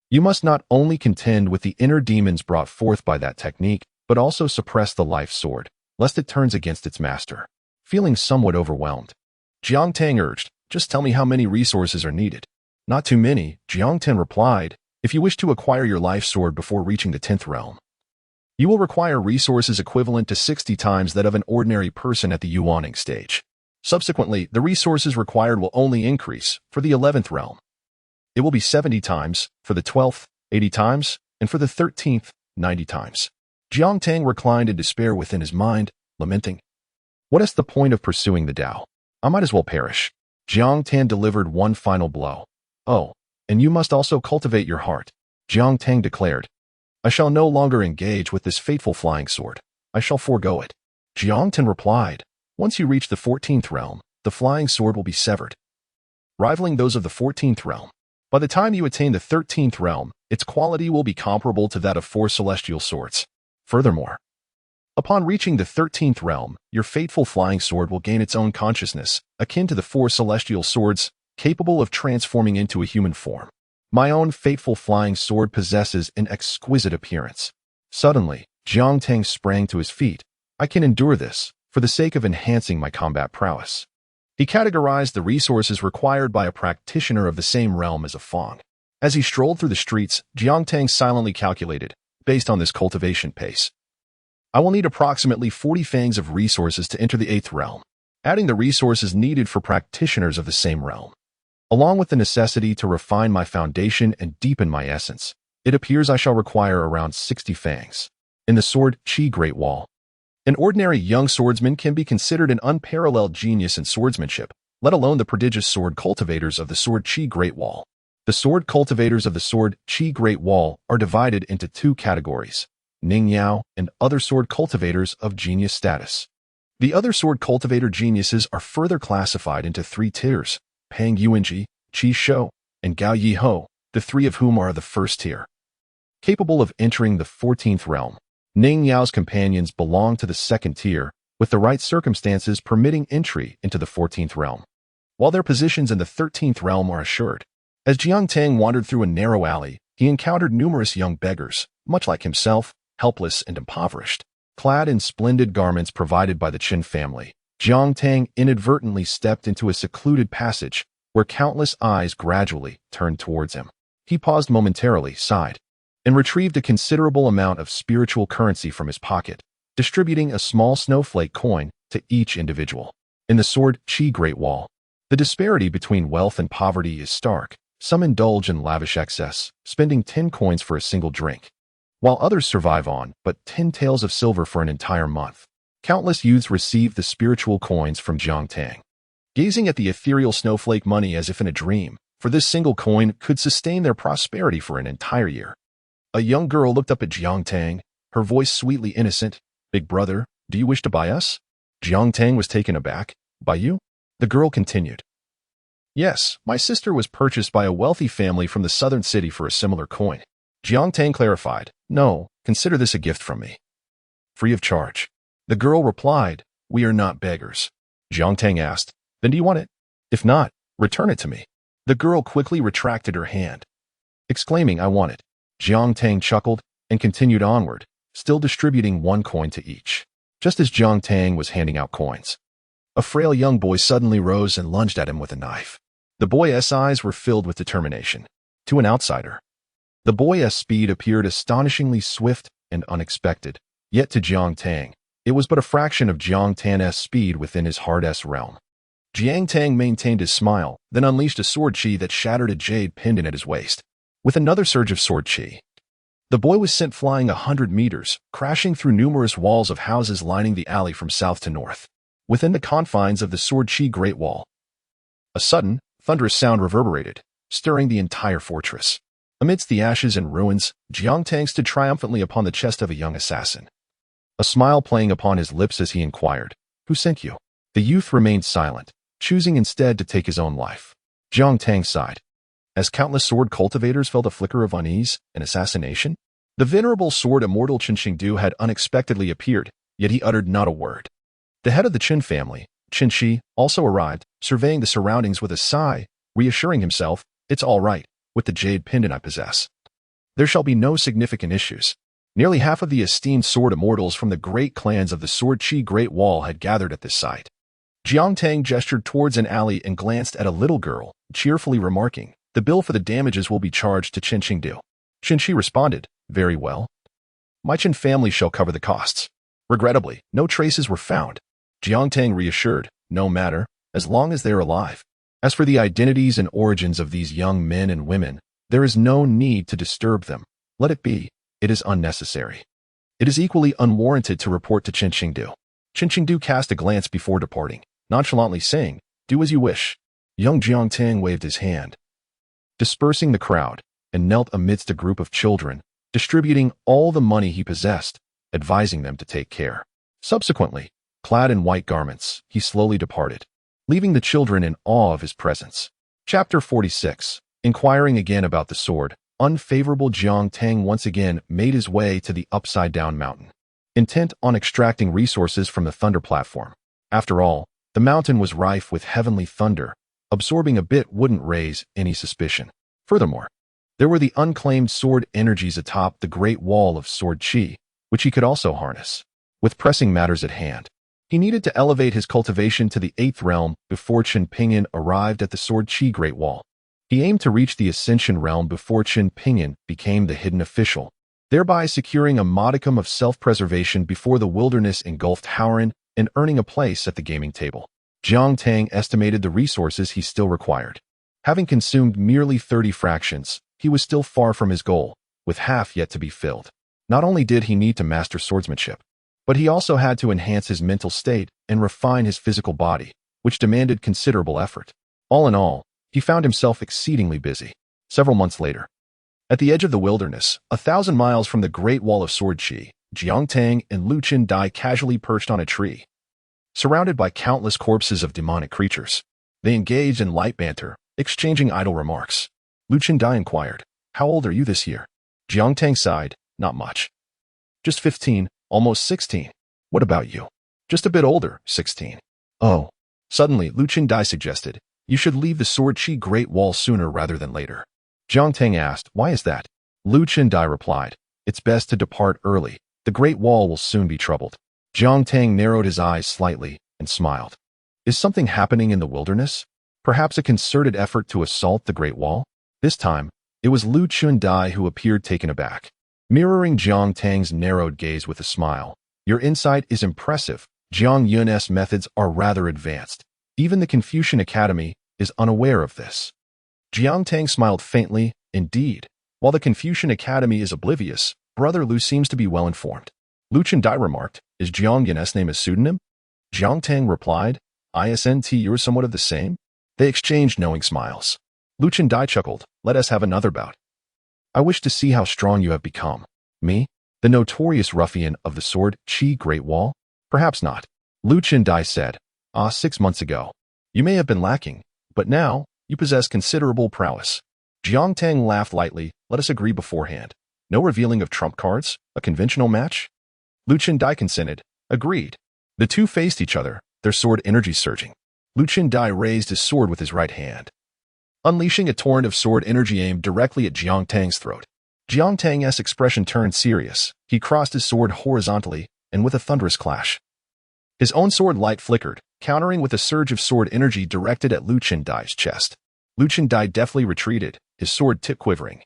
you must not only contend with the inner demons brought forth by that technique, but also suppress the life sword, lest it turns against its master." Feeling somewhat overwhelmed, Jiang Tang urged, "Just tell me how many resources are needed." "Not too many," Jiang Tan replied. "If you wish to acquire your life sword before reaching the 10th realm, you will require resources equivalent to 60 times that of an ordinary person at the Yuaning stage. Subsequently, the resources required will only increase. For the 11th realm, it will be 70 times, for the 12th, 80 times, and for the 13th, 90 times. Jiang Tang reclined in despair within his mind, lamenting, "What is the point of pursuing the Tao? I might as well perish." Jiang Tan delivered one final blow. "Oh, and you must also cultivate your heart," Jiang Tang declared. "I shall no longer engage with this fateful flying sword. I shall forego it." Jiang Tan replied, "Once you reach the 14th realm, the flying sword will be severed, rivaling those of the 14th realm. By the time you attain the 13th realm, its quality will be comparable to that of 4 celestial swords. Furthermore, upon reaching the 13th realm, your fateful flying sword will gain its own consciousness, akin to the 4 celestial swords, capable of transforming into a human form. My own fateful flying sword possesses an exquisite appearance." Suddenly, Jiang Tang sprang to his feet. "I can endure this, for the sake of enhancing my combat prowess." He categorized the resources required by a practitioner of the same realm as a Fong. As he strolled through the streets, Jiang Tang silently calculated, based on this cultivation pace, "I will need approximately 40 fangs of resources to enter the 8th realm, adding the resources needed for practitioners of the same realm. Along with the necessity to refine my foundation and deepen my essence, it appears I shall require around 60 fangs. In the sword Qi Great Wall, an ordinary young swordsman can be considered an unparalleled genius in swordsmanship, let alone the prodigious sword cultivators of the sword Qi Great Wall. The sword cultivators of the sword Qi Great Wall are divided into 2 categories, Ning Yao and other sword cultivators of genius status. The other sword cultivator geniuses are further classified into 3 tiers, Pang Yuanji, Qi Shou, and Gao Yi Ho, the 3 of whom are the first tier, capable of entering the 14th realm. Ning Yao's companions belong to the 2nd tier, with the right circumstances permitting entry into the 14th realm, while their positions in the 13th realm are assured. As Jiang Tang wandered through a narrow alley, he encountered numerous young beggars, much like himself, helpless and impoverished. Clad in splendid garments provided by the Qin family, Jiang Tang inadvertently stepped into a secluded passage where countless eyes gradually turned towards him. He paused momentarily, sighed, and retrieved a considerable amount of spiritual currency from his pocket, distributing a small snowflake coin to each individual. In the sword Qi Great Wall, the disparity between wealth and poverty is stark. Some indulge in lavish excess, spending 10 coins for a single drink, while others survive on but 10 taels of silver for an entire month. Countless youths receive the spiritual coins from Jiang Tang, gazing at the ethereal snowflake money as if in a dream, for this single coin could sustain their prosperity for an entire year. A young girl looked up at Jiang Tang, her voice sweetly innocent. Big brother, do you wish to buy us? Jiang Tang was taken aback. By you? The girl continued. Yes, my sister was purchased by a wealthy family from the southern city for a similar coin. Jiang Tang clarified. No, consider this a gift from me. Free of charge. The girl replied, we are not beggars. Jiang Tang asked, then do you want it? If not, return it to me. The girl quickly retracted her hand, exclaiming, I want it. Jiang Tang chuckled and continued onward, still distributing one coin to each. Just as Jiang Tang was handing out coins, a frail young boy suddenly rose and lunged at him with a knife. The boy's eyes were filled with determination. To an outsider, the boy's speed appeared astonishingly swift and unexpected. Yet to Jiang Tang, it was but a fraction of Jiang Tang's speed within his hardest realm. Jiang Tang maintained his smile, then unleashed a sword chi that shattered a jade pendant at his waist. With another surge of sword chi, the boy was sent flying 100 meters, crashing through numerous walls of houses lining the alley from south to north, within the confines of the sword chi Great Wall. A sudden, thunderous sound reverberated, stirring the entire fortress. Amidst the ashes and ruins, Jiang Tang stood triumphantly upon the chest of a young assassin, a smile playing upon his lips as he inquired, who sent you? The youth remained silent, choosing instead to take his own life. Jiang Tang sighed. As countless sword cultivators felt a flicker of unease and assassination, the venerable sword immortal Qin Shengdu had unexpectedly appeared, yet he uttered not a word. The head of the Qin family, Qin Shi, also arrived, surveying the surroundings with a sigh, reassuring himself, it's all right, with the jade pendant I possess. There shall be no significant issues. Nearly half of the esteemed sword immortals from the great clans of the Sword Chi Great Wall had gathered at this site. Jiang Tang gestured towards an alley and glanced at a little girl, cheerfully remarking, the bill for the damages will be charged to Qin Shengdu. Qin Shi responded, very well. My Qin family shall cover the costs. Regrettably, no traces were found. Jiang Tang reassured, no matter, as long as they are alive. As for the identities and origins of these young men and women, there is no need to disturb them. Let it be. It is unnecessary. It is equally unwarranted to report to Qin Shengdu. Qin Shengdu cast a glance before departing, nonchalantly saying, do as you wish. Young Jiang Tang waved his hand, dispersing the crowd, and knelt amidst a group of children, distributing all the money he possessed, advising them to take care. Subsequently, clad in white garments, he slowly departed, leaving the children in awe of his presence. Chapter 46. Inquiring again about the sword, unfavorable Jiang Tang once again made his way to the upside-down mountain, intent on extracting resources from the thunder platform. After all, the mountain was rife with heavenly thunder. Absorbing a bit wouldn't raise any suspicion. Furthermore, there were the unclaimed sword energies atop the great wall of sword chi, which he could also harness. With pressing matters at hand, he needed to elevate his cultivation to the 8th realm before Qin Pinyin arrived at the sword chi Great Wall. He aimed to reach the Ascension realm before Qin Pinyin became the hidden official, thereby securing a modicum of self-preservation before the wilderness engulfed Howren and earning a place at the gaming table. Jiang Tang estimated the resources he still required. Having consumed merely 30 fractions, he was still far from his goal, with half yet to be filled. Not only did he need to master swordsmanship, but he also had to enhance his mental state and refine his physical body, which demanded considerable effort. All in all, he found himself exceedingly busy. Several months later, at the edge of the wilderness, 1,000 miles from the Great Wall of Sword Chi, Jiang Tang and Lu Qindai casually perched on a tree, surrounded by countless corpses of demonic creatures. They engaged in light banter, exchanging idle remarks. Lu Qindai inquired, how old are you this year? Jiang Tang sighed, not much. Just 15, almost 16. What about you? Just a bit older, 16. Oh. Suddenly, Lu Qindai suggested, you should leave the Sword Chi Great Wall sooner rather than later. Jiang Tang asked, why is that? Lu Qindai replied, it's best to depart early. The Great Wall will soon be troubled. Jiang Tang narrowed his eyes slightly and smiled. Is something happening in the wilderness? Perhaps a concerted effort to assault the Great Wall? This time, it was Lu Qindai who appeared taken aback, mirroring Jiang Tang's narrowed gaze with a smile. Your insight is impressive. Jiang Yun's methods are rather advanced. Even the Confucian Academy is unaware of this. Jiang Tang smiled faintly. Indeed, while the Confucian Academy is oblivious, Brother Lu seems to be well informed. Lu Qindai remarked, is Jiang Yun's name a pseudonym? Jiang Tang replied, ISNT, you're somewhat of the same? They exchanged knowing smiles. Lu Qindai chuckled, let us have another bout. I wish to see how strong you have become. Me? The notorious ruffian of the sword, Qi Great Wall? Perhaps not. Lu Dai said. 6 months ago. You may have been lacking, but now you possess considerable prowess. Jiang Tang laughed lightly. Let us agree beforehand. No revealing of trump cards? A conventional match? Lu Dai consented. Agreed. The two faced each other, their sword energy surging. Lu Dai raised his sword with his right hand, unleashing a torrent of sword energy aimed directly at Jiang Tang's throat. Jiang Tang's expression turned serious. He crossed his sword horizontally, and with a thunderous clash, his own sword light flickered, countering with a surge of sword energy directed at Lu Dai's chest. Lu Dai deftly retreated, his sword tip quivering.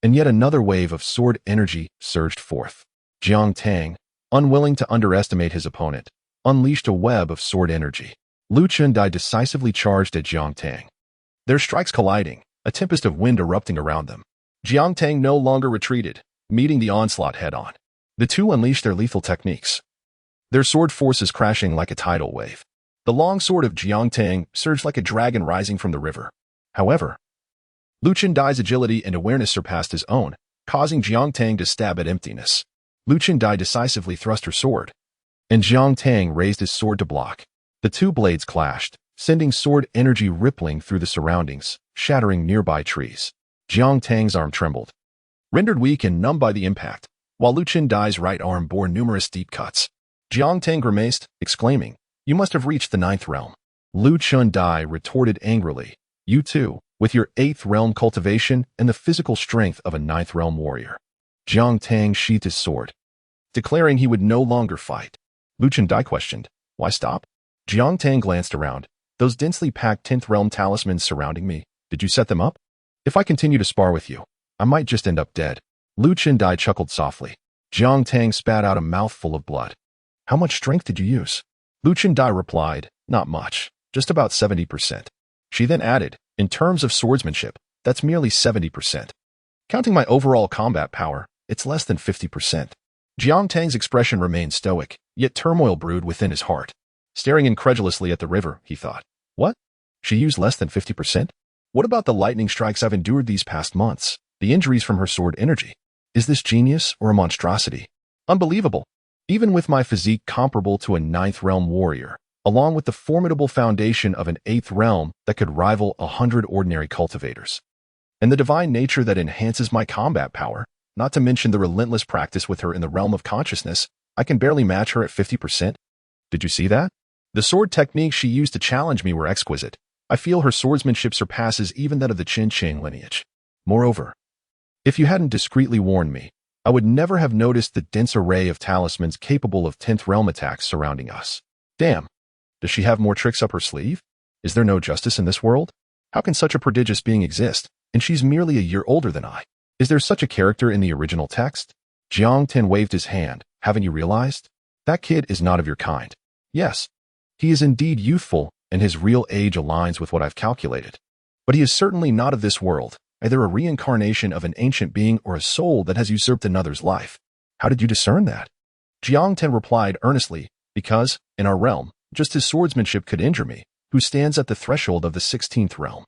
And yet another wave of sword energy surged forth. Jiang Tang, unwilling to underestimate his opponent, unleashed a web of sword energy. Lu Dai decisively charged at Jiang Tang, their strikes colliding, a tempest of wind erupting around them. Jiang Tang no longer retreated, meeting the onslaught head-on. The two unleashed their lethal techniques, their sword forces crashing like a tidal wave. The long sword of Jiang Tang surged like a dragon rising from the river. However, Lu Dai's agility and awareness surpassed his own, causing Jiang Tang to stab at emptiness. Lu Dai decisively thrust her sword, and Jiang Tang raised his sword to block. The two blades clashed, sending sword energy rippling through the surroundings, shattering nearby trees. Jiang Tang's arm trembled, rendered weak and numb by the impact, while Lu Dai's right arm bore numerous deep cuts. Jiang Tang grimaced, exclaiming, "You must have reached the 9th realm." Lu Dai retorted angrily, "You too, with your 8th realm cultivation and the physical strength of a 9th realm warrior." Jiang Tang sheathed his sword, declaring he would no longer fight. Lu Dai questioned, "Why stop?" Jiang Tang glanced around. "Those densely packed 10th realm talismans surrounding me, did you set them up? If I continue to spar with you, I might just end up dead." Lu Dai chuckled softly. Jiang Tang spat out a mouthful of blood. "How much strength did you use?" Lu Dai replied, "Not much, just about 70%. She then added, "In terms of swordsmanship, that's merely 70%. Counting my overall combat power, it's less than 50%. Jiang Tang's expression remained stoic, yet turmoil brewed within his heart. Staring incredulously at the river, he thought, "What? She used less than 50%? What about the lightning strikes I've endured these past months? The injuries from her sword energy? Is this genius or a monstrosity? Unbelievable. Even with my physique comparable to a 9th realm warrior, along with the formidable foundation of an 8th realm that could rival 100 ordinary cultivators, and the divine nature that enhances my combat power, not to mention the relentless practice with her in the realm of consciousness, I can barely match her at 50%. Did you see that? The sword techniques she used to challenge me were exquisite. I feel her swordsmanship surpasses even that of the Qin lineage. Moreover, if you hadn't discreetly warned me, I would never have noticed the dense array of talismans capable of 10th realm attacks surrounding us. Damn. Does she have more tricks up her sleeve? Is there no justice in this world? How can such a prodigious being exist, and she's merely a year older than I? Is there such a character in the original text?" Jiang Tang waved his hand. "Haven't you realized? That kid is not of your kind. Yes, he is indeed youthful, and his real age aligns with what I've calculated. But he is certainly not of this world, either a reincarnation of an ancient being or a soul that has usurped another's life. How did you discern that?" Jiang Tang replied earnestly, "Because, in our realm, just his swordsmanship could injure me, who stands at the threshold of the 16th realm.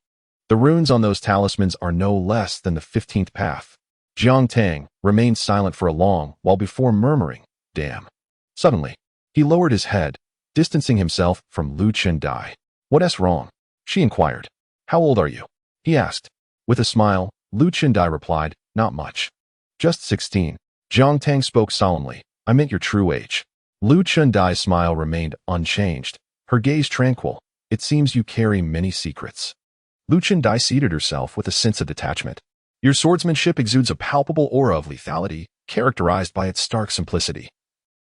The runes on those talismans are no less than the 15th path." Jiang Tang remained silent for a long while before murmuring, "Damn." Suddenly, he lowered his head, distancing himself from Lu Dai. "What's wrong?" she inquired. "How old are you?" he asked. With a smile, Lu Dai replied, "Not much. Just 16. Jiang Tang spoke solemnly, "I meant your true age." Lu Dai's smile remained unchanged, her gaze tranquil. "It seems you carry many secrets." Lu Dai seated herself with a sense of detachment. "Your swordsmanship exudes a palpable aura of lethality, characterized by its stark simplicity,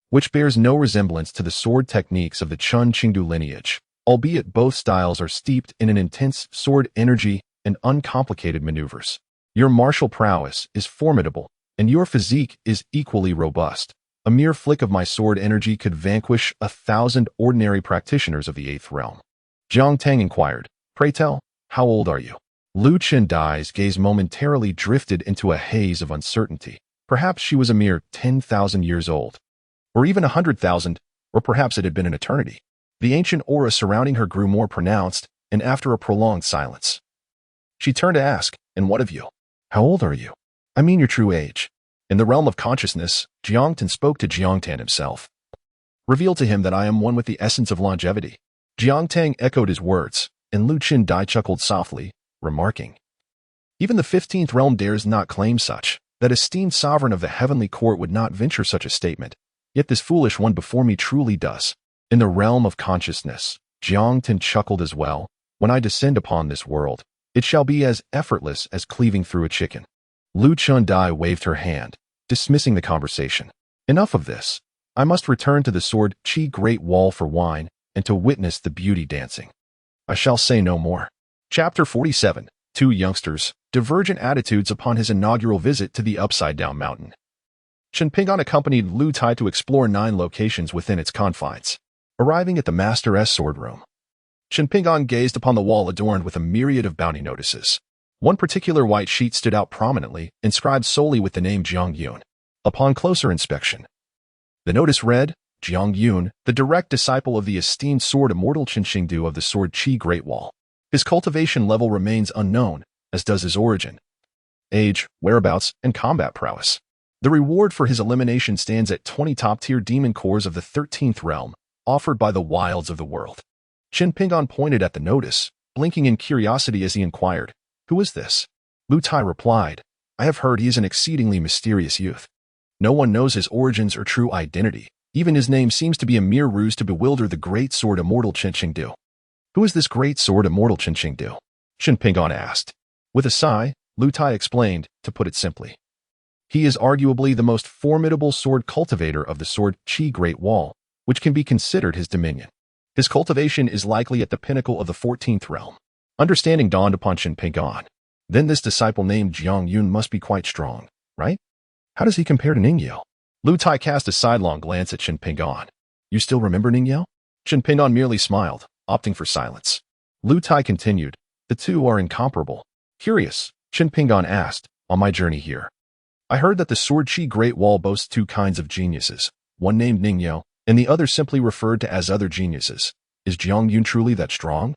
which bears no resemblance to the sword techniques of the Qingdu lineage, albeit both styles are steeped in an intense sword energy and uncomplicated maneuvers. Your martial prowess is formidable, and your physique is equally robust. A mere flick of my sword energy could vanquish 1,000 ordinary practitioners of the 8th realm." Jiang Tang inquired, "Pray tell, how old are you?" Lu Dai's gaze momentarily drifted into a haze of uncertainty. Perhaps she was a mere 10,000 years old, or even 100,000, or perhaps it had been an eternity. The ancient aura surrounding her grew more pronounced, and after a prolonged silence, she turned to ask, "And what of you? How old are you?" I mean your true age. In the realm of consciousness, Jiangtan spoke to Jiangtan himself. Reveal to him that I am one with the essence of longevity. Jiangtang echoed his words, and Lu Qindai chuckled softly, remarking, even the 15th realm dares not claim such. That esteemed sovereign of the heavenly court would not venture such a statement. Yet this foolish one before me truly does. In the realm of consciousness, Jiangtan chuckled as well. When I descend upon this world, it shall be as effortless as cleaving through a chicken. Lu Qindai waved her hand, dismissing the conversation. Enough of this. I must return to the sword Qi Great Wall for wine and to witness the beauty dancing. I shall say no more. Chapter 47. Two youngsters, divergent attitudes upon his inaugural visit to the Upside-Down Mountain. Chen Pingon accompanied Lu Tai to explore 9 locations within its confines. Arriving at the Master S sword room, Chen Pingon gazed upon the wall adorned with a myriad of bounty notices. One particular white sheet stood out prominently, inscribed solely with the name Jiang Yun. Upon closer inspection, the notice read, Jiang Yun, the direct disciple of the esteemed sword immortal Chen Xingdu of the sword Qi Great Wall. His cultivation level remains unknown, as does his origin, age, whereabouts, and combat prowess. The reward for his elimination stands at 20 top-tier demon cores of the 13th realm, offered by the wilds of the world. Chen Pingon pointed at the notice, blinking in curiosity as he inquired, who is this? Lu Tai replied, I have heard he is an exceedingly mysterious youth. No one knows his origins or true identity. Even his name seems to be a mere ruse to bewilder the great sword immortal Chen Xingdu. Who is this great sword immortal Chen Xingdu? Chen Pingon asked. With a sigh, Lu Tai explained, to put it simply. He is arguably the most formidable sword cultivator of the sword Qi Great Wall, which can be considered his dominion. His cultivation is likely at the pinnacle of the 14th realm. Understanding dawned upon Chen Pingon. Then this disciple named Jiang Yun must be quite strong, right? How does he compare to Ningyao? Lu Tai cast a sidelong glance at Chen Pingon. You still remember Ningyao? Chen Pingon merely smiled, opting for silence. Lu Tai continued, the two are incomparable. Curious, Chen Pingon asked, on my journey here, I heard that the sword Qi Great Wall boasts 2 kinds of geniuses, one named Ningyao, and the other simply referred to as other geniuses. Is Jiang Yun truly that strong?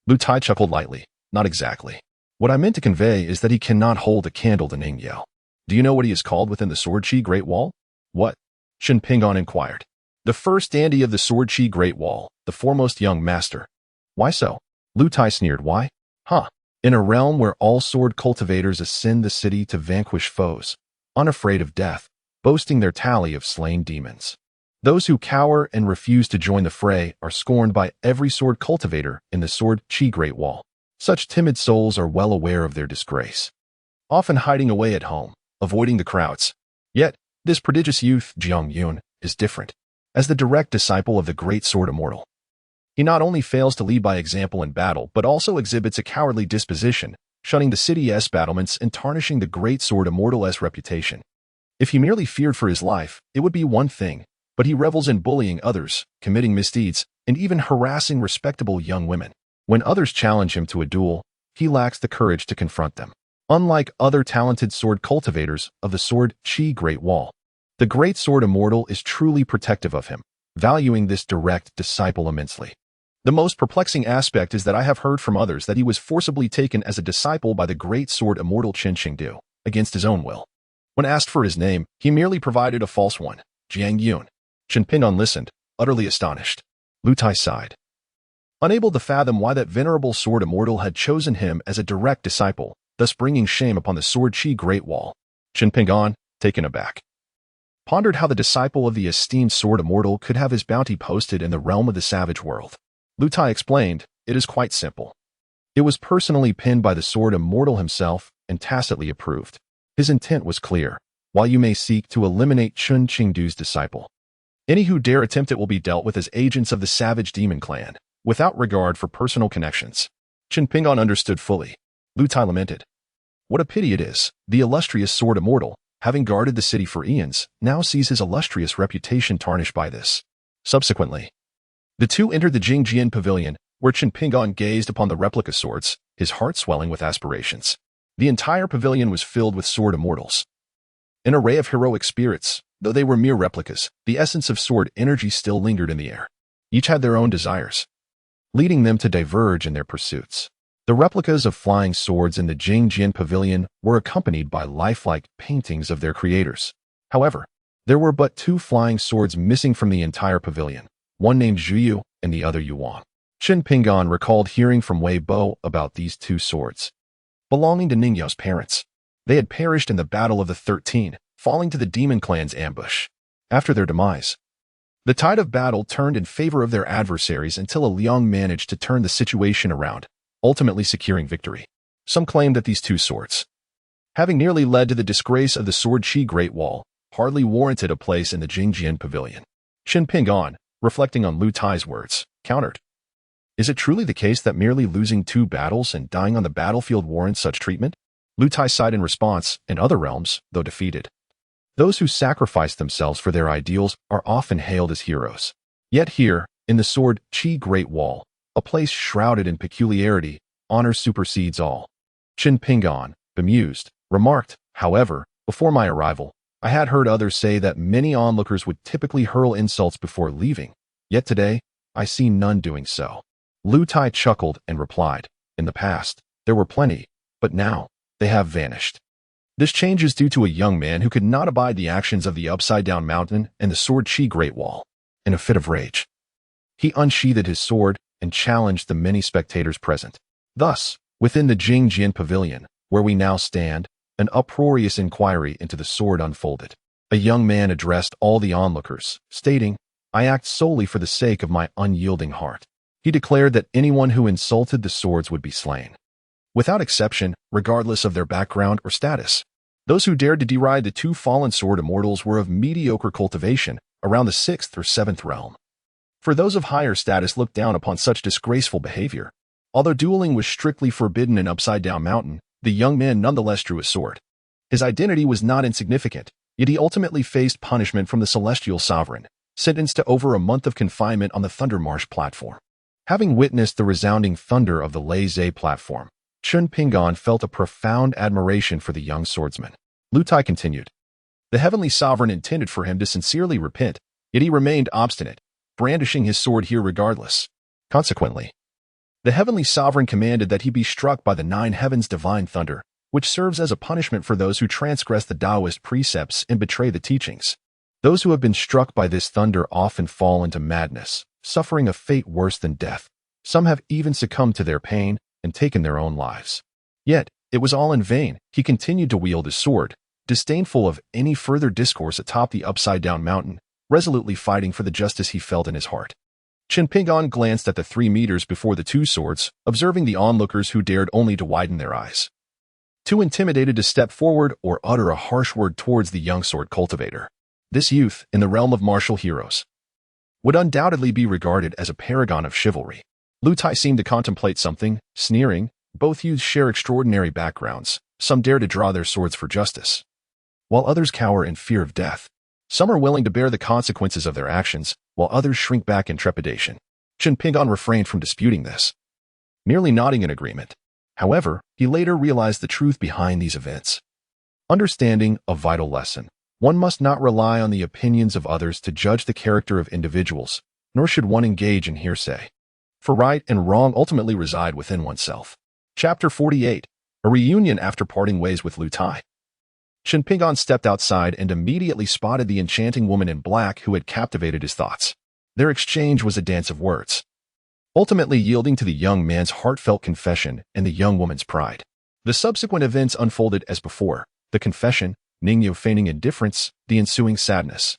Lu Tai chuckled lightly, not exactly. What I meant to convey is that he cannot hold a candle to Ningyao. Do you know what he is called within the sword Qi Great Wall? What? Chen Pingon inquired. The first dandy of the sword Qi Great Wall, the foremost young master. Why so? Lu Tai sneered. Why? Huh. In a realm where all sword cultivators ascend the city to vanquish foes, unafraid of death, boasting their tally of slain demons. Those who cower and refuse to join the fray are scorned by every sword cultivator in the sword Qi Great Wall. Such timid souls are well aware of their disgrace, often hiding away at home, avoiding the crowds. Yet, this prodigious youth, Jiang Yun, is different. As the direct disciple of the great sword immortal, he not only fails to lead by example in battle, but also exhibits a cowardly disposition, shunning the city's battlements and tarnishing the great sword immortal's reputation. If he merely feared for his life, it would be one thing, but he revels in bullying others, committing misdeeds, and even harassing respectable young women. When others challenge him to a duel, he lacks the courage to confront them. Unlike other talented sword cultivators of the sword Qi Great Wall, the great sword immortal is truly protective of him, valuing this direct disciple immensely. The most perplexing aspect is that I have heard from others that he was forcibly taken as a disciple by the great sword immortal Chen Xingdu, against his own will. When asked for his name, he merely provided a false one, Jiang Yun. Chen Pingon listened, utterly astonished. Lu Tai sighed, unable to fathom why that venerable sword immortal had chosen him as a direct disciple, thus bringing shame upon the sword Qi Great Wall. Chen Pingon, taken aback, pondered how the disciple of the esteemed sword immortal could have his bounty posted in the realm of the savage world. Lu Tai explained, it is quite simple. It was personally pinned by the sword immortal himself and tacitly approved. His intent was clear. While you may seek to eliminate Chen Xingdu's disciple, any who dare attempt it will be dealt with as agents of the savage demon clan, without regard for personal connections. Chen Pingon understood fully. Lu Tai lamented, what a pity it is, the illustrious sword immortal, having guarded the city for eons, now sees his illustrious reputation tarnished by this. Subsequently, the two entered the Jingjian Pavilion, where Chen Pingon gazed upon the replica swords, his heart swelling with aspirations. The entire pavilion was filled with sword immortals. An array of heroic spirits, though they were mere replicas, the essence of sword energy still lingered in the air. Each had their own desires, leading them to diverge in their pursuits. The replicas of flying swords in the Jingjian Pavilion were accompanied by lifelike paintings of their creators. However, there were but two flying swords missing from the entire pavilion, one named Zhuyu and the other Yuan. Qin Pingan recalled hearing from Wei Bo about these two swords. Belonging to Ningyao's parents, they had perished in the Battle of the 13, falling to the Demon Clan's ambush. After their demise, the tide of battle turned in favor of their adversaries until a Liang managed to turn the situation around, ultimately securing victory. Some claim that these two swords, having nearly led to the disgrace of the Sword Qi Great Wall, hardly warranted a place in the Jingjian Pavilion. Qin Pingan, reflecting on Lu Tai's words, countered. Is it truly the case that merely losing two battles and dying on the battlefield warrants such treatment? Lu Tai sighed in response. In other realms, though defeated, those who sacrifice themselves for their ideals are often hailed as heroes. Yet here, in the Sword Qi Great Wall, a place shrouded in peculiarity, honor supersedes all. Qin Pingan, bemused, remarked, however, before my arrival, I had heard others say that many onlookers would typically hurl insults before leaving, yet today, I see none doing so. Lu Tai chuckled and replied, in the past, there were plenty, but now, they have vanished. This change is due to a young man who could not abide the actions of the Upside-Down Mountain and the Sword Qi Great Wall. In a fit of rage, he unsheathed his sword and challenged the many spectators present. Thus, within the Jingjian Pavilion, where we now stand, an uproarious inquiry into the sword unfolded. A young man addressed all the onlookers, stating, I act solely for the sake of my unyielding heart. He declared that anyone who insulted the swords would be slain, without exception, regardless of their background or status. Those who dared to deride the two fallen sword immortals were of mediocre cultivation, around the 6th or 7th realm. For those of higher status looked down upon such disgraceful behavior. Although dueling was strictly forbidden in Upside-Down Mountain, the young man nonetheless drew a sword. His identity was not insignificant, yet he ultimately faced punishment from the Celestial Sovereign, sentenced to over a month of confinement on the Thunder Marsh platform. Having witnessed the resounding thunder of the Lei Zhe platform, Qin Pingan felt a profound admiration for the young swordsman. Lu Tai continued. The Heavenly Sovereign intended for him to sincerely repent, yet he remained obstinate, brandishing his sword here regardless. Consequently, the Heavenly Sovereign commanded that he be struck by the 9 heavens' divine thunder, which serves as a punishment for those who transgress the Taoist precepts and betray the teachings. Those who have been struck by this thunder often fall into madness, suffering a fate worse than death. Some have even succumbed to their pain and taken their own lives. Yet, it was all in vain. He continued to wield his sword, disdainful of any further discourse atop the Upside-Down Mountain, resolutely fighting for the justice he felt in his heart. Qin Pingan glanced at the 3 meters before the two swords, observing the onlookers who dared only to widen their eyes, too intimidated to step forward or utter a harsh word towards the young sword cultivator. This youth, in the realm of martial heroes, would undoubtedly be regarded as a paragon of chivalry. Lu Tai seemed to contemplate something, sneering. Both youths share extraordinary backgrounds. Some dare to draw their swords for justice, while others cower in fear of death. Some are willing to bear the consequences of their actions, while others shrink back in trepidation. Qin Pingan refrained from disputing this, merely nodding in agreement. However, he later realized the truth behind these events. Understanding a vital lesson. One must not rely on the opinions of others to judge the character of individuals, nor should one engage in hearsay. For right and wrong ultimately reside within oneself. Chapter 48. A reunion after parting ways with Lu Tai. Qin Pingan stepped outside and immediately spotted the enchanting woman in black who had captivated his thoughts. Their exchange was a dance of words, ultimately yielding to the young man's heartfelt confession and the young woman's pride. The subsequent events unfolded as before: the confession, Ningyo feigning indifference, the ensuing sadness,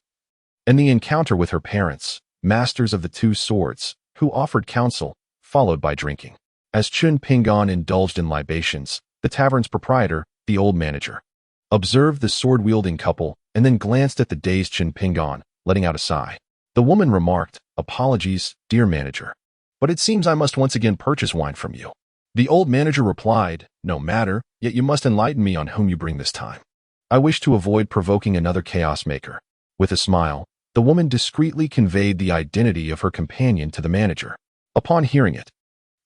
and the encounter with her parents, masters of the two swords, who offered counsel, followed by drinking. As Qin Pingan indulged in libations, the tavern's proprietor, the old manager, observed the sword-wielding couple and then glanced at the dazed Qin Pingan, letting out a sigh. The woman remarked, "Apologies, dear manager, but it seems I must once again purchase wine from you." The old manager replied, "No matter, yet you must enlighten me on whom you bring this time. I wish to avoid provoking another chaos maker." With a smile, the woman discreetly conveyed the identity of her companion to the manager. Upon hearing it,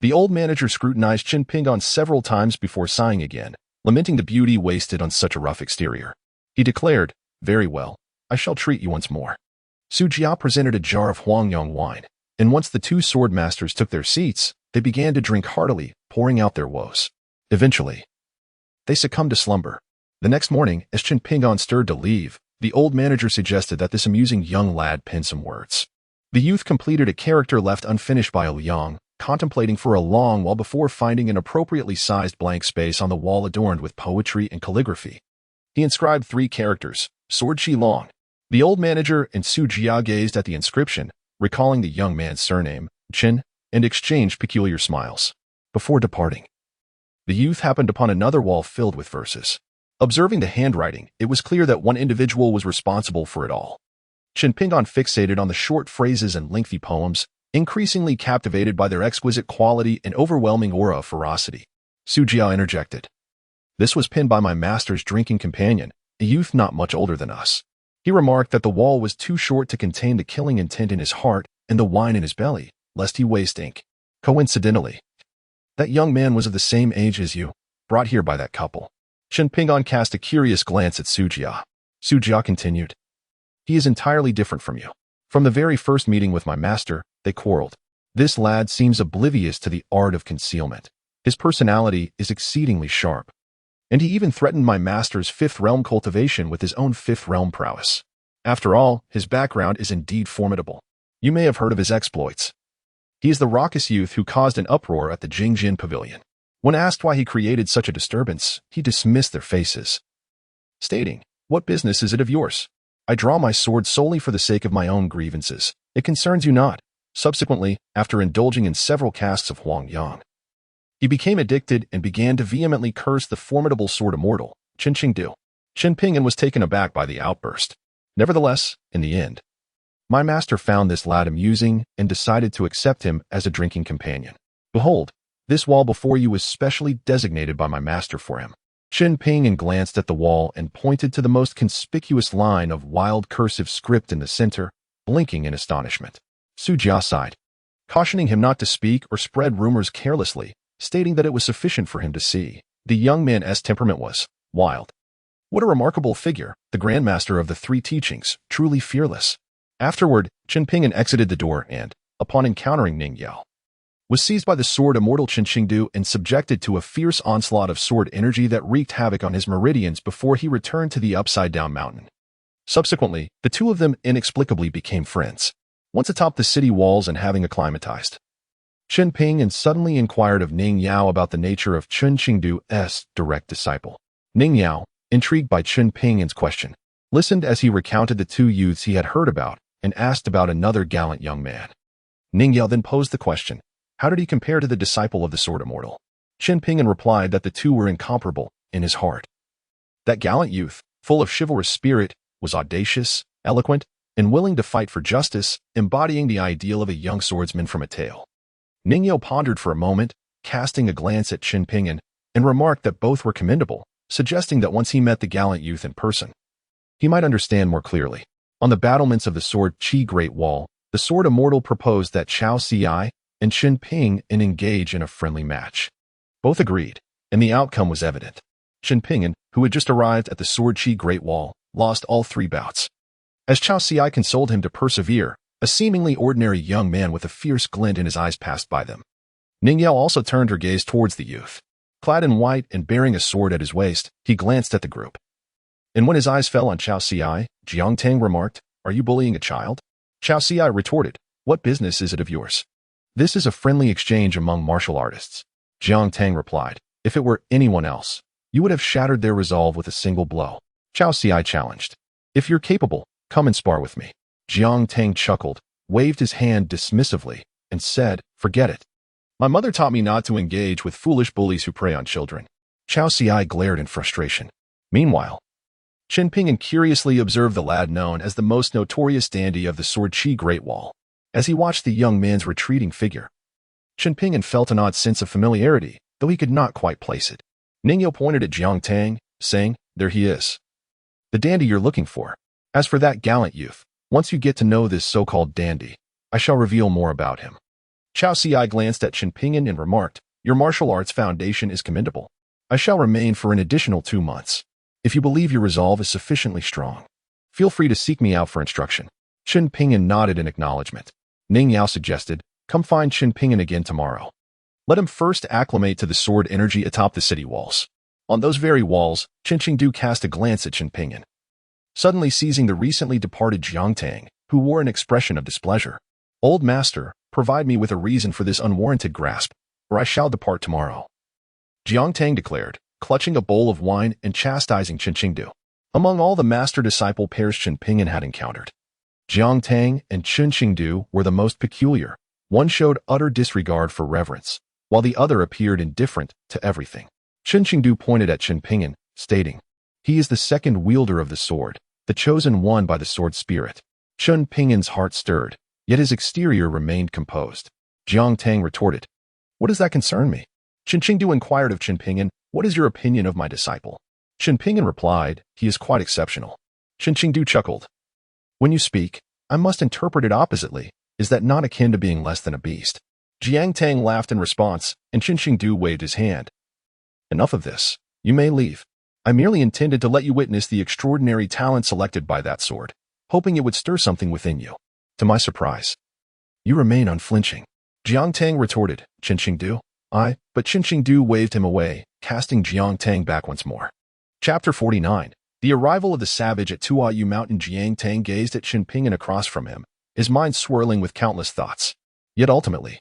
the old manager scrutinized Qin Pingan several times before sighing again, lamenting the beauty wasted on such a rough exterior. He declared, "Very well, I shall treat you once more." Su Jia presented a jar of Huangyong wine, and once the two sword masters took their seats, they began to drink heartily, pouring out their woes. Eventually, they succumbed to slumber. The next morning, as Chen Pingan stirred to leave, the old manager suggested that this amusing young lad pen some words. The youth completed a character left unfinished by Liang, contemplating for a long while before finding an appropriately sized blank space on the wall adorned with poetry and calligraphy. He inscribed 3 characters, Sword Qi Long. The old manager and Su Jia gazed at the inscription, recalling the young man's surname, Chen, and exchanged peculiar smiles. Before departing, the youth happened upon another wall filled with verses. Observing the handwriting, it was clear that one individual was responsible for it all. Chen Pingan fixated on the short phrases and lengthy poems, increasingly captivated by their exquisite quality and overwhelming aura of ferocity. Su Jia interjected. This was penned by my master's drinking companion, a youth not much older than us. He remarked that the wall was too short to contain the killing intent in his heart and the wine in his belly, lest he waste ink. Coincidentally, that young man was of the same age as you, brought here by that couple. Chen Pingan cast a curious glance at Su Jia. Su Jia continued. He is entirely different from you. From the very first meeting with my master, they quarreled. This lad seems oblivious to the art of concealment. His personality is exceedingly sharp. And he even threatened my master's 5th realm cultivation with his own 5th realm prowess. After all, his background is indeed formidable. You may have heard of his exploits. He is the raucous youth who caused an uproar at the Jingjin Pavilion. When asked why he created such a disturbance, he dismissed their faces, stating, "What business is it of yours? I draw my sword solely for the sake of my own grievances. It concerns you not." Subsequently, after indulging in several casks of Huangyang, he became addicted and began to vehemently curse the formidable sword immortal, Chen Qingdu. Chen Pingan was taken aback by the outburst. Nevertheless, in the end, my master found this lad amusing and decided to accept him as a drinking companion. Behold, this wall before you was specially designated by my master for him. Chen Pingan glanced at the wall and pointed to the most conspicuous line of wild cursive script in the center, blinking in astonishment. Su Jia sighed, cautioning him not to speak or spread rumors carelessly, stating that it was sufficient for him to see. The young man's temperament was wild. What a remarkable figure, the grandmaster of the 3 teachings, truly fearless. Afterward, Chen Pingan exited the door and, upon encountering Ning Yao, was seized by the sword immortal Chen Qingdu and subjected to a fierce onslaught of sword energy that wreaked havoc on his meridians before he returned to the upside-down mountain. Subsequently, the two of them inexplicably became friends. Once atop the city walls and having acclimatized, Chen Pingan suddenly inquired of Ning Yao about the nature of Chen Qingdu's direct disciple. Ning Yao, intrigued by Chen Pingan's question, listened as he recounted the 2 youths he had heard about and asked about another gallant young man. Ning Yao then posed the question, how did he compare to the disciple of the sword immortal? Chen Pingan replied that the 2 were incomparable in his heart. That gallant youth, full of chivalrous spirit, was audacious, eloquent, and willing to fight for justice, embodying the ideal of a young swordsman from a tale. Ning Yao pondered for a moment, casting a glance at Chen Pingan, and remarked that both were commendable, suggesting that once he met the gallant youth in person, he might understand more clearly. On the battlements of the Sword Qi Great Wall, the sword immortal proposed that Chao Ci and Chen Pingan engage in a friendly match. Both agreed, and the outcome was evident. Chen Pingan, who had just arrived at the Sword Qi Great Wall, lost all 3 bouts. As Chao Ci consoled him to persevere, a seemingly ordinary young man with a fierce glint in his eyes passed by them. Ning Yao also turned her gaze towards the youth. Clad in white and bearing a sword at his waist, he glanced at the group. And when his eyes fell on Chao Ci, Jiang Tang remarked, "Are you bullying a child?" Chao Ci retorted, "What business is it of yours? This is a friendly exchange among martial artists." Jiang Tang replied, "If it were anyone else, you would have shattered their resolve with a single blow." Chao Ci challenged, "If you're capable, come and spar with me." Jiang Tang chuckled, waved his hand dismissively, and said, "Forget it. My mother taught me not to engage with foolish bullies who prey on children." Chao Ci glared in frustration. Meanwhile, Chen Pingan curiously observed the lad known as the most notorious dandy of the Sword Qi Great Wall. As he watched the young man's retreating figure, Chen Pingan felt an odd sense of familiarity, though he could not quite place it. Ning Yao pointed at Jiang Tang, saying, "There he is. The dandy you're looking for. As for that gallant youth, once you get to know this so-called dandy, I shall reveal more about him." Chao Ci glanced at Chen Pingan and remarked, "Your martial arts foundation is commendable. I shall remain for an additional 2 months. If you believe your resolve is sufficiently strong, feel free to seek me out for instruction." Chen Pingan nodded in acknowledgement. Ning Yao suggested, "Come find Chen Pingan again tomorrow. Let him first acclimate to the sword energy atop the city walls. On those very walls, Qingdu cast a glance at Qinpingen, suddenly seizing the recently departed Jiang Tang, who wore an expression of displeasure. Old master, provide me with a reason for this unwarranted grasp, or I shall depart tomorrow. Jiang Tang declared, clutching a bowl of wine and chastising Qingdu. Among all the master-disciple pairs Qinpingen had encountered, Jiang Tang and Qingdu were the most peculiar. One showed utter disregard for reverence, while the other appeared indifferent to everything. Qingdu pointed at Qinpingen, stating, "He is the second wielder of the sword, the chosen one by the sword spirit." Qinpingen's heart stirred, yet his exterior remained composed. Jiang Tang retorted, "What does that concern me?" Qingdu inquired of Qinpingen, "What is your opinion of my disciple?" Qinpingen replied, "He is quite exceptional." Qingdu chuckled, "When you speak, I must interpret it oppositely. Is that not akin to being less than a beast?" Jiang Tang laughed in response, and Qingdu waved his hand. "Enough of this. You may leave. I merely intended to let you witness the extraordinary talent selected by that sword, hoping it would stir something within you. To my surprise, you remain unflinching." Jiang Tang retorted, "Qingdu? But Qingdu waved him away, casting Jiang Tang back once more. Chapter 49. The arrival of the savage at Tuayu Mountain. Jiang Tang gazed at Qinpingen across from him, his mind swirling with countless thoughts. Yet ultimately,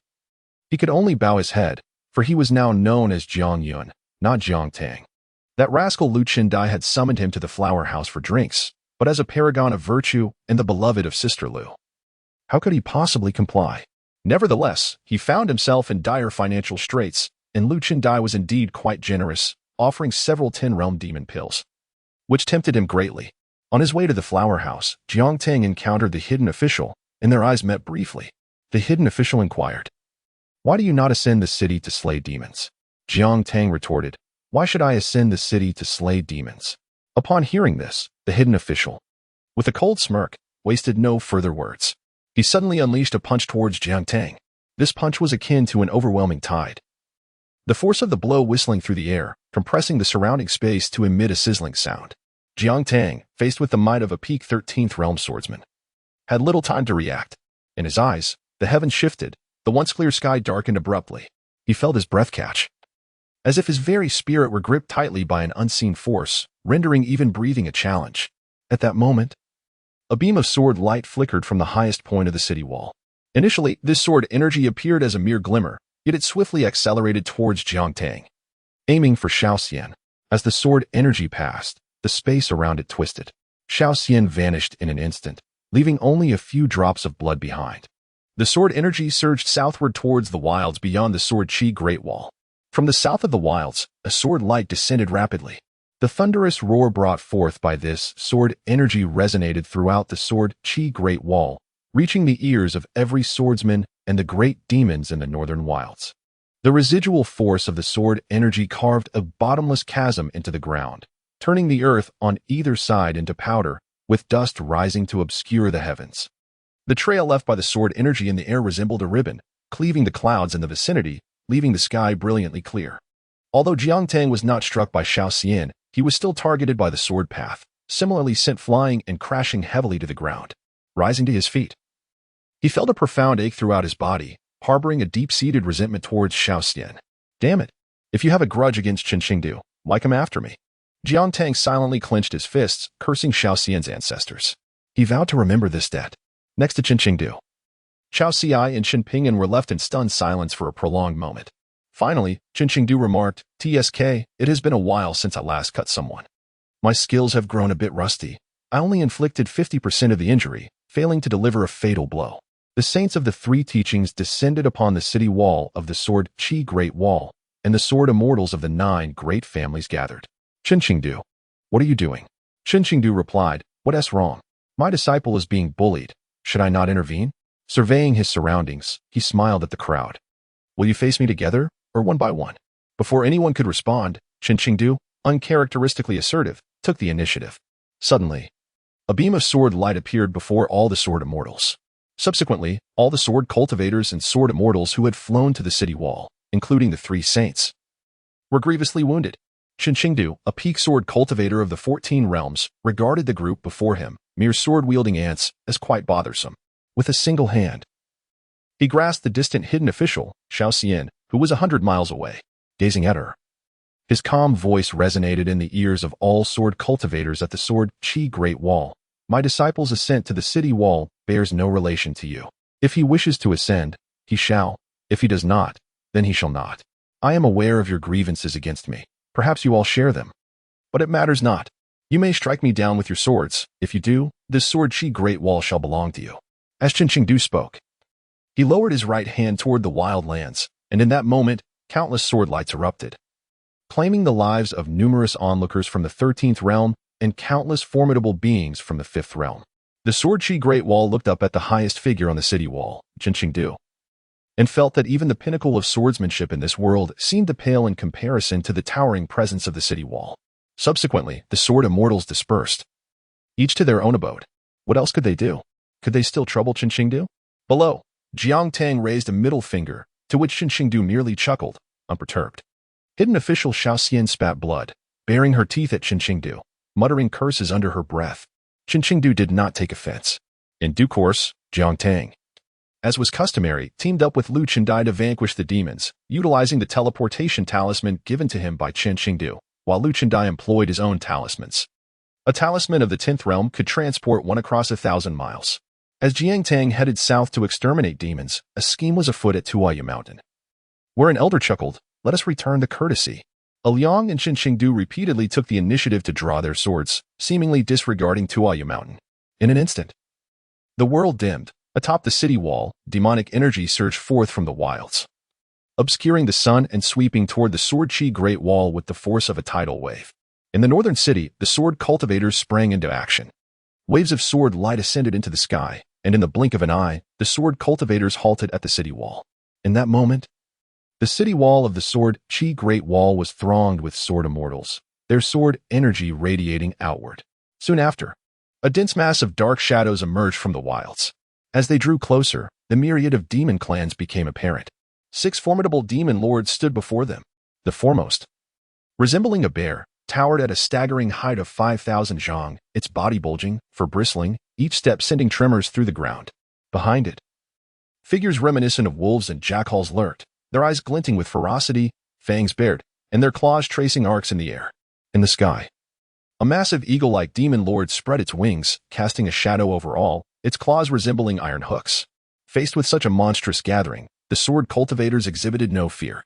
he could only bow his head, for he was now known as Jiang Yun, not Jiang Tang. That rascal Lu Qindai had summoned him to the flower house for drinks, but as a paragon of virtue and the beloved of Sister Lu. How could he possibly comply? Nevertheless, he found himself in dire financial straits, and Lu Qindai was indeed quite generous, offering several 10-realm demon pills, which tempted him greatly. On his way to the flower house, Jiang Tang encountered the hidden official, and their eyes met briefly. The hidden official inquired, "Why do you not ascend the city to slay demons?" Jiang Tang retorted, "Why should I ascend the city to slay demons?" Upon hearing this, the hidden official, with a cold smirk, wasted no further words. He suddenly unleashed a punch towards Jiang Tang. This punch was akin to an overwhelming tide, the force of the blow whistling through the air, compressing the surrounding space to emit a sizzling sound. Jiang Tang, faced with the might of a peak 13th realm swordsman, had little time to react. In his eyes, the heavens shifted, the once clear sky darkened abruptly. He felt his breath catch, as if his very spirit were gripped tightly by an unseen force, rendering even breathing a challenge. At that moment, a beam of sword light flickered from the highest point of the city wall. Initially, this sword energy appeared as a mere glimmer, yet it swiftly accelerated towards Jiang Tang, aiming for Xiaoxian. As the sword energy passed, the space around it twisted. Xiaoxian vanished in an instant, leaving only a few drops of blood behind. The sword energy surged southward towards the wilds beyond the sword chi Great Wall. From the south of the wilds, a sword light descended rapidly. The thunderous roar brought forth by this sword energy resonated throughout the sword chi Great Wall, reaching the ears of every swordsman and the great demons in the northern wilds. The residual force of the sword energy carved a bottomless chasm into the ground, turning the earth on either side into powder, with dust rising to obscure the heavens. The trail left by the sword energy in the air resembled a ribbon, cleaving the clouds in the vicinity, leaving the sky brilliantly clear. Although Jiang Tang was not struck by Xiaoxian, he was still targeted by the sword path, similarly sent flying and crashing heavily to the ground. Rising to his feet, he felt a profound ache throughout his body, harboring a deep-seated resentment towards Xiaoxian. Damn it! If you have a grudge against Qingdu, why come after me? Jiang Tang silently clenched his fists, cursing Xiaoxian's ancestors. He vowed to remember this debt. Next to Qingdu, Chao Xiai and Qinpingen were left in stunned silence for a prolonged moment. Finally, Qingdu remarked, "TSK, it has been a while since I last cut someone. My skills have grown a bit rusty. I only inflicted 50% of the injury, failing to deliver a fatal blow." The saints of the three teachings descended upon the city wall of the sword Chi Great Wall, and the sword immortals of the 9 great families gathered. "Qingdu, what are you doing?" Qingdu replied, "What's wrong? My disciple is being bullied. Should I not intervene?" Surveying his surroundings, he smiled at the crowd. "Will you face me together, or one by one?" Before anyone could respond, Qingdu, uncharacteristically assertive, took the initiative. Suddenly, a beam of sword light appeared before all the sword immortals. Subsequently, all the sword cultivators and sword immortals who had flown to the city wall, including the 3 saints, were grievously wounded. Qingdu, a peak sword cultivator of the 14 realms, regarded the group before him, mere sword-wielding ants, as quite bothersome. With a single hand, he grasped the distant hidden official, Xiaoxian, who was 100 miles away, gazing at her. His calm voice resonated in the ears of all sword cultivators at the Sword Chi Great Wall. My disciple's ascent to the city wall bears no relation to you. If he wishes to ascend, he shall. If he does not, then he shall not. I am aware of your grievances against me. Perhaps you all share them. But it matters not. You may strike me down with your swords. If you do, this Sword Chi Great Wall shall belong to you. As Qin Shengdu spoke, he lowered his right hand toward the wild lands, and in that moment, countless sword lights erupted, claiming the lives of numerous onlookers from the 13th realm and countless formidable beings from the 5th realm. The Sword Chi Great Wall looked up at the highest figure on the city wall, Qin Shengdu, and felt that even the pinnacle of swordsmanship in this world seemed to pale in comparison to the towering presence of the city wall. Subsequently, the sword immortals dispersed, each to their own abode. What else could they do? Could they still trouble Qin Shengdu? Below, Jiang Tang raised a middle finger, to which Qin Shengdu merely chuckled, unperturbed. Hidden official Xiao Xian spat blood, baring her teeth at Qin Shengdu, muttering curses under her breath. Qin Shengdu did not take offense. In due course, Jiang Tang, as was customary, teamed up with Lu Chendai to vanquish the demons, utilizing the teleportation talisman given to him by Qin Shengdu, while Lu Chendai employed his own talismans. A talisman of the 10th realm could transport one across 1,000 miles. As Jiang Tang headed south to exterminate demons, a scheme was afoot at Tuoyu Mountain, where an elder chuckled, "Let us return the courtesy." Liang and Qin Shengdu repeatedly took the initiative to draw their swords, seemingly disregarding Tuoyu Mountain. In an instant, the world dimmed. Atop the city wall, demonic energy surged forth from the wilds, obscuring the sun and sweeping toward the Sword Chi Great Wall with the force of a tidal wave. In the northern city, the sword cultivators sprang into action. Waves of sword light ascended into the sky, and in the blink of an eye, the sword cultivators halted at the city wall. In that moment, the city wall of the Sword Chi Great Wall was thronged with sword immortals, their sword energy radiating outward. Soon after, a dense mass of dark shadows emerged from the wilds. As they drew closer, the myriad of demon clans became apparent. 6 formidable demon lords stood before them. The foremost, resembling a bear, towered at a staggering height of 5,000 zhang, its body bulging, fur bristling, each step sending tremors through the ground. Behind it, figures reminiscent of wolves and jackals lurked, their eyes glinting with ferocity, fangs bared, and their claws tracing arcs in the air. In the sky, a massive eagle-like demon lord spread its wings, casting a shadow over all, its claws resembling iron hooks. Faced with such a monstrous gathering, the sword cultivators exhibited no fear.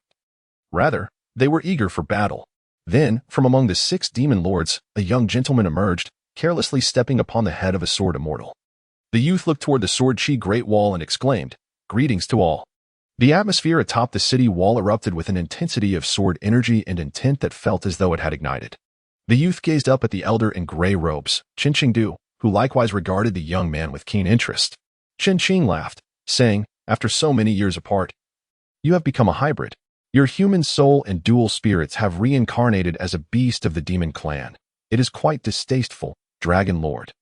Rather, they were eager for battle. Then, from among the 6 demon lords, a young gentleman emerged, carelessly stepping upon the head of a sword immortal. The youth looked toward the Sword Chi Great Wall and exclaimed, "Greetings to all." The atmosphere atop the city wall erupted with an intensity of sword energy and intent that felt as though it had ignited. The youth gazed up at the elder in gray robes, Qin Shengdu, who likewise regarded the young man with keen interest. Qin Qing laughed, saying, "After so many years apart, you have become a hybrid. Your human soul and dual spirits have reincarnated as a beast of the demon clan. It is quite distasteful, Dragon Lord."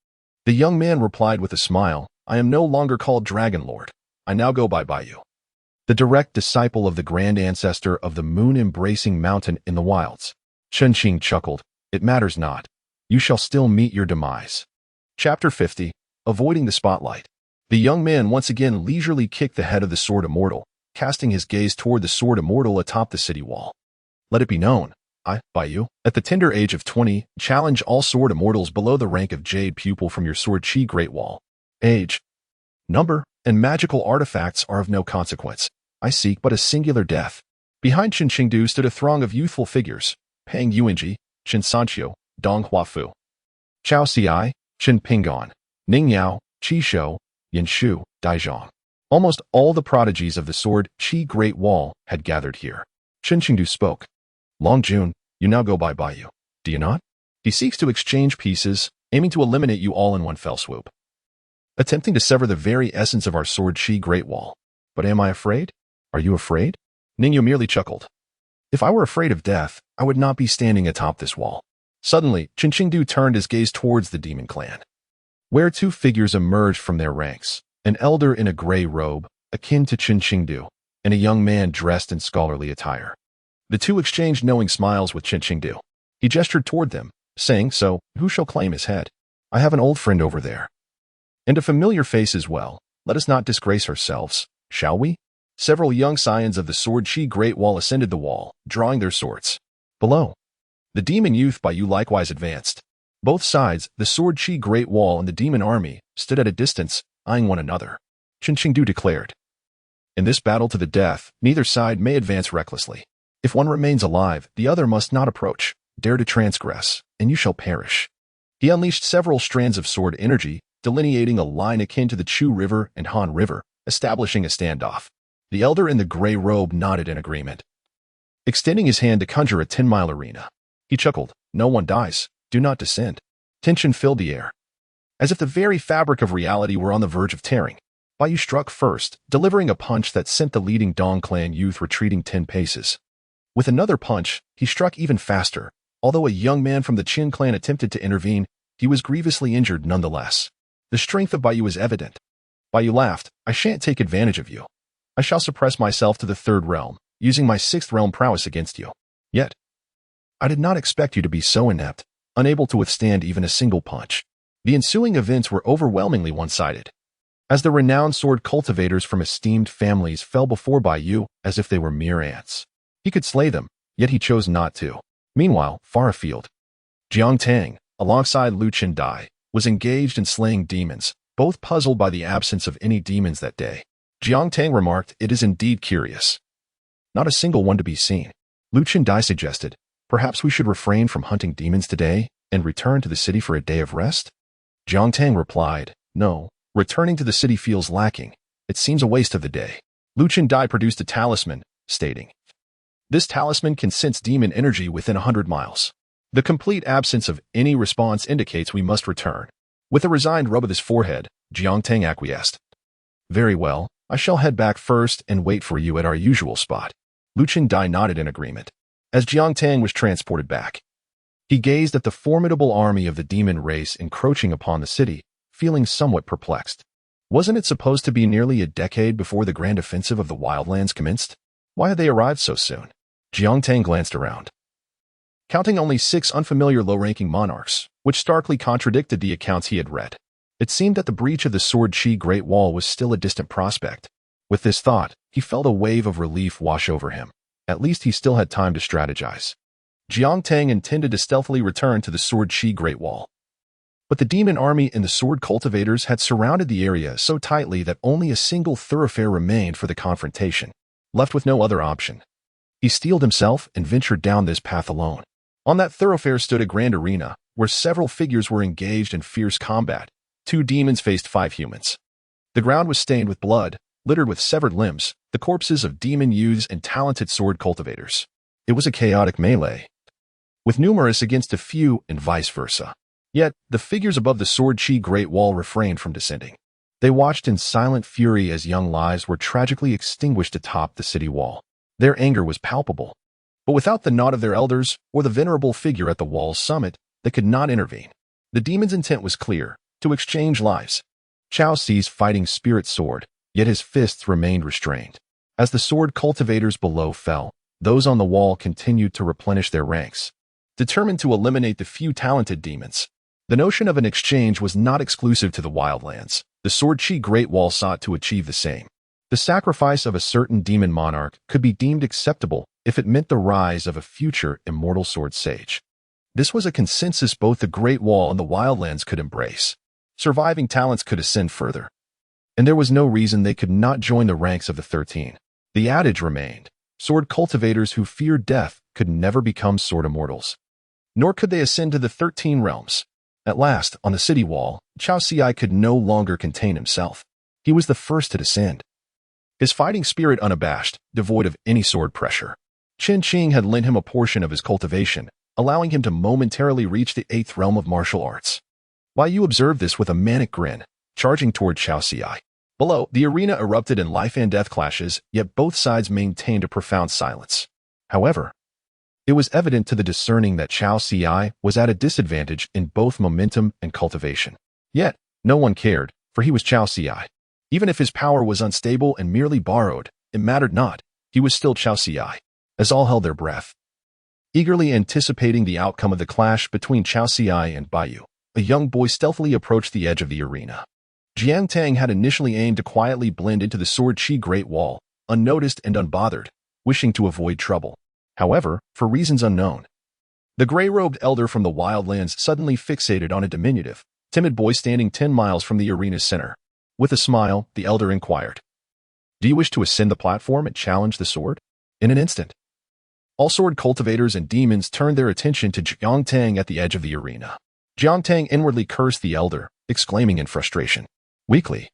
The young man replied with a smile, "I am no longer called Dragon Lord. I now go by Baiyu, the direct disciple of the grand ancestor of the moon-embracing mountain in the wilds." Qin Qing chuckled, "It matters not. You shall still meet your demise." Chapter 50. Avoiding the spotlight. The young man once again leisurely kicked the head of the sword immortal, casting his gaze toward the sword immortal atop the city wall. "Let it be known, I, Baiyu, at the tender age of 20, challenge all sword immortals below the rank of jade pupil from your Sword Chi Great Wall. Age, number, and magical artifacts are of no consequence. I seek but a singular death." Behind Qin Shengdu stood a throng of youthful figures: Pang Yuanji, Qin Sanqiu, Dong Huafu, Chao Xiai, Qin Pingon, Ning Yao, Qi Shou, Yin Shu, Daizhong. Almost all the prodigies of the Sword Chi Great Wall had gathered here. Qin Shengdu spoke. "Long Jun, you now go by Baiyu, do you not? He seeks to exchange pieces, aiming to eliminate you all in one fell swoop, attempting to sever the very essence of our Sword Chi Great Wall. But am I afraid? Are you afraid?" Ningyu merely chuckled. "If I were afraid of death, I would not be standing atop this wall." Suddenly, Qin Shengdu turned his gaze towards the demon clan, where 2 figures emerged from their ranks, an elder in a gray robe, akin to Qin Shengdu, and a young man dressed in scholarly attire. The 2 exchanged knowing smiles with Qin Shengdu. He gestured toward them, saying, "So, who shall claim his head? I have an old friend over there, and a familiar face as well. Let us not disgrace ourselves, shall we?" Several young scions of the Sword Chi Great Wall ascended the wall, drawing their swords. Below, the demon youth by you likewise advanced. Both sides, the Sword Chi Great Wall and the demon army, stood at a distance, eyeing one another. Chen Qingdu declared, "In this battle to the death, neither side may advance recklessly. If one remains alive, the other must not approach, dare to transgress, and you shall perish." He unleashed several strands of sword energy, delineating a line akin to the Chu River and Han River, establishing a standoff. The elder in the gray robe nodded in agreement, extending his hand to conjure a 10-mile arena. He chuckled, "No one dies. Do not descend." Tension filled the air, as if the very fabric of reality were on the verge of tearing. Baiyu struck first, delivering a punch that sent the leading Dong clan youth retreating 10 paces. With another punch, he struck even faster. Although a young man from the Qin clan attempted to intervene, he was grievously injured nonetheless. The strength of Baiyu was evident. Baiyu laughed, "I shan't take advantage of you. I shall suppress myself to the third realm, using my sixth realm prowess against you. Yet, I did not expect you to be so inept, unable to withstand even a single punch." The ensuing events were overwhelmingly one-sided, as the renowned sword cultivators from esteemed families fell before Baiyu as if they were mere ants. He could slay them, yet he chose not to. Meanwhile, far afield, Jiang Tang, alongside Lu Qindai, was engaged in slaying demons, both puzzled by the absence of any demons that day. Jiang Tang remarked, "It is indeed curious. Not a single one to be seen." Lu Qindai suggested, "Perhaps we should refrain from hunting demons today and return to the city for a day of rest?" Jiang Tang replied, "No, returning to the city feels lacking. It seems a waste of the day." Lu Qindai produced a talisman, stating, "This talisman can sense demon energy within 100 miles. The complete absence of any response indicates we must return." With a resigned rub of his forehead, Jiang Tang acquiesced. "Very well, I shall head back first and wait for you at our usual spot." Lu Qindai nodded in agreement. As Jiang Tang was transported back, he gazed at the formidable army of the demon race encroaching upon the city, feeling somewhat perplexed. Wasn't it supposed to be nearly a decade before the grand offensive of the Wildlands commenced? Why had they arrived so soon? Jiang Tang glanced around, counting only 6 unfamiliar low-ranking monarchs, which starkly contradicted the accounts he had read. It seemed that the breach of the Sword Chi Great Wall was still a distant prospect. With this thought, he felt a wave of relief wash over him. At least he still had time to strategize. Jiang Tang intended to stealthily return to the Sword Chi Great Wall. But the demon army and the sword cultivators had surrounded the area so tightly that only a single thoroughfare remained for the confrontation. Left with no other option, he steeled himself and ventured down this path alone. On that thoroughfare stood a grand arena, where several figures were engaged in fierce combat. 2 demons faced 5 humans. The ground was stained with blood, littered with severed limbs, the corpses of demon youths and talented sword cultivators. It was a chaotic melee, with numerous against a few and vice versa. Yet, the figures above the Sword Chi Great Wall refrained from descending. They watched in silent fury as young lives were tragically extinguished atop the city wall. Their anger was palpable. But without the nod of their elders or the venerable figure at the wall's summit, they could not intervene. The demon's intent was clear, to exchange lives. Chao seized fighting spirit sword, yet his fists remained restrained. As the sword cultivators below fell, those on the wall continued to replenish their ranks, determined to eliminate the few talented demons. The notion of an exchange was not exclusive to the Wildlands. The Sword Chi Great Wall sought to achieve the same. The sacrifice of a certain demon monarch could be deemed acceptable if it meant the rise of a future immortal sword sage. This was a consensus both the Great Wall and the Wildlands could embrace. Surviving talents could ascend further, and there was no reason they could not join the ranks of the 13. The adage remained: sword cultivators who feared death could never become sword immortals, nor could they ascend to the 13 realms. At last, on the city wall, Chao Xiai could no longer contain himself. He was the first to descend, his fighting spirit unabashed, devoid of any sword pressure. Chen Qing had lent him a portion of his cultivation, allowing him to momentarily reach the 8th realm of martial arts. Baiyu observed this with a manic grin, charging toward Chao Xiai. Below, the arena erupted in life and death clashes, yet both sides maintained a profound silence. However, it was evident to the discerning that Chao Xiai was at a disadvantage in both momentum and cultivation. Yet, no one cared, for he was Chao Xiai. Even if his power was unstable and merely borrowed, it mattered not. He was still Chao Xiai. As all held their breath, eagerly anticipating the outcome of the clash between Chao Xiai and Baiyu, a young boy stealthily approached the edge of the arena. Jiang Tang had initially aimed to quietly blend into the Sword Chi Great Wall, unnoticed and unbothered, wishing to avoid trouble. However, for reasons unknown, the gray-robed elder from the wildlands suddenly fixated on a diminutive, timid boy standing 10 miles from the arena's center. With a smile, the elder inquired, "Do you wish to ascend the platform and challenge the sword?" In an instant, all sword cultivators and demons turned their attention to Jiang Tang at the edge of the arena. Jiang Tang inwardly cursed the elder, exclaiming in frustration. Weakly,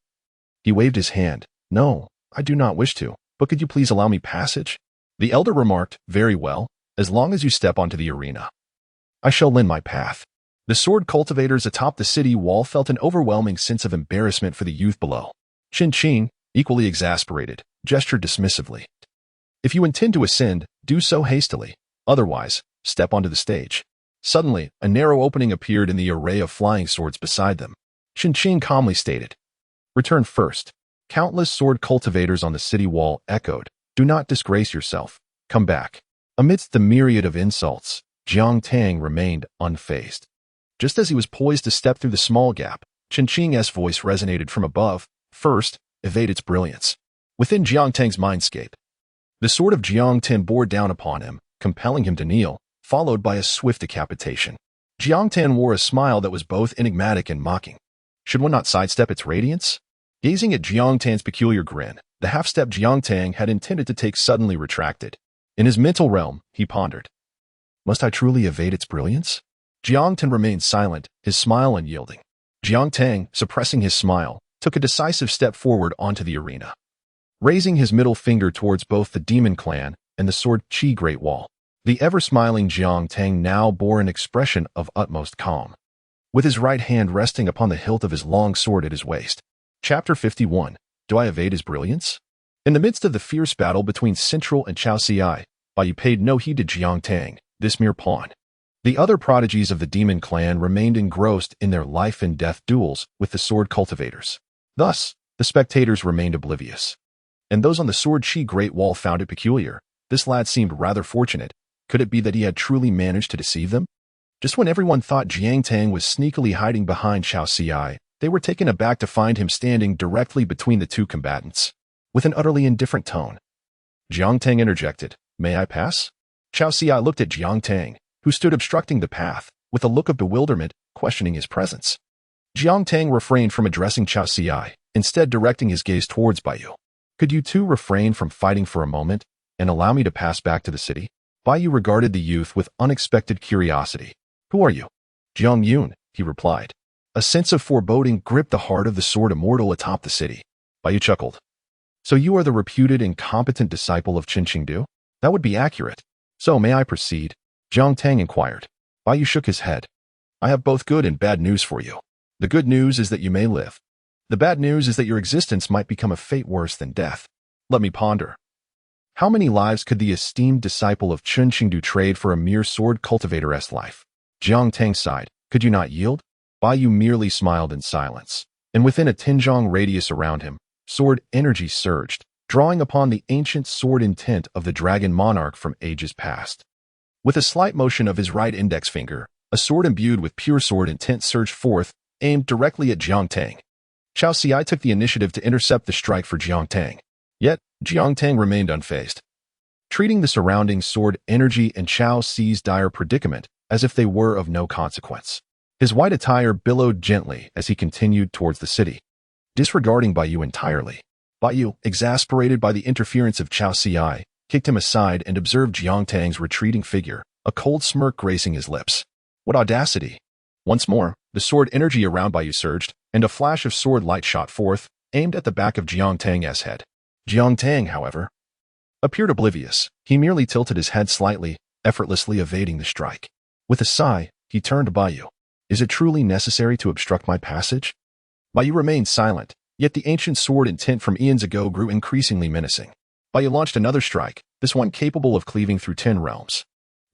he waved his hand. "No, I do not wish to, but could you please allow me passage?" The elder remarked, "Very well, as long as you step onto the arena. I shall lend my path." The sword cultivators atop the city wall felt an overwhelming sense of embarrassment for the youth below. Qin Qing, equally exasperated, gestured dismissively. "If you intend to ascend, do so hastily. Otherwise, step onto the stage." Suddenly, a narrow opening appeared in the array of flying swords beside them. Qin Qing calmly stated, "Return first." Countless sword cultivators on the city wall echoed, "Do not disgrace yourself. Come back." Amidst the myriad of insults, Jiang Tang remained unfazed. Just as he was poised to step through the small gap, Qin Qing's voice resonated from above. "First, evade its brilliance." Within Jiang Tang's mindscape, the sword of Jiang Tan bore down upon him, compelling him to kneel, followed by a swift decapitation. Jiang Tan wore a smile that was both enigmatic and mocking. Should one not sidestep its radiance? Gazing at Jiang Tan's peculiar grin, the half-step Jiang Tang had intended to take suddenly retracted. In his mental realm, he pondered, "Must I truly evade its brilliance?" Jiang Tan remained silent, his smile unyielding. Jiang Tang, suppressing his smile, took a decisive step forward onto the arena, raising his middle finger towards both the demon clan and the sword Qi Great Wall. The ever-smiling Jiang Tang now bore an expression of utmost calm, with his right hand resting upon the hilt of his long sword at his waist. Chapter 51. Do I evade his brilliance? In the midst of the fierce battle between Central and Chao Ci, Bai paid no heed to Jiang Tang, this mere pawn. The other prodigies of the demon clan remained engrossed in their life-and-death duels with the sword cultivators. Thus, the spectators remained oblivious. And those on the sword Qi Great Wall found it peculiar. This lad seemed rather fortunate. Could it be that he had truly managed to deceive them? Just when everyone thought Jiang Tang was sneakily hiding behind Chao Ci, they were taken aback to find him standing directly between the two combatants. With an utterly indifferent tone, Jiang Tang interjected, "May I pass?" Chao Ci looked at Jiang Tang, who stood obstructing the path, with a look of bewilderment, questioning his presence. Jiang Tang refrained from addressing Chao Ci, instead directing his gaze towards Baiyu. "Could you two refrain from fighting for a moment, and allow me to pass back to the city?" Baiyu regarded the youth with unexpected curiosity. "Who are you?" "Jiang Yun," he replied. A sense of foreboding gripped the heart of the sword immortal atop the city. Baiyu chuckled. "So you are the reputed and competent disciple of Qin Qingdu? That would be accurate. So may I proceed?" Jiang Tang inquired. Baiyu shook his head. "I have both good and bad news for you. The good news is that you may live. The bad news is that your existence might become a fate worse than death." Let me ponder. How many lives could the esteemed disciple of Qin Qingdu trade for a mere sword cultivator-esque life? Jiang Tang sighed. "Could you not yield?" Baiyu merely smiled in silence, and within a 10-zhang radius around him, sword energy surged, drawing upon the ancient sword intent of the dragon monarch from ages past. With a slight motion of his right index finger, a sword imbued with pure sword intent surged forth, aimed directly at Jiang Tang. Chao Ci took the initiative to intercept the strike for Jiang Tang. Yet, Jiang Tang remained unfazed, treating the surrounding sword energy and Chao Ci's dire predicament as if they were of no consequence. His white attire billowed gently as he continued towards the city, disregarding Baiyu entirely. Baiyu, exasperated by the interference of Chao Ci, kicked him aside and observed Jiang Tang's retreating figure, a cold smirk gracing his lips. What audacity! Once more, the sword energy around Baiyu surged, and a flash of sword light shot forth, aimed at the back of Jiang Tang's head. Jiang Tang, however, appeared oblivious. He merely tilted his head slightly, effortlessly evading the strike. With a sigh, he turned to Baiyu. "Is it truly necessary to obstruct my passage?" Baiyu remained silent, yet the ancient sword intent from eons ago grew increasingly menacing. Baiyu launched another strike, this one capable of cleaving through 10 realms.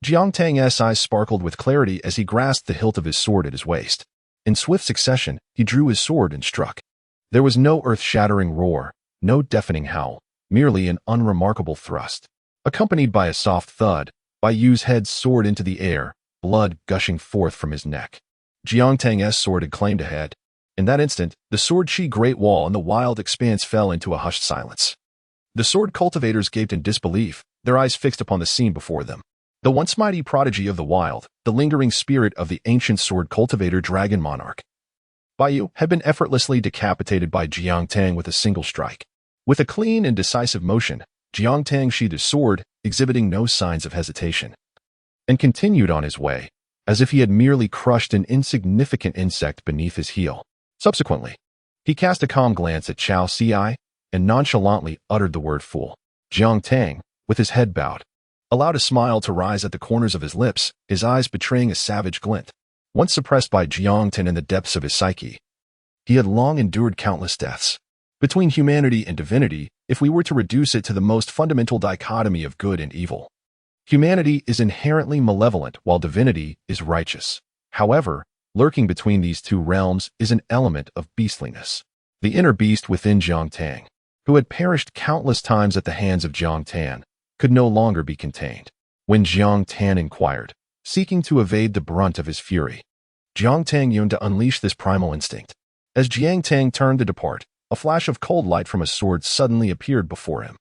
Jiang Tang's eyes sparkled with clarity as he grasped the hilt of his sword at his waist. In swift succession, he drew his sword and struck. There was no earth-shattering roar, no deafening howl, merely an unremarkable thrust. Accompanied by a soft thud, Baiyu's head soared into the air, blood gushing forth from his neck. Jiang Tang's sword had claimed a head. In that instant, the sword Qi Great Wall and the wild expanse fell into a hushed silence. The sword cultivators gaped in disbelief, their eyes fixed upon the scene before them. The once mighty prodigy of the wild, the lingering spirit of the ancient sword cultivator dragon monarch, Baiyu, had been effortlessly decapitated by Jiang Tang with a single strike. With a clean and decisive motion, Jiang Tang sheathed his sword, exhibiting no signs of hesitation, and continued on his way, as if he had merely crushed an insignificant insect beneath his heel. Subsequently, he cast a calm glance at Chao Ci and nonchalantly uttered the word fool. Jiang Tang, with his head bowed, allowed a smile to rise at the corners of his lips, his eyes betraying a savage glint. Once suppressed by Jiang Tang in the depths of his psyche, he had long endured countless deaths. Between humanity and divinity, if we were to reduce it to the most fundamental dichotomy of good and evil, humanity is inherently malevolent while divinity is righteous. However, lurking between these two realms is an element of beastliness. The inner beast within Jiang Tang, who had perished countless times at the hands of Jiang Tan, could no longer be contained. When Jiang Tan inquired, seeking to evade the brunt of his fury, Jiang Tang yearned to unleash this primal instinct. As Jiang Tang turned to depart, a flash of cold light from a sword suddenly appeared before him.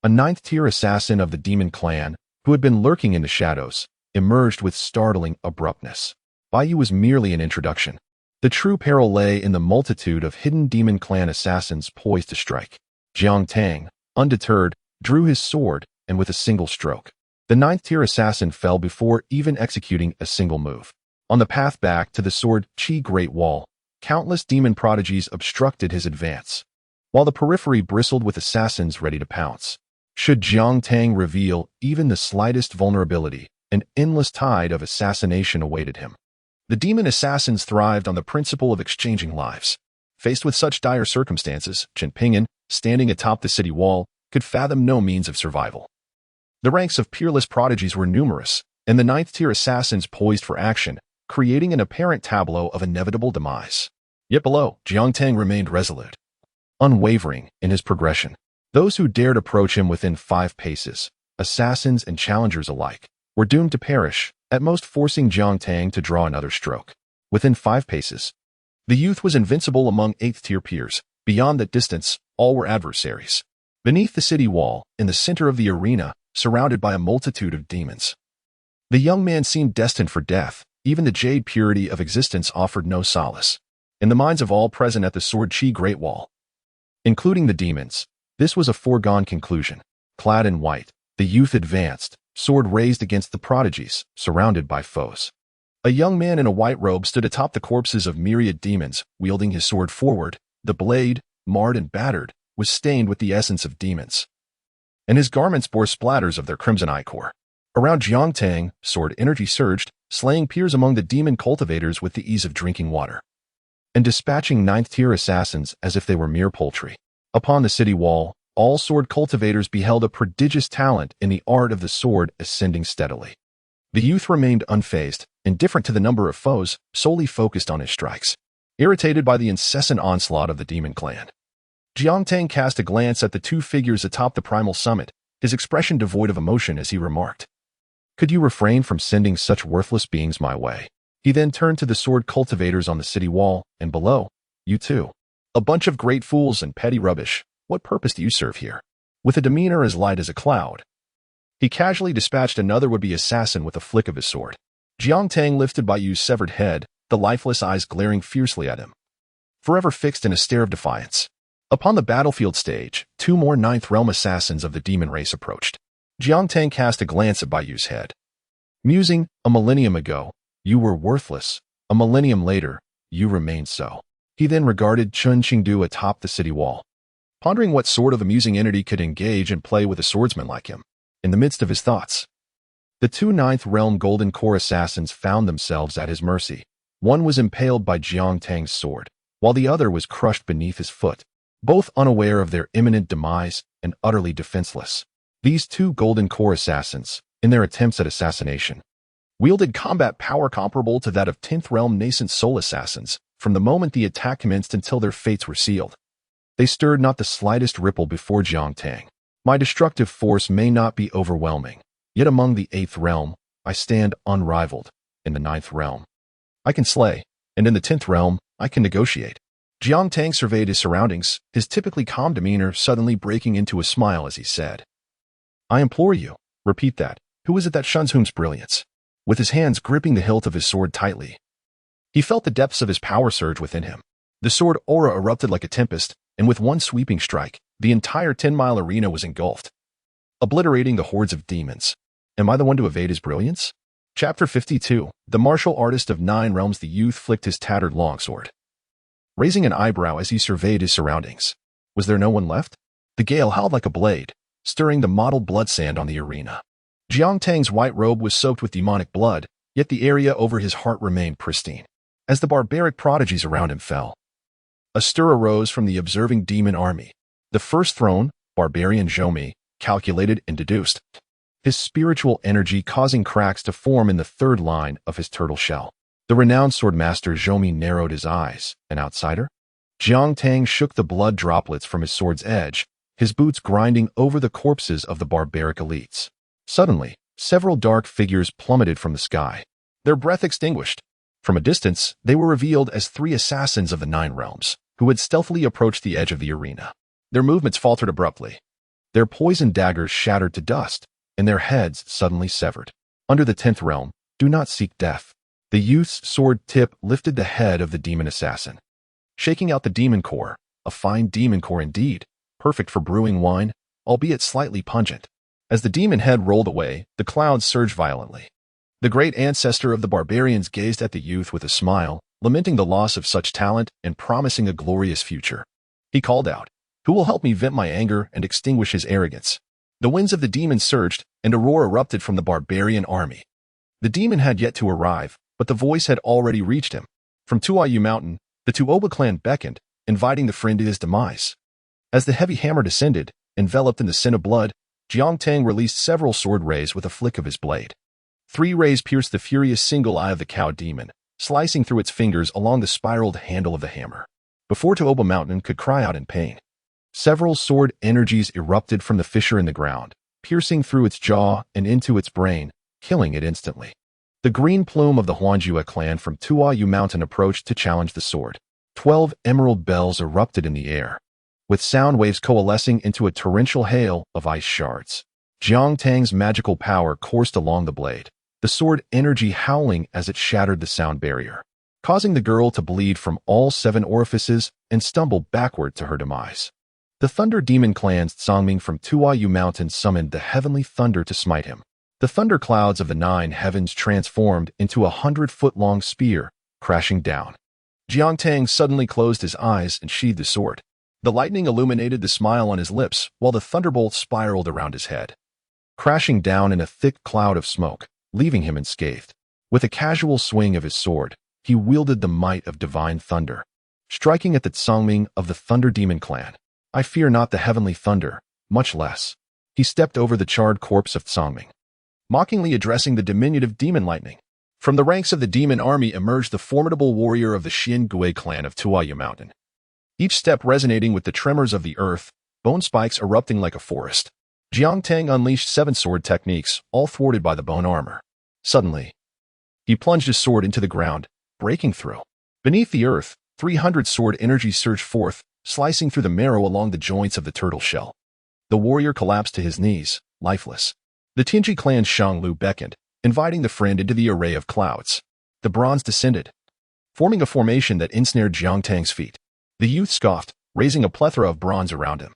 A ninth-tier assassin of the demon clan, who had been lurking in the shadows, emerged with startling abruptness. Baiyu was merely an introduction. The true peril lay in the multitude of hidden demon clan assassins poised to strike. Jiang Tang, undeterred, drew his sword, and with a single stroke, the ninth-tier assassin fell before even executing a single move. On the path back to the Sword Chi Great Wall, countless demon prodigies obstructed his advance, while the periphery bristled with assassins ready to pounce. Should Jiang Tang reveal even the slightest vulnerability, an endless tide of assassination awaited him. The demon assassins thrived on the principle of exchanging lives. Faced with such dire circumstances, Chen Ping'an, standing atop the city wall, could fathom no means of survival. The ranks of peerless prodigies were numerous, and the ninth-tier assassins poised for action, creating an apparent tableau of inevitable demise. Yet below, Jiang Tang remained resolute, unwavering in his progression. Those who dared approach him within 5 paces, assassins and challengers alike, were doomed to perish, at most forcing Jiang Tang to draw another stroke. Within 5 paces, the youth was invincible among 8th-tier peers. Beyond that distance, all were adversaries. Beneath the city wall, in the center of the arena, surrounded by a multitude of demons, the young man seemed destined for death. Even the jade purity of existence offered no solace. In the minds of all present at the Sword Chi Great Wall, including the demons, this was a foregone conclusion. Clad in white, the youth advanced, sword raised against the prodigies, surrounded by foes. A young man in a white robe stood atop the corpses of myriad demons, wielding his sword forward. The blade, marred and battered, was stained with the essence of demons, and his garments bore splatters of their crimson ichor. Around Jiang Tang, sword energy surged, slaying peers among the demon cultivators with the ease of drinking water, and dispatching ninth-tier assassins as if they were mere poultry. Upon the city wall, all sword cultivators beheld a prodigious talent in the art of the sword ascending steadily. The youth remained unfazed, indifferent to the number of foes, solely focused on his strikes. Irritated by the incessant onslaught of the demon clan, Jiang Tang cast a glance at the 2 figures atop the primal summit, his expression devoid of emotion as he remarked, "Could you refrain from sending such worthless beings my way?" He then turned to the sword cultivators on the city wall, and below, "You too. A bunch of great fools and petty rubbish. What purpose do you serve here?" With a demeanor as light as a cloud, he casually dispatched another would-be assassin with a flick of his sword. Jiang Tang lifted Baiyu's severed head, the lifeless eyes glaring fiercely at him, forever fixed in a stare of defiance. Upon the battlefield stage, 2 more Ninth Realm assassins of the demon race approached. Jiang Tang cast a glance at Baiyu's head, musing, "A millennium ago, you were worthless. A millennium later, you remained so." He then regarded Chun Qingdu atop the city wall, pondering what sort of amusing entity could engage and play with a swordsman like him. In the midst of his thoughts, the 2 Ninth Realm Golden Core assassins found themselves at his mercy. One was impaled by Jiang Tang's sword, while the other was crushed beneath his foot, both unaware of their imminent demise and utterly defenseless. These 2 Golden Core assassins, in their attempts at assassination, wielded combat power comparable to that of 10th Realm nascent soul assassins from the moment the attack commenced until their fates were sealed. They stirred not the slightest ripple before Jiang Tang. "My destructive force may not be overwhelming, yet among the 8th Realm, I stand unrivaled. In the 9th Realm, I can slay, and in the 10th Realm, I can negotiate." Jiang Tang surveyed his surroundings, his typically calm demeanor suddenly breaking into a smile as he said, "I implore you, repeat that. Who is it that shuns whom's brilliance?" With his hands gripping the hilt of his sword tightly, he felt the depths of his power surge within him. The sword aura erupted like a tempest, and with one sweeping strike, the entire 10-mile arena was engulfed, obliterating the hordes of demons. Am I the one to evade his brilliance? Chapter 52. The martial artist of 9 realms. The youth flicked his tattered longsword, raising an eyebrow as he surveyed his surroundings. Was there no one left? The gale howled like a blade, stirring the mottled blood sand on the arena. Jiang Tang's white robe was soaked with demonic blood, yet the area over his heart remained pristine. As the barbaric prodigies around him fell, a stir arose from the observing demon army. The first thrown, barbarian Zhou, calculated and deduced, his spiritual energy causing cracks to form in the third line of his turtle shell. The renowned swordmaster Zhou narrowed his eyes. An outsider? Jiang Tang shook the blood droplets from his sword's edge, his boots grinding over the corpses of the barbaric elites. Suddenly, several dark figures plummeted from the sky, their breath extinguished. From a distance, they were revealed as 3 assassins of the 9 realms, who had stealthily approached the edge of the arena. Their movements faltered abruptly. Their poisoned daggers shattered to dust, and their heads suddenly severed. Under the 10th realm, do not seek death. The youth's sword tip lifted the head of the demon assassin, shaking out the demon core, a fine demon core indeed, perfect for brewing wine, albeit slightly pungent. As the demon head rolled away, the clouds surged violently. The great ancestor of the barbarians gazed at the youth with a smile, lamenting the loss of such talent and promising a glorious future. He called out, "Who will help me vent my anger and extinguish his arrogance?" The winds of the demon surged, and a roar erupted from the barbarian army. The demon had yet to arrive, but the voice had already reached him. From Tuayu Mountain, the Tuoba clan beckoned, inviting the friend to his demise. As the heavy hammer descended, enveloped in the sin of blood, Jiang Tang released several sword rays with a flick of his blade. 3 rays pierced the furious single eye of the cow demon, slicing through its fingers along the spiraled handle of the hammer. Before Tuoba Mountain could cry out in pain, several sword energies erupted from the fissure in the ground, piercing through its jaw and into its brain, killing it instantly. The green plume of the Huanjue clan from Tuayu Mountain approached to challenge the sword. 12 emerald bells erupted in the air, with sound waves coalescing into a torrential hail of ice shards. Jiang Tang's magical power coursed along the blade, the sword energy howling as it shattered the sound barrier, causing the girl to bleed from all 7 orifices and stumble backward to her demise. The Thunder Demon clan's Tsangming from Tuayu Mountain summoned the heavenly thunder to smite him. The thunder clouds of the 9 heavens transformed into a 100-foot-long spear, crashing down. Jiang Tang suddenly closed his eyes and sheathed the sword. The lightning illuminated the smile on his lips, while the thunderbolt spiraled around his head, crashing down in a thick cloud of smoke, leaving him unscathed. With a casual swing of his sword, he wielded the might of divine thunder, striking at the Tsangming of the Thunder Demon clan. I fear not the heavenly thunder, much less. He stepped over the charred corpse of Tsangming, mockingly addressing the diminutive demon lightning. From the ranks of the demon army emerged the formidable warrior of the Xian Gui clan of Tuayu Mountain, each step resonating with the tremors of the earth, bone spikes erupting like a forest. Jiang Tang unleashed 7 sword techniques, all thwarted by the bone armor. Suddenly, he plunged his sword into the ground, breaking through. Beneath the earth, 300 sword energies surged forth, slicing through the marrow along the joints of the turtle shell. The warrior collapsed to his knees, lifeless. The Tianji clan's Shang Lu beckoned, inviting the friend into the array of clouds. The bronze descended, forming a formation that ensnared Jiang Tang's feet. The youth scoffed, raising a plethora of bronze around him.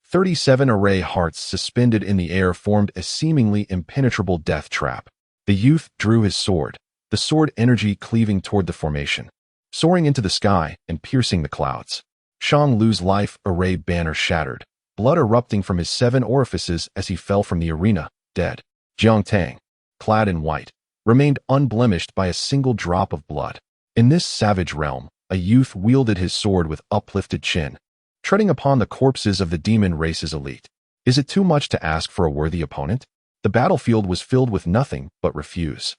37 array hearts suspended in the air formed a seemingly impenetrable death trap. The youth drew his sword, the sword energy cleaving toward the formation, soaring into the sky and piercing the clouds. Shang Lu's life array banner shattered, blood erupting from his 7 orifices as he fell from the arena, dead. Jiang Tang, clad in white, remained unblemished by a single drop of blood. In this savage realm, a youth wielded his sword with uplifted chin, treading upon the corpses of the demon race's elite. Is it too much to ask for a worthy opponent? The battlefield was filled with nothing but refuse.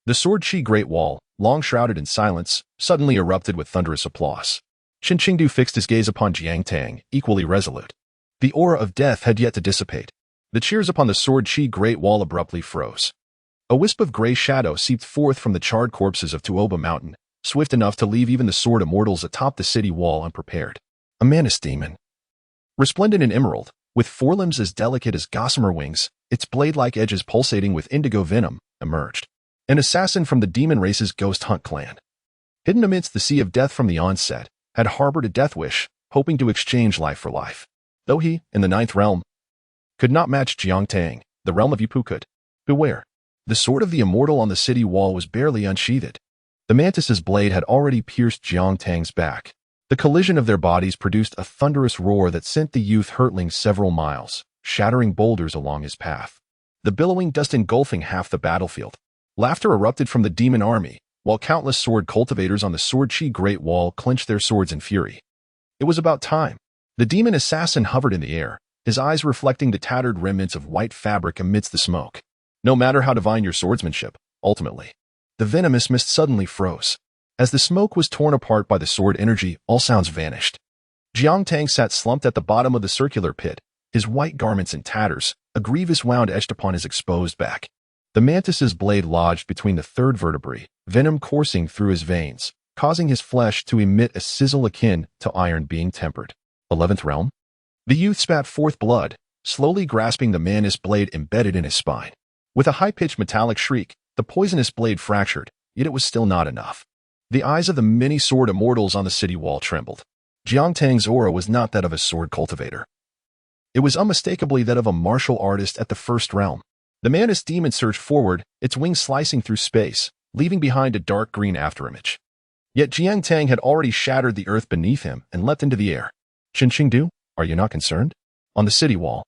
The Sword Chi Great Wall, long shrouded in silence, suddenly erupted with thunderous applause. Qin Qingdu fixed his gaze upon Jiang Tang, equally resolute. The aura of death had yet to dissipate. The cheers upon the Sword Chi Great Wall abruptly froze. A wisp of gray shadow seeped forth from the charred corpses of Tuoba Mountain, swift enough to leave even the sword immortals atop the city wall unprepared. A Mantis demon. Resplendent in emerald, with forelimbs as delicate as gossamer wings, its blade-like edges pulsating with indigo venom, emerged. An assassin from the demon race's ghost hunt clan. Hidden amidst the sea of death from the onset, had harbored a death wish, hoping to exchange life for life. Though he, in the ninth realm, could not match Jiangtang, the realm of Yipu could. Beware. The sword of the immortal on the city wall was barely unsheathed. The mantis's blade had already pierced Jiangtang's back. The collision of their bodies produced a thunderous roar that sent the youth hurtling several miles, shattering boulders along his path. The billowing dust engulfing half the battlefield. Laughter erupted from the demon army, while countless sword cultivators on the Sword-Chi Great Wall clenched their swords in fury. It was about time. The demon assassin hovered in the air, his eyes reflecting the tattered remnants of white fabric amidst the smoke. No matter how divine your swordsmanship, ultimately, the venomous mist suddenly froze. As the smoke was torn apart by the sword energy, all sounds vanished. Jiangtang sat slumped at the bottom of the circular pit, his white garments in tatters, a grievous wound etched upon his exposed back. The mantis's blade lodged between the third vertebrae, venom coursing through his veins, causing his flesh to emit a sizzle akin to iron being tempered. 11th realm? The youth spat forth blood, slowly grasping the mantis blade embedded in his spine. With a high-pitched metallic shriek, the poisonous blade fractured, yet it was still not enough. The eyes of the many sword immortals on the city wall trembled. Jiangtang's aura was not that of a sword cultivator. It was unmistakably that of a martial artist at the first realm. The mantis demon surged forward, its wings slicing through space, leaving behind a dark green afterimage. Yet Jiangtang had already shattered the earth beneath him and leapt into the air. Chen Qingdu, are you not concerned? On the city wall.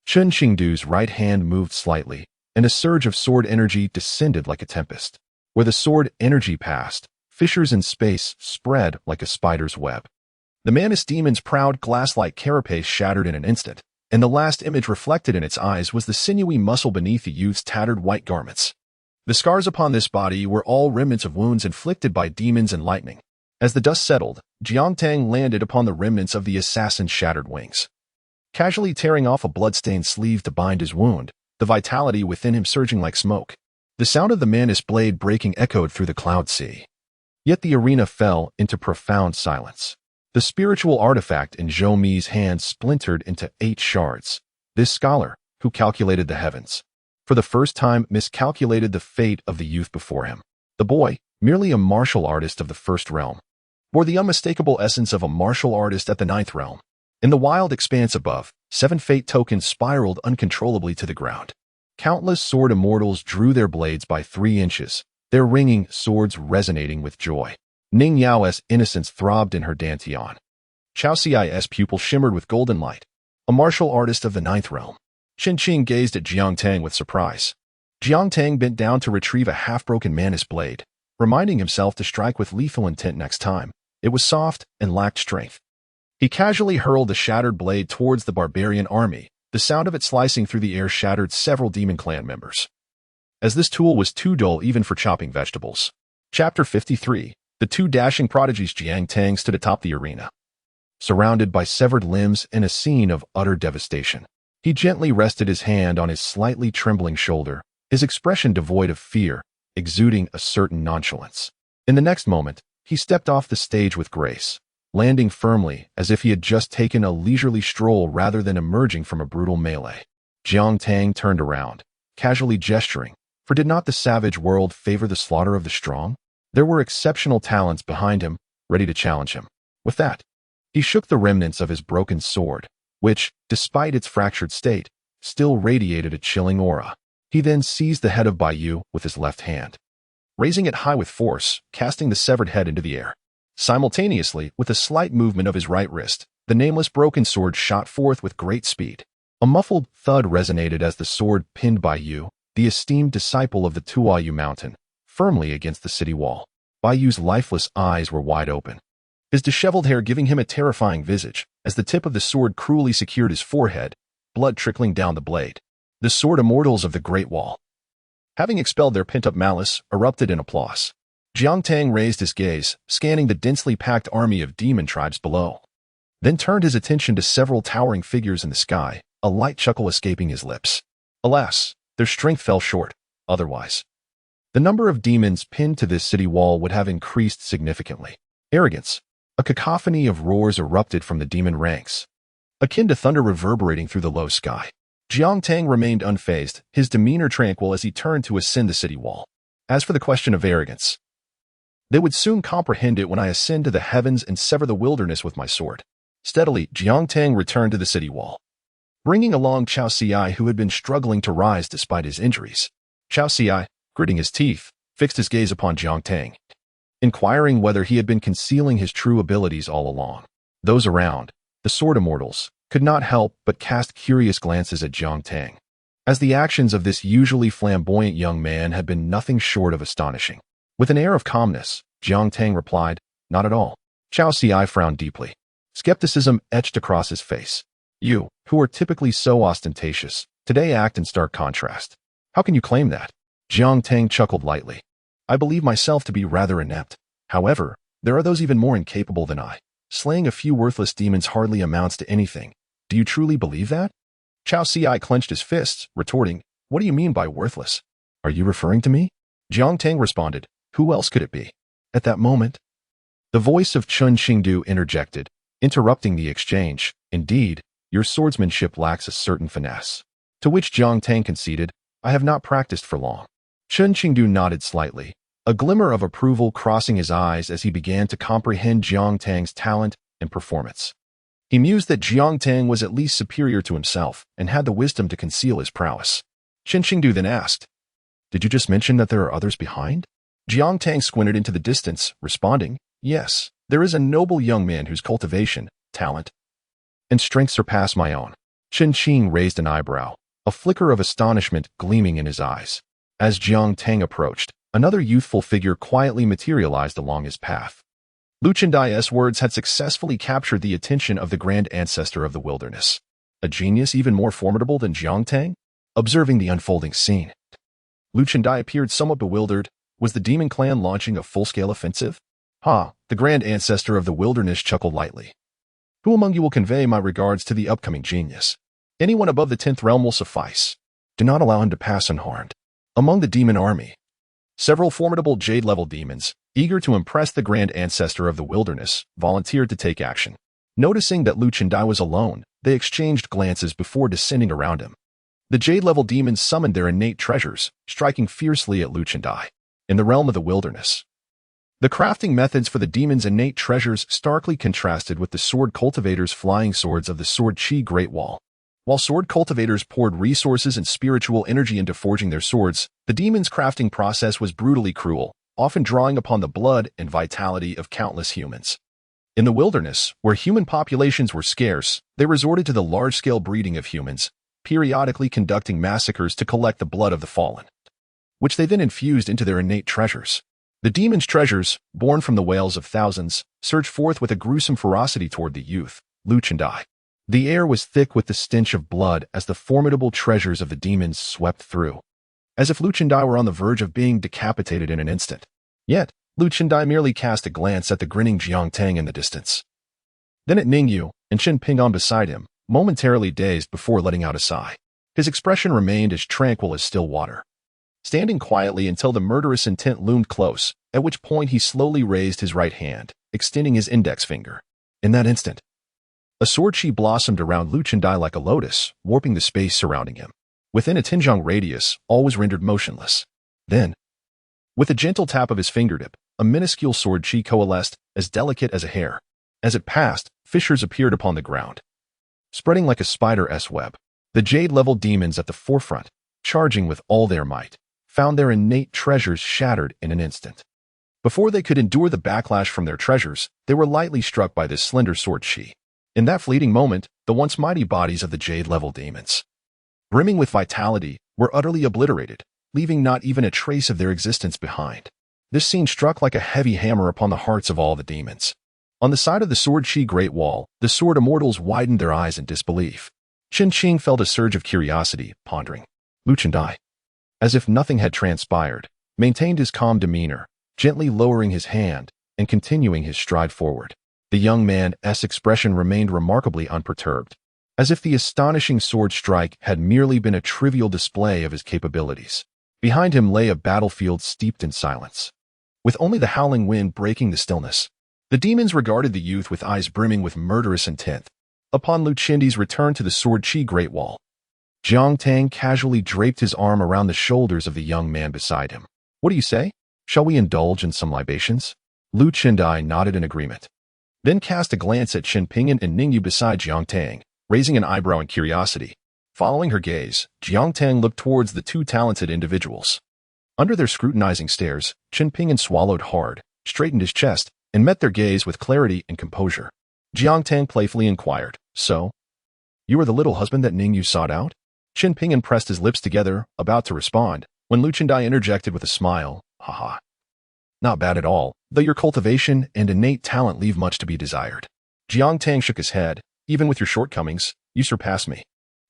Chen Qingdu's right hand moved slightly, and a surge of sword energy descended like a tempest. Where the sword energy passed, fissures in space spread like a spider's web. The mantis demon's proud glass-like carapace shattered in an instant, and the last image reflected in its eyes was the sinewy muscle beneath the youth's tattered white garments. The scars upon this body were all remnants of wounds inflicted by demons and lightning. As the dust settled, Jiangtang landed upon the remnants of the assassin's shattered wings. Casually tearing off a blood-stained sleeve to bind his wound, the vitality within him surging like smoke. The sound of the mantis blade breaking echoed through the cloud sea. Yet the arena fell into profound silence. The spiritual artifact in Zhou Mi's hand splintered into 8 shards. This scholar, who calculated the heavens, for the first time miscalculated the fate of the youth before him. The boy, merely a martial artist of the first realm, bore the unmistakable essence of a martial artist at the 9th realm. In the wild expanse above, 7 fate tokens spiraled uncontrollably to the ground. Countless sword immortals drew their blades by 3 inches, their ringing swords resonating with joy. Ning Yao's innocence throbbed in her dantian. Chao Ci's pupil shimmered with golden light. A martial artist of the 9th realm. Chen Qing gazed at Jiangtang with surprise. Jiangtang bent down to retrieve a half-broken mantis blade, reminding himself to strike with lethal intent next time. It was soft and lacked strength. He casually hurled the shattered blade towards the barbarian army. The sound of it slicing through the air shattered several demon clan members. As this tool was too dull even for chopping vegetables. Chapter 53. The 2 dashing prodigies. Jiangtang stood atop the arena, surrounded by severed limbs in a scene of utter devastation. He gently rested his hand on his slightly trembling shoulder, his expression devoid of fear, exuding a certain nonchalance. In the next moment, he stepped off the stage with grace, landing firmly as if he had just taken a leisurely stroll rather than emerging from a brutal melee. Jiangtang turned around, casually gesturing, for did not the savage world favor the slaughter of the strong? There were exceptional talents behind him, ready to challenge him. With that, he shook the remnants of his broken sword, which, despite its fractured state, still radiated a chilling aura. He then seized the head of Baiyu with his left hand, raising it high with force, casting the severed head into the air. Simultaneously, with a slight movement of his right wrist, the nameless broken sword shot forth with great speed. A muffled thud resonated as the sword pinned Baiyu, the esteemed disciple of the Tuayu mountain, firmly against the city wall. Baiyu's lifeless eyes were wide open, his disheveled hair giving him a terrifying visage, as the tip of the sword cruelly secured his forehead, blood trickling down the blade. The sword immortals of the Great Wall, having expelled their pent-up malice, erupted in applause. Jiangtang raised his gaze, scanning the densely packed army of demon tribes below, then turned his attention to several towering figures in the sky, a light chuckle escaping his lips. Alas, their strength fell short. Otherwise, the number of demons pinned to this city wall would have increased significantly. Arrogance. A cacophony of roars erupted from the demon ranks, akin to thunder reverberating through the low sky. Jiang Tang remained unfazed, his demeanor tranquil as he turned to ascend the city wall. As for the question of arrogance, they would soon comprehend it when I ascend to the heavens and sever the wilderness with my sword. Steadily, Jiang Tang returned to the city wall, bringing along Chao Ci, who had been struggling to rise despite his injuries. Chao Ci, gritting his teeth, fixed his gaze upon Jiang Tang, inquiring whether he had been concealing his true abilities all along. Those around, the sword immortals, could not help but cast curious glances at Jiang Tang, as the actions of this usually flamboyant young man had been nothing short of astonishing. With an air of calmness, Jiang Tang replied, "Not at all." Chao Ci frowned deeply. Skepticism etched across his face. "You, who are typically so ostentatious, today act in stark contrast. How can you claim that?" Jiang Tang chuckled lightly. "I believe myself to be rather inept. However, there are those even more incapable than I. Slaying a few worthless demons hardly amounts to anything. Do you truly believe that?" Chao Ci clenched his fists, retorting, "What do you mean by worthless? Are you referring to me?" Jiang Tang responded, "Who else could it be?" At that moment, the voice of Chun Qingdu interjected, interrupting the exchange. "Indeed, your swordsmanship lacks a certain finesse." To which Jiang Tang conceded, "I have not practiced for long." Chun Qingdu nodded slightly, a glimmer of approval crossing his eyes as he began to comprehend Jiang Tang's talent and performance. He mused that Jiang Tang was at least superior to himself and had the wisdom to conceal his prowess. Chun Qingdu then asked, "Did you just mention that there are others behind?" Jiang Tang squinted into the distance, responding, "Yes, there is a noble young man whose cultivation, talent, and strength surpass my own." Chen Qing raised an eyebrow, a flicker of astonishment gleaming in his eyes. As Jiang Tang approached, another youthful figure quietly materialized along his path. Lu Chendai's words had successfully captured the attention of the grand ancestor of the wilderness. A genius even more formidable than Jiang Tang? Observing the unfolding scene, Lu Chendai appeared somewhat bewildered. Was the demon clan launching a full-scale offensive? The grand ancestor of the wilderness chuckled lightly. "Who among you will convey my regards to the upcoming genius? Anyone above the 10th realm will suffice. Do not allow him to pass unharmed." Among the demon army, several formidable Jade-level demons, eager to impress the grand ancestor of the wilderness, volunteered to take action. Noticing that Lu Chendai was alone, they exchanged glances before descending around him. The Jade-level demons summoned their innate treasures, striking fiercely at Lu Chendai. In the realm of the wilderness, the crafting methods for the demons' innate treasures starkly contrasted with the sword cultivators' flying swords of the Sword Chi Great Wall. While sword cultivators poured resources and spiritual energy into forging their swords, the demons' crafting process was brutally cruel, often drawing upon the blood and vitality of countless humans. In the wilderness, where human populations were scarce, they resorted to the large-scale breeding of humans, periodically conducting massacres to collect the blood of the fallen, which they then infused into their innate treasures. The demons' treasures, born from the wails of thousands, surged forth with a gruesome ferocity toward the youth, Lu Chendai. The air was thick with the stench of blood as the formidable treasures of the demons swept through, as if Lu Chendai were on the verge of being decapitated in an instant. Yet, Lu Chendai merely cast a glance at the grinning Jiang Tang in the distance, then at Ningyu and Shen Ping'an beside him, momentarily dazed before letting out a sigh. His expression remained as tranquil as still water, standing quietly until the murderous intent loomed close, at which point he slowly raised his right hand, extending his index finger. In that instant, a sword chi blossomed around Lu Chendai like a lotus, warping the space surrounding him. Within a Tinjiang radius, all was rendered motionless. Then, with a gentle tap of his fingertip, a minuscule sword chi coalesced, as delicate as a hair. As it passed, fissures appeared upon the ground, spreading like a spider's web. The Jade-level demons at the forefront, charging with all their might, found their innate treasures shattered in an instant. Before they could endure the backlash from their treasures, they were lightly struck by this slender sword chi. In that fleeting moment, the once mighty bodies of the Jade-level demons, brimming with vitality, were utterly obliterated, leaving not even a trace of their existence behind. This scene struck like a heavy hammer upon the hearts of all the demons. On the side of the Sword Chi Great Wall, the sword immortals widened their eyes in disbelief. Chen Qing felt a surge of curiosity, pondering. Lu Chendai, as if nothing had transpired, maintained his calm demeanor, gently lowering his hand and continuing his stride forward. The young man's expression remained remarkably unperturbed, as if the astonishing sword strike had merely been a trivial display of his capabilities. Behind him lay a battlefield steeped in silence, with only the howling wind breaking the stillness. The demons regarded the youth with eyes brimming with murderous intent. Upon Luchindi's return to the Sword Chi Great Wall, Jiang Tang casually draped his arm around the shoulders of the young man beside him. "What do you say? Shall we indulge in some libations?" Lu Qindai nodded in agreement, then cast a glance at Qin Pingyun and Ningyu beside Jiang Tang, raising an eyebrow in curiosity. Following her gaze, Jiang Tang looked towards the two talented individuals. Under their scrutinizing stares, Qin Pingyun swallowed hard, straightened his chest, and met their gaze with clarity and composure. Jiang Tang playfully inquired, "So, you are the little husband that Ningyu sought out?" Qin Pingyun pressed his lips together, about to respond, when Lu Qindai interjected with a smile, "Haha. Not bad at all, though your cultivation and innate talent leave much to be desired." Jiang Tang shook his head. "Even with your shortcomings, you surpass me."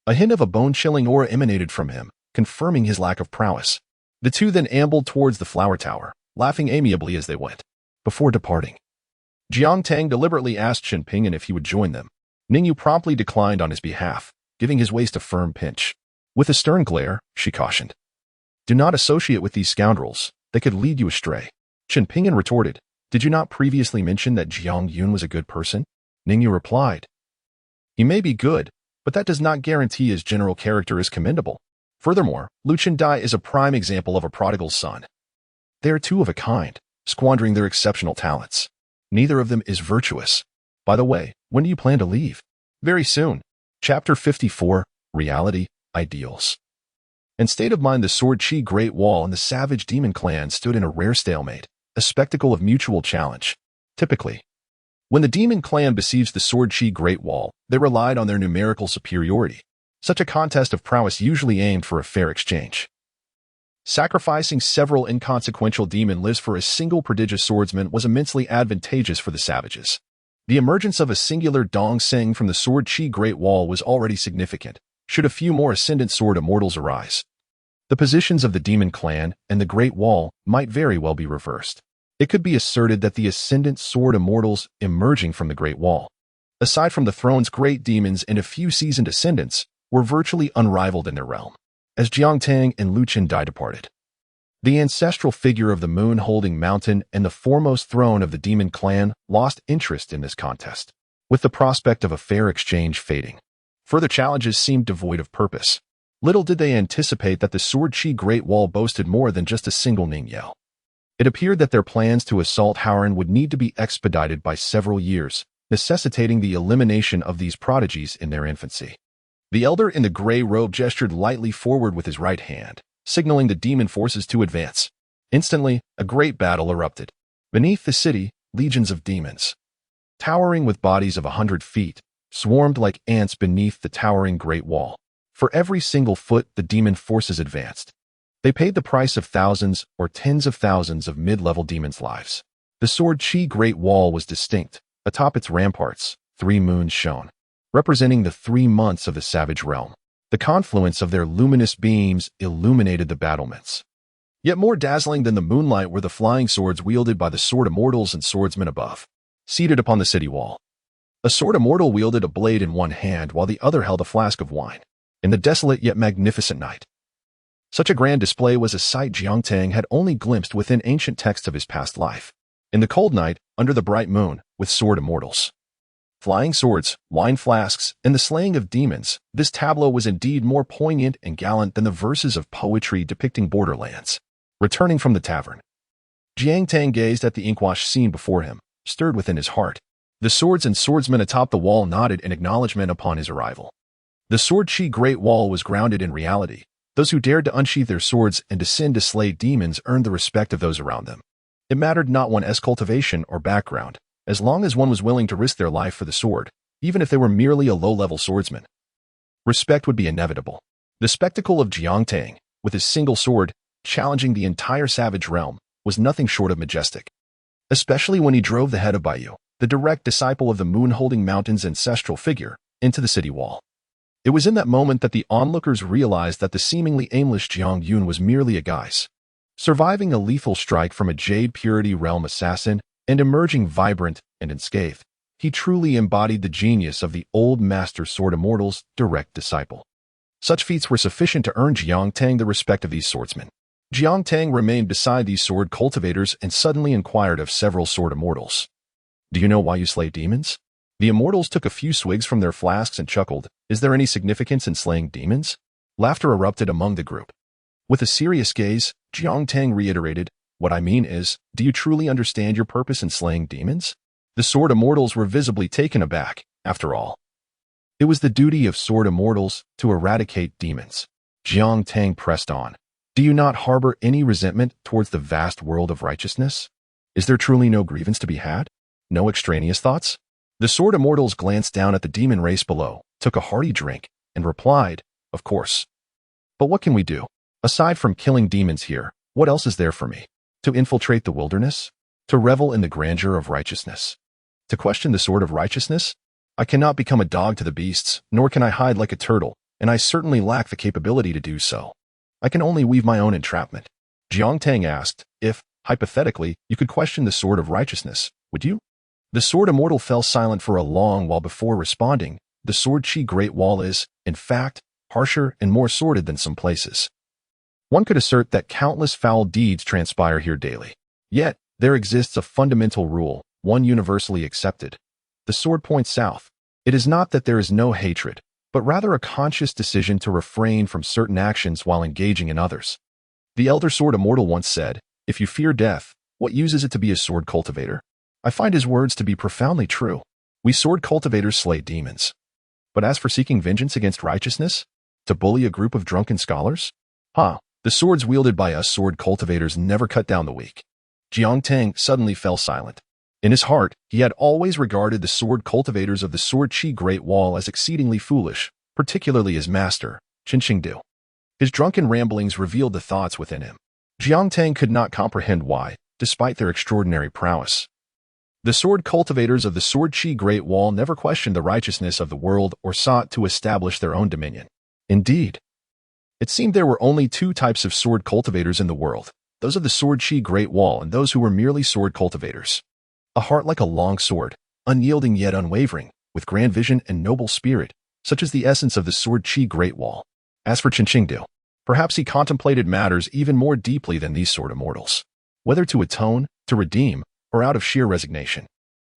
A hint of a bone-chilling aura emanated from him, confirming his lack of prowess. The two then ambled towards the flower tower, laughing amiably as they went. Before departing, Jiang Tang deliberately asked Qin Pingyun if he would join them. Ningyu promptly declined on his behalf, giving his waist a firm pinch. With a stern glare, she cautioned, "Do not associate with these scoundrels. They could lead you astray." Qin Pingyun retorted, "Did you not previously mention that Jiang Yun was a good person?" Ningyu replied, "He may be good, but that does not guarantee his general character is commendable. Furthermore, Lu Qindai is a prime example of a prodigal son. They are two of a kind, squandering their exceptional talents. Neither of them is virtuous. By the way, when do you plan to leave?" "Very soon." Chapter 54, Reality, Ideals. In state of mind, the Sword Chi Great Wall and the savage demon clan stood in a rare stalemate, a spectacle of mutual challenge. Typically, when the demon clan besieged the Sword Chi Great Wall, they relied on their numerical superiority. Such a contest of prowess usually aimed for a fair exchange. Sacrificing several inconsequential demon lives for a single prodigious swordsman was immensely advantageous for the savages. The emergence of a singular Dong Seng from the Sword Chi Great Wall was already significant, should a few more Ascendant Sword Immortals arise. The positions of the Demon Clan and the Great Wall might very well be reversed. It could be asserted that the Ascendant Sword Immortals emerging from the Great Wall, aside from the throne's great demons and a few seasoned Ascendants, were virtually unrivaled in their realm. As Jiang Tang and Lu Qindai departed, the ancestral figure of the moon-holding mountain and the foremost throne of the Demon Clan lost interest in this contest, with the prospect of a fair exchange fading. Further challenges seemed devoid of purpose. Little did they anticipate that the Sword Chi Great Wall boasted more than just a single Ningyao. It appeared that their plans to assault Howren would need to be expedited by several years, necessitating the elimination of these prodigies in their infancy. The elder in the gray robe gestured lightly forward with his right hand, signaling the demon forces to advance. Instantly, a great battle erupted. Beneath the city, legions of demons, towering with bodies of 100 feet, swarmed like ants beneath the towering Great Wall. For every single foot the demon forces advanced, they paid the price of thousands or tens of thousands of mid-level demons' lives. The Sword Chi Great Wall was distinct. Atop its ramparts, 3 moons shone, representing the 3 months of the savage realm. The confluence of their luminous beams illuminated the battlements. Yet more dazzling than the moonlight were the flying swords wielded by the Sword Immortals and swordsmen above. Seated upon the city wall, a Sword Immortal wielded a blade in one hand while the other held a flask of wine. In the desolate yet magnificent night, such a grand display was a sight Jiang Tang had only glimpsed within ancient texts of his past life. In the cold night, under the bright moon, with Sword Immortals, flying swords, wine flasks, and the slaying of demons, this tableau was indeed more poignant and gallant than the verses of poetry depicting borderlands. Returning from the tavern, Jiang Tang gazed at the inkwash scene before him, stirred within his heart. The swords and swordsmen atop the wall nodded in acknowledgement upon his arrival. The Sword Chi Great Wall was grounded in reality. Those who dared to unsheath their swords and descend to slay demons earned the respect of those around them. It mattered not one's cultivation or background, as long as one was willing to risk their life for the sword, even if they were merely a low-level swordsman. Respect would be inevitable. The spectacle of Jiang Tang, with his single sword, challenging the entire savage realm, was nothing short of majestic. Especially when he drove the head of Baiyu, the direct disciple of the moon-holding mountain's ancestral figure, into the city wall. It was in that moment that the onlookers realized that the seemingly aimless Jiang Yun was merely a guise, surviving a lethal strike from a Jade Purity Realm assassin and emerging vibrant and unscathed. He truly embodied the genius of the old Master Sword Immortal's direct disciple. Such feats were sufficient to earn Jiang Tang the respect of these swordsmen. Jiang Tang remained beside these sword cultivators and suddenly inquired of several sword immortals. Do you know why you slay demons? The immortals took a few swigs from their flasks and chuckled. Is there any significance in slaying demons? Laughter erupted among the group. With a serious gaze, Jiang Tang reiterated, what I mean is, do you truly understand your purpose in slaying demons? The sword immortals were visibly taken aback. After all, it was the duty of sword immortals to eradicate demons. Jiang Tang pressed on. Do you not harbor any resentment towards the vast world of righteousness? Is there truly no grievance to be had? No extraneous thoughts? The sword immortals glanced down at the demon race below, took a hearty drink, and replied, of course. But what can we do? Aside from killing demons here, what else is there for me? To infiltrate the wilderness? To revel in the grandeur of righteousness? To question the sword of righteousness? I cannot become a dog to the beasts, nor can I hide like a turtle, and I certainly lack the capability to do so. I can only weave my own entrapment. Jiang Tang asked, if, hypothetically, you could question the sword of righteousness, would you? The sword immortal fell silent for a long while before responding. The sword chi Great Wall is, in fact, harsher and more sordid than some places. One could assert that countless foul deeds transpire here daily. Yet, there exists a fundamental rule, one universally accepted. The sword points south. It is not that there is no hatred, but rather a conscious decision to refrain from certain actions while engaging in others. The elder sword immortal once said, if you fear death, what use is it to be a sword cultivator? I find his words to be profoundly true. We sword cultivators slay demons. But as for seeking vengeance against righteousness, to bully a group of drunken scholars? The swords wielded by us sword cultivators never cut down the weak. Jiang Tang suddenly fell silent. In his heart, he had always regarded the sword cultivators of the sword chi Great Wall as exceedingly foolish, particularly his master, Qinqingdu. His drunken ramblings revealed the thoughts within him. Jiang Tang could not comprehend why, despite their extraordinary prowess. The sword cultivators of the sword chi Great Wall never questioned the righteousness of the world or sought to establish their own dominion. Indeed, it seemed there were only two types of sword cultivators in the world, those of the sword chi Great Wall and those who were merely sword cultivators. A heart like a long sword, unyielding yet unwavering, with grand vision and noble spirit, such as the essence of the sword chi Great Wall. As for Qinqingdu, perhaps he contemplated matters even more deeply than these sword immortals, whether to atone, to redeem, or out of sheer resignation.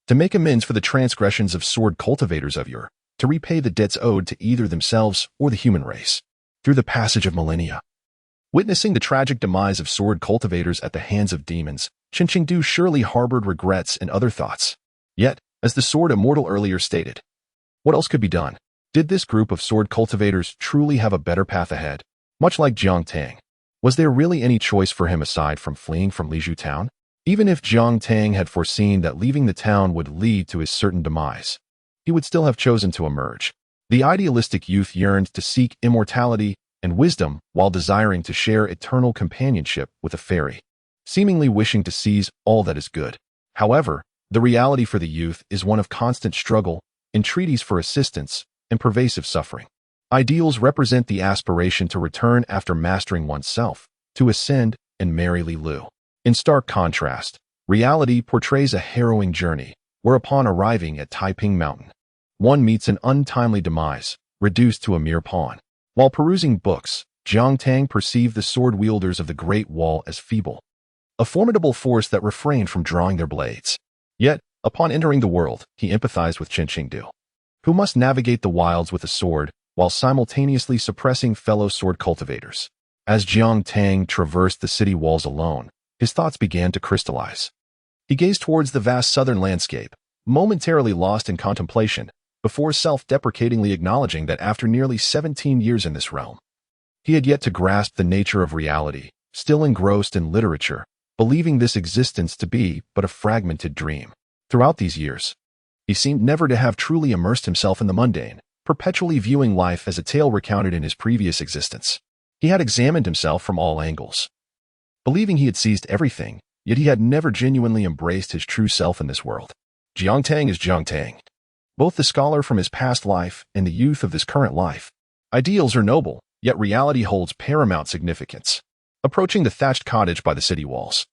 To make amends for the transgressions of sword cultivators of yore, to repay the debts owed to either themselves or the human race. Through the passage of millennia. Witnessing the tragic demise of sword cultivators at the hands of demons, Qinqingdu surely harbored regrets and other thoughts. Yet, as the sword immortal earlier stated, what else could be done? Did this group of sword cultivators truly have a better path ahead? Much like Jiang Tang, was there really any choice for him aside from fleeing from Lizhu town? Even if Jiang Tang had foreseen that leaving the town would lead to his certain demise, he would still have chosen to emerge. The idealistic youth yearned to seek immortality and wisdom while desiring to share eternal companionship with a fairy, seemingly wishing to seize all that is good. However, the reality for the youth is one of constant struggle, entreaties for assistance, and pervasive suffering. Ideals represent the aspiration to return after mastering oneself, to ascend and merrily live. In stark contrast, reality portrays a harrowing journey, where upon arriving at Taiping Mountain, one meets an untimely demise, reduced to a mere pawn. While perusing books, Jiang Tang perceived the sword wielders of the Great Wall as feeble, a formidable force that refrained from drawing their blades. Yet, upon entering the world, he empathized with Qinqingdu, who must navigate the wilds with a sword while simultaneously suppressing fellow sword cultivators. As Jiang Tang traversed the city walls alone, his thoughts began to crystallize. He gazed towards the vast southern landscape, momentarily lost in contemplation, before self-deprecatingly acknowledging that after nearly 17 years in this realm, he had yet to grasp the nature of reality, still engrossed in literature, believing this existence to be but a fragmented dream. Throughout these years, he seemed never to have truly immersed himself in the mundane, perpetually viewing life as a tale recounted in his previous existence. He had examined himself from all angles, believing he had seized everything, yet he had never genuinely embraced his true self in this world. Jiang Tang is Jiang Tang, both the scholar from his past life and the youth of this current life. Ideals are noble, yet reality holds paramount significance. Approaching the thatched cottage by the city walls,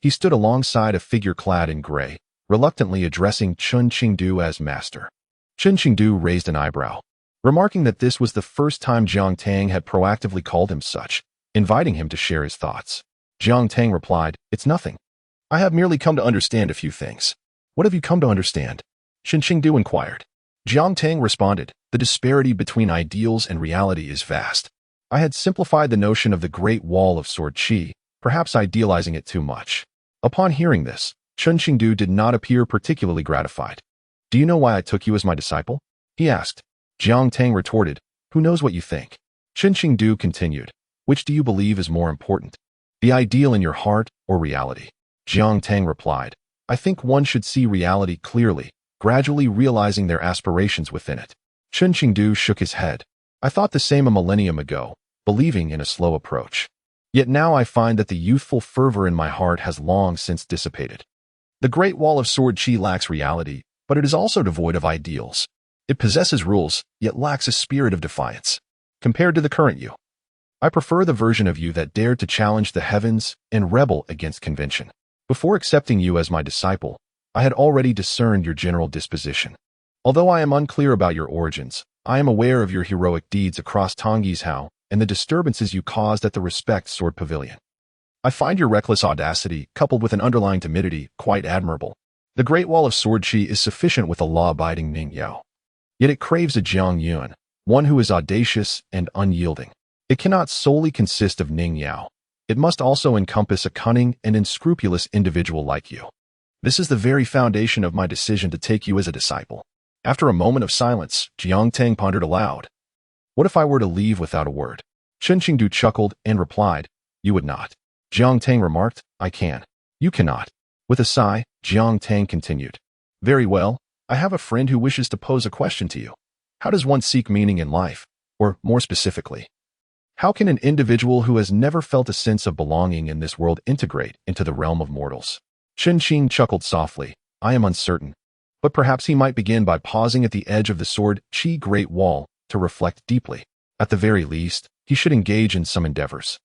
he stood alongside a figure clad in gray, reluctantly addressing Qinqingdu as master. Qinqingdu raised an eyebrow, remarking that this was the first time Jiang Tang had proactively called him such. inviting him to share his thoughts. Jiang Tang replied, "It's nothing. I have merely come to understand a few things." "What have you come to understand?" Qin Qingdu inquired. Jiang Tang responded, "The disparity between ideals and reality is vast. I had simplified the notion of the Great Wall of Sword Qi, perhaps idealizing it too much." Upon hearing this, Qin Qingdu did not appear particularly gratified. "Do you know why I took you as my disciple?" he asked. Jiang Tang retorted, "Who knows what you think?" Qin Qingdu continued, "Which do you believe is more important? The ideal in your heart or reality?" Jiang Tang replied, "I think one should see reality clearly, gradually realizing their aspirations within it." Qin Qingdu shook his head. "I thought the same a millennium ago, believing in a slow approach. Yet now I find that the youthful fervor in my heart has long since dissipated. The Great Wall of Sword Qi lacks reality, but it is also devoid of ideals. It possesses rules, yet lacks a spirit of defiance. Compared to the current you, I prefer the version of you that dared to challenge the heavens and rebel against convention. Before accepting you as my disciple, I had already discerned your general disposition. Although I am unclear about your origins, I am aware of your heroic deeds across Tonggishao and the disturbances you caused at the Respect Sword Pavilion. I find your reckless audacity, coupled with an underlying timidity, quite admirable. The Great Wall of Sword Qi is sufficient with a law-abiding Ning Yao. Yet it craves a Jiang Yuan, one who is audacious and unyielding. It cannot solely consist of Ning Yao. It must also encompass a cunning and unscrupulous individual like you. This is the very foundation of my decision to take you as a disciple." After a moment of silence, Jiang Tang pondered aloud. "What if I were to leave without a word?" Qin Qingdu chuckled and replied, "You would not." Jiang Tang remarked, "I can. You cannot." With a sigh, Jiang Tang continued, "Very well, I have a friend who wishes to pose a question to you. How does one seek meaning in life? Or, more specifically, how can an individual who has never felt a sense of belonging in this world integrate into the realm of mortals?" Qin Qing chuckled softly, "I am uncertain, but perhaps he might begin by pausing at the edge of the Sword Qi Great Wall to reflect deeply. At the very least, he should engage in some endeavors,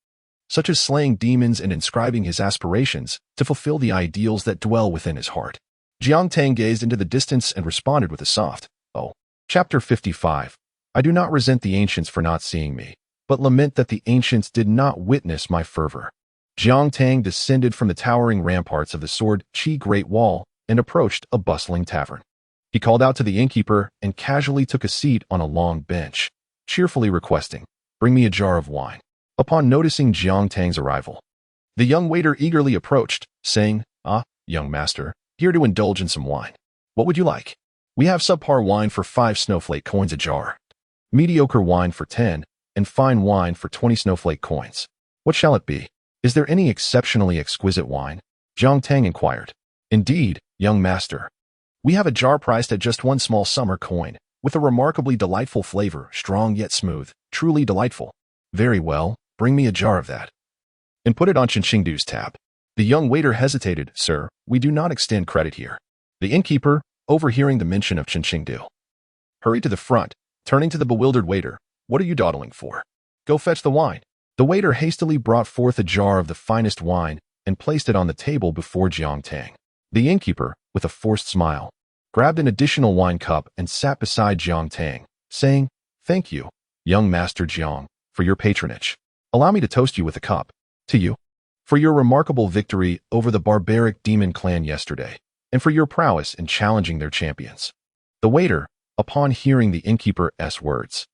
such as slaying demons and inscribing his aspirations to fulfill the ideals that dwell within his heart." Jiang Tang gazed into the distance and responded with a soft, "Oh." Chapter 55. I do not resent the ancients for not seeing me, but lament that the ancients did not witness my fervor. Jiang Tang descended from the towering ramparts of the Sword Qi Great Wall and approached a bustling tavern. He called out to the innkeeper and casually took a seat on a long bench, cheerfully requesting, "Bring me a jar of wine." Upon noticing Jiang Tang's arrival, the young waiter eagerly approached, saying, "Ah, young master, here to indulge in some wine. What would you like? We have subpar wine for 5 snowflake coins a jar, mediocre wine for 10, and fine wine for 20 snowflake coins. What shall it be? Is there any exceptionally exquisite wine?" Jiang Tang inquired. "Indeed, young master. We have a jar priced at just 1 small summer coin, with a remarkably delightful flavor, strong yet smooth, truly delightful." "Very well, bring me a jar of that, and put it on Qin Qingdu's tab." The young waiter hesitated. "Sir, we do not extend credit here." The innkeeper, overhearing the mention of Qin Qingdu, hurried to the front, turning to the bewildered waiter. "What are you dawdling for? Go fetch the wine." The waiter hastily brought forth a jar of the finest wine and placed it on the table before Jiang Tang. The innkeeper, with a forced smile, grabbed an additional wine cup and sat beside Jiang Tang, saying, "Thank you, young Master Jiang, for your patronage. Allow me to toast you with a cup. To you, for your remarkable victory over the barbaric demon clan yesterday, and for your prowess in challenging their champions." The waiter, upon hearing the innkeeper's words,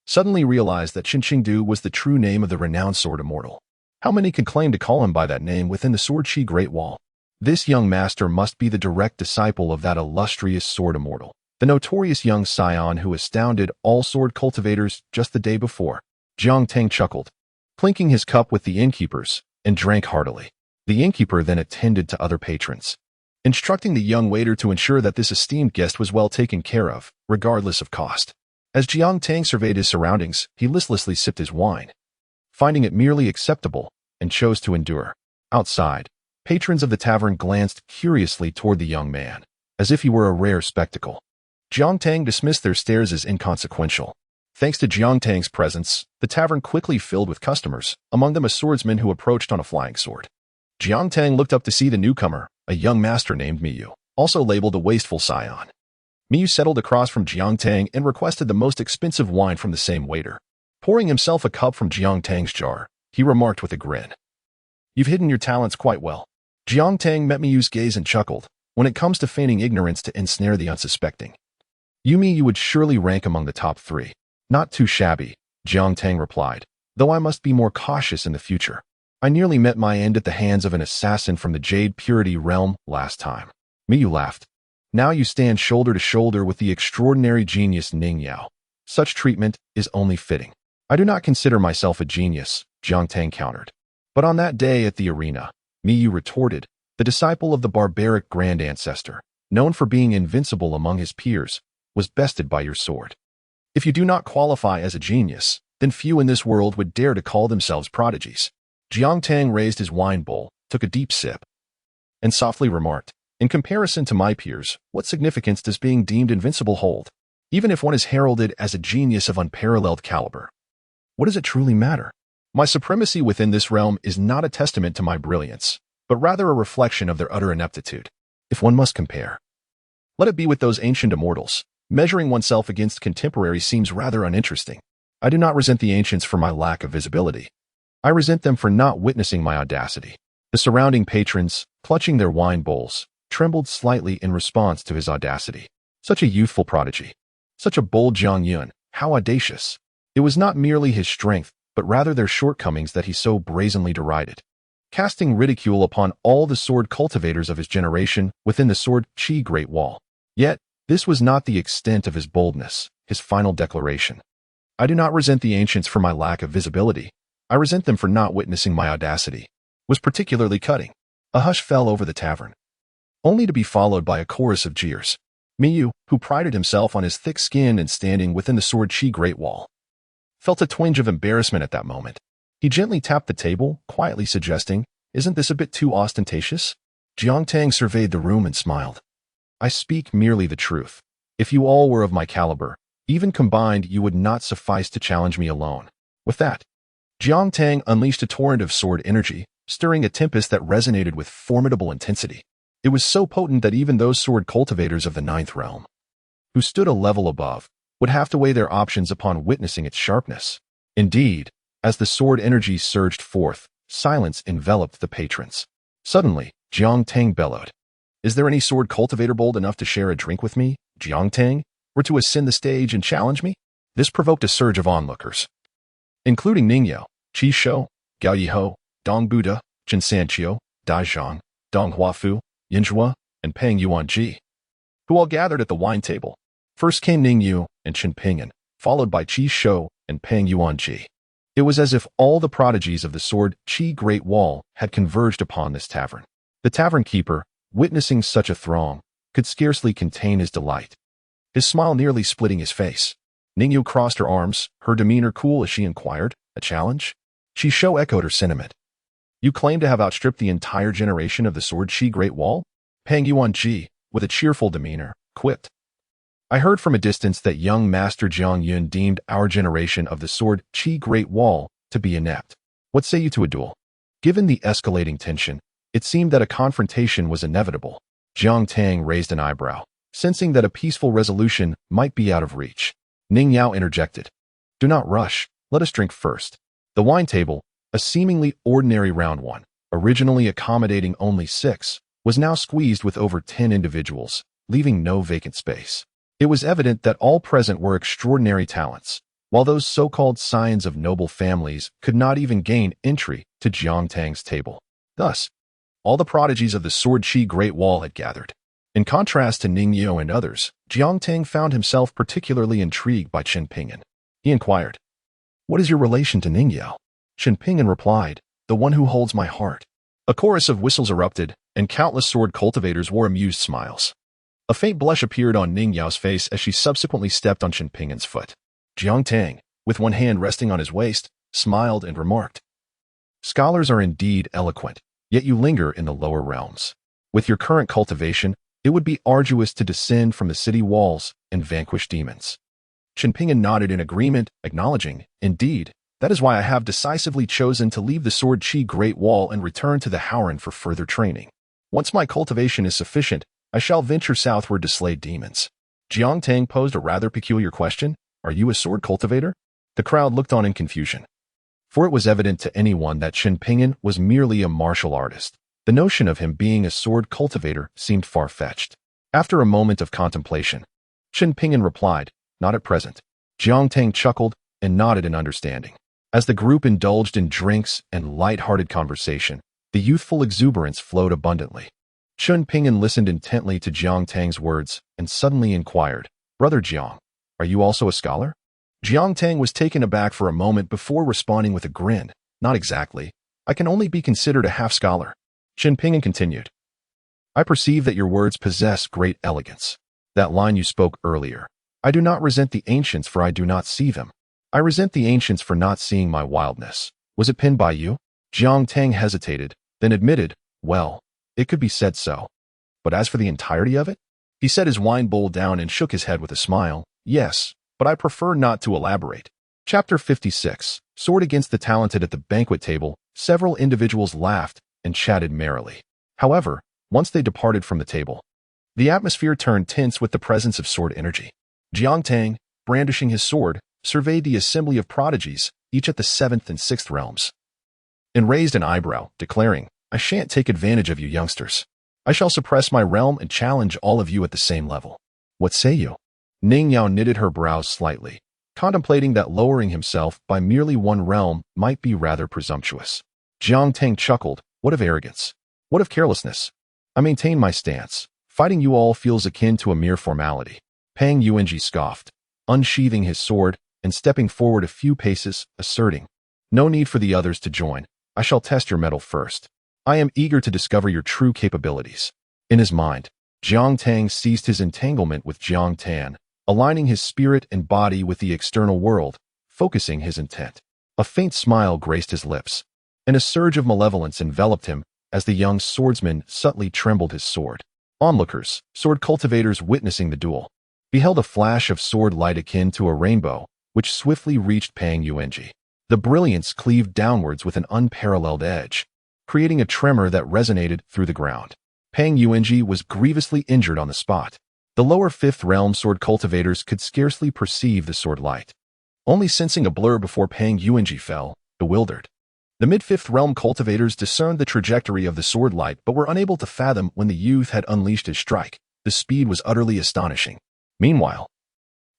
suddenly realized that Qin Qingdu was the true name of the renowned sword immortal. How many could claim to call him by that name within the Sword Qi Great Wall? This young master must be the direct disciple of that illustrious sword immortal, the notorious young scion who astounded all sword cultivators just the day before. Jiang Tang chuckled, clinking his cup with the innkeeper's, and drank heartily. The innkeeper then attended to other patrons, instructing the young waiter to ensure that this esteemed guest was well taken care of, regardless of cost. As Jiang Tang surveyed his surroundings, he listlessly sipped his wine, finding it merely acceptable, and chose to endure. Outside, patrons of the tavern glanced curiously toward the young man, as if he were a rare spectacle. Jiang Tang dismissed their stares as inconsequential. Thanks to Jiang Tang's presence, the tavern quickly filled with customers, among them a swordsman who approached on a flying sword. Jiang Tang looked up to see the newcomer, a young master named Miyu, also labeled a wasteful scion. Miyu settled across from Jiang Tang and requested the most expensive wine from the same waiter. Pouring himself a cup from Jiang Tang's jar, he remarked with a grin. You've hidden your talents quite well. Jiang Tang met Miyu's gaze and chuckled. When it comes to feigning ignorance to ensnare the unsuspecting, you would surely rank among the top 3. Not too shabby, Jiang Tang replied, though I must be more cautious in the future. I nearly met my end at the hands of an assassin from the Jade Purity realm last time. Miyu laughed. Now you stand shoulder to shoulder with the extraordinary genius Ning Yao. Such treatment is only fitting. I do not consider myself a genius, Jiang Tang countered. But on that day at the arena, Miyu retorted, the disciple of the barbaric grand ancestor, known for being invincible among his peers, was bested by your sword. If you do not qualify as a genius, then few in this world would dare to call themselves prodigies. Jiang Tang raised his wine bowl, took a deep sip, and softly remarked, in comparison to my peers, what significance does being deemed invincible hold? Even if one is heralded as a genius of unparalleled caliber, what does it truly matter? My supremacy within this realm is not a testament to my brilliance, but rather a reflection of their utter ineptitude. If one must compare, let it be with those ancient immortals. Measuring oneself against contemporaries seems rather uninteresting. I do not resent the ancients for my lack of visibility. I resent them for not witnessing my audacity. The surrounding patrons, clutching their wine bowls, trembled slightly in response to his audacity. Such a youthful prodigy. Such a bold Zhang Yun. How audacious. It was not merely his strength, but rather their shortcomings that he so brazenly derided, casting ridicule upon all the sword cultivators of his generation within the sword Qi Great Wall. Yet, this was not the extent of his boldness, his final declaration. I do not resent the ancients for my lack of visibility. I resent them for not witnessing my audacity. Was particularly cutting. A hush fell over the tavern, only to be followed by a chorus of jeers. Miyu, who prided himself on his thick skin and standing within the sword Qi Great Wall, felt a twinge of embarrassment at that moment. He gently tapped the table, quietly suggesting, isn't this a bit too ostentatious? Jiang Tang surveyed the room and smiled. I speak merely the truth. If you all were of my caliber, even combined, you would not suffice to challenge me alone. With that, Jiang Tang unleashed a torrent of sword energy, stirring a tempest that resonated with formidable intensity. It was so potent that even those sword cultivators of the 9th realm, who stood a level above, would have to weigh their options upon witnessing its sharpness. Indeed, as the sword energy surged forth, silence enveloped the patrons. Suddenly, Jiang Tang bellowed. Is there any sword cultivator bold enough to share a drink with me, Jiang Tang, or to ascend the stage and challenge me? This provoked a surge of onlookers, including Ning Yao, Qi Shou, Gao Yiho, Dong Buddha, Chen Sanqiu, Dai Zhang, Dong Huafu, Yin Zhua, and Peng Yuanji, who all gathered at the wine table. First came Ning Yu and Chen Ping'an, followed by Qi Shou and Peng Yuanji. It was as if all the prodigies of the sword Qi Great Wall had converged upon this tavern. The tavern keeper, witnessing such a throng, could scarcely contain his delight, his smile nearly splitting his face. Ning Yu crossed her arms, her demeanor cool as she inquired, a challenge? Qi Shou echoed her sentiment. You claim to have outstripped the entire generation of the sword Qi Great Wall? Peng Yuanji, with a cheerful demeanor, quipped. I heard from a distance that young Master Jiang Yun deemed our generation of the sword Qi Great Wall to be inept. What say you to a duel? Given the escalating tension, it seemed that a confrontation was inevitable. Jiang Tang raised an eyebrow, sensing that a peaceful resolution might be out of reach. Ning Yao interjected. Do not rush, let us drink first. The wine table, a seemingly ordinary round one, originally accommodating only 6, was now squeezed with over 10 individuals, leaving no vacant space. It was evident that all present were extraordinary talents, while those so-called scions of noble families could not even gain entry to Jiang Tang's table. Thus, all the prodigies of the sword Qi Great Wall had gathered. In contrast to Ning Yao and others, Jiang Tang found himself particularly intrigued by Chen Ping'an. He inquired, what is your relation to Ning Yao? Chen Ping'an replied, the one who holds my heart. A chorus of whistles erupted, and countless sword cultivators wore amused smiles. A faint blush appeared on Ning Yao's face as she subsequently stepped on Chen Ping'an's foot. Jiang Tang, with one hand resting on his waist, smiled and remarked, scholars are indeed eloquent, yet you linger in the lower realms. With your current cultivation, it would be arduous to descend from the city walls and vanquish demons. Chen Ping'an nodded in agreement, acknowledging, indeed, that is why I have decisively chosen to leave the sword Qi Great Wall and return to the Howren for further training. Once my cultivation is sufficient, I shall venture southward to slay demons. Jiang Tang posed a rather peculiar question. Are you a sword cultivator? The crowd looked on in confusion. for it was evident to anyone that Chen Ping'an was merely a martial artist. The notion of him being a sword cultivator seemed far-fetched. After a moment of contemplation, Chen Ping'an replied, "Not at present." Jiang Tang chuckled and nodded in understanding. As the group indulged in drinks and light-hearted conversation, the youthful exuberance flowed abundantly. Chen Ping'an listened intently to Jiang Tang's words and suddenly inquired, "Brother Jiang, are you also a scholar?" Jiang Tang was taken aback for a moment before responding with a grin. "Not exactly. I can only be considered a half-scholar." Chen Ping'an continued, "I perceive that your words possess great elegance. That line you spoke earlier, 'I do not resent the ancients for I do not see them. I resent the ancients for not seeing my wildness.' Was it penned by you?" Jiang Tang hesitated, then admitted, "Well, it could be said so. But as for the entirety of it?" He set his wine bowl down and shook his head with a smile. "Yes, but I prefer not to elaborate." Chapter 56. Sword against the talented. At the banquet table, several individuals laughed and chatted merrily. However, once they departed from the table, the atmosphere turned tense with the presence of sword energy. Jiang Tang, brandishing his sword, surveyed the assembly of prodigies, each at the 7th and 6th realms, and raised an eyebrow, declaring, "I shan't take advantage of you youngsters. I shall suppress my realm and challenge all of you at the same level. What say you?" Ning Yao knitted her brows slightly, contemplating that lowering himself by merely one realm might be rather presumptuous. Jiang Tang chuckled, "What of arrogance? What of carelessness? I maintain my stance. Fighting you all feels akin to a mere formality." Pang Yuanji scoffed, unsheathing his sword and stepping forward a few paces, asserting, "No need for the others to join. I shall test your mettle first. I am eager to discover your true capabilities." In his mind, Jiang Tang ceased his entanglement with Jiang Tan, aligning his spirit and body with the external world, focusing his intent. A faint smile graced his lips, and a surge of malevolence enveloped him as the young swordsman subtly trembled his sword. Onlookers, sword cultivators witnessing the duel, beheld a flash of sword light akin to a rainbow, which swiftly reached Pang Yuanji. The brilliance cleaved downwards with an unparalleled edge, creating a tremor that resonated through the ground. Pang Yuanji was grievously injured on the spot. The lower 5th realm sword cultivators could scarcely perceive the sword light, only sensing a blur before Pang Yuanji fell, bewildered. The mid-5th realm cultivators discerned the trajectory of the sword light but were unable to fathom when the youth had unleashed his strike. The speed was utterly astonishing. Meanwhile,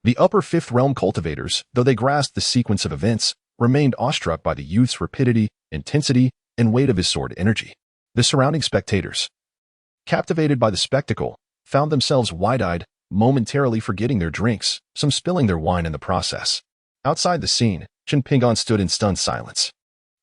the upper 5th realm cultivators, though they grasped the sequence of events, remained awestruck by the youth's rapidity, intensity, and weight of his sword energy. The surrounding spectators, captivated by the spectacle, found themselves wide-eyed, momentarily forgetting their drinks, some spilling their wine in the process. Outside the scene, Chen Ping'an stood in stunned silence.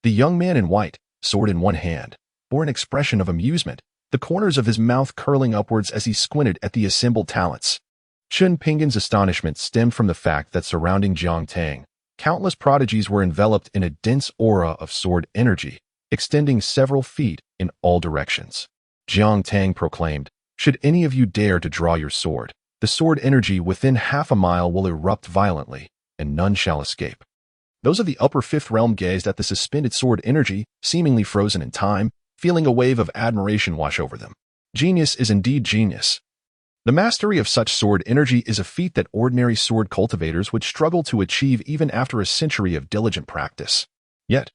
The young man in white, sword in one hand, bore an expression of amusement, the corners of his mouth curling upwards as he squinted at the assembled talents. Chen Ping'an's astonishment stemmed from the fact that surrounding Jiang Tang, countless prodigies were enveloped in a dense aura of sword energy, extending several feet in all directions. Jiang Tang proclaimed, "Should any of you dare to draw your sword, the sword energy within half a mile will erupt violently, and none shall escape." Those of the upper 5th realm gazed at the suspended sword energy, seemingly frozen in time, feeling a wave of admiration wash over them. Genius is indeed genius. The mastery of such sword energy is a feat that ordinary sword cultivators would struggle to achieve even after a century of diligent practice. Yet,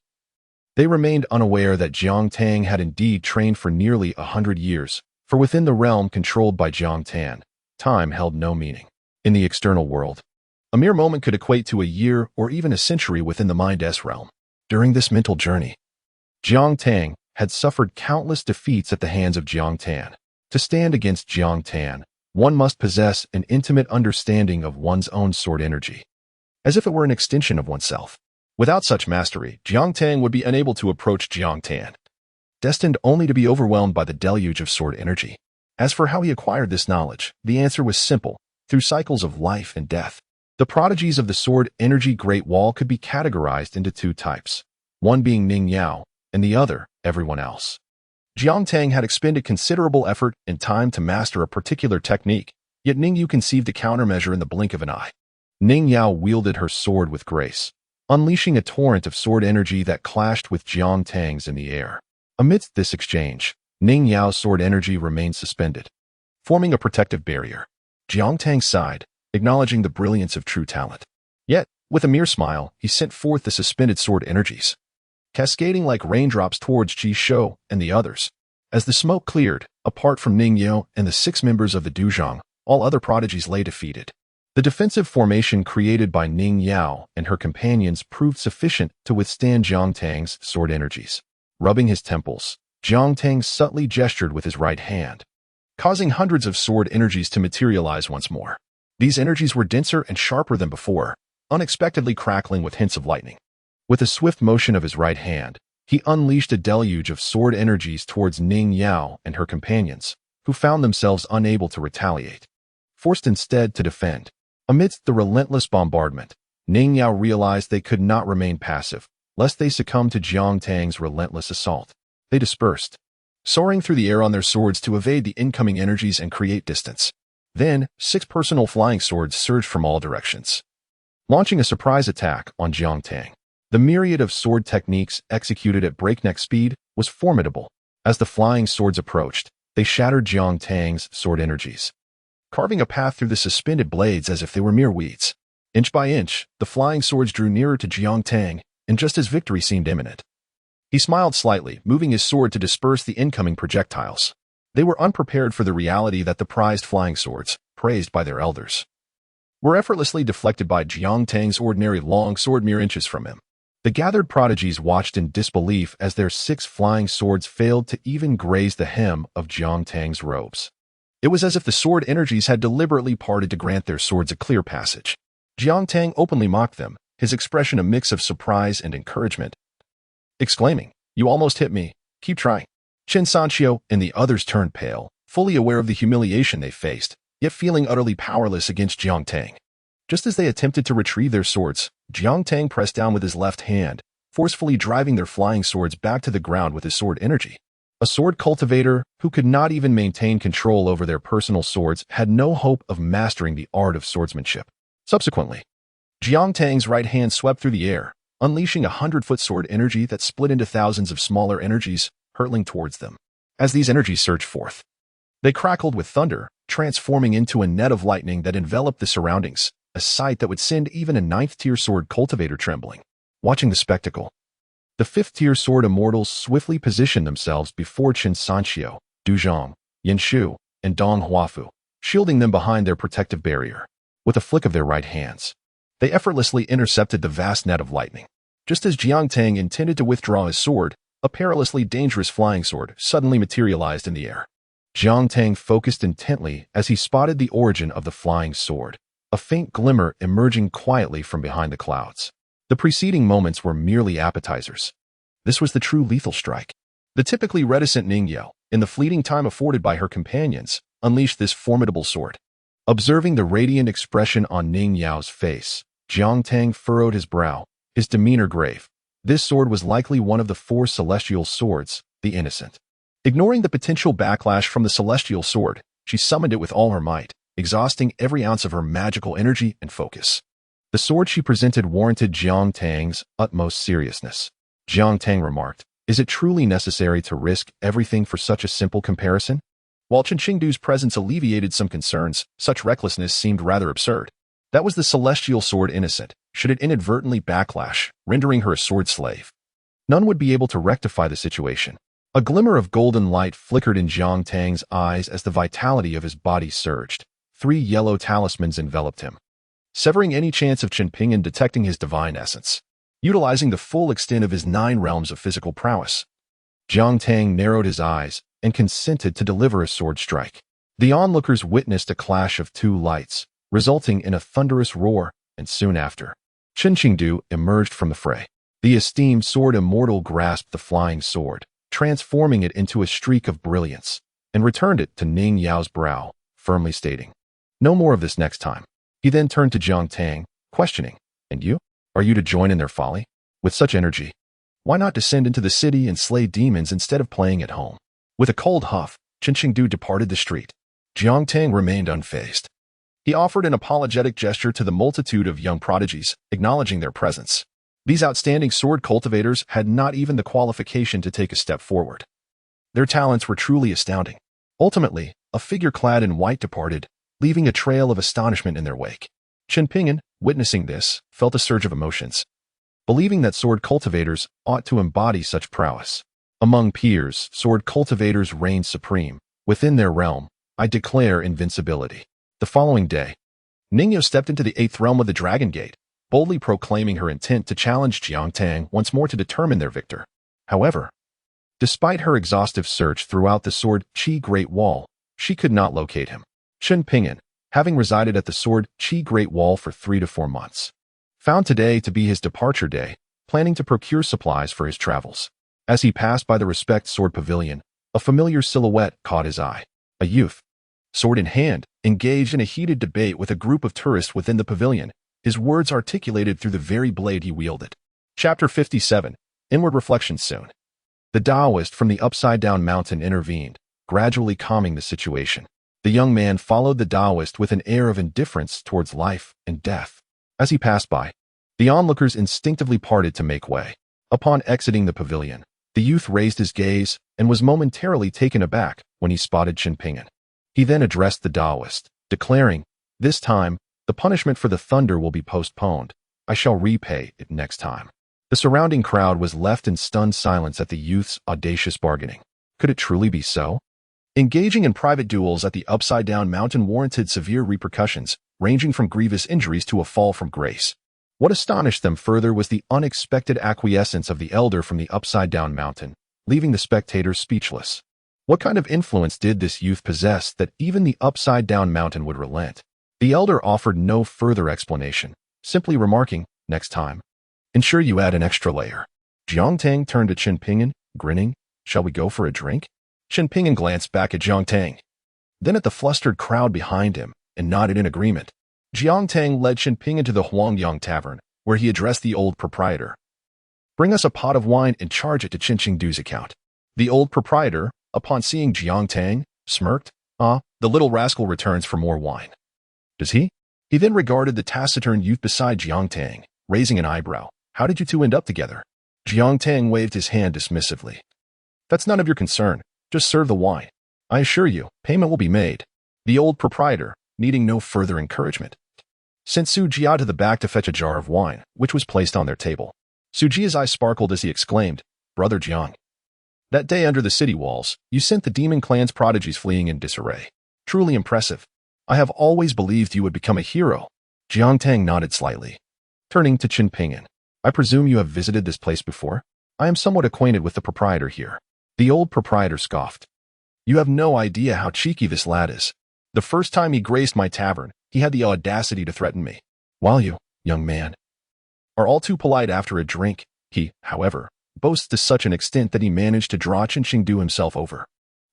they remained unaware that Jiang Tang had indeed trained for nearly 100 years, for within the realm controlled by Jiang Tan, time held no meaning. In the external world, a mere moment could equate to a year or even a century within the mind's realm. During this mental journey, Jiang Tang had suffered countless defeats at the hands of Jiang Tan. To stand against Jiang Tan, one must possess an intimate understanding of one's own sword energy, as if it were an extension of oneself. Without such mastery, Jiang Tang would be unable to approach Jiang Tan, destined only to be overwhelmed by the deluge of sword energy. As for how he acquired this knowledge, the answer was simple: through cycles of life and death. The prodigies of the sword energy Great Wall could be categorized into two types, one being Ning Yao, and the other, everyone else. Jiang Tang had expended considerable effort and time to master a particular technique, yet Ning Yu conceived a countermeasure in the blink of an eye. Ning Yao wielded her sword with grace, unleashing a torrent of sword energy that clashed with Jiang Tang's in the air. Amidst this exchange, Ning Yao's sword energy remained suspended, forming a protective barrier. Jiang Tang sighed, acknowledging the brilliance of true talent. Yet, with a mere smile, he sent forth the suspended sword energies. cascading like raindrops towards Ji Shou and the others. As the smoke cleared, apart from Ning Yao and the 6 members of the Duzhong, all other prodigies lay defeated. The defensive formation created by Ning Yao and her companions proved sufficient to withstand Jiang Tang's sword energies. Rubbing his temples, Jiang Tang subtly gestured with his right hand, causing hundreds of sword energies to materialize once more. These energies were denser and sharper than before, unexpectedly crackling with hints of lightning. With a swift motion of his right hand, he unleashed a deluge of sword energies towards Ning Yao and her companions, who found themselves unable to retaliate, forced instead to defend. Amidst the relentless bombardment, Ning Yao realized they could not remain passive, lest they succumb to Jiang Tang's relentless assault. They dispersed, soaring through the air on their swords to evade the incoming energies and create distance. Then, 6 personal flying swords surged from all directions, launching a surprise attack on Jiang Tang. The myriad of sword techniques executed at breakneck speed was formidable. As the flying swords approached, they shattered Jiang Tang's sword energies, carving a path through the suspended blades as if they were mere weeds. Inch by inch, the flying swords drew nearer to Jiang Tang, and just as victory seemed imminent, he smiled slightly, moving his sword to disperse the incoming projectiles. They were unprepared for the reality that the prized flying swords, praised by their elders, were effortlessly deflected by Jiang Tang's ordinary long sword mere inches from him. The gathered prodigies watched in disbelief as their 6 flying swords failed to even graze the hem of Jiang Tang's robes. It was as if the sword energies had deliberately parted to grant their swords a clear passage. Jiang Tang openly mocked them, his expression a mix of surprise and encouragement, exclaiming, "You almost hit me. Keep trying." Chen Sanqiu and the others turned pale, fully aware of the humiliation they faced, yet feeling utterly powerless against Jiang Tang. Just as they attempted to retrieve their swords, Jiang Tang pressed down with his left hand, forcefully driving their flying swords back to the ground with his sword energy. A sword cultivator who could not even maintain control over their personal swords had no hope of mastering the art of swordsmanship. Subsequently, Jiang Tang's right hand swept through the air, unleashing a 100-foot sword energy that split into thousands of smaller energies, hurtling towards them. As these energies surged forth, they crackled with thunder, transforming into a net of lightning that enveloped the surroundings, a sight that would send even a 9th-tier sword cultivator trembling. Watching the spectacle, the 5th-tier sword immortals swiftly positioned themselves before Chen Sanqiu, Du Zhang, Yin Shu, and Dong Huafu, shielding them behind their protective barrier. With a flick of their right hands, they effortlessly intercepted the vast net of lightning. Just as Jiang Tang intended to withdraw his sword, a perilously dangerous flying sword suddenly materialized in the air. Jiang Tang focused intently as he spotted the origin of the flying sword, a faint glimmer emerging quietly from behind the clouds. The preceding moments were merely appetizers. This was the true lethal strike. The typically reticent Ning Yao, in the fleeting time afforded by her companions, unleashed this formidable sword. Observing the radiant expression on Ning Yao's face, Jiang Tang furrowed his brow, his demeanor grave. This sword was likely one of the 4 celestial swords, the innocent. Ignoring the potential backlash from the celestial sword, she summoned it with all her might, exhausting every ounce of her magical energy and focus. The sword she presented warranted Jiang Tang's utmost seriousness. Jiang Tang remarked, "Is it truly necessary to risk everything for such a simple comparison?" While Chen Qingdu's presence alleviated some concerns, such recklessness seemed rather absurd. That was the celestial sword innocent. Should it inadvertently backlash, rendering her a sword slave, none would be able to rectify the situation. A glimmer of golden light flickered in Jiang Tang's eyes as the vitality of his body surged. 3 yellow talismans enveloped him, severing any chance of Chen Ping'an detecting his divine essence. Utilizing the full extent of his 9 realms of physical prowess, Jiang Tang narrowed his eyes and consented to deliver a sword strike. The onlookers witnessed a clash of 2 lights, resulting in a thunderous roar, and soon after, Chen Qingdu emerged from the fray. The esteemed sword immortal grasped the flying sword, transforming it into a streak of brilliance, and returned it to Ning Yao's brow, firmly stating, "No more of this next time." He then turned to Jiang Tang, questioning, "And you? Are you to join in their folly? With such energy, why not descend into the city and slay demons instead of playing at home?" With a cold huff, Chen Qingdu departed the street. Jiang Tang remained unfazed. He offered an apologetic gesture to the multitude of young prodigies, acknowledging their presence. These outstanding sword cultivators had not even the qualification to take a step forward. Their talents were truly astounding. Ultimately, a figure clad in white departed, leaving a trail of astonishment in their wake. Chen Ping'an, witnessing this, felt a surge of emotions. believing that sword cultivators ought to embody such prowess. Among peers, sword cultivators reign supreme. Within their realm, I declare invincibility. The following day, Ningyo stepped into the 8th realm of the Dragon Gate, boldly proclaiming her intent to challenge Jiangtang once more to determine their victor. However, despite her exhaustive search throughout the Sword Qi Great Wall, she could not locate him. Chen Ping'an, having resided at the Sword Qi Great Wall for 3 to 4 months, found today to be his departure day, planning to procure supplies for his travels. As he passed by the Respect Sword Pavilion, a familiar silhouette caught his eye. A youth, sword in hand, engaged in a heated debate with a group of tourists within the pavilion, his words articulated through the very blade he wielded. Chapter 57. Inward Reflection Soon. The Taoist from the upside-down mountain intervened, gradually calming the situation. The young man followed the Taoist with an air of indifference towards life and death. As he passed by, the onlookers instinctively parted to make way. Upon exiting the pavilion, the youth raised his gaze and was momentarily taken aback when he spotted Chen Ping'an. He then addressed the Taoist, declaring, "This time, the punishment for the thunder will be postponed. I shall repay it next time." The surrounding crowd was left in stunned silence at the youth's audacious bargaining. Could it truly be so? Engaging in private duels at the upside-down mountain warranted severe repercussions, ranging from grievous injuries to a fall from grace. What astonished them further was the unexpected acquiescence of the elder from the upside-down mountain, leaving the spectators speechless. What kind of influence did this youth possess that even the upside-down mountain would relent? The elder offered no further explanation, simply remarking, "Next time, ensure you add an extra layer." Jiangtang turned to Chen Ping'an, grinning. "Shall we go for a drink?" Chen Ping'an glanced back at Jiangtang, then at the flustered crowd behind him, and nodded in agreement. Jiangtang led Chen Ping'an to the Huangyang Tavern, where he addressed the old proprietor. "Bring us a pot of wine and charge it to Chen Qingdu's account." The old proprietor, upon seeing Jiangtang, smirked. "Ah, the little rascal returns for more wine. Does he?" He then regarded the taciturn youth beside Jiangtang, raising an eyebrow. "How did you two end up together?" Jiangtang waved his hand dismissively. "That's none of your concern. Just serve the wine. I assure you, payment will be made." The old proprietor, needing no further encouragement, sent Su Jia to the back to fetch a jar of wine, which was placed on their table. Su Jia's eyes sparkled as he exclaimed, "Brother Jiang, that day under the city walls, you sent the demon clan's prodigies fleeing in disarray. Truly impressive. I have always believed you would become a hero." Jiangtang nodded slightly. Turning to Chen Ping'an, "I presume you have visited this place before? I am somewhat acquainted with the proprietor here." The old proprietor scoffed. "You have no idea how cheeky this lad is. The first time he graced my tavern, he had the audacity to threaten me. While you, young man, are all too polite after a drink, he, however, boasts to such an extent that he managed to draw Chen Qingdu himself over.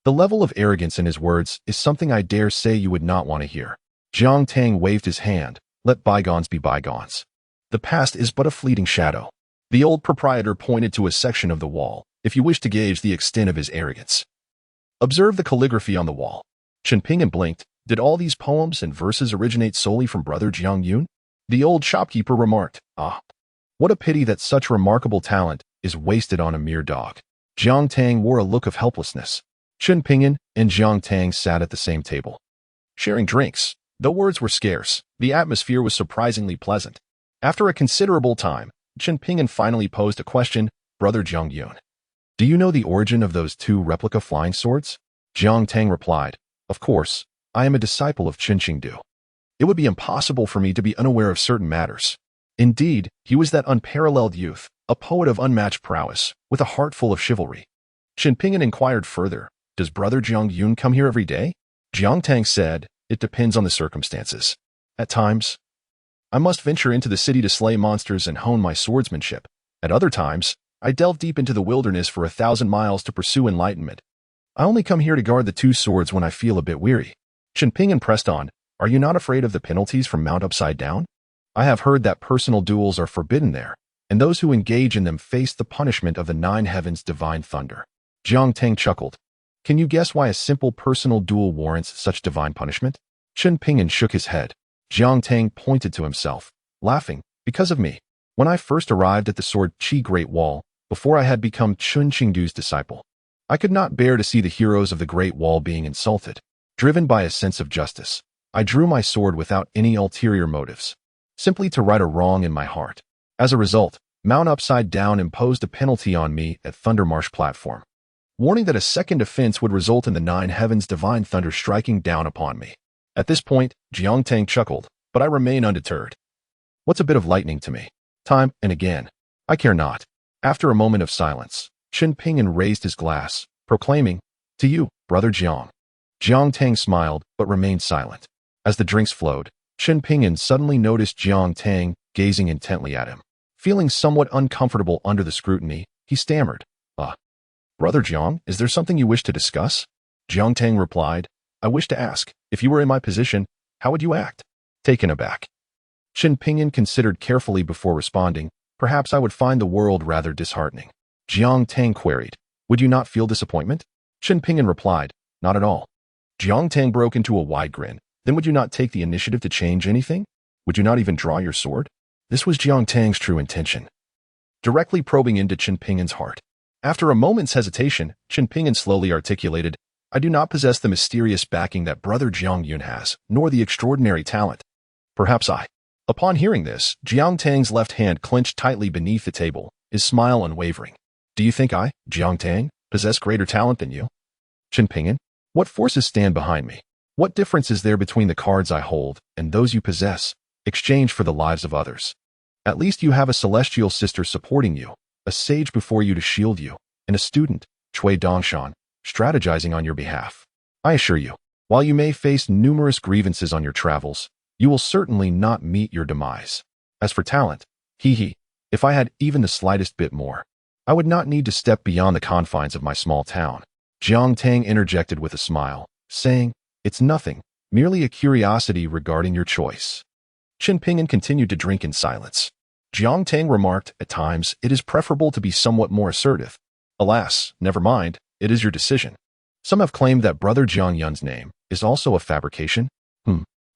The level of arrogance in his words is something I dare say you would not want to hear." Jiangtang waved his hand. "Let bygones be bygones. The past is but a fleeting shadow." The old proprietor pointed to a section of the wall, "If you wish to gauge the extent of his arrogance, observe the calligraphy on the wall." Chen Ping'an blinked. Did all these poems and verses originate solely from Brother Jiang Yun? The old shopkeeper remarked, "Ah, what a pity that such remarkable talent is wasted on a mere dog." Jiangtang wore a look of helplessness. Chen Ping'an and Jiangtang sat at the same table, sharing drinks. Though words were scarce, the atmosphere was surprisingly pleasant. After a considerable time, Chen Ping'an finally posed a question. "Brother Jiang Yun, do you know the origin of those 2 replica flying swords?" Jiangtang replied, "Of course, I am a disciple of Chen Qingdu. It would be impossible for me to be unaware of certain matters." Indeed, he was that unparalleled youth, a poet of unmatched prowess, with a heart full of chivalry. Chen Ping'an inquired further, "Does Brother Jiang Yun come here every day?" Jiangtang said, "It depends on the circumstances. At times, I must venture into the city to slay monsters and hone my swordsmanship. At other times, I delve deep into the wilderness for 1,000 miles to pursue enlightenment. I only come here to guard the 2 swords when I feel a bit weary." Chen Ping'an pressed on, "Are you not afraid of the penalties from Mount Upside Down? I have heard that personal duels are forbidden there, and those who engage in them face the punishment of the 9 heavens' divine thunder." Jiangtang chuckled. "Can you guess why a simple personal duel warrants such divine punishment?" Chen Ping'an shook his head. Jiangtang pointed to himself, laughing, "Because of me. When I first arrived at the Sword Qi Great Wall, before I had become Chen Qingdu's disciple, I could not bear to see the heroes of the Great Wall being insulted. Driven by a sense of justice, I drew my sword without any ulterior motives, simply to right a wrong in my heart. As a result, Mount upside down imposed a penalty on me at Thundermarsh platform, warning that a second offense would result in the nine heavens divine thunder striking down upon me. At this point, Jiangtang chuckled, but I remain undeterred. What's a bit of lightning to me? Time and again. I care not. After a moment of silence, Chen Pingyan raised his glass, proclaiming, "To you, brother Jiang." Jiangtang smiled, but remained silent. As the drinks flowed, Chen Pingyan suddenly noticed Jiangtang gazing intently at him. Feeling somewhat uncomfortable under the scrutiny, he stammered, Brother Jiang, is there something you wish to discuss?" Jiangtang replied, "I wish to ask, if you were in my position, how would you act?" Taken aback, Chen Pingyan considered carefully before responding, "Perhaps I would find the world rather disheartening." Jiangtang queried, "Would you not feel disappointment?" Chen Pingyan replied, "Not at all." Jiangtang broke into a wide grin. "Then would you not take the initiative to change anything? Would you not even draw your sword?" This was Jiangtang's true intention, directly probing into Chen Pingyan's heart. After a moment's hesitation, Chen Pingyan slowly articulated, "I do not possess the mysterious backing that brother Jiang Yun has, nor the extraordinary talent. Perhaps I." Upon hearing this, Jiangtang's left hand clenched tightly beneath the table, his smile unwavering. "Do you think I, Jiangtang, possess greater talent than you?" Chen Pingyan, "What forces stand behind me? What difference is there between the cards I hold and those you possess, exchanged for the lives of others? At least you have a celestial sister supporting you, a sage before you to shield you, and a student, Cui Dongshan, strategizing on your behalf. I assure you, while you may face numerous grievances on your travels, you will certainly not meet your demise. As for talent, if I had even the slightest bit more, I would not need to step beyond the confines of my small town." Jiangtang interjected with a smile, saying, "It's nothing, merely a curiosity regarding your choice." Chen Pingyan continued to drink in silence. Jiangtang remarked, "At times, it is preferable to be somewhat more assertive. Alas, never mind, it is your decision. Some have claimed that brother Jiang Yun's name is also a fabrication.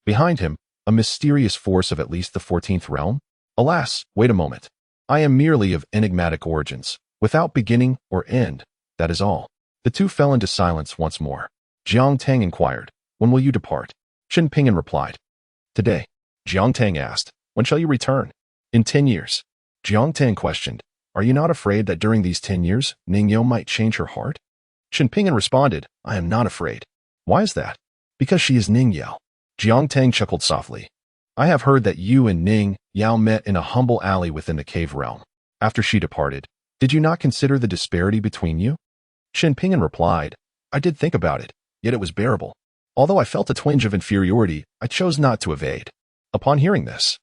Behind him, a mysterious force of at least the 14th realm? Alas, wait a moment. I am merely of enigmatic origins, without beginning or end, that is all." The two fell into silence once more. Jiangtang inquired, "When will you depart?" Chen Pingyan replied, "Today." Jiangtang asked, "When shall you return?" "In 10 years. Jiangtang questioned, "Are you not afraid that during these 10 years, Ningyao might change her heart?" Chen Pingyan responded, "I am not afraid." "Why is that?" "Because she is Ningyao." Jiangtang chuckled softly. "I have heard that you and Ning Yao met in a humble alley within the cave realm. After she departed, did you not consider the disparity between you?" Chen Pingyan replied, "I did think about it, yet it was bearable. Although I felt a twinge of inferiority, I chose not to evade." Upon hearing this,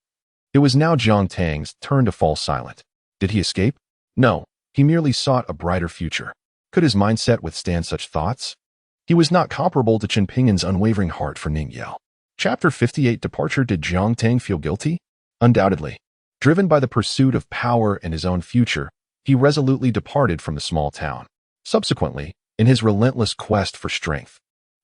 it was now Jiangtang's turn to fall silent. Did he escape? No, he merely sought a brighter future. Could his mindset withstand such thoughts? He was not comparable to Chen Pingyan's unwavering heart for Ningyao. Chapter 58 Departure. Did Jiangtang feel guilty? Undoubtedly. Driven by the pursuit of power and his own future, he resolutely departed from the small town. Subsequently, in his relentless quest for strength,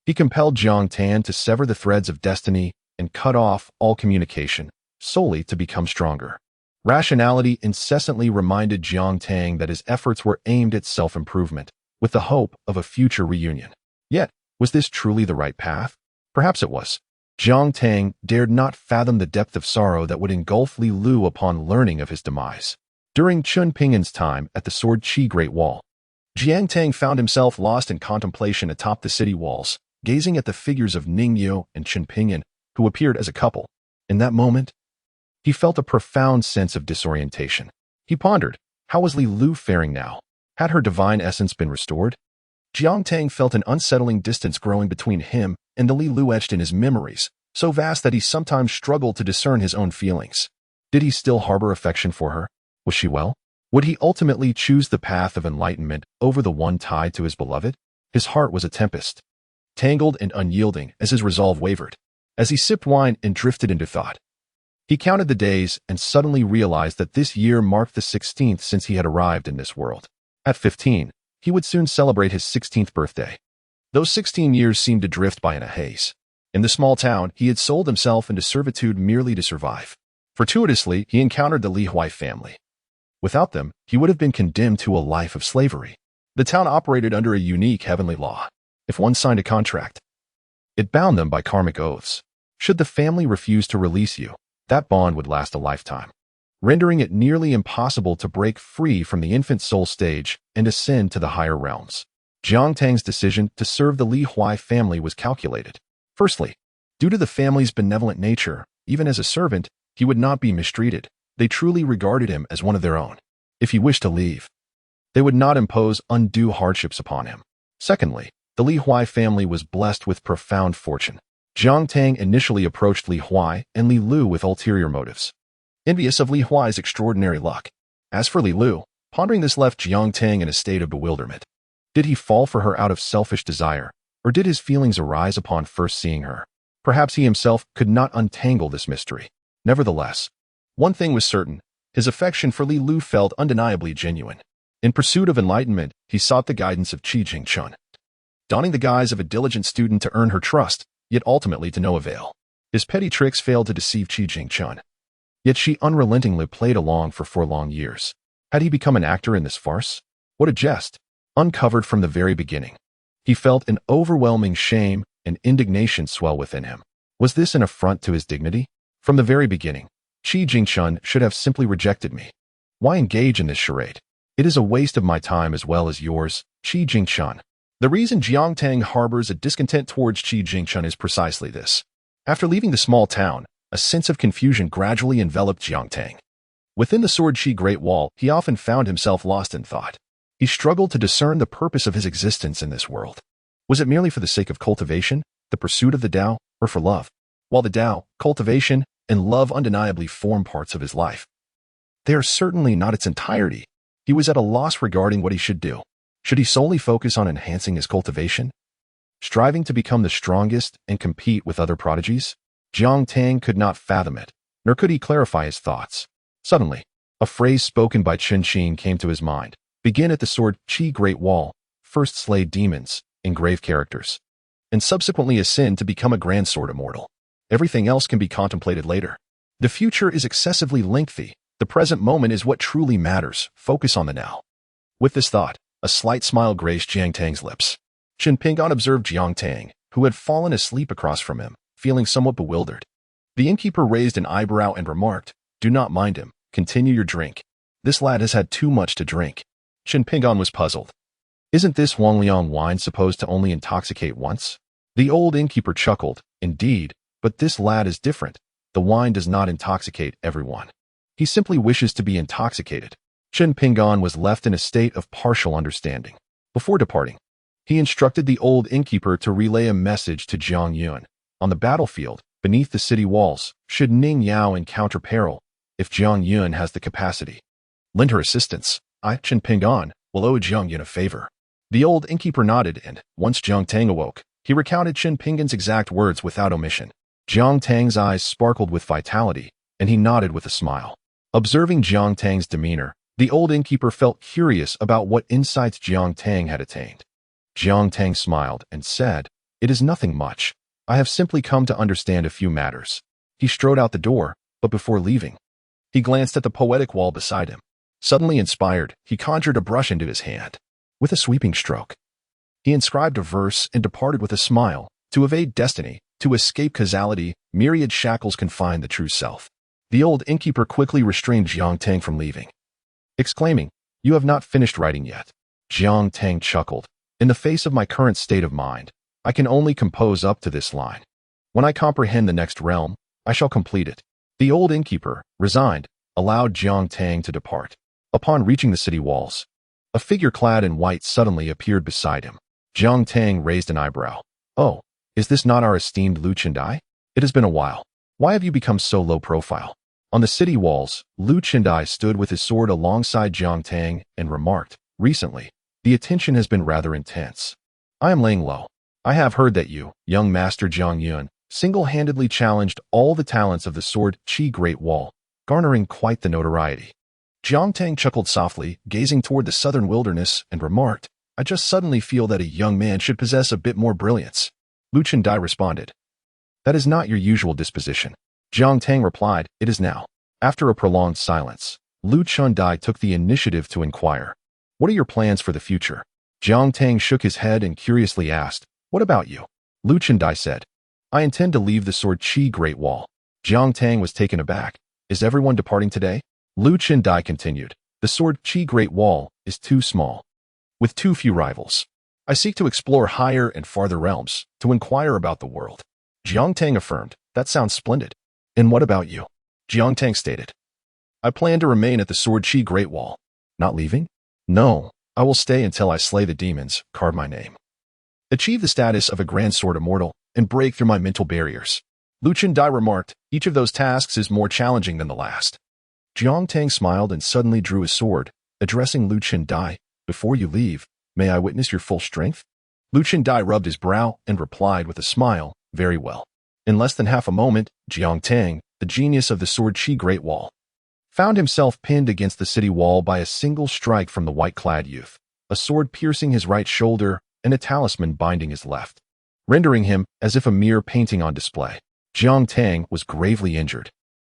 he compelled Jiangtang to sever the threads of destiny and cut off all communication, solely to become stronger. Rationality incessantly reminded Jiangtang that his efforts were aimed at self-improvement, with the hope of a future reunion. Yet, was this truly the right path? Perhaps it was. Jiangtang dared not fathom the depth of sorrow that would engulf Li Lu upon learning of his demise. During Chen Pingyan's time at the Sword Qi Great Wall, Jiangtang found himself lost in contemplation atop the city walls, gazing at the figures of Ningyao and Chen Pingyan, who appeared as a couple. In that moment, he felt a profound sense of disorientation. He pondered, how was Li Lu faring now? Had her divine essence been restored? Jiangtang felt an unsettling distance growing between him and the Li Lu etched in his memories, so vast that he sometimes struggled to discern his own feelings. Did he still harbor affection for her? Was she well? Would he ultimately choose the path of enlightenment over the one tied to his beloved? His heart was a tempest, tangled and unyielding as his resolve wavered. As he sipped wine and drifted into thought, he counted the days and suddenly realized that this year marked the 16th since he had arrived in this world. At 15, he would soon celebrate his 16th birthday. Those 16 years seemed to drift by in a haze. In the small town, he had sold himself into servitude merely to survive. Fortuitously, he encountered the Li Huai family. Without them, he would have been condemned to a life of slavery. The town operated under a unique heavenly law. If one signed a contract, it bound them by karmic oaths. Should the family refuse to release you, that bond would last a lifetime. rendering it nearly impossible to break free from the infant soul stage and ascend to the higher realms. Jiang Tang's decision to serve the Li Huai family was calculated. Firstly, due to the family's benevolent nature, even as a servant, he would not be mistreated. They truly regarded him as one of their own. If he wished to leave, they would not impose undue hardships upon him. Secondly, the Li Huai family was blessed with profound fortune. Jiang Tang initially approached Li Huai and Li Lu with ulterior motives, envious of Li Huai's extraordinary luck. As for Li Lu, pondering this left Jiang Tang in a state of bewilderment. Did he fall for her out of selfish desire, or did his feelings arise upon first seeing her? Perhaps he himself could not untangle this mystery. Nevertheless, one thing was certain, his affection for Li Lu felt undeniably genuine. In pursuit of enlightenment, he sought the guidance of Qi Jingchun, donning the guise of a diligent student to earn her trust, yet ultimately to no avail. His petty tricks failed to deceive Qi Jingchun, yet she unrelentingly played along for 4 long years. Had he become an actor in this farce? What a jest! Uncovered from the very beginning, he felt an overwhelming shame and indignation swell within him. Was this an affront to his dignity? From the very beginning, Qi Jingchun should have simply rejected me. Why engage in this charade? It is a waste of my time as well as yours, Qi Jingchun. The reason Jiang Tang harbors a discontent towards Qi Jingchun is precisely this. After leaving the small town, a sense of confusion gradually enveloped Jiang Tang. Within the Sword Qi Great Wall, he often found himself lost in thought. He struggled to discern the purpose of his existence in this world. Was it merely for the sake of cultivation, the pursuit of the Tao, or for love? While the Tao, cultivation, and love undeniably form parts of his life, they are certainly not its entirety. He was at a loss regarding what he should do. Should he solely focus on enhancing his cultivation, striving to become the strongest and compete with other prodigies? Jiang Tang could not fathom it, nor could he clarify his thoughts. Suddenly, a phrase spoken by Chen Qin came to his mind. Begin at the Sword Qi Great Wall, first slay demons, engrave characters, and subsequently ascend to become a grand sword immortal. Everything else can be contemplated later. The future is excessively lengthy. The present moment is what truly matters. Focus on the now. With this thought, a slight smile graced Jiang Tang's lips. Chen Pingan observed Jiang Tang, who had fallen asleep across from him, feeling somewhat bewildered. The innkeeper raised an eyebrow and remarked, "Do not mind him. Continue your drink. This lad has had too much to drink." Chen Pingan was puzzled. Isn't this Wangliang wine supposed to only intoxicate once? The old innkeeper chuckled. Indeed, but this lad is different. The wine does not intoxicate everyone. He simply wishes to be intoxicated. Chen Pingan was left in a state of partial understanding. Before departing, he instructed the old innkeeper to relay a message to Jiang Yun. On the battlefield, beneath the city walls, should Ning Yao encounter peril, if Jiang Yun has the capacity, lend her assistance. I, Chen Pingan, will owe Jiang Yun a favor. The old innkeeper nodded, and once Jiang Tang awoke, he recounted Chen Pingan's exact words without omission. Jiang Tang's eyes sparkled with vitality, and he nodded with a smile. Observing Jiang Tang's demeanor, the old innkeeper felt curious about what insights Jiang Tang had attained. Jiang Tang smiled and said, "It is nothing much. I have simply come to understand a few matters." He strode out the door, but before leaving, he glanced at the poetic wall beside him. Suddenly inspired, he conjured a brush into his hand. With a sweeping stroke, he inscribed a verse and departed with a smile. To evade destiny, to escape causality, myriad shackles confine the true self. The old innkeeper quickly restrained Jiang Tang from leaving, exclaiming, "You have not finished writing yet." Jiang Tang chuckled. "In the face of my current state of mind, I can only compose up to this line. When I comprehend the next realm, I shall complete it." The old innkeeper, resigned, allowed Jiang Tang to depart. Upon reaching the city walls, a figure clad in white suddenly appeared beside him. Jiang Tang raised an eyebrow. "Oh, is this not our esteemed Lu Chendai? It has been a while. Why have you become so low profile?" On the city walls, Lu Chendai stood with his sword alongside Jiang Tang and remarked, "Recently, the attention has been rather intense. I am laying low. I have heard that you, young master Jiang Yun, single-handedly challenged all the talents of the Sword Qi Great Wall, garnering quite the notoriety." Jiang Tang chuckled softly, gazing toward the southern wilderness, and remarked, "I just suddenly feel that a young man should possess a bit more brilliance." Lu Chendai responded, "That is not your usual disposition." Jiang Tang replied, "It is now." After a prolonged silence, Lu Chendai took the initiative to inquire, "What are your plans for the future?" Jiang Tang shook his head and curiously asked, "What about you?" Lu Chendai said, "I intend to leave the Sword Qi Great Wall." Jiang Tang was taken aback. "Is everyone departing today?" Lu Dai continued. The Sword Chi Great Wall is too small, with too few rivals. I seek to explore higher and farther realms, to inquire about the world. Jiang Tang affirmed. That sounds splendid. And what about you? Jiang Tang stated. I plan to remain at the Sword Chi Great Wall. Not leaving? No, I will stay until I slay the demons, carve my name, achieve the status of a Grand Sword Immortal, and break through my mental barriers. Lu Dai remarked, each of those tasks is more challenging than the last. Jiang Tang smiled and suddenly drew his sword, addressing Lu Dai. Before you leave, may I witness your full strength? Lu Dai rubbed his brow and replied with a smile, very well. In less than half a moment, Jiang Tang, the genius of the Sword Chi Great Wall, found himself pinned against the city wall by a single strike from the white-clad youth, a sword piercing his right shoulder and a talisman binding his left, rendering him as if a mere painting on display. Jiang Tang was gravely injured,